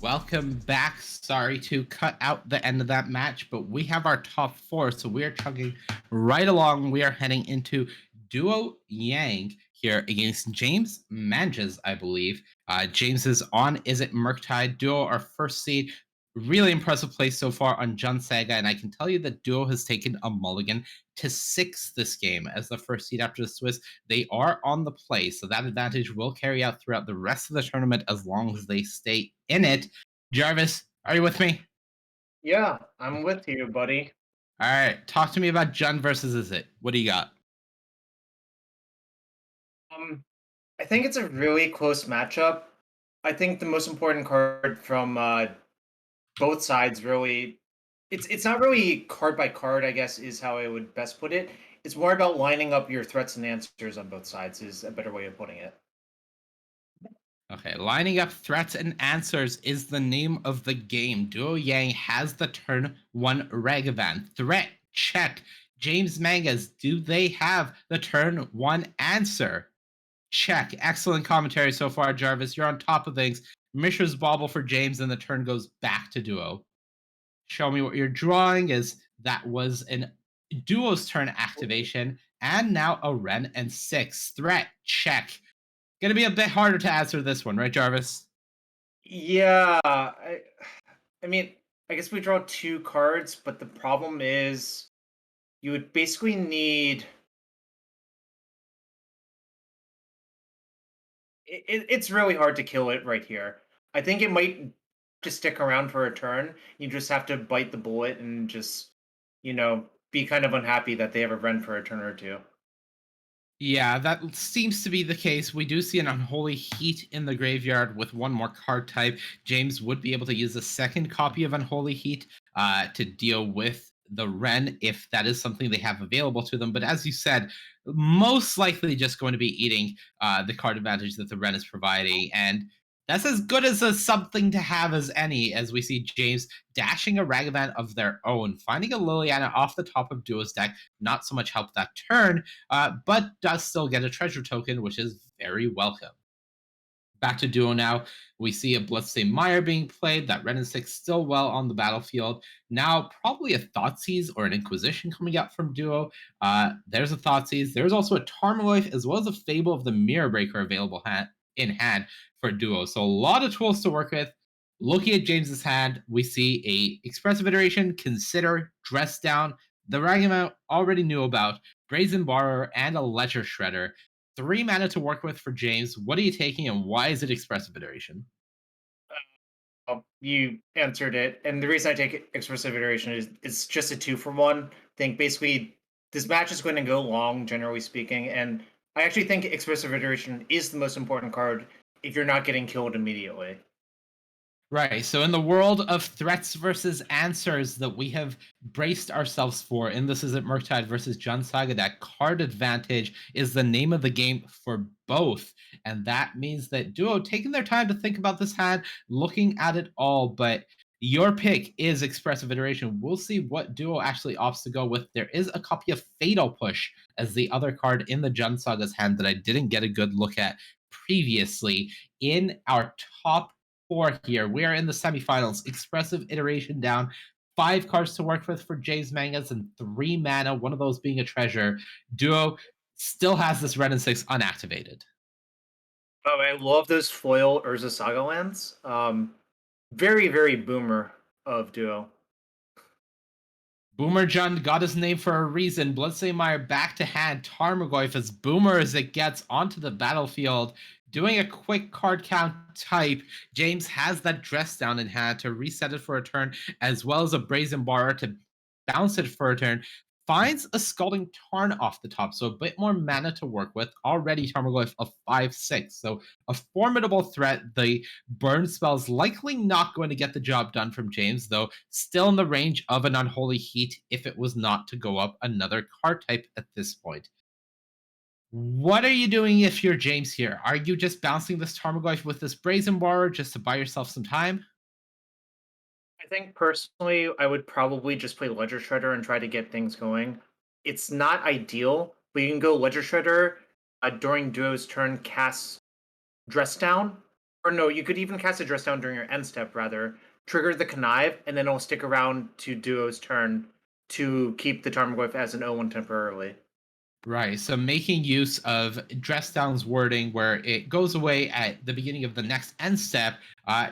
Speaker 6: welcome back. Sorry to cut out the end of that match, but we have our top 4, so we are chugging right along. We are heading into Duo Yang here against James Manges, I believe. James is on Izzet Murktide. Duo, our first seed. Really impressive play so far on Jun Saga, and I can tell you that Duo has taken a mulligan to 6 this game as the first seed after the Swiss. They are on the play, so that advantage will carry out throughout the rest of the tournament as long as they stay in it. Jarvis, are you with me?
Speaker 7: Yeah, I'm with you, buddy.
Speaker 6: All right, talk to me about Jun versus Izzet. What do you got?
Speaker 7: I think it's a really close matchup. I think the most important card from both sides really, it's not really card by card, I guess, is how I would best put it. It's more about lining up your threats and answers on both sides is a better way of putting it.
Speaker 6: Okay, lining up threats and answers is the name of the game. Duo Yang has the turn 1 Ragavan. Threat, check. James Mangas, do they have the turn 1 answer? Check. Excellent commentary so far, Jarvis. You're on top of things. Mishra's bauble for James, and the turn goes back to Duo. Show me what you're drawing is that was an Duo's turn activation, and now a Ren and 6. Threat, check. Gonna be a bit harder to answer this one, right, Jarvis?
Speaker 7: Yeah, I mean, I guess we draw 2 cards, but the problem is you would basically need. It's really hard to kill it right here. I think it might just stick around for a turn. You just have to bite the bullet and just, be kind of unhappy that they have a run for a turn or 2.
Speaker 6: Yeah, that seems to be the case. We do see an Unholy Heat in the graveyard with 1 more card type. James would be able to use a second copy of Unholy Heat to deal with the Ren if that is something they have available to them. But as you said, most likely just going to be eating the card advantage that the Ren is providing. And that's as good as a something to have as any, as we see James dashing a Ragavan of their own, finding a Liliana off the top of Duo's deck. Not so much help that turn, but does still get a treasure token, which is very welcome. Back to Duo now. We see a Bloodstained Mire being played. That Ren and 6 still well on the battlefield. Now, probably a Thoughtseize or an Inquisition coming out from Duo. There's a Thoughtseize. There's also a Tarmogoyf as well as a Fable of the Mirror Breaker available in hand for Duo. So a lot of tools to work with. Looking at James's hand, we see a Expressive Iteration, Consider, Dress Down, the Ragavan already knew about, Brazen Borrower, and a Ledger Shredder. 3 mana to work with for James. What are you taking, and why is it Expressive Iteration?
Speaker 7: You answered it, and the reason I take Expressive Iteration is it's just a 2-for-1. I think basically this match is going to go long, generally speaking, and I actually think Expressive Iteration is the most important card if you're not getting killed immediately.
Speaker 6: Right. So in the world of threats versus answers that we have braced ourselves for, and this is at Murktide versus Jun Saga, that card advantage is the name of the game for both. And that means that Duo taking their time to think about this hand, looking at it all, but your pick is Expressive Iteration. We'll see what Duo actually opts to go with. There is a copy of Fatal Push as the other card in the Jun Saga's hand that I didn't get a good look at previously. In our top 4 here, we are in the semifinals. Expressive Iteration down. 5 cards to work with for James Mangas and 3 mana, one of those being a treasure. Duo still has this Red and 6 unactivated.
Speaker 7: Oh, I love those foil Urza Saga lands. Very, very boomer of Duo.
Speaker 6: Boomer Jun got his name for a reason. Bloodstained Mire back to hand. Tarmogoyf as boomer as it gets onto the battlefield. Doing a quick card count type. James has that Dress Down in hand to reset it for a turn, as well as a Brazen Borrower to bounce it for a turn. Finds a Scalding Tarn off the top, so a bit more mana to work with. Already Tarmogoyf of 5/6, so a formidable threat. The burn spell's likely not going to get the job done from James, though still in the range of an Unholy Heat if it was not to go up another card type at this point. What are you doing if you're James here? Are you just bouncing this Tarmogoyf with this Brazen Borrower just to buy yourself some time?
Speaker 7: I think personally, I would probably just play Ledger Shredder and try to get things going. It's not ideal, but you can go Ledger Shredder during Duo's turn, cast Dress Down, Or no, you could even cast a Dress Down during your end step, rather. Trigger the Connive, and then it'll stick around to Duo's turn to keep the Tarmogoyf as an 0-1 temporarily.
Speaker 6: Right. So making use of Dress Down's wording where it goes away at the beginning of the next end step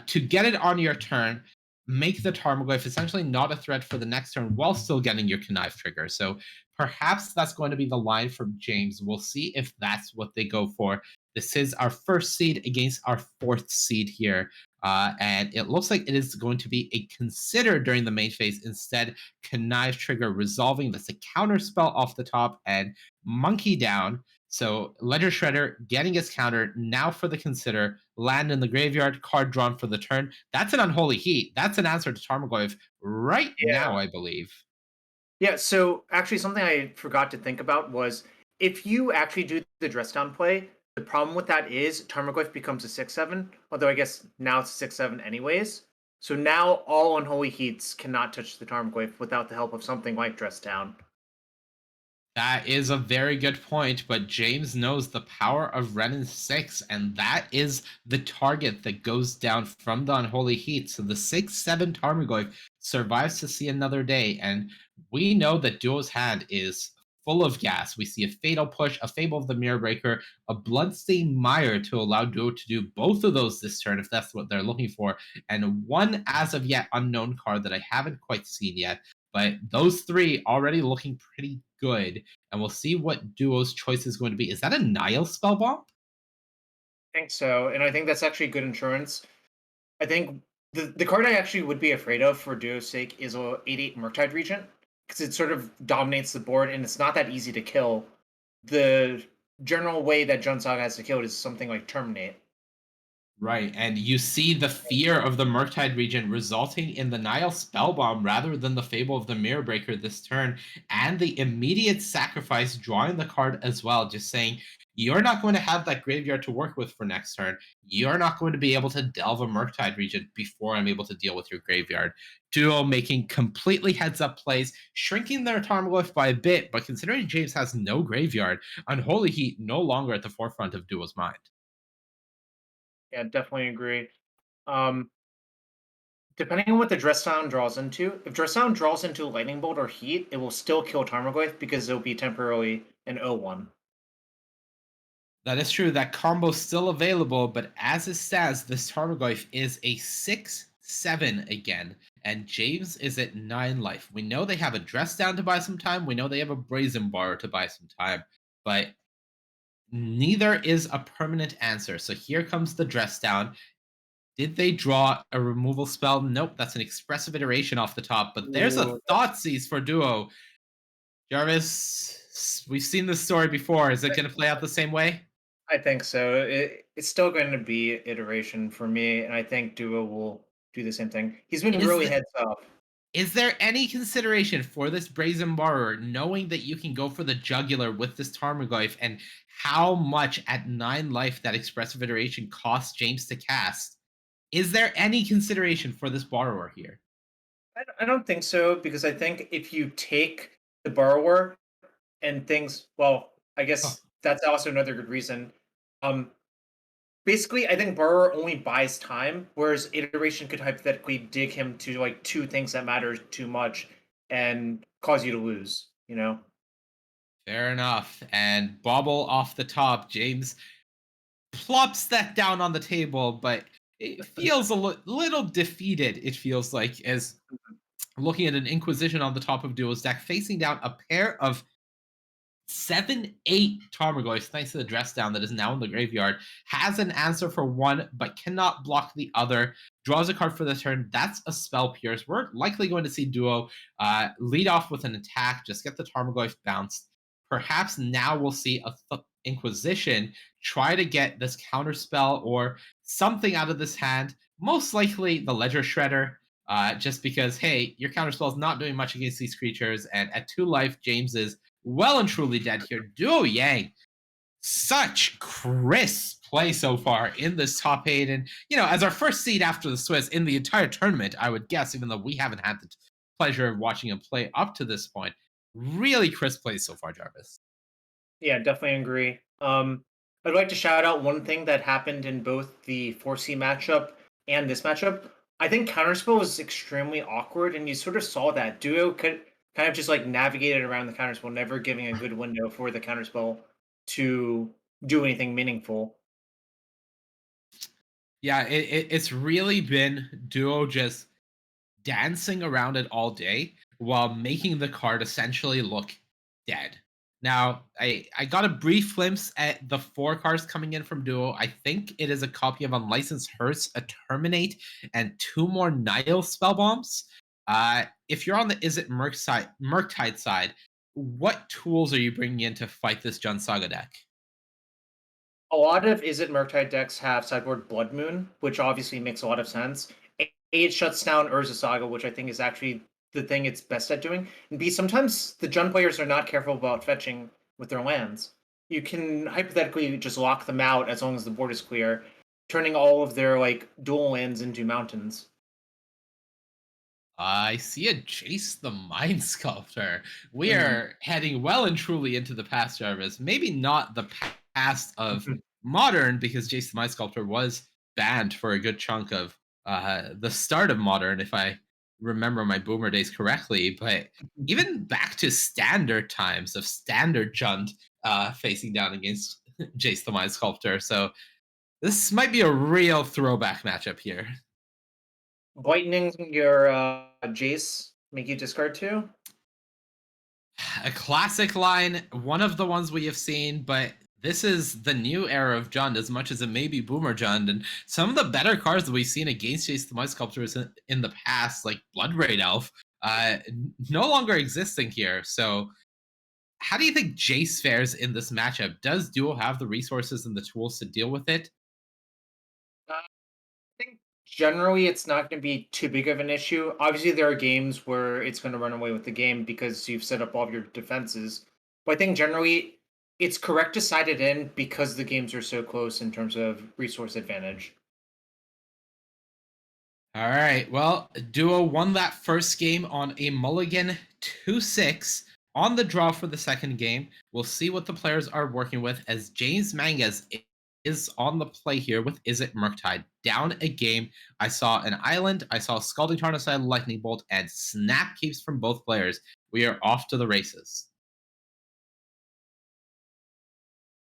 Speaker 6: to get it on your turn, make the Tarmogoyf essentially not a threat for the next turn while still getting your Connive trigger. So perhaps that's going to be the line from James. We'll see if that's what they go for. This is our first seed against our fourth seed here. And it looks like it is going to be a consider during the main phase. Instead, Connive trigger resolving. That's a counter spell off the top and monkey down. So Ledger Shredder getting his counter. Now for the consider. Land in the graveyard. Card drawn for the turn. That's an Unholy Heat. That's an answer to Tarmogoyf right now, I believe.
Speaker 7: Yeah, so actually something I forgot to think about was if you actually do the Dress Down play, the problem with that is Tarmogoyf becomes a 6/7, although I guess now it's 6/7 anyways. So now all Unholy Heats cannot touch the Tarmogoyf without the help of something like Dress Down.
Speaker 6: That is a very good point, but James knows the power of Renin 6, and that is the target that goes down from the Unholy Heat. So the 6/7 Tarmogoyf survives to see another day, and we know that Duo's hand is full of gas. We see a Fatal Push, a Fable of the Mirror Breaker, a Bloodstained Mire to allow Duo to do both of those this turn if that's what they're looking for, and one as of yet unknown card that I haven't quite seen yet. But those three already looking pretty good, and we'll see what Duo's choice is going to be. Is that a Nile Spellbomb?
Speaker 7: I think so, and I think that's actually good insurance. I think the card I actually would be afraid of for Duo's sake is a 8/8 Murktide Regent, because it sort of dominates the board, and it's not that easy to kill. The general way that Jund Saga has to kill it is something like Terminate.
Speaker 6: Right, and you see the fear of the Murktide region resulting in the Nile Spellbomb rather than the Fable of the Mirror Breaker this turn, and the immediate sacrifice drawing the card as well, just saying, you're not going to have that graveyard to work with for next turn. You're not going to be able to delve a Murktide region before I'm able to deal with your graveyard. Duo making completely heads-up plays, shrinking their Tarmogoyf by a bit, but considering James has no graveyard, Unholy Heat no longer at the forefront of Duo's mind.
Speaker 7: Yeah, definitely agree. Depending on what the Dress Down draws into, if Dress Down draws into Lightning Bolt or Heat, it will still kill Tarmogoyf because it'll be temporarily an 0/1.
Speaker 6: That is true. That combo's still available, but as it stands, this Tarmogoyf is a 6/7 again, and James is at 9 life. We know they have a Dress Down to buy some time. We know they have a Brazen Bar to buy some time, but neither is a permanent answer. So here comes the Dress Down. Did they draw a removal spell? Nope, that's an expressive iteration off the top, but there's a Thoughtseize for Duo. Jarvis, we've seen this story before. Is it going to play out the same way?
Speaker 7: I think so. It's still going to be iteration for me, and I think Duo will do the same thing. He's been really heads up.
Speaker 6: Is there any consideration for this Brazen Borrower, knowing that you can go for the jugular with this Tarmogoyf, and how much at 9 life that expressive iteration costs James to cast? Is there any consideration for this borrower here?
Speaker 7: I don't think so, because I think if you take the borrower and things, well, I guess that's also another good reason. Basically, I think borrower only buys time, whereas iteration could hypothetically dig him to like 2 things that matter too much and cause you to lose, you know?
Speaker 6: Fair enough. And bobble off the top, James plops that down on the table, but it feels a little defeated, it feels like, as looking at an Inquisition on the top of Duo's deck, facing down a pair of 7/8 Tarmogoyfs, thanks to the Dress Down that is now in the graveyard, has an answer for one, but cannot block the other. Draws a card for the turn. That's a Spell Pierce. We're likely going to see Duo lead off with an attack, just get the Tarmogoyf bounced. Perhaps now we'll see a Inquisition try to get this counter spell or something out of this hand. Most likely the Ledger Shredder, just because, hey, your counter spell is not doing much against these creatures, and at 2 life, James is well and truly dead here. Duo Yang, such crisp play so far in this top 8. And, you know, as our first seed after the Swiss in the entire tournament, I would guess, even though we haven't had the pleasure of watching him play up to this point, really crisp plays so far, Jarvis.
Speaker 7: Yeah, definitely agree. I'd like to shout out one thing that happened in both the 4C matchup and this matchup. I think counterspell was extremely awkward, and you sort of saw that. Duo could kind of just like navigated around the counterspell, never giving a good window for the counterspell to do anything meaningful.
Speaker 6: Yeah, it's really been Duo just dancing around it all day while making the card essentially look dead. Now, I got a brief glimpse at the 4 cards coming in from Duo. I think it is a copy of Unlicensed Hearse, a Terminate, and 2 more Nile spell bombs. If you're on the Izzet Murktide side, what tools are you bringing in to fight this Jund Saga deck?
Speaker 7: A lot of Izzet Murktide decks have sideboard Blood Moon, which obviously makes a lot of sense. A, it shuts down Urza Saga, which I think is actually the thing it's best at doing. And B, sometimes the Jund players are not careful about fetching with their lands. You can hypothetically just lock them out as long as the board is clear, turning all of their like dual lands into mountains.
Speaker 6: I see a Jace the Mind Sculptor. We are heading well and truly into the past, Jarvis. Maybe not the past of Modern, because Jace the Mind Sculptor was banned for a good chunk of the start of Modern, if I remember my Boomer days correctly. But even back to standard times of standard Jund facing down against Jace the Mind Sculptor. So this might be a real throwback matchup here.
Speaker 7: Whitening your Jace make you discard 2?
Speaker 6: A classic line, one of the ones we have seen, but this is the new era of Jund as much as it may be Boomer Jund. And some of the better cards that we've seen against Jace the Mind Sculptors in the past, like Blood Raid Elf, no longer existing here. So how do you think Jace fares in this matchup? Does Duo have the resources and the tools to deal with it?
Speaker 7: I think generally it's not going to be too big of an issue. Obviously, there are games where it's going to run away with the game because you've set up all of your defenses. But I think generally it's correct to side it in because the games are so close in terms of resource advantage.
Speaker 6: All right. Well, Duo won that first game on a mulligan 2-6 on the draw for the second game. We'll see what the players are working with as James Mangas is on the play here with Izzet Murktide. Down a game, I saw an island, I saw Scalding Tarn aside, Lightning Bolt, and Snap Keeps from both players. We are off to the races.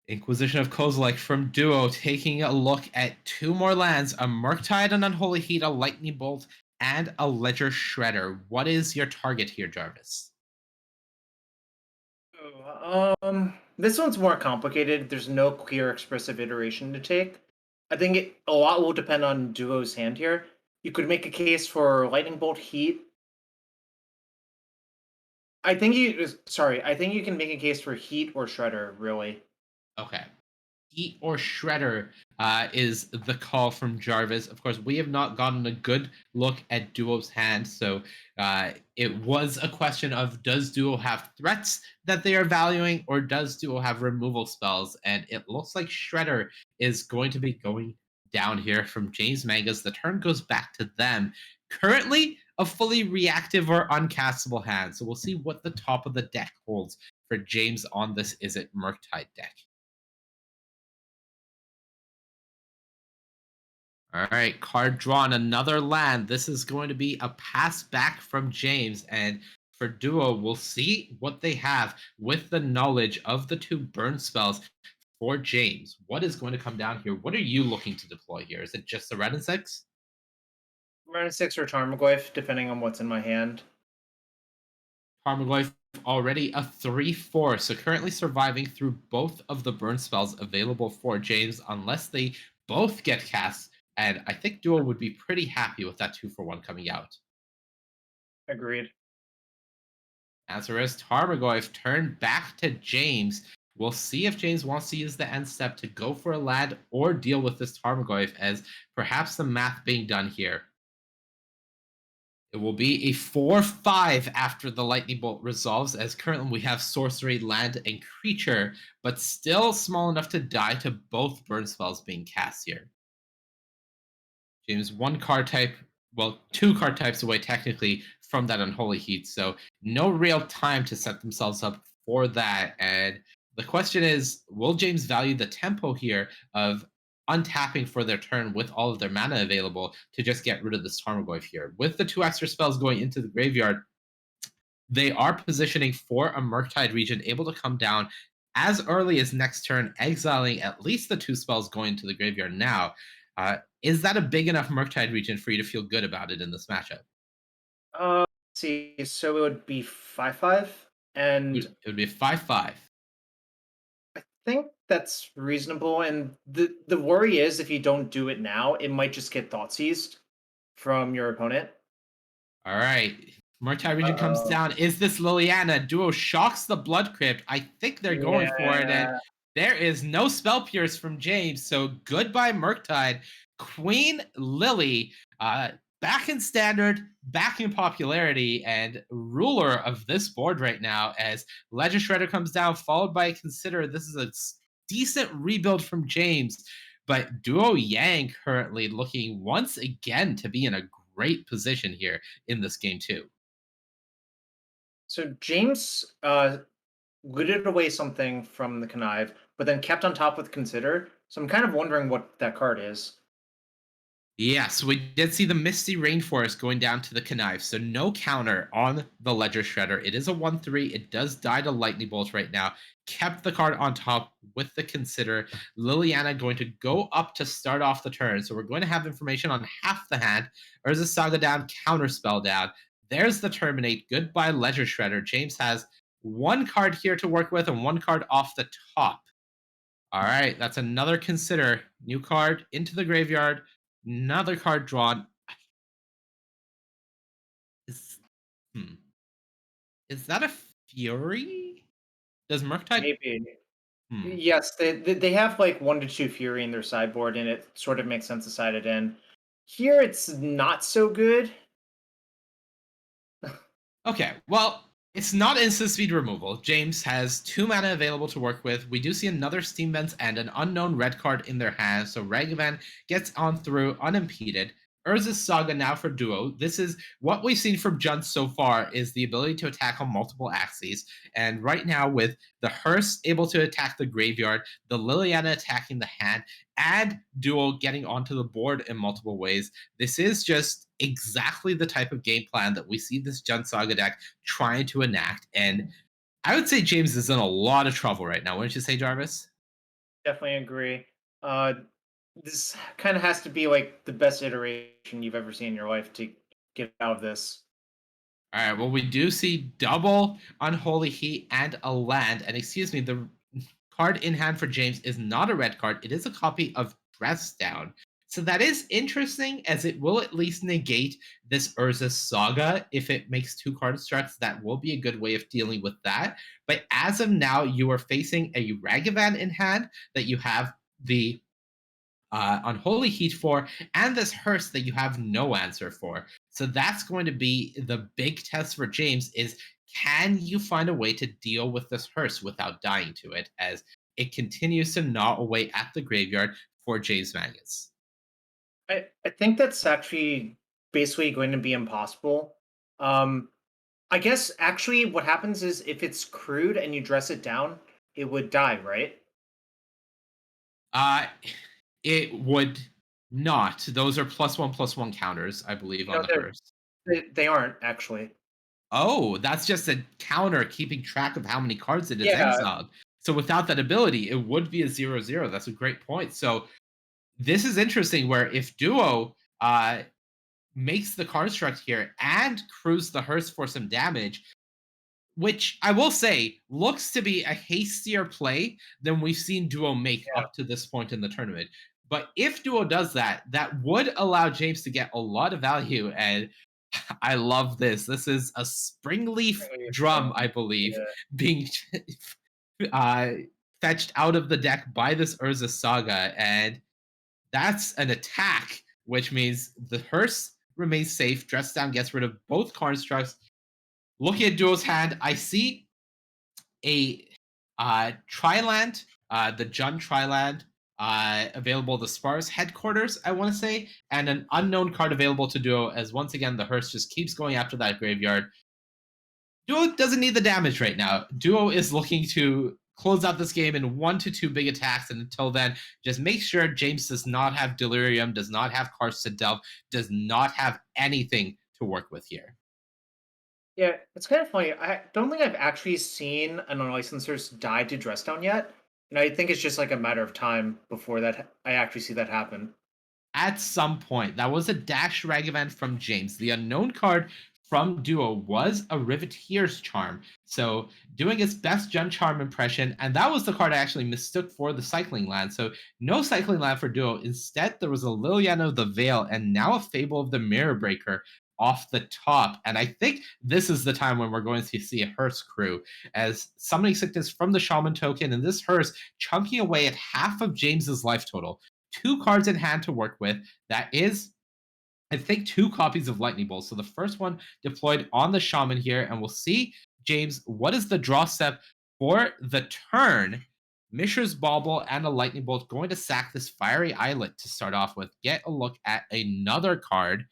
Speaker 6: Inquisition of Kozilek from Duo taking a look at 2 more lands, a Murktide, an Unholy Heat, a Lightning Bolt, and a Ledger Shredder. What is your target here, Jarvis?
Speaker 7: This one's more complicated. There's no clear expressive iteration to take. I think a lot will depend on Duo's hand here. You could make a case for Lightning Bolt Heat. I think you can make a case for Heat or Shredder, really.
Speaker 6: Okay. Heat or Shredder is the call from Jarvis. Of course, we have not gotten a good look at Duo's hand, so it was a question of, does Duo have threats that they are valuing, or does Duo have removal spells? And it looks like Shredder is going to be going down here from James Mangas. The turn goes back to them. Currently, a fully reactive or uncastable hand, so we'll see what the top of the deck holds for James on this Izzet Murktide deck. All right, card drawn, another land. This is going to be a pass back from James. And for Duo, we'll see what they have with the knowledge of the 2 burn spells for James. What is going to come down here? What are you looking to deploy here? Is it just the red and 6?
Speaker 7: Red and 6 or Tarmogoyf, depending on what's in my hand.
Speaker 6: Tarmogoyf already a 3/4, so currently surviving through both of the burn spells available for James, unless they both get cast. And I think Duo would be pretty happy with that 2-for-1 coming out.
Speaker 7: Agreed.
Speaker 6: Azarist Tarmogoyf turned back to James. We'll see if James wants to use the end step to go for a land or deal with this Tarmogoyf, as perhaps the math being done here. It will be a 4/5 after the Lightning Bolt resolves, as currently we have Sorcery, Land, and Creature, but still small enough to die to both burn spells being cast here. James, 2 card types away technically from that Unholy Heat, so no real time to set themselves up for that. And The question is, will James value the tempo here of untapping for their turn with all of their mana available to just get rid of this Tarmogoyf here? With the 2 extra spells going into the graveyard, they are positioning for a Murktide region able to come down as early as next turn, exiling at least the 2 spells going to the graveyard now. Is that a big enough Murktide region for you to feel good about it in this matchup?
Speaker 7: Let's see, so it would be 5/5, and
Speaker 6: It would be 5/5.
Speaker 7: I think that's reasonable. And the worry is if you don't do it now, it might just get thought seized from your opponent.
Speaker 6: All right. Murktide region comes down. Is this Liliana? Duo shocks the Blood Crypt. I think they're going for it. And there is no Spell Pierce from James. So goodbye, Murktide. Queen Lily, back in standard, back in popularity, and ruler of this board right now as Ledger Shredder comes down, followed by Consider. This is a decent rebuild from James. But Duo Yang currently looking once again to be in a great position here in this game too.
Speaker 7: So James looted away something from the Connive, but then kept on top with Consider. So I'm kind of wondering what that card is.
Speaker 6: Yes, we did see the Misty Rainforest going down to the Connive, so no counter on the Ledger Shredder. It is a 1/3. It does die to Lightning Bolt right now. Kept the card on top with the Consider. Liliana going to go up to start off the turn, so we're going to have information on half the hand. Urza Saga down, Counterspell down. There's the Terminate. Goodbye, Ledger Shredder. James has 1 card here to work with and 1 card off the top. All right, that's another Consider. New card into the graveyard. Another card drawn. Is that a Fury? Does Murktide?
Speaker 7: Maybe. Yes, they have like 1 to 2 Fury in their sideboard, and it sort of makes sense to side it in. Here, it's not so good.
Speaker 6: Okay, well, it's not instant speed removal. James has 2 mana available to work with. We do see another Steam Vents and an unknown red card in their hands, so Ragavan gets on through unimpeded. Urza's Saga now for Duo. This is what we've seen from Junt so far is the ability to attack on multiple axes. And right now with the Hearse able to attack the graveyard, the Liliana attacking the hand, and Duo getting onto the board in multiple ways, this is just exactly the type of game plan that we see this Junt Saga deck trying to enact. And I would say James is in a lot of trouble right now. Wouldn't you say, Jarvis?
Speaker 7: Definitely agree. This kind of has to be like the best iteration you've ever seen in your life to get out of this.
Speaker 6: All right, well, we do see double Unholy Heat and a land. And excuse me, the card in hand for James is not a red card. It is a copy of Dress Down. So that is interesting, as it will at least negate this Urza Saga. If it makes 2 card structs, that will be a good way of dealing with that. But as of now, you are facing a Ragavan in hand that you have the Unholy Heat for, and this Hearse that you have no answer for. So that's going to be the big test for James is, can you find a way to deal with this Hearse without dying to it, as it continues to gnaw away at the graveyard for James Magnus?
Speaker 7: I think that's actually basically going to be impossible. I guess actually what happens is if it's crude and you dress it down, it would die, right?
Speaker 6: It would not. Those are +1/+1 counters, I believe, on the Hearse.
Speaker 7: They aren't actually.
Speaker 6: Oh, that's just a counter keeping track of how many cards it is exiled. So without that ability, it would be a 0/0. That's a great point. So this is interesting where if Duo makes the construct here and crews the Hearse for some damage, which I will say looks to be a hastier play than we've seen Duo make up to this point in the tournament. But if Duo does that, that would allow James to get a lot of value. And I love this. This is a Springleaf Drum, I believe, being fetched out of the deck by this Urza Saga. And that's an attack, which means the Hearse remains safe. Dress Down gets rid of both constructs. Looking at Duo's hand, I see a Triland, the Jun Triland, available the Sparse Headquarters, I want to say, and an unknown card available to Duo, as once again the Hearse just keeps going after that graveyard. Duo doesn't need the damage right now. Duo is looking to close out this game in 1 to 2 big attacks. And until then, just make sure James does not have Delirium, does not have Cards to Delve, does not have anything to work with here.
Speaker 7: Yeah, it's kind of funny. I don't think I've actually seen an unlicensed die to Dress Down yet. And I think it's just like a matter of time before that I actually see that happen.
Speaker 6: At some point, that was a dash rag event from James. The unknown card from Duo was a Riveteer's Charm. So doing its best Jun Charm impression, and that was the card I actually mistook for the Cycling Land. So no Cycling Land for Duo. Instead, there was a Liliana of the Veil and now a Fable of the Mirror Breaker off the top. And I think this is the time when we're going to see a Hearse crew, as Summoning Sickness from the Shaman token, and this Hearse chunking away at half of James's life total. 2 cards in hand to work with. That is, I think, 2 copies of Lightning Bolt. So the first one deployed on the Shaman here, and we'll see, James, what is the draw step for the turn? Mishra's Bauble and a Lightning Bolt going to sack this Fiery Islet to start off with. Get a look at another card.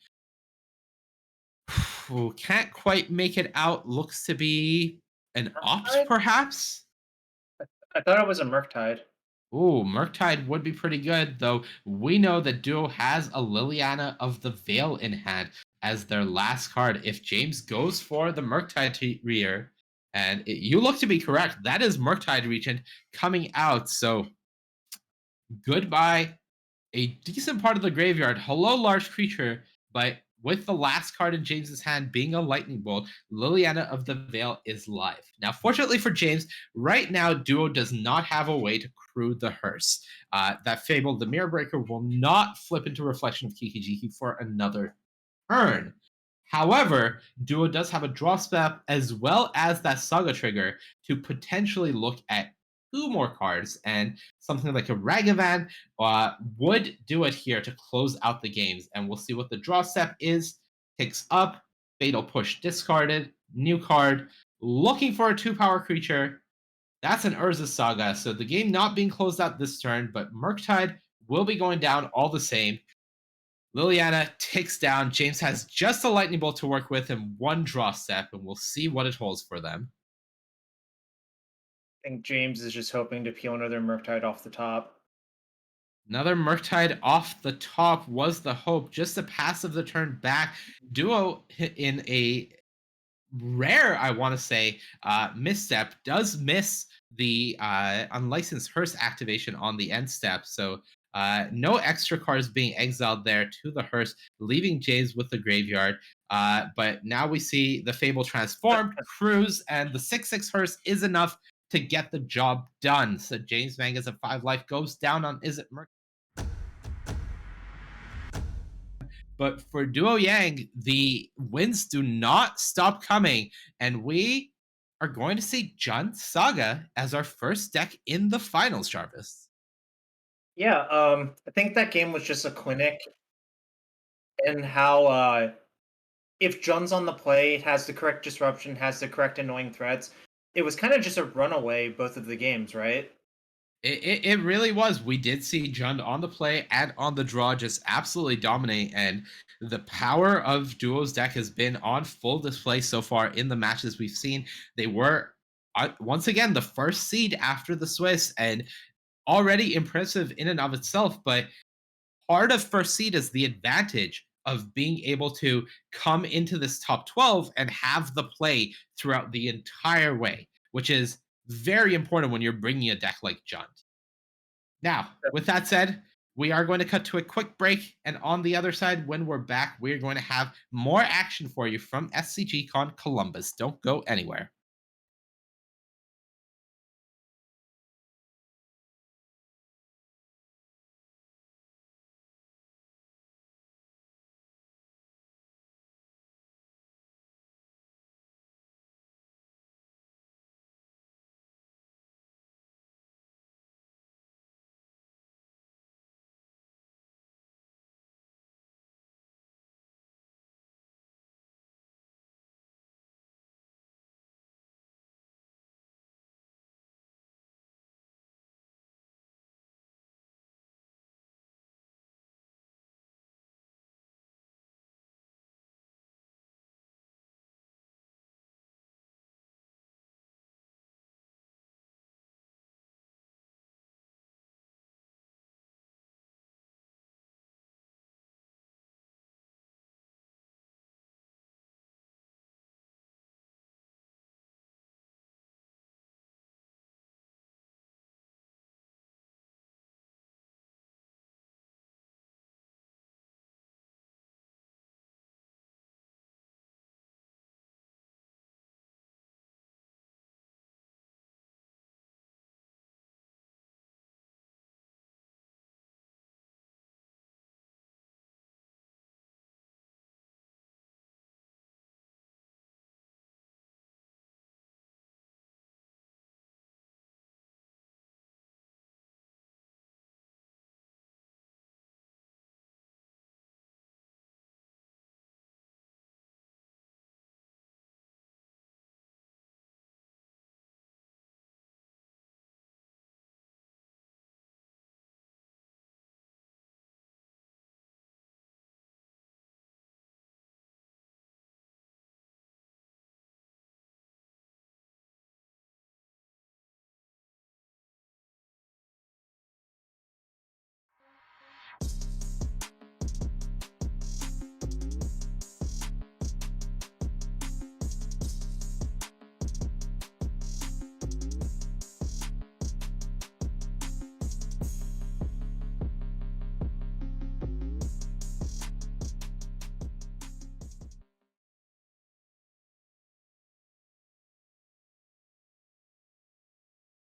Speaker 6: Ooh, can't quite make it out. Looks to be an Opt, perhaps?
Speaker 7: I thought it was a Murktide.
Speaker 6: Ooh, Murktide would be pretty good, though we know that Duo has a Liliana of the Veil in hand as their last card. If James goes for the Murktide rear, and you look to be correct, that is Murktide Regent coming out, so goodbye. A decent part of the graveyard. Hello, large creature, but with the last card in James's hand being a Lightning Bolt, Liliana of the Veil is live. Now, fortunately for James, right now, Duo does not have a way to crew the Hearse. That Fable, the Mirror Breaker, will not flip into Reflection of Kiki-Jiki for another turn. However, Duo does have a draw step as well as that Saga trigger to potentially look at 2 more cards, and something like a Ragavan would do it here to close out the games. And we'll see what the draw step is. Picks up, Fatal Push discarded, new card, looking for a 2-power creature. That's an Urza Saga, so the game not being closed out this turn, but Murktide will be going down all the same. Liliana ticks down. James has just a Lightning Bolt to work with and 1 draw step, and we'll see what it holds for them.
Speaker 7: I think James is just hoping to peel another Murktide off the top.
Speaker 6: Another Murktide off the top was the hope, just to pass of the turn back. Duo in a rare, I want to say, misstep, does miss the unlicensed Hearse activation on the end step. So no extra cards being exiled there to the Hearse, leaving James with the graveyard. But now we see the Fable transformed, Cruise, and the 6/6 Hearse is enough to get the job done. So James Mangas of 5 life goes down on Izzet Merc. But for Duo Yang, the wins do not stop coming, and we are going to see Jun Saga as our first deck in the finals, Jarvis.
Speaker 7: Yeah, I think that game was just a clinic in how if Jun's on the play, it has the correct disruption, has the correct annoying threats. It was kind of just a runaway both of the games, right?
Speaker 6: It really was. We did see Jund on the play and on the draw just absolutely dominate, and the power of Duo's deck has been on full display so far in the matches we've seen. They were, once again, the first seed after the Swiss, and already impressive in and of itself, but part of first seed is the advantage of being able to come into this top 12 and have the play throughout the entire way, which is very important when you're bringing a deck like Jund. Now, with that said, we are going to cut to a quick break, and on the other side, when we're back, we're going to have more action for you from SCGCON Columbus. Don't go anywhere.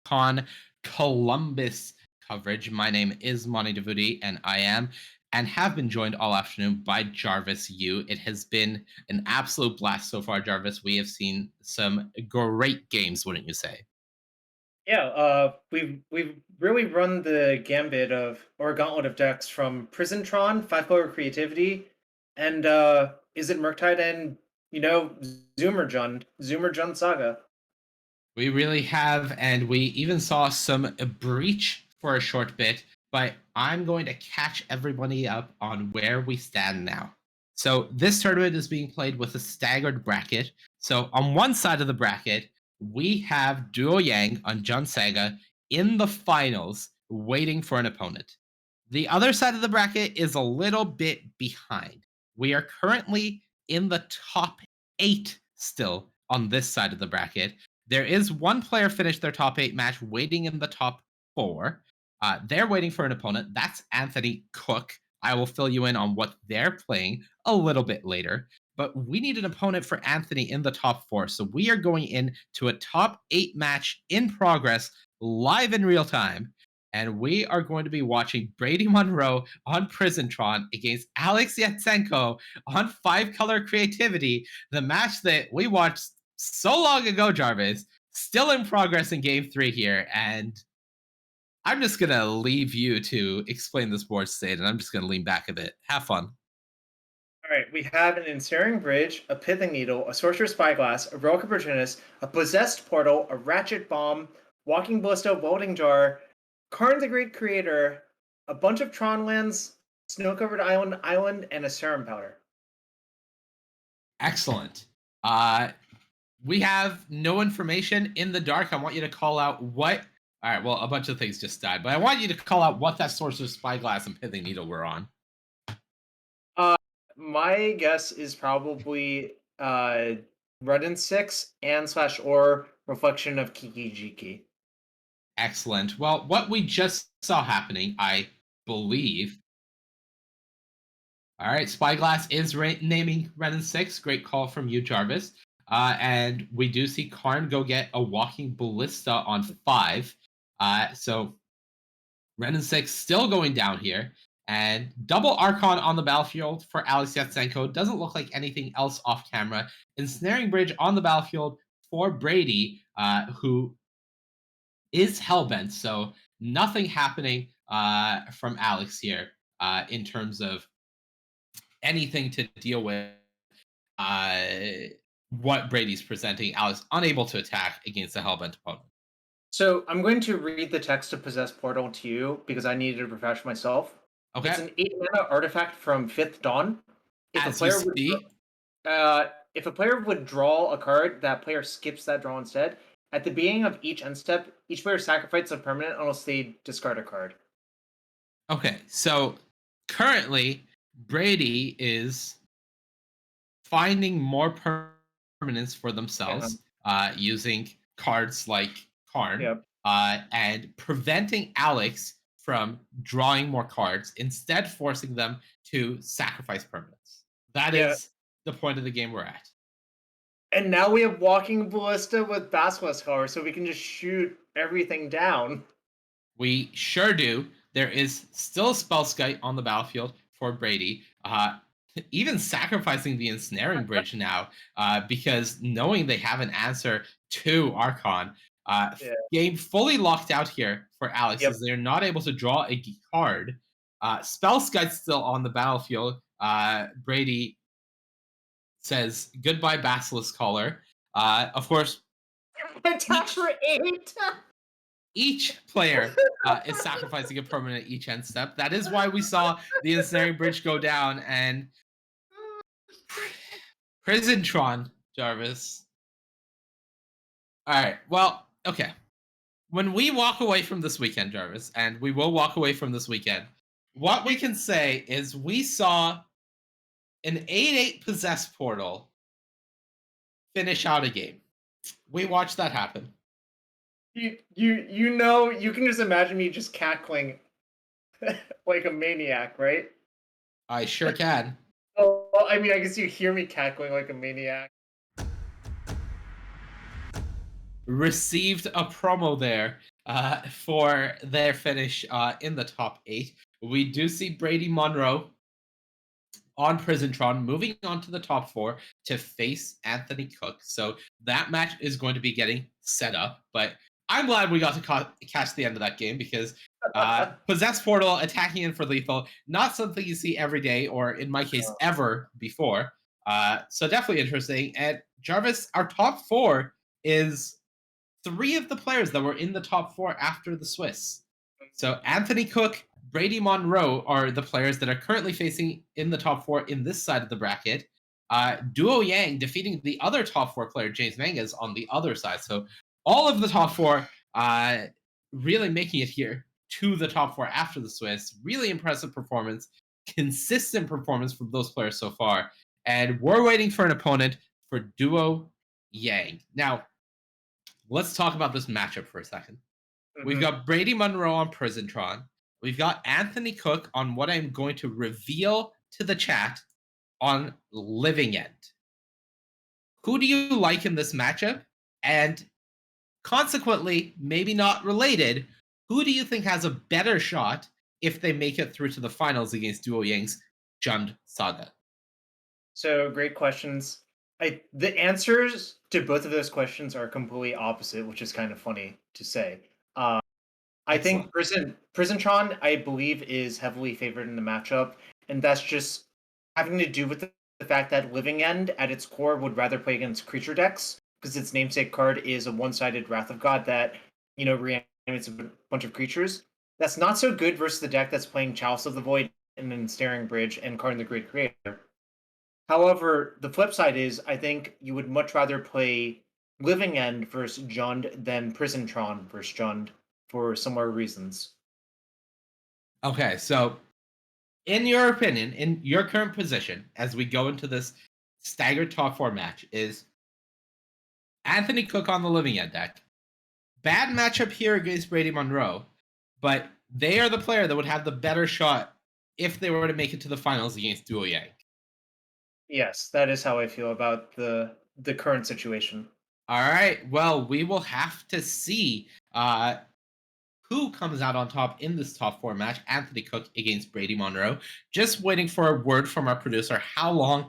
Speaker 6: SCGCON Columbus coverage. My name is Monty Devuti, and I am and have been joined all afternoon by Jarvis Yu. It has been an absolute blast so far, Jarvis. We have seen some great games, wouldn't you say?
Speaker 7: Yeah, we've really run the gambit gauntlet of decks from Prisontron, 5-color creativity, and Izzet Murktide, and Zoomerjund Saga.
Speaker 6: We really have, and we even saw some breach for a short bit, but I'm going to catch everybody up on where we stand now. So this tournament is being played with a staggered bracket. So on one side of the bracket, we have Duo Yang on Jun Saga in the finals, waiting for an opponent. The other side of the bracket is a little bit behind. We are currently in the top 8 still on this side of the bracket. There is one player finished their top 8 match waiting in the top 4. They're waiting for an opponent. That's Anthony Cook. I will fill you in on what they're playing a little bit later. But we need an opponent for Anthony in the top 4. So we are going into a top 8 match in progress, live in real time. And we are going to be watching Brady Monroe on Prisontron against Alex Yatsenko on 5-color creativity, the match that we watched so long ago, Jarvis, still in progress in game 3 here. And I'm just going to leave you to explain this board state, and I'm just going to lean back a bit. Have fun.
Speaker 7: All right, we have an Ensnaring Bridge, a Pithing Needle, a Sorcerer's Spyglass, a Relic Opportunist, a Possessed Portal, a Ratchet Bomb, Walking Ballista, Welding Jar, Karn the Great Creator, a bunch of Tron lands, Snow-Covered Island, and a Serum Powder.
Speaker 6: Excellent. We have no information in the dark. I want you to call out what... All right, well, a bunch of things just died, but I want you to call out what that Sorcerer's Spyglass and Pithing Needle were on.
Speaker 7: My guess is probably Redden 6 and / or Reflection of Kiki Jiki.
Speaker 6: Excellent. Well, what we just saw happening, I believe... All right, Spyglass is naming Redden 6. Great call from you, Jarvis. And we do see Karn go get a Walking Ballista on 5. So Redden 6 still going down here. And double Archon on the battlefield for Alex Yatsenko. Doesn't look like anything else off camera. Ensnaring Bridge on the battlefield for Brady, who is Hellbent. So nothing happening from Alex here in terms of anything to deal with what Brady's presenting. Alex unable to attack against a Hellbent opponent.
Speaker 7: So I'm going to read the text of Possessed Portal to you because I needed to refresh myself.
Speaker 6: Okay.
Speaker 7: It's an 8-mana artifact from 5th Dawn. If a player would draw a card, that player skips that draw instead. At the beginning of each end step, each player sacrifices a permanent unless they discard a card.
Speaker 6: Okay, so currently Brady is finding more permanents for themselves using cards like Karn, and preventing Alex from drawing more cards, instead forcing them to sacrifice permanents. That is the point of the game we're at.
Speaker 7: And now we have Walking Ballista with Basilisk Color, so we can just shoot everything down.
Speaker 6: We sure do. There is still a Spellskite on the battlefield for Brady. Even sacrificing the Ensnaring Bridge now, because knowing they have an answer to Archon. Game fully locked out here for Alex, as they're not able to draw a card. Spellskite's still on the battlefield. Brady says goodbye, Basilisk Collar. Of course,
Speaker 7: attack for 8.
Speaker 6: Each player is sacrificing a permanent each end step. That is why we saw the Ensnaring Bridge go down. And Prisontron, Jarvis. All right, well, okay. When we walk away from this weekend, Jarvis, and we will walk away from this weekend, what we can say is we saw an 8/8 Possessed Portal finish out a game. We watched that happen.
Speaker 7: You can just imagine me just cackling like a maniac, right?
Speaker 6: I sure can.
Speaker 7: Oh, I mean, I guess you hear me cackling like a maniac.
Speaker 6: Received a promo there for their finish in the top 8. We do see Brady Monroe on Prisontron moving on to the top 4 to face Anthony Cook. So that match is going to be getting set up, but I'm glad we got to catch the end of that game because Possess Portal attacking in for lethal, not something you see every day, or in my case, ever before. So definitely interesting. And Jarvis, our top 4 is 3 of the players that were in the top 4 after the Swiss. So Anthony Cook, Brady Monroe are the players that are currently facing in the top 4 in this side of the bracket. Duo Yang defeating the other top 4 player, James Mangas, on the other side. So all of the top 4 really making it here to the top 4 after the Swiss. Really impressive performance, consistent performance from those players so far. And we're waiting for an opponent for Duo Yang. Now, let's talk about this matchup for a second. We've got Brady Monroe on Prisontron. We've got Anthony Cook on what I'm going to reveal to the chat on Living End. Who do you like in this matchup? And consequently, maybe not related, who do you think has a better shot if they make it through to the finals against Duo Yang's Jund Saga?
Speaker 7: So great questions. The answers to both of those questions are completely opposite, which is kind of funny to say. I think Prisontron, I believe, is heavily favored in the matchup, and that's just having to do with the fact that Living End, at its core, would rather play against creature decks, because its namesake card is a one-sided Wrath of God that, reanimates a bunch of creatures. That's not so good versus the deck that's playing Chalice of the Void and then Staring Bridge and Karn the Great Creator. However, the flip side is, I think you would much rather play Living End versus Jund than Prisontron versus Jund for similar reasons.
Speaker 6: Okay, so in your opinion, in your current position, as we go into this staggered top 4 match, is Anthony Cook on the Living End deck. Bad matchup here against Brady Monroe, but they are the player that would have the better shot if they were to make it to the finals against Duo Yang.
Speaker 7: Yes, that is how I feel about the current situation.
Speaker 6: All right. Well, we will have to see who comes out on top in this top 4 match. Anthony Cook against Brady Monroe. Just waiting for a word from our producer how long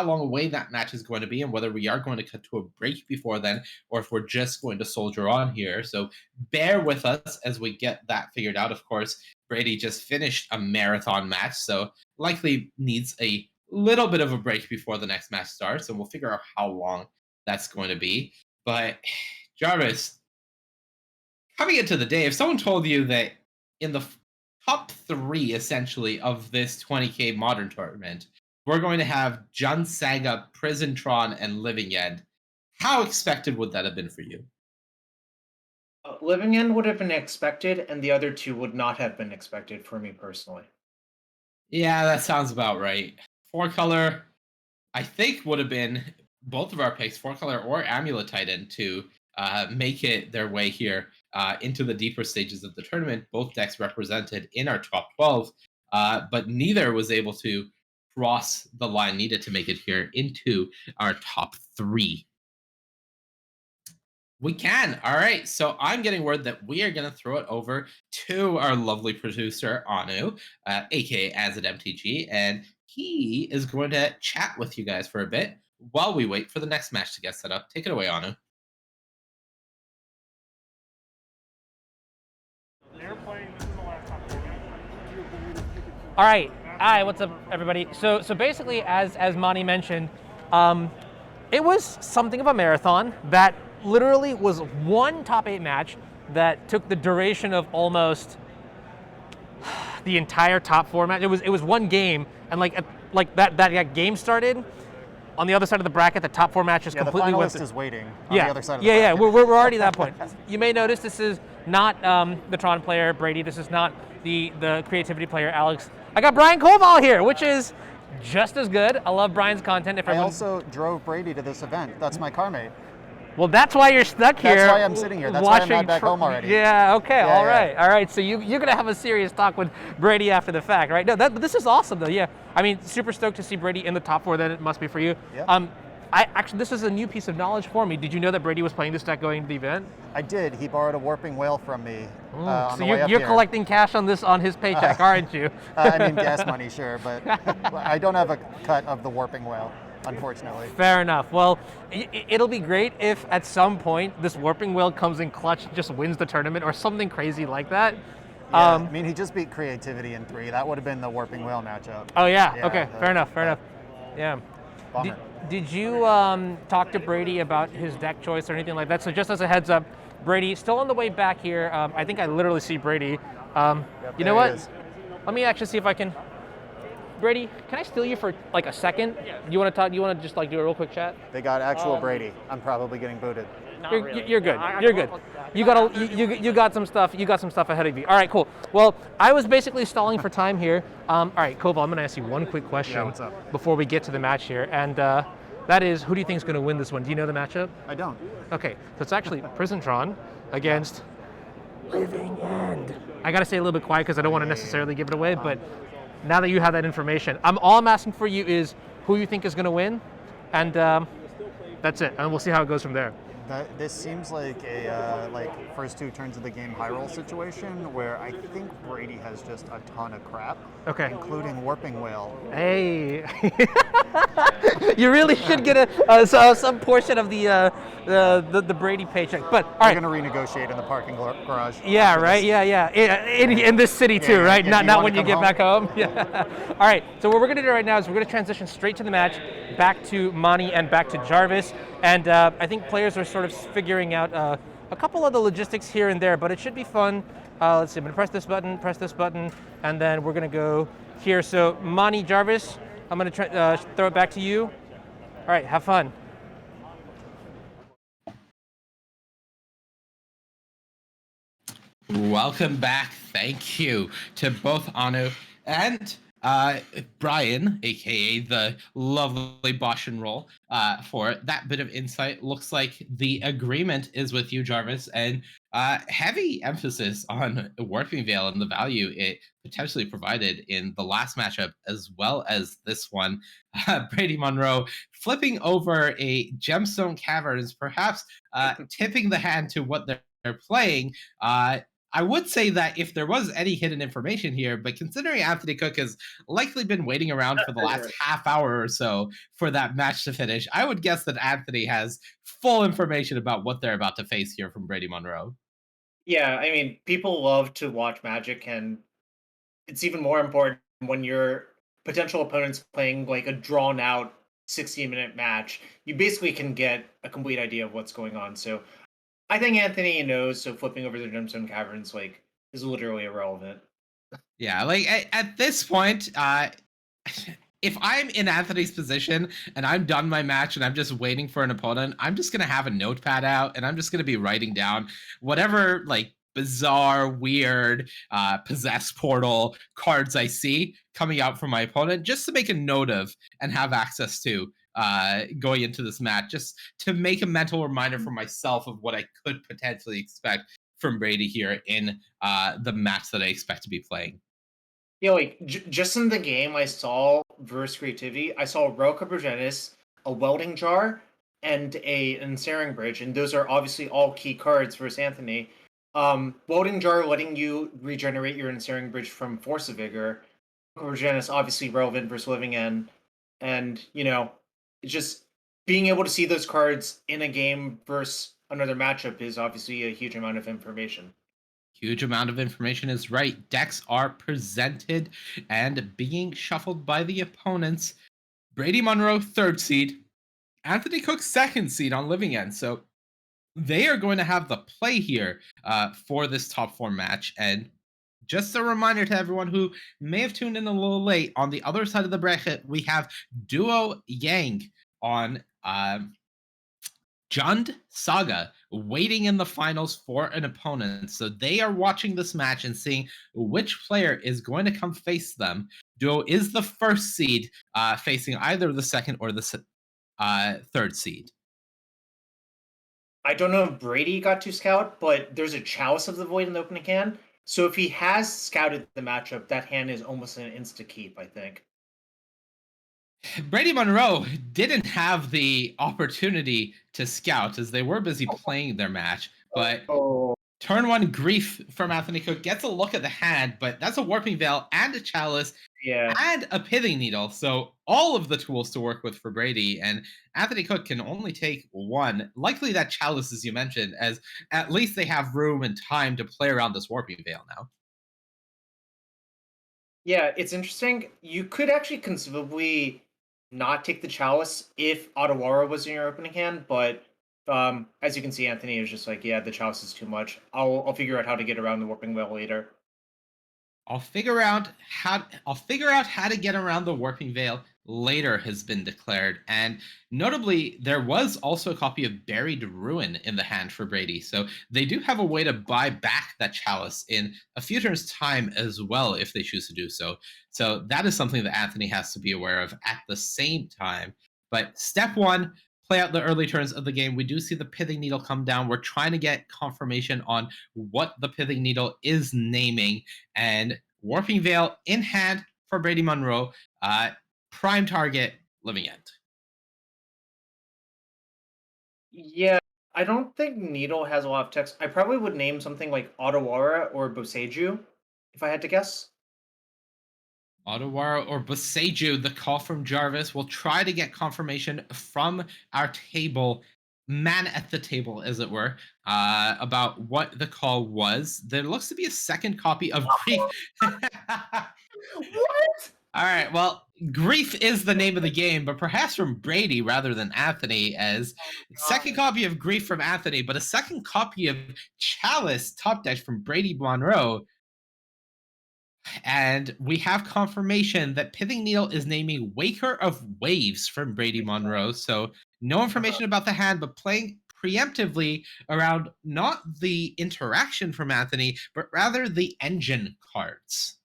Speaker 6: away that match is going to be, and whether we are going to cut to a break before then, or if we're just going to soldier on here. So bear with us as we get that figured out. Of course, Brady just finished a marathon match, so likely needs a little bit of a break before the next match starts, and we'll figure out how long that's going to be. But Jarvis, coming into the day, if someone told you that in the top 3 essentially of this 20k modern tournament, we're going to have Jund Saga, Prisontron, and Living End, how expected would that have been for you?
Speaker 7: Living End would have been expected, and the other 2 would not have been expected for me personally.
Speaker 6: Yeah, that sounds about right. 4-color, I think, would have been both of our picks, 4-color or Amulet Titan, to make it their way here into the deeper stages of the tournament. Both decks represented in our top 12, but neither was able to cross the line needed to make it here into our top 3. We can. All right. So I'm getting word that we are going to throw it over to our lovely producer, Anu, aka Izzet MTG, and he is going to chat with you guys for a bit while we wait for the next match to get set up. Take it away, Anu.
Speaker 1: All right. Hi, what's up, everybody? So basically, as Mani mentioned, it was something of a marathon that literally was one top 8 match that took the duration of almost the entire top 4 match. It was one game, and that game started. On the other side of the bracket, the top 4 matches completely
Speaker 8: the
Speaker 1: went.
Speaker 8: finalist is waiting on the other side of the
Speaker 1: bracket.
Speaker 8: bracket.
Speaker 1: We're already at that point. You may notice this is not the Tron player, Brady. This is not the creativity player, Alex. I got Brian Koval here, which is just as good. I love Brian's content.
Speaker 8: I also drove Brady to this event. That's my car mate.
Speaker 1: Well, that's why you're stuck here.
Speaker 8: That's why I'm sitting here. That's why I'm not back home already.
Speaker 1: Yeah, okay,
Speaker 8: Yeah,
Speaker 1: all right. So you're going to have a serious talk with Brady after the fact, right? No, this is awesome, though, yeah. I mean, super stoked to see Brady in the top 4, then it must be for you.
Speaker 8: Yeah.
Speaker 1: Actually, this is a new piece of knowledge for me. Did you know that Brady was playing this deck going to the event?
Speaker 8: I did. He borrowed a warping whale from me. On
Speaker 1: So
Speaker 8: the way up
Speaker 1: you're
Speaker 8: here.
Speaker 1: collecting cash on his paycheck, aren't you?
Speaker 8: I mean, gas money, sure, but I don't have a cut of the warping whale, unfortunately.
Speaker 1: Fair enough. Well, it'll be great if at some point this warping whale comes in clutch, just wins the tournament, or something crazy like that.
Speaker 8: Yeah, I mean, he just beat Creativity in 3. That would have been the warping whale matchup.
Speaker 1: Oh yeah. Okay. Fair enough. Yeah.
Speaker 8: Bummer.
Speaker 1: Did you talk to Brady about his deck choice or anything like that? So just as a heads up, Brady still on the way back here. I think I literally see Brady. You know what? Let me actually see if I can. Brady, can I steal you for like a second? You want to talk? You want to just like do a real quick chat?
Speaker 8: They got actual Brady. I'm probably getting booted.
Speaker 1: You're good. You're good. You got some stuff. You got some stuff ahead of you. All right, cool. Well, I was basically stalling for time here. All right, Koval, I'm going to ask you one quick question
Speaker 8: Yeah, what's up?
Speaker 1: before we get to the match here, and that is, who do you think is going to win this one? Do you know the matchup?
Speaker 8: I don't.
Speaker 1: Okay, so it's actually Prisantron against Living End. I got to stay a little bit quiet because I don't want to necessarily give it away, but now that you have that information, all I'm asking for you is who you think is going to win, and that's it, and we'll see how it goes from there.
Speaker 8: This seems like a first 2 turns of the game high roll situation where I think Brady has just a ton of crap, including warping whale.
Speaker 1: Hey, you really should get some portion of the Brady paycheck. But all right,
Speaker 8: We're going to renegotiate in the parking garage.
Speaker 1: yeah, right, yeah. In this city too, right? Not when you get back home. Yeah. All right. So what we're gonna do right now is we're gonna transition straight to the match, back to Monty and back to Jarvis, and I think players are sort of figuring out a couple of the logistics here and there, but it should be fun. Let's see. I'm gonna press this button, and then we're gonna go here. So Monty, Jarvis, I'm gonna throw it back to you. All right. Have fun.
Speaker 6: Welcome back. Thank you to both Anu and Brian, aka the lovely Bosch and Roll, for that bit of insight. Looks like the agreement is with you, Jarvis, and heavy emphasis on Warping Veil and the value it potentially provided in the last matchup as well as this one. Brady Monroe flipping over a Gemstone Caverns, perhaps tipping the hand to what they're playing. I would say that if there was any hidden information here, but considering Anthony Cook has likely been waiting around for the last half hour or so for that match to finish, I would guess that Anthony has full information about what they're about to face here from Brady Monroe.
Speaker 7: Yeah, I mean, people love to watch Magic, and it's even more important when your potential opponent's playing like a drawn-out 60-minute match. You basically can get a complete idea of what's going on. So I think Anthony knows, so flipping over the Gemstone Caverns is literally irrelevant.
Speaker 6: Yeah, at this point, if I'm in Anthony's position and I'm done my match and I'm just waiting for an opponent, I'm just gonna have a notepad out and I'm just gonna be writing down whatever bizarre, weird, possessed portal cards I see coming out from my opponent, just to make a note of and have access to going into this match, just to make a mental reminder for myself of what I could potentially expect from Brady here in the match that I expect to be playing.
Speaker 7: Yeah, just in the game I saw versus Creativity, I saw Roca Progenitus, a Welding Jar, and an Ensnaring Bridge, and those are obviously all key cards versus Anthony. Welding Jar letting you regenerate your Ensnaring Bridge from Force of Vigor. Roca Progenitus obviously relevant versus Living End, and just being able to see those cards in a game versus another matchup is obviously a huge amount of information.
Speaker 6: Huge amount of information is right. Decks are presented and being shuffled by the opponents. Brady Monroe, 3rd seed. Anthony Cook, 2nd seed on Living End. So they are going to have the play here for this top 4 match. And just a reminder to everyone who may have tuned in a little late, on the other side of the bracket, we have Duo Yang on Jund Saga waiting in the finals for an opponent. So they are watching this match and seeing which player is going to come face them. Duo is the 1st seed facing either the 2nd or the 3rd seed.
Speaker 7: I don't know if Brady got to scout, but there's a Chalice of the Void in the opening hand. So if he has scouted the matchup, that hand is almost an insta keep, I think.
Speaker 6: Brady Monroe didn't have the opportunity to scout as they were busy playing their match, but
Speaker 7: Oh,
Speaker 6: turn one Grief from Anthony Cook gets a look at the hand, but that's a Warping Veil and a Chalice
Speaker 7: yeah.
Speaker 6: and a Pithing Needle. So all of the tools to work with for Brady, and Anthony Cook can only take one. Likely that Chalice, as you mentioned, as at least they have room and time to play around this Warping Veil now.
Speaker 7: Yeah, it's interesting. You could actually conceivably not take the Chalice if Otawara was in your opening hand, but as you can see, Anthony is just like, yeah, the Chalice is too much. I'll figure out how to get around the Warping Well later.
Speaker 6: I'll figure out how to get around the Warping Veil later has been declared. And notably, there was also a copy of Buried Ruin in the hand for Brady. So they do have a way to buy back that Chalice in a few turns' time as well if they choose to do so. So that is something that Anthony has to be aware of at the same time. But step one, play out the early turns of the game. We do see the Pithing Needle come down. We're trying to get confirmation on what the Pithing Needle is naming, and Warping Veil in hand for Brady Monroe. Prime target, Living End.
Speaker 7: Yeah, I don't think Needle has a lot of text. I probably would name something like Otawara or Boseiju, if I had to guess.
Speaker 6: Otawara or Boseiju, the call from Jarvis. We'll try to get confirmation from our table, man at the table, as it were, about what the call was. There looks to be a second copy of Grief.
Speaker 7: What?
Speaker 6: All right, well, Grief is the name of the game, but perhaps from Brady rather than Anthony, as second copy of Grief from Anthony, but a second copy of Chalice top deck from Brady Monroe. And we have confirmation that Pithing Needle is naming Waker of Waves from Brady Monroe. So no information about the hand, but playing preemptively around not the interaction from Anthony, but rather the engine cards.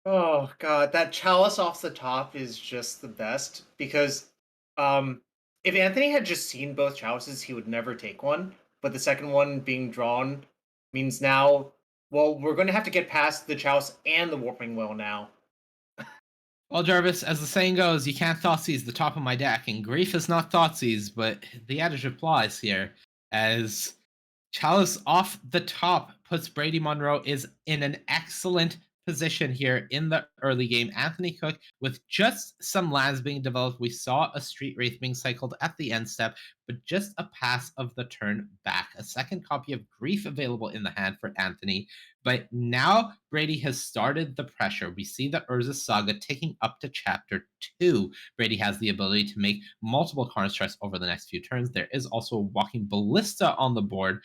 Speaker 7: Oh god, that Chalice off the top is just the best because if Anthony had just seen both chalices, he would never take one. But the second one being drawn means now, well, we're going to have to get past the chalice and the Warping Well now.
Speaker 6: Well, Jarvis, as the saying goes, you can't Thoughtseize the top of my deck, and Grief is not Thoughtseize, but the adage applies here, as Chalice off the top puts Brady Monroe is in an excellent position here in the early game. Anthony Cook, with just some lands being developed, we saw a Street Wraith being cycled at the end step, but just a pass of the turn back. A second copy of Grief available in the hand for Anthony. But now Brady has started the pressure. We see the Urza Saga ticking up to Chapter 2. Brady has the ability to make multiple card strikes over the next few turns. There is also a Walking Ballista on the board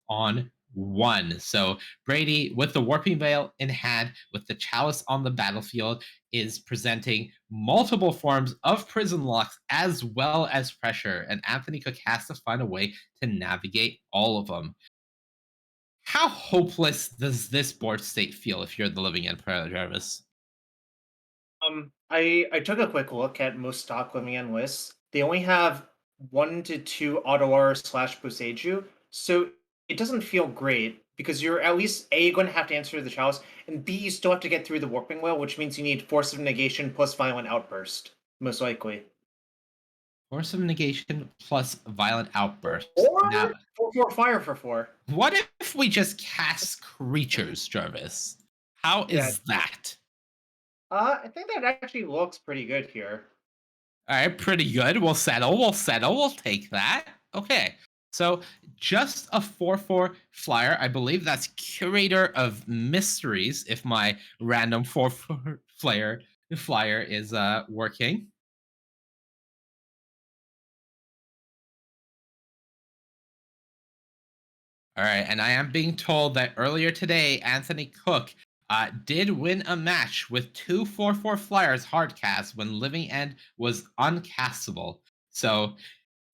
Speaker 6: on 1. So Brady, with the Warping Veil in hand, with the Chalice on the battlefield, is presenting multiple forms of prison locks as well as pressure, and Anthony Cook has to find a way to navigate all of them. How hopeless does this board state feel if you're the Living End player, Jarvis?
Speaker 7: I took a quick look at most stock Living End lists. They only have 1 to 2 Otawara / Boseiju, so it doesn't feel great because you're at least A, going to have to answer the Chalice, and B, you still have to get through the Warping Well, which means you need Force of Negation plus Violent Outburst, most likely.
Speaker 6: Force of Negation plus Violent Outburst.
Speaker 7: Or
Speaker 6: Now,
Speaker 7: 4/4 Fire for 4.
Speaker 6: what if we just cast creatures, Jarvis? How is that?
Speaker 7: I think that actually looks pretty good here.
Speaker 6: All right, pretty good. We'll settle. We'll take that. Okay. So just a 4/4 flyer. I believe that's Curator of Mysteries, if my random 4/4 flyer is working. All right, and I am being told that earlier today, Anthony Cook did win a match with 2 4/4 flyers hardcast when Living End was uncastable. So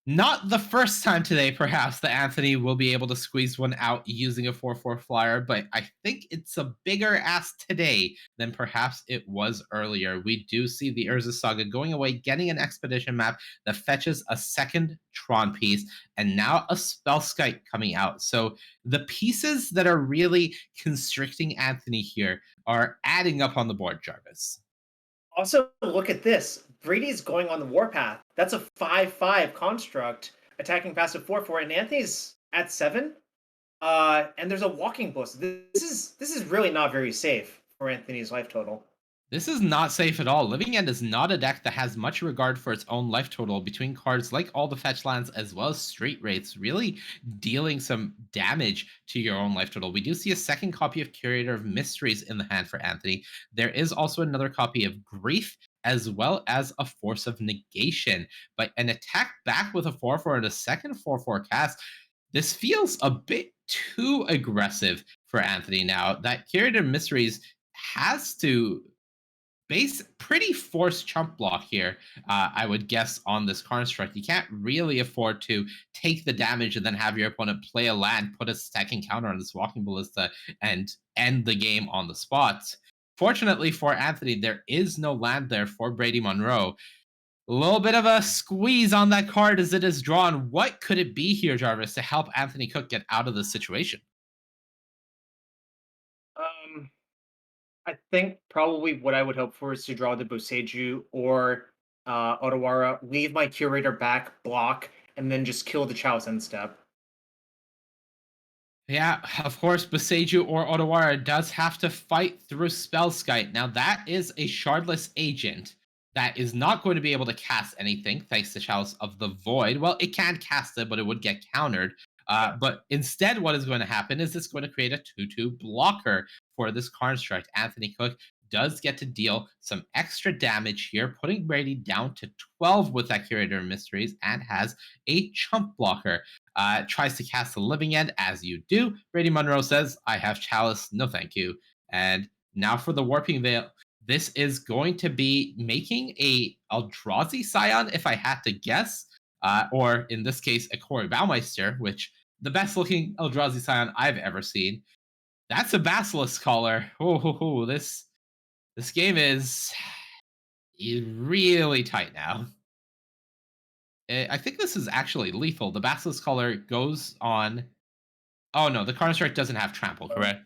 Speaker 6: Not the first time today, perhaps, that Anthony will be able to squeeze one out using a 4/4 flyer, but I think it's a bigger ask today than perhaps it was earlier. We do see the Urza Saga going away, getting an expedition map that fetches a second Tron piece, and now a Spellskite coming out. So the pieces that are really constricting Anthony here are adding up on the board, Jarvis.
Speaker 7: Also, look at this. Brady's going on the warpath. That's a 5/5 construct attacking passive 4/4, and Anthony's at 7. And there's a walking boost. This is really not very safe for Anthony's life total.
Speaker 6: This is not safe at all. Living End is not a deck that has much regard for its own life total between cards like all the fetch lands as well as straight rates, really dealing some damage to your own life total. We do see a second copy of Curator of Mysteries in the hand for Anthony. There is also another copy of Grief as well as a Force of Negation. But an attack back with a 4/4 and a second 4/4 cast, this feels a bit too aggressive for Anthony now. That Curator of Mysteries has to base pretty forced chump block here, I would guess, on this construct. You can't really afford to take the damage and then have your opponent play a land, put a second counter on this Walking Ballista, and end the game on the spot. Fortunately for Anthony, there is no land there for Brady Monroe. A little bit of a squeeze on that card as it is drawn. What could it be here, Jarvis, to help Anthony Cook get out of this situation?
Speaker 7: Um, I think probably what I would hope for is to draw the Boseiju or Otawara, leave my Curator back, block, and then just kill the Chalice end step.
Speaker 6: Yeah, of course, Boseiju or Otawara does have to fight through Spellskite. Now, that is a shardless agent that is not going to be able to cast anything thanks to Chalice of the Void. Well, it can cast it, but it would get countered. But instead, what is going to happen is it's going to create a 2/2 blocker for this construct. Anthony Cook does get to deal some extra damage here, putting Brady down to 12 with that Curator of Mysteries and has a chump blocker. Tries to cast the Living End, as you do. Brady Monroe says, I have Chalice, no thank you. And now for the Warping Veil. This is going to be making a Eldrazi Scion, if I had to guess, or in this case, a Corey Baumeister, which the best looking Eldrazi Scion I've ever seen. That's a Basilisk Caller. Oh, this game is really tight now. I think this is actually lethal. The Basilisk Caller goes on. Oh no, the construct doesn't have trample, correct?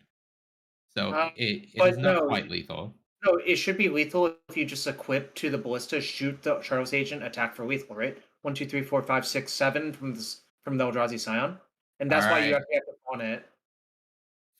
Speaker 6: So it is
Speaker 7: But
Speaker 6: not
Speaker 7: no,
Speaker 6: quite lethal.
Speaker 7: no, it should be lethal if you just equip to the Ballista, shoot the Charles Agent, attack for lethal, right? 1, 2, 3, 4, 5, 6, 7 from the Eldrazi Scion, and that's why you
Speaker 6: Alright.
Speaker 7: have to get on it.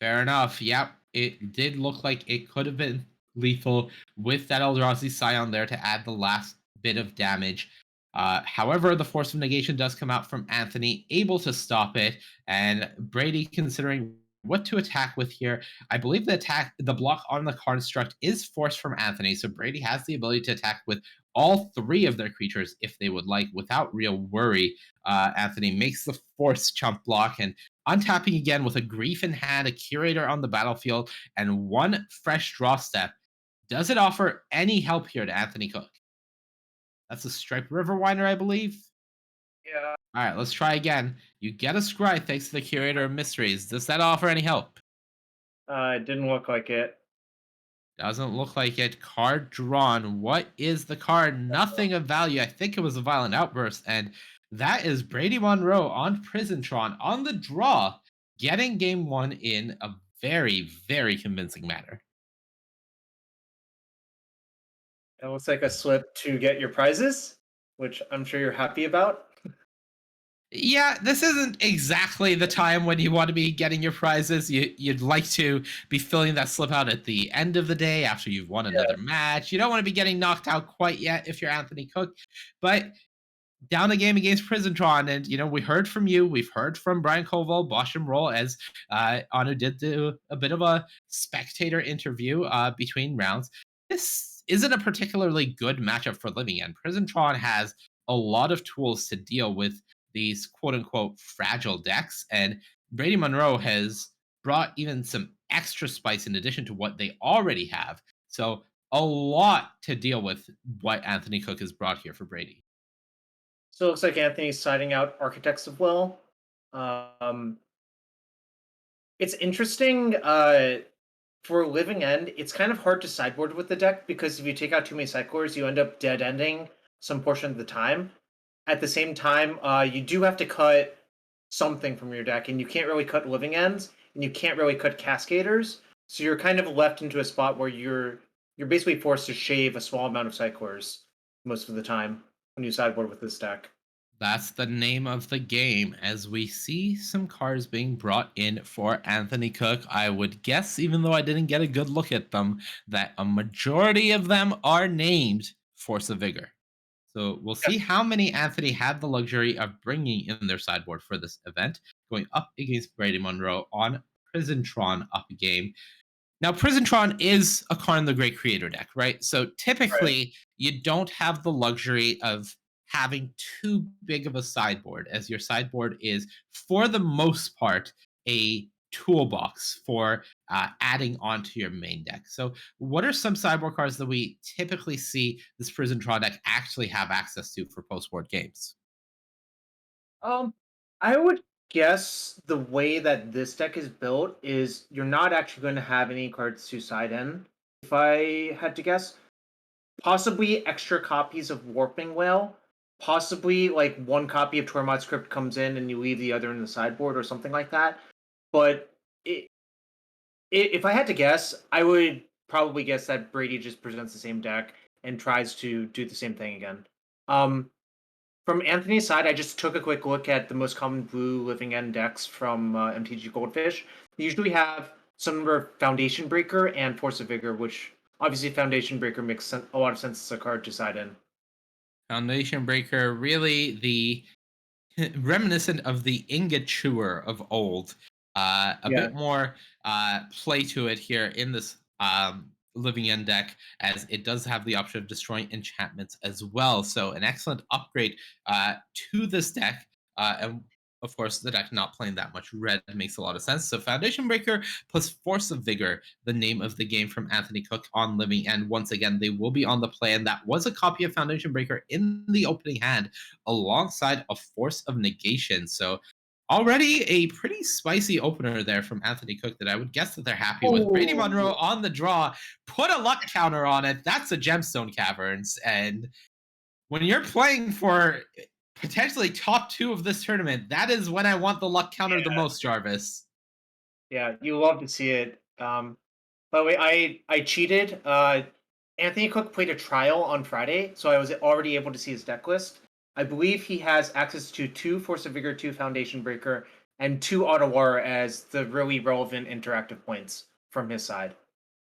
Speaker 6: Fair enough. Yep. It did look like it could have been lethal with that Eldrazi Scion there to add the last bit of damage. However, the Force of Negation does come out from Anthony, able to stop it, and Brady considering what to attack with here. I believe the block on the construct is forced from Anthony, so Brady has the ability to attack with all three of their creatures if they would like, without real worry. Anthony makes the force chump block and untapping again with a Grief in hand, a Curator on the battlefield, and one fresh draw step. Does it offer any help here to Anthony Cook? That's a Striped Riverwinder, I believe.
Speaker 7: Yeah.
Speaker 6: All right, let's try again. You get a scry thanks to the Curator of Mysteries. Does that offer any help?
Speaker 7: It didn't look like it.
Speaker 6: Doesn't look like it. Card drawn. What is the card? Nothing of value. I think it was a Violent Outburst. And that is Brady Monroe on Prisontron on the draw, getting game one in a very, very convincing manner.
Speaker 7: It looks like a slip to get your prizes, which I'm sure you're happy about.
Speaker 6: Yeah, this isn't exactly the time when you want to be getting your prizes. You'd like to be filling that slip out at the end of the day after you've won another match. You don't want to be getting knocked out quite yet if you're Anthony Cook. But down the game against Prisontron, and we heard from you. We've heard from Brian Koval, Bosch and Roll, as Anu did do a bit of a spectator interview between rounds. This isn't a particularly good matchup for Living End. Prisontron has a lot of tools to deal with these quote-unquote fragile decks, and Brady Monroe has brought even some extra spice in addition to what they already have. So a lot to deal with what Anthony Cook has brought here for Brady.
Speaker 7: So it looks like Anthony's siding out Architects of Will. Um, it's interesting. For Living End, it's kind of hard to sideboard with the deck because if you take out too many cyclers, you end up dead ending some portion of the time. At the same time, you do have to cut something from your deck, and you can't really cut Living Ends, and you can't really cut Cascaders. So you're kind of left into a spot where you're basically forced to shave a small amount of cyclers most of the time when you sideboard with this deck.
Speaker 6: That's the name of the game. As we see some cards being brought in for Anthony Cook, I would guess, even though I didn't get a good look at them, that a majority of them are named Force of Vigor. So we'll see how many Anthony had the luxury of bringing in their sideboard for this event, going up against Brady Monroe on Prisontron up game. Now, Prisontron is a Karn the Great Creator deck, right? So typically, you don't have the luxury of having too big of a sideboard, as your sideboard is, for the most part, a toolbox for adding onto your main deck. So, what are some sideboard cards that we typically see this Prisontron deck actually have access to for post-board games?
Speaker 7: I would guess the way that this deck is built is you're not actually going to have any cards to side in. If I had to guess, possibly extra copies of Warping Whale, possibly like one copy of Tormod's Crypt comes in and you leave the other in the sideboard or something like that. But if I had to guess, I would probably guess that Brady just presents the same deck and tries to do the same thing again. Um, from Anthony's side, I just took a quick look at the most common blue Living End decks from MTG Goldfish. They usually have some number of Foundation Breaker and Force of Vigor, which obviously Foundation Breaker makes a lot of sense as a card to side in.
Speaker 6: Foundation Breaker, really the reminiscent of the Ingot Chewer of old. A
Speaker 7: Yeah.
Speaker 6: bit more play to it here in this Living End deck, as it does have the option of destroying enchantments as well. So an excellent upgrade to this deck. And of course, the deck not playing that much red makes a lot of sense. So Foundation Breaker plus Force of Vigor, the name of the game from Anthony Cook on Living End. Once again, they will be on the play, and that was a copy of Foundation Breaker in the opening hand alongside a Force of Negation. So already a pretty spicy opener there from Anthony Cook that I would guess that they're happy with. Brady Monroe on the draw, put a luck counter on it. That's a Gemstone Caverns. And when you're playing for potentially top 2 of this tournament, that is when I want the luck counter the most, Jarvis.
Speaker 7: Yeah, you love to see it. By the way, I cheated. Anthony Cook played a trial on Friday, so I was already able to see his deck list. I believe he has access to 2 Force of Vigor, 2 Foundation Breaker, and 2 Ottawar as the really relevant interactive points from his side.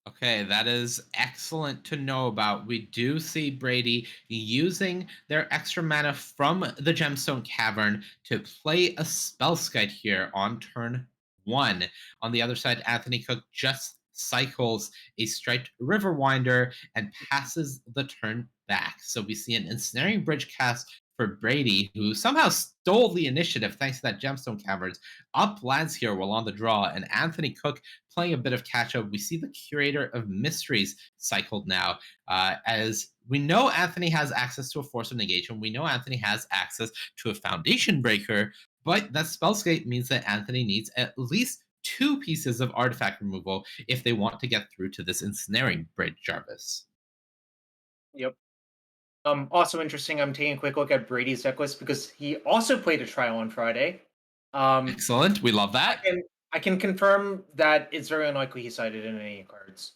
Speaker 6: Okay, that is excellent to know about. We do see Brady using their extra mana from the Gemstone Cavern to play a Spellskite here on turn 1. On the other side, Anthony Cook just cycles a Striped Riverwinder and passes the turn back. So we see an Ensnaring Bridge cast for Brady, who somehow stole the initiative thanks to that Gemstone Caverns, up lands here while on the draw, and Anthony Cook playing a bit of catch up. We see the Curator of Mysteries cycled now, as we know Anthony has access to a Force of Negation. We know Anthony has access to a Foundation Breaker, but that Spellskite means that Anthony needs at least 2 pieces of artifact removal if they want to get through to this Ensnaring Bridge, Jarvis.
Speaker 7: Yep. Also interesting, I'm taking a quick look at Brady's deck list because he also played a trial on Friday.
Speaker 6: Excellent. We love that.
Speaker 7: I can confirm that it's very unlikely he sided in any cards.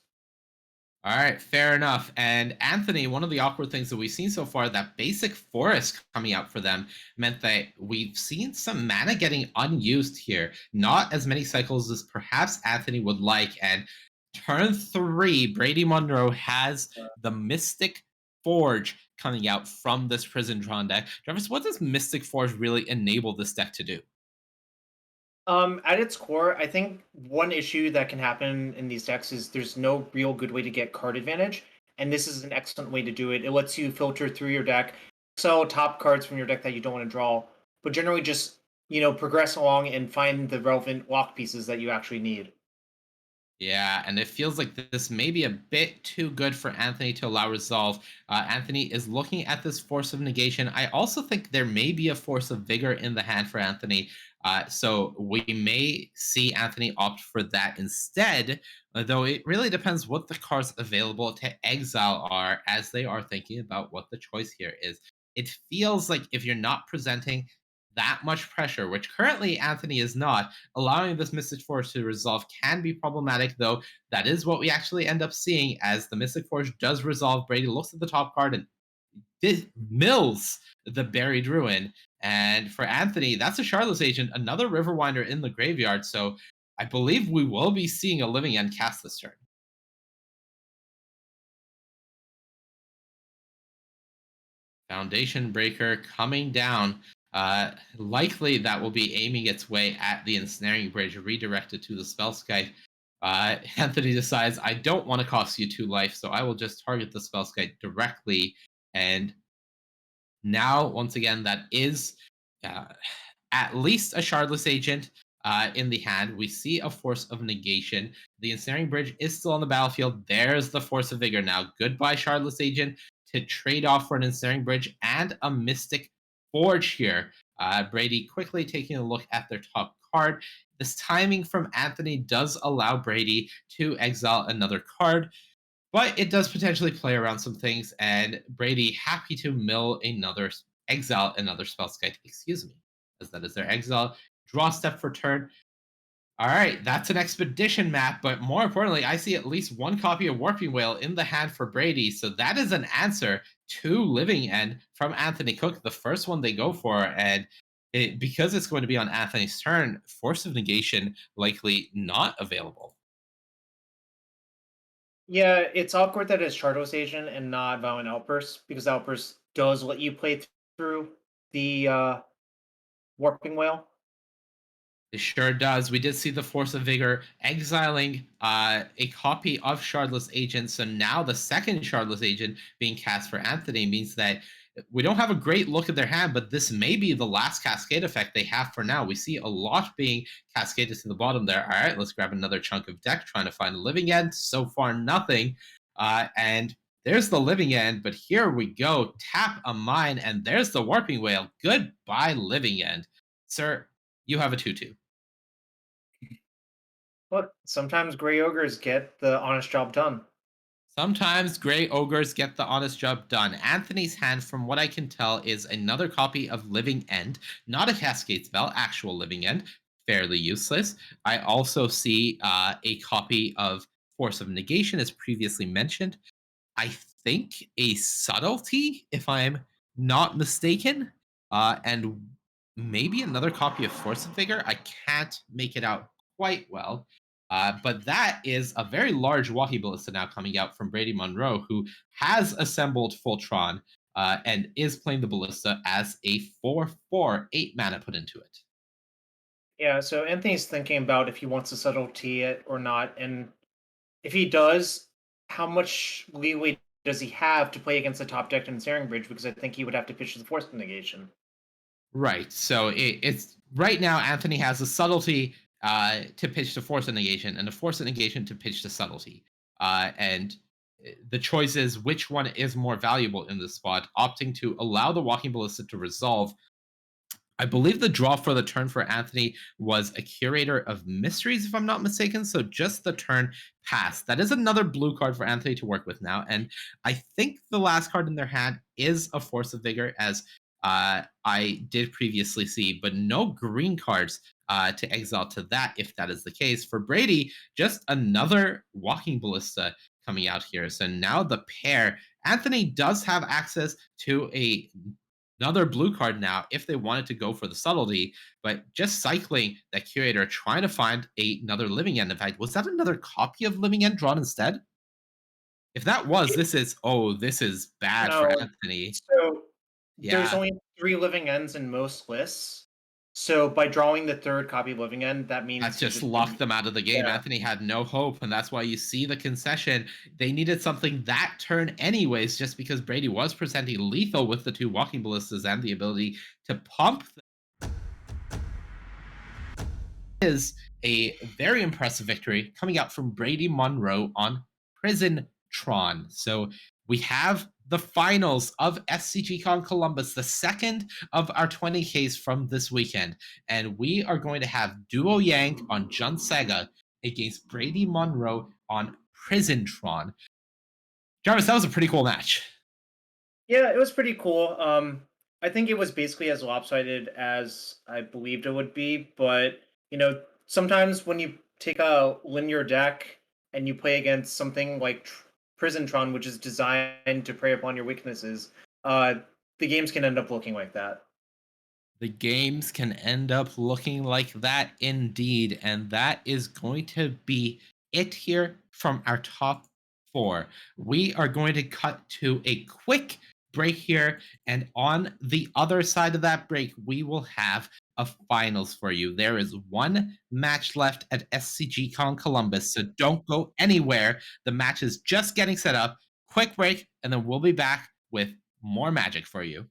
Speaker 6: All right, fair enough. And Anthony, one of the awkward things that we've seen so far, that basic forest coming out for them meant that we've seen some mana getting unused here. Not as many cycles as perhaps Anthony would like. And turn 3, Brady Monroe has the Mystic Forge coming out from this Prisontron deck. Jarvis, what does Mystic Forge really enable this deck to do?
Speaker 7: At its core, I think one issue that can happen in these decks is there's no real good way to get card advantage, and this is an excellent way to do it. It lets you filter through your deck, sell top cards from your deck that you don't want to draw, but generally just progress along and find the relevant lock pieces that you actually need.
Speaker 6: Yeah, and it feels like this may be a bit too good for Anthony to allow resolve. Anthony is looking at this force of negation. I also think there may be a force of vigor in the hand for Anthony. So we may see Anthony opt for that instead, though it really depends what the cards available to exile are as they are thinking about what the choice here is. It feels like if you're not presenting that much pressure, which currently Anthony is not, allowing this Mystic Force to resolve can be problematic, though that is what we actually end up seeing as the Mystic Force does resolve. Brady looks at the top card and mills the Buried Ruin. And for Anthony, that's a Shardless Agent, another Riverwinder in the graveyard. So I believe we will be seeing a Living End cast this turn. Foundation Breaker coming down. Likely that will be aiming its way at the Ensnaring Bridge, redirected to the Spellskite. Anthony decides, I don't want to cost you 2 life, so I will just target the Spellskite directly. And now, once again, that is at least a Shardless Agent in the hand. We see a Force of Negation. The Ensnaring Bridge is still on the battlefield. There's the Force of Vigor. Now, goodbye, Shardless Agent, to trade off for an Ensnaring Bridge and a Mystic Forge here. Brady quickly taking a look at their top card. This timing from Anthony does allow Brady to exile another card, but it does potentially play around some things, and Brady happy to exile another Spellskite, excuse me, as that is their exile. Draw step for turn. All right, that's an expedition map, but more importantly, I see at least one copy of Warping Wail in the hand for Brady, so that is an answer to Living End from Anthony Cook, the first one they go for, and because it's going to be on Anthony's turn, Force of Negation likely not available.
Speaker 7: Yeah, it's awkward that it's Chardos Agent and not Valiant Outburst, because Outburst does let you play through the Warping Whale.
Speaker 6: It sure does. We did see the Force of Vigor exiling a copy of Shardless Agent. So now the second Shardless Agent being cast for Anthony means that we don't have a great look at their hand, but this may be the last Cascade effect they have for now. We see a lot being cascaded to the bottom there. All right, let's grab another chunk of deck, trying to find a Living End. So far, nothing. And there's the Living End, but here we go. Tap a mine, and there's the Warping Wail. Goodbye, Living End. Sir, you have a 2/2.
Speaker 7: Look, sometimes Grey Ogres get the honest job done.
Speaker 6: Sometimes Grey Ogres get the honest job done. Anthony's hand, from what I can tell, is another copy of Living End, not a Cascade spell, actual Living End, fairly useless. I also see a copy of Force of Negation, as previously mentioned. I think a Subtlety, if I'm not mistaken, and maybe another copy of Force of Vigor. I can't make it out quite well. But that is a very large Walkie Ballista now coming out from Brady Monroe, who has assembled Fultron and is playing the Ballista as a 4/4, 8 mana put into it.
Speaker 7: Yeah, so Anthony's thinking about if he wants to subtlety it or not, and if he does, how much leeway does he have to play against the top deck and Ensnaring Bridge? Because I think he would have to pitch the Force of Negation.
Speaker 6: Right. So it's right now Anthony has a Subtlety to pitch the Force of Negation and a Force of Negation to pitch the Subtlety. And the choice is which one is more valuable in this spot, opting to allow the Walking Ballista to resolve. I believe the draw for the turn for Anthony was a Curator of Mysteries, if I'm not mistaken. So just the turn passed. That is another blue card for Anthony to work with now. And I think the last card in their hand is a Force of Vigor, as I did previously see, but no green cards to exile to that, if that is the case. For Brady, just another Walking Ballista coming out here. So now the pair, Anthony does have access to another blue card now if they wanted to go for the Subtlety, but just cycling that Curator, trying to find another Living End. In fact, was that another copy of Living End drawn instead? If that was, this is bad for Anthony.
Speaker 7: So there's only 3 Living Ends in most lists. So by drawing the third copy of Living End, that means
Speaker 6: that just locked them out of the game. Yeah. Anthony had no hope, and that's why you see the concession. They needed something that turn anyways, just because Brady was presenting lethal with the 2 Walking Ballistas and the ability to pump. is a very impressive victory coming out from Brady Monroe on Prison Tron. So we have the finals of SCGCON Columbus, the second of our 20Ks from this weekend. And we are going to have Duo Yang on Jun Sega against Brady Monroe on Prison Tron. Jarvis, that was a pretty cool match.
Speaker 7: Yeah, it was pretty cool. I think it was basically as lopsided as I believed it would be, but sometimes when you take a linear deck and you play against something like Prison Tron, which is designed to prey upon your weaknesses, the games can end up looking like that.
Speaker 6: The games can end up looking like that indeed, and that is going to be it here from our top four. We are going to cut to a quick break here, and on the other side of that break, we will have a finals for you. There is one match left at SCGCon Columbus, so don't go anywhere. The match is just getting set up. Quick break, and then we'll be back with more magic for you.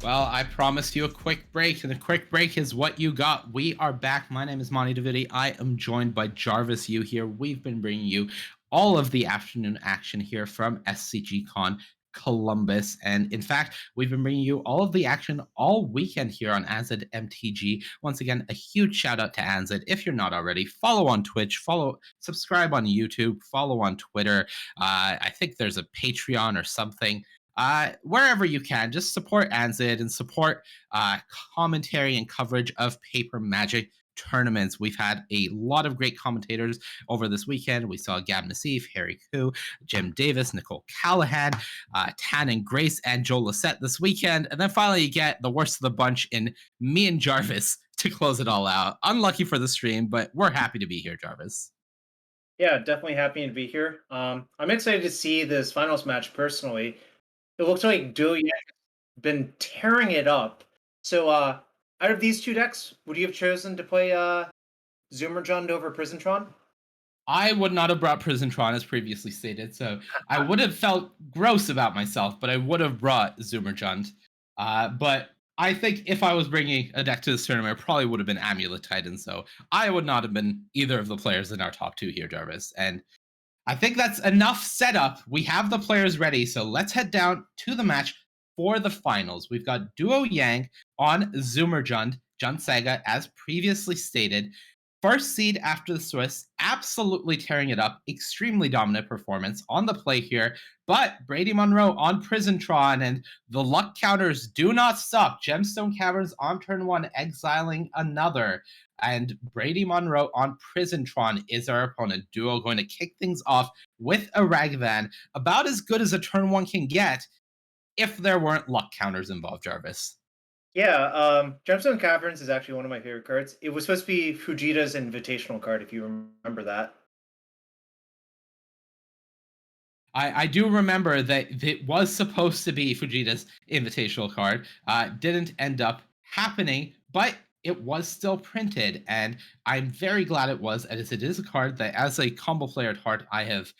Speaker 6: Well, I promised you a quick break, and a quick break is what you got. We are back. My name is Monty Davidi. I am joined by Jarvis Yu here. We've been bringing you all of the afternoon action here from SCGCon Columbus. And in fact, we've been bringing you all of the action all weekend here on Izzet MTG. Once again, a huge shout out to Izzet. If you're not already, follow on Twitch, subscribe on YouTube, follow on Twitter. I think there's a Patreon or something. Wherever you can, just support Izzet and support commentary and coverage of Paper Magic tournaments. We've had a lot of great commentators over this weekend. We saw Gab Nassif, Harry Koo, Jim Davis, Nicole Callahan, Tan and Grace, and Joe Lissette this weekend. And then finally you get the worst of the bunch in me and Jarvis to close it all out. Unlucky for the stream, but we're happy to be here, Jarvis.
Speaker 7: Yeah, definitely happy to be here. I'm excited to see this finals match personally. It looks like Duo Yang has been tearing it up. So, out of these two decks, would you have chosen to play Zoomerjund over Prisontron?
Speaker 6: I would not have brought Prisontron as previously stated, so I would have felt gross about myself, but I would have brought Zoomerjund. But I think if I was bringing a deck to this tournament, it probably would have been Amulet Titan, so I would not have been either of the players in our top two here, Jarvis. And I think that's enough setup. We have the players ready, so let's head down to the match for the finals. We've got Duo Yang on Zoomerjund, Jun Sega, as previously stated. First seed after the Swiss, absolutely tearing it up. Extremely dominant performance on the play here. But Brady Monroe on Prisontron, and the luck counters do not stop. Gemstone Caverns on turn one, exiling another. And Brady Monroe on Prisontron is our opponent. Duo going to kick things off with a Ragavan, about as good as a turn one can get if there weren't luck counters involved, Jarvis.
Speaker 7: Yeah, Gemstone Caverns is actually one of my favorite cards. It was supposed to be Fujita's invitational card, if you remember that.
Speaker 6: I do remember that it was supposed to be Fujita's invitational card. Didn't end up happening, but it was still printed, and I'm very glad it was, as it is a card that, as a combo player at heart, I have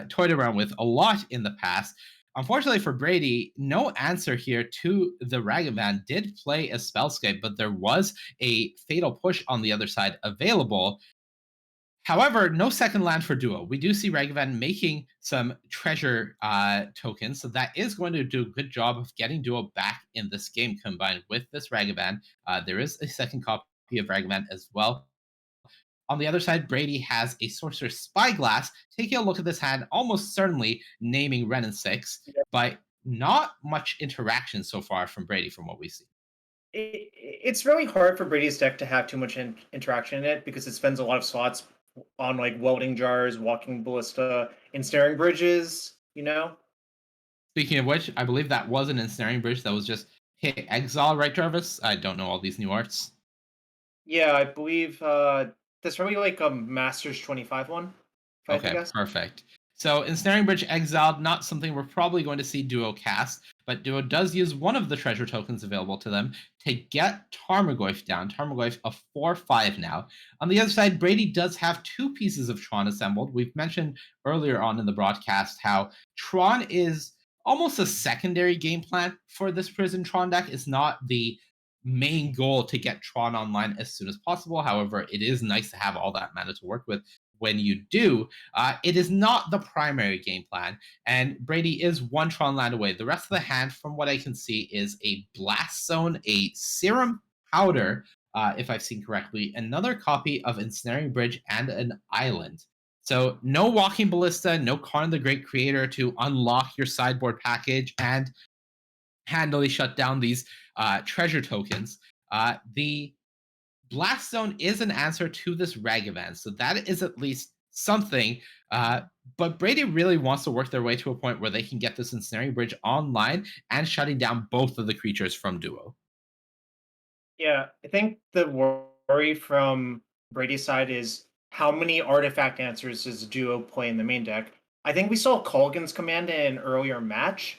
Speaker 6: toyed around with a lot in the past. Unfortunately for Brady, no answer here to the Ragavan. Did play a Spellscape, but there was a Fatal Push on the other side available. However, no second land for Duo. We do see Ragavan making some treasure tokens, so that is going to do a good job of getting Duo back in this game combined with this Ragavan. There is a second copy of Ragavan as well. On the other side, Brady has a Sorcerer's Spyglass. Taking a look at this hand, almost certainly naming Ren and 6, but not much interaction so far from Brady from what we see.
Speaker 7: It's really hard for Brady's deck to have too much interaction in it because it spends a lot of slots on like welding jars, walking ballista, ensnaring bridges, you know?
Speaker 6: Speaking of which, I believe that was an ensnaring bridge that was just hit exile, right, Jarvis? I don't know all these new arts.
Speaker 7: Yeah, I believe that's probably like a Masters 25 one, if I had to
Speaker 6: Okay,
Speaker 7: guess.
Speaker 6: perfect. So Ensnaring Bridge exiled, not something we're probably going to see Duo cast, but Duo does use one of the treasure tokens available to them to get Tarmogoyf down. Tarmogoyf a 4/5 now. On the other side, Brady does have two pieces of Tron assembled. We've mentioned earlier on in the broadcast how Tron is almost a secondary game plan for this Prison Tron deck. It's not the main goal to get Tron online as soon as possible. However, it is nice to have all that mana to work with when you do. It is not the primary game plan, and Brady is one Tron land away. The rest of the hand, from what I can see, is a Blast Zone, a Serum Powder, if I've seen correctly, another copy of Ensnaring Bridge, and an Island. So no Walking Ballista, no Karn the Great Creator to unlock your sideboard package and handily shut down these treasure tokens. The Blast Zone is an answer to this Ragavan, so that is at least something. But Brady really wants to work their way to a point where they can get this Ensnaring Bridge online and shutting down both of the creatures from Duo.
Speaker 7: Yeah, I think the worry from Brady's side is how many artifact answers does Duo play in the main deck? I think we saw Colgan's command in an earlier match.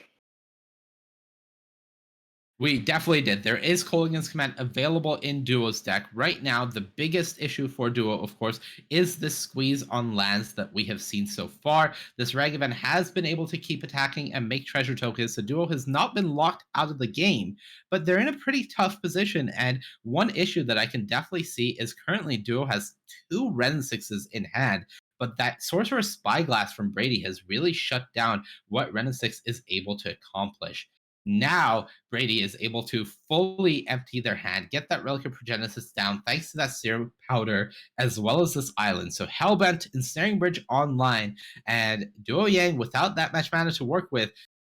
Speaker 6: We definitely did. There is Kolaghan's Command available in Duo's deck. Right now, the biggest issue for Duo, of course, is the squeeze on lands that we have seen so far. This Ragavan has been able to keep attacking and make treasure tokens, so Duo has not been locked out of the game, but they're in a pretty tough position. And one issue that I can definitely see is currently Duo has two Ren 6s in hand, but that Sorcerer's Spyglass from Brady has really shut down what Ren 6 is able to accomplish. Now, Brady is able to fully empty their hand, get that Relic of Progenesis down thanks to that Serum Powder, as well as this island. So Hellbent, Ensnaring Bridge online, and Duo Yang, without that much mana to work with,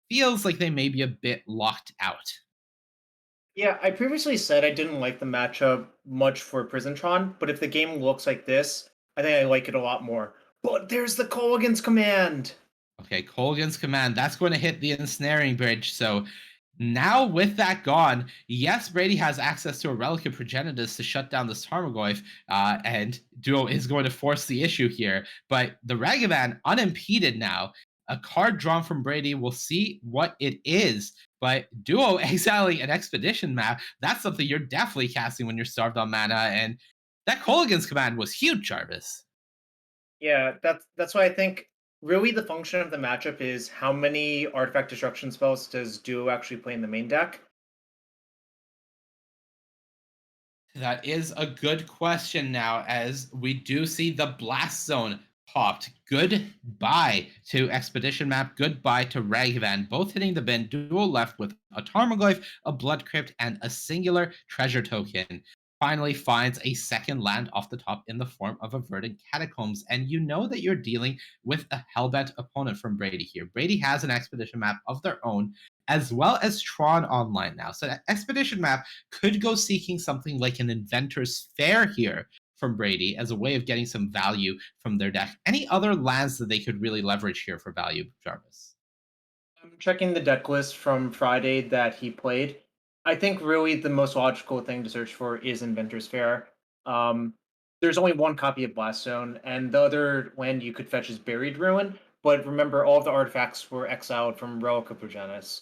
Speaker 6: feels like they may be a bit locked out.
Speaker 7: Yeah, I previously said I didn't like the matchup much for Prisontron, but if the game looks like this, I think I like it a lot more. But there's the Colgan's command!
Speaker 6: Okay, Colgan's Command, that's going to hit the Ensnaring Bridge. So now with that gone, yes, Brady has access to a Relic of Progenitus to shut down this Tarmogoyf, and Duo is going to force the issue here. But the Ragavan, unimpeded now, a card drawn from Brady, we'll see what it is. But Duo exiling an Expedition map, that's something you're definitely casting when you're starved on mana, and that Colgan's Command was huge, Jarvis.
Speaker 7: Yeah, that's why I think really the function of the matchup is how many artifact destruction spells does Duo actually play in the main deck?
Speaker 6: That is a good question now, as we do see the Blast Zone popped. Goodbye to Expedition Map, goodbye to Ragavan, both hitting the bin. Duo left with a Tarmogoyf, a Blood Crypt, and a singular treasure token. Finally finds a second land off the top in the form of a Verdant Catacombs, and you know that you're dealing with a Hellbent opponent from Brady here. Brady has an Expedition Map of their own, as well as Tron online now. So that Expedition Map could go seeking something like an Inventor's Fair here from Brady as a way of getting some value from their deck. Any other lands that they could really leverage here for value, Jarvis?
Speaker 7: I'm checking the deck list from Friday that he played. I think really the most logical thing to search for is Inventor's Fair. There's only one copy of Blast Zone, and the other land you could fetch is Buried Ruin. But remember, all of the artifacts were exiled from Relic of Progenis.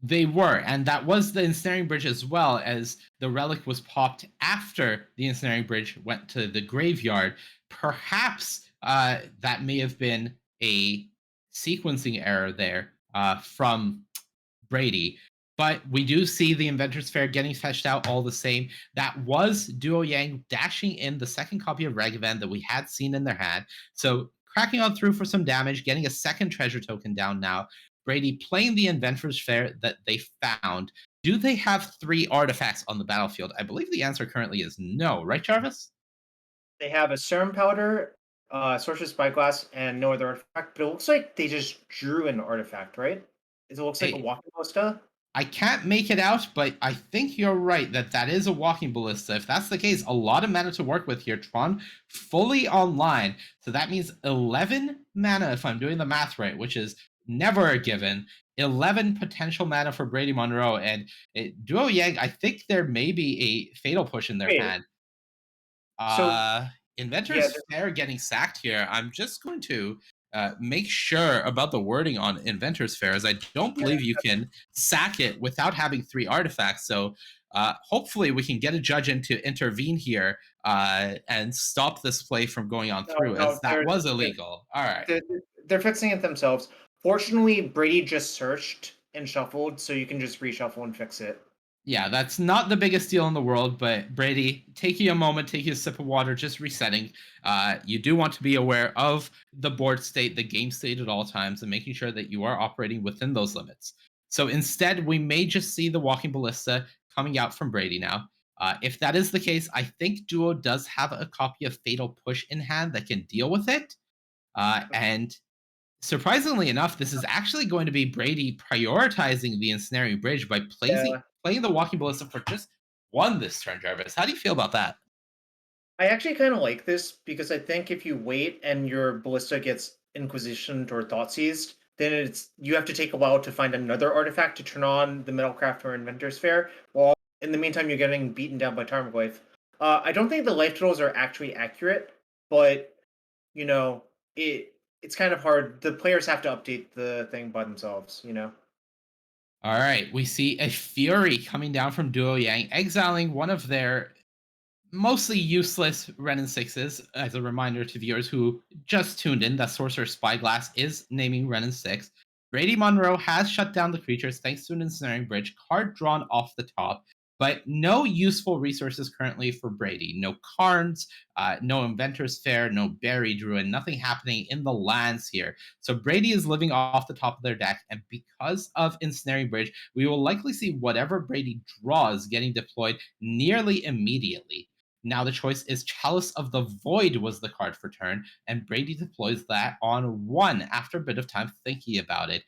Speaker 6: They were, and that was the ensnaring bridge as well, as the relic was popped after the ensnaring bridge went to the graveyard. Perhaps that may have been a sequencing error there from Brady. But we do see the Inventor's Fair getting fetched out all the same. That was Duo Yang dashing in the second copy of Ragavan that we had seen in their hand. So cracking on through for some damage, getting a second treasure token down now. Brady playing the Inventor's Fair that they found. Do they have 3 artifacts on the battlefield? I believe the answer currently is no, right, Jarvis?
Speaker 7: They have a Serum Powder, Sorcerer's Spyglass, and no other artifact, but it looks like they just drew an artifact, right? It looks like a Walking Ballista.
Speaker 6: I can't make it out, but I think you're right that is a Walking Ballista. If that's the case, a lot of mana to work with here. Tron fully online, so that means 11 mana if I'm doing the math right, which is never a given. 11 potential mana for Brady Monroe, and Duo Yang, I think there may be a Fatal Push in their hand.
Speaker 7: So
Speaker 6: Inventor's Fair getting sacked here. I'm just going to make sure about the wording on Inventor's Fair, as I don't believe you can sack it without having 3 artifacts. So hopefully we can get a judge in to intervene here and stop this play from going on through, as that was illegal. All right.
Speaker 7: They're fixing it themselves. Fortunately, Brady just searched and shuffled, so you can just reshuffle and fix it.
Speaker 6: Yeah, that's not the biggest deal in the world, but Brady, take you a moment, take you a sip of water, just resetting. You do want to be aware of the board state, the game state at all times, and making sure that you are operating within those limits. So instead, we may just see the Walking Ballista coming out from Brady now. If that is the case, I think Duo does have a copy of Fatal Push in hand that can deal with it. And surprisingly enough, this is actually going to be Brady prioritizing the ensnaring bridge by playing the Walking Ballista for just 1 this turn, Jarvis. How do you feel about that?
Speaker 7: I actually kind of like this, because I think if you wait and your Ballista gets Inquisitioned or Thought Seized, then you have to take a while to find another artifact to turn on the Metalcraft or Inventor's Fair, while in the meantime you're getting beaten down by Tarmogoyf. I don't think the life totals are actually accurate, but it's kind of hard. The players have to update the thing by themselves,
Speaker 6: All right, we see a Fury coming down from Duo Yang, exiling one of their mostly useless Renin 6s. As a reminder to viewers who just tuned in, that Sorcerer Spyglass is naming Renin 6. Brady Monroe has shut down the creatures thanks to an Ensnaring Bridge, card drawn off the top, but no useful resources currently for Brady. No Karns, no Inventor's Fair, no Berry Druid, nothing happening in the lands here. So Brady is living off the top of their deck, and because of Ensnaring Bridge, we will likely see whatever Brady draws getting deployed nearly immediately. Now the choice is Chalice of the Void was the card for turn, and Brady deploys that on 1 after a bit of time thinking about it.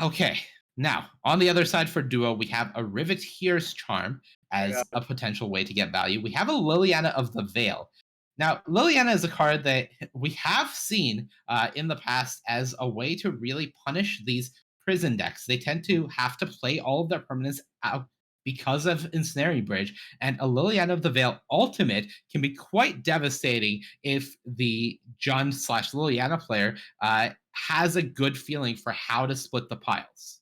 Speaker 6: Okay, now on the other side for Duo, we have a Riveteer's Charm as a potential way to get value. We have a Liliana of the Veil. Now, Liliana is a card that we have seen in the past as a way to really punish these prison decks. They tend to have to play all of their permanents out because of Ensnaring Bridge, and a Liliana of the Veil ultimate can be quite devastating if the Jund/Liliana player has a good feeling for how to split the piles.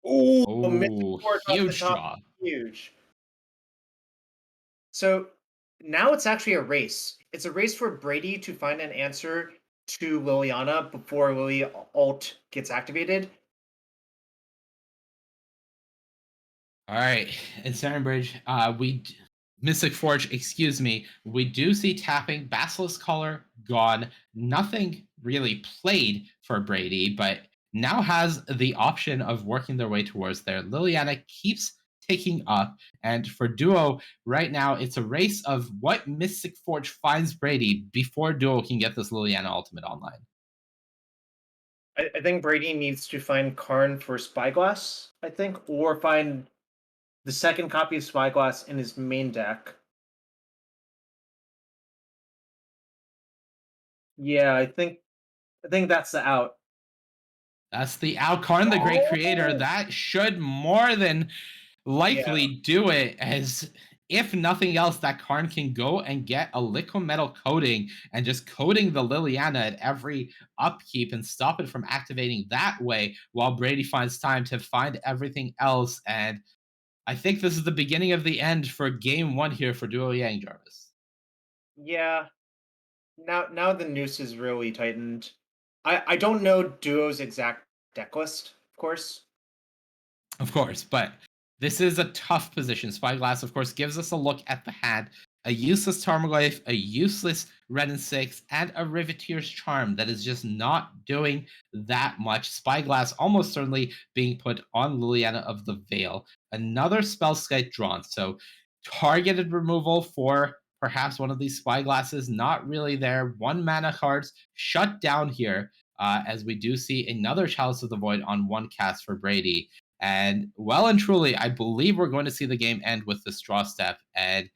Speaker 7: Oh,
Speaker 6: huge draw.
Speaker 7: Huge. So now it's actually a race. It's a race for Brady to find an answer to Liliana before Lily ult gets activated.
Speaker 6: All right, Ensnaring Bridge. Mystic Forge, excuse me. We do see tapping. Basilisk Collar gone. Nothing really played for Brady, but now has the option of working their way towards there. Liliana keeps ticking up, and for Duo right now, it's a race of what Mystic Forge finds Brady before Duo can get this Liliana ultimate online.
Speaker 7: I think Brady needs to find Karn for Spyglass, I think, or find the second copy of Spyglass in his main deck. Yeah, I think that's the out.
Speaker 6: That's the out. Karn, the Great Creator. That should more than likely do it, as if nothing else, that Karn can go and get a liquid metal coating and just coating the Liliana at every upkeep and stop it from activating that way while Brady finds time to find everything else. And I think this is the beginning of the end for game one here for Duo Yang, Jarvis.
Speaker 7: Yeah. Now the noose is really tightened. I don't know Duo's exact deck list, of course.
Speaker 6: Of course, but this is a tough position. Spyglass, of course, gives us a look at the hand. A useless Tarmogoyf, a useless Red and 6, and a Riveteer's Charm that is just not doing that much. Spyglass almost certainly being put on Liliana of the Veil. Another Spellskite drawn. So targeted removal for perhaps one of these Spyglasses. Not really there. 1 mana cards shut down here. As we do see another Chalice of the Void on 1 cast for Brady. And well and truly, I believe we're going to see the game end with this draw step. And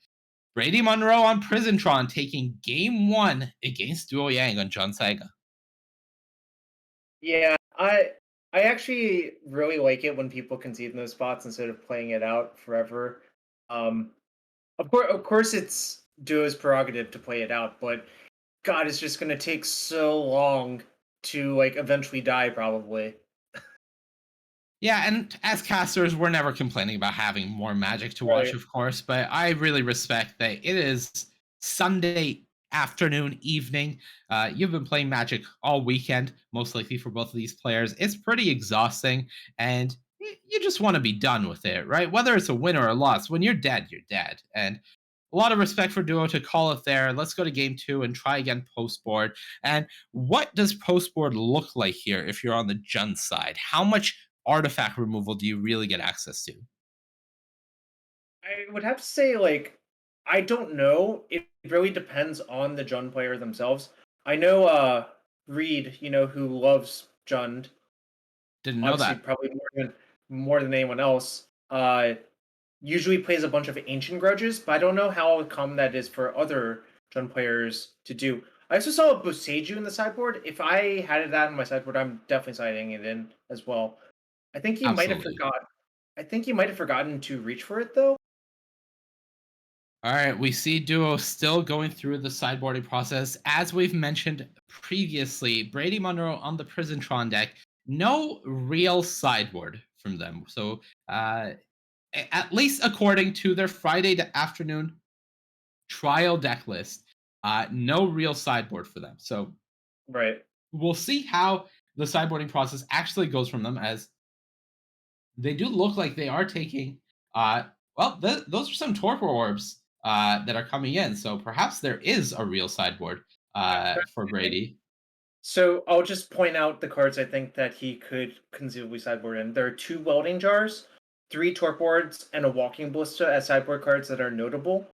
Speaker 6: Brady Monroe on Prisontron taking game 1 against Duo Yang on John Saiga.
Speaker 7: Yeah, I actually really like it when people concede in those spots instead of playing it out forever. Of course, it's Duo's prerogative to play it out, but God, it's just gonna take so long to like eventually die, probably.
Speaker 6: Yeah, and as casters, we're never complaining about having more Magic to watch,
Speaker 7: Right.
Speaker 6: of course, but I really respect that it is Sunday afternoon, evening. You've been playing Magic all weekend, most likely for both of these players. It's pretty exhausting, and you just want to be done with it, right? Whether it's a win or a loss, when you're dead, you're dead. And a lot of respect for Duo to call it there. Let's go to game 2 and try again post board. And what does post board look like here if you're on the Jund side? How much artifact removal do you really get access to?
Speaker 7: I would have to say, like, I don't know. It really depends on the Jund player themselves. I know Reed, who loves Jund,
Speaker 6: Didn't know
Speaker 7: obviously
Speaker 6: that.
Speaker 7: probably more than anyone else. Usually plays a bunch of ancient grudges, but I don't know how common that is for other Jund players to do. I also saw a Boseiju in the sideboard. If I had that in my sideboard, I'm definitely siding it in as well. I think he might have
Speaker 6: Absolutely.
Speaker 7: forgot. I think he might have forgotten to reach for it though.
Speaker 6: All right, we see Duo still going through the sideboarding process. As we've mentioned previously, Brady Monroe on the Prisontron deck, no real sideboard from them. So, at least according to their Friday afternoon trial deck list, no real sideboard for them. So,
Speaker 7: Right.
Speaker 6: we'll see how the sideboarding process actually goes from them, as they do look like they are taking those are some torpor orbs that are coming in, so perhaps there is a real sideboard for Brady.
Speaker 7: So I'll just point out the cards I think that he could conceivably sideboard in. There are 2 welding jars, 3 torpboards, and a walking ballista as sideboard cards that are notable.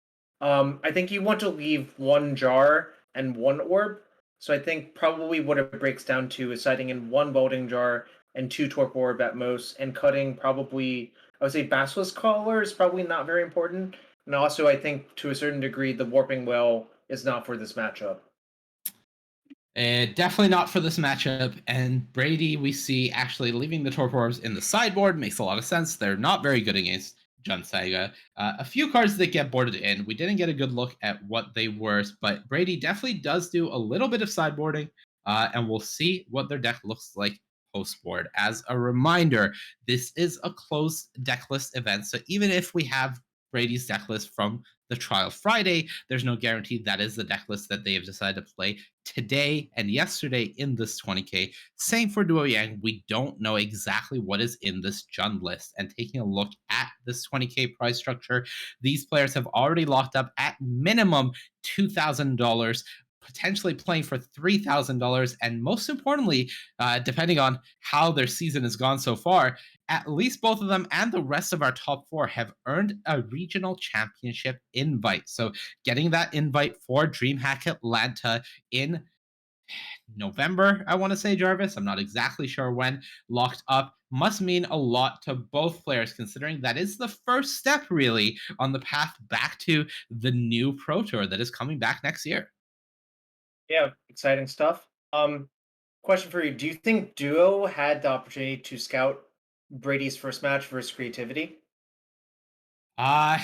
Speaker 7: I think you want to leave 1 jar and 1 orb. So I think probably what it breaks down to is siding in 1 welding jar and 2 torpor orb at most, and cutting probably, I would say Basilisk Collar is probably not very important. And also I think to a certain degree the Warping Well is not for this matchup.
Speaker 6: Definitely not for this matchup. And Brady, we see actually leaving the torpor orbs in the sideboard makes a lot of sense. They're not very good against Jund Saiga. A few cards that get boarded in. We didn't get a good look at what they were, but Brady definitely does do a little bit of sideboarding, and we'll see what their deck looks like post board. As a reminder, this is a closed deck list event, so even if we have Brady's deck list from the trial Friday, there's no guarantee that is the deck list that they have decided to play today and yesterday in this 20K. Same for Duo Yang. We don't know exactly what is in this Jund list. And taking a look at this 20K price structure, these players have already locked up at minimum $2,000, potentially playing for $3,000. And most importantly, depending on how their season has gone so far, at least both of them and the rest of our top 4 have earned a regional championship invite. So getting that invite for DreamHack Atlanta in November, I want to say, Jarvis, I'm not exactly sure when, locked up, must mean a lot to both players, considering that is the first step, really, on the path back to the new Pro Tour that is coming back next year.
Speaker 7: Yeah, exciting stuff. Question for you: do you think Duo had the opportunity to scout Brady's first match versus Creativity?
Speaker 6: Uh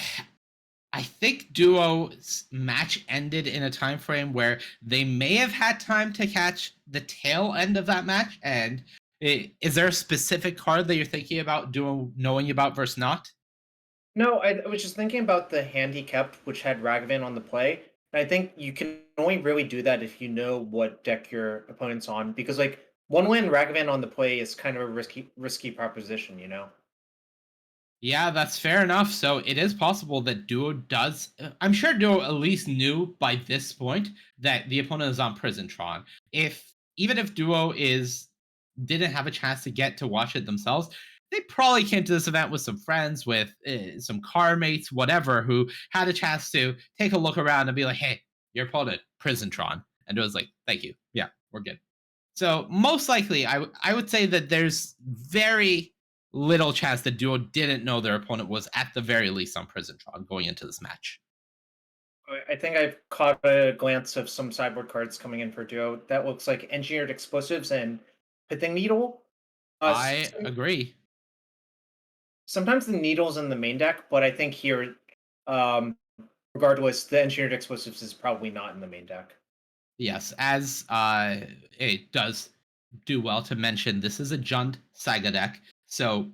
Speaker 6: I think Duo's match ended in a time frame where they may have had time to catch the tail end of that match. And is there a specific card that you're thinking about Duo knowing about versus not?
Speaker 7: No, I was just thinking about the hand he kept, which had Ragavan on the play. And I think you can only really do that if you know what deck your opponent's on, because like one win Ragavan on the play is kind of a risky proposition, you know.
Speaker 6: Yeah, that's fair enough. So it is possible that Duo does. I'm sure Duo at least knew by this point that the opponent is on Prisontron. If even if Duo didn't have a chance to get to watch it themselves, they probably came to this event with some friends, with some car mates, whatever, who had a chance to take a look around and be like, "Hey, your opponent, Prisontron," and it was like, "Thank you, yeah, we're good." So most likely, I would say that there's very little chance that Duo didn't know their opponent was at the very least on Prisontron going into this match.
Speaker 7: I think I've caught a glance of some sideboard cards coming in for Duo. That looks like Engineered Explosives and Pithing Needle.
Speaker 6: I agree.
Speaker 7: Sometimes the Needle's in the main deck, but I think here, um, regardless, the Engineered Explosives is probably not in the main deck.
Speaker 6: Yes, as it does do well to mention, this is a Jund Saga deck, so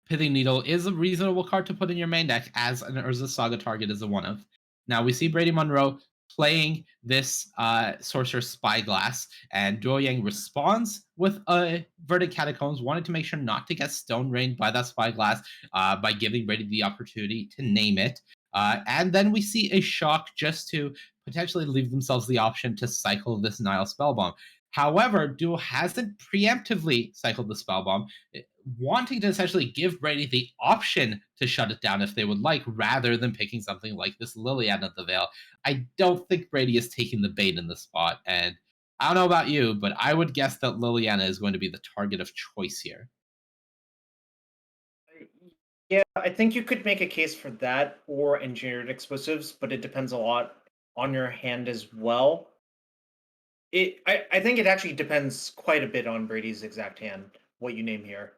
Speaker 6: Pithing Needle is a reasonable card to put in your main deck as an Urza Saga target is a one of. Now we see Brady Monroe playing this Sorcerer Spyglass, and Duo Yang responds with a Verdant Catacombs, wanting to make sure not to get stone rained by that Spyglass by giving Brady the opportunity to name it. And then we see a Shock just to potentially leave themselves the option to cycle this Nile Spellbomb. However, Duo hasn't preemptively cycled the Spellbomb, wanting to essentially give Brady the option to shut it down if they would like, rather than picking something like this Liliana of the Veil. I don't think Brady is taking the bait in this spot, and I don't know about you, but I would guess that Liliana is going to be the target of choice here.
Speaker 7: Yeah, I think you could make a case for that or Engineered Explosives, but it depends a lot on your hand as well. I think it actually depends quite a bit on Brady's exact hand, what you name here.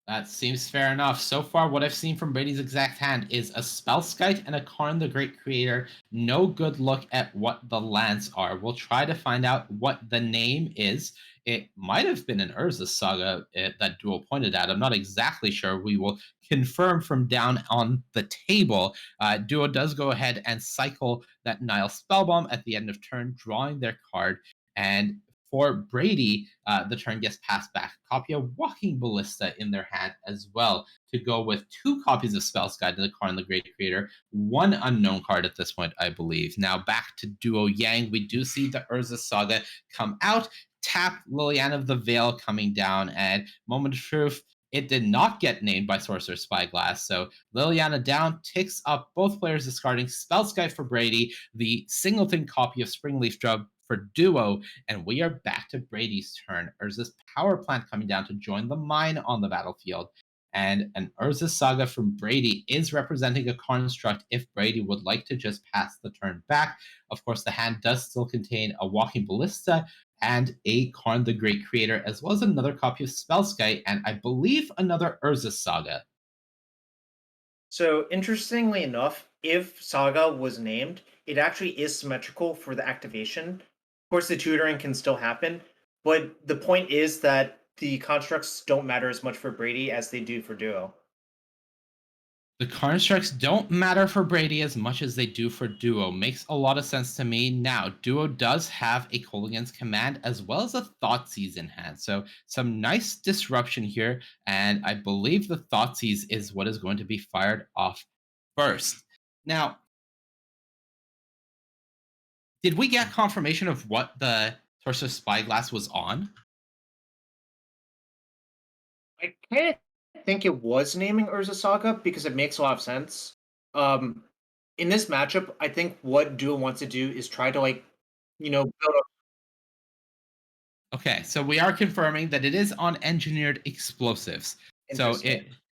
Speaker 6: That seems fair enough. So far, what I've seen from Brady's exact hand is a Spellskite and a Karn the Great Creator. No good look at what the lands are. We'll try to find out what the name is. It might have been an Urza Saga that Duo pointed at. I'm not exactly sure. We will confirm from down on the table. Duo does go ahead and cycle that Nile Spellbomb at the end of turn, drawing their card. And for Brady, the turn gets passed back. A copy of Walking Ballista in their hand as well to go with 2 copies of Spell's Guide to the Karn the Great Creator, 1 unknown card at this point, I believe. Now back to Duo Yang, we do see the Urza Saga come out, tap Liliana of the Veil coming down, and moment of truth, it did not get named by Sorcerer Spyglass, so Liliana down ticks up both players discarding Spellskite for Brady, the singleton copy of Springleaf Drum for Duo, and we are back to Brady's turn. Urza's Power Plant coming down to join the mine on the battlefield. And an Urza Saga from Brady is representing a construct if Brady would like to just pass the turn back. Of course, the hand does still contain a Walking Ballista and a Karn the Great Creator, as well as another copy of Spellskite, and I believe another Urza Saga.
Speaker 7: So interestingly enough, if Saga was named, it actually is symmetrical for the activation. Of course, the tutoring can still happen, but the point is that the constructs don't matter as much for Brady as they do for Duo.
Speaker 6: The constructs don't matter for Brady as much as they do for Duo. Makes a lot of sense to me. Now, Duo does have a Kolaghan's Command as well as a Thoughtseize in hand. So some nice disruption here. And I believe the Thoughtseize is what is going to be fired off first. Now, did we get confirmation of what the Sorcerer Spyglass was on?
Speaker 7: I kind of think it was naming Urza Saga because it makes a lot of sense. In this matchup, I think what Duo wants to do is try to build up.
Speaker 6: Okay, so we are confirming that it is on Engineered Explosives. So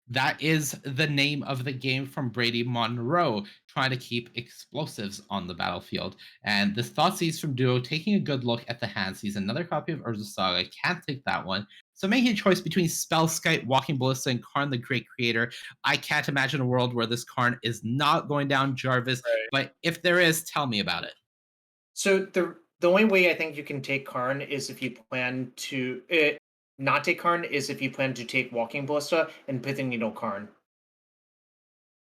Speaker 6: that is the name of the game from Brady Monroe. trying to keep explosives on the battlefield. And this Thoughtseize from Duo taking a good look at the hand sees another copy of Urza's Saga. Can't take that one. So making a choice between Spellskite, Walking Ballista, and Karn the Great Creator. I can't imagine a world where this Karn is not going down Jarvis, but if there is, tell me about it.
Speaker 7: So the only way I think you can take Karn is if you plan to not take Karn is if you plan to take Walking Ballista and Pithing Needle Karn.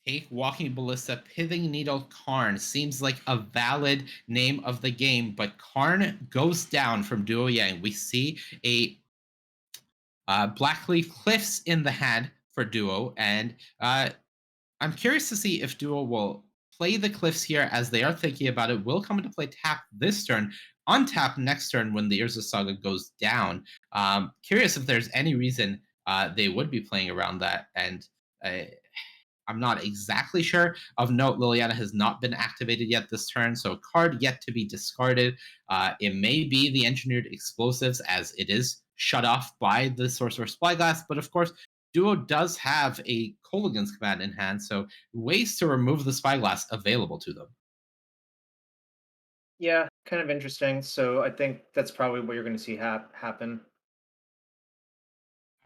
Speaker 6: Take Walking Ballista, Pithing Needle Karn. Seems like a valid name of the game, but Karn goes down from Duo Yang. We see a Blackleaf Cliffs in the hand for Duo, and I'm curious to see if Duo will play the Cliffs here as they are thinking about it. Will come into play tap this turn, untap next turn when the Urza Saga goes down. Curious if there's any reason they would be playing around that, and I'm not exactly sure. Of note, Liliana has not been activated yet this turn, so a card yet to be discarded. It may be the Engineered Explosives, as it is shut off by the Sorcerer Spyglass, but of course, Duo does have a Kolaghan's command in hand, so ways to remove the Spyglass available to them.
Speaker 7: Yeah, kind of interesting. So I think that's probably what you're going to see happen.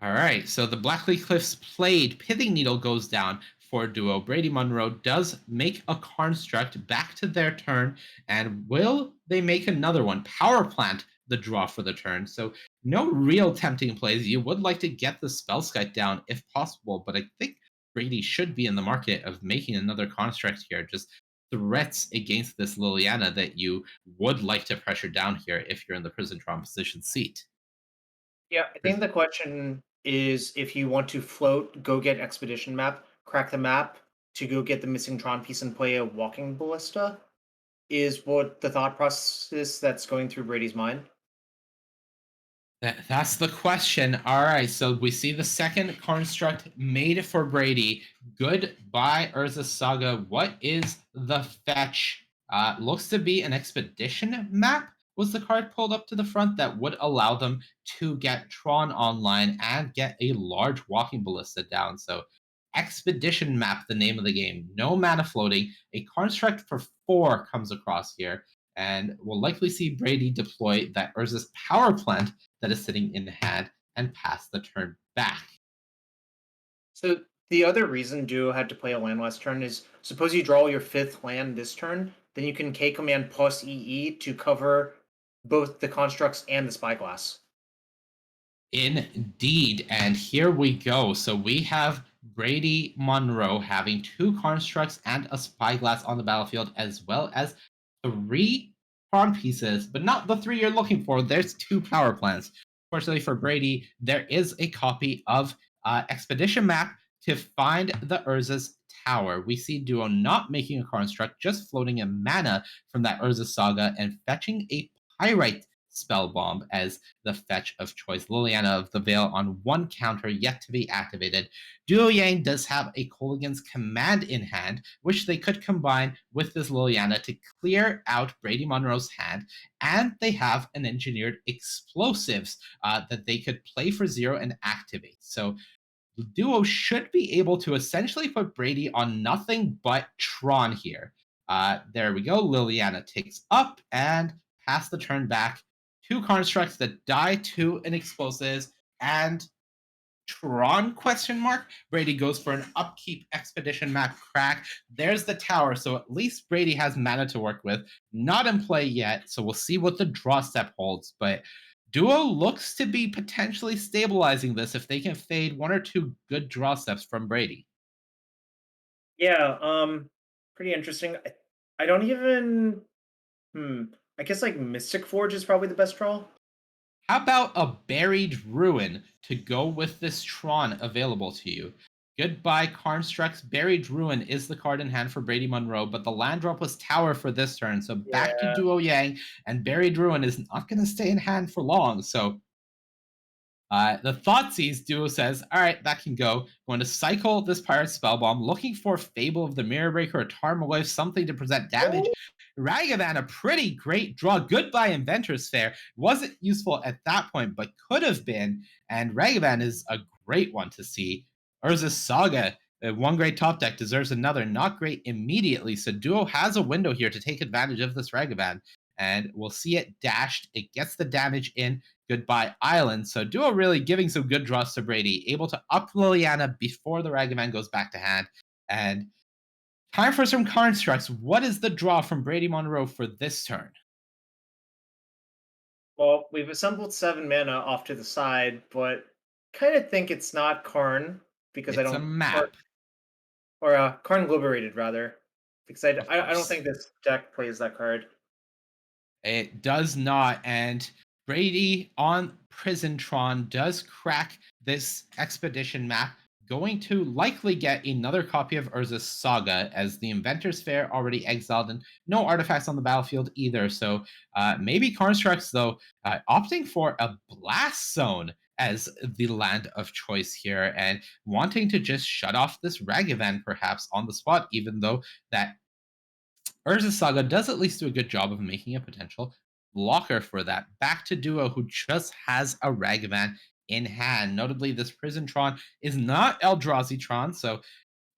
Speaker 6: All right, so the Blackleaf Cliffs played. Pithing Needle goes down for Duo. Brady Munro does make a construct back to their turn, and will they make another one? Power Plant the draw for the turn. So no real tempting plays. You would like to get the Spellskite down if possible, but I think Brady should be in the market of making another construct here. Just threats against this Liliana that you would like to pressure down here if you're in the Prisotron position seat.
Speaker 7: Yeah, I think the question is if you want to float, go get Expedition Map, crack the map to go get the missing Tron piece and play a Walking Ballista, is what the thought process that's going through Brady's mind.
Speaker 6: That's the question. All right, so we see the second construct made for Brady. Goodbye, Urza Saga. What is the fetch? Looks to be an expedition map. Was the card pulled up to the front that would allow them to get Tron online and get a large Walking Ballista down? So, expedition map, the name of the game. No mana floating. A construct for 4 comes across here, and we'll likely see Brady deploy that Urza's power plant that is sitting in hand and pass the turn back.
Speaker 7: So the other reason Duo had to play a land last turn is suppose you draw your 5th land this turn, then you can K command plus EE to cover both the constructs and the Spyglass.
Speaker 6: Indeed, and here we go. So we have Brady Munro having 2 constructs and a Spyglass on the battlefield, as well as 3 pawn pieces, but not the 3 you're looking for. There's 2 power plants. Fortunately for Brady, there is a copy of Expedition Map to find the Urza's Tower. We see Duo not making a construct, just floating a mana from that Urza Saga and fetching a Pyrite Spell Bomb as the fetch of choice. Liliana of the Veil on 1 counter yet to be activated. Duo Yang does have a Kolaghan's command in hand, which they could combine with this Liliana to clear out Brady Munro's hand, and they have an Engineered Explosives that they could play for 0 and activate. So the Duo should be able to essentially put Brady on nothing but Tron here. There we go. Liliana takes up and pass the turn back. 2 constructs that die to an explosives and Tron question mark. Brady goes for an upkeep expedition map crack. There's the tower, so at least Brady has mana to work with. Not in play yet, so we'll see what the draw step holds, but Duo looks to be potentially stabilizing this if they can fade 1 or 2 good draw steps from Brady.
Speaker 7: Yeah, pretty interesting. I don't even I guess like Mystic Forge is probably the best draw.
Speaker 6: How about a Buried Ruin to go with this Tron available to you? Goodbye, Constructs. Buried Ruin is the card in hand for Brady Munro, but the land drop was Tower for this turn. So back to Duo Yang, and Buried Ruin is not going to stay in hand for long. So the Thoughtseize Duo says, all right, that can go. Going to cycle this Pirate Spellbomb, looking for Fable of the Mirror Breaker or Tarmogoyf, something to present damage. Ragavan, a pretty great draw. Goodbye, Inventor's Fair. Wasn't useful at that point, but could have been. And Ragavan is a great one to see. Urza's Saga One great top deck deserves another not great immediately. So Duo has a window here to take advantage of this Ragavan. And we'll see it dashed. It gets the damage in. Goodbye Island. So Duo really giving some good draws to Brady, able to up Liliana before the Ragavan goes back to hand. And time for some constructs. What is the draw from Brady Monroe for this turn?
Speaker 7: Well, we've assembled 7 mana off to the side, but kind of think it's not Karn because I
Speaker 6: It's a
Speaker 7: don't
Speaker 6: map.
Speaker 7: or Karn Liberated rather, because I don't
Speaker 6: course.
Speaker 7: think this deck plays that card.
Speaker 6: It does not. And Brady on Prisontron does crack this expedition map, going to likely get another copy of Urza's Saga, as the Inventor's Fair already exiled and no artifacts on the battlefield either. So maybe Constructs, though, opting for a Blast Zone as the land of choice here and wanting to just shut off this Ragavan perhaps on the spot, even though that Urza's Saga does at least do a good job of making a potential blocker for that. Back to Duo, who just has a Ragavan in hand. Notably, this Prisontron is not Eldrazi-tron, so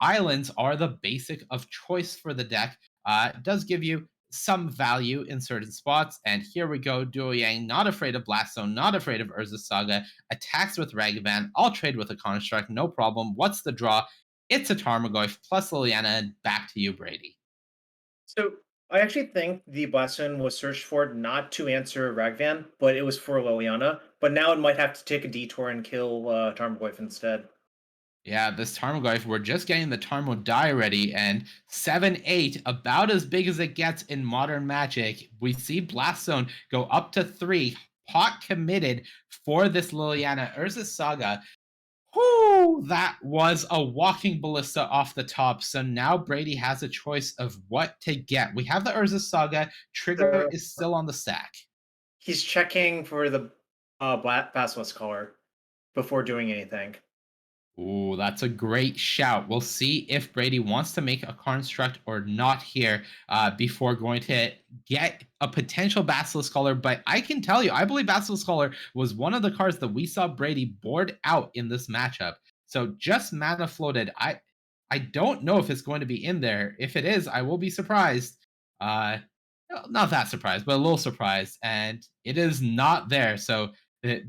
Speaker 6: islands are the basic of choice for the deck. It does give you some value in certain spots, and here we go. Duo Yang, not afraid of Blast Zone, not afraid of Urza's Saga, attacks with Ragavan. I'll trade with a Construct, no problem. What's the draw? It's a Tarmogoyf plus Liliana, and back to you, Brady.
Speaker 7: So I actually think the Blaststone was searched for not to answer Ragavan, but it was for Liliana. But now it might have to take a detour and kill Tarmogoyf instead.
Speaker 6: Yeah, this Tarmogoyf, we're just getting the Tarmo die ready, and 7-8, about as big as it gets in modern Magic. We see Blast Zone go up to 3, pot committed for this Liliana Urza's Saga. Whoo, that was a walking ballista off the top. So now Brady has a choice of what to get. We have the Urza's Saga. Trigger is still on the stack.
Speaker 7: He's checking for the Basilisk Collar before doing anything.
Speaker 6: Ooh, that's a great shout. We'll see if Brady wants to make a construct or not here before going to get a potential Basilisk Collar. But I can tell you, I believe Basilisk Collar was one of the cards that we saw Brady board out in this matchup. So just mana floated. I don't know if it's going to be in there. If it is, I will be surprised. Not that surprised, but a little surprised. And it is not there. So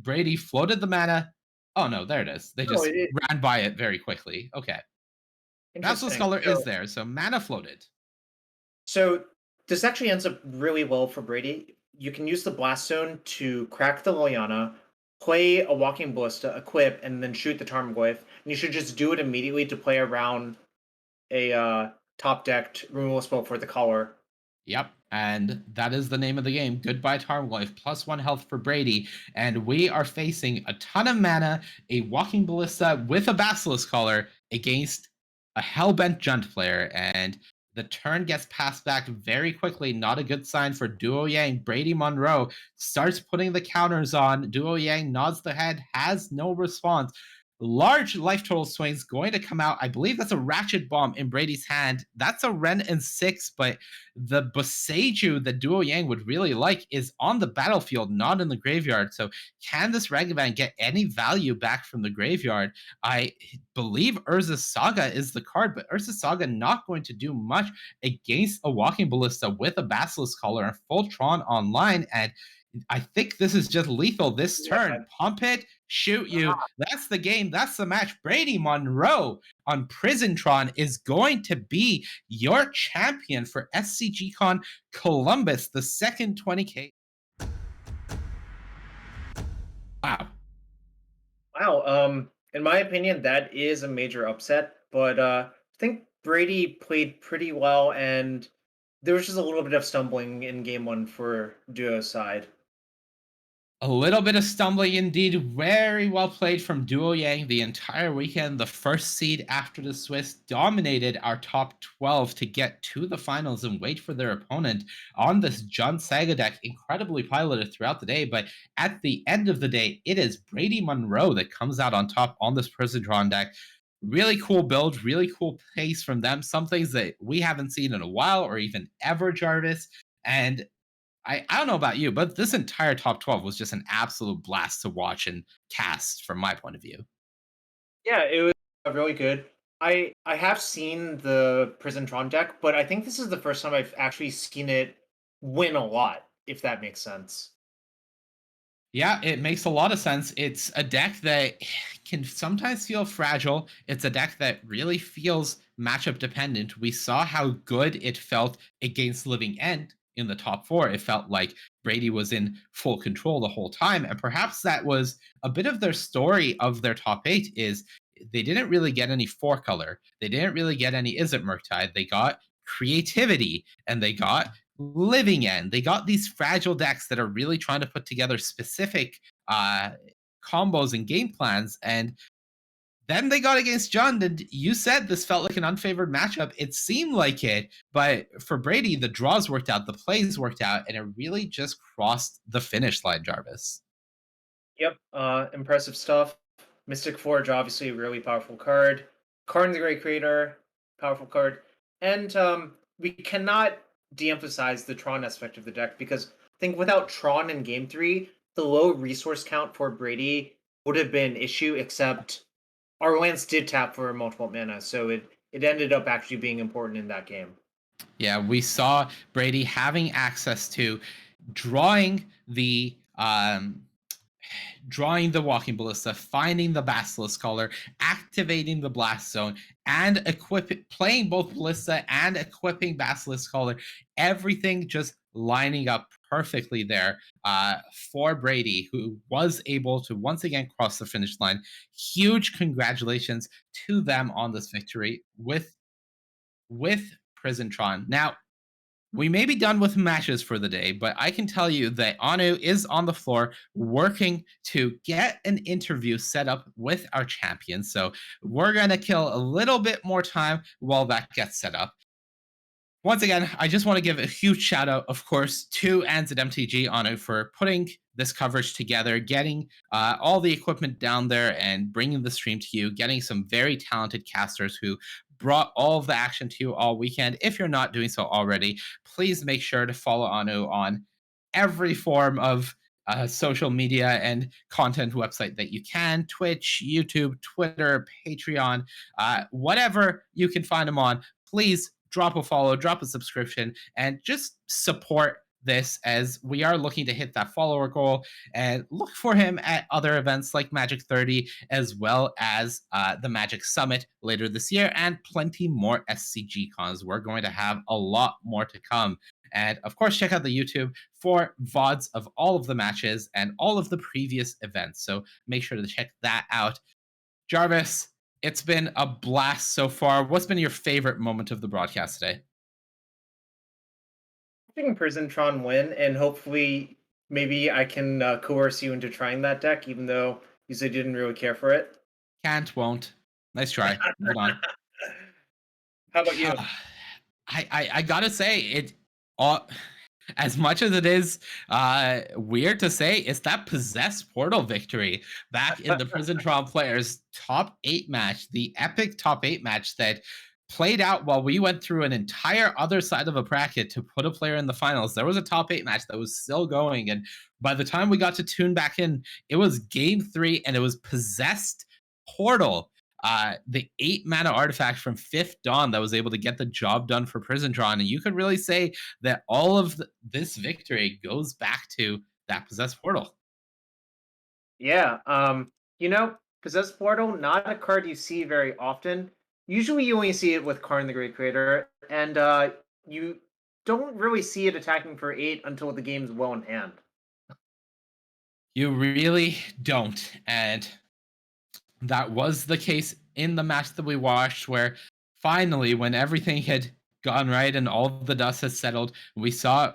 Speaker 6: Brady floated the mana. Oh no, there it is. They just ran by it very quickly. Okay. Basilisk Collar is there, so mana floated.
Speaker 7: So this actually ends up really well for Brady. You can use the Blast Zone to crack the Liliana, play a Walking Ballista, equip, and then shoot the Tarmogoyf. And you should just do it immediately to play around a top-decked removal spell for the Collar.
Speaker 6: Yep, and that is the name of the game. Goodbye Tarmogoyf, +1 health for Brady. And we are facing a ton of mana, a Walking Ballista with a Basilisk Collar against a Hellbent Junt player. And the turn gets passed back very quickly. Not a good sign for Duo Yang. Brady Monroe starts putting the counters on. Duo Yang nods the head, has no response. Large life total swings going to come out. I believe that's a Ratchet Bomb in Brady's hand. That's a Ren and 6, but the Boseiju that Duo Yang would really like is on the battlefield, not in the graveyard. So can this Ragavan get any value back from the graveyard? I believe Urza's Saga is the card, but Urza's Saga not going to do much against a Walking Ballista with a Basilisk Collar and full Tron online. And I think this is just lethal this turn. Pump it, shoot you. That's the game. That's the match. Brady Monroe on Prisontron is going to be your champion for SCGCON Columbus, the second 20K. Wow.
Speaker 7: Wow. In my opinion, that is a major upset. But I think Brady played pretty well, and there was just a little bit of stumbling in game one for Duo's side.
Speaker 6: A little bit of stumbling indeed. Very well played from Duo Yang the entire weekend. The first seed after the Swiss dominated our top 12 to get to the finals and wait for their opponent on this Junt Saga deck. Incredibly piloted throughout the day, but at the end of the day, it is Brady Monroe that comes out on top on this Prisontron deck. Really cool build, really cool pace from them. Some things that we haven't seen in a while or even ever, Jarvis. And I don't know about you, but this entire top 12 was just an absolute blast to watch and cast from my point of view.
Speaker 7: Yeah, it was really good. I have seen the Prison Tron deck, but I think this is the first time I've actually seen it win a lot, if that makes sense.
Speaker 6: Yeah, it makes a lot of sense. It's a deck that can sometimes feel fragile. It's a deck that really feels matchup dependent. We saw how good it felt against Living End in the top four. It felt like Brady was in full control the whole time. And perhaps that was a bit of their story of their top eight is they didn't really get any four color. They didn't really get any Izzet Murktide. They got creativity and they got living end. They got these fragile decks that are really trying to put together specific uh, combos and game plans. And then they got against Jund, and you said this felt like an unfavored matchup. It seemed like it, but for Brady, the draws worked out, the plays worked out, and it really just crossed the finish line, Jarvis.
Speaker 7: Yep, impressive stuff. Mystic Forge, obviously a really powerful card. Karn the Great Creator, powerful card. And we cannot de-emphasize the Tron aspect of the deck because I think without Tron in Game 3, the low resource count for Brady would have been an issue, except our lands did tap for multiple mana, so it ended up actually being important in that game.
Speaker 6: Yeah, we saw Brady having access to drawing the Walking Ballista, finding the Basilisk Collar, activating the Blast Zone, and playing both Ballista and equipping Basilisk Collar. Everything just lining up perfectly there for Brady, who was able to once again cross the finish line. Huge congratulations to them on this victory with Prison Tron. Now, we may be done with matches for the day, but I can tell you that Anu is on the floor working to get an interview set up with our champion. So we're going to kill a little bit more time while that gets set up. Once again, I just want to give a huge shout out, of course, to Anzet MTG Anu for putting this coverage together, getting all the equipment down there and bringing the stream to you, getting some very talented casters who brought all of the action to you all weekend. If you're not doing so already, please make sure to follow Anu on every form of social media and content website that you can: Twitch, YouTube, Twitter, Patreon, whatever you can find him on. Please drop a follow, drop a subscription, and just support this as we are looking to hit that follower goal. And look for him at other events like Magic 30, as well as the Magic Summit later this year, and plenty more SCGCONs. We're going to have a lot more to come. And of course, check out the YouTube for VODs of all of the matches and all of the previous events. So make sure to check that out. Jarvis, it's been a blast so far. What's been your favorite moment of the broadcast today?
Speaker 7: Watching Prison Tron win, and hopefully maybe I can coerce you into trying that deck, even though you said you didn't really care for it.
Speaker 6: Can't, won't. Nice try. Hold on.
Speaker 7: How about you?
Speaker 6: I gotta say, it as much as it is weird to say, it's that Possessed Portal victory back in the Prison Tron Players top 8 match, the epic top 8 match that played out while we went through an entire other side of a bracket to put a player in the finals. There was a top 8 match that was still going, and by the time we got to tune back in, it was game 3, and it was Possessed Portal, the 8 mana artifact from Fifth Dawn that was able to get the job done for Prison Tron. And you could really say that all of this victory goes back to that Possessed Portal.
Speaker 7: Yeah, Possessed Portal, not a card you see very often. Usually you only see it with Karn the Great Creator, and you don't really see it attacking for 8 until the game's well in hand.
Speaker 6: You really don't. And that was the case in the match that we watched, where finally, when everything had gone right and all the dust had settled, we saw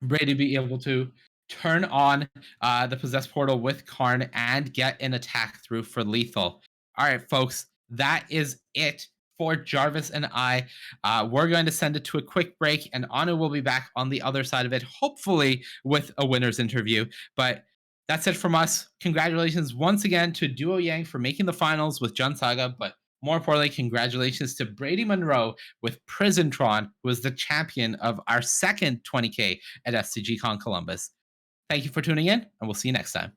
Speaker 6: Brady be able to turn on the Possessed Portal with Karn and get an attack through for lethal. All right, folks, that is it for Jarvis and I. We're going to send it to a quick break, and Anu will be back on the other side of it, hopefully with a winner's interview. But that's it from us. Congratulations once again to Duo Yang for making the finals with Jund Saga, but more importantly, congratulations to Brady Monroe with Prison Tron, who is the champion of our second 20K at SCGCON Columbus. Thank you for tuning in, and we'll see you next time.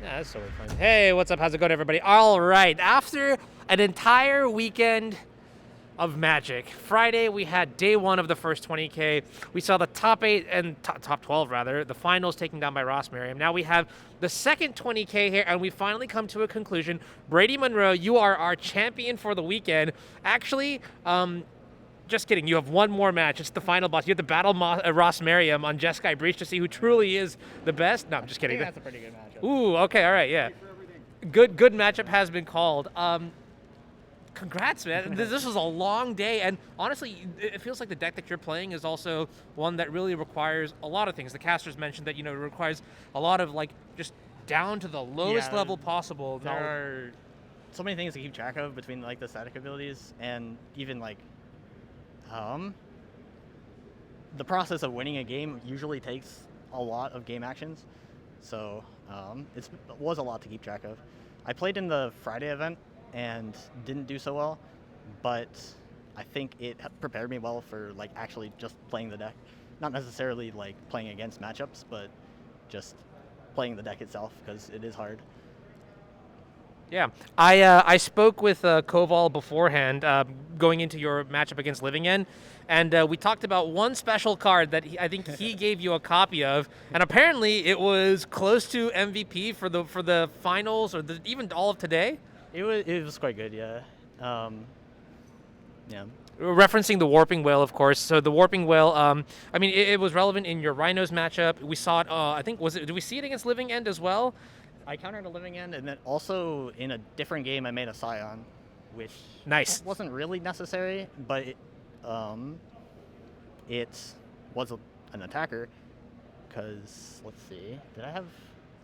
Speaker 1: Yeah, that's totally fine. Hey, what's up? How's it going, everybody? All right, after an entire weekend of Magic, Friday we had day 1 of the first 20K. We saw the top 8 and top 12 rather, the finals taken down by Ross Merriam. Now we have the second 20K here, and we finally come to a conclusion. Brady Monroe, you are our champion for the weekend. Actually, just kidding. You have one more match. It's the final boss. You have to battle Ross Merriam on Jeskai Breach to see who truly is the best. No, I'm just kidding.
Speaker 9: That's a pretty good matchup.
Speaker 1: Ooh, okay, all right, yeah. Good matchup has been called. Congrats, man. This was a long day, and honestly, it feels like the deck that you're playing is also one that really requires a lot of things. The casters mentioned that, it requires a lot of, just down to the lowest level possible.
Speaker 9: There are so many things to keep track of between, the static abilities and even, the process of winning a game usually takes a lot of game actions. So it was a lot to keep track of. I played in the Friday event and didn't do so well, but I think it prepared me well for actually just playing the deck. Not necessarily playing against matchups, but just playing the deck itself, because it is hard.
Speaker 1: Yeah, I spoke with Koval beforehand, going into your matchup against Living End, and we talked about one special card that I think he gave you a copy of, and apparently it was close to MVP for the finals or even all of today.
Speaker 9: It was quite good, yeah. Yeah.
Speaker 1: Referencing the Warping Whale, of course. So the Warping Whale, it was relevant in your Rhinos matchup. We saw it. Did we see it against Living End as well?
Speaker 9: I countered a Living End, and then also in a different game I made a Scion, which
Speaker 1: nice
Speaker 9: wasn't really necessary, but it was an attacker. Because let's see,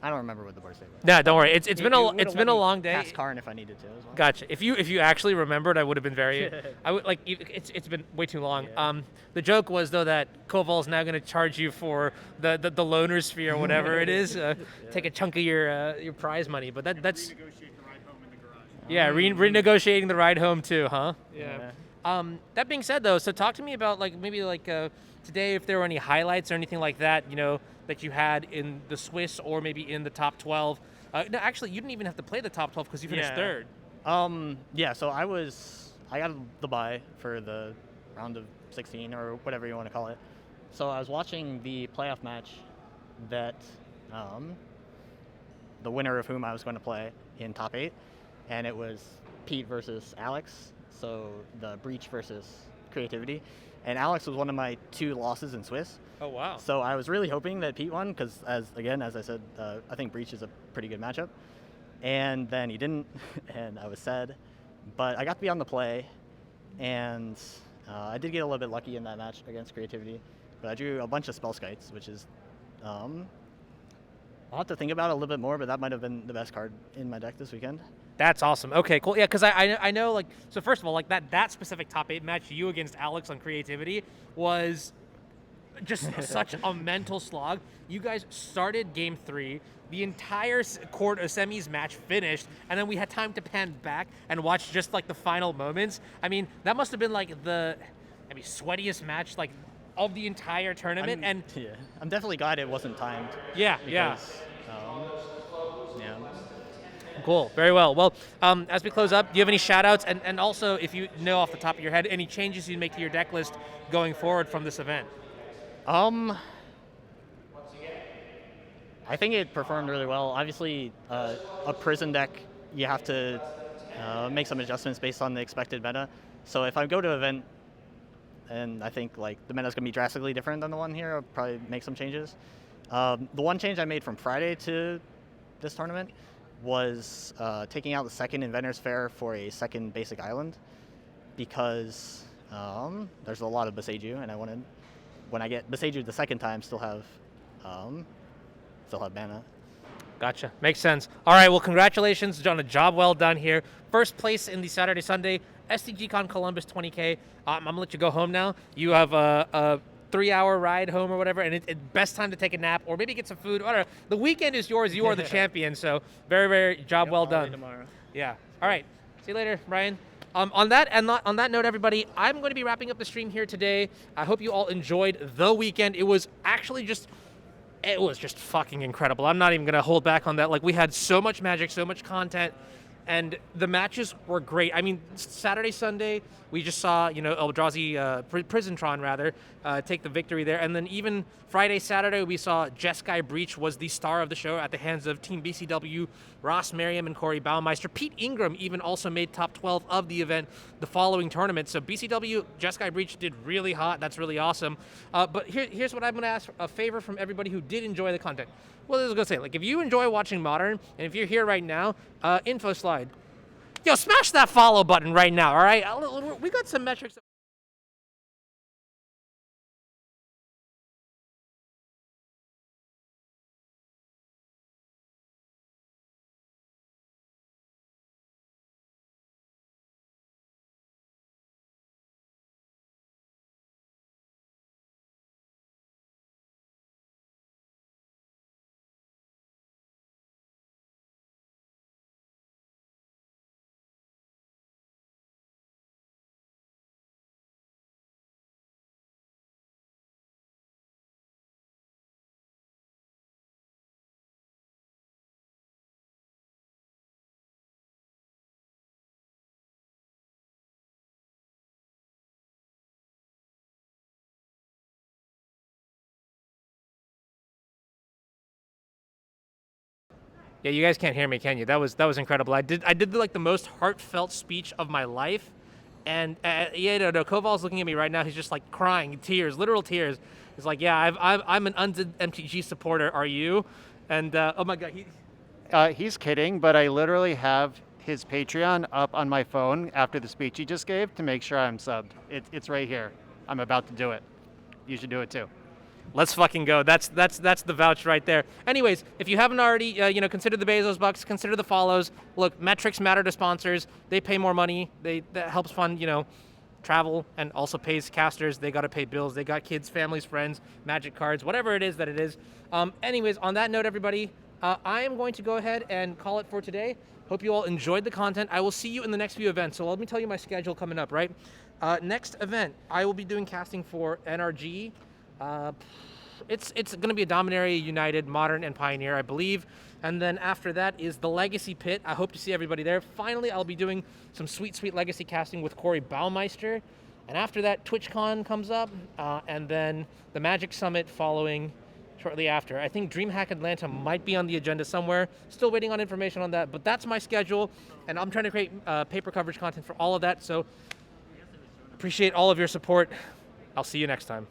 Speaker 9: I don't remember what the board said.
Speaker 1: No, don't worry. It's been a long day.
Speaker 9: Cast Karn if I needed to as well.
Speaker 1: Gotcha. If you actually remembered, I would have been very. I would It's been way too long.
Speaker 9: Yeah.
Speaker 1: The joke was though that Koval is now going to charge you for the loner sphere or whatever it is. Take a chunk of your prize money, but that's.
Speaker 8: Renegotiate the ride home in the garage.
Speaker 1: Yeah, renegotiating the ride home too, huh?
Speaker 9: Yeah.
Speaker 1: That being said though, so talk to me about maybe today, if there were any highlights or anything like that, that you had in the Swiss or maybe in the top 12. No, actually, you didn't even have to play the top 12 because you finished third.
Speaker 9: Yeah, so I got the bye for the round of 16 or whatever you want to call it. So I was watching the playoff match that the winner of whom I was going to play in top 8, and it was Pete versus Alex, so the Breach versus Creativity. And Alex was one of my 2 losses in Swiss.
Speaker 1: Oh, wow.
Speaker 9: So I was really hoping that Pete won because, as I said, I think Breach is a pretty good matchup. And then he didn't, and I was sad. But I got to be on the play, and I did get a little bit lucky in that match against Creativity. But I drew a bunch of Spell Skites, which is I'll have to think about it a little bit more, but that might have been the best card in my deck this weekend.
Speaker 1: That's awesome. Okay, cool. Yeah, because I know, so first of all, that specific top 8 match, you against Alex on Creativity, was just such a mental slog. You guys started game 3, the entire semis match finished, and then we had time to pan back and watch just the final moments. That must have been the sweatiest match of the entire tournament.
Speaker 9: I'm definitely glad it wasn't timed.
Speaker 1: Yeah,
Speaker 9: because,
Speaker 1: yeah.
Speaker 9: Yeah.
Speaker 1: Cool. Very well. Well, as we close up, do you have any shout-outs? And also, if you know off the top of your head, any changes you'd make to your deck list going forward from this event?
Speaker 9: I think it performed really well. Obviously, a prison deck, you have to make some adjustments based on the expected meta. So if I go to an event and I think the meta's going to be drastically different than the one here, I'll probably make some changes. The one change I made from Friday to this tournament was taking out the second Inventor's Fair for a second basic island, because there's a lot of Beseiju, and I wanted, when I get Beseiju the second time, still have mana.
Speaker 1: Gotcha. Makes sense. All right. Well, congratulations on a job well done here. First place in the Saturday-Sunday SCGCON Columbus 20K. I'm going to let you go home now. You have a 3-hour ride home or whatever, and it's best time to take a nap or maybe get some food. I don't know. The weekend is yours. You are the champion. So very, very job well done.
Speaker 9: Tomorrow.
Speaker 1: Yeah. All right. See you later, Ryan. On that note, everybody, I'm going to be wrapping up the stream here today. I hope you all enjoyed the weekend. It was actually just it was just fucking incredible. I'm not even going to hold back on that. Like, we had so much Magic, so much content, and the matches were great. I mean, Saturday, Sunday, we just saw, Eldrazi, Prisontron rather, take the victory there. And then even Friday, Saturday, we saw Jeskai Breach was the star of the show at the hands of Team BCW, Ross Merriam and Corey Baumeister. Pete Ingram even also made top 12 of the event the following tournament. So BCW, Jeskai Breach did really hot. That's really awesome. But here's what I'm going to ask a favor from everybody who did enjoy the content. Well, I was going to say, like, if you enjoy watching Modern, and if you're here right now, info slide. Yo, smash that follow button right now, all right? We got some metrics. Yeah, you guys can't hear me, can you? That was incredible. I did like the most heartfelt speech of my life, and Koval's looking at me right now. He's just like crying, tears, literal tears. He's like, yeah, I'm an Undead MTG supporter. Are you? And oh my god,
Speaker 8: He's kidding, but I literally have his Patreon up on my phone after the speech he just gave to make sure I'm subbed. It's right here. I'm about to do it. You should do it too.
Speaker 1: Let's fucking go. That's the vouch right there. Anyways, if you haven't already, consider the Bezos bucks, consider the follows. Look, metrics matter to sponsors. They pay more money. That helps fund, travel, and also pays casters. They got to pay bills. They got kids, families, friends, Magic cards, whatever it is that it is. Anyways, on that note, everybody, I am going to go ahead and call it for today. Hope you all enjoyed the content. I will see you in the next few events. So let me tell you my schedule coming up, right? Next event, I will be doing casting for NRG. It's going to be a Dominaria, United, Modern, and Pioneer, I believe. And then after that is the Legacy Pit. I hope to see everybody there. Finally, I'll be doing some sweet, sweet Legacy casting with Corey Baumeister. And after that, TwitchCon comes up, and then the Magic Summit following shortly after. I think DreamHack Atlanta might be on the agenda somewhere. Still waiting on information on that, but that's my schedule, and I'm trying to create paper coverage content for all of that. So appreciate all of your support. I'll see you next time.